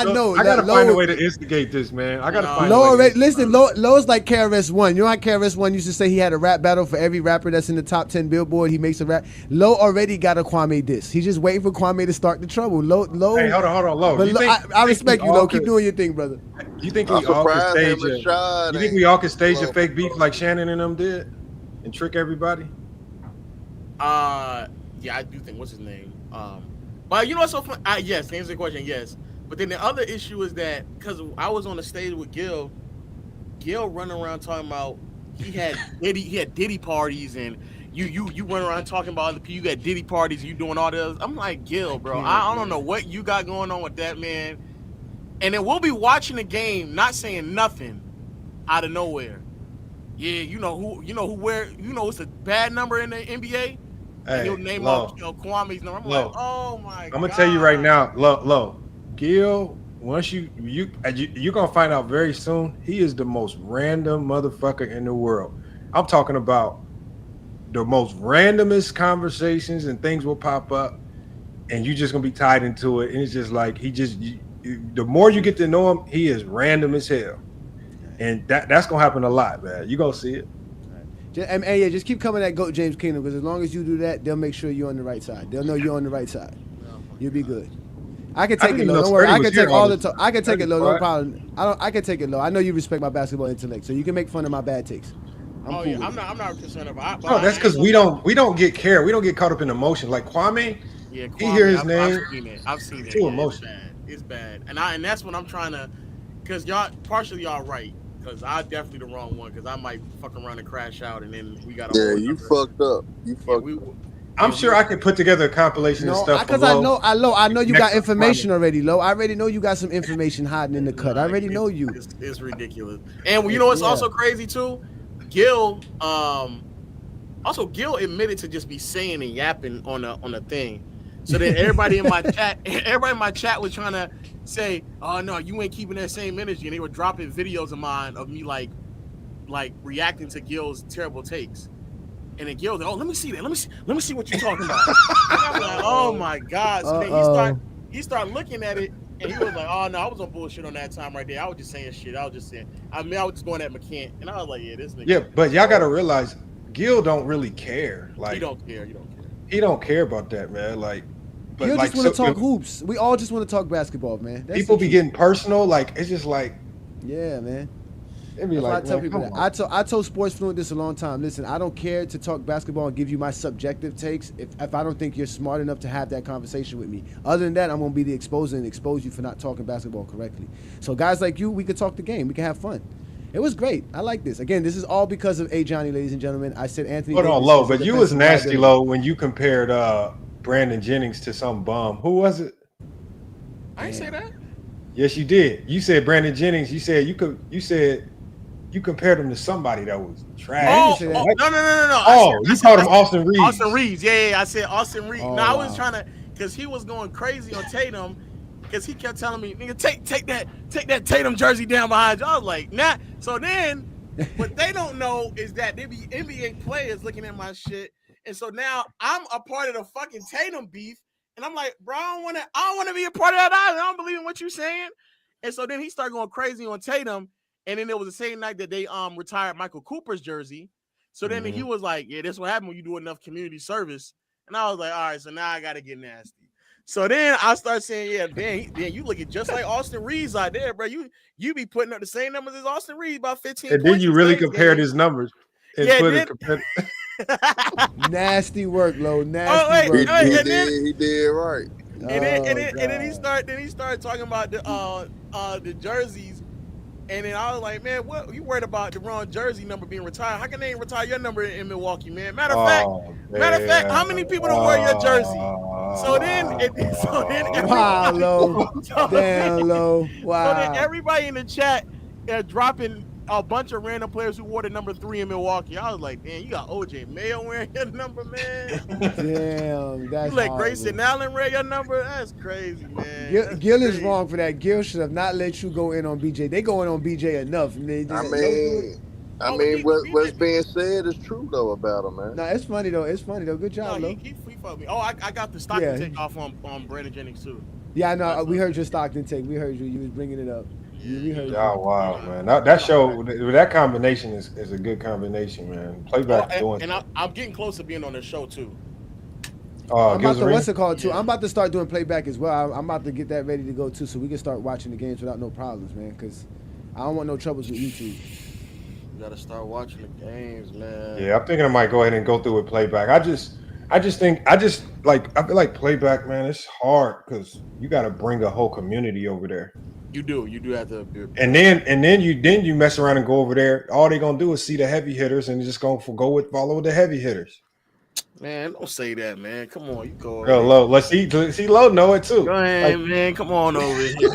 know. I gotta find a way to instigate this, man. I gotta find. Lo already listen. Lo's like KRS-One. You know how KRS-One used to say he had a rap battle for every rapper that's in the top 10 Billboard. He makes a rap. Lo already got a Kwame diss. He's just waiting for Kwame to start the trouble. Lo. Hey, hold on, Lo. But I respect you, Lo. Keep doing your thing, brother. You think we all can stage it? You think we all can stage a fake beef like Shannon and them did, and trick everybody? Yeah, I do think. What's his name? But you know what's so fun? Yes, to answer the question, yes. But then the other issue is that because I was on the stage with Gil running around talking about he had Diddy parties, and you run around talking about other people. You got Diddy parties, you doing all this. I'm like, Gil, bro, I don't know what you got going on with that, man. And then we'll be watching the game, not saying nothing out of nowhere. Yeah, you know who it's a bad number in the NBA. And he'll name off Kwame's number. I'm like, oh my God. I'm gonna tell you right now, Lo, Gil, once you're gonna find out very soon, he is the most random motherfucker in the world. I'm talking about the most randomest conversations and things will pop up, and you're just gonna be tied into it. And it's just like the more you get to know him, he is random as hell, and that's gonna happen a lot, man. You gonna see it. Just keep coming at GOAT James Kingdom, because as long as you do that, they'll make sure you're on the right side. They'll know you're on the right side. You'll be good. I can take it low. Don't worry. I can take all the talk. I can take it low. No problem. I can take it low. I know you respect my basketball intellect, so you can make fun of my bad takes. I'm not concerned about. No, that's because we don't get care. We don't get caught up in emotion. Like Kwame, he hear his name. I've seen it. Too emotional. It's bad. And that's what I'm trying to, because y'all right. Because I definitely the wrong one, because I might fuck around and crash out, and then we got. Yeah, you fucked up. I'm sure I could put together a compilation of stuff. Because I know you got information already, Lo. I already know you got some information hiding in the cut. I already know you. It's ridiculous. And you know what's also crazy too? Gil admitted to just be saying and yapping on a thing. So then everybody in my chat was trying to say, "Oh no, you ain't keeping that same energy," and they were dropping videos of mine of me like reacting to Gil's terrible takes. And then Gil's like, "Oh, let me see that. Let me see what you're talking about." I'm like, "Oh my God!" So then he start looking at it, and he was like, "Oh no, I was on bullshit on that time right there. I was just saying shit. I was just going at McCann." And I was like, "Yeah, this nigga." Yeah, but y'all gotta realize, Gil don't really care. Like he don't care. He don't care about that, man. Like. But you just want to talk hoops. We all just want to talk basketball, man. That's people be getting personal. Like, it's just like, yeah, man. It'd be like, I tell people that. I told Sports Fluent this a long time. Listen, I don't care to talk basketball and give you my subjective takes if I don't think you're smart enough to have that conversation with me. Other than that, I'm gonna be the exposer and expose you for not talking basketball correctly. So guys like you, we could talk the game. We can have fun. It was great. I like this. Again, this is all because of Johnny, ladies and gentlemen. I said Anthony. Hold on, Lo, but you was nasty, Lo, when you compared Brandon Jennings to some bum. Who was it? I didn't say that. Yes, you did. You said Brandon Jennings. You said you compared him to somebody that was trash. No. Oh, you called him Austin Reeves. Austin Reeves. Yeah, I said Austin Reeves. No, I was trying to, because he was going crazy on Tatum, because he kept telling me, "Nigga, take that Tatum jersey down behind you." I was like, nah. So then, what they don't know is that there be NBA players looking at my shit. And so now I'm a part of the fucking Tatum beef, and I'm like, bro, I don't want to be a part of that either. I don't believe in what you're saying. And so then he started going crazy on Tatum, and then it was the same night that they retired Michael Cooper's jersey. So then he was like, yeah, this what happened when you do enough community service. And I was like, all right, so now I gotta get nasty. So then I start saying, yeah, man, you looking just like Austin Reeves out there, bro. You be putting up the same numbers as Austin Reeves, about 15. And then you really compared his numbers. and Yeah, put then- Nasty work, Lo. Nasty wait, work. He did right. And then he started talking about the jerseys, and then I was like, man, what you worried about LeBron jersey number being retired? How can they ain't your number in Milwaukee, man? Matter of fact, how many people don't wear your jersey? So then Wow, Lo. Damn, Lo. Wow. So then everybody in the chat dropping a bunch of random players who wore the number 3 in Milwaukee. I was like, man, you got OJ Mayo wearing your number, man. Damn, that's you let horrible. Grayson Allen wear your number? That's crazy, man. Gil is wrong for that. Gil should have not let you go in on BJ. They going on BJ enough. I mean, what's being said is true though about him, man. No, it's funny though. Good job, No, Lo. he fucked me. Oh, I got the Stockton take off on Brandon Jennings too. Yeah, I know. We heard your Stockton take. We heard you. You was bringing it up. We heard you. Oh wow, man! That show, that combination is a good combination, man. Playback doing. And I'm getting close to being on the show too. I'm about to, what's it called too? I'm about to start doing playback as well. I'm about to get that ready to go too, so we can start watching the games without no problems, man. Because I don't want no troubles with YouTube. You gotta start watching the games, man. Yeah, I'm thinking I might go ahead and go through with playback. I feel like playback, man. It's hard because you got to bring a whole community over there. You do have to. And then you mess around and go over there. All they gonna do is see the heavy hitters and just gonna follow the heavy hitters. Man, don't say that, man. Come on, you go. Yo, Lo, let's see. Lo know it too. Go ahead, man. Come on over here.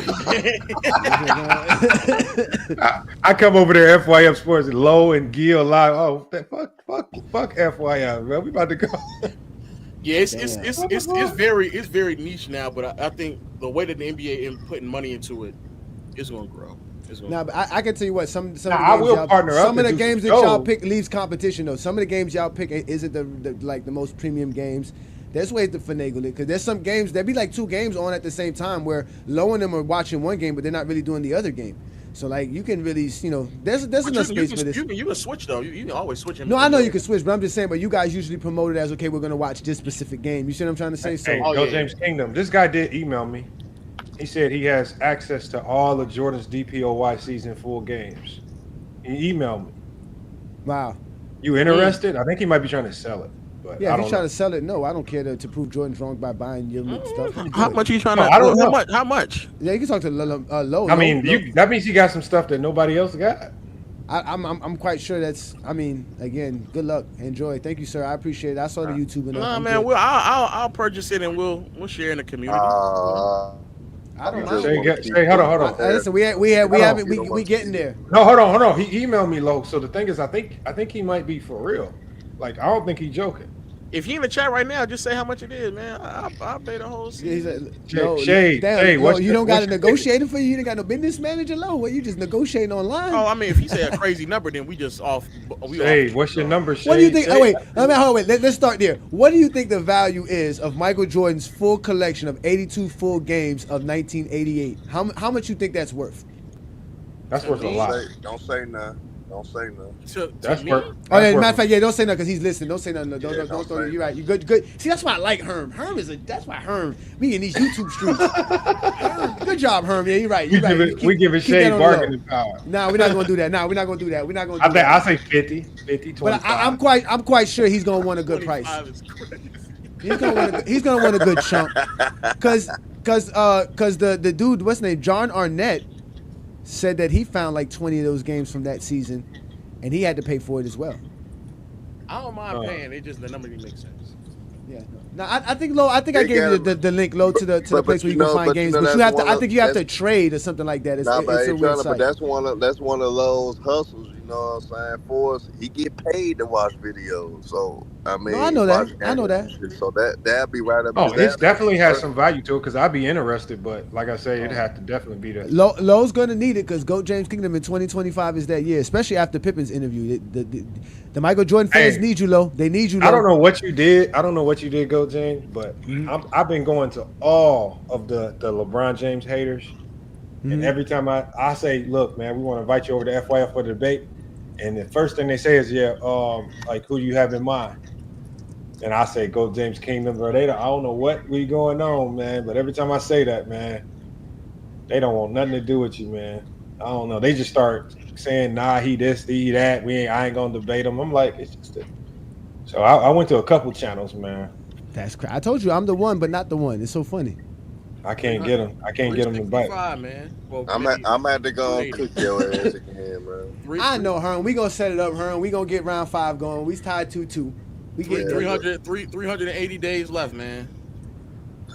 I come over there, FYF Sports, Lo and Gil live. Oh, fuck FYF, man. We about to go. Yeah, it's very niche now, but I think the way that the NBA is putting money into it is going to grow. Nah, but I can tell you what, some of the games that y'all pick leaves competition though. Some of the games y'all pick isn't the most premium games. There's ways to finagle it because there's some games there be like 2 games on at the same time where Lo and them are watching one game but they're not really doing the other game. So like you can really, there's enough space for this. You can switch though. You can always switch. No, I know you can switch, but I'm just saying. But you guys usually promote it as okay. We're gonna watch this specific game. You see what I'm trying to say? James Kingdom. This guy did email me. He said he has access to all of Jordan's DPOY season full games. He emailed me. Wow. You interested? I think he might be trying to sell it. But yeah, if he's trying to sell it, no, I don't care to prove Jordan's wrong by buying your stuff. How much are you trying to? I don't know. How much? Yeah, you can talk to Lo. I mean, that means he got some stuff that nobody else got. I'm quite sure that's. I mean, again, good luck, enjoy. Thank you, sir. I appreciate it. I saw the YouTube. Nah, man, I'll purchase it and we'll share in the community. I don't know. Say, hold on. Listen, we getting there. No, hold on. He emailed me, Lo. So the thing is, I think he might be for real. Like, I don't think he's joking. If you in the chat right now, just say how much it is, man. I'll pay the whole season. Shade, you don't got a negotiator for you? You don't got no business manager, Lo? What, you just negotiating online? Oh, I mean, if you say a crazy number, then we just off. Shade, what's your number, Shade? What do you think? Oh, wait. Let's start there. What do you think the value is of Michael Jordan's full collection of 82 full games of 1988? How much you think that's worth? That's worth a lot. Don't say nothing. That's worth. Oh, yeah, matter of fact, don't say nothing because he's listening. Don't say nothing. Don't throw it. You're right. You good. See, that's why I like Herm. That's why Herm. Me in these YouTube streets. Herm, good job, Herm. Yeah, you're right. We give it Shade bargaining power. Nah, we're not gonna do that. We're not gonna do that. I say 50, 25. But I'm quite sure he's gonna want a good price. He's gonna want a good chunk. Cause the dude, what's his name, John Arnett, said that he found like 20 of those games from that season, and he had to pay for it as well. I don't mind paying. It just the number didn't make sense. Yeah. Now I think I gave you the link, Lo, to the place where you can find games. But you have to. I think you have to trade or something like that. It's a weird site. But that's one of Lo's hustles. You know what I'm saying? For us, he get paid to watch videos. So I mean, no, I know that. I know that. So that'll be right up. Oh, it definitely has some value to it because I'd be interested. But like I say, it'd have to definitely be the. Lo's gonna need it because GOAT James Kingdom in 2025 is that year, especially after Pippen's interview. The Michael Jordan fans need you, Lo. They need you, Lo. I don't know what you did. GOAT James, but I've been going to all of the LeBron James haters, and every time I say, look, man, we want to invite you over to FYF for the debate, and the first thing they say is, like, who do you have in mind? And I say, GOAT James Kingdom, or I don't know what we going on, man, but every time I say that, man, they don't want nothing to do with you, man. I don't know. They just start saying, nah, he this, he that. I ain't gonna debate him. I'm like, it's just so I went to a couple channels, man. That's crazy. I told you I'm the one, but not the one. It's so funny. I can't get him. I can't get him to bite. Man. Well, I'm at to go cook your ass again, man. I know, Hearn. We gonna set it up, Hearn. We gonna get round 5 going. We tied 2-2. We get 380 days left, man.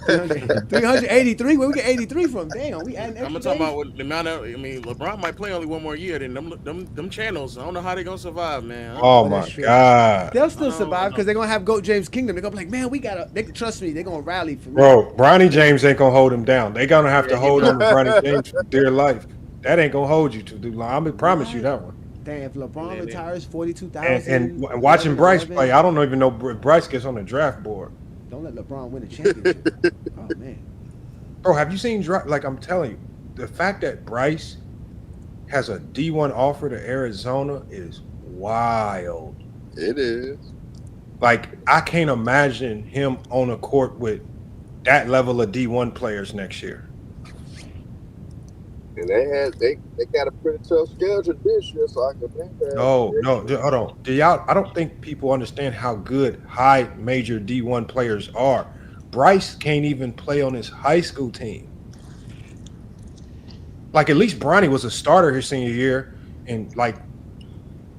383. Where we get 83 from? Damn, we adding extra. I'm gonna talk about the amount of. I mean, LeBron might play only one more year. Then them channels. I don't know how they gonna survive, man. Oh my God. They'll still survive because they're gonna have GOAT James Kingdom. They're gonna be like, man, we gotta. They can trust me. They're gonna rally for me. Bro, Bronny James ain't gonna hold him down. They gonna have to hold on to Bronny James for dear life. That ain't gonna hold you too long. I'm gonna promise you that one. Damn, if LeBron retires 42,000. And watching Bryce play, I don't even know if Bryce gets on the draft board. Don't let LeBron win a championship. Oh man. Bro, have you seen, like I'm telling you, the fact that Bryce has a D1 offer to Arizona is wild. It is. Like, I can't imagine him on a court with that level of D1 players next year. And they got a pretty tough schedule this year, so I can think that. No, hold on. I don't think people understand how good high major D1 players are. Bryce can't even play on his high school team. Like, at least Bronny was a starter his senior year and like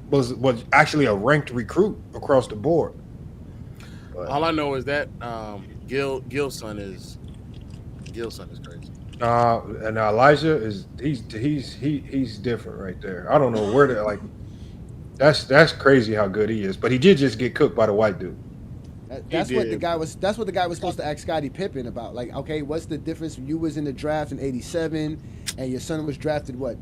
was actually a ranked recruit across the board. But all I know is that Gil's son is crazy. And Elijah he's different right there. I don't know where to like. That's crazy how good he is. But he did just get cooked by the white dude. That's what the guy was supposed to ask Scottie Pippen about. Like, okay, what's the difference? You was in the draft in '87, and your son was drafted was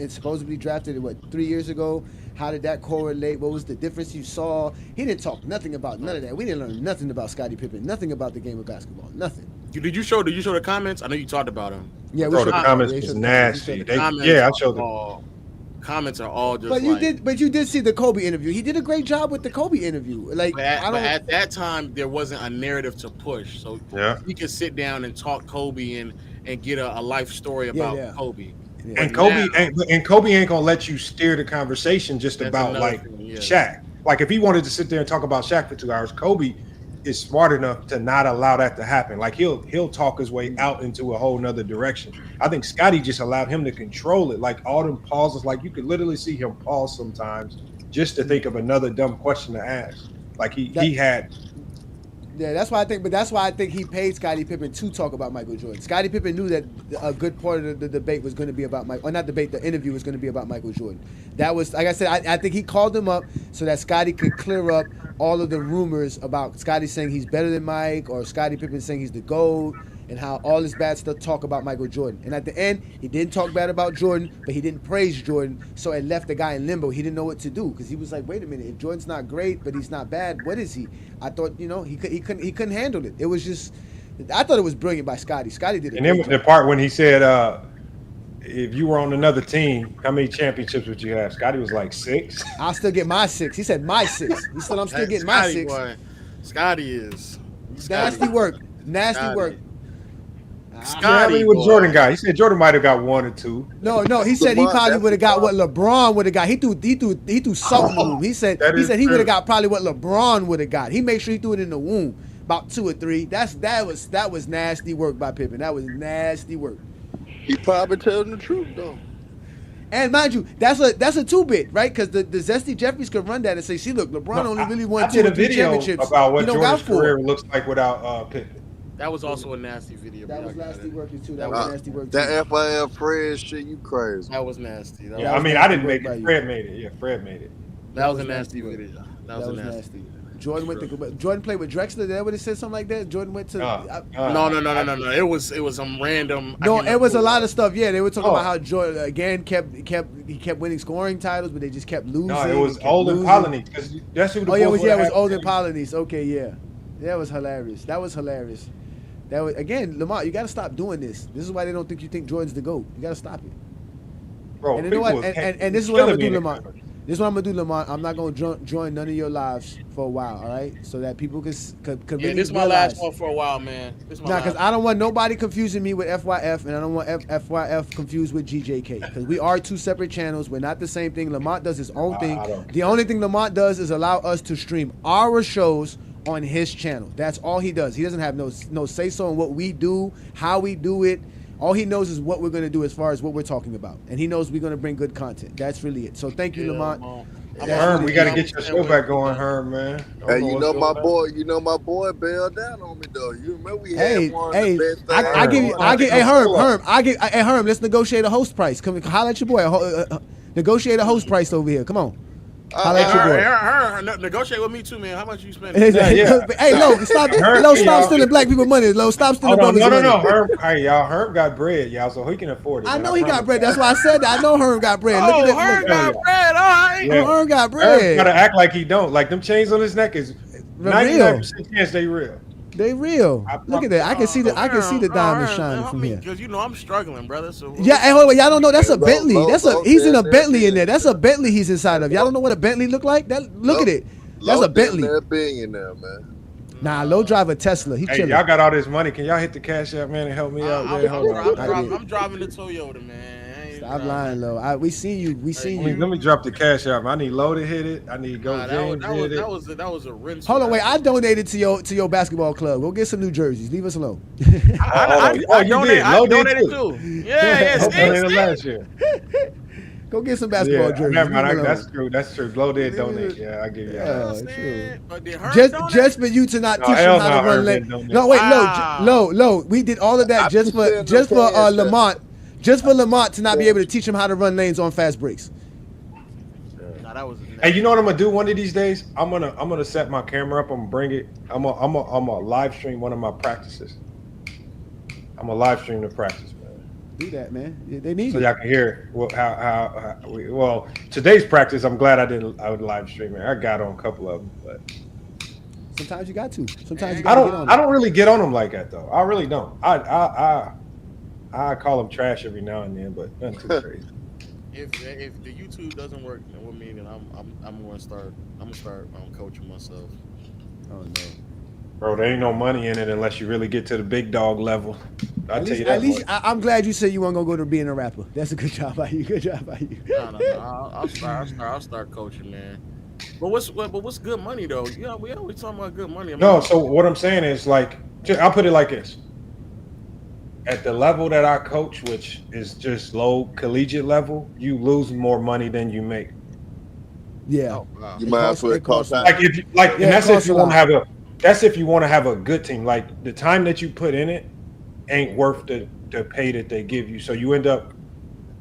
supposedly drafted 3 years ago? How did that correlate? What was the difference you saw? He didn't talk nothing about none of that. We didn't learn nothing about Scottie Pippen, nothing about the game of basketball, nothing. Did you show the comments? I know you talked about him. Yeah, bro, the comments was nasty. I showed them. Comments are all just. But you did see the Kobe interview. He did a great job with the Kobe interview. Like, but at that time, there wasn't a narrative to push, so you could sit down and talk Kobe and get a life story about Kobe. Yeah. And Kobe ain't gonna let you steer the conversation just about like Shaq. Like, if he wanted to sit there and talk about Shaq for 2 hours, Kobe is smart enough to not allow that to happen. Like, he'll talk his way out into a whole nother direction. I think Scottie just allowed him to control it. Like, all them pauses, like you could literally see him pause sometimes just to think of another dumb question to ask. Like he had. Yeah, that's why I think he paid Scottie Pippen to talk about Michael Jordan. Scottie Pippen knew that a good part of the debate was going to be about the interview was going to be about Michael Jordan. That was, like I said, I think he called him up so that Scottie could clear up all of the rumors about Scottie saying he's better than Mike, or Scottie Pippen saying he's the GOAT, and how all this bad stuff talk about Michael Jordan. And at the end, he didn't talk bad about Jordan, but he didn't praise Jordan, so it left the guy in limbo. He didn't know what to do because he was like, wait a minute, if Jordan's not great, but he's not bad, what is he? I thought, he couldn't handle it. It was just, I thought it was brilliant by Scottie. Scottie did it. And then the part when he said, if you were on another team, how many championships would you have? Scottie was like 6. I'll still get my 6. He said my 6. He said I'm still getting my 6. Boy. Scottie is nasty work. Nasty work. Scottie what Jordan got? He said Jordan might have got 1 or 2. No. He said he probably would have got what LeBron would have got. He threw salt in the womb. He said he would have got probably what LeBron would have got. He made sure he threw it in the womb, about 2 or 3. That was nasty work by Pippen. That was nasty work. He probably telling the truth though. And mind you, that's a 2-bit, right? Because the Zesty Jeffries could run that and say, "See, look, LeBron only really won 2 or 3 championships. About what Jordan's career looks like without Pippen." That was also a nasty video. That was nasty work too. That was nasty work too. That FYF Fred shit, you crazy. That was nasty. I didn't make it. Fred made it. Yeah, Fred made it. That was a nasty video. That was nasty. Jordan played with Drexler. That would have said something like that. Jordan went to. No. It was some random. No, it was a lot of stuff. Yeah, they were talking about how Jordan again kept winning scoring titles, but they just kept losing. No, it was Olden Polynice because that's who. It was Olden Polynice. Okay, yeah, that was hilarious. That was again, Lamar. You got to stop doing this. This is why they don't think you think Jordan's the GOAT. You got to stop it. Bro, and you know what? And this is what I'm gonna do, Lamar. This is what I'm gonna do, Lamont. I'm not gonna join none of your lives for a while, all right? So that people can really this is my realize. last one for a while, man. This is my Nah, last because I don't want nobody confusing me with FYF, and I don't want FYF confused with GJK. Because we are two separate channels. We're not the same thing. Lamont does his own thing. The only thing Lamont does is allow us to stream our shows on his channel. That's all he does. He doesn't have no say-so on what we do, how we do it. All he knows is what we're going to do as far as what we're talking about. And he knows we're going to bring good content. That's really it. So thank you, Lamont. Herm, we got to get your show back going, Herm, man. Hey, you know my boy bailed down on me though. You remember we had one of the best things. Hey, Herm, let's negotiate a host price. Come holler at your boy. Negotiate a host price over here. Come on. Negotiate with me too, man. How much you spending? Hey, stop stealing black people money. Stop stealing brothers' money. No. Herm got bread, y'all, so he can afford it. I know he got bread. That's why I said that. I know Herm got bread. Look at that. Herm got bread. All right. Yeah. Herm got bread. Herm gotta act like he don't. Like them chains on his neck is 99% chance they real. They real. Look at that. I can see the diamond shining from here. Because I'm struggling, brother. So hey, hold on. Y'all don't know that's a Bentley. He's in a Bentley in there. That's a Bentley he's inside of. Y'all don't know what a Bentley look like? Look at it. That's a Bentley. They're billionaire, man. Nah, low drive a Tesla. He chilling. Y'all got all this money. Can y'all hit the cash app, man, and help me out? I'm driving the Toyota, man. Stop lying, Lo. We seen you. Let me drop the cash app. I need Low to hit it. I need Go James to hit it. That was a rinse. Hold on, wait. I donated to your basketball club. Go get some new jerseys. Leave us alone. I donated too. Yeah. Donated last year. Go get some basketball jerseys. Never mind. That's true. Low did donate. Yeah, I give you that. Just for you to not teach him how to run lanes. No, wait, Low. We did all of that just for Lamont. Just for Lamont to not be able to teach him how to run lanes on fast breaks. Hey, you know what I'm gonna do one of these days? I'm gonna set my camera up. I'm gonna bring it. I'm gonna live stream one of my practices. I'm gonna live stream the practice, man. Do that, man. They need so it. y'all can hear today's practice. I'm glad I would live stream it. I got on a couple of them, but sometimes you got to. I don't really get on them like that though. I really don't. I call them trash every now and then, but nothing too crazy. If the YouTube doesn't work with me, then I'm gonna start coaching myself. Oh no, bro, there ain't no money in it unless you really get to the big dog level. At least I'm glad you said you weren't gonna go to being a rapper. That's a good job by you. Good job by you. No. I'll start coaching, man. But what's good money though? Yeah, we always talking about good money. So what I'm saying is I'll put it like this. At the level that I coach, which is just low collegiate level, you lose more money than you make. Yeah, you might have to cost. That's if you want to have a good team. Like the time that you put in it ain't worth the pay that they give you. So you end up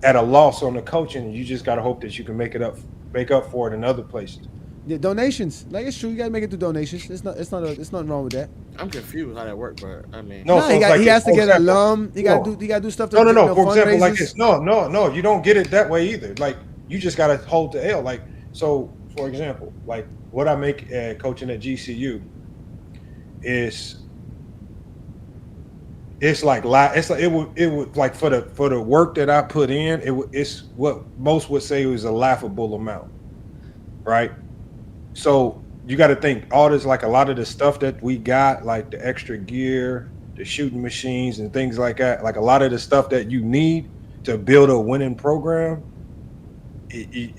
at a loss on the coaching. And you just gotta hope that you can make up for it in other places. Yeah, donations. Like it's true, you gotta make it through donations. It's nothing wrong with that. I'm confused how that works, but I mean, he has to get alum. He got to do stuff. No. For example, like this. No. You don't get it that way either. Like you just gotta hold the L. Like so, for example, like what I make coaching at GCU is it would like for the work that I put in, it's what most would say was a laughable amount, right? So you got to think all this, like a lot of the stuff that we got, like the extra gear, the shooting machines and things like that, like a lot of the stuff that you need to build a winning program,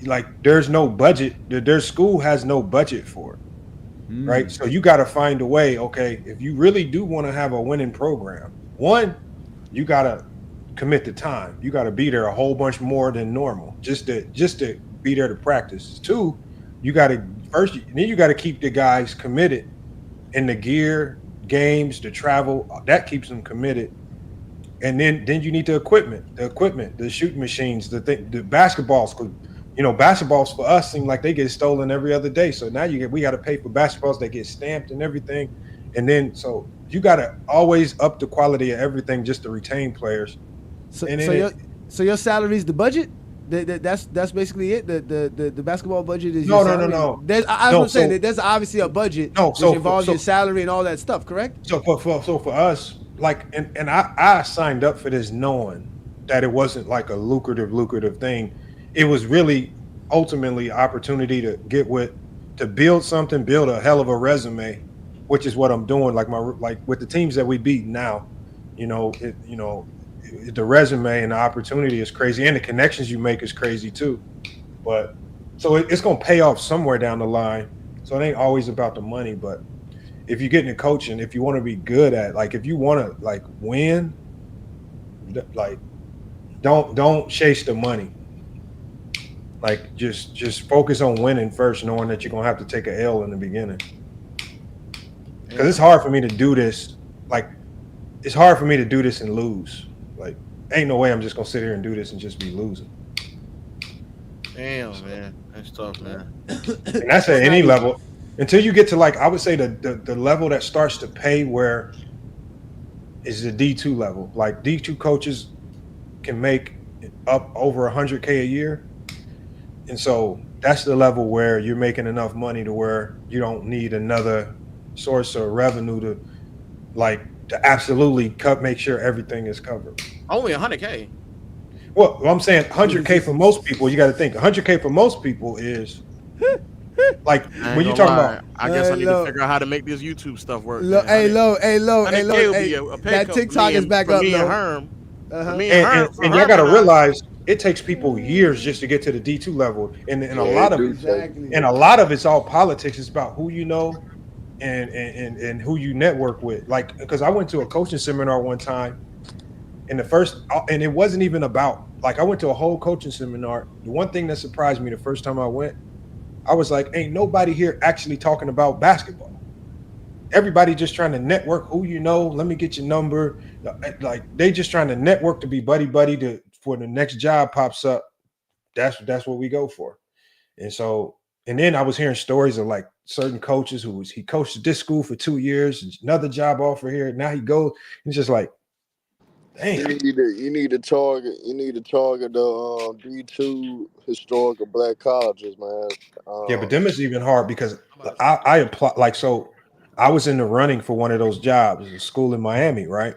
like there's no budget. Their school has no budget for it, right? So you got to find a way. Okay, if you really do want to have a winning program, one, you got to commit the time. You got to be there a whole bunch more than normal just to be there to practice. Two, you got to keep the guys committed in the gear, games, the travel. That keeps them committed. And then you need the equipment, the shooting machines, the basketballs. Because basketballs for us seem like they get stolen every other day. So now we got to pay for basketballs that get stamped and everything. And then so you got to always up the quality of everything just to retain players. So your salary is the budget. That's basically it. The basketball budget is no. There's there's obviously a budget which involves your salary and all that stuff, correct? So for us, like, and I signed up for this knowing that it wasn't like a lucrative thing. It was really ultimately opportunity to to build something, build a hell of a resume, which is what I'm doing. Like with the teams that we beat now, the resume and the opportunity is crazy, and the connections you make is crazy too. But so it's gonna pay off somewhere down the line. So it ain't always about the money, but if you get into coaching, if you want to be good at, like, if you want to like win, like don't chase the money. Like just focus on winning first, knowing that you're gonna have to take an L in the beginning. Because it's hard for me to do this. Like, it's hard for me to do this and lose. Like, ain't no way I'm just gonna sit here and do this and just be losing. Damn, man, that's tough, man. And that's at any level. Until you get to, like, I would say the level that starts to pay where is the D2 level. Like, D2 coaches can make up over $100K a year. And so that's the level where you're making enough money to where you don't need another source of revenue to absolutely make sure everything is covered. Only 100K. Well, I'm saying 100K for most people. You got to think 100K for most people is like when you're talking about. I guess I need to figure out how to make this YouTube stuff work. Hey, low. That TikTok is back up, me and Herm. And y'all got to realize it takes people years just to get to the D2 level, and a lot of it's all politics. It's about who you know and who you network with. Like, because I went to a coaching seminar one time, and it wasn't even about, like, I went to a whole coaching seminar. The one thing that surprised me the first time I went, I was like, ain't nobody here actually talking about basketball. Everybody just trying to network who you know. Let me get your number. Like, they just trying to network to be buddy for the next job pops up. That's what we go for. And then I was hearing stories of, like, certain coaches he coached at this school for 2 years, another job offer here. Now he goes. It's just like, dang. You need to target the D2 historical black colleges, man. Yeah, but them is even hard because I apply, like, so I was in the running for one of those jobs, a school in Miami, right?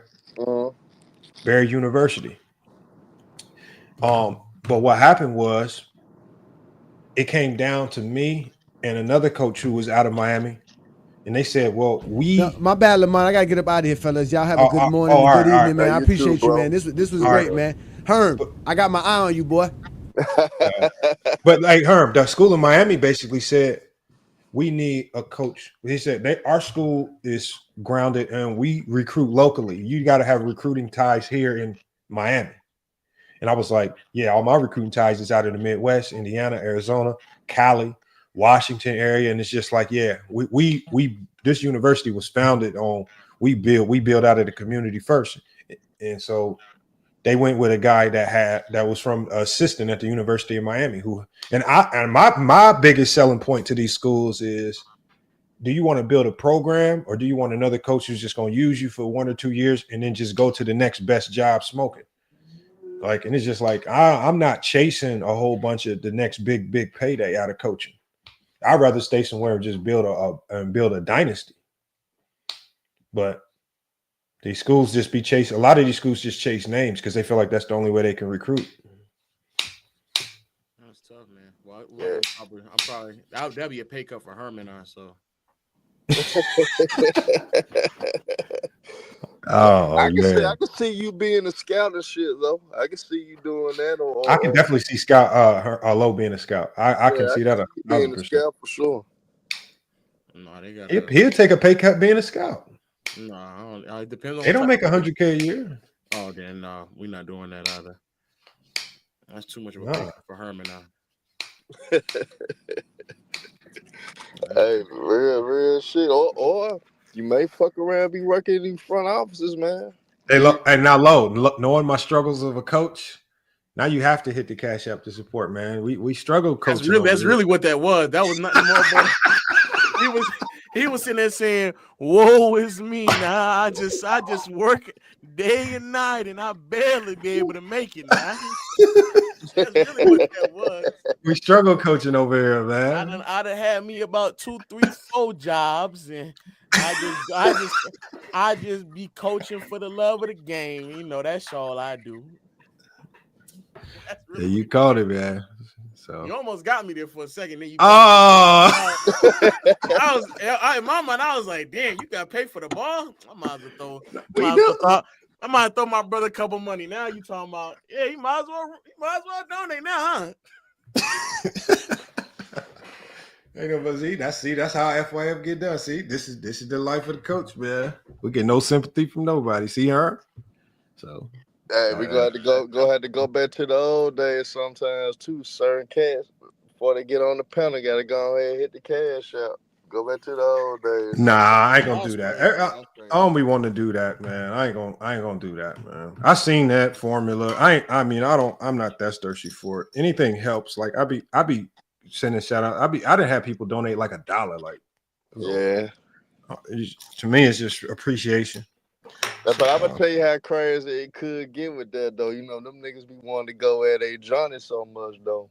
Barry University. But what happened was it came down to me and another coach who was out of Miami. And they said, well, my bad, Lamont. I got to get up out of here, fellas. Y'all have a good morning and good evening, man. I appreciate you, man. This was great, man. Herm, I got my eye on you, boy. But, like, Herm, the school in Miami basically said, we need a coach. He said, our school is grounded and we recruit locally. You got to have recruiting ties here in Miami. And I was like, yeah, all my recruiting ties is out in the Midwest, Indiana, Arizona, Cali, Washington area. And it's just like, yeah, we this university was founded on we build out of the community first. And so they went with a guy that was from assistant at the University of Miami my biggest selling point to these schools is, do you want to build a program or do you want another coach who's just going to use you for 1 or 2 years and then just go to the next best job smoking? Like, and it's just like, I'm not chasing a whole bunch of the next big payday out of coaching. I'd rather stay somewhere and just build a dynasty. But these schools just be chasing. A lot of these schools just chase names because they feel like that's the only way they can recruit. That's tough, man. Well, I'm probably that'd be a pay cut for Herman, so. I can see you being a scout and shit, though. I can see you doing that. I can definitely see Low being a scout. I can see that. Being a scout for sure. No, they got. He'll take a pay cut being a scout. No, it depends on. They don't make $100K a year. Oh, then no, we're not doing that either. That's too much of a pay for Herman now. Hey, real shit. Or you may fuck around and be working in front offices, man. And now, Low, knowing my struggles of a coach, now you have to hit the Cash App to support, man. We struggle coaching. That's really what that was. That was nothing more. But he was sitting there saying, "Woe is me! Now I just work day and night, and I barely be able to make it now." That's really what that was. We struggle coaching over here, man. I'd have had me about 2, 3, 4 jobs, and I just be coaching for the love of the game. You know, that's all I do. Really you called it, man. So you almost got me there for a second. Then you. Oh. In my mind, I was like, damn, you got paid for the ball. I might as well I might throw my brother a couple money. Now you talking about, yeah, you might as well donate now, huh? Ain't no, but that's how FYF get done. See, this is the life of the coach, man. We get no sympathy from nobody. See her? So hey, we gonna have to go back to the old days sometimes too. Certain cats before they get on the panel, gotta go ahead and hit the cash out. Go back to the old days. Nah, I ain't gonna do that. I don't be wanting to do that, man. I ain't gonna do that, man. I seen that formula. I'm not that thirsty for it. Anything helps. Like I be sending shout out. I didn't have people donate like $1. Like, yeah. To me, it's just appreciation. But I'm gonna tell you how crazy it could get with that though. You know, them niggas be wanting to go at a Johnny so much though.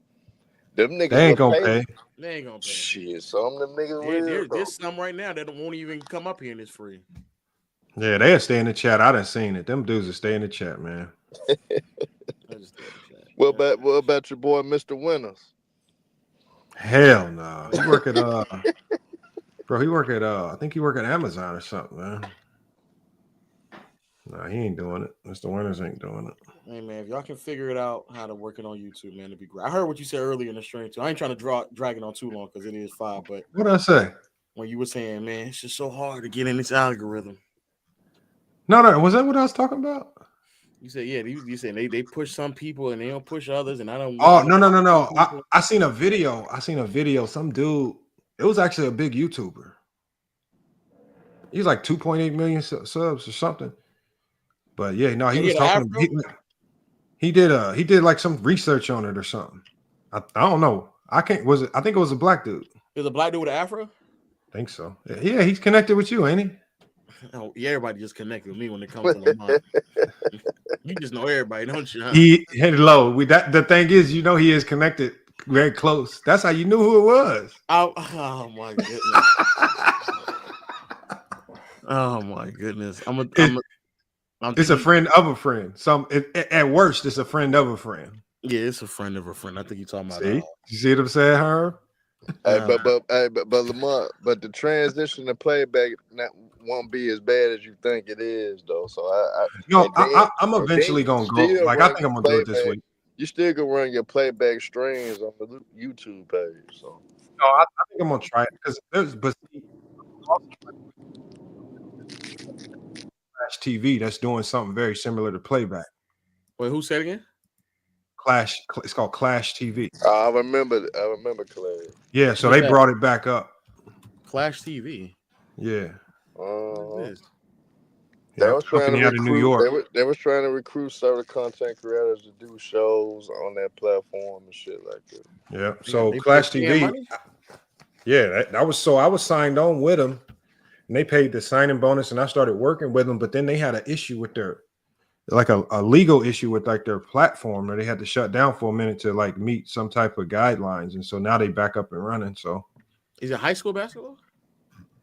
Them niggas they ain't gonna pay. They ain't gonna pay. Shit, some of them niggas there's some right now that won't even come up here and it's free. Yeah, they'll stay in the chat. I done seen it. Them dudes will stay in the chat, man. What about your boy Mr. Winters? Hell no. He work at bro, he work at I think he work at Amazon or something, man. Nah, he ain't doing it. Mr. Winters ain't doing it. Hey man, if y'all can figure it out how to work it on YouTube, man, it'd be great. I heard what you said earlier in the stream too. I ain't trying to drag it on too long because it is 5. But what did I say? When you were saying, man, it's just so hard to get in this algorithm. No, was that what I was talking about? You said, yeah. You said they push some people and they don't push others, and I don't. Oh no. I seen a video. Some dude. It was actually a big YouTuber. He's like 2.8 million subs or something. But yeah, no, he was talking. He did like some research on it or something. I don't know. I think it was a black dude. Is a black dude with an afro? I think so. Yeah, he's connected with you, ain't he? Oh, yeah, everybody just connected with me when it comes to Lamont. You just know everybody, don't you? Huh? The thing is, you know, he is connected very close. That's how you knew who it was. Oh my goodness. Oh my goodness. It's a friend of a friend. At worst, it's a friend of a friend. Yeah, it's a friend of a friend. I think you're talking about. See, you see what I'm saying, Herb? Hey, but Lamont, but the transition to playback won't be as bad as you think it is, though. So I'm eventually gonna go. Like I think I'm gonna do it this week. You still gonna run your playback streams on the YouTube page. So no, I think I'm gonna try it because Clash TV that's doing something very similar to playback. Wait, who said again? It's called Clash TV. I remember Clash. Yeah, so they brought it back up. Clash TV. Yeah. They was trying to recruit, New York. They was trying to recruit several content creators to do shows on that platform and shit like that. Yeah. So Clash TV. Yeah, I was signed on with them, and they paid the signing bonus, and I started working with them. But then they had an issue with their, like a legal issue with like their platform, or they had to shut down for a minute to like meet some type of guidelines, and so now they back up and running. So, is it high school basketball?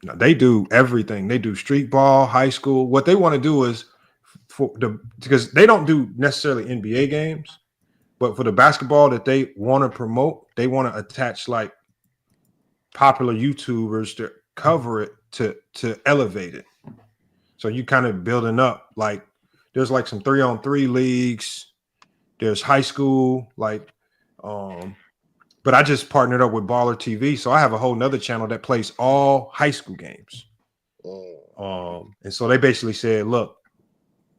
No, they do everything. They do street ball, high school. What they want to do is because they don't do necessarily NBA games, but for the basketball that they want to promote, they want to attach like popular YouTubers to cover it to elevate it. So you kind of building up like there's like some 3-on-3 leagues. There's high school, like but I just partnered up with Baller TV, so I have a whole nother channel that plays all high school games. And so they basically said, look,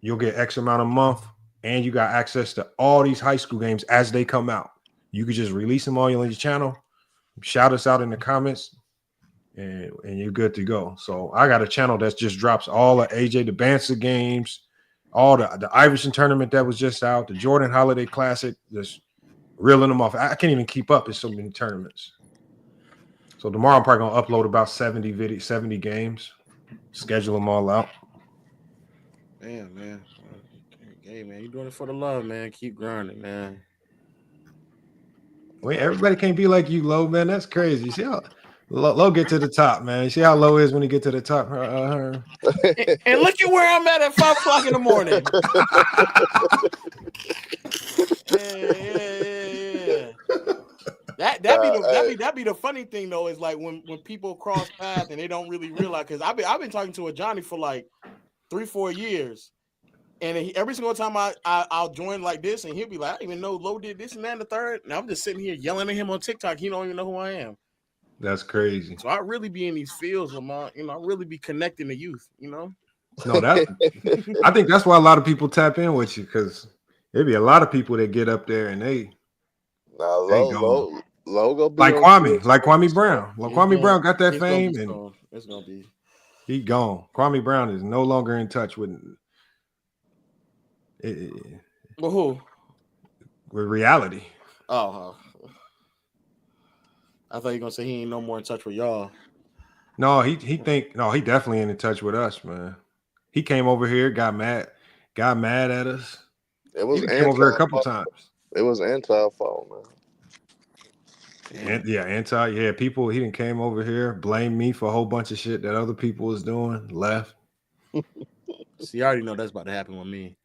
you'll get X amount a month, and you got access to all these high school games as they come out. You could just release them all on your channel, shout us out in the comments, and you're good to go. So I got a channel that just drops all the AJ DeBanza games, all the Iverson tournament that was just out, the Jordan Holiday Classic, just reeling them off. I can't even keep up. There's so many tournaments. So tomorrow I'm probably gonna upload about 70 games, schedule them all out. Damn, man. Hey, man, you're doing it for the love, man. Keep grinding, man. Wait, everybody can't be like you, Low, man. That's crazy. You see how Low get to the top, man. You see how Low is when he get to the top. And look at where I'm at 5 o'clock in the morning. Yeah. That'd be the funny thing though, is like when people cross paths and they don't really realize, because I've been talking to a Johnny for like 3-4 years, and every single time I'll join like this, and he'll be like, I didn't even know Low did this and that and the third, and I'm just sitting here yelling at him on TikTok. He don't even know who I am. That's crazy. So I really be in these fields, Lamont. I really be connecting the youth. No, I think that's why a lot of people tap in with you, because there be a lot of people that get up there and they Logo like Kwame Brown. Well, Kwame Brown got that fame, and it's gonna be he gone. Kwame Brown is no longer in touch with who? With reality. Oh, I thought you were gonna say he ain't no more in touch with y'all. No, he definitely ain't in touch with us, man. He came over here, got mad at us. It was he came over here a couple times. It was anti-fault, man. People. He didn't came over here, blamed me for a whole bunch of shit that other people was doing. Left. See, I already know that's about to happen with me.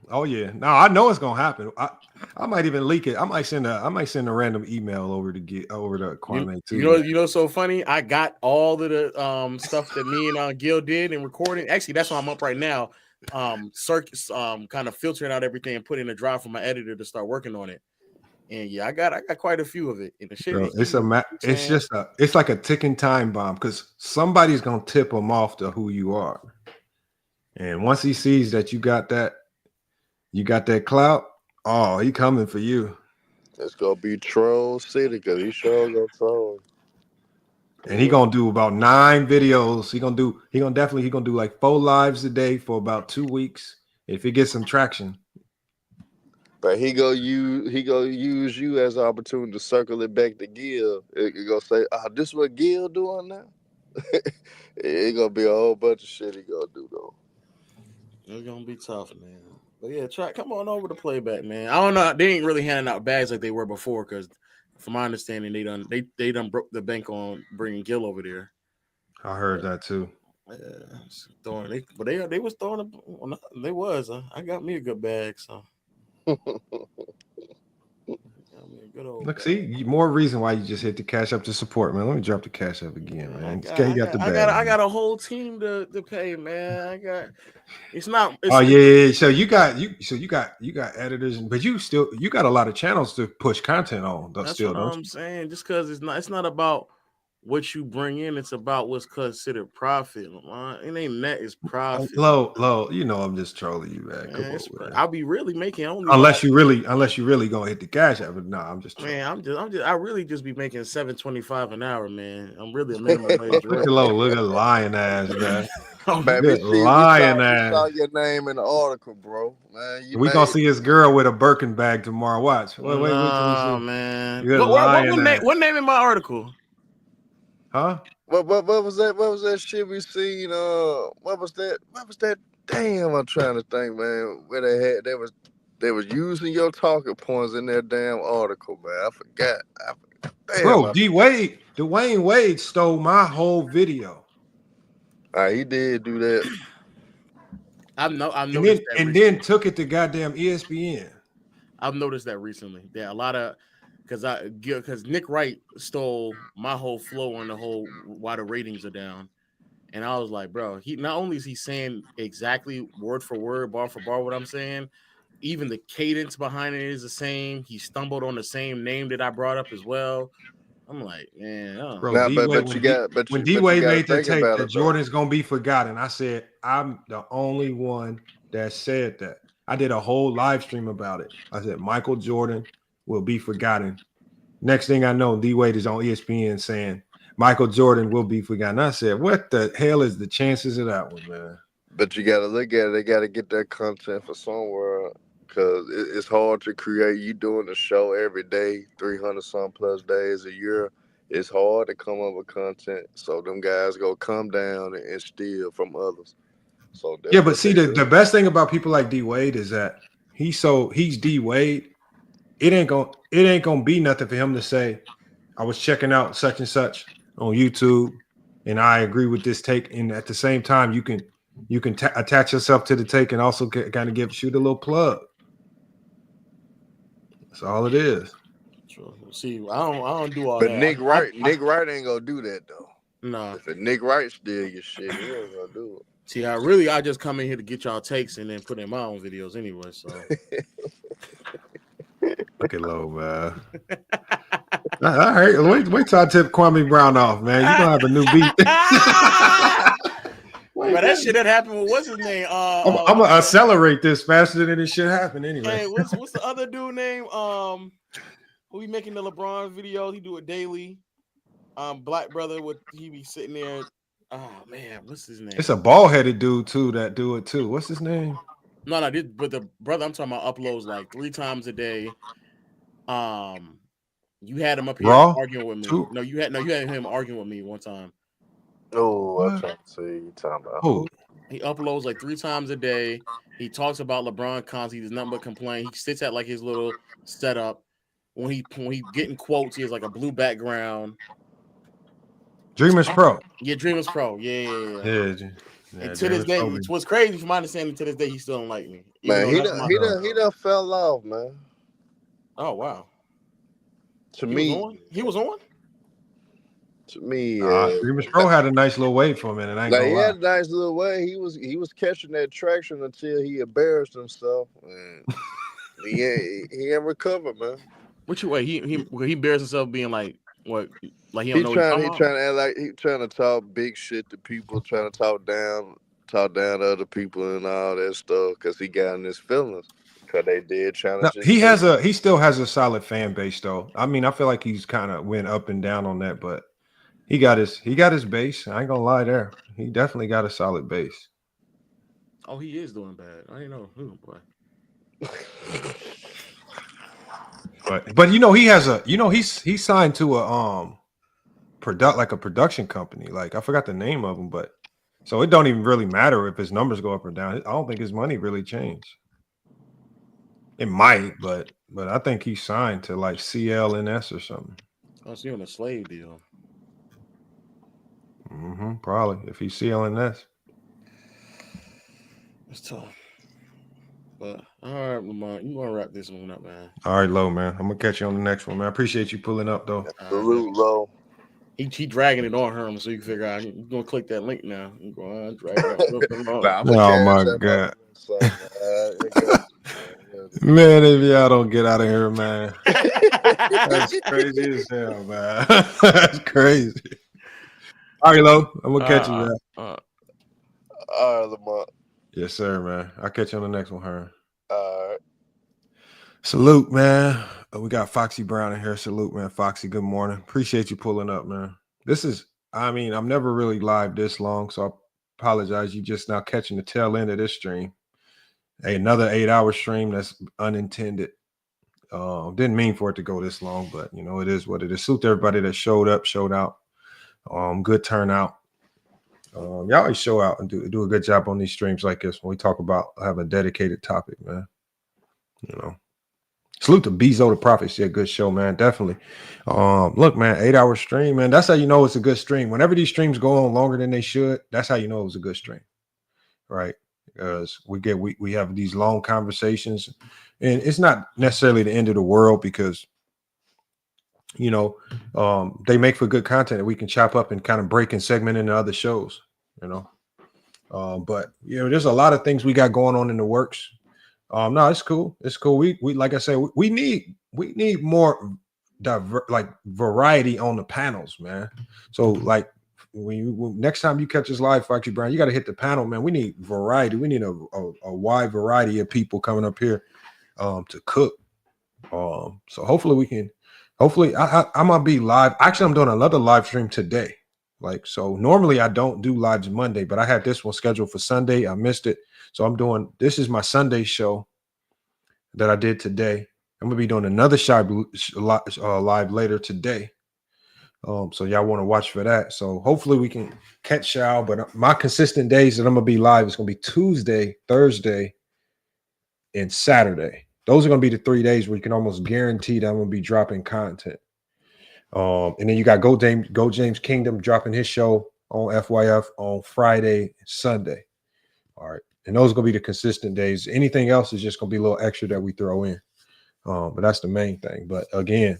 Oh yeah, no, I know it's gonna happen. I might even leak it. I might send a random email over to Kwame too. You know, so funny. I got all of the stuff that me and Gil did and recording. Actually, that's why I'm up right now. Circus, kind of filtering out everything and putting in a drive for my editor to start working on it. And yeah, I got quite a few of it. And the shit, bro, it's like a ticking time bomb, because somebody's gonna tip him off to who you are. And once he sees that you got that clout, oh, he coming for you. It's gonna be Troll City, because he sure gonna troll. And he gonna do about 9 videos. He gonna do like 4 lives a day for about 2 weeks if he gets some traction. But he gonna use you as an opportunity to circle it back to Gil. He gonna say, this is what Gil doing now. It gonna be a whole bunch of shit he gonna do though. It's gonna be tough, man. But yeah, come on over to playback, man. I don't know. They ain't really handing out bags like they were before, because from my understanding, they done broke the bank on bringing Gil over there. I heard that too. Yeah, they was throwing. They was. I got me a good bag, so. Look, see, more reason why you just hit the cash up to support, man. Let me drop the cash up again, man. I got a whole team to pay, man. It's not. Yeah. So you got editors, but you got a lot of channels to push content on. That's what I'm saying. Just because it's not about what you bring in, it's about what's considered profit. It ain't net, it's profit. Low. I'm just trolling you, man. I'll be really making only unless you really gonna hit the cash app. But no, I'm just trolling. Man, I really just be making $7.25 an hour, man. I'm really a minimum wage. Look at lying ass, man. Baby, lying ass. Saw your name in the article, bro. Man, we gonna see his girl with a Birkin bag tomorrow. Watch. Wait, man. What name in my article? Huh? What was that? What was that shit we seen? What was that? Damn, I'm trying to think, man. Where they was using your talking points in their damn article, man. I forgot. Damn, bro, Dwayne Wade stole my whole video. He did do that. Then took it to goddamn ESPN. I've noticed that recently. Yeah, a lot of. Because Nick Wright stole my whole flow on the whole why the ratings are down, and I was like, bro, he not only is he saying exactly word for word, bar for bar what I'm saying, even the cadence behind it is the same. He stumbled on the same name that I brought up as well. I'm like, man, bro. When D-Wade made the take that Jordan's gonna be forgotten, I said I'm the only one that said that. I did a whole live stream about it. I said Michael Jordan will be forgotten. Next thing I know, D-Wade is on ESPN saying Michael Jordan will be forgotten. I said, what the hell is the chances of that one, man? But you got to look at it. They got to get that content for somewhere, because it's hard to create. You doing the show every day, 300-some plus days a year. It's hard to come up with content. So them guys go come down and steal from others. So yeah, but see, the best thing about people like D-Wade is that he's D-Wade. It ain't gonna be nothing for him to say, I was checking out such and such on YouTube, and I agree with this take. And at the same time, you can attach yourself to the take and also kind of shoot a little plug. That's all it is. True. See, I don't do all But that. Nick Wright ain't gonna do that though. Nah. If Nick Wright steal your shit, he ain't gonna do it. See, I just come in here to get y'all takes and then put in my own videos anyway. So look at low, man. All right, wait till I tip Kwame Brown off, man. You gonna have a new beat. But that shit that happened with what's his name? I'm gonna accelerate this faster than it should happen anyway. Hey, what's the other dude name? Who be making the LeBron videos? He do it daily. Black brother, he be sitting there. Oh man, what's his name? It's a bald-headed dude too that do it too. What's his name? No, but the brother I'm talking about uploads like 3 times a day. You had him up here arguing with me. Too? No, you had him arguing with me one time. Oh, I'm trying to see you talking about. Who? He uploads like 3 times a day. He talks about LeBron constantly. He does nothing but complain. He sits at like his little setup. When he getting quotes, he has like a blue background. Dreamers Pro. Yeah, Dreamers Pro. Yeah. And to this day, it's what's crazy from my understanding. To this day, he still don't like me. Man, he done fell off, man. Oh wow. He was on. To me, Dreamers Pro had a nice little wave for a minute. He had a nice little way. He was catching that traction until he embarrassed himself. And he ain't recovered, man. What you wait? He embarrassed himself being like what? Like he don't know He what he's trying to act like he trying to talk big shit to people, trying to talk down to other people and all that stuff because he got in his feelings. Because they did challenge. He still has a solid fan base though. I mean, I feel like he's kind of went up and down on that, but he got his base. I ain't gonna lie there. He definitely got a solid base. Oh, he is doing bad. I didn't know. Oh, boy. But he's signed to a production company. Like I forgot the name of them, but so it don't even really matter if his numbers go up or down. I don't think his money really changed. It might, but I think he's signed to like CLNS or something. Oh, so you're on a slave deal. Probably if he's CLNS. It's tough. But all right, Lamont, you want to wrap this one up, man? All right, Low, man. I'm gonna catch you on the next one, man. I appreciate you pulling up, though. Salute, Low. He dragging it on him, so you can figure out. You're gonna click that link now. You're going to drag it on. Oh my god, man! If y'all don't get out of here, man, that's crazy as hell, man. That's crazy. All right, Low. I'm gonna catch you, man. All right, Lamont. Yes, sir, man. I'll catch you on the next one, Hearn. All right. Salute, man. We got Foxy Brown in here. Salute, man. Foxy, good morning. Appreciate you pulling up, man. I'm never really live this long, so I apologize. You just now catching the tail end of this stream. Hey, another 8-hour stream that's unintended. Didn't mean for it to go this long, but, it is what it is. Salute to everybody that showed up, showed out. Good turnout. Y'all always show out and do a good job on these streams like this when we talk about having a dedicated topic, man. Salute to Bezo the Prophet. Yeah, good show, man. Definitely. Look, man, 8-hour stream, man. That's how you know it's a good stream. Whenever these streams go on longer than they should, that's how you know it was a good stream, right? Because we have these long conversations, and it's not necessarily the end of the world because they make for good content that we can chop up and kind of break and segment into other shows, but there's a lot of things we got going on in the works. No, it's cool. It's cool. We like I said, we need more variety on the panels, man. So like next time you catch us live, Foxy Brown, you got to hit the panel, man. We need variety. We need a wide variety of people coming up here to cook. So hopefully I'm gonna be live. Actually, I'm doing another live stream today. So normally I don't do lives Monday, but I had this one scheduled for Sunday. I missed it. So this is my Sunday show that I did today. I'm gonna be doing another live later today. So y'all want to watch for that. So hopefully we can catch y'all. But my consistent days that I'm gonna be live is gonna be Tuesday, Thursday, and Saturday. Those are gonna be the 3 days where you can almost guarantee that I'm gonna be dropping content. And then you got Go James Kingdom dropping his show on FYF on Friday and Sunday. All right. And those are going to be the consistent days. Anything else is just going to be a little extra that we throw in. But that's the main thing. But again,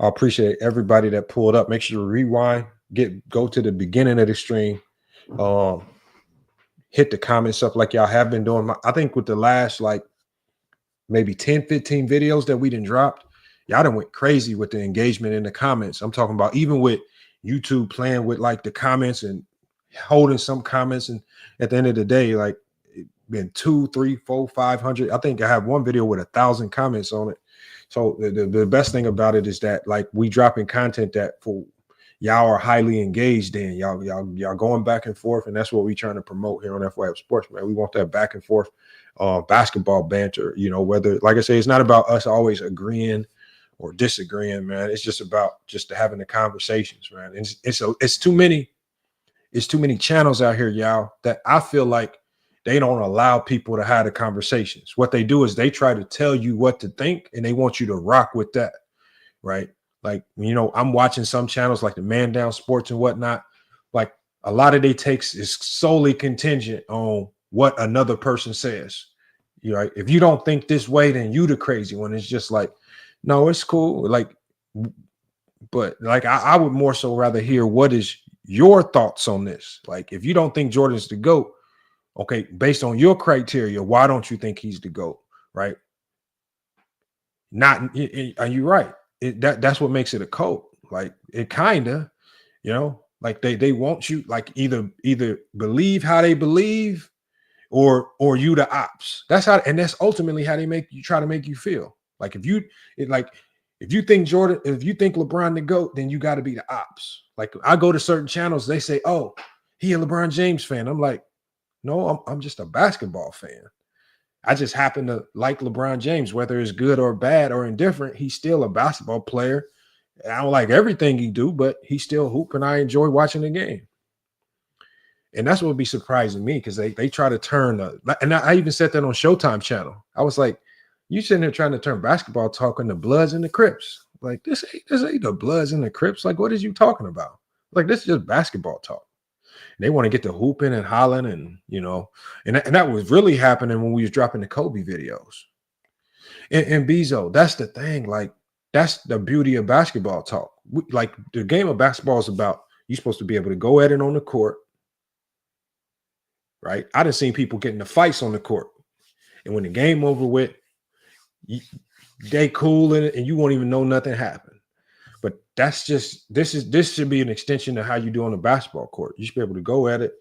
I appreciate everybody that pulled up. Make sure you rewind, go to the beginning of the stream, hit the comment stuff like y'all have been doing. I think with the last like maybe 10, 15 videos that we done dropped, y'all done went crazy with the engagement in the comments. I'm talking about even with YouTube playing with like the comments and holding some comments, and at the end of the day, like it been 200, 300, 400, 500. I think I have one video with 1,000 comments on it. So the best thing about it is that like we dropping content that for y'all are highly engaged in. Y'all going back and forth, and that's what we trying to promote here on FYF Sports, man. We want that back and forth basketball banter. You know, whether, like I say, it's not about us always agreeing or disagreeing, man. It's just about just having the conversations, man. It's too many channels out here, y'all, that I feel like they don't allow people to have the conversations. What they do is they try to tell you what to think, and they want you to rock with that, right? Like, you know, I'm watching some channels like the Man Down Sports and whatnot. Like a lot of their takes is solely contingent on what another person says. You know, right? If you don't think this way, then you the crazy one. It's just like, no, it's cool. Like, but like I would more so rather hear what is your thoughts on this. Like, if you don't think Jordan's the GOAT, okay, based on your criteria, why don't you think he's the GOAT, right? Not, are you right? That's what makes it a cult. Like, it kind of, you know, like they want you like either believe how they believe or you the ops. That's how, and that's ultimately how they try to make you feel. Like if you think Jordan, if you think LeBron the GOAT, then you got to be the ops. Like I go to certain channels, they say, oh, he a LeBron James fan. I'm like, no, I'm just a basketball fan. I just happen to like LeBron James, whether it's good or bad or indifferent. He's still a basketball player. I don't like everything he do, but he still hoop, and I enjoy watching the game. And that's what would be surprising me, because they try to turn and I even said that on Showtime channel. I was like, you sitting there trying to turn basketball talk into Bloods and the Crips. Like this ain't the Bloods and the Crips. Like, what is you talking about? Like, this is just basketball talk. They want to get to hooping and hollering, and you know, and that was really happening when we was dropping the Kobe videos. And Bezo, that's the thing. Like, that's the beauty of basketball talk. Like, the game of basketball is about, you're supposed to be able to go at it on the court, right? I done seen people getting the fights on the court, and when the game over with, they cool in it, and you won't even know nothing happened. But that's just, this should be an extension of how you do on the basketball court. You should be able to go at it,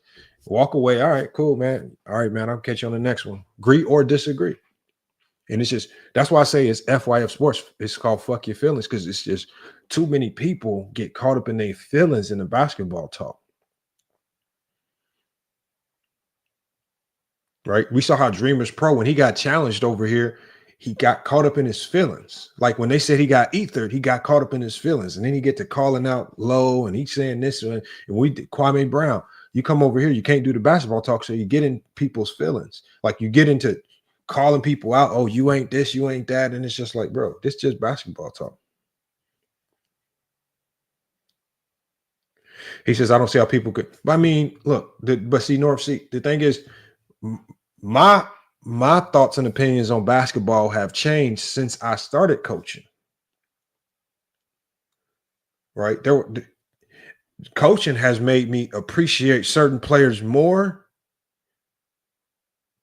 walk away. All right, cool, man. All right, man, I'll catch you on the next one. Agree or disagree. And it's just, that's why I say it's FYF Sports. It's called Fuck Your Feelings, because it's just too many people get caught up in their feelings in the basketball talk. Right? We saw how Dreamers Pro, when he got challenged over here, he got caught up in his feelings. Like when they said he got ethered, he got caught up in his feelings. And then he get to calling out low, and he's saying this. And we did Kwame Brown. You come over here, you can't do the basketball talk, so you get in people's feelings. Like you get into calling people out. Oh, you ain't this, you ain't that. And it's just like, bro, this is just basketball talk. He says, I don't see how people could. But I mean, look, but see, North, see, the thing is, my thoughts and opinions on basketball have changed since I started coaching. Right? Coaching has made me appreciate certain players more,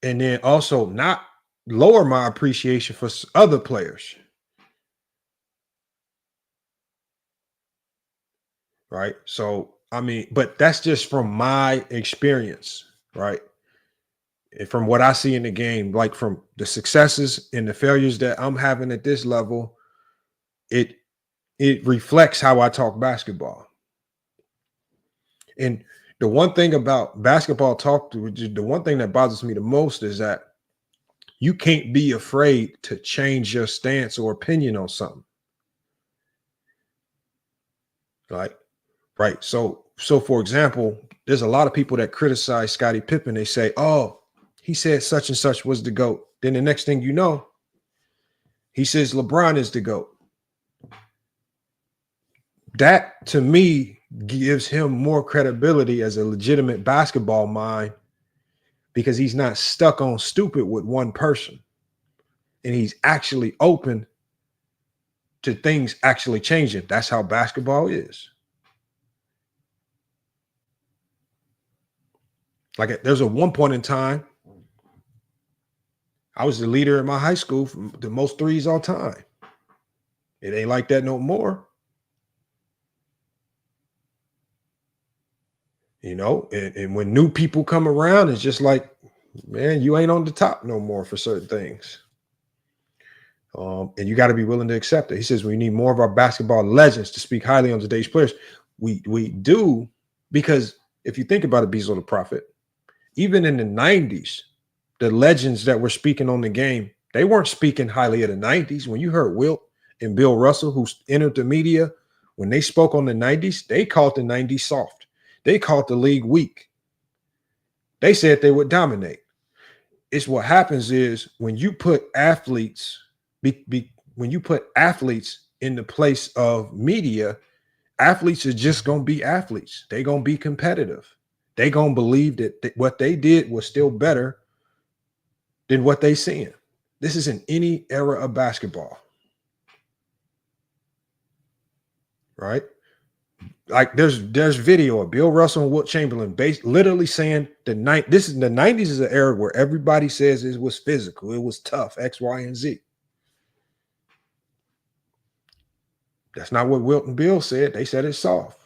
and then also not lower my appreciation for other players. Right? So, I mean, but that's just from my experience, right? From what I see in the game, like from the successes and the failures that I'm having at this level, it reflects how I talk basketball. And the one thing about basketball talk, the one thing that bothers me the most is that you can't be afraid to change your stance or opinion on something. Right? So for example, there's a lot of people that criticize Scottie Pippen. They say, oh, he said such and such was the GOAT. Then the next thing you know, he says LeBron is the GOAT. That, to me, gives him more credibility as a legitimate basketball mind, because he's not stuck on stupid with one person. And he's actually open to things actually changing. That's how basketball is. Like there's a one point in time, I was the leader in my high school for the most threes all time. It ain't like that no more. You know, and when new people come around, it's just like, man, you ain't on the top no more for certain things. And you got to be willing to accept it. He says we need more of our basketball legends to speak highly on today's players. We do, because if you think about it, Beazle the Prophet, even in the 90s, the legends that were speaking on the game, they weren't speaking highly of the 90s. When you heard Wilt and Bill Russell, who entered the media, when they spoke on the 90s, they called the 90s soft. They called the league weak. They said they would dominate. It's what happens is when you put athletes, when you put athletes in the place of media, athletes are just going to be athletes. They're going to be competitive. They're going to believe that what they did was still better than what they seeing. This is in any era of basketball. Right? Like there's video of Bill Russell and Wilt Chamberlain literally saying the 90s is an era where everybody says it was physical, it was tough, X, Y, and Z. That's not what Wilt and Bill said. They said it's soft.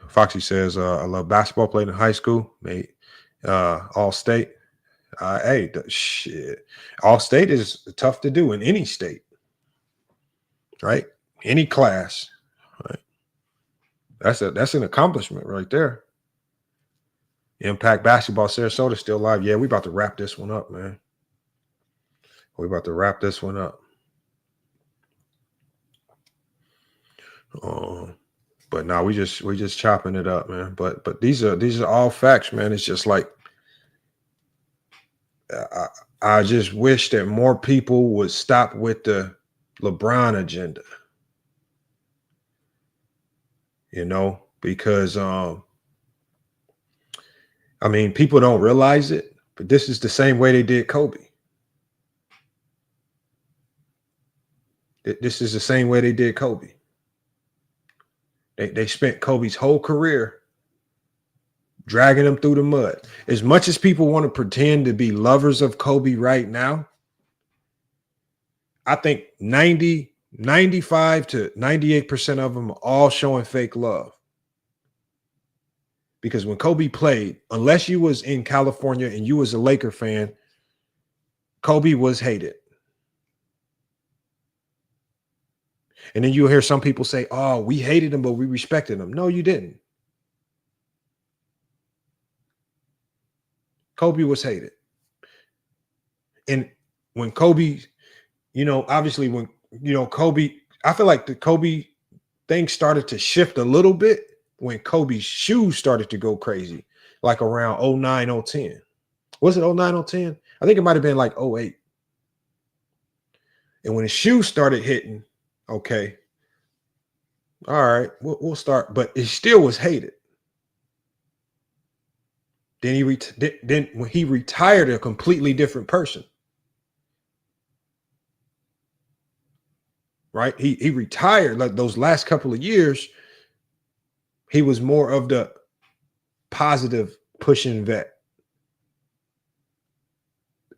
Foxy says, I love basketball, played in high school, made all state. Hey, shit. All state is tough to do in any state, right? Any class, right? That's an accomplishment right there. Impact Basketball, Sarasota still live. Yeah, we about to wrap this one up, man. We about to wrap this one up. But now we just chopping it up, man. But these are all facts, man. It's just like I just wish that more people would stop with the LeBron agenda. You know, because I mean, people don't realize it, but this is the same way they did Kobe. This is the same way they did Kobe. They spent Kobe's whole career dragging him through the mud. As much as people want to pretend to be lovers of Kobe right now, I think 95 to 98% of them are all showing fake love. Because when Kobe played, unless you was in California and you was a Laker fan, Kobe was hated. And then you'll hear some people say, oh, we hated him, but we respected him. No, you didn't. Kobe was hated. And when Kobe, you know, obviously when, you know, Kobe, I feel like the Kobe thing started to shift a little bit when Kobe's shoes started to go crazy, like around 09, 010. Was it 09, 010? I think it might have been like 08. And when his shoes started hitting, okay, all right, we'll start. But it still was hated. Then then when he retired, a completely different person. Right? He retired like those last couple of years. He was more of the positive pushing vet.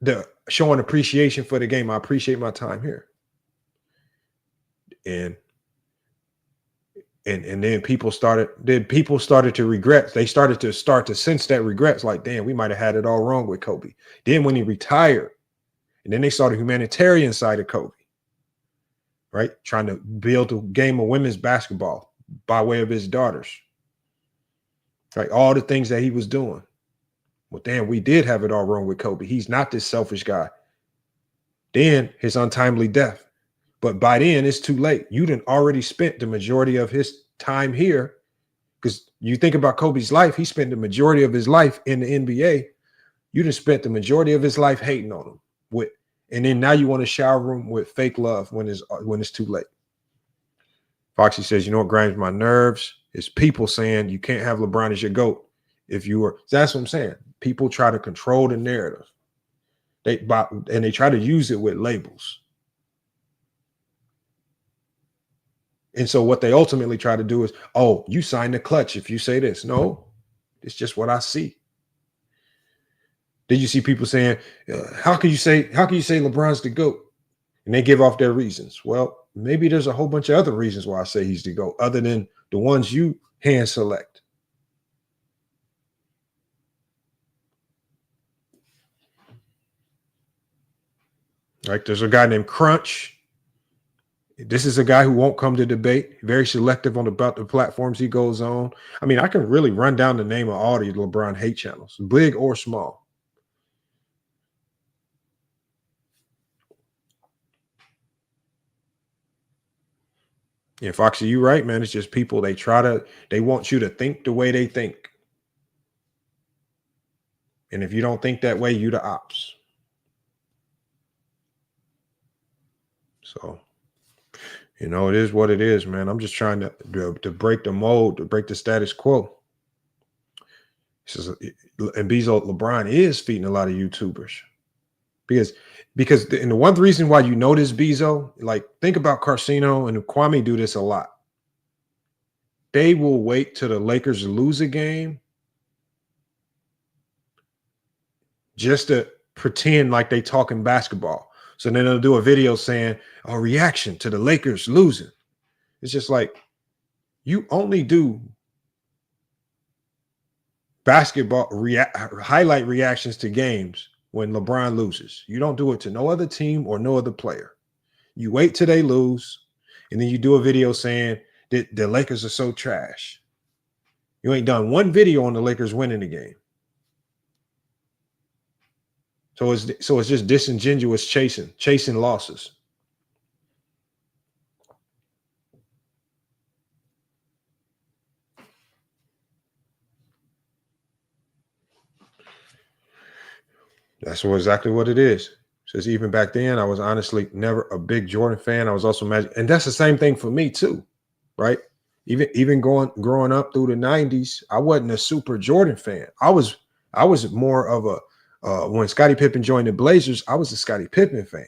The showing appreciation for the game. I appreciate my time here. And then people started to regret. They started to sense that regrets, like, damn, we might have had it all wrong with Kobe. Then when he retired, and then they saw the humanitarian side of Kobe, right? Trying to build a game of women's basketball by way of his daughters. Right? All the things that he was doing. Well, damn, we did have it all wrong with Kobe. He's not this selfish guy. Then his untimely death. But by then, it's too late. You done already spent the majority of his time here. Because you think about Kobe's life, he spent the majority of his life in the NBA. You done spent the majority of his life hating on him. And then now you want to shower him with fake love when it's too late. Foxy says, you know what grinds my nerves? It's people saying you can't have LeBron as your GOAT if you were. That's what I'm saying. People try to control the narrative. They try to use it with labels. And so what they ultimately try to do is, oh, you sign the clutch if you say this. No, it's just what I see. Did you see people saying, how can you say LeBron's the GOAT? And they give off their reasons. Well, maybe there's a whole bunch of other reasons why I say he's the GOAT, other than the ones you hand select. Like there's a guy named Crunch. This is a guy who won't come to debate, very selective about the platforms he goes on. I mean, I can really run down the name of all the LeBron hate channels, big or small. Yeah, Foxy, you right, man. It's just people, they want you to think the way they think. And if you don't think that way, you the ops. So, you know, it is what it is, man. I'm just trying to break the mold, to break the status quo. And Bezo, LeBron is feeding a lot of YouTubers. Because and the one reason why you know this, Bezo, like think about Carcino and Kwame do this a lot. They will wait till the Lakers lose a game just to pretend like they talking basketball. So then they'll do a video saying, a reaction to the Lakers losing. It's just like, you only do basketball highlight reactions to games when LeBron loses. You don't do it to no other team or no other player. You wait till they lose, and then you do a video saying that the Lakers are so trash. You ain't done one video on the Lakers winning the game. So it's just disingenuous chasing losses. That's exactly what it is. Says even back then, I was honestly never a big Jordan fan. I was also Magic, and that's the same thing for me too, right? Even growing up through the 90s, I wasn't a super Jordan fan. I was more of a when Scottie Pippen joined the Blazers, I was a Scottie Pippen fan.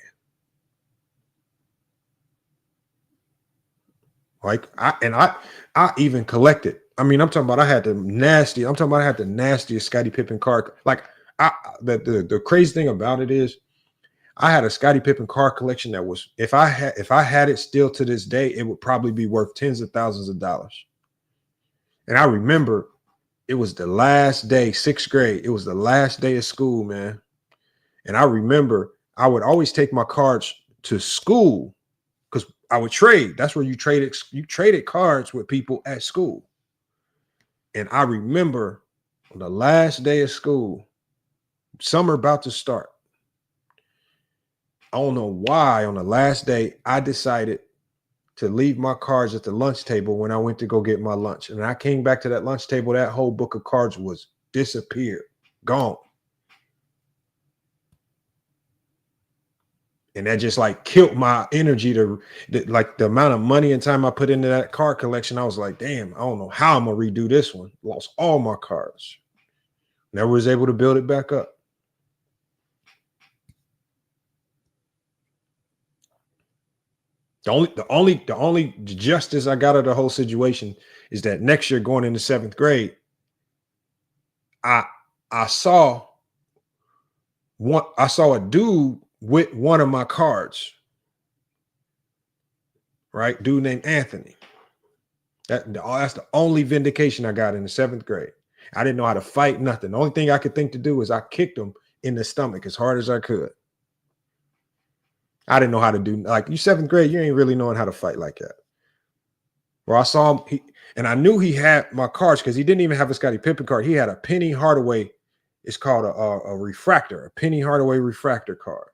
Like I even collected. I mean, I'm talking about I had the nastiest Scottie Pippen card. Like the crazy thing about it is I had a Scottie Pippen card collection that was, if I had it still to this day, it would probably be worth tens of thousands of dollars. And I remember it was the last day, 6th grade. It was the last day of school, man. And I remember I would always take my cards to school because I would trade. That's where you traded cards with people at school. And I remember on the last day of school, summer about to start. I don't know why on the last day I decided to leave my cards at the lunch table when I went to go get my lunch. And I came back to that lunch table, that whole book of cards was disappeared, gone. And that just like killed my energy like the amount of money and time I put into that card collection. I was like, damn, I don't know how I'm going to redo this one. Lost all my cards. Never was able to build it back up. The only justice I got out of the whole situation is that next year going into 7th grade, I saw a dude with one of my cards, right? Dude named Anthony. That's the only vindication I got in the 7th grade. I didn't know how to fight, nothing. The only thing I could think to do is I kicked him in the stomach as hard as I could. I didn't know how to do, like, you 7th grade, you ain't really knowing how to fight like that. Where I saw him, and I knew he had my cards because he didn't even have a Scottie Pippen card. He had a Penny Hardaway. It's called a refractor, a Penny Hardaway refractor card.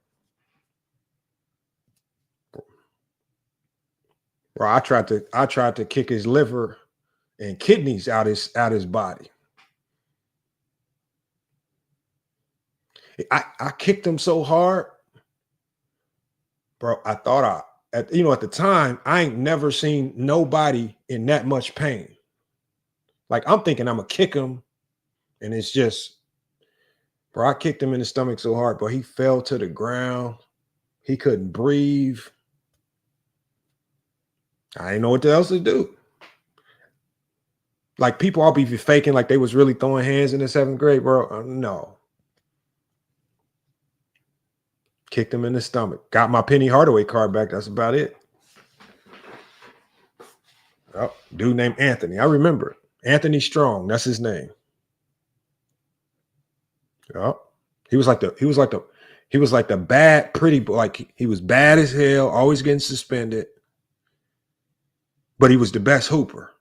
Where I tried to kick his liver and kidneys out his body. I kicked him so hard. Bro, I thought at the time, I ain't never seen nobody in that much pain. Like, I'm thinking I'm going to kick him, and it's just, bro, I kicked him in the stomach so hard, but he fell to the ground. He couldn't breathe. I didn't know what else to do. Like people all be faking like they was really throwing hands in the 7th grade, bro. No. Kicked him in the stomach. Got my Penny Hardaway card back. That's about it. Oh, dude named Anthony. I remember it. Anthony Strong. That's his name. Oh, he was like the bad, pretty boy. Like he was bad as hell, always getting suspended. But he was the best hooper.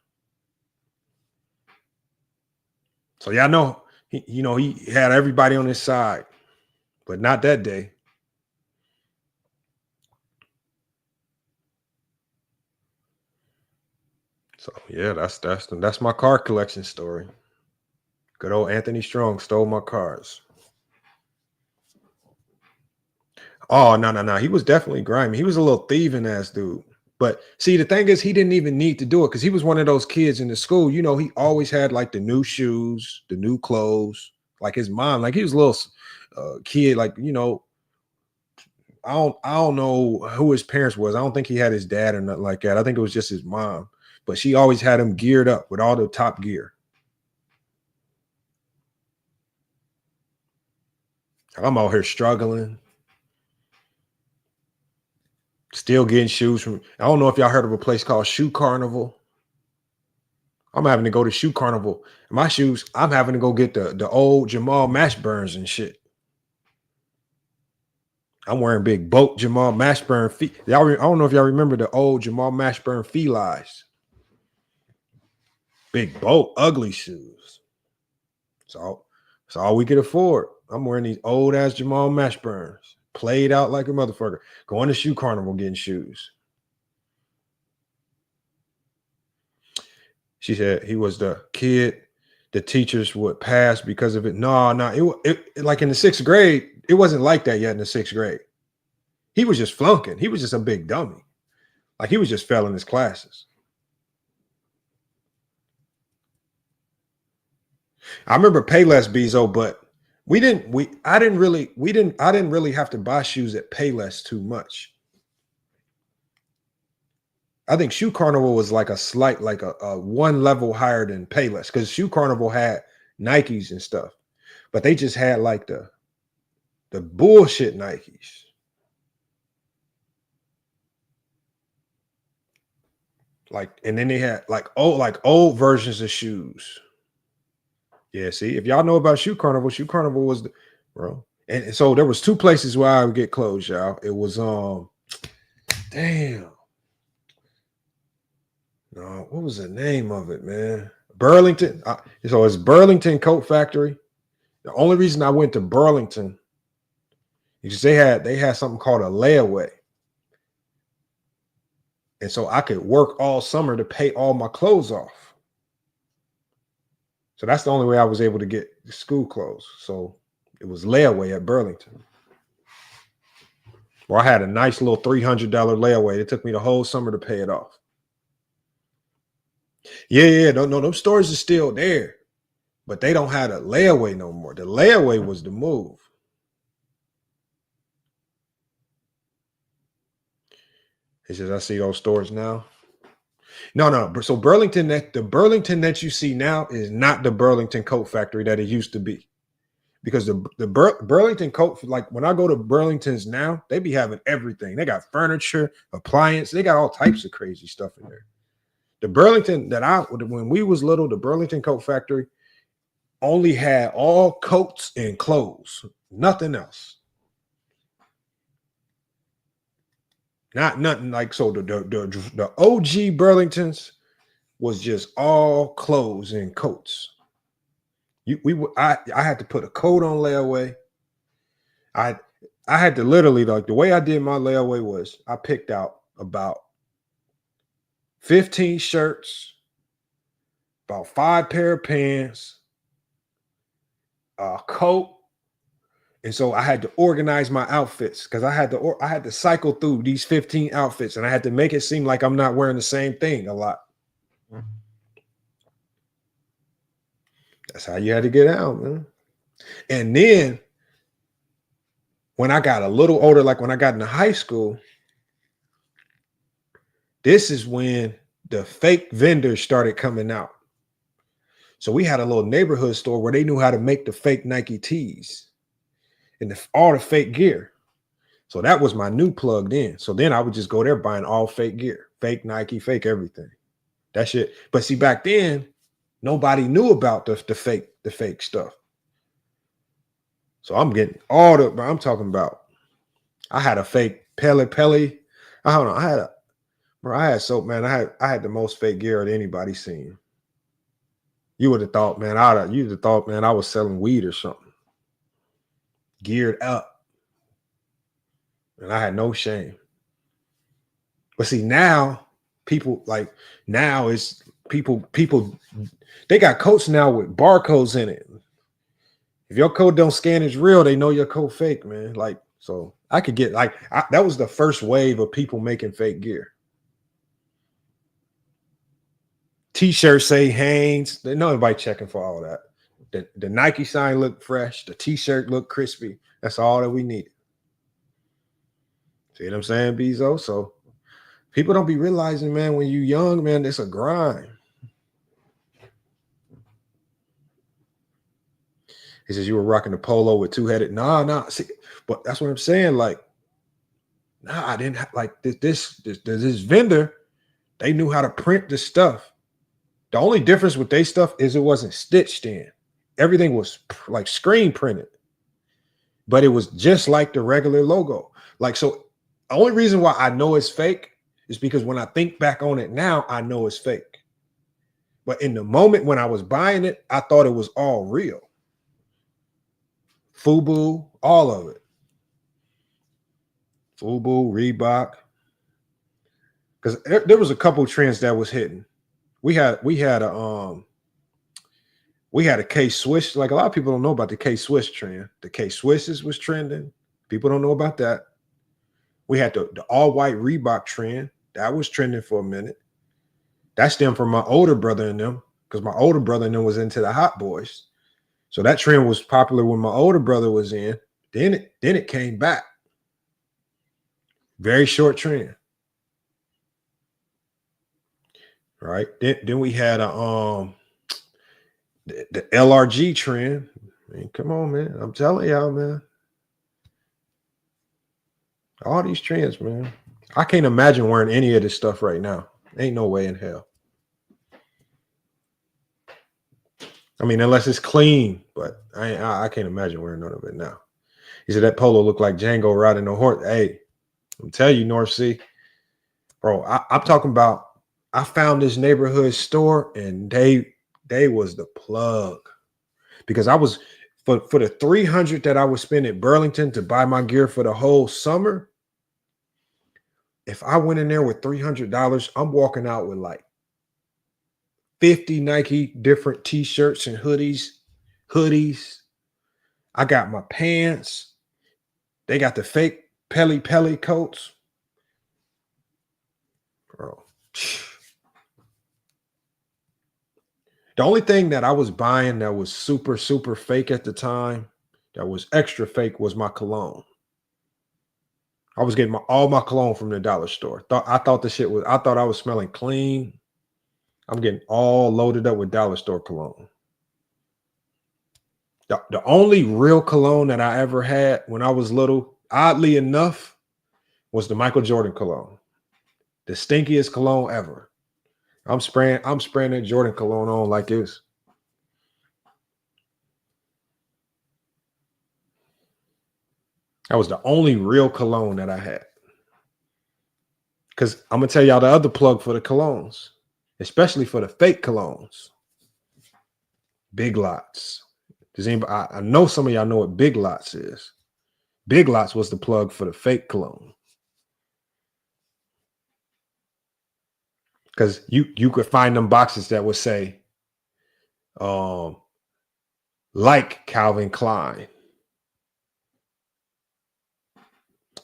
So y'all know he had everybody on his side, but not that day. So yeah, that's my card collection story. Good old Anthony Strong stole my cards. Oh, no. He was definitely grimy. He was a little thieving ass dude. But see, the thing is, he didn't even need to do it because he was one of those kids in the school. You know, he always had like the new shoes, the new clothes, like his mom. Like he was a little kid, like, you know, I don't know who his parents was. I don't think he had his dad or nothing like that. I think it was just his mom. But she always had him geared up with all the top gear. I'm out here struggling. Still getting shoes from, I don't know if y'all heard of a place called Shoe Carnival. I'm having to go to Shoe Carnival. My shoes, I'm having to go get the old Jamal Mashburns and shit. I'm wearing big boat Jamal Mashburn feet. I don't know if y'all remember the old Jamal Mashburn felines. Big boat, ugly shoes. So it's all we could afford. I'm wearing these old ass Jamal Mashburns, played out like a motherfucker. Going to Shoe Carnival getting shoes. She said he was the kid the teachers would pass because of it. No, it like in the 6th grade, it wasn't like that yet in the 6th grade. He was just flunking. He was just a big dummy. Like he was just failing his classes. I remember Payless Bezo, but I didn't really have to buy shoes at Payless too much. I think Shoe Carnival was like a slight, like a one level higher than Payless because Shoe Carnival had Nikes and stuff, but they just had like the bullshit Nikes. Like, and then they had like old versions of shoes. Yeah, see, if y'all know about Shoe Carnival was bro. And so there was 2 places where I would get clothes, y'all. It was damn. No, what was the name of it, man? Burlington. So it's Burlington Coat Factory. The only reason I went to Burlington is they had something called a layaway. And so I could work all summer to pay all my clothes off. So that's the only way I was able to get school clothes. So it was layaway at Burlington. Well, I had a nice little $300 layaway. It took me the whole summer to pay it off. Yeah. No, those stores are still there, but they don't have a layaway no more. The layaway was the move. He says, I see those stores now. No. So the Burlington that you see now is not the Burlington Coat Factory that it used to be. Because the Burlington Coat, like when I go to Burlington's now, they be having everything. They got furniture, appliance. They got all types of crazy stuff in there. The Burlington when we was little, the Burlington Coat Factory only had all coats and clothes, nothing else. Nothing like so. The OG Burlingtons was just all clothes and coats. I had to put a coat on layaway. I had to literally, like, the way I did my layaway was I picked out about 15 shirts, about 5 pair of pants, a coat. And so I had to organize my outfits because I had to cycle through these 15 outfits and I had to make it seem like I'm not wearing the same thing a lot. That's how you had to get out, man. And then when I got a little older, like when I got into high school, This is when the fake vendors started coming out. So we had a little neighborhood store where they knew how to make the fake Nike tees and all the fake gear. So that was my new plugged in. So then I would just go there buying all fake gear, fake Nike, fake everything. That shit. But see, back then, nobody knew about the fake stuff. So I'm getting all the, I'm talking about, I had a fake Pele. I don't know. I had soap, man. I had the most fake gear that anybody seen. You would have thought, man, I was selling weed or something. Geared up. And I had no shame. But see, now people they got coats now with barcodes in it. If your code don't scan as real, they know your code fake, man. Like, so I could get that was the first wave of people making fake gear. T-shirts say Hanes. There's nobody checking for all that. The Nike sign looked fresh. The T-shirt looked crispy. That's all that we needed. See what I'm saying, Bezo? So people don't be realizing, man, when you young, man, it's a grind. He says you were rocking the polo with two-headed. Nah. See, but that's what I'm saying. Like, I didn't like this vendor. They knew how to print the stuff. The only difference with their stuff is it wasn't stitched in. Everything was like screen printed, but it was just like the regular logo. Like, so the only reason why I know it's fake is because when I think back on it now, I know it's fake. But in the moment when I was buying it, I thought it was all real. FUBU, all of it. FUBU, Reebok. Because there was a couple trends that was hitting. We had a K-Swiss. Like, a lot of people don't know about the K-Swiss trend. The K-Swisses was trending. People don't know about that. We had the all-white Reebok trend. That was trending for a minute. That stemmed from my older brother and them, because my older brother and them was into the Hot Boys. So that trend was popular when my older brother was in. Then it came back. Very short trend. Right. Then we had the LRG trend. I mean, come on, man. I'm telling y'all, man. All these trends, man. I can't imagine wearing any of this stuff right now. Ain't no way in hell. I mean, unless it's clean, but I can't imagine wearing none of it now. He said that polo looked like Django riding a horse. Hey, I'm telling you, North Sea, bro. I'm talking about. I found this neighborhood store and they was the plug, because I was for the $300 that I would spend at Burlington to buy my gear for the whole summer. If I went in there with $300, I'm walking out with like 50 Nike different t-shirts and hoodies. I got my pants. They got the fake Pele coats. Bro. The only thing that I was buying that was super, super fake at the time, that was extra fake, was my cologne. I was getting all my cologne from the dollar store. I thought I was smelling clean. I'm getting all loaded up with dollar store cologne. The only real cologne that I ever had when I was little, oddly enough, was the Michael Jordan cologne. The stinkiest cologne ever. I'm spraying that Jordan cologne on like this. That was the only real cologne that I had. Because I'm going to tell y'all the other plug for the colognes, especially for the fake colognes. Big Lots. Does anybody? I know some of y'all know what Big Lots is. Big Lots was the plug for the fake cologne. Because you could find them boxes that would say, like Calvin Klein.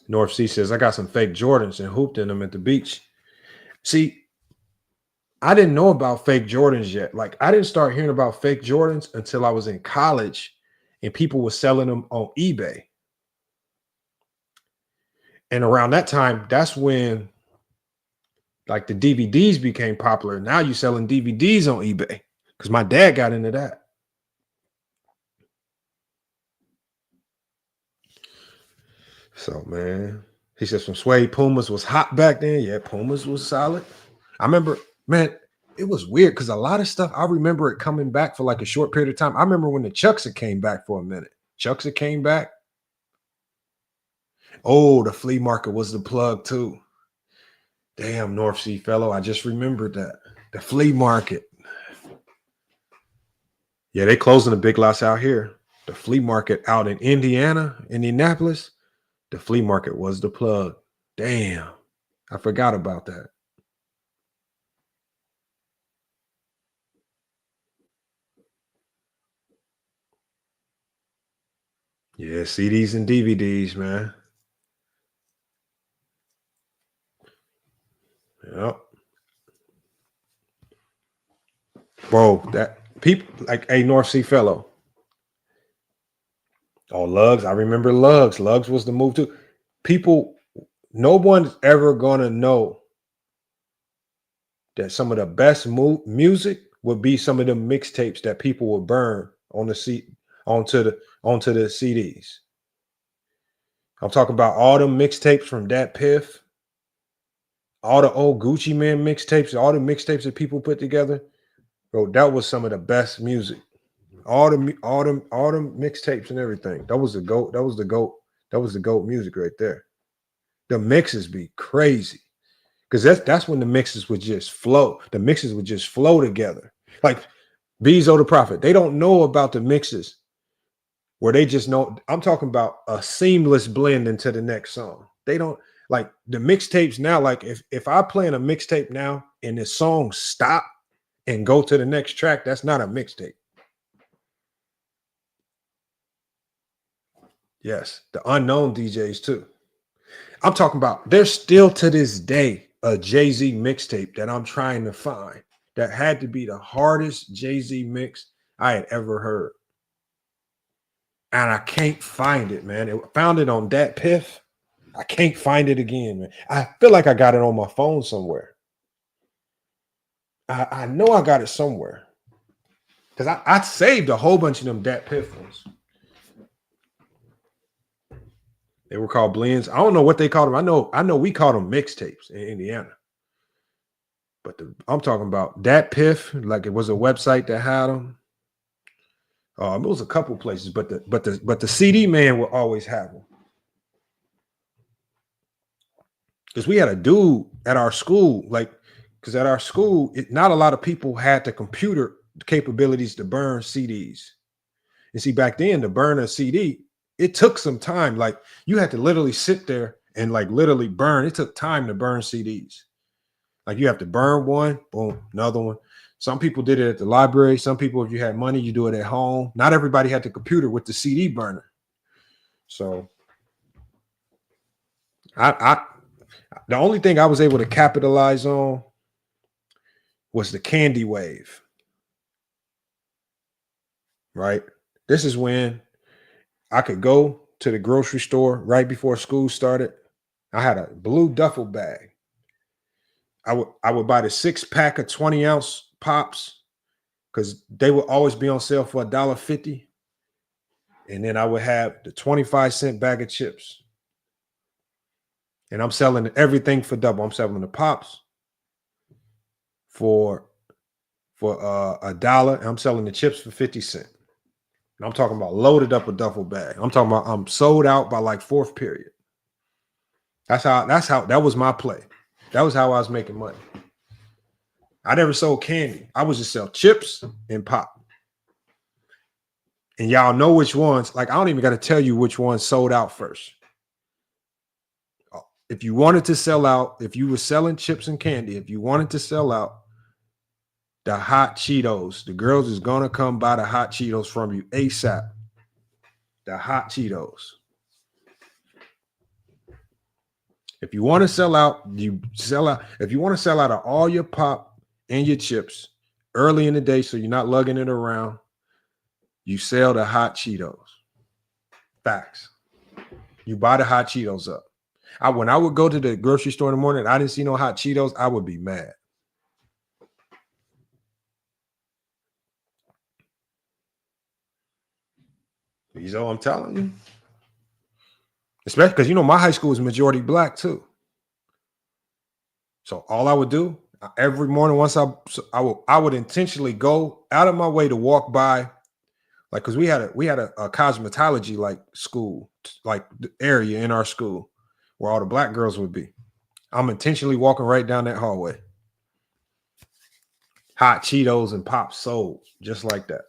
North Sea says, I got some fake Jordans and hooped in them at the beach. See, I didn't know about fake Jordans yet. Like, I didn't start hearing about fake Jordans until I was in college and people were selling them on eBay. And around that time, that's when like the DVDs became popular. Now you're selling DVDs on eBay because my dad got into that. So, man, he says from suede Pumas was hot back then. Yeah, Pumas was solid. I remember, man, it was weird because a lot of stuff, I remember it coming back for like a short period of time. I remember when the Chucks came back for a minute. Chucks came back. Oh, the flea market was the plug too. Damn, North Sea fellow. I just remembered that. The flea market. Yeah, they closing the big lots out here. The flea market out in Indianapolis. The flea market was the plug. Damn. I forgot about that. Yeah, CDs and DVDs, man. Yep. Bro, that people like a North Sea fellow. Oh, Lugs. I remember Lugs. Lugs was the move too. People, no one's ever gonna know that some of the best music would be some of the mixtapes that people would burn on the onto the CDs. I'm talking about all the mixtapes from Dat Piff, all the old Gucci Man mixtapes, all the mixtapes that people put together. Bro, that was some of the best music. All the mixtapes and everything. That was the GOAT. That was the GOAT. That was the GOAT music right there. The mixes be crazy. Because that's when the mixes would just flow. The mixes would just flow together. Like Bezo the Prophet. They don't know about the mixes where they just know. I'm talking about a seamless blend into the next song. They don't like the mixtapes now. Like if I play in a mixtape now and the song stop and go to the next track, that's not a mixtape. Yes, the unknown DJs too. I'm talking about there's still to this day a Jay-Z mixtape that I'm trying to find that had to be the hardest Jay-Z mix I had ever heard. And I can't find it, man. I found it on Dat Piff. I can't find it again, man. I feel like I got it on my phone somewhere. I know I got it somewhere. Because I saved a whole bunch of them Dat Piff ones. They were called blends. I don't know what they called them. I know we called them mixtapes in Indiana. But I'm talking about Dat Piff, like it was a website that had them. It was a couple places, but the CD man will always have them. Because we had a dude at our school, because at our school, not a lot of people had the computer capabilities to burn CDs. And see, back then, to burn a CD, it took some time. Like you had to literally sit there and like literally burn. It took time to burn CDs. Like you have to burn one, boom, another one. Some people did it at the library. Some people, if you had money, you do it at home. Not everybody had the computer with the CD burner. So the only thing I was able to capitalize on was the candy wave. Right? This is when I could go to the grocery store right before school started. I had a blue duffel bag. I would buy the 6-pack of 20-ounce pops because they would always be on sale for $1.50. And then I would have the 25-cent bag of chips. And I'm selling everything for double. I'm selling the pops for $1. And I'm selling the chips for 50 cents. And I'm talking about loaded up a duffel bag. I'm talking about I'm sold out by like fourth period. That was my play. That was how I was making money. I never sold candy. I would just sell chips and pop. And y'all know which ones. Like, I don't even got to tell you which ones sold out first. If you wanted to sell out, if you were selling chips and candy, if you wanted to sell out, the hot Cheetos, the girls is going to come buy the hot Cheetos from you ASAP. The hot Cheetos. If you want to sell out, you sell out. If you want to sell out of all your pop and your chips early in the day so you're not lugging it around, you sell the hot Cheetos. Facts. You buy the hot Cheetos up. When I would go to the grocery store in the morning and I didn't see no hot Cheetos, I would be mad. So I'm telling you. Especially because, my high school is majority black too. So all I would do every morning, once I would intentionally go out of my way to walk by, like, because we had a cosmetology like school, like the area in our school where all the black girls would be. I'm intentionally walking right down that hallway. Hot Cheetos and Pop sold just like that.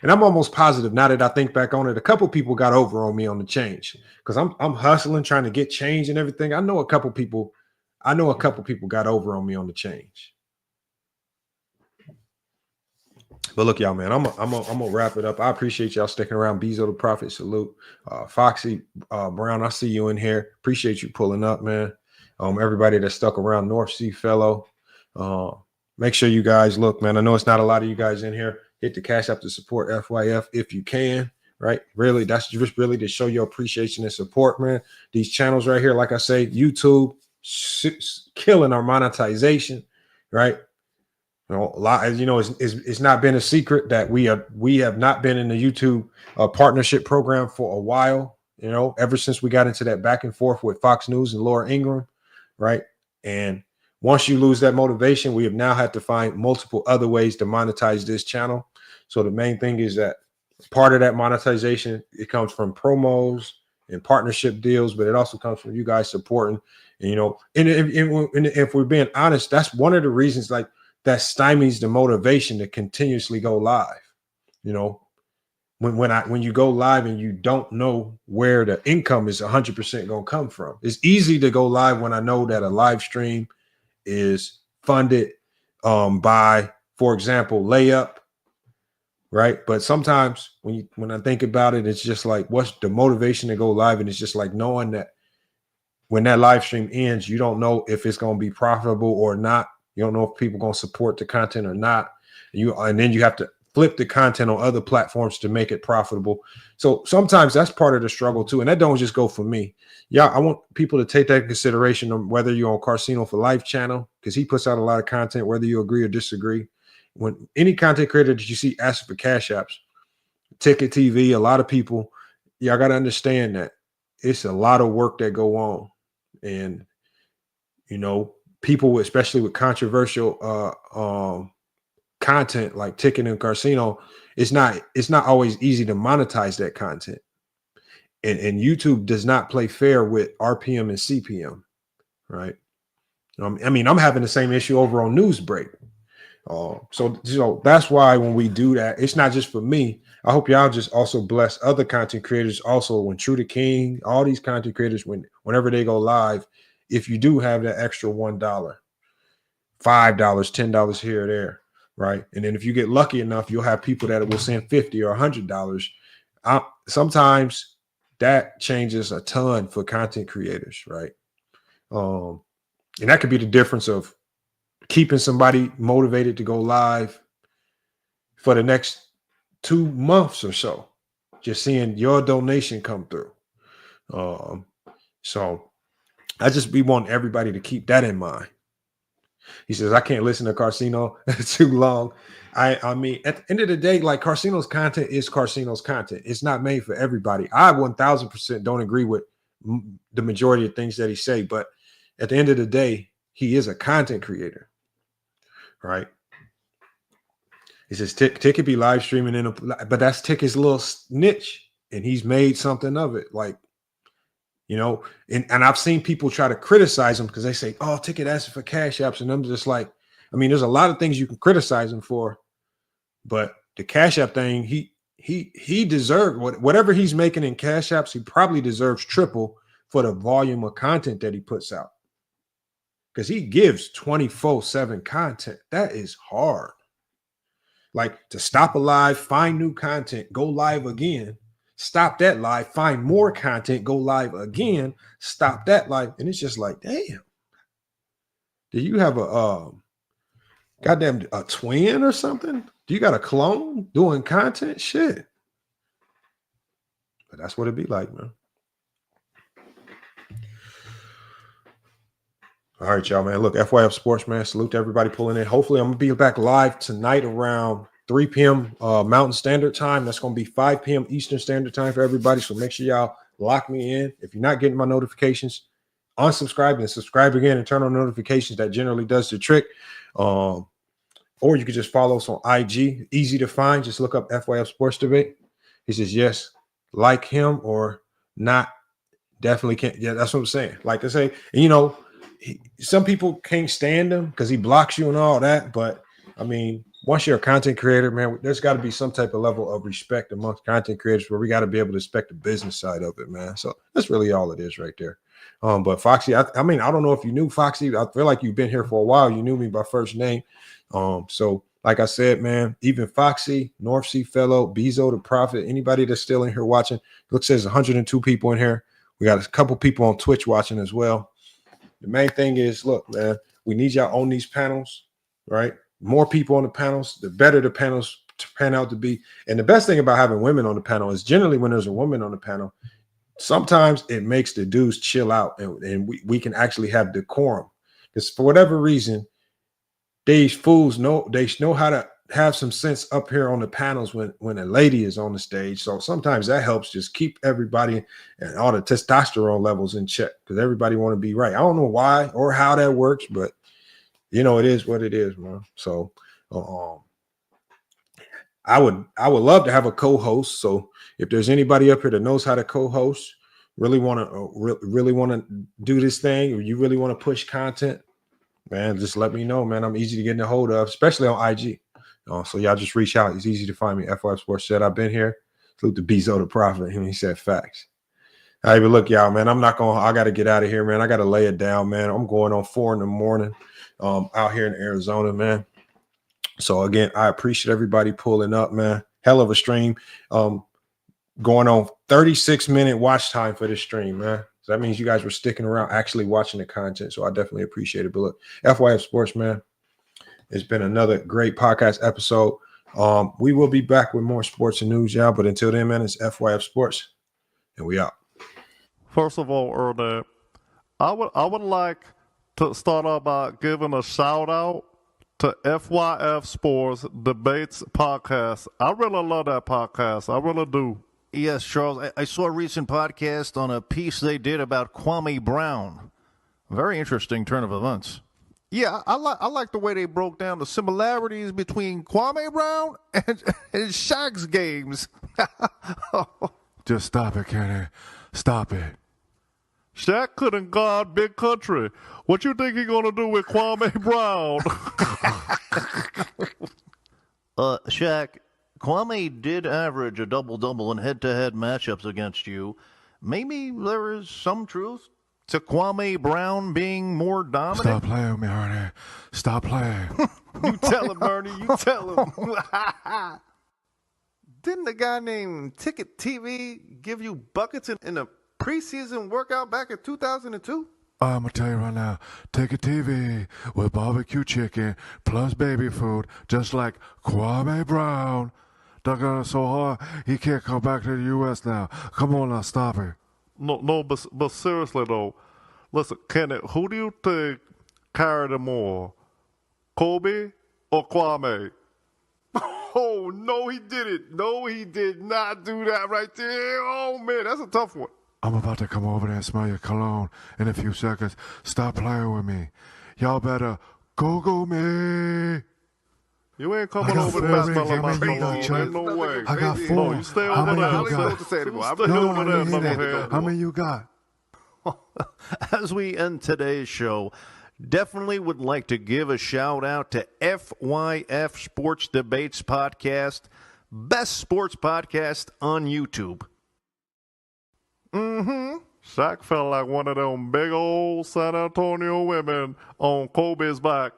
And I'm almost positive now that I think back on it, a couple people got over on me on the change because I'm hustling, trying to get change and everything. I know a couple people got over on me on the change. But look, y'all, man, I'm gonna wrap it up. I appreciate y'all sticking around. Bezo the Prophet, salute. Foxy Brown, I see you in here. Appreciate you pulling up, man. Everybody that stuck around, North Sea fellow. Make sure you guys look, man. I know it's not a lot of you guys in here. Hit the Cash App to support FYF if you can, right? Really, that's just really to show your appreciation and support, man. These channels right here, like I say, YouTube killing our monetization, right? A lot, it's not been a secret that we have not been in the YouTube partnership program for a while, ever since we got into that back and forth with Fox News and Laura Ingraham, right? And once you lose that motivation, we have now had to find multiple other ways to monetize this channel. So the main thing is that part of that monetization, it comes from promos and partnership deals, but it also comes from you guys supporting. And, and if we're being honest, that's one of the reasons that stymies the motivation to continuously go live. When you go live and you don't know where the income is 100% going to come from. It's easy to go live when I know that a live stream is funded by, for example, Layup, right? But sometimes when I think about it, it's just like, what's the motivation to go live? And it's just like knowing that when that live stream ends, you don't know if it's going to be profitable or not. You don't know if people are going to support the content or not. And then you have to flip the content on other platforms to make it profitable. So sometimes that's part of the struggle too. And that don't just go for me. Yeah, I want people to take that in consideration on whether you're on Carsino for Life channel, because he puts out a lot of content, whether you agree or disagree. When any content creator that you see asking for cash apps, Ticket TV, a lot of people, y'all got to understand that it's a lot of work that go on. And, people, especially with controversial content like Ticket and Carsino, it's not always easy to monetize that content. And YouTube does not play fair with RPM and CPM, right? I'm having the same issue over on Newsbreak. So that's why when we do that, it's not just for me. I hope y'all just also bless other content creators. Also, when True to King, all these content creators, whenever they go live, if you do have that extra $1, $5, $10 here or there, right? And then if you get lucky enough, you'll have people that will send $50 or $100. Sometimes that changes a ton for content creators, right? And that could be the difference of keeping somebody motivated to go live for the next 2 months or so, just seeing your donation come through. So we want everybody to keep that in mind. He says, I can't listen to Carsino too long. I mean, at the end of the day, like, Carsino's content is Carsino's content. It's not made for everybody. I 1000% don't agree with the majority of things that he say, but at the end of the day, he is a content creator, right? He says Tick could be live streaming but that's Tick's little niche, and he's made something of it. Like, and I've seen people try to criticize him because they say, oh, Ticket asking for cash apps. And I'm just like, there's a lot of things you can criticize him for, but the cash app thing, he deserved whatever he's making in cash apps. He probably deserves triple for the volume of content that he puts out, because he gives 24/7 content. That is hard. Like, to stop a live, find new content, go live again, stop that live, find more content, go live again, stop that live. And it's just like, damn, do you have a twin or something? Do you got a clone doing content? Shit. But that's what it'd be like, man. All right, y'all, man. Look, FYF Sports, man. Salute to everybody pulling in. Hopefully, I'm going to be back live tonight around 3 p.m. Mountain Standard Time. That's going to be 5 p.m. Eastern Standard Time for everybody. So make sure y'all lock me in. If you're not getting my notifications, unsubscribe and subscribe again and turn on notifications. That generally does the trick. Or you can just follow us on IG. Easy to find. Just look up FYF Sports Debate. He says, yes, like him or not. Definitely can't. Yeah, that's what I'm saying. Like I say, and you know, some people can't stand him because he blocks you and all that. But I mean, once you're a content creator, man, there's got to be some type of level of respect amongst content creators where we got to be able to respect the business side of it, man. So that's really all it is right there. But Foxy, I mean, I don't know if you knew Foxy. I feel like you've been here for a while. You knew me by first name. So like I said, man, even Foxy, North Sea Fellow, Bezo the Prophet, anybody that's still in here watching, looks there's 102 people in here. We got a couple people on Twitch watching as well. The main thing is, look, man, we need y'all on these panels, right? More people on the panels, the better the panels pan out to be. And the best thing about having women on the panel is generally when there's a woman on the panel, sometimes it makes the dudes chill out and we can actually have decorum. Because for whatever reason, these fools know how to have some sense up here on the panels when a lady is on the stage. So sometimes that helps just keep everybody and all the testosterone levels in check because everybody want to be right. I don't know why or how that works, but you know, it is what it is, man. So I would love to have a co-host. So if there's anybody up here that knows how to co-host, really want to do this thing, or you really want to push content, man, just let me know, man. I'm easy to get in a hold of, especially on IG. So y'all just reach out. It's easy to find me. FYF Sports said I've been here. Salute to Bezo the Prophet. He said facts. All right, but look, y'all, man, I got to get out of here, man. I got to lay it down, man. I'm going on 4 a.m. Out here in Arizona, man. So again, I appreciate everybody pulling up, man. Hell of a stream. Going on 36-minute watch time for this stream, man. So that means you guys were sticking around actually watching the content. So I definitely appreciate it. But look, FYF Sports, man, it's been another great podcast episode. We will be back with more sports and news, y'all. But until then, man, it's FYF Sports, and we out. First of all, Ernest, I would like to start off by giving a shout out to FYF Sports Debates Podcast. I really love that podcast. I really do. Yes, Charles. I saw a recent podcast on a piece they did about Kwame Brown. Very interesting turn of events. Yeah, I like the way they broke down the similarities between Kwame Brown and Shaq's games. Just stop it, Kenny. Stop it. Shaq couldn't guard big country. What you think he gonna do with Kwame Brown? Shaq, Kwame did average a double-double in head-to-head matchups against you. Maybe there is some truth to Kwame Brown being more dominant? Stop playing with me, Ernie. Stop playing. You tell him, Ernie. You tell him. Didn't the guy named Ticket TV give you buckets in a preseason workout back in 2002? I'm going to tell you right now, Ticket TV with barbecue chicken plus baby food, just like Kwame Brown. Dug it so hard, he can't come back to the U.S. now. Come on now, stop it. No, but seriously though, listen, Kenneth, who do you think carried him more, Kobe or Kwame? Oh, no, he didn't. No, he did not do that right there. Oh, man, that's a tough one. I'm about to come over there and smell your cologne in a few seconds. Stop playing with me. Y'all better Google me. You ain't coming over there smelling my cologne. Ain't no way. I got 4. No, you stay over there. I don't know what to say anymore. I'm staying over there, knucklehead. How many you got? As we end today's show, definitely would like to give a shout out to FYF Sports Debates Podcast, best sports podcast on YouTube. Shaq felt like one of them big old San Antonio women on Kobe's back.